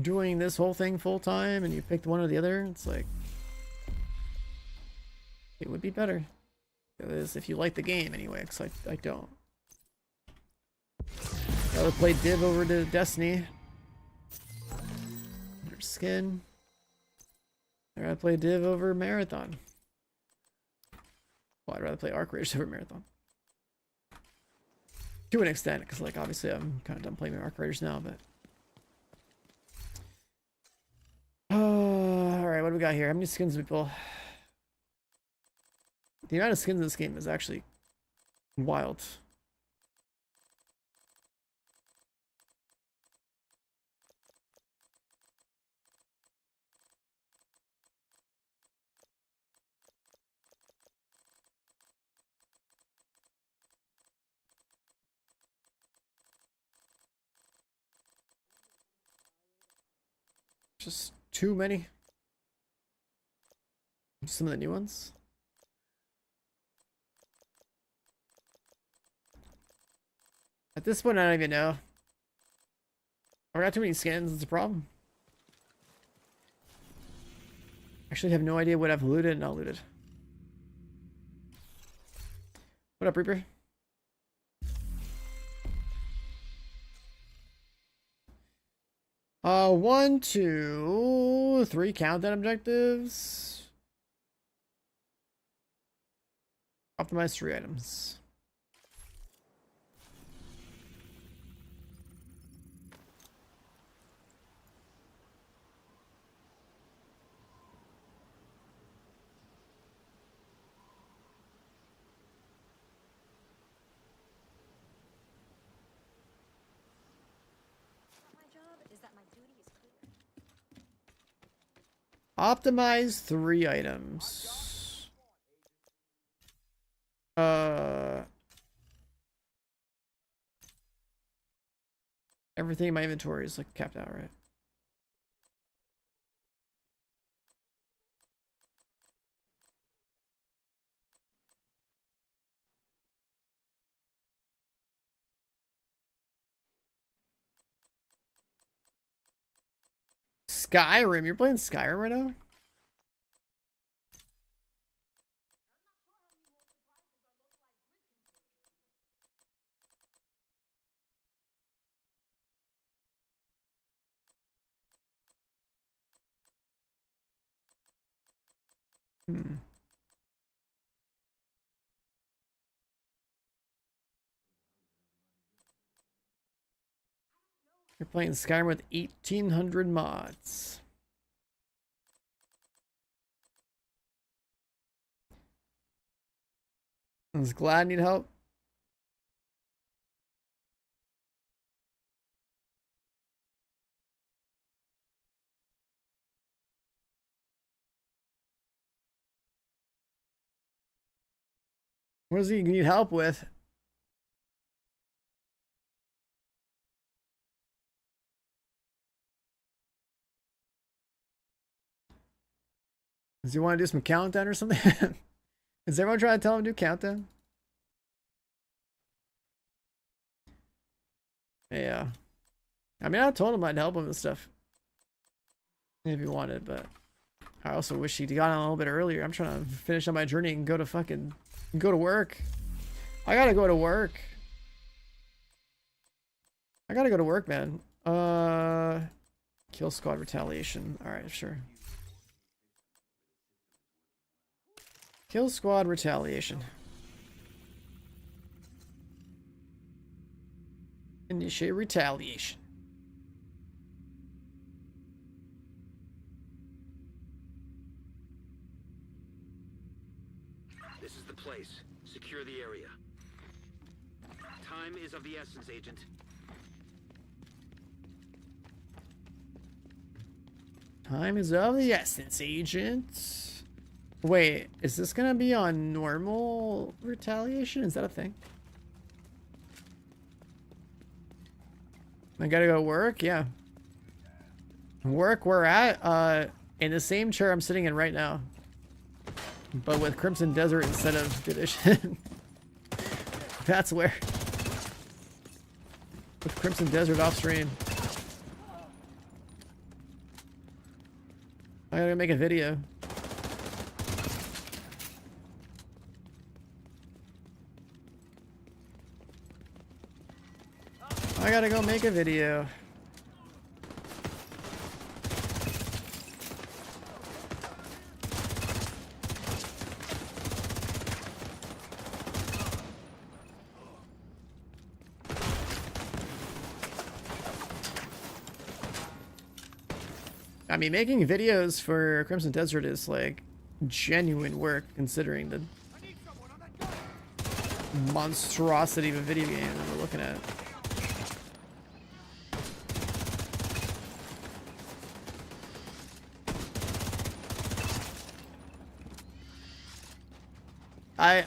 doing this whole thing full time and you picked one or the other. It's like it would be better. If you like the game anyway, because I don't. I would play Div over to Destiny. Their skin. I'd rather play Div over Marathon. Well, I'd rather play Arc Raiders over Marathon. To an extent, because like obviously I'm kind of done playing Arc Raiders now, but. Alright, what do we got here? How many skins do we pull? The amount of skins in this game is actually wild. Just too many. Some of the new ones. At this point, I don't even know. I got too many skins, it's a problem. Actually have no idea what I've looted and not looted. What up, Reaper? One, two, three countdown objectives. Optimize 3 items. Optimize 3 items. Everything in my inventory is like capped out, right? Skyrim, you're playing Skyrim right now? Hmm. You're playing Skyrim with 1,800 mods. I was glad I need help. What does he need help with? Does he want to do some countdown or something? Is everyone trying to tell him to do countdown? Yeah. I mean, I told him I'd help him with stuff if he wanted, but I also wish he'd got on a little bit earlier. I'm trying to finish up my journey and go to work. I gotta go to work. I gotta go to work, man. Kill squad retaliation. Alright, sure. Kill squad retaliation. Initiate retaliation. This is the place. Secure the area. Time is of the essence, Agent. Time is of the essence, Agent. Wait, is this gonna be on normal retaliation? Is that a thing? I gotta go work? Yeah. Work where at? In the same chair I'm sitting in right now. But with Crimson Desert instead of Division. That's where. With Crimson Desert off stream. I gotta make a video. I gotta go make a video. I mean, making videos for Crimson Desert is like genuine work considering the monstrosity of a video game that we're looking at.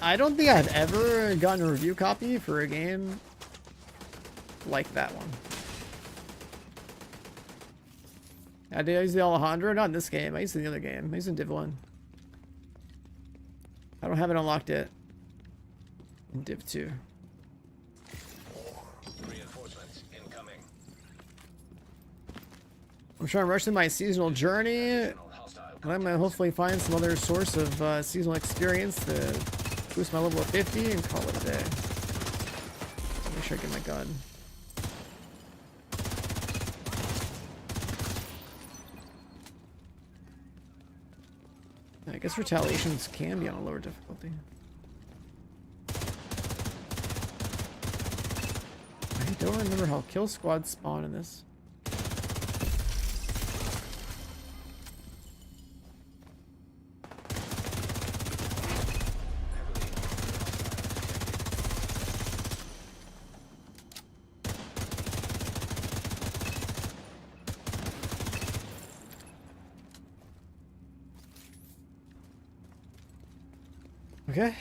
I don't think I've ever gotten a review copy for a game like that one. I did use the Alejandro, not in this game. I used it in the other game. I used it in Div 1. I don't have it unlocked yet. In Div 2. Reinforcements incoming. I'm trying to rush through my seasonal journey. And I'm gonna hopefully find some other source of seasonal experience to boost my level of 50 and call it a day. Make sure I get my gun. I guess retaliations can be on a lower difficulty. don't remember how kill squads spawn in this. Okay.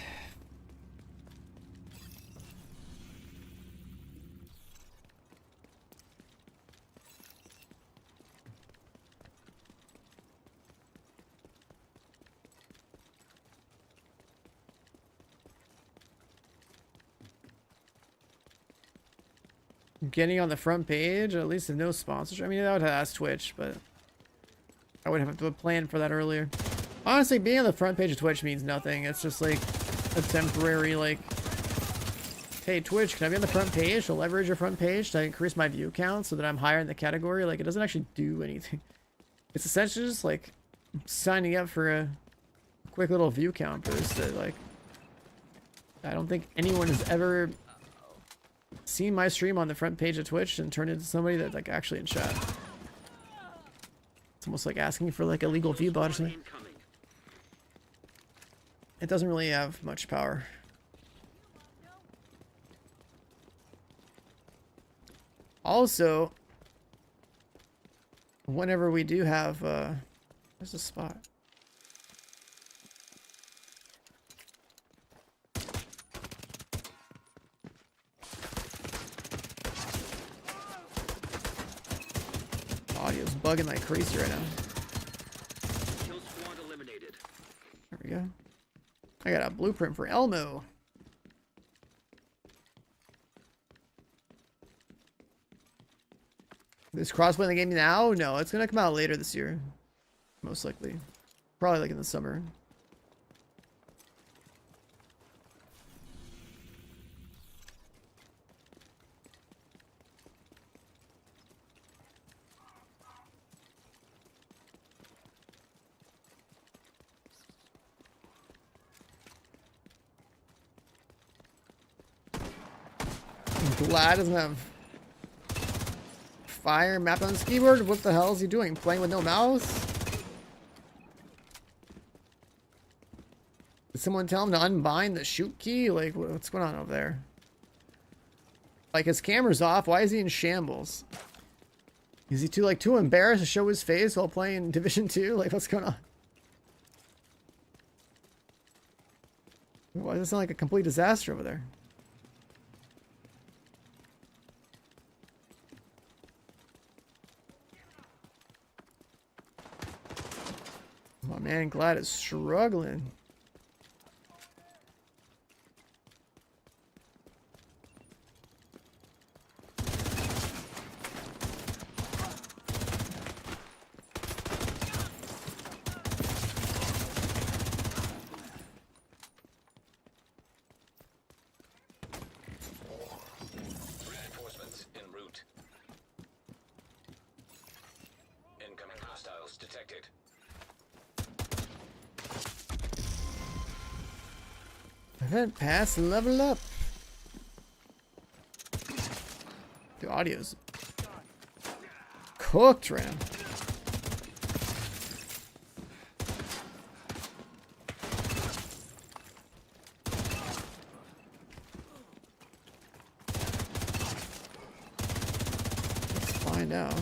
Getting on the front page, at least with no sponsorship. I mean, I would have asked Twitch, but I would have to plan for that earlier. Honestly, being on the front page of Twitch means nothing. It's just like a temporary, like, hey, Twitch, can I be on the front page to leverage your front page to increase my view count so that I'm higher in the category? Like, it doesn't actually do anything. It's essentially just like signing up for a quick little view count boost that, like, I don't think anyone has ever seen my stream on the front page of Twitch and turned into somebody that's like actually in chat. It's almost like asking for like a legal view bot or something. It doesn't really have much power. Also, whenever we do have there's a spot. Audio's bugging like crazy right now. Kill squad eliminated. There we go. I got a blueprint for Elmo. This crossplay in the game now? No, it's gonna come out later this year. Most likely. Probably like in the summer. Glad doesn't have fire mapped on his keyboard. What the hell is he doing? Playing with no mouse? Did someone tell him to unbind the shoot key? Like, what's going on over there? Like, his camera's off. Why is he in shambles? Is he too embarrassed to show his face while playing Division 2? Like, what's going on? Why does it sound like a complete disaster over there? Oh man, Glad is struggling. Reinforcements en route. Incoming hostiles detected. Event pass, level up. The audio's cooked right now. Let's find out.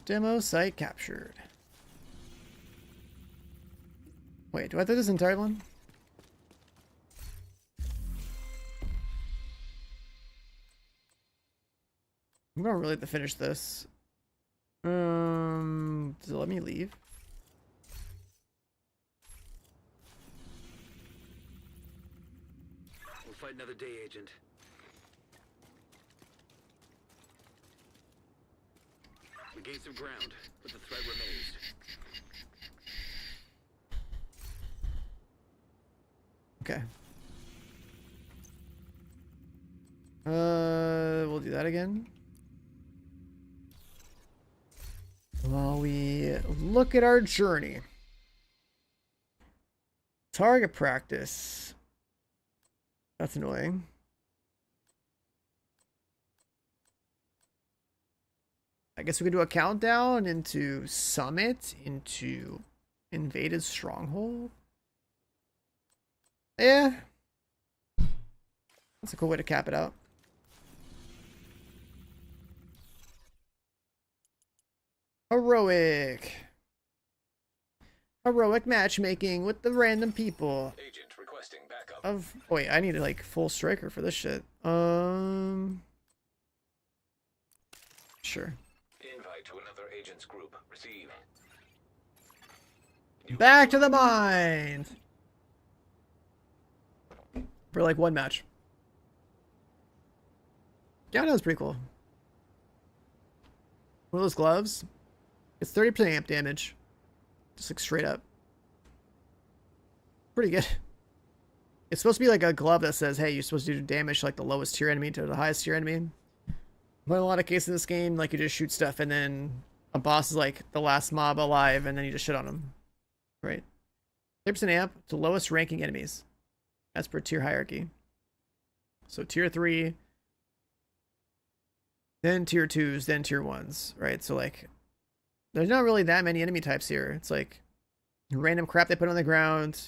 Demo site captured. Wait, do I do this entire one? I'm gonna really have to finish this. Does it let me leave? We'll fight another day, Agent. We gained some ground, but the threat remains. Okay. We'll do that again. While we look at our journey. Target practice. That's annoying. I guess we could do a countdown into Summit, into Invaded Stronghold. Yeah. That's a cool way to cap it out. Heroic matchmaking with the random people. Agent requesting backup. Oh wait, I need like full striker for this shit. Sure. Invite to another agent's group. Receive. Back to the mind. For like one match. Yeah, that was pretty cool. One of those gloves. It's 30% amp damage. Just like straight up. Pretty good. It's supposed to be like a glove that says, hey, you're supposed to do damage to like the lowest tier enemy to the highest tier enemy. But in a lot of cases in this game, like you just shoot stuff and then a boss is like the last mob alive and then you just shit on them. Right? 30% amp to lowest ranking enemies. As per tier hierarchy. So tier 3, then tier 2s, then tier 1s, right? So like there's not really that many enemy types here. It's like random crap they put on the ground,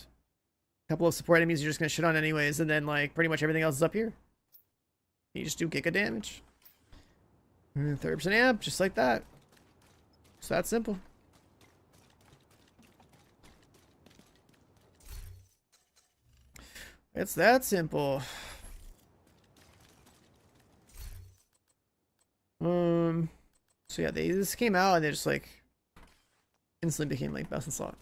a couple of support enemies you're just gonna shit on anyways, and then like pretty much everything else is up here. You just do giga damage. 30% amp, just like that. It's that simple. It's that simple. So yeah, this came out and they just like instantly became like best in slot.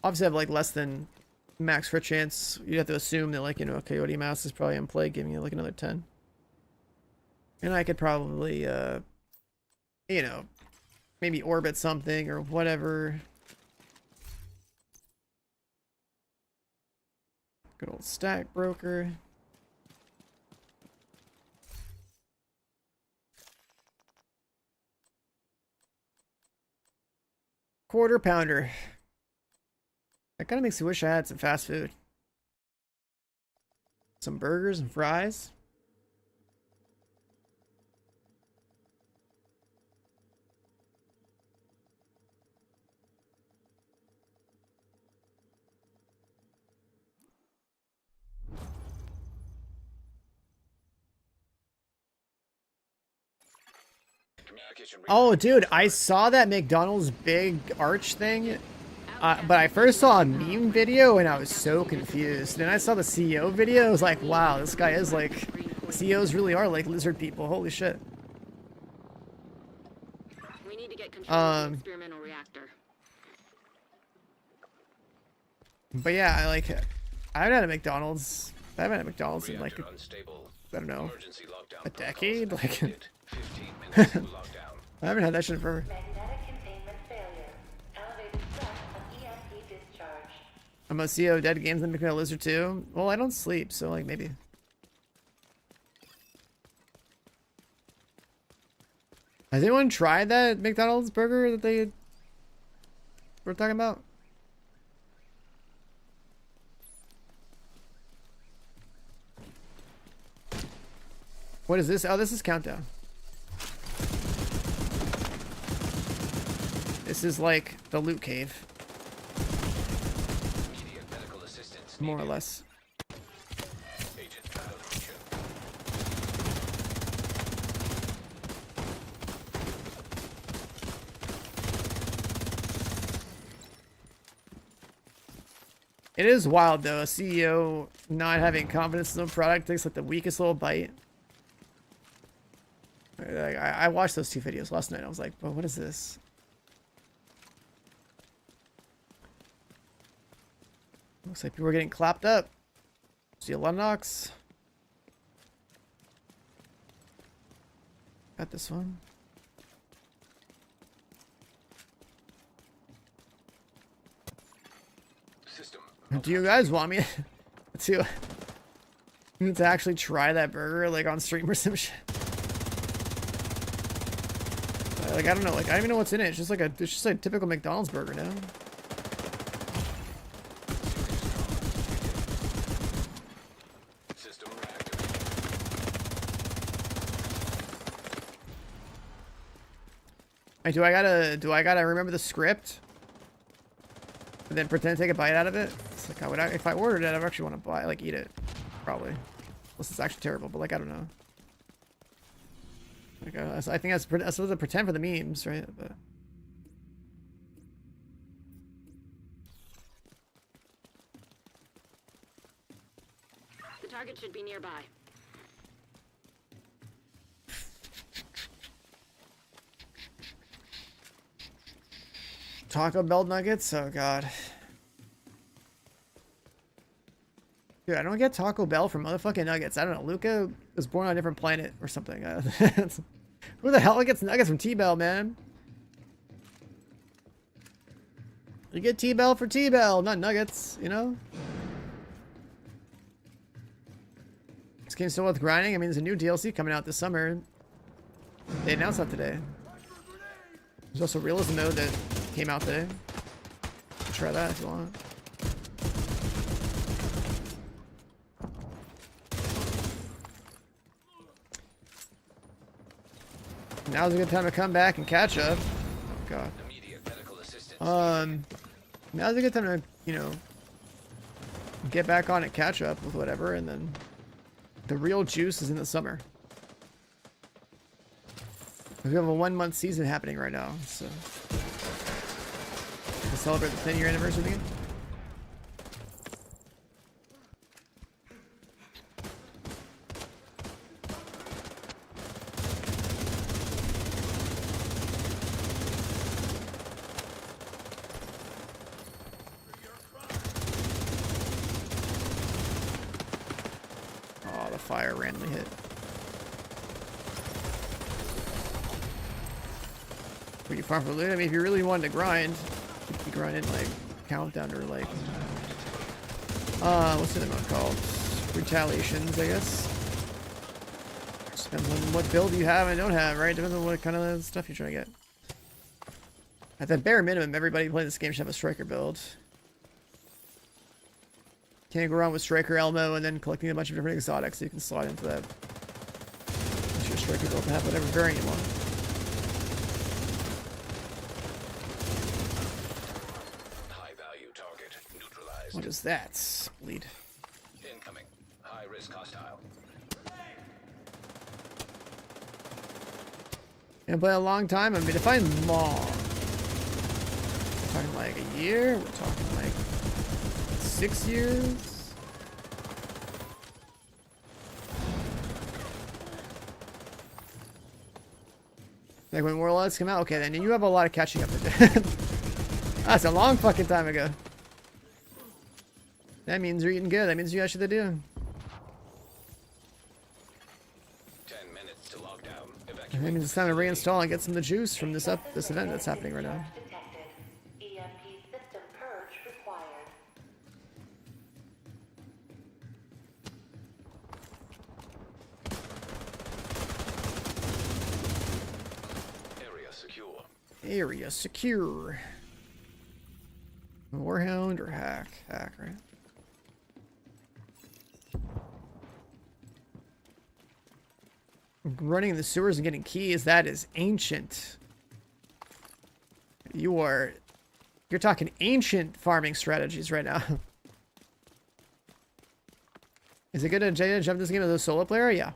Obviously, I have like less than max crit chance. You'd have to assume that like, you know, Coyote Mask is probably in play, giving you like another 10. And I could probably, you know, maybe orbit something or whatever. Good old stack broker. Quarter pounder. That kind of makes me wish I had some fast food. Some burgers and fries. Oh, dude, I saw that McDonald's big arch thing, but I first saw a meme video and I was so confused. Then I saw the CEO video. I was like, wow, this guy is like, CEOs really are like lizard people. Holy shit. We need to get control of the experimental reactor. But yeah, I haven't had a McDonald's. I haven't had a McDonald's in like, I don't know, a decade. Like, I haven't had that shit forever. I'm a CEO of Dead Games and become a lizard too. Well, I don't sleep, so like maybe. Has anyone tried that McDonald's burger that they were talking about? What is this? Oh, this is Countdown. This is like the loot cave. More or less. It is wild though, a CEO not having confidence in the product takes like the weakest little bite. I watched those 2 videos last night. I was like, well, what is this? Looks like people are getting clapped up. See a lot of knocks. Got this one. System. Do you guys want me to actually try that burger like on stream or some shit? Like I don't know, like I don't even know what's in it. It's just like a typical McDonald's burger now. System Like, do I gotta remember the script? And then pretend to take a bite out of it? It's like if I ordered it, I'd actually want to buy, like, eat it. Probably. Unless it's actually terrible, but like, I don't know. Like, I think that's supposed to pretend for the memes, right? But The target should be nearby. Taco Bell nuggets? Oh god. Dude, I don't get Taco Bell from motherfucking nuggets. I don't know. Luca was born on a different planet or something. Who the hell gets nuggets from T-Bell, man? You get T-Bell for T-Bell, not nuggets, you know? This game's still with grinding. I mean, there's a new DLC coming out this summer. They announced that today. There's also Realism mode that came out today. Try that if you want. Now's a good time to come back and catch up. Oh god. Now's a good time to, you know, get back on and catch up with whatever, and then the real juice is in the summer. We have a 1-month season happening right now, so to celebrate the 10-year anniversary of the game. Oh, the fire randomly hit. Would you farm for loot? I mean, if you really wanted to grind, you could grind in like countdown or like what's the amount called? Retaliations, I guess. Just depends on what build you have and don't have, right? Depends on what kind of stuff you're trying to get. At the bare minimum, everybody playing this game should have a striker build. Can't go wrong with striker Elmo and then collecting a bunch of different exotics so you can slot into that. It's your striker build to have whatever variant you want. What is that? Lead. Incoming. High risk hostile. Gonna play a long time. I mean, define long. We're talking like a year. We're talking like 6 years. Like when Warlords come out. Okay, then you have a lot of catching up to do. That's a long fucking time ago. That means you're eating good. That means you got shit to do. 10 minutes to lock down. That means it's time to reinstall and get some of the juice from this event that's happening right now. EMP system purge required. Area secure. Area secure. Warhound or hack? Hack, right? Running in the sewers and getting keys, that is ancient. You're talking ancient farming strategies right now. Is it good to jump this game as a solo player? Yeah.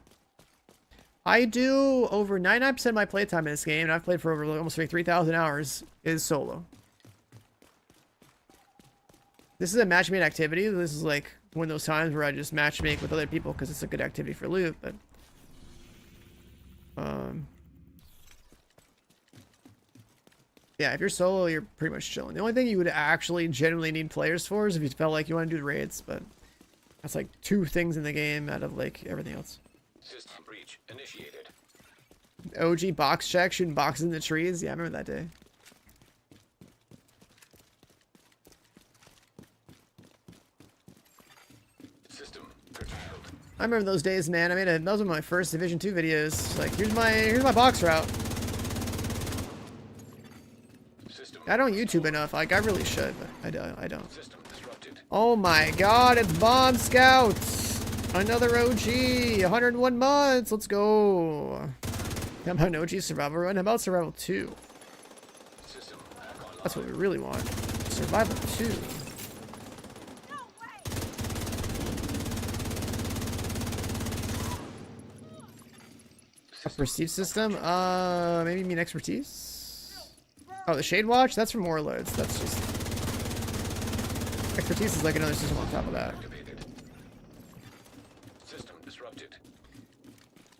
I do over 99% of my playtime in this game, and I've played for over almost 3,000 hours, is solo. This is a matchmade activity. This is like one of those times where I just matchmake with other people because it's a good activity for loot, but Yeah, if you're solo, you're pretty much chilling. The only thing you would actually genuinely need players for is if you felt like you want to do raids, but that's like 2 things in the game out of like everything else. System breach initiated. OG box check, shooting boxes in the trees. Yeah, I remember that day. System curtailed. I remember those days, man. Those were my first Division 2 videos. Like, here's my box route. I don't YouTube enough. Like, I really should, but I don't. Oh my god, it's Bomb Scouts! Another OG! 101 months! Let's go! How about an OG Survival Run? How about Survival 2? That's what we really want. Survival 2. A perceived system? Maybe you mean expertise? Oh, the Shade Watch? That's from Warlords. That's just... Expertise is like another system on top of that. System disrupted.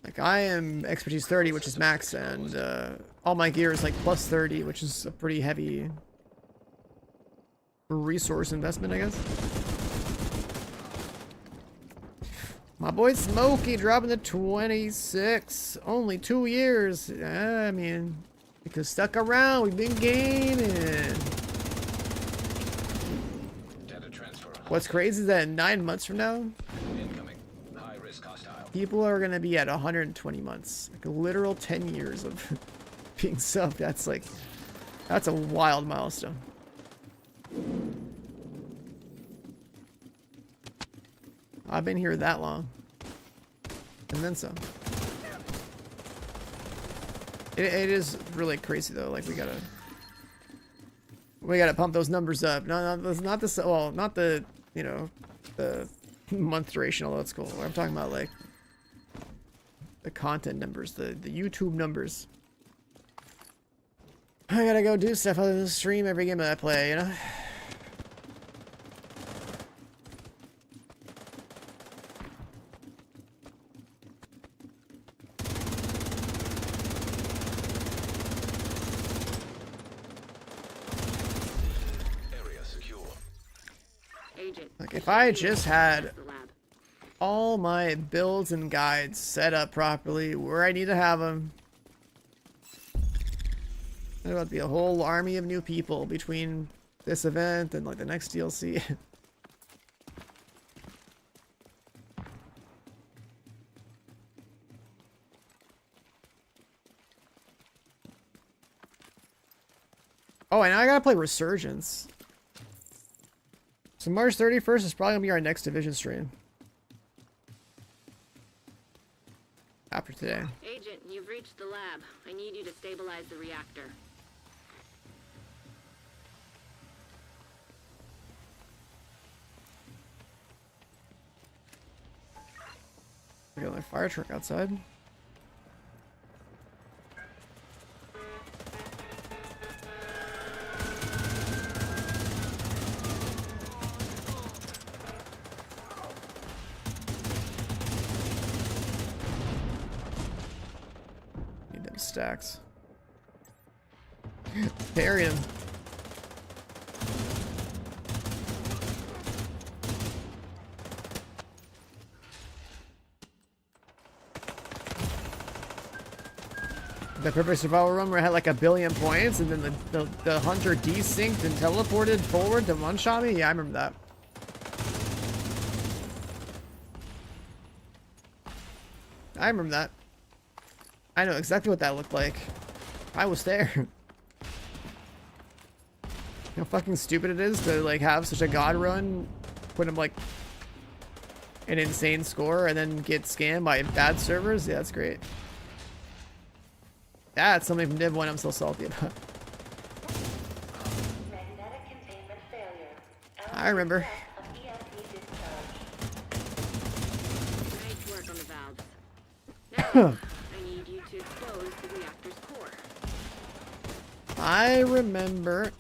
Like, I am Expertise 30, which is max, and all my gear is like plus 30, which is a pretty heavy resource investment, I guess. My boy Smokey dropping the 26. Only 2 years. I mean... Because stuck around, we've been gaming. What's crazy is that in 9 months from now, people are gonna be at 120 months. Like a literal 10 years of being subbed. That's a wild milestone. I've been here that long. And then some. It is really crazy though. Like we gotta pump those numbers up. Not the you know, the month duration, although it's cool. I'm talking about like the content numbers, the YouTube numbers. I gotta go do stuff other than stream every game that I play, you know? Like, if I just had all my builds and guides set up properly where I need to have them, there would be a whole army of new people between this event and like the next DLC. Oh, and I gotta play Resurgence. So March 31st is probably gonna be our next Division stream. After today. Agent, you've reached the lab. I need you to stabilize the reactor. We got another fire truck outside. Stacks. Bury him. The perfect survival run where I had like 1 billion points and then the hunter desynced and teleported forward to one-shot me? Yeah, I remember that. I remember that. I know exactly what that looked like. I was there. You know how fucking stupid it is to like have such a god run, put him like an insane score and then get scammed by bad servers? Yeah, that's great. That's something from Div 1 I'm so salty about. I remember. Nice work on the valves. Now, I need you to expose the reactor's core. I remember.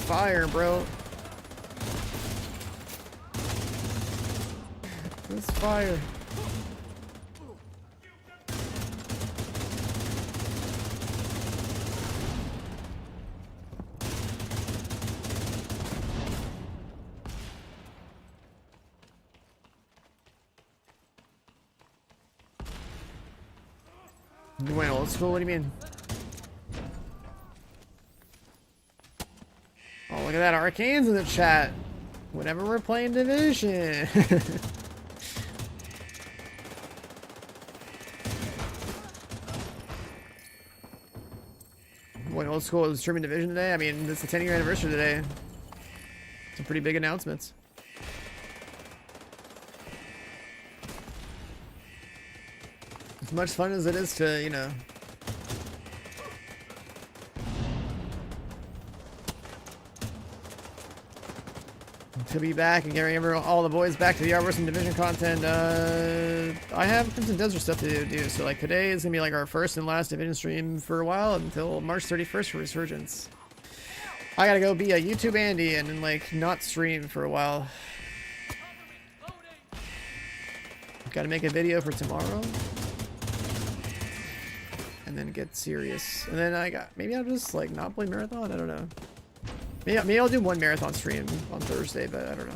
fire, bro. This fire. You went old school? What do you mean? Oh, look at that. Arcane's in the chat. Whenever we're playing Division. Went old school is streaming Division today. I mean, it's the 10-year anniversary today. Some pretty big announcements. As much fun as it is to, you know, to be back and getting all the boys back to the Artworks and Division content. I have Crimson Desert stuff to do, so like today is gonna be like our first and last Division stream for a while until March 31st for Resurgence. I gotta go be a YouTube Andy and then like not stream for a while. Gotta make a video for tomorrow. And then get serious. And then maybe I'll just like not play Marathon, I don't know. Maybe I'll do one Marathon stream on Thursday, but I don't know.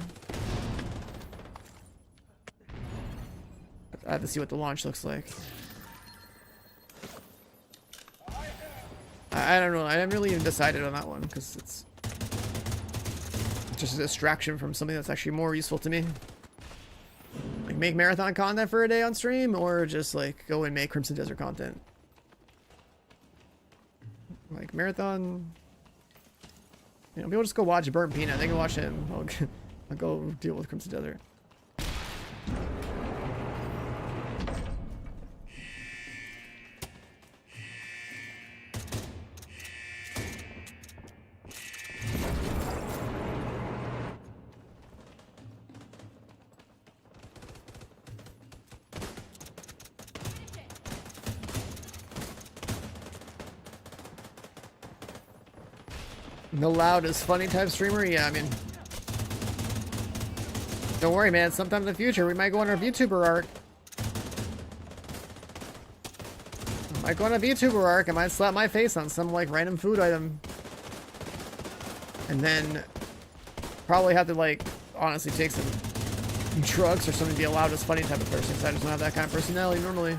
I have to see what the launch looks like. I don't know, I haven't really even decided on that one, because it's just a distraction from something that's actually more useful to me. Like make Marathon content for a day on stream, or just like go and make Crimson Desert content. Like Marathon, you know, people just go watch Burnt Peanut. They can watch him. I'll go deal with Crimson Desert. The loudest funny type streamer? Yeah, I mean, don't worry, man. Sometime in the future, we might go on our VTuber arc. I might go on a VTuber arc. I might slap my face on some like random food item, and then probably have to like honestly take some drugs or something to be a loudest funny type of person. So I just don't have that kind of personality normally.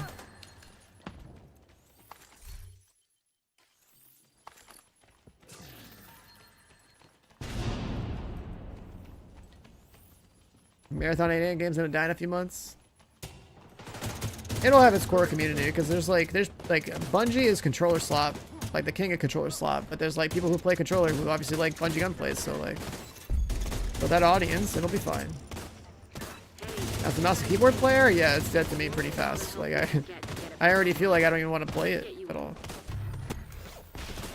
Marathon 8 game's gonna die in a few months. It'll have its core community because there's like Bungie is controller slop, like the king of controller slop, but there's like people who play controller who obviously like Bungie gunplays, so like for that audience it'll be fine. As a mouse and keyboard player, yeah, it's dead to me pretty fast. Like I already feel like I don't even want to play it at all.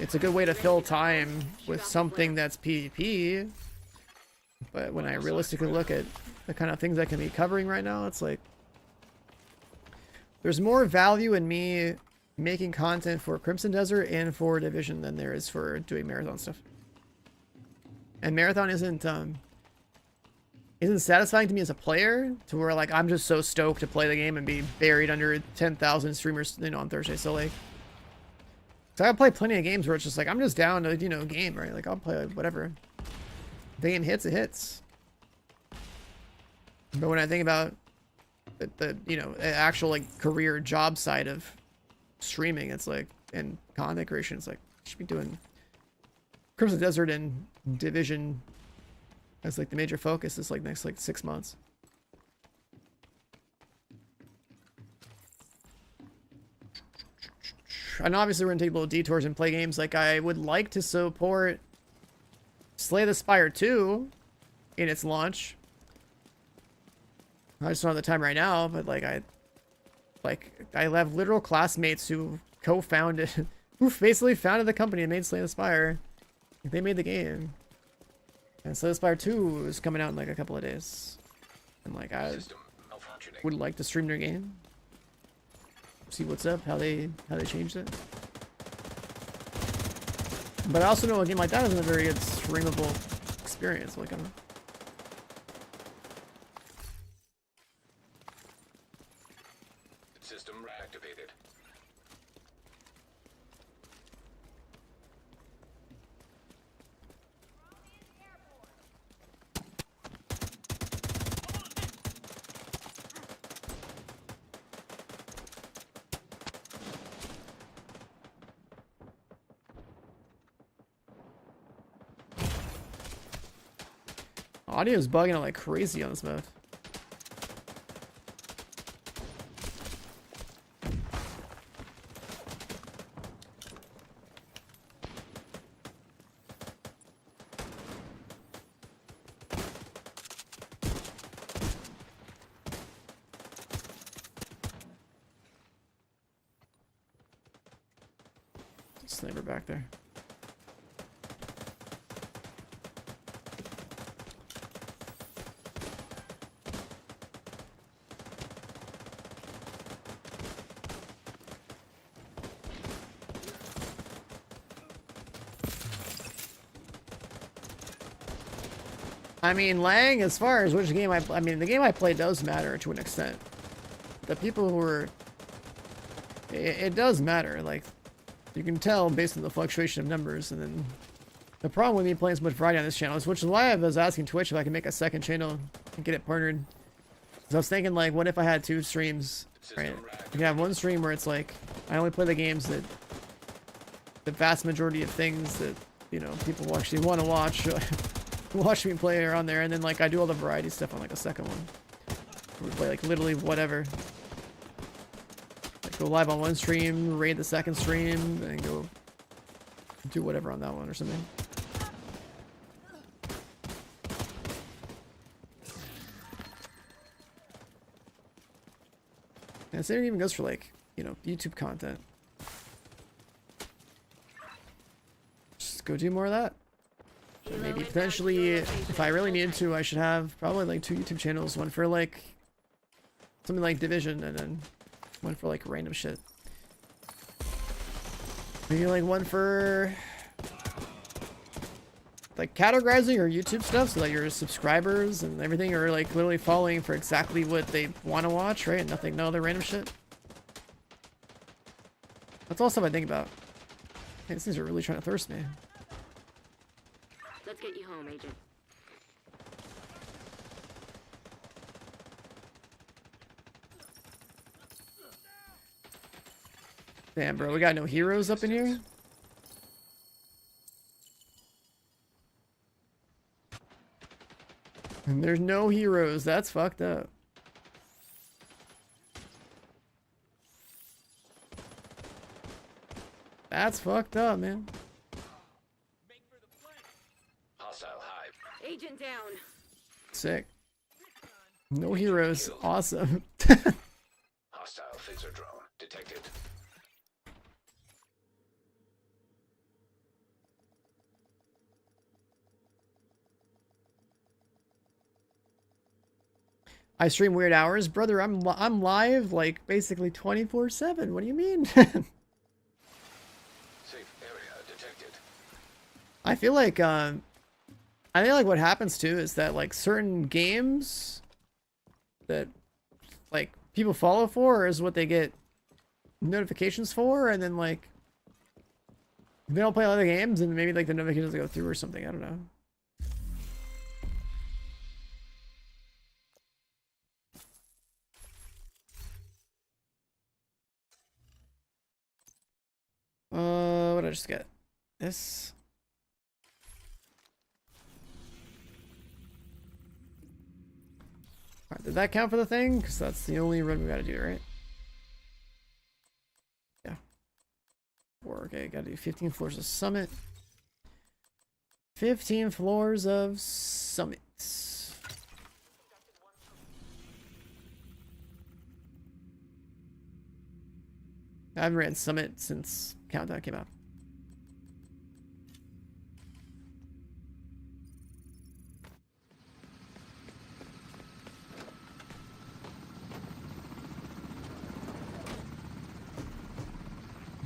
It's a good way to fill time with something that's PvP, but when I realistically look at the kind of things I can be covering right now, it's like there's more value in me making content for Crimson Desert and for Division than there is for doing Marathon stuff. And Marathon isn't satisfying to me as a player to where like I'm just so stoked to play the game and be buried under 10,000 streamers, you know, on Thursday. So like, so I play plenty of games where it's just like I'm just down to, you know, game, right? Like I'll play like, whatever. The game hits, it hits. But when I think about the you know, actual like career job side of streaming, it's like, and content creation, it's like I should be doing Crimson Desert and Division as like the major focus is like next like 6 months. And obviously we're gonna take little detours and play games. Like I would like to support Slay the Spire 2 in its launch. I just don't have the time right now, but like I have literal classmates who co-founded, who basically founded the company and made Slay the Spire. They made the game. And Slay the Spire 2 is coming out in like a couple of days. And like I would like to stream their game. See what's up, how they changed it. But I also know a game like that isn't a very good streamable experience. Like, I don't know. System reactivated. Audio's bugging out like crazy on this map. Sniper back there. I mean, lag, as far as which game I mean, the game I play does matter to an extent. The people who are... It does matter, like, you can tell based on the fluctuation of numbers, and then... The problem with me playing so much variety on this channel is, which is why I was asking Twitch if I can make a second channel and get it partnered. Because I was thinking, like, what if I had 2 streams, right? You can have one stream where it's like, I only play the games that... The vast majority of things that, you know, people actually want to watch. Watch me play are on there, and then like I do all the variety stuff on like a second one. We play like literally whatever. Like go live on one stream, raid the second stream, and go do whatever on that one or something. And the same even goes for like, you know, YouTube content. Just go do more of that. Or maybe potentially, if I really needed to, I should have probably like 2 YouTube channels. One for like something like Division, and then one for like random shit. Maybe like one for like categorizing your YouTube stuff so that your subscribers and everything are like literally following for exactly what they want to watch, right? And nothing, no other random shit. That's all stuff I think about. Hey, these things are really trying to thirst me. Let's get you home, Agent. Damn, bro, we got no heroes up in here? And there's no heroes. That's fucked up. That's fucked up, man. Hostile hive. Agent down. Sick. No heroes. Awesome. Hostile phaser drone detected. I stream weird hours, brother. I'm live like basically 24/7. What do you mean? Safe area detected. I feel like what happens too is that like certain games that like people follow for is what they get notifications for, and then like they don't play other games and maybe like the notifications go through or something. I don't know. What did I just get? This. Alright, did that count for the thing? Because that's the only run we gotta do, right? Yeah. 4, okay, gotta do 15 floors of summit. 15 floors of summits. I haven't ran summit since Countdown came out.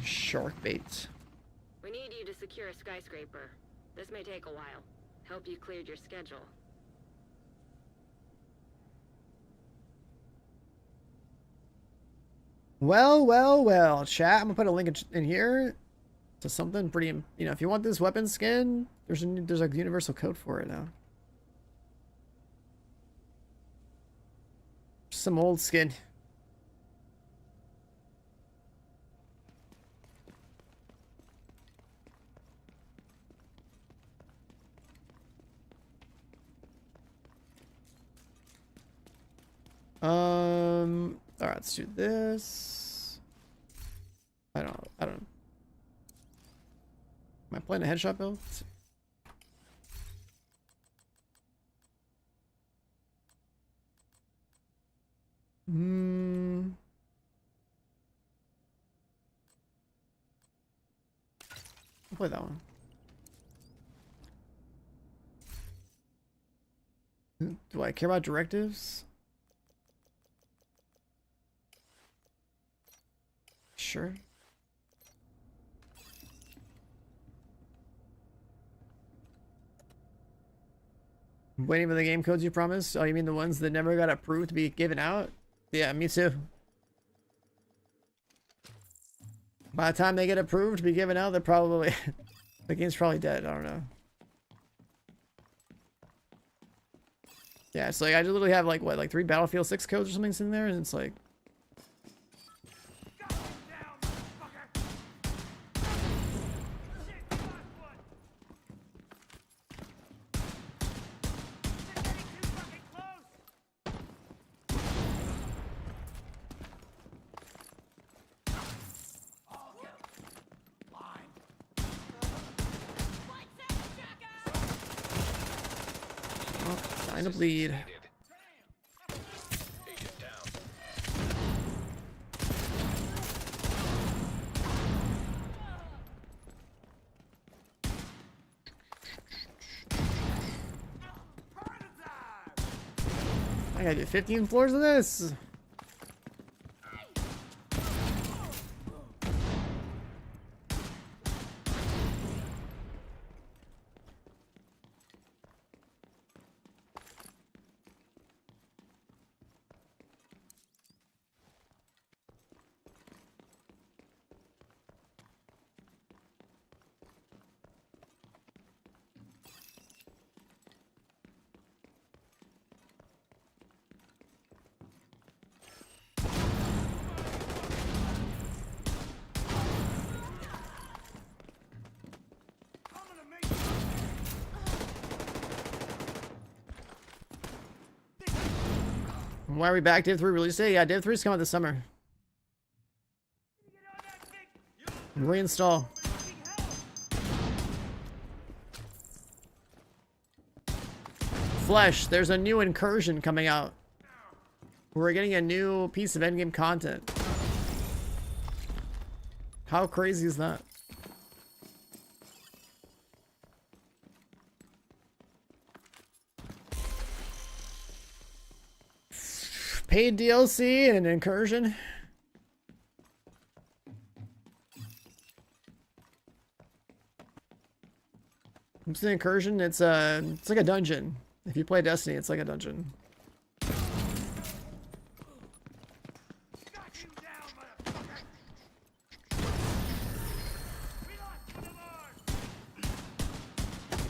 Shark bait. We need you to secure you're a skyscraper. This may take a while. Hope you cleared your schedule. Well, chat. I'm gonna put a link in here to something pretty, you know, if you want this weapon skin, there's a universal code for it now. Some old skin. All right, let's do this. I don't. Am I playing a headshot build? I'll play that one. Do I care about directives? Sure. Waiting for the game codes you promised? Oh, you mean the ones that never got approved to be given out? Yeah, me too. By the time they get approved to be given out, they're probably... the game's probably dead. I don't know. Yeah, it's like I just literally have like, what, like 3 Battlefield 6 codes or something in there, and it's like... Time to bleed. I gotta do 15 floors of this. Why are we back? Div 3 release day? Yeah, Div 3's coming this summer. Reinstall. Flesh, there's a new incursion coming out. We're getting a new piece of endgame content. How crazy is that? Paid DLC and an incursion. What's the incursion? It's like a dungeon. If you play Destiny, it's like a dungeon.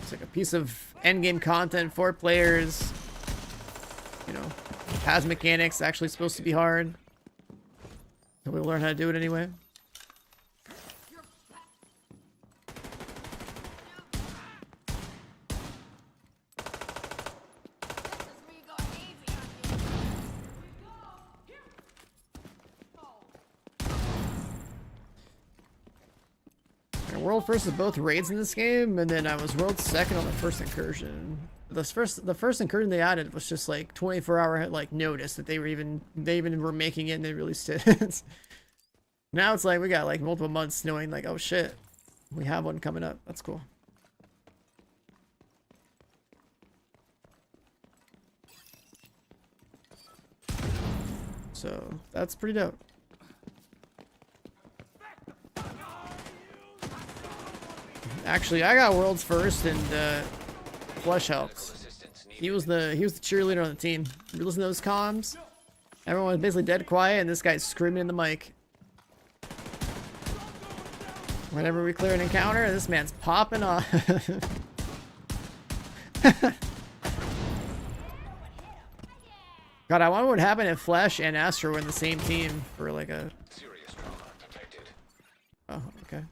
It's like a piece of endgame content for players. You know, has mechanics, actually supposed to be hard. So we'll learn how to do it anyway. World first of both raids in this game, and then I was world second on the first incursion. The first incursion they added was just like 24-hour like notice that they even were making it and they released it. Now it's like we got like multiple months knowing like, oh shit, we have one coming up. That's cool. So that's pretty dope. Actually, I got worlds first, and Flesh helped. He was the cheerleader on the team. You listen to those comms? Everyone was basically dead quiet, and this guy's screaming in the mic. Whenever we clear an encounter, this man's popping off. God, I wonder what would happen if Flesh and Astro were in the same team for like a... Serious trauma detected. Oh, okay.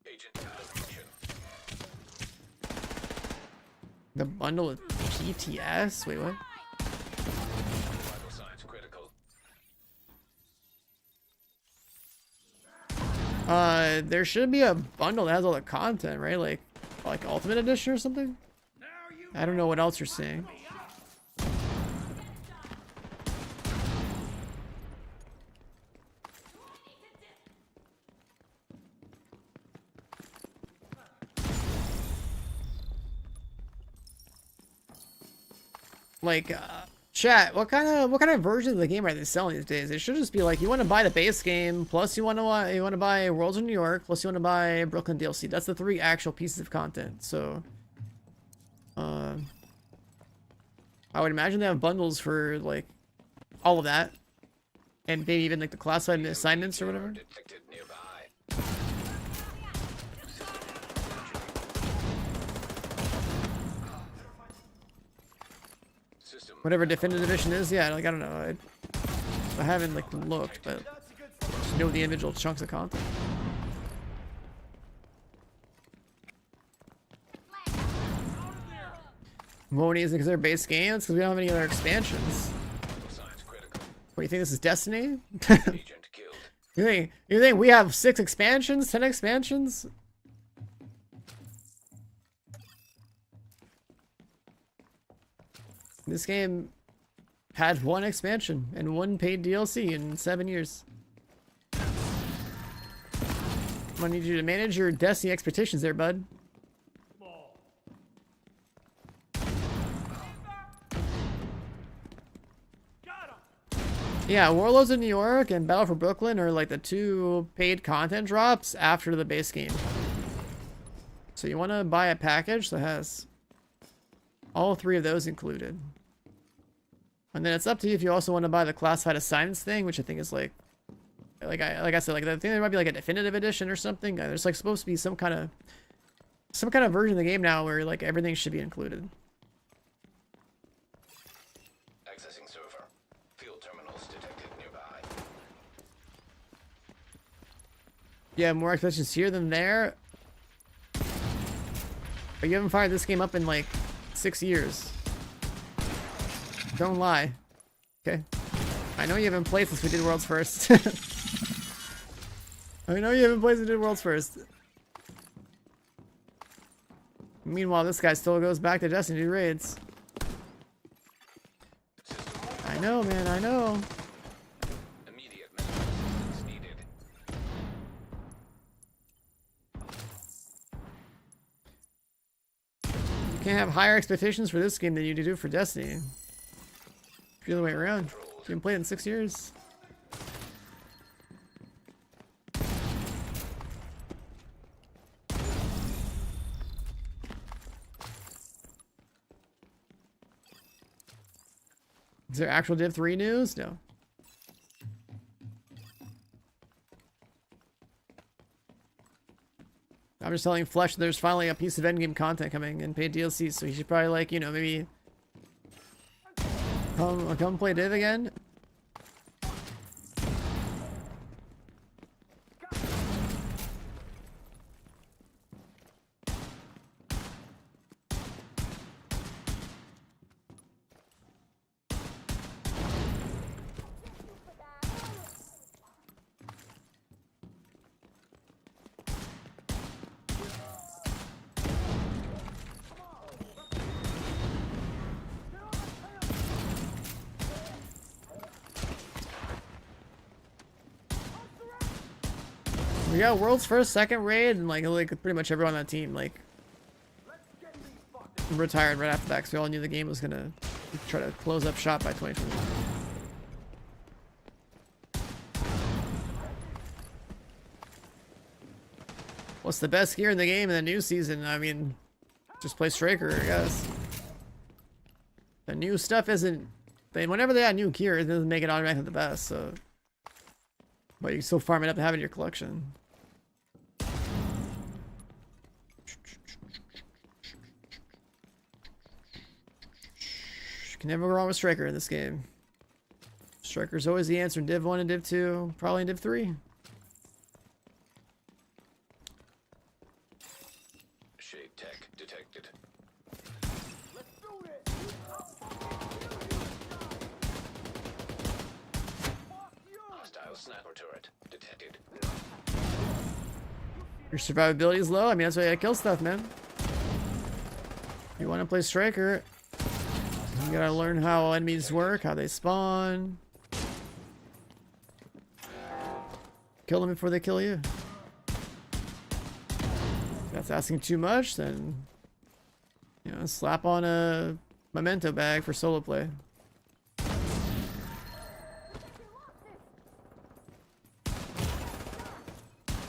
Agent malfunction. The bundle with PTS? Wait, what? Vital signs critical. There should be a bundle that has all the content, right? Like Ultimate Edition or something? I don't know what else you're seeing. Like, chat, what kind of version of the game are they selling these days? It should just be like, you want to buy the base game, plus you want to buy Worlds of New York, plus you want to buy Brooklyn DLC. That's the 3 actual pieces of content. So, I would imagine they have bundles for like all of that, and maybe even like the classified assignments or whatever. Whatever definitive edition is, yeah, like I don't know. I haven't like looked, but just know the individual chunks of content. Won't is it because they're base games? Because we don't have any other expansions. What do you think this is Destiny? You think we have 6 expansions, 10 expansions? This game had 1 expansion and 1 paid DLC in 7 years. I'm gonna need you to manage your Destiny expectations there, bud. Yeah, Warlords of New York and Battle for Brooklyn are like the 2 paid content drops after the base game. So you want to buy a package that has all 3 of those included. And then it's up to you if you also want to buy the classified assignments thing, which I think is like I said, like I think there might be like a definitive edition or something. There's like supposed to be some kind of version of the game now where like everything should be included. Accessing server. Fuel terminals detected nearby. Yeah, more expansions here than there. But you haven't fired this game up in like 6 years. Don't lie. Okay. I know you haven't played since we did Worlds First. I know you haven't played since we did Worlds First. Meanwhile, this guy still goes back to Destiny to do raids. I know, man, I know. Immediate measures needed. You can't have higher expectations for this game than you do for Destiny. The other way around. You haven't played in 6 years. Is there actual Div 3 news? No. I'm just telling Flesh there's finally a piece of endgame content coming and paid DLC, so he should probably like, you know, maybe come play Div again. We got world's first, second raid, and like pretty much everyone on that team like retired right after that because we all knew the game was gonna try to close up shop by 2020. What's the best gear in the game in the new season? I mean, just play Striker, I guess. The new stuff isn't... Whenever they add new gear, it doesn't make it automatically the best, so... But you can still farm it up to have it in your collection. You can never go wrong with Striker in this game. Striker's always the answer in Div 1 and Div 2, probably in Div 3. Shade tech detected. Hostile sniper turret detected. Your survivability is low. I mean, that's why you gotta kill stuff, man. You want to play Striker, you gotta learn how enemies work, how they spawn. Kill them before they kill you. If that's asking too much, then you know, slap on a memento bag for solo play.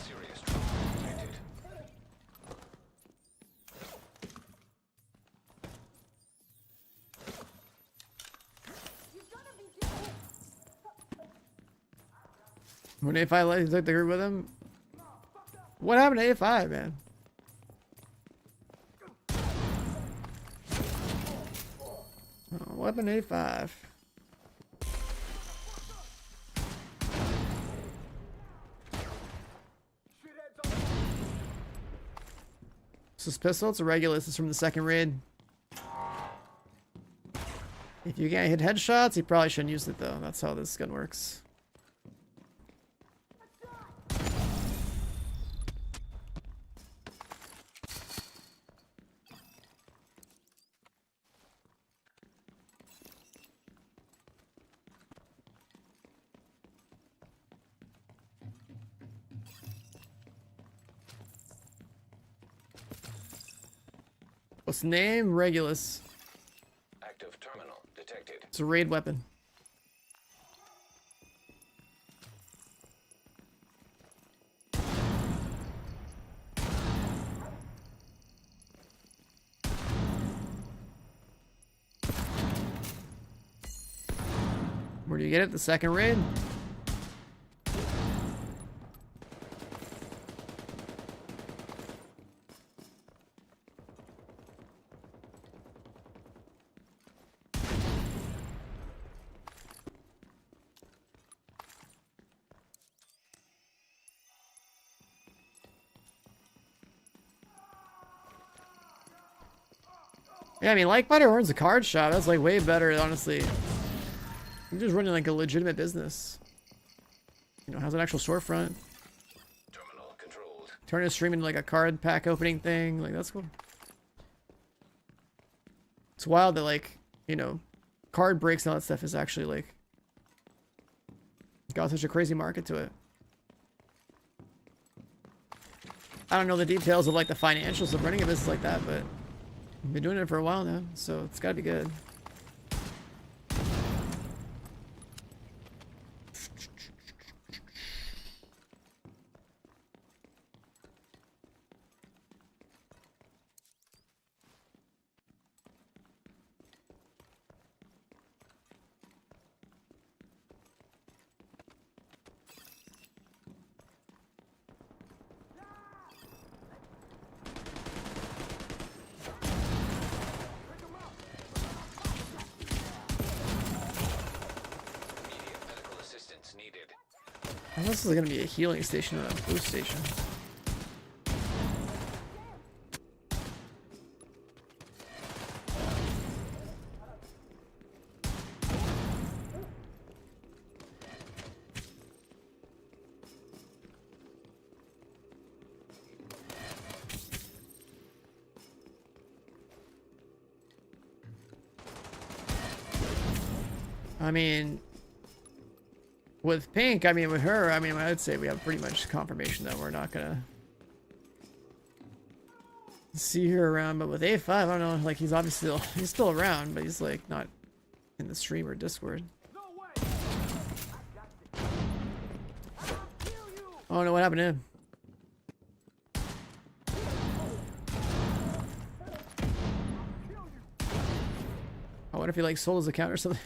Serious trouble detected. When A5 took the group with him, what happened to A5, man? Oh, what happened to A5? This is pistol. It's a Regulus. It's from the second raid. If you can't hit headshots, you probably shouldn't use it though. That's how this gun works. What's the name? Regulus. Active terminal detected. It's a raid weapon. Where do you get it? The second raid? Yeah, I mean, Like Butter owns a card shop. That's like way better, honestly. I'm just running like a legitimate business. You know, has an actual storefront. Terminal controlled. Turn his stream into like a card pack opening thing. Like, that's cool. It's wild that, like, you know, card breaks and all that stuff is actually like got such a crazy market to it. I don't know the details of like the financials of running a business like that, but I've been doing it for a while now, so it's gotta be good. This is gonna be a healing station and a boost station. I mean, with Pink, I mean, with her, I mean, I'd say we have pretty much confirmation that we're not gonna see her around. But with A5, I don't know, like, he's obviously he's still around, but he's like not in the stream or Discord. Oh no, what happened to him? wonder if he like sold his account or something.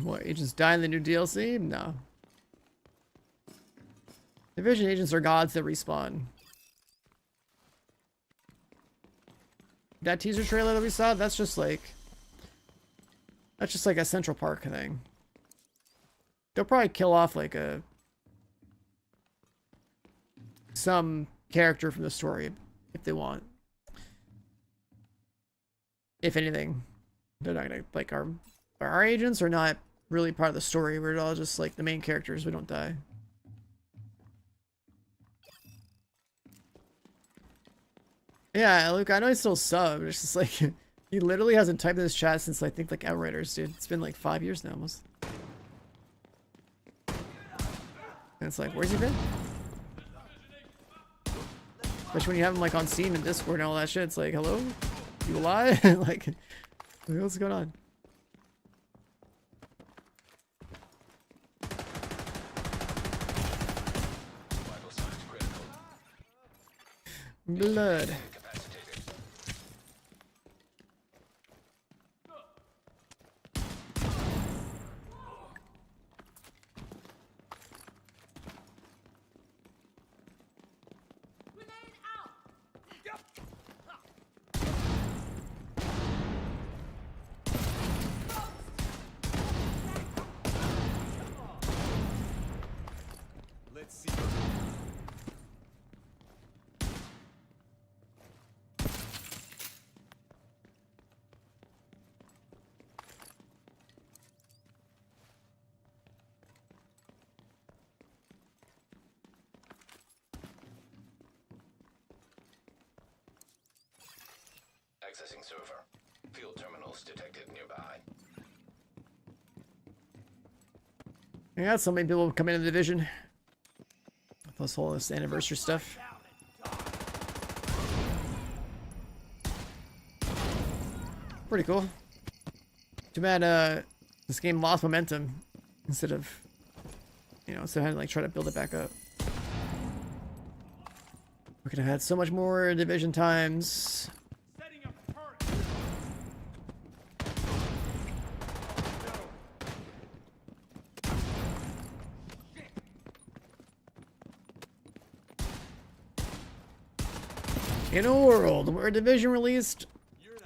What, agents die in the new DLC? No. Division agents are gods that respawn. That teaser trailer that we saw, that's just like a Central Park thing. They'll probably kill off like some character from the story if they want. If anything, they're not gonna like our agents are not really part of the story. We're all just like the main characters. We don't die. Yeah, Luke, I know he's still subbed. It's just like he literally hasn't typed in this chat since I think like Outriders, dude. It's been like 5 years now almost. And it's like, where's he been? Especially when you have him like on Steam and Discord and all that shit. It's like, hello? You alive? Like, what's going on? Blood. Let's see. Accessing server. Field terminals detected nearby. I got so many people coming in the division. Plus all this anniversary stuff. Pretty cool. Too bad this game lost momentum instead of, you know, instead of having to like try to build it back up. We could have had so much more division times. In a world where Division released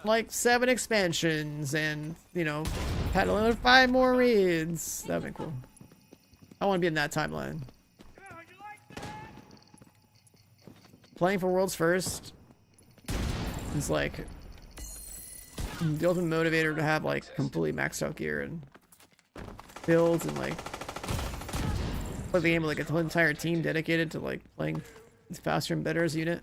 like 7 expansions and, you know, had another 5 more raids, that'd be cool. I want to be in that timeline. Playing for Worlds First is like the ultimate motivator to have like completely maxed out gear and builds and like play the game with like a whole entire team dedicated to like playing faster and better as a unit.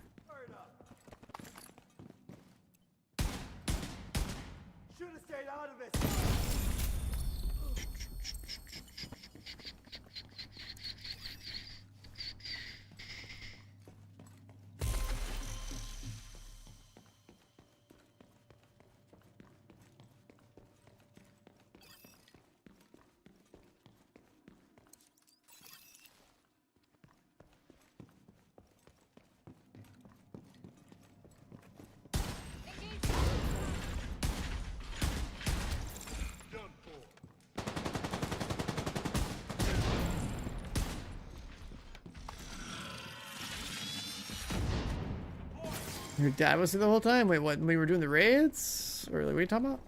Your dad was there the whole time? Wait, what? When we were doing the raids? Or like, what are you talking about?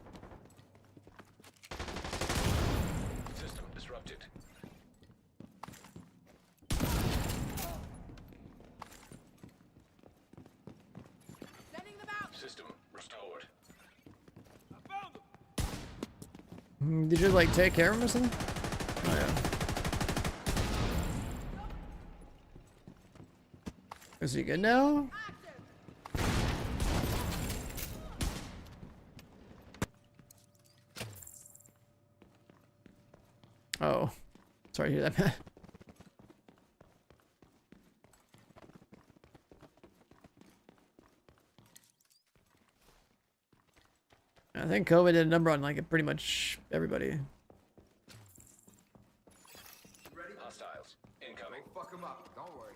System disrupted. System restored. Did you like take care of him or something? Oh yeah. Is he good now? Oh, sorry to hear that, man. I think COVID did a number on like pretty much everybody. Ready? Hostiles incoming. Fuck him up. Don't worry.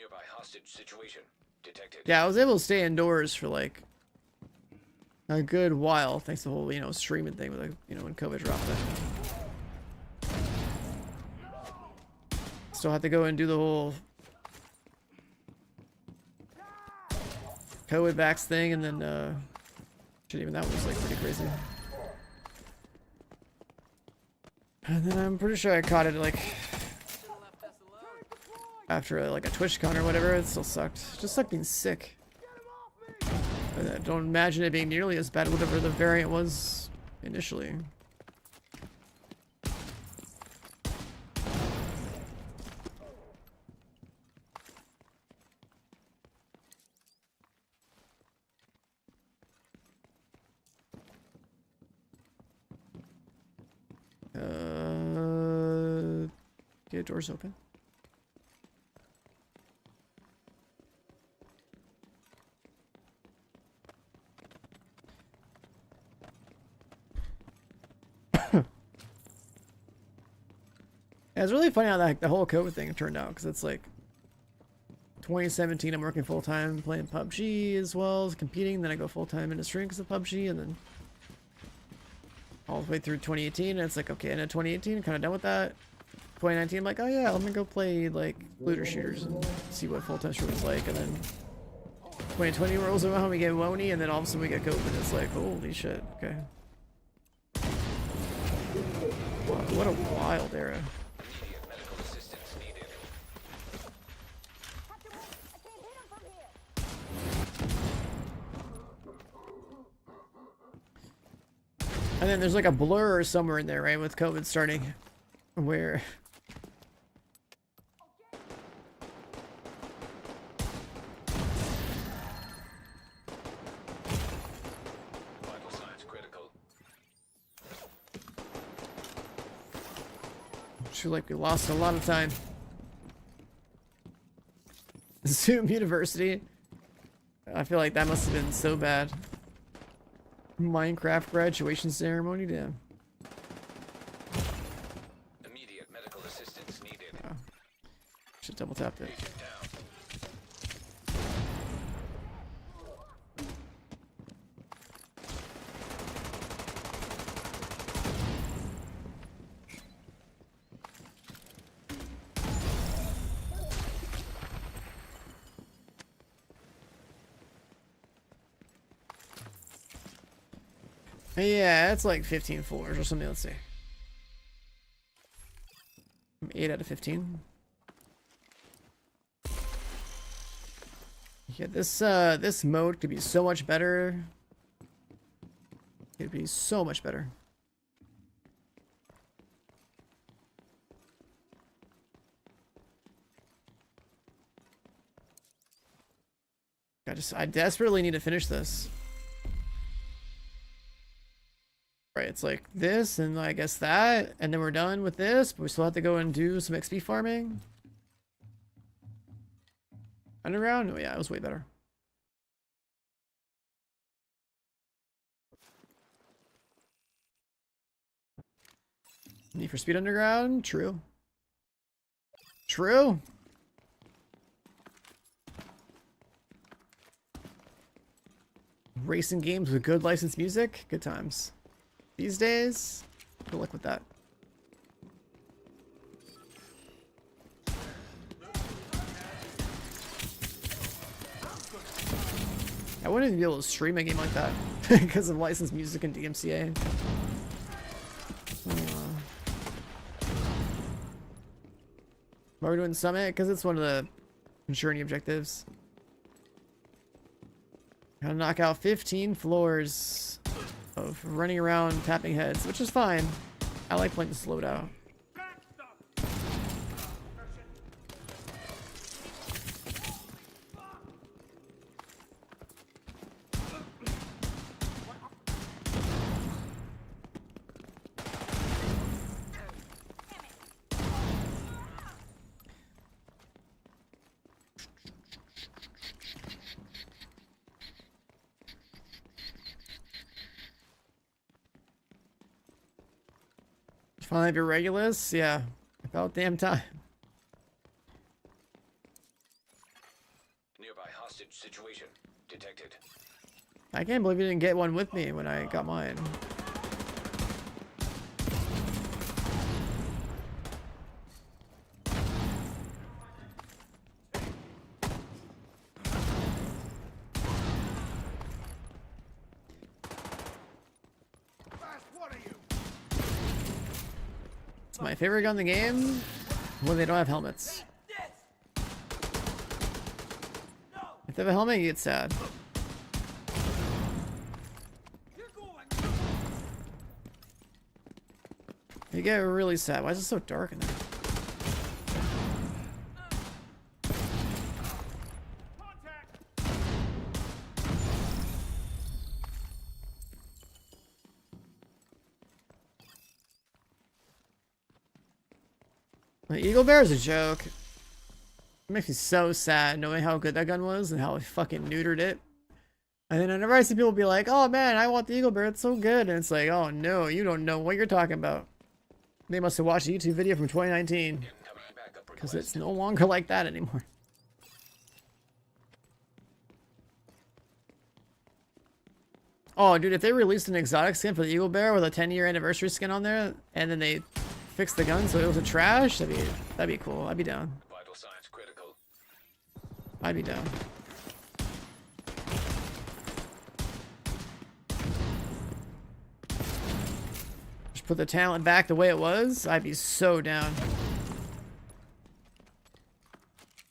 Nearby hostage situation detected. Yeah, I was able to stay indoors for like a good while thanks to the whole, you know, streaming thing with, like, you know, when COVID dropped it. Still have to go and do the whole COVID vax thing, and then shit, even that was like pretty crazy. And then I'm pretty sure I caught it like after like a TwitchCon or whatever. It still sucked. It just sucked being sick. I don't imagine it being nearly as bad as whatever the variant was initially. Get doors open. Yeah, it's really funny how that the whole COVID thing turned out, because it's like 2017 I'm working full time playing PUBG as well as competing, then I go full time into stream because of PUBG, and then all the way through 2018, and it's like, okay, and in 2018 kind of done with that. 2019 I'm like, oh yeah, let me go play like looter shooters and see what full time streaming is like, and then 2020 rolls around, we get Wony, and then all of a sudden we get COVID. It's like, holy shit, okay. Wow, what a wild era. And then there's like a blur somewhere in there, right, with COVID starting, where Vital signs critical. I feel like we lost a lot of time. Zoom University. I feel like that must have been so bad. Minecraft graduation ceremony, damn. Immediate medical assistance needed. Oh. Should double tap it. Yeah, it's like 15 floors or something. Let's see. 8 out of 15. Yeah, this mode could be so much better. It'd be so much better. I desperately need to finish this. Right, it's like this, and I guess that, and then we're done with this, but we still have to go and do some XP farming. Underground? Oh yeah, it was way better. Need for Speed Underground? True. True. Racing games with good licensed music? Good times. These days, good luck with that. I wouldn't even be able to stream a game like that because of licensed music and DMCA. Why are we doing Summit? Because it's one of the journey objectives. Gotta knock out 15 floors of running around tapping heads, which is fine. I like playing slowed out. Finally have your Regulus? Yeah. About damn time. detected. I can't believe you didn't get one with me when I got mine. It's my favorite gun in the game when they don't have helmets. If they have a helmet, you get sad. You get really sad. Why is it so dark in there? The Eagle Bear is a joke. It makes me so sad knowing how good that gun was and how I fucking neutered it. And then whenever I see people be like, oh man, I want the Eagle Bear, it's so good. And it's like, oh no, you don't know what you're talking about. They must have watched a YouTube video from 2019. Because it's no longer like that anymore. Oh dude, if they released an exotic skin for the Eagle Bear with a 10-year anniversary skin on there, and then they fixed the gun so it wasn't trash, that'd be cool. I'd be down. Vital signs critical. I'd be down. Just put the talent back the way it was, I'd be so down.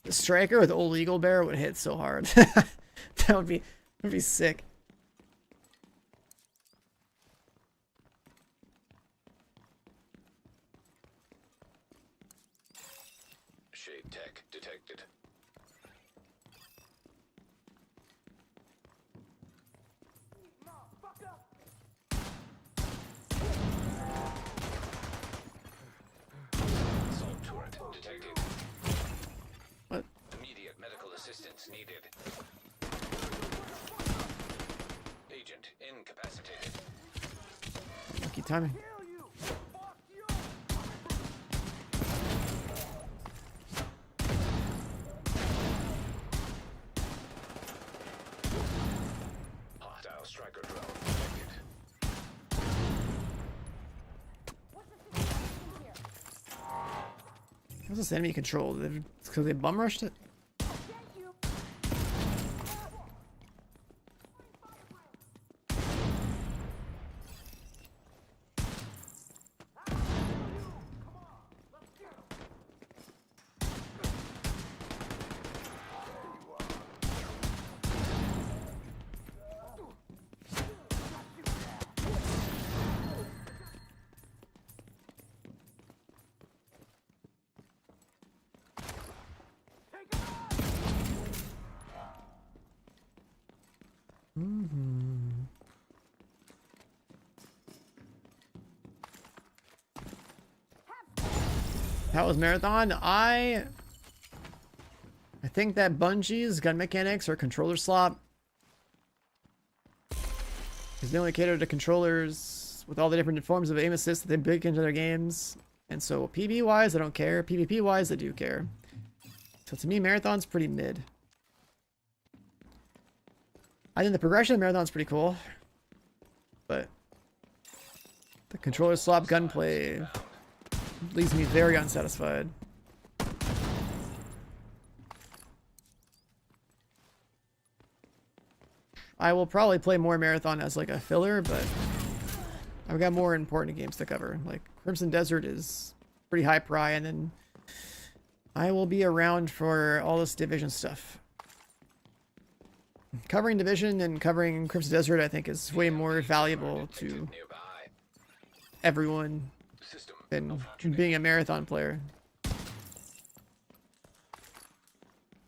The striker with old Eagle Bear would hit so hard. That would be sick. Shade tech detected. Assault turret detected. What? Immediate medical assistance needed. Agent incapacitated. Lucky timing. Hostile striker drone detected. How's this enemy controlled? It's because they bum rushed it? That was Marathon. I think that Bungie's gun mechanics or controller slop is they only cater to controllers with all the different forms of aim assist that they bake into their games. And so PB wise, I don't care. PvP wise, I do care. So to me, Marathon's pretty mid. I think the progression of Marathon's pretty cool, but the controller slop gunplay leaves me very unsatisfied. I will probably play more Marathon as like a filler, but I've got more important games to cover. Like Crimson Desert is pretty high pry, and then I will be around for all this Division stuff. Covering Division and covering Crimson Desert I think is way more valuable to everyone than being a Marathon player.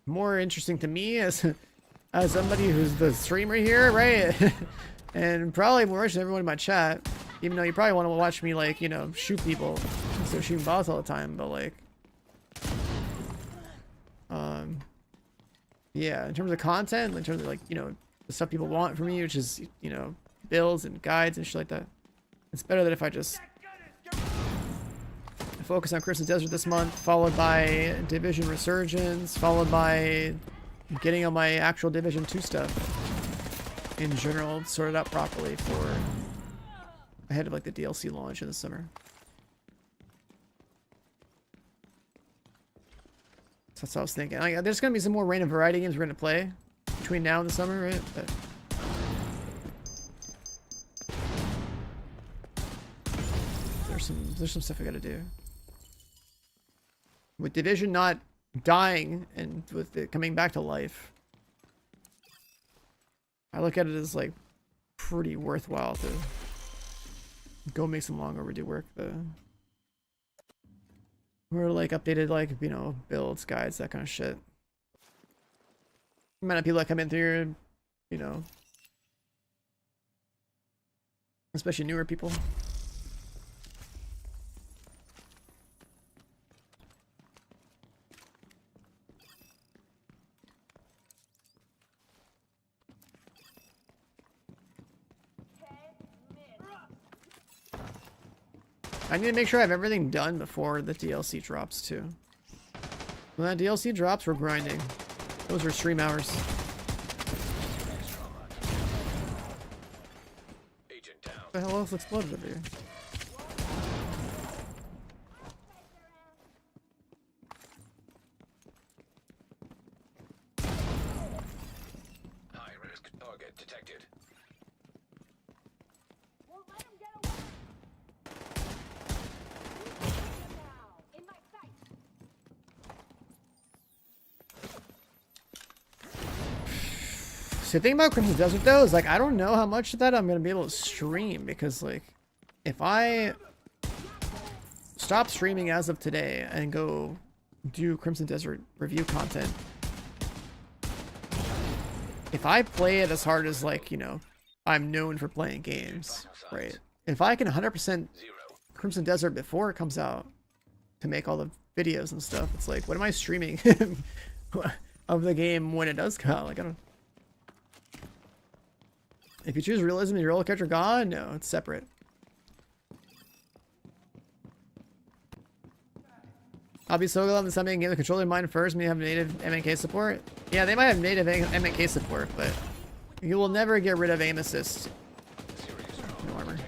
More interesting to me as somebody who's the streamer here, right? And probably more interesting to everyone in my chat, even though you probably want to watch me, like, you know, shoot people instead of shooting bots all the time, but like yeah, in terms of content, in terms of like, you know, the stuff people want from me, which is, you know, builds and guides and shit like that, it's better that if I just focus on Crimson Desert this month, followed by Division Resurgence, followed by getting on my actual Division 2 stuff. in general sorted out properly for ahead of like the DLC launch in the summer. So that's what I was thinking. Like, there's gonna be some more random variety games we're gonna play between now and the summer, right? But there's some stuff I gotta do. With Division not dying and with it coming back to life, I look at it as like pretty worthwhile to go make some long overdue work. Or like updated, like, you know, builds, guides, that kind of shit. The amount of people that come in through, you know, especially newer people. I need to make sure I have everything done before the DLC drops too. When that DLC drops, we're grinding. Those are stream hours. What the hell else exploded over here? High risk target detected. So the thing about Crimson Desert though is like I don't know how much of that I'm gonna be able to stream, because like if I stop streaming as of today and go do Crimson Desert review content, if I play it as hard as, like, you know, I'm known for playing games, right? If I can 100% Crimson Desert before it comes out to make all the videos and stuff, it's like, what am I streaming of the game when it does come out? Like, I don't. If you choose Realism and your roller character gone, no, it's separate. I'll be so glad that somebody can get the controller in mind first when you have native MNK support. Yeah, they might have native MNK support, but you will never get rid of aim assist. No armor.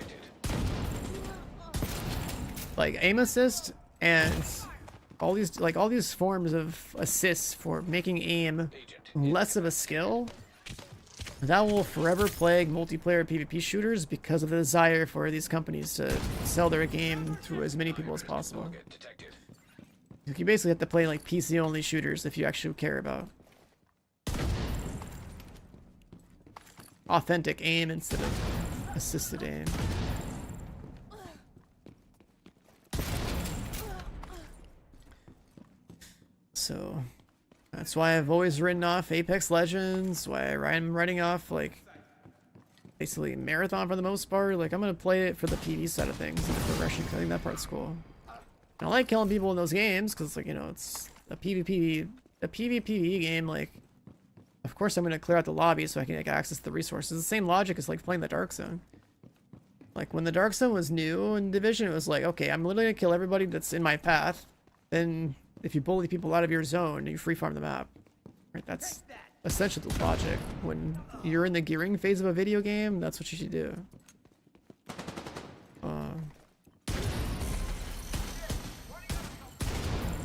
Like aim assist and all these forms of assists for making aim less of a skill. That will forever plague multiplayer PvP shooters because of the desire for these companies to sell their game to as many people as possible. You basically have to play like PC only shooters if you actually care about authentic aim instead of assisted aim. So that's why I've always written off Apex Legends, why I'm writing off like basically Marathon for the most part. Like I'm gonna play it for the PvE side of things and the progression. I think that part's cool. I like killing people in those games because, like, you know, it's a PvP game. Like, of course I'm gonna clear out the lobby so I can get access to the resources. The same logic as like playing the Dark Zone. Like when the Dark Zone was new in Division, it was like, okay, I'm literally gonna kill everybody that's in my path. Then if you bully people out of your zone, you free farm the map. Right? That's essentially the logic. When you're in the gearing phase of a video game, that's what you should do.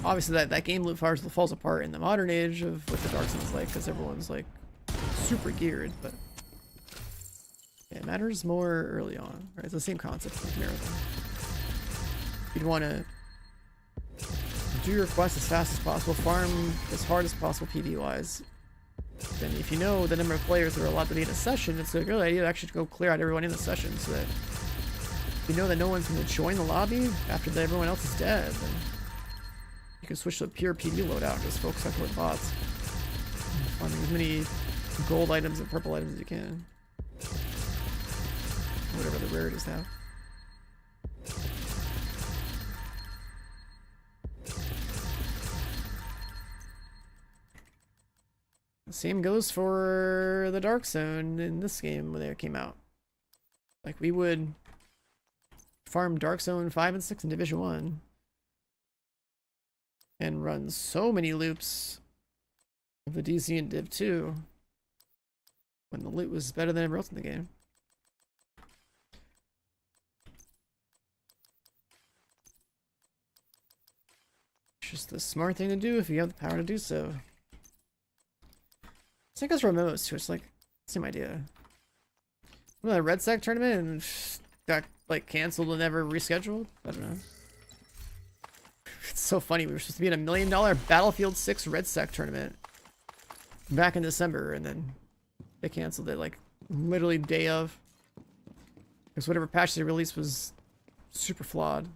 Obviously that game loop falls apart in the modern age of what the Dark Zone's like, because everyone's like super geared, but yeah, it matters more early on, right? It's the same concept as Marathon. You'd want to do your quest as fast as possible, farm as hard as possible PvE wise. Then if you know the number of players that are allowed to be in a session, it's a good idea to actually go clear out everyone in the session, so that you know that no one's going to join the lobby after everyone else is dead. Then you can switch to a pure PvE loadout and just focus on killing bots. Farming as many gold items and purple items as you can. Whatever the rarities have. The same goes for the Dark Zone in this game when it came out. Like, we would farm Dark Zone 5 and 6 in Division 1 and run so many loops of the DC and Div 2 when the loot was better than everyone else in the game. It's just the smart thing to do if you have the power to do so. It's like us remotes too. It's like same idea. Well, that Red Sack tournament and got like canceled and never rescheduled. I don't know. It's so funny. We were supposed to be in $1 million Battlefield 6 Red Sack tournament back in December, and then they canceled it like literally day of. Because whatever patch they released was super flawed.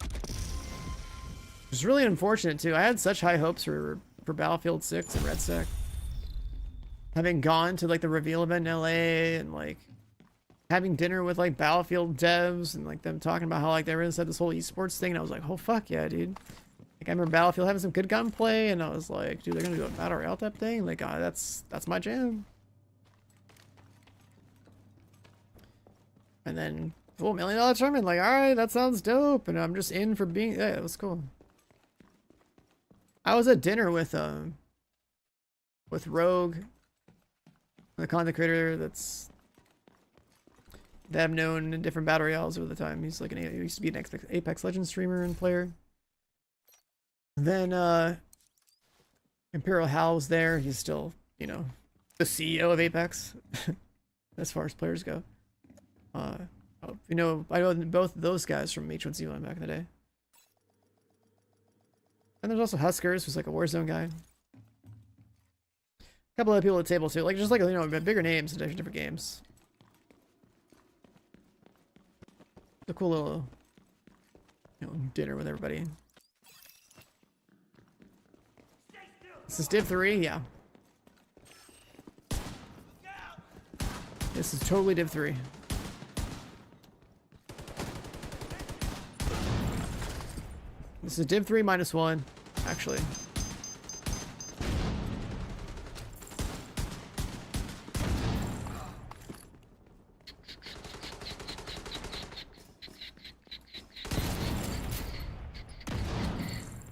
It was really unfortunate too. I had such high hopes for Battlefield 6 and Red Sack. Having gone to like the reveal event in LA and like having dinner with like Battlefield devs and like them talking about how like they were inside this whole esports thing, and I was like, oh fuck yeah, dude. Like I remember Battlefield having some good gunplay, and I was like, dude, they're gonna do a battle royale type thing. Like, that's my jam. And then full $1 million tournament, like, all right, that sounds dope, and I'm just in for being. Yeah, it was cool. I was at dinner with Rogue, the content creator that I've known in different battle royales over the time. He's like he used to be an Apex Legends streamer and player. Then Imperial Hal was there. He's still, you know, the CEO of Apex as far as players go. You know, I know both of those guys from H1Z1 back in the day. And there's also Huskers, who's like a Warzone guy. A couple other people at the table too, like just like, you know, bigger names in different games. It's a cool little, you know, dinner with everybody. This is Div 3, yeah. This is totally Div 3. This is Div 3 -1, actually.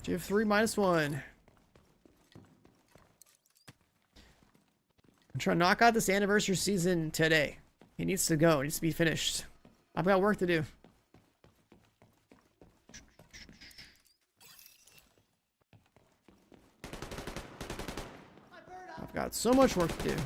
Div 3 -1. I'm trying to knock out this anniversary season today. He needs to go. It needs to be finished. I've got work to do. I've got so much work to do.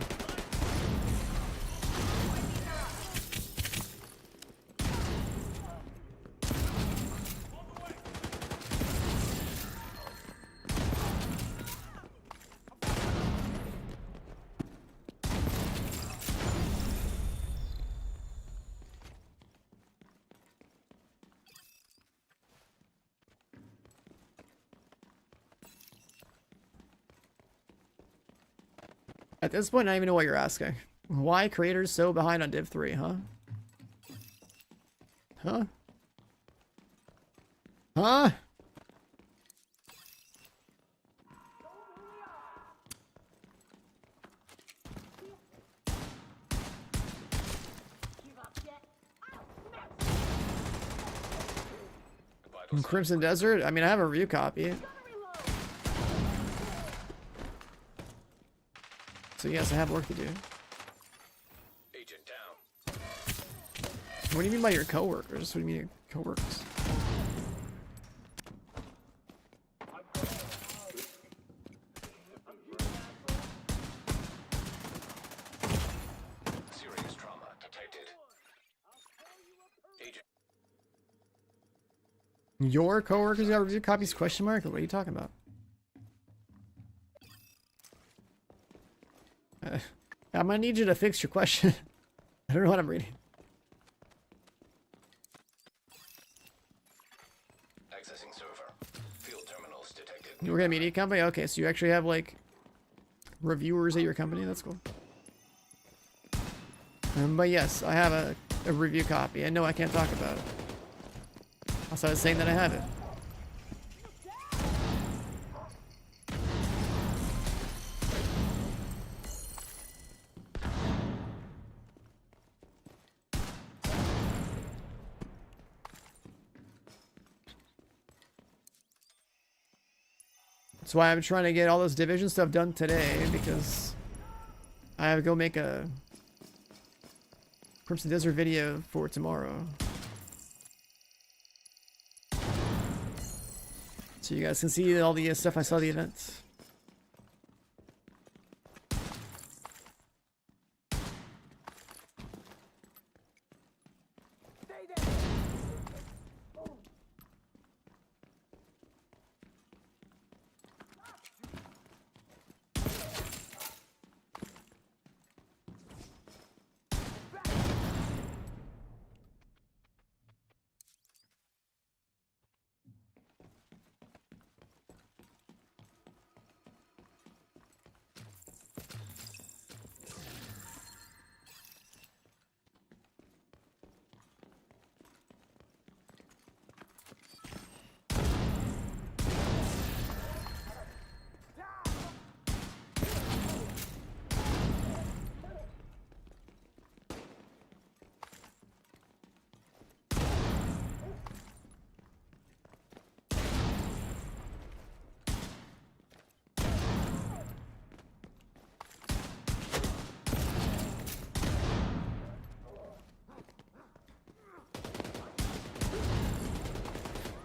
At this point, I don't even know what you're asking. Why creators so behind on Div 3, huh? Huh? Huh? Crimson Desert? I mean, I have a review copy. So yes, I have work to do. Agent down. What do you mean by your coworkers? What do you mean your coworkers? Serious trauma detected. Agent. Your coworkers got review copies? Question mark? What are you talking about? I'm gonna need you to fix your question. I don't know what I'm reading. Accessing server. Field terminals detected. You work at a media company? Okay, so you actually have like reviewers at your company? That's cool. But yes, I have a review copy. I know I can't talk about it. Also, I was saying that I have it. That's why I'm trying to get all this division stuff done today, because I have to go make a Crimson Desert video for tomorrow. So you guys can see all the stuff I saw at the event.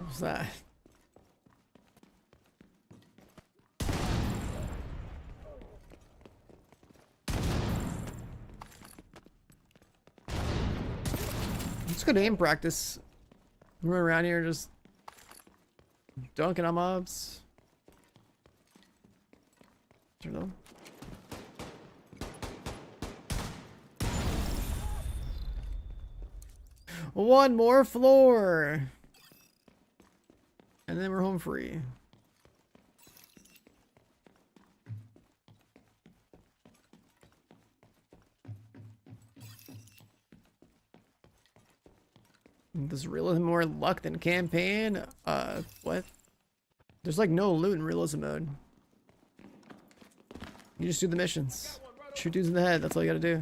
What's that? It's good aim practice. Running around here just dunking on mobs. Turn them. One more floor. And then we're home free. Does Realism more luck than campaign? What? There's like no loot in Realism mode. You just do the missions. Shoot dudes in the head, that's all you gotta do.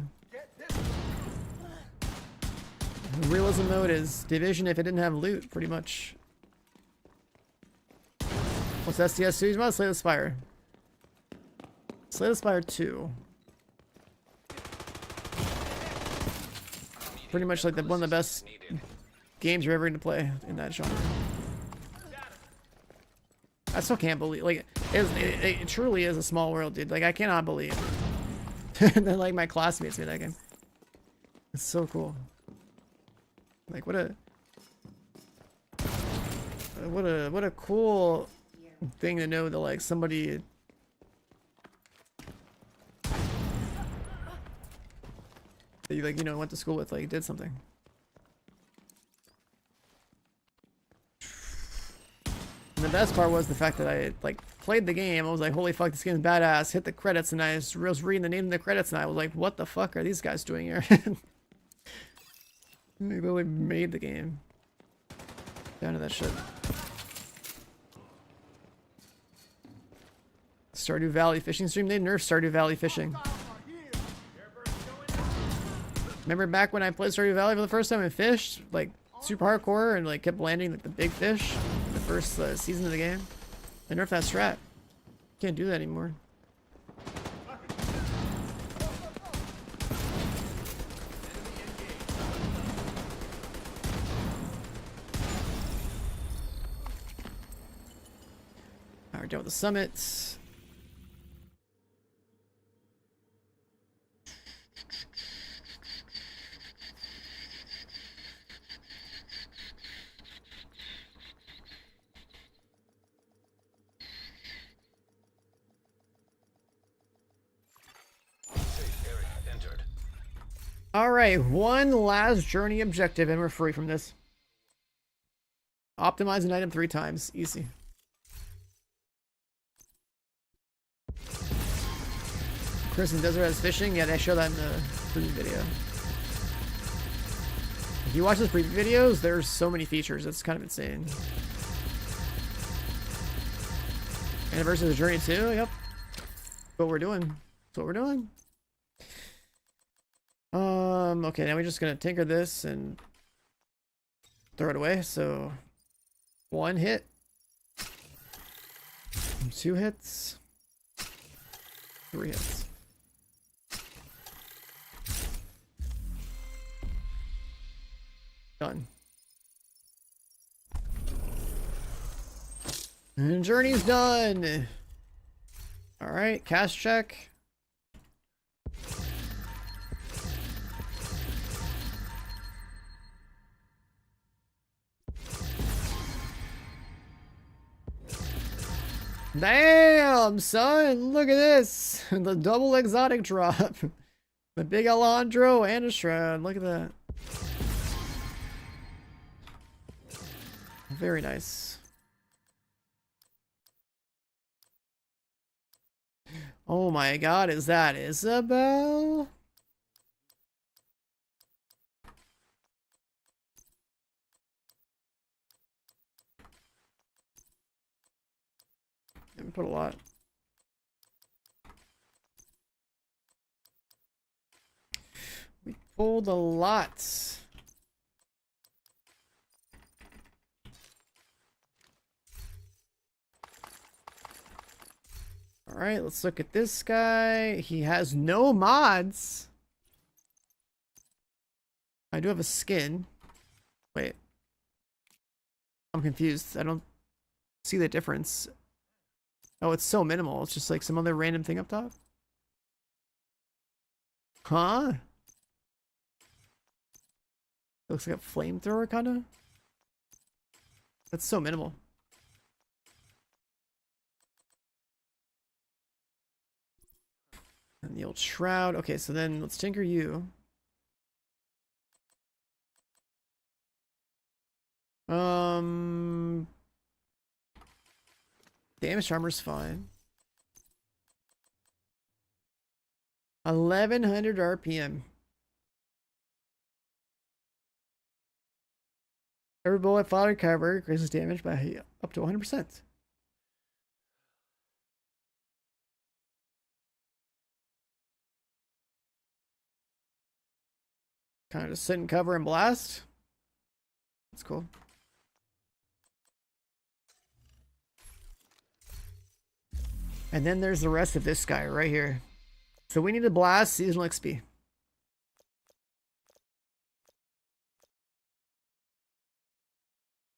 Realism mode is Division if it didn't have loot, pretty much. What's SDS 2? You want to Slay the Spire. Slay the Spire 2. Pretty much like one of the best games you're ever going to play in that genre. I still can't believe, like, it truly is a small world, dude. Like, I cannot believe that, like, my classmates made that game. It's so cool. Like, what a cool thing to know that, like, somebody that you, like, you know, went to school with, like, did something. And the best part was the fact that I, like, played the game. I was like, holy fuck, this game's badass. Hit the credits, and I was reading the name of the credits, and I was like, what the fuck are these guys doing here? They literally made the game. Down to that shit. Stardew Valley fishing stream. They nerfed Stardew Valley fishing. Remember back when I played Stardew Valley for the first time and fished, like, super hardcore, and like kept landing like the big fish in the first season of the game? They nerfed that strat. Can't do that anymore. Alright, done with the summits. Alright, one last journey objective and we're free from this. Optimize an item 3 times. Easy. Crimson Desert has fishing? Yeah, they show that in the preview video. If you watch those preview videos, there's so many features. It's kind of insane. Anniversary of the Journey 2? Yep. That's what we're doing. That's what we're doing. Okay, now we're just gonna tinker this and throw it away. So, one hit. 2 hits. 3 hits. Done. And journey's done. All right, cast check. Damn, son, look at this. The double exotic drop. The big Alondro and a Shroud. Look at that. Very nice. Oh my god, is that Isabel? Didn't put a lot. We pulled a lot. All right, let's look at this guy. He has no mods. I do have a skin. Wait. I'm confused. I don't see the difference. Oh, it's so minimal. It's just like some other random thing up top. Huh? Looks like a flamethrower, kind of. That's so minimal. And the old Shroud. Okay, so then let's tinker you. Damage armor's fine. 1100 RPM. Every bullet fodder cover increases damage by up to 100%. Kind of just sit and cover and blast. That's cool. And then there's the rest of this guy right here. So we need to blast seasonal XP.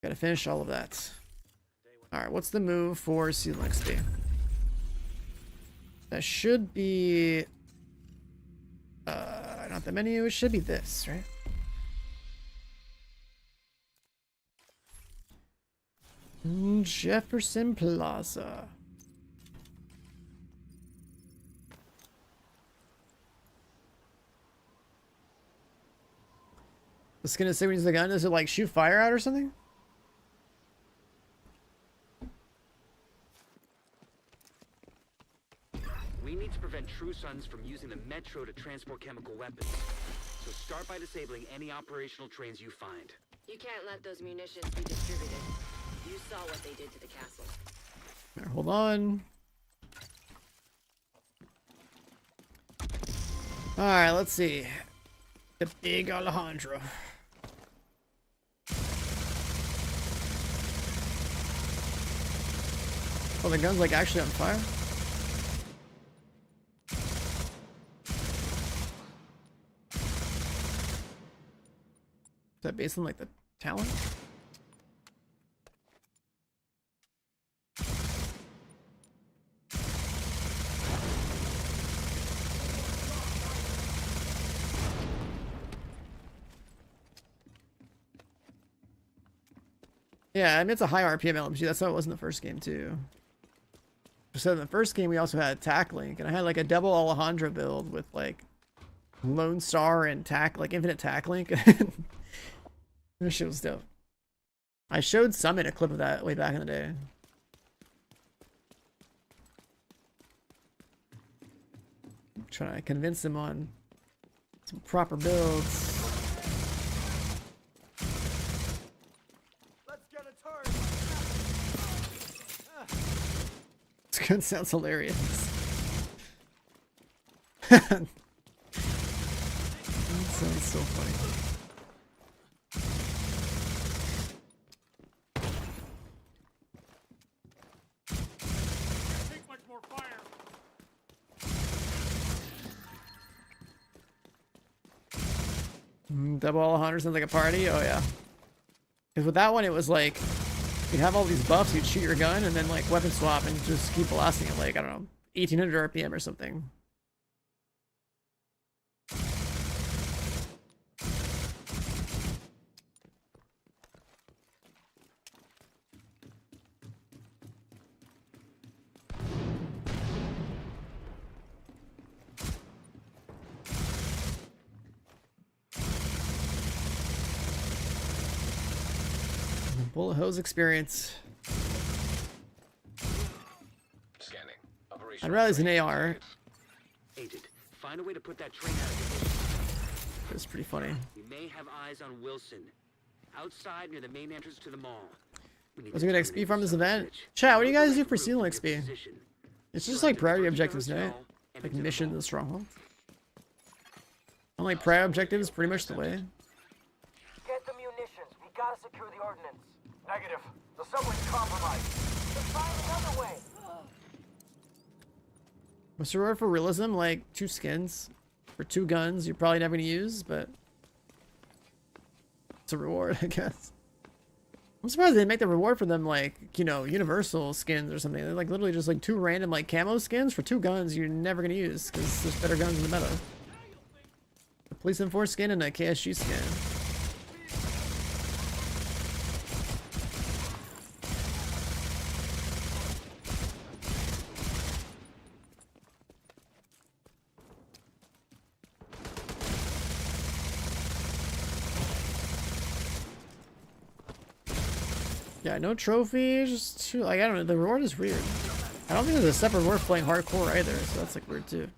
Gotta finish all of that. Alright, what's the move for seasonal XP? That should be... not the menu, it should be this, right? Jefferson Plaza. I was gonna say, when you use the gun, does it like shoot fire out or something? We need to prevent True Sons from using the metro to transport chemical weapons. So start by disabling any operational trains you find. You can't let those munitions be distributed. You saw what they did to the castle. Right, hold on. Alright, let's see. The big Alejandro. Oh, the gun's like actually on fire? Is that based on like the talent? Yeah, I mean, it's a high RPM LMG. That's how it was in the first game, too. So in the first game, we also had Tac Link, and I had like a double Alejandro build with like Lone Star and Tac, like infinite Tac Link. This shit was dope. I showed Summit a clip of that way back in the day. I'm trying to convince him on some proper builds. This gun sounds hilarious. That sounds so funny. Double all 100 sounds like a party. Oh yeah. Because with that one, it was like you'd have all these buffs, you'd shoot your gun, and then like weapon swap and just keep blasting at like, I don't know, 1800 RPM or something. Bullet hose experience. Scanning. I'd rather use an AR. Agent, find a way to put that train out of position. It's pretty funny. We may have eyes on Wilson, outside near the main entrance to the mall. Was a good XP from this event? Chat, what do you guys do for seasonal XP? It's just like priority objectives, right? Like missions and stronghold. Only priority objectives, pretty much the way. Get the munitions. We gotta secure the ordnance. Negative. The subway's compromised. Let's find another way. What's the reward for realism? Like 2 skins for 2 guns. You're probably never gonna use, but it's a reward, I guess. I'm surprised they didn't make the reward for them like, you know, universal skins or something. They're like literally just like 2 random like camo skins for 2 guns you're never gonna use because there's better guns in the meta. A police enforced skin and a KSG skin. Yeah, no trophies, just too, like, I don't know, the reward is weird. I don't think there's a separate reward for playing hardcore either, so that's like weird too.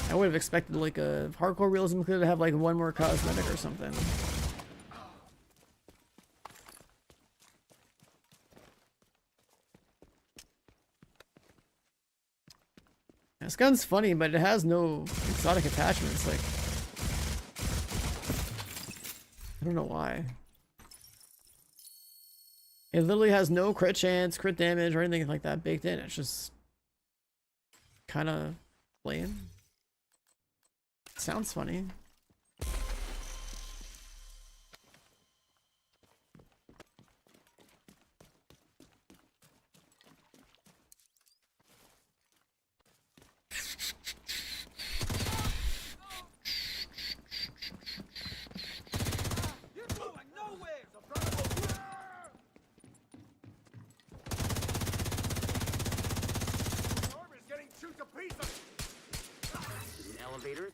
I would have expected like a hardcore realism could have like 1 more cosmetic or something. This gun's funny, but it has no exotic attachments, like, I don't know why. It literally has no crit chance, crit damage, or anything like that baked in. It's just kind of lame. Sounds funny.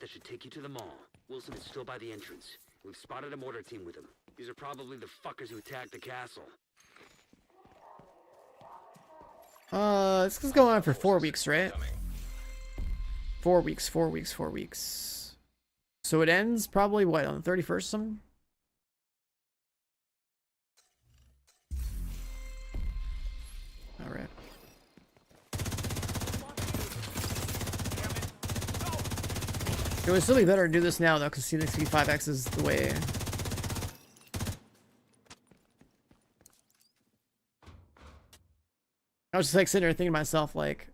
That should take you to the mall. Wilson is still by the entrance. We've spotted a mortar team with him. These are probably the fuckers who attacked the castle. This is going on for 4 weeks, right? 4 weeks, 4 weeks, 4 weeks. So it ends probably, what, on the 31st or something? Alright. It would still be better to do this now though, because C6 5X is the way. I was just like sitting there thinking to myself, like,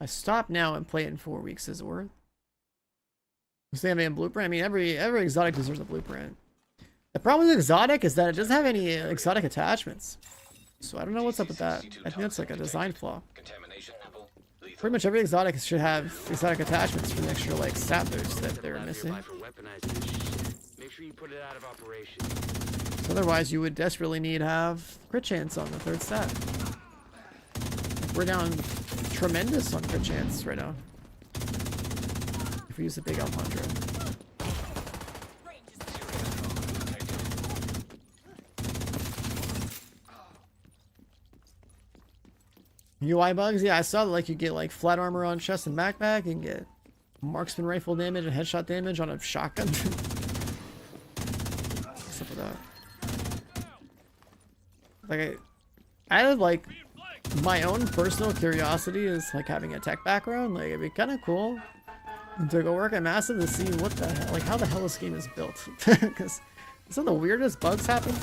I stop now and play it in 4 weeks, is it worth? Does they have a blueprint? I mean, every exotic deserves a blueprint. The problem with exotic is that it doesn't have any exotic attachments. So I don't know what's up with that. I think that's like a design flaw. Pretty much every exotic should have exotic attachments for the extra like stat boost that they're missing. Make sure you put it out of operation. So otherwise, you would desperately need to have crit chance on the 3rd stat. We're down tremendous on crit chance right now. If we use the big Alpondra. UI bugs? Yeah, I saw that like you get like flat armor on chest and backpack, you can get marksman rifle damage and headshot damage on a shotgun. What's up with that? Like I had like my own personal curiosity is like having a tech background. Like it'd be kind of cool to go work at Massive to see what the hell, like how the hell this game is built. Because some of the weirdest bugs happen.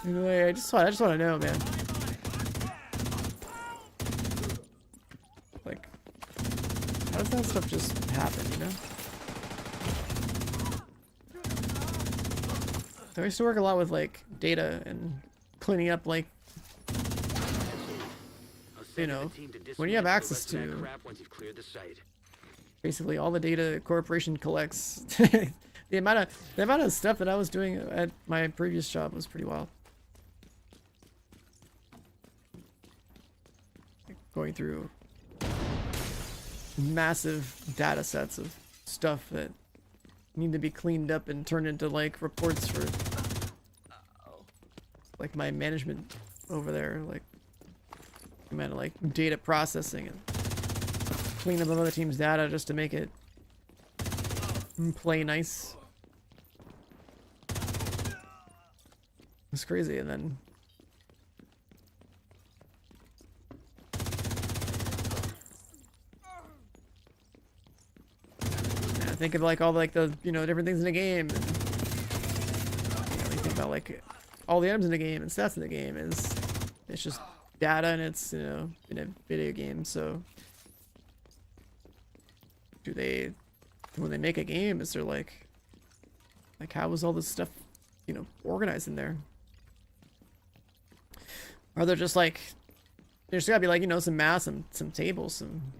Anyway, I just want to know, man. Like, how does that stuff just happen, you know? I used to work a lot with like data and cleaning up like, you know, when you have access to basically all the data a corporation collects. the amount of stuff that I was doing at my previous job was pretty wild. Like going through massive data sets of stuff that need to be cleaned up and turned into like reports for like my management over there, like amount of like data processing and clean up other team's data just to make it play nice. It's crazy. And then think of like all like the, you know, different things in the game, and you know, you think about like all the items in the game and stats in the game is, it's just data, and it's, you know, in a video game. So do they, when they make a game, is there like how is all this stuff, you know, organized in there? Are there just like, there's gotta be like, you know, some math, some tables, some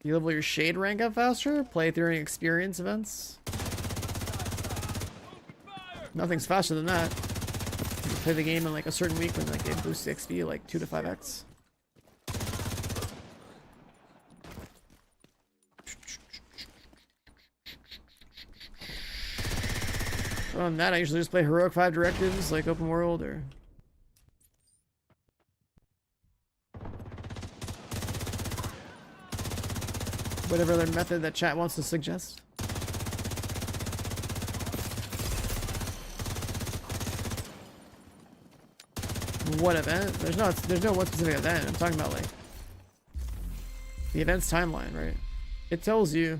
you level your shade rank up faster? Play through any experience events? Nothing's faster than that. You can play the game in like a certain week when like it boosts XP like 2 to 5x. Other than that, I usually just play Heroic 5 Directives, like open world, or whatever other method that chat wants to suggest. What event? There's no one specific event. I'm talking about like the event's timeline, right? It tells you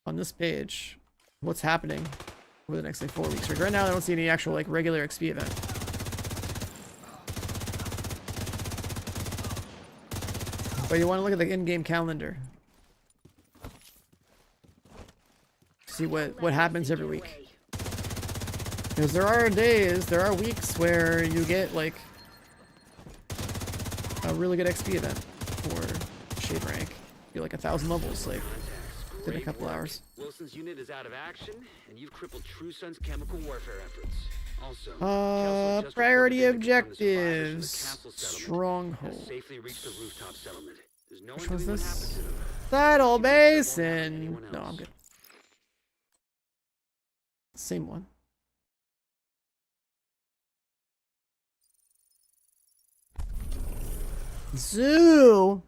on this page what's happening over the next like 4 weeks. Right now I don't see any actual like regular XP event. But you want to look at the in-game calendar. See what happens every week. Because there are weeks where you get like a really good XP event for shade rank. You're like 1,000 levels, like in a couple hours. Wilson's unit is out of action, and you've crippled True Sun's chemical warfare efforts. Also, priority objectives. Stronghold. Safely reached the rooftop settlement. There's no Which one one's doing what this? happened to them. Title Basin. No, I'm good. Same one. Zoo.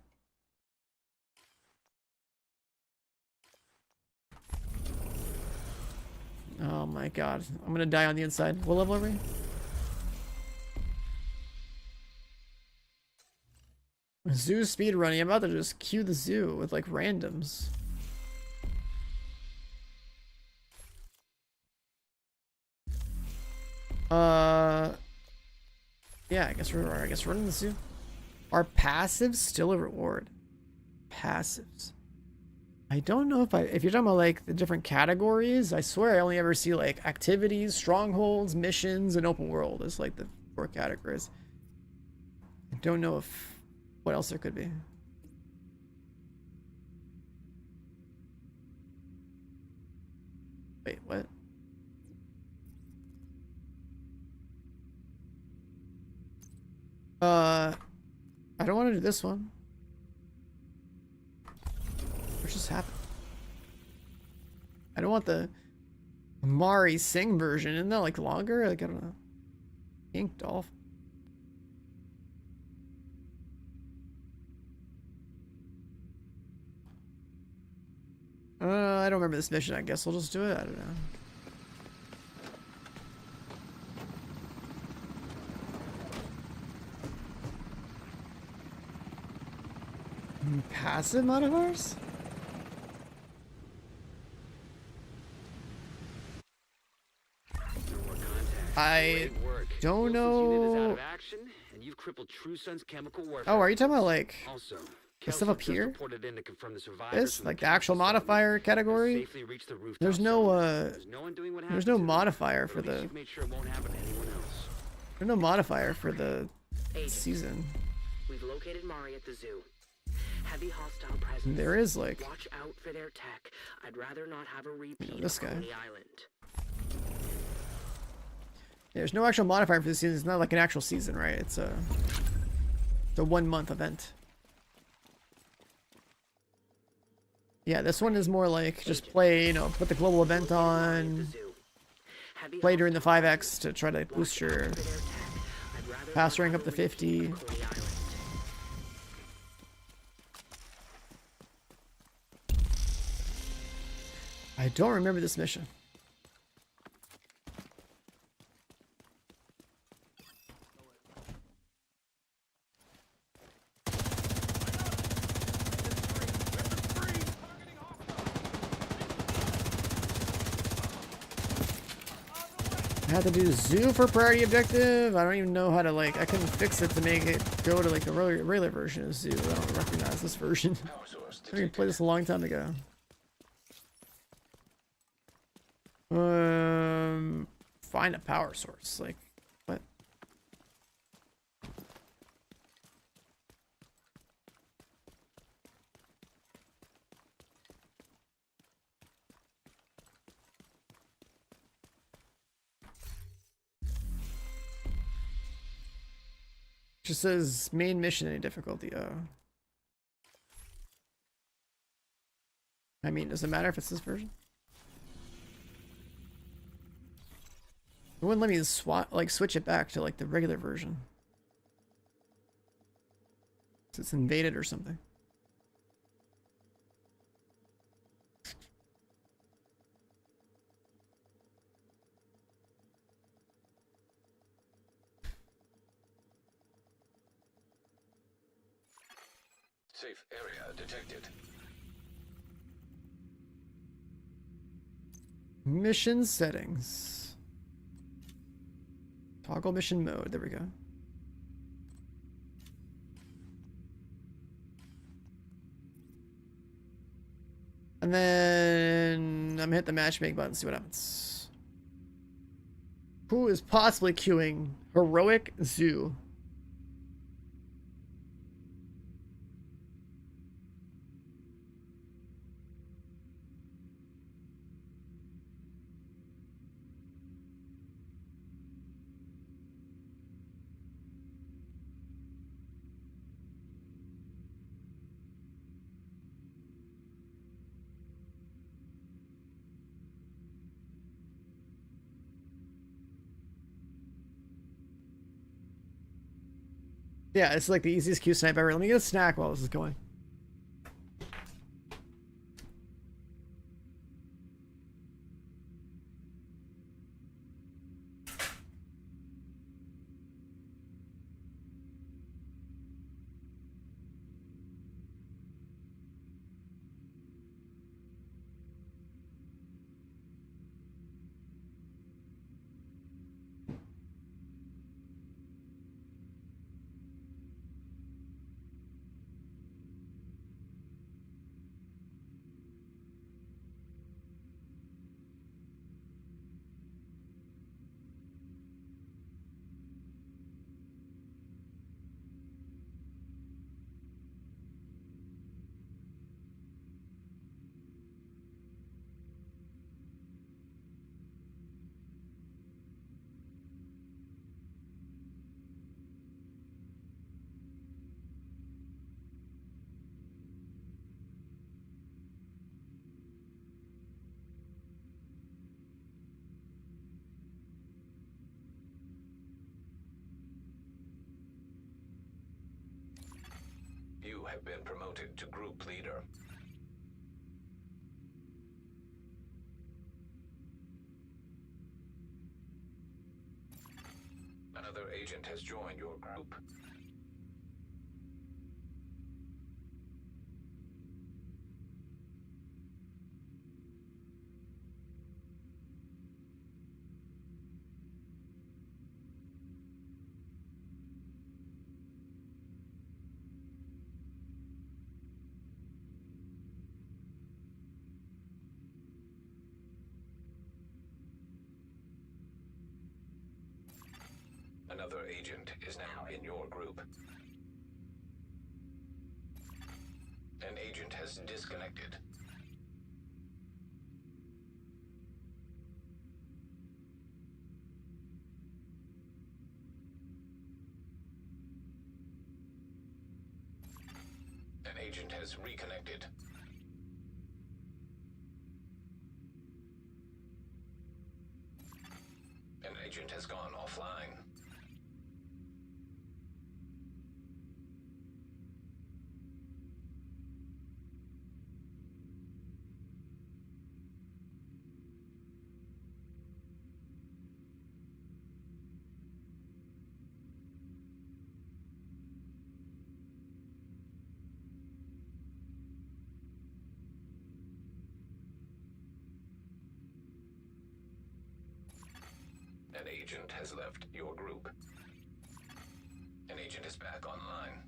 Oh my god. I'm gonna die on the inside. What level are we? Zoo speedrunning. I'm about to just queue the zoo with like randoms. Yeah, I guess we're in the zoo. Are passives still a reward? Passives. I don't know if you're talking about like the different categories. I swear I only ever see like activities, strongholds, missions, and open world as like the 4 categories. I don't know if what else there could be. Wait, what? I don't want to do this one. What just happened? I don't want the Mari Singh version. Isn't that like longer? Like, I don't know. Ink Dolph. I don't remember this mission. I guess we'll just do it. I don't know. Passive modifiers? I don't know. and you've crippled True Sun's chemical warfare. Oh, are you talking about like Also, the stuff up Kelso just here? reported in to confirm the survivors This from like the chemical actual settlement modifier have category? safely reached the rooftop There's no settlement. There's no one doing what there's happened no to them, modifier but for at least the you've made sure it won't happen to anyone else. there's no modifier for the Agent, season. we've located Mari at the zoo. Heavy hostile presence. There is like Watch out for their tech. I'd rather not have a repeat this of guy. Coney Island. there's no actual modifier for the season. It's not like an actual season, right? It's a 1 month event. Yeah, this one is more like just play, you know, put the global event on, play during the 5x to try to boost your pass rank up to 50. I don't remember this mission. I had to do zoo for priority objective. I don't even know how to like. I couldn't fix it to make it go to like the regular version of zoo. I don't recognize this version. I didn't play this a long time ago. Find a power source. Like what? Just says main mission any difficulty. I mean, does it matter if it's this version? It wouldn't let me switch it back to like the regular version. So it's invaded or something. Safe area detected. Mission settings. Toggle mission mode. There we go. And then I'm gonna hit the matchmake button, see what happens. Who is possibly queuing Heroic Zoo? Yeah, it's like the easiest queue snipe ever. Let me get a snack while this is going. You have been promoted to group leader. Another agent has joined your group. agent is now in your group. An agent has disconnected. An agent has reconnected. An agent has gone offline. An agent has left your group. An agent is back online.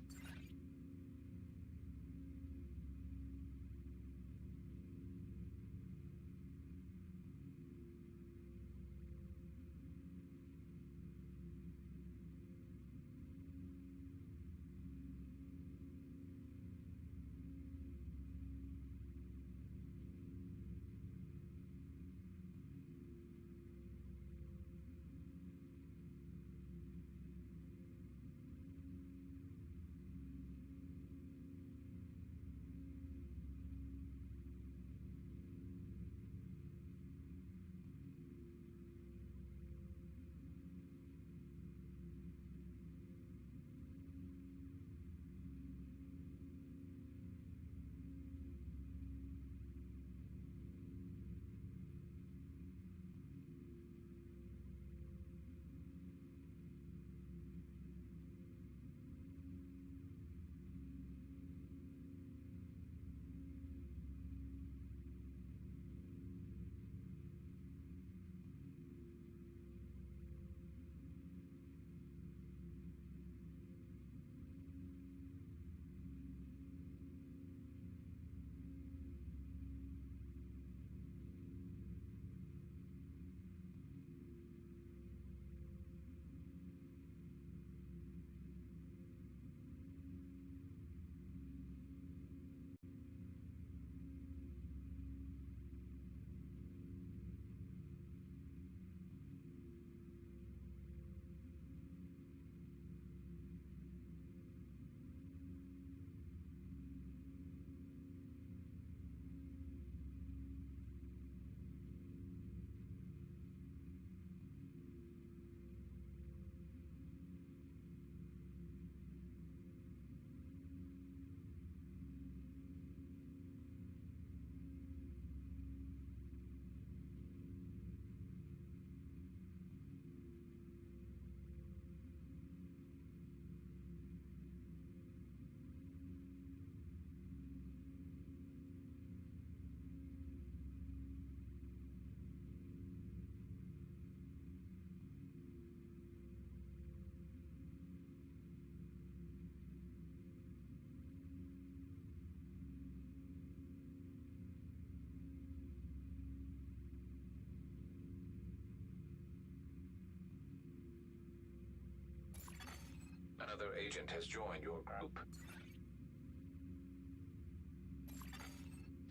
Another agent has joined your group.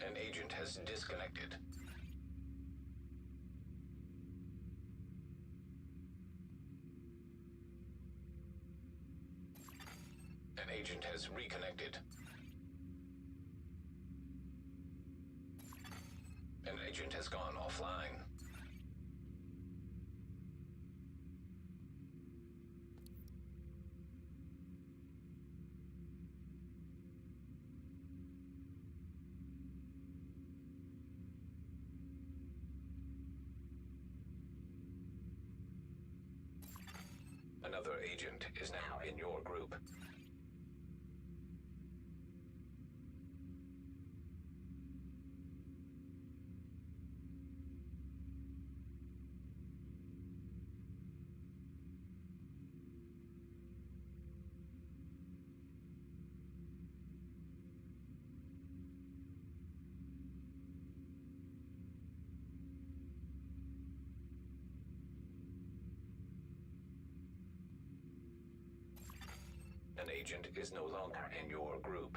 An agent has disconnected. An agent has reconnected. An agent has gone offline. Another agent is now in your group. An agent is no longer in your group.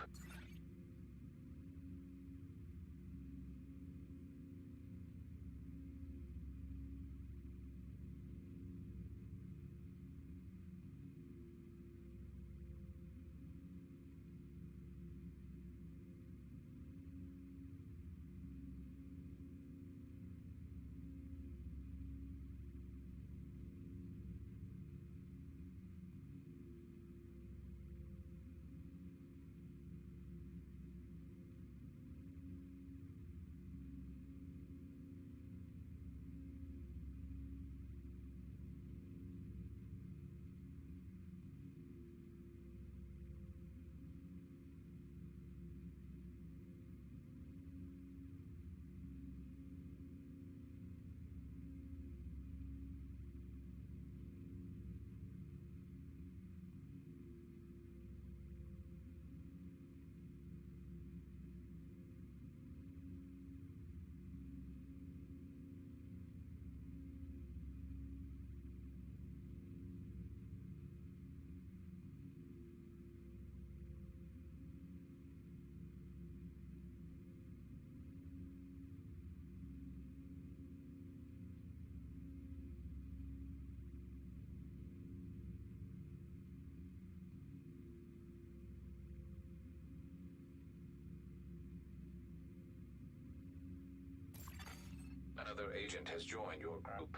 Another agent has joined your group.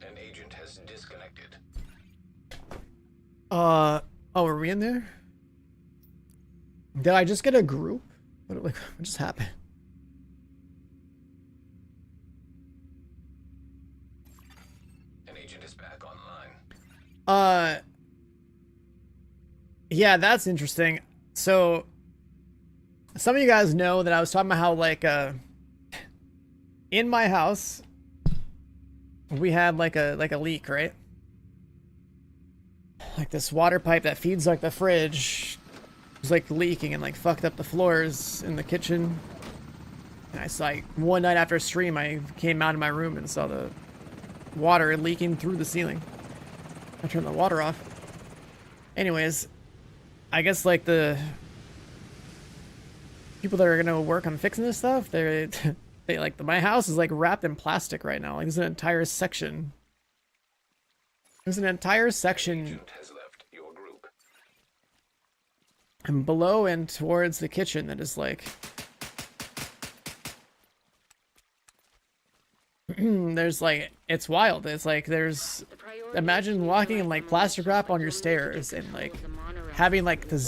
An agent has disconnected. Oh, were we in there? Did I just get a group? What just happened? An agent is back online. Yeah, that's interesting. So, some of you guys know that I was talking about how, like, in my house, we had like a leak, right? Like this water pipe that feeds like the fridge was like leaking and like fucked up the floors in the kitchen. And I saw, like, one night after a stream, I came out of my room and saw the water leaking through the ceiling. I turned the water off. Anyways, I guess like the people that are gonna work on fixing this stuff, they like, my house is like wrapped in plastic right now. Like, there's an entire section. There's an entire section and below and towards the kitchen that is like there's like, it's wild. It's like there's, imagine walking in like plastic wrap on your stairs and like having like the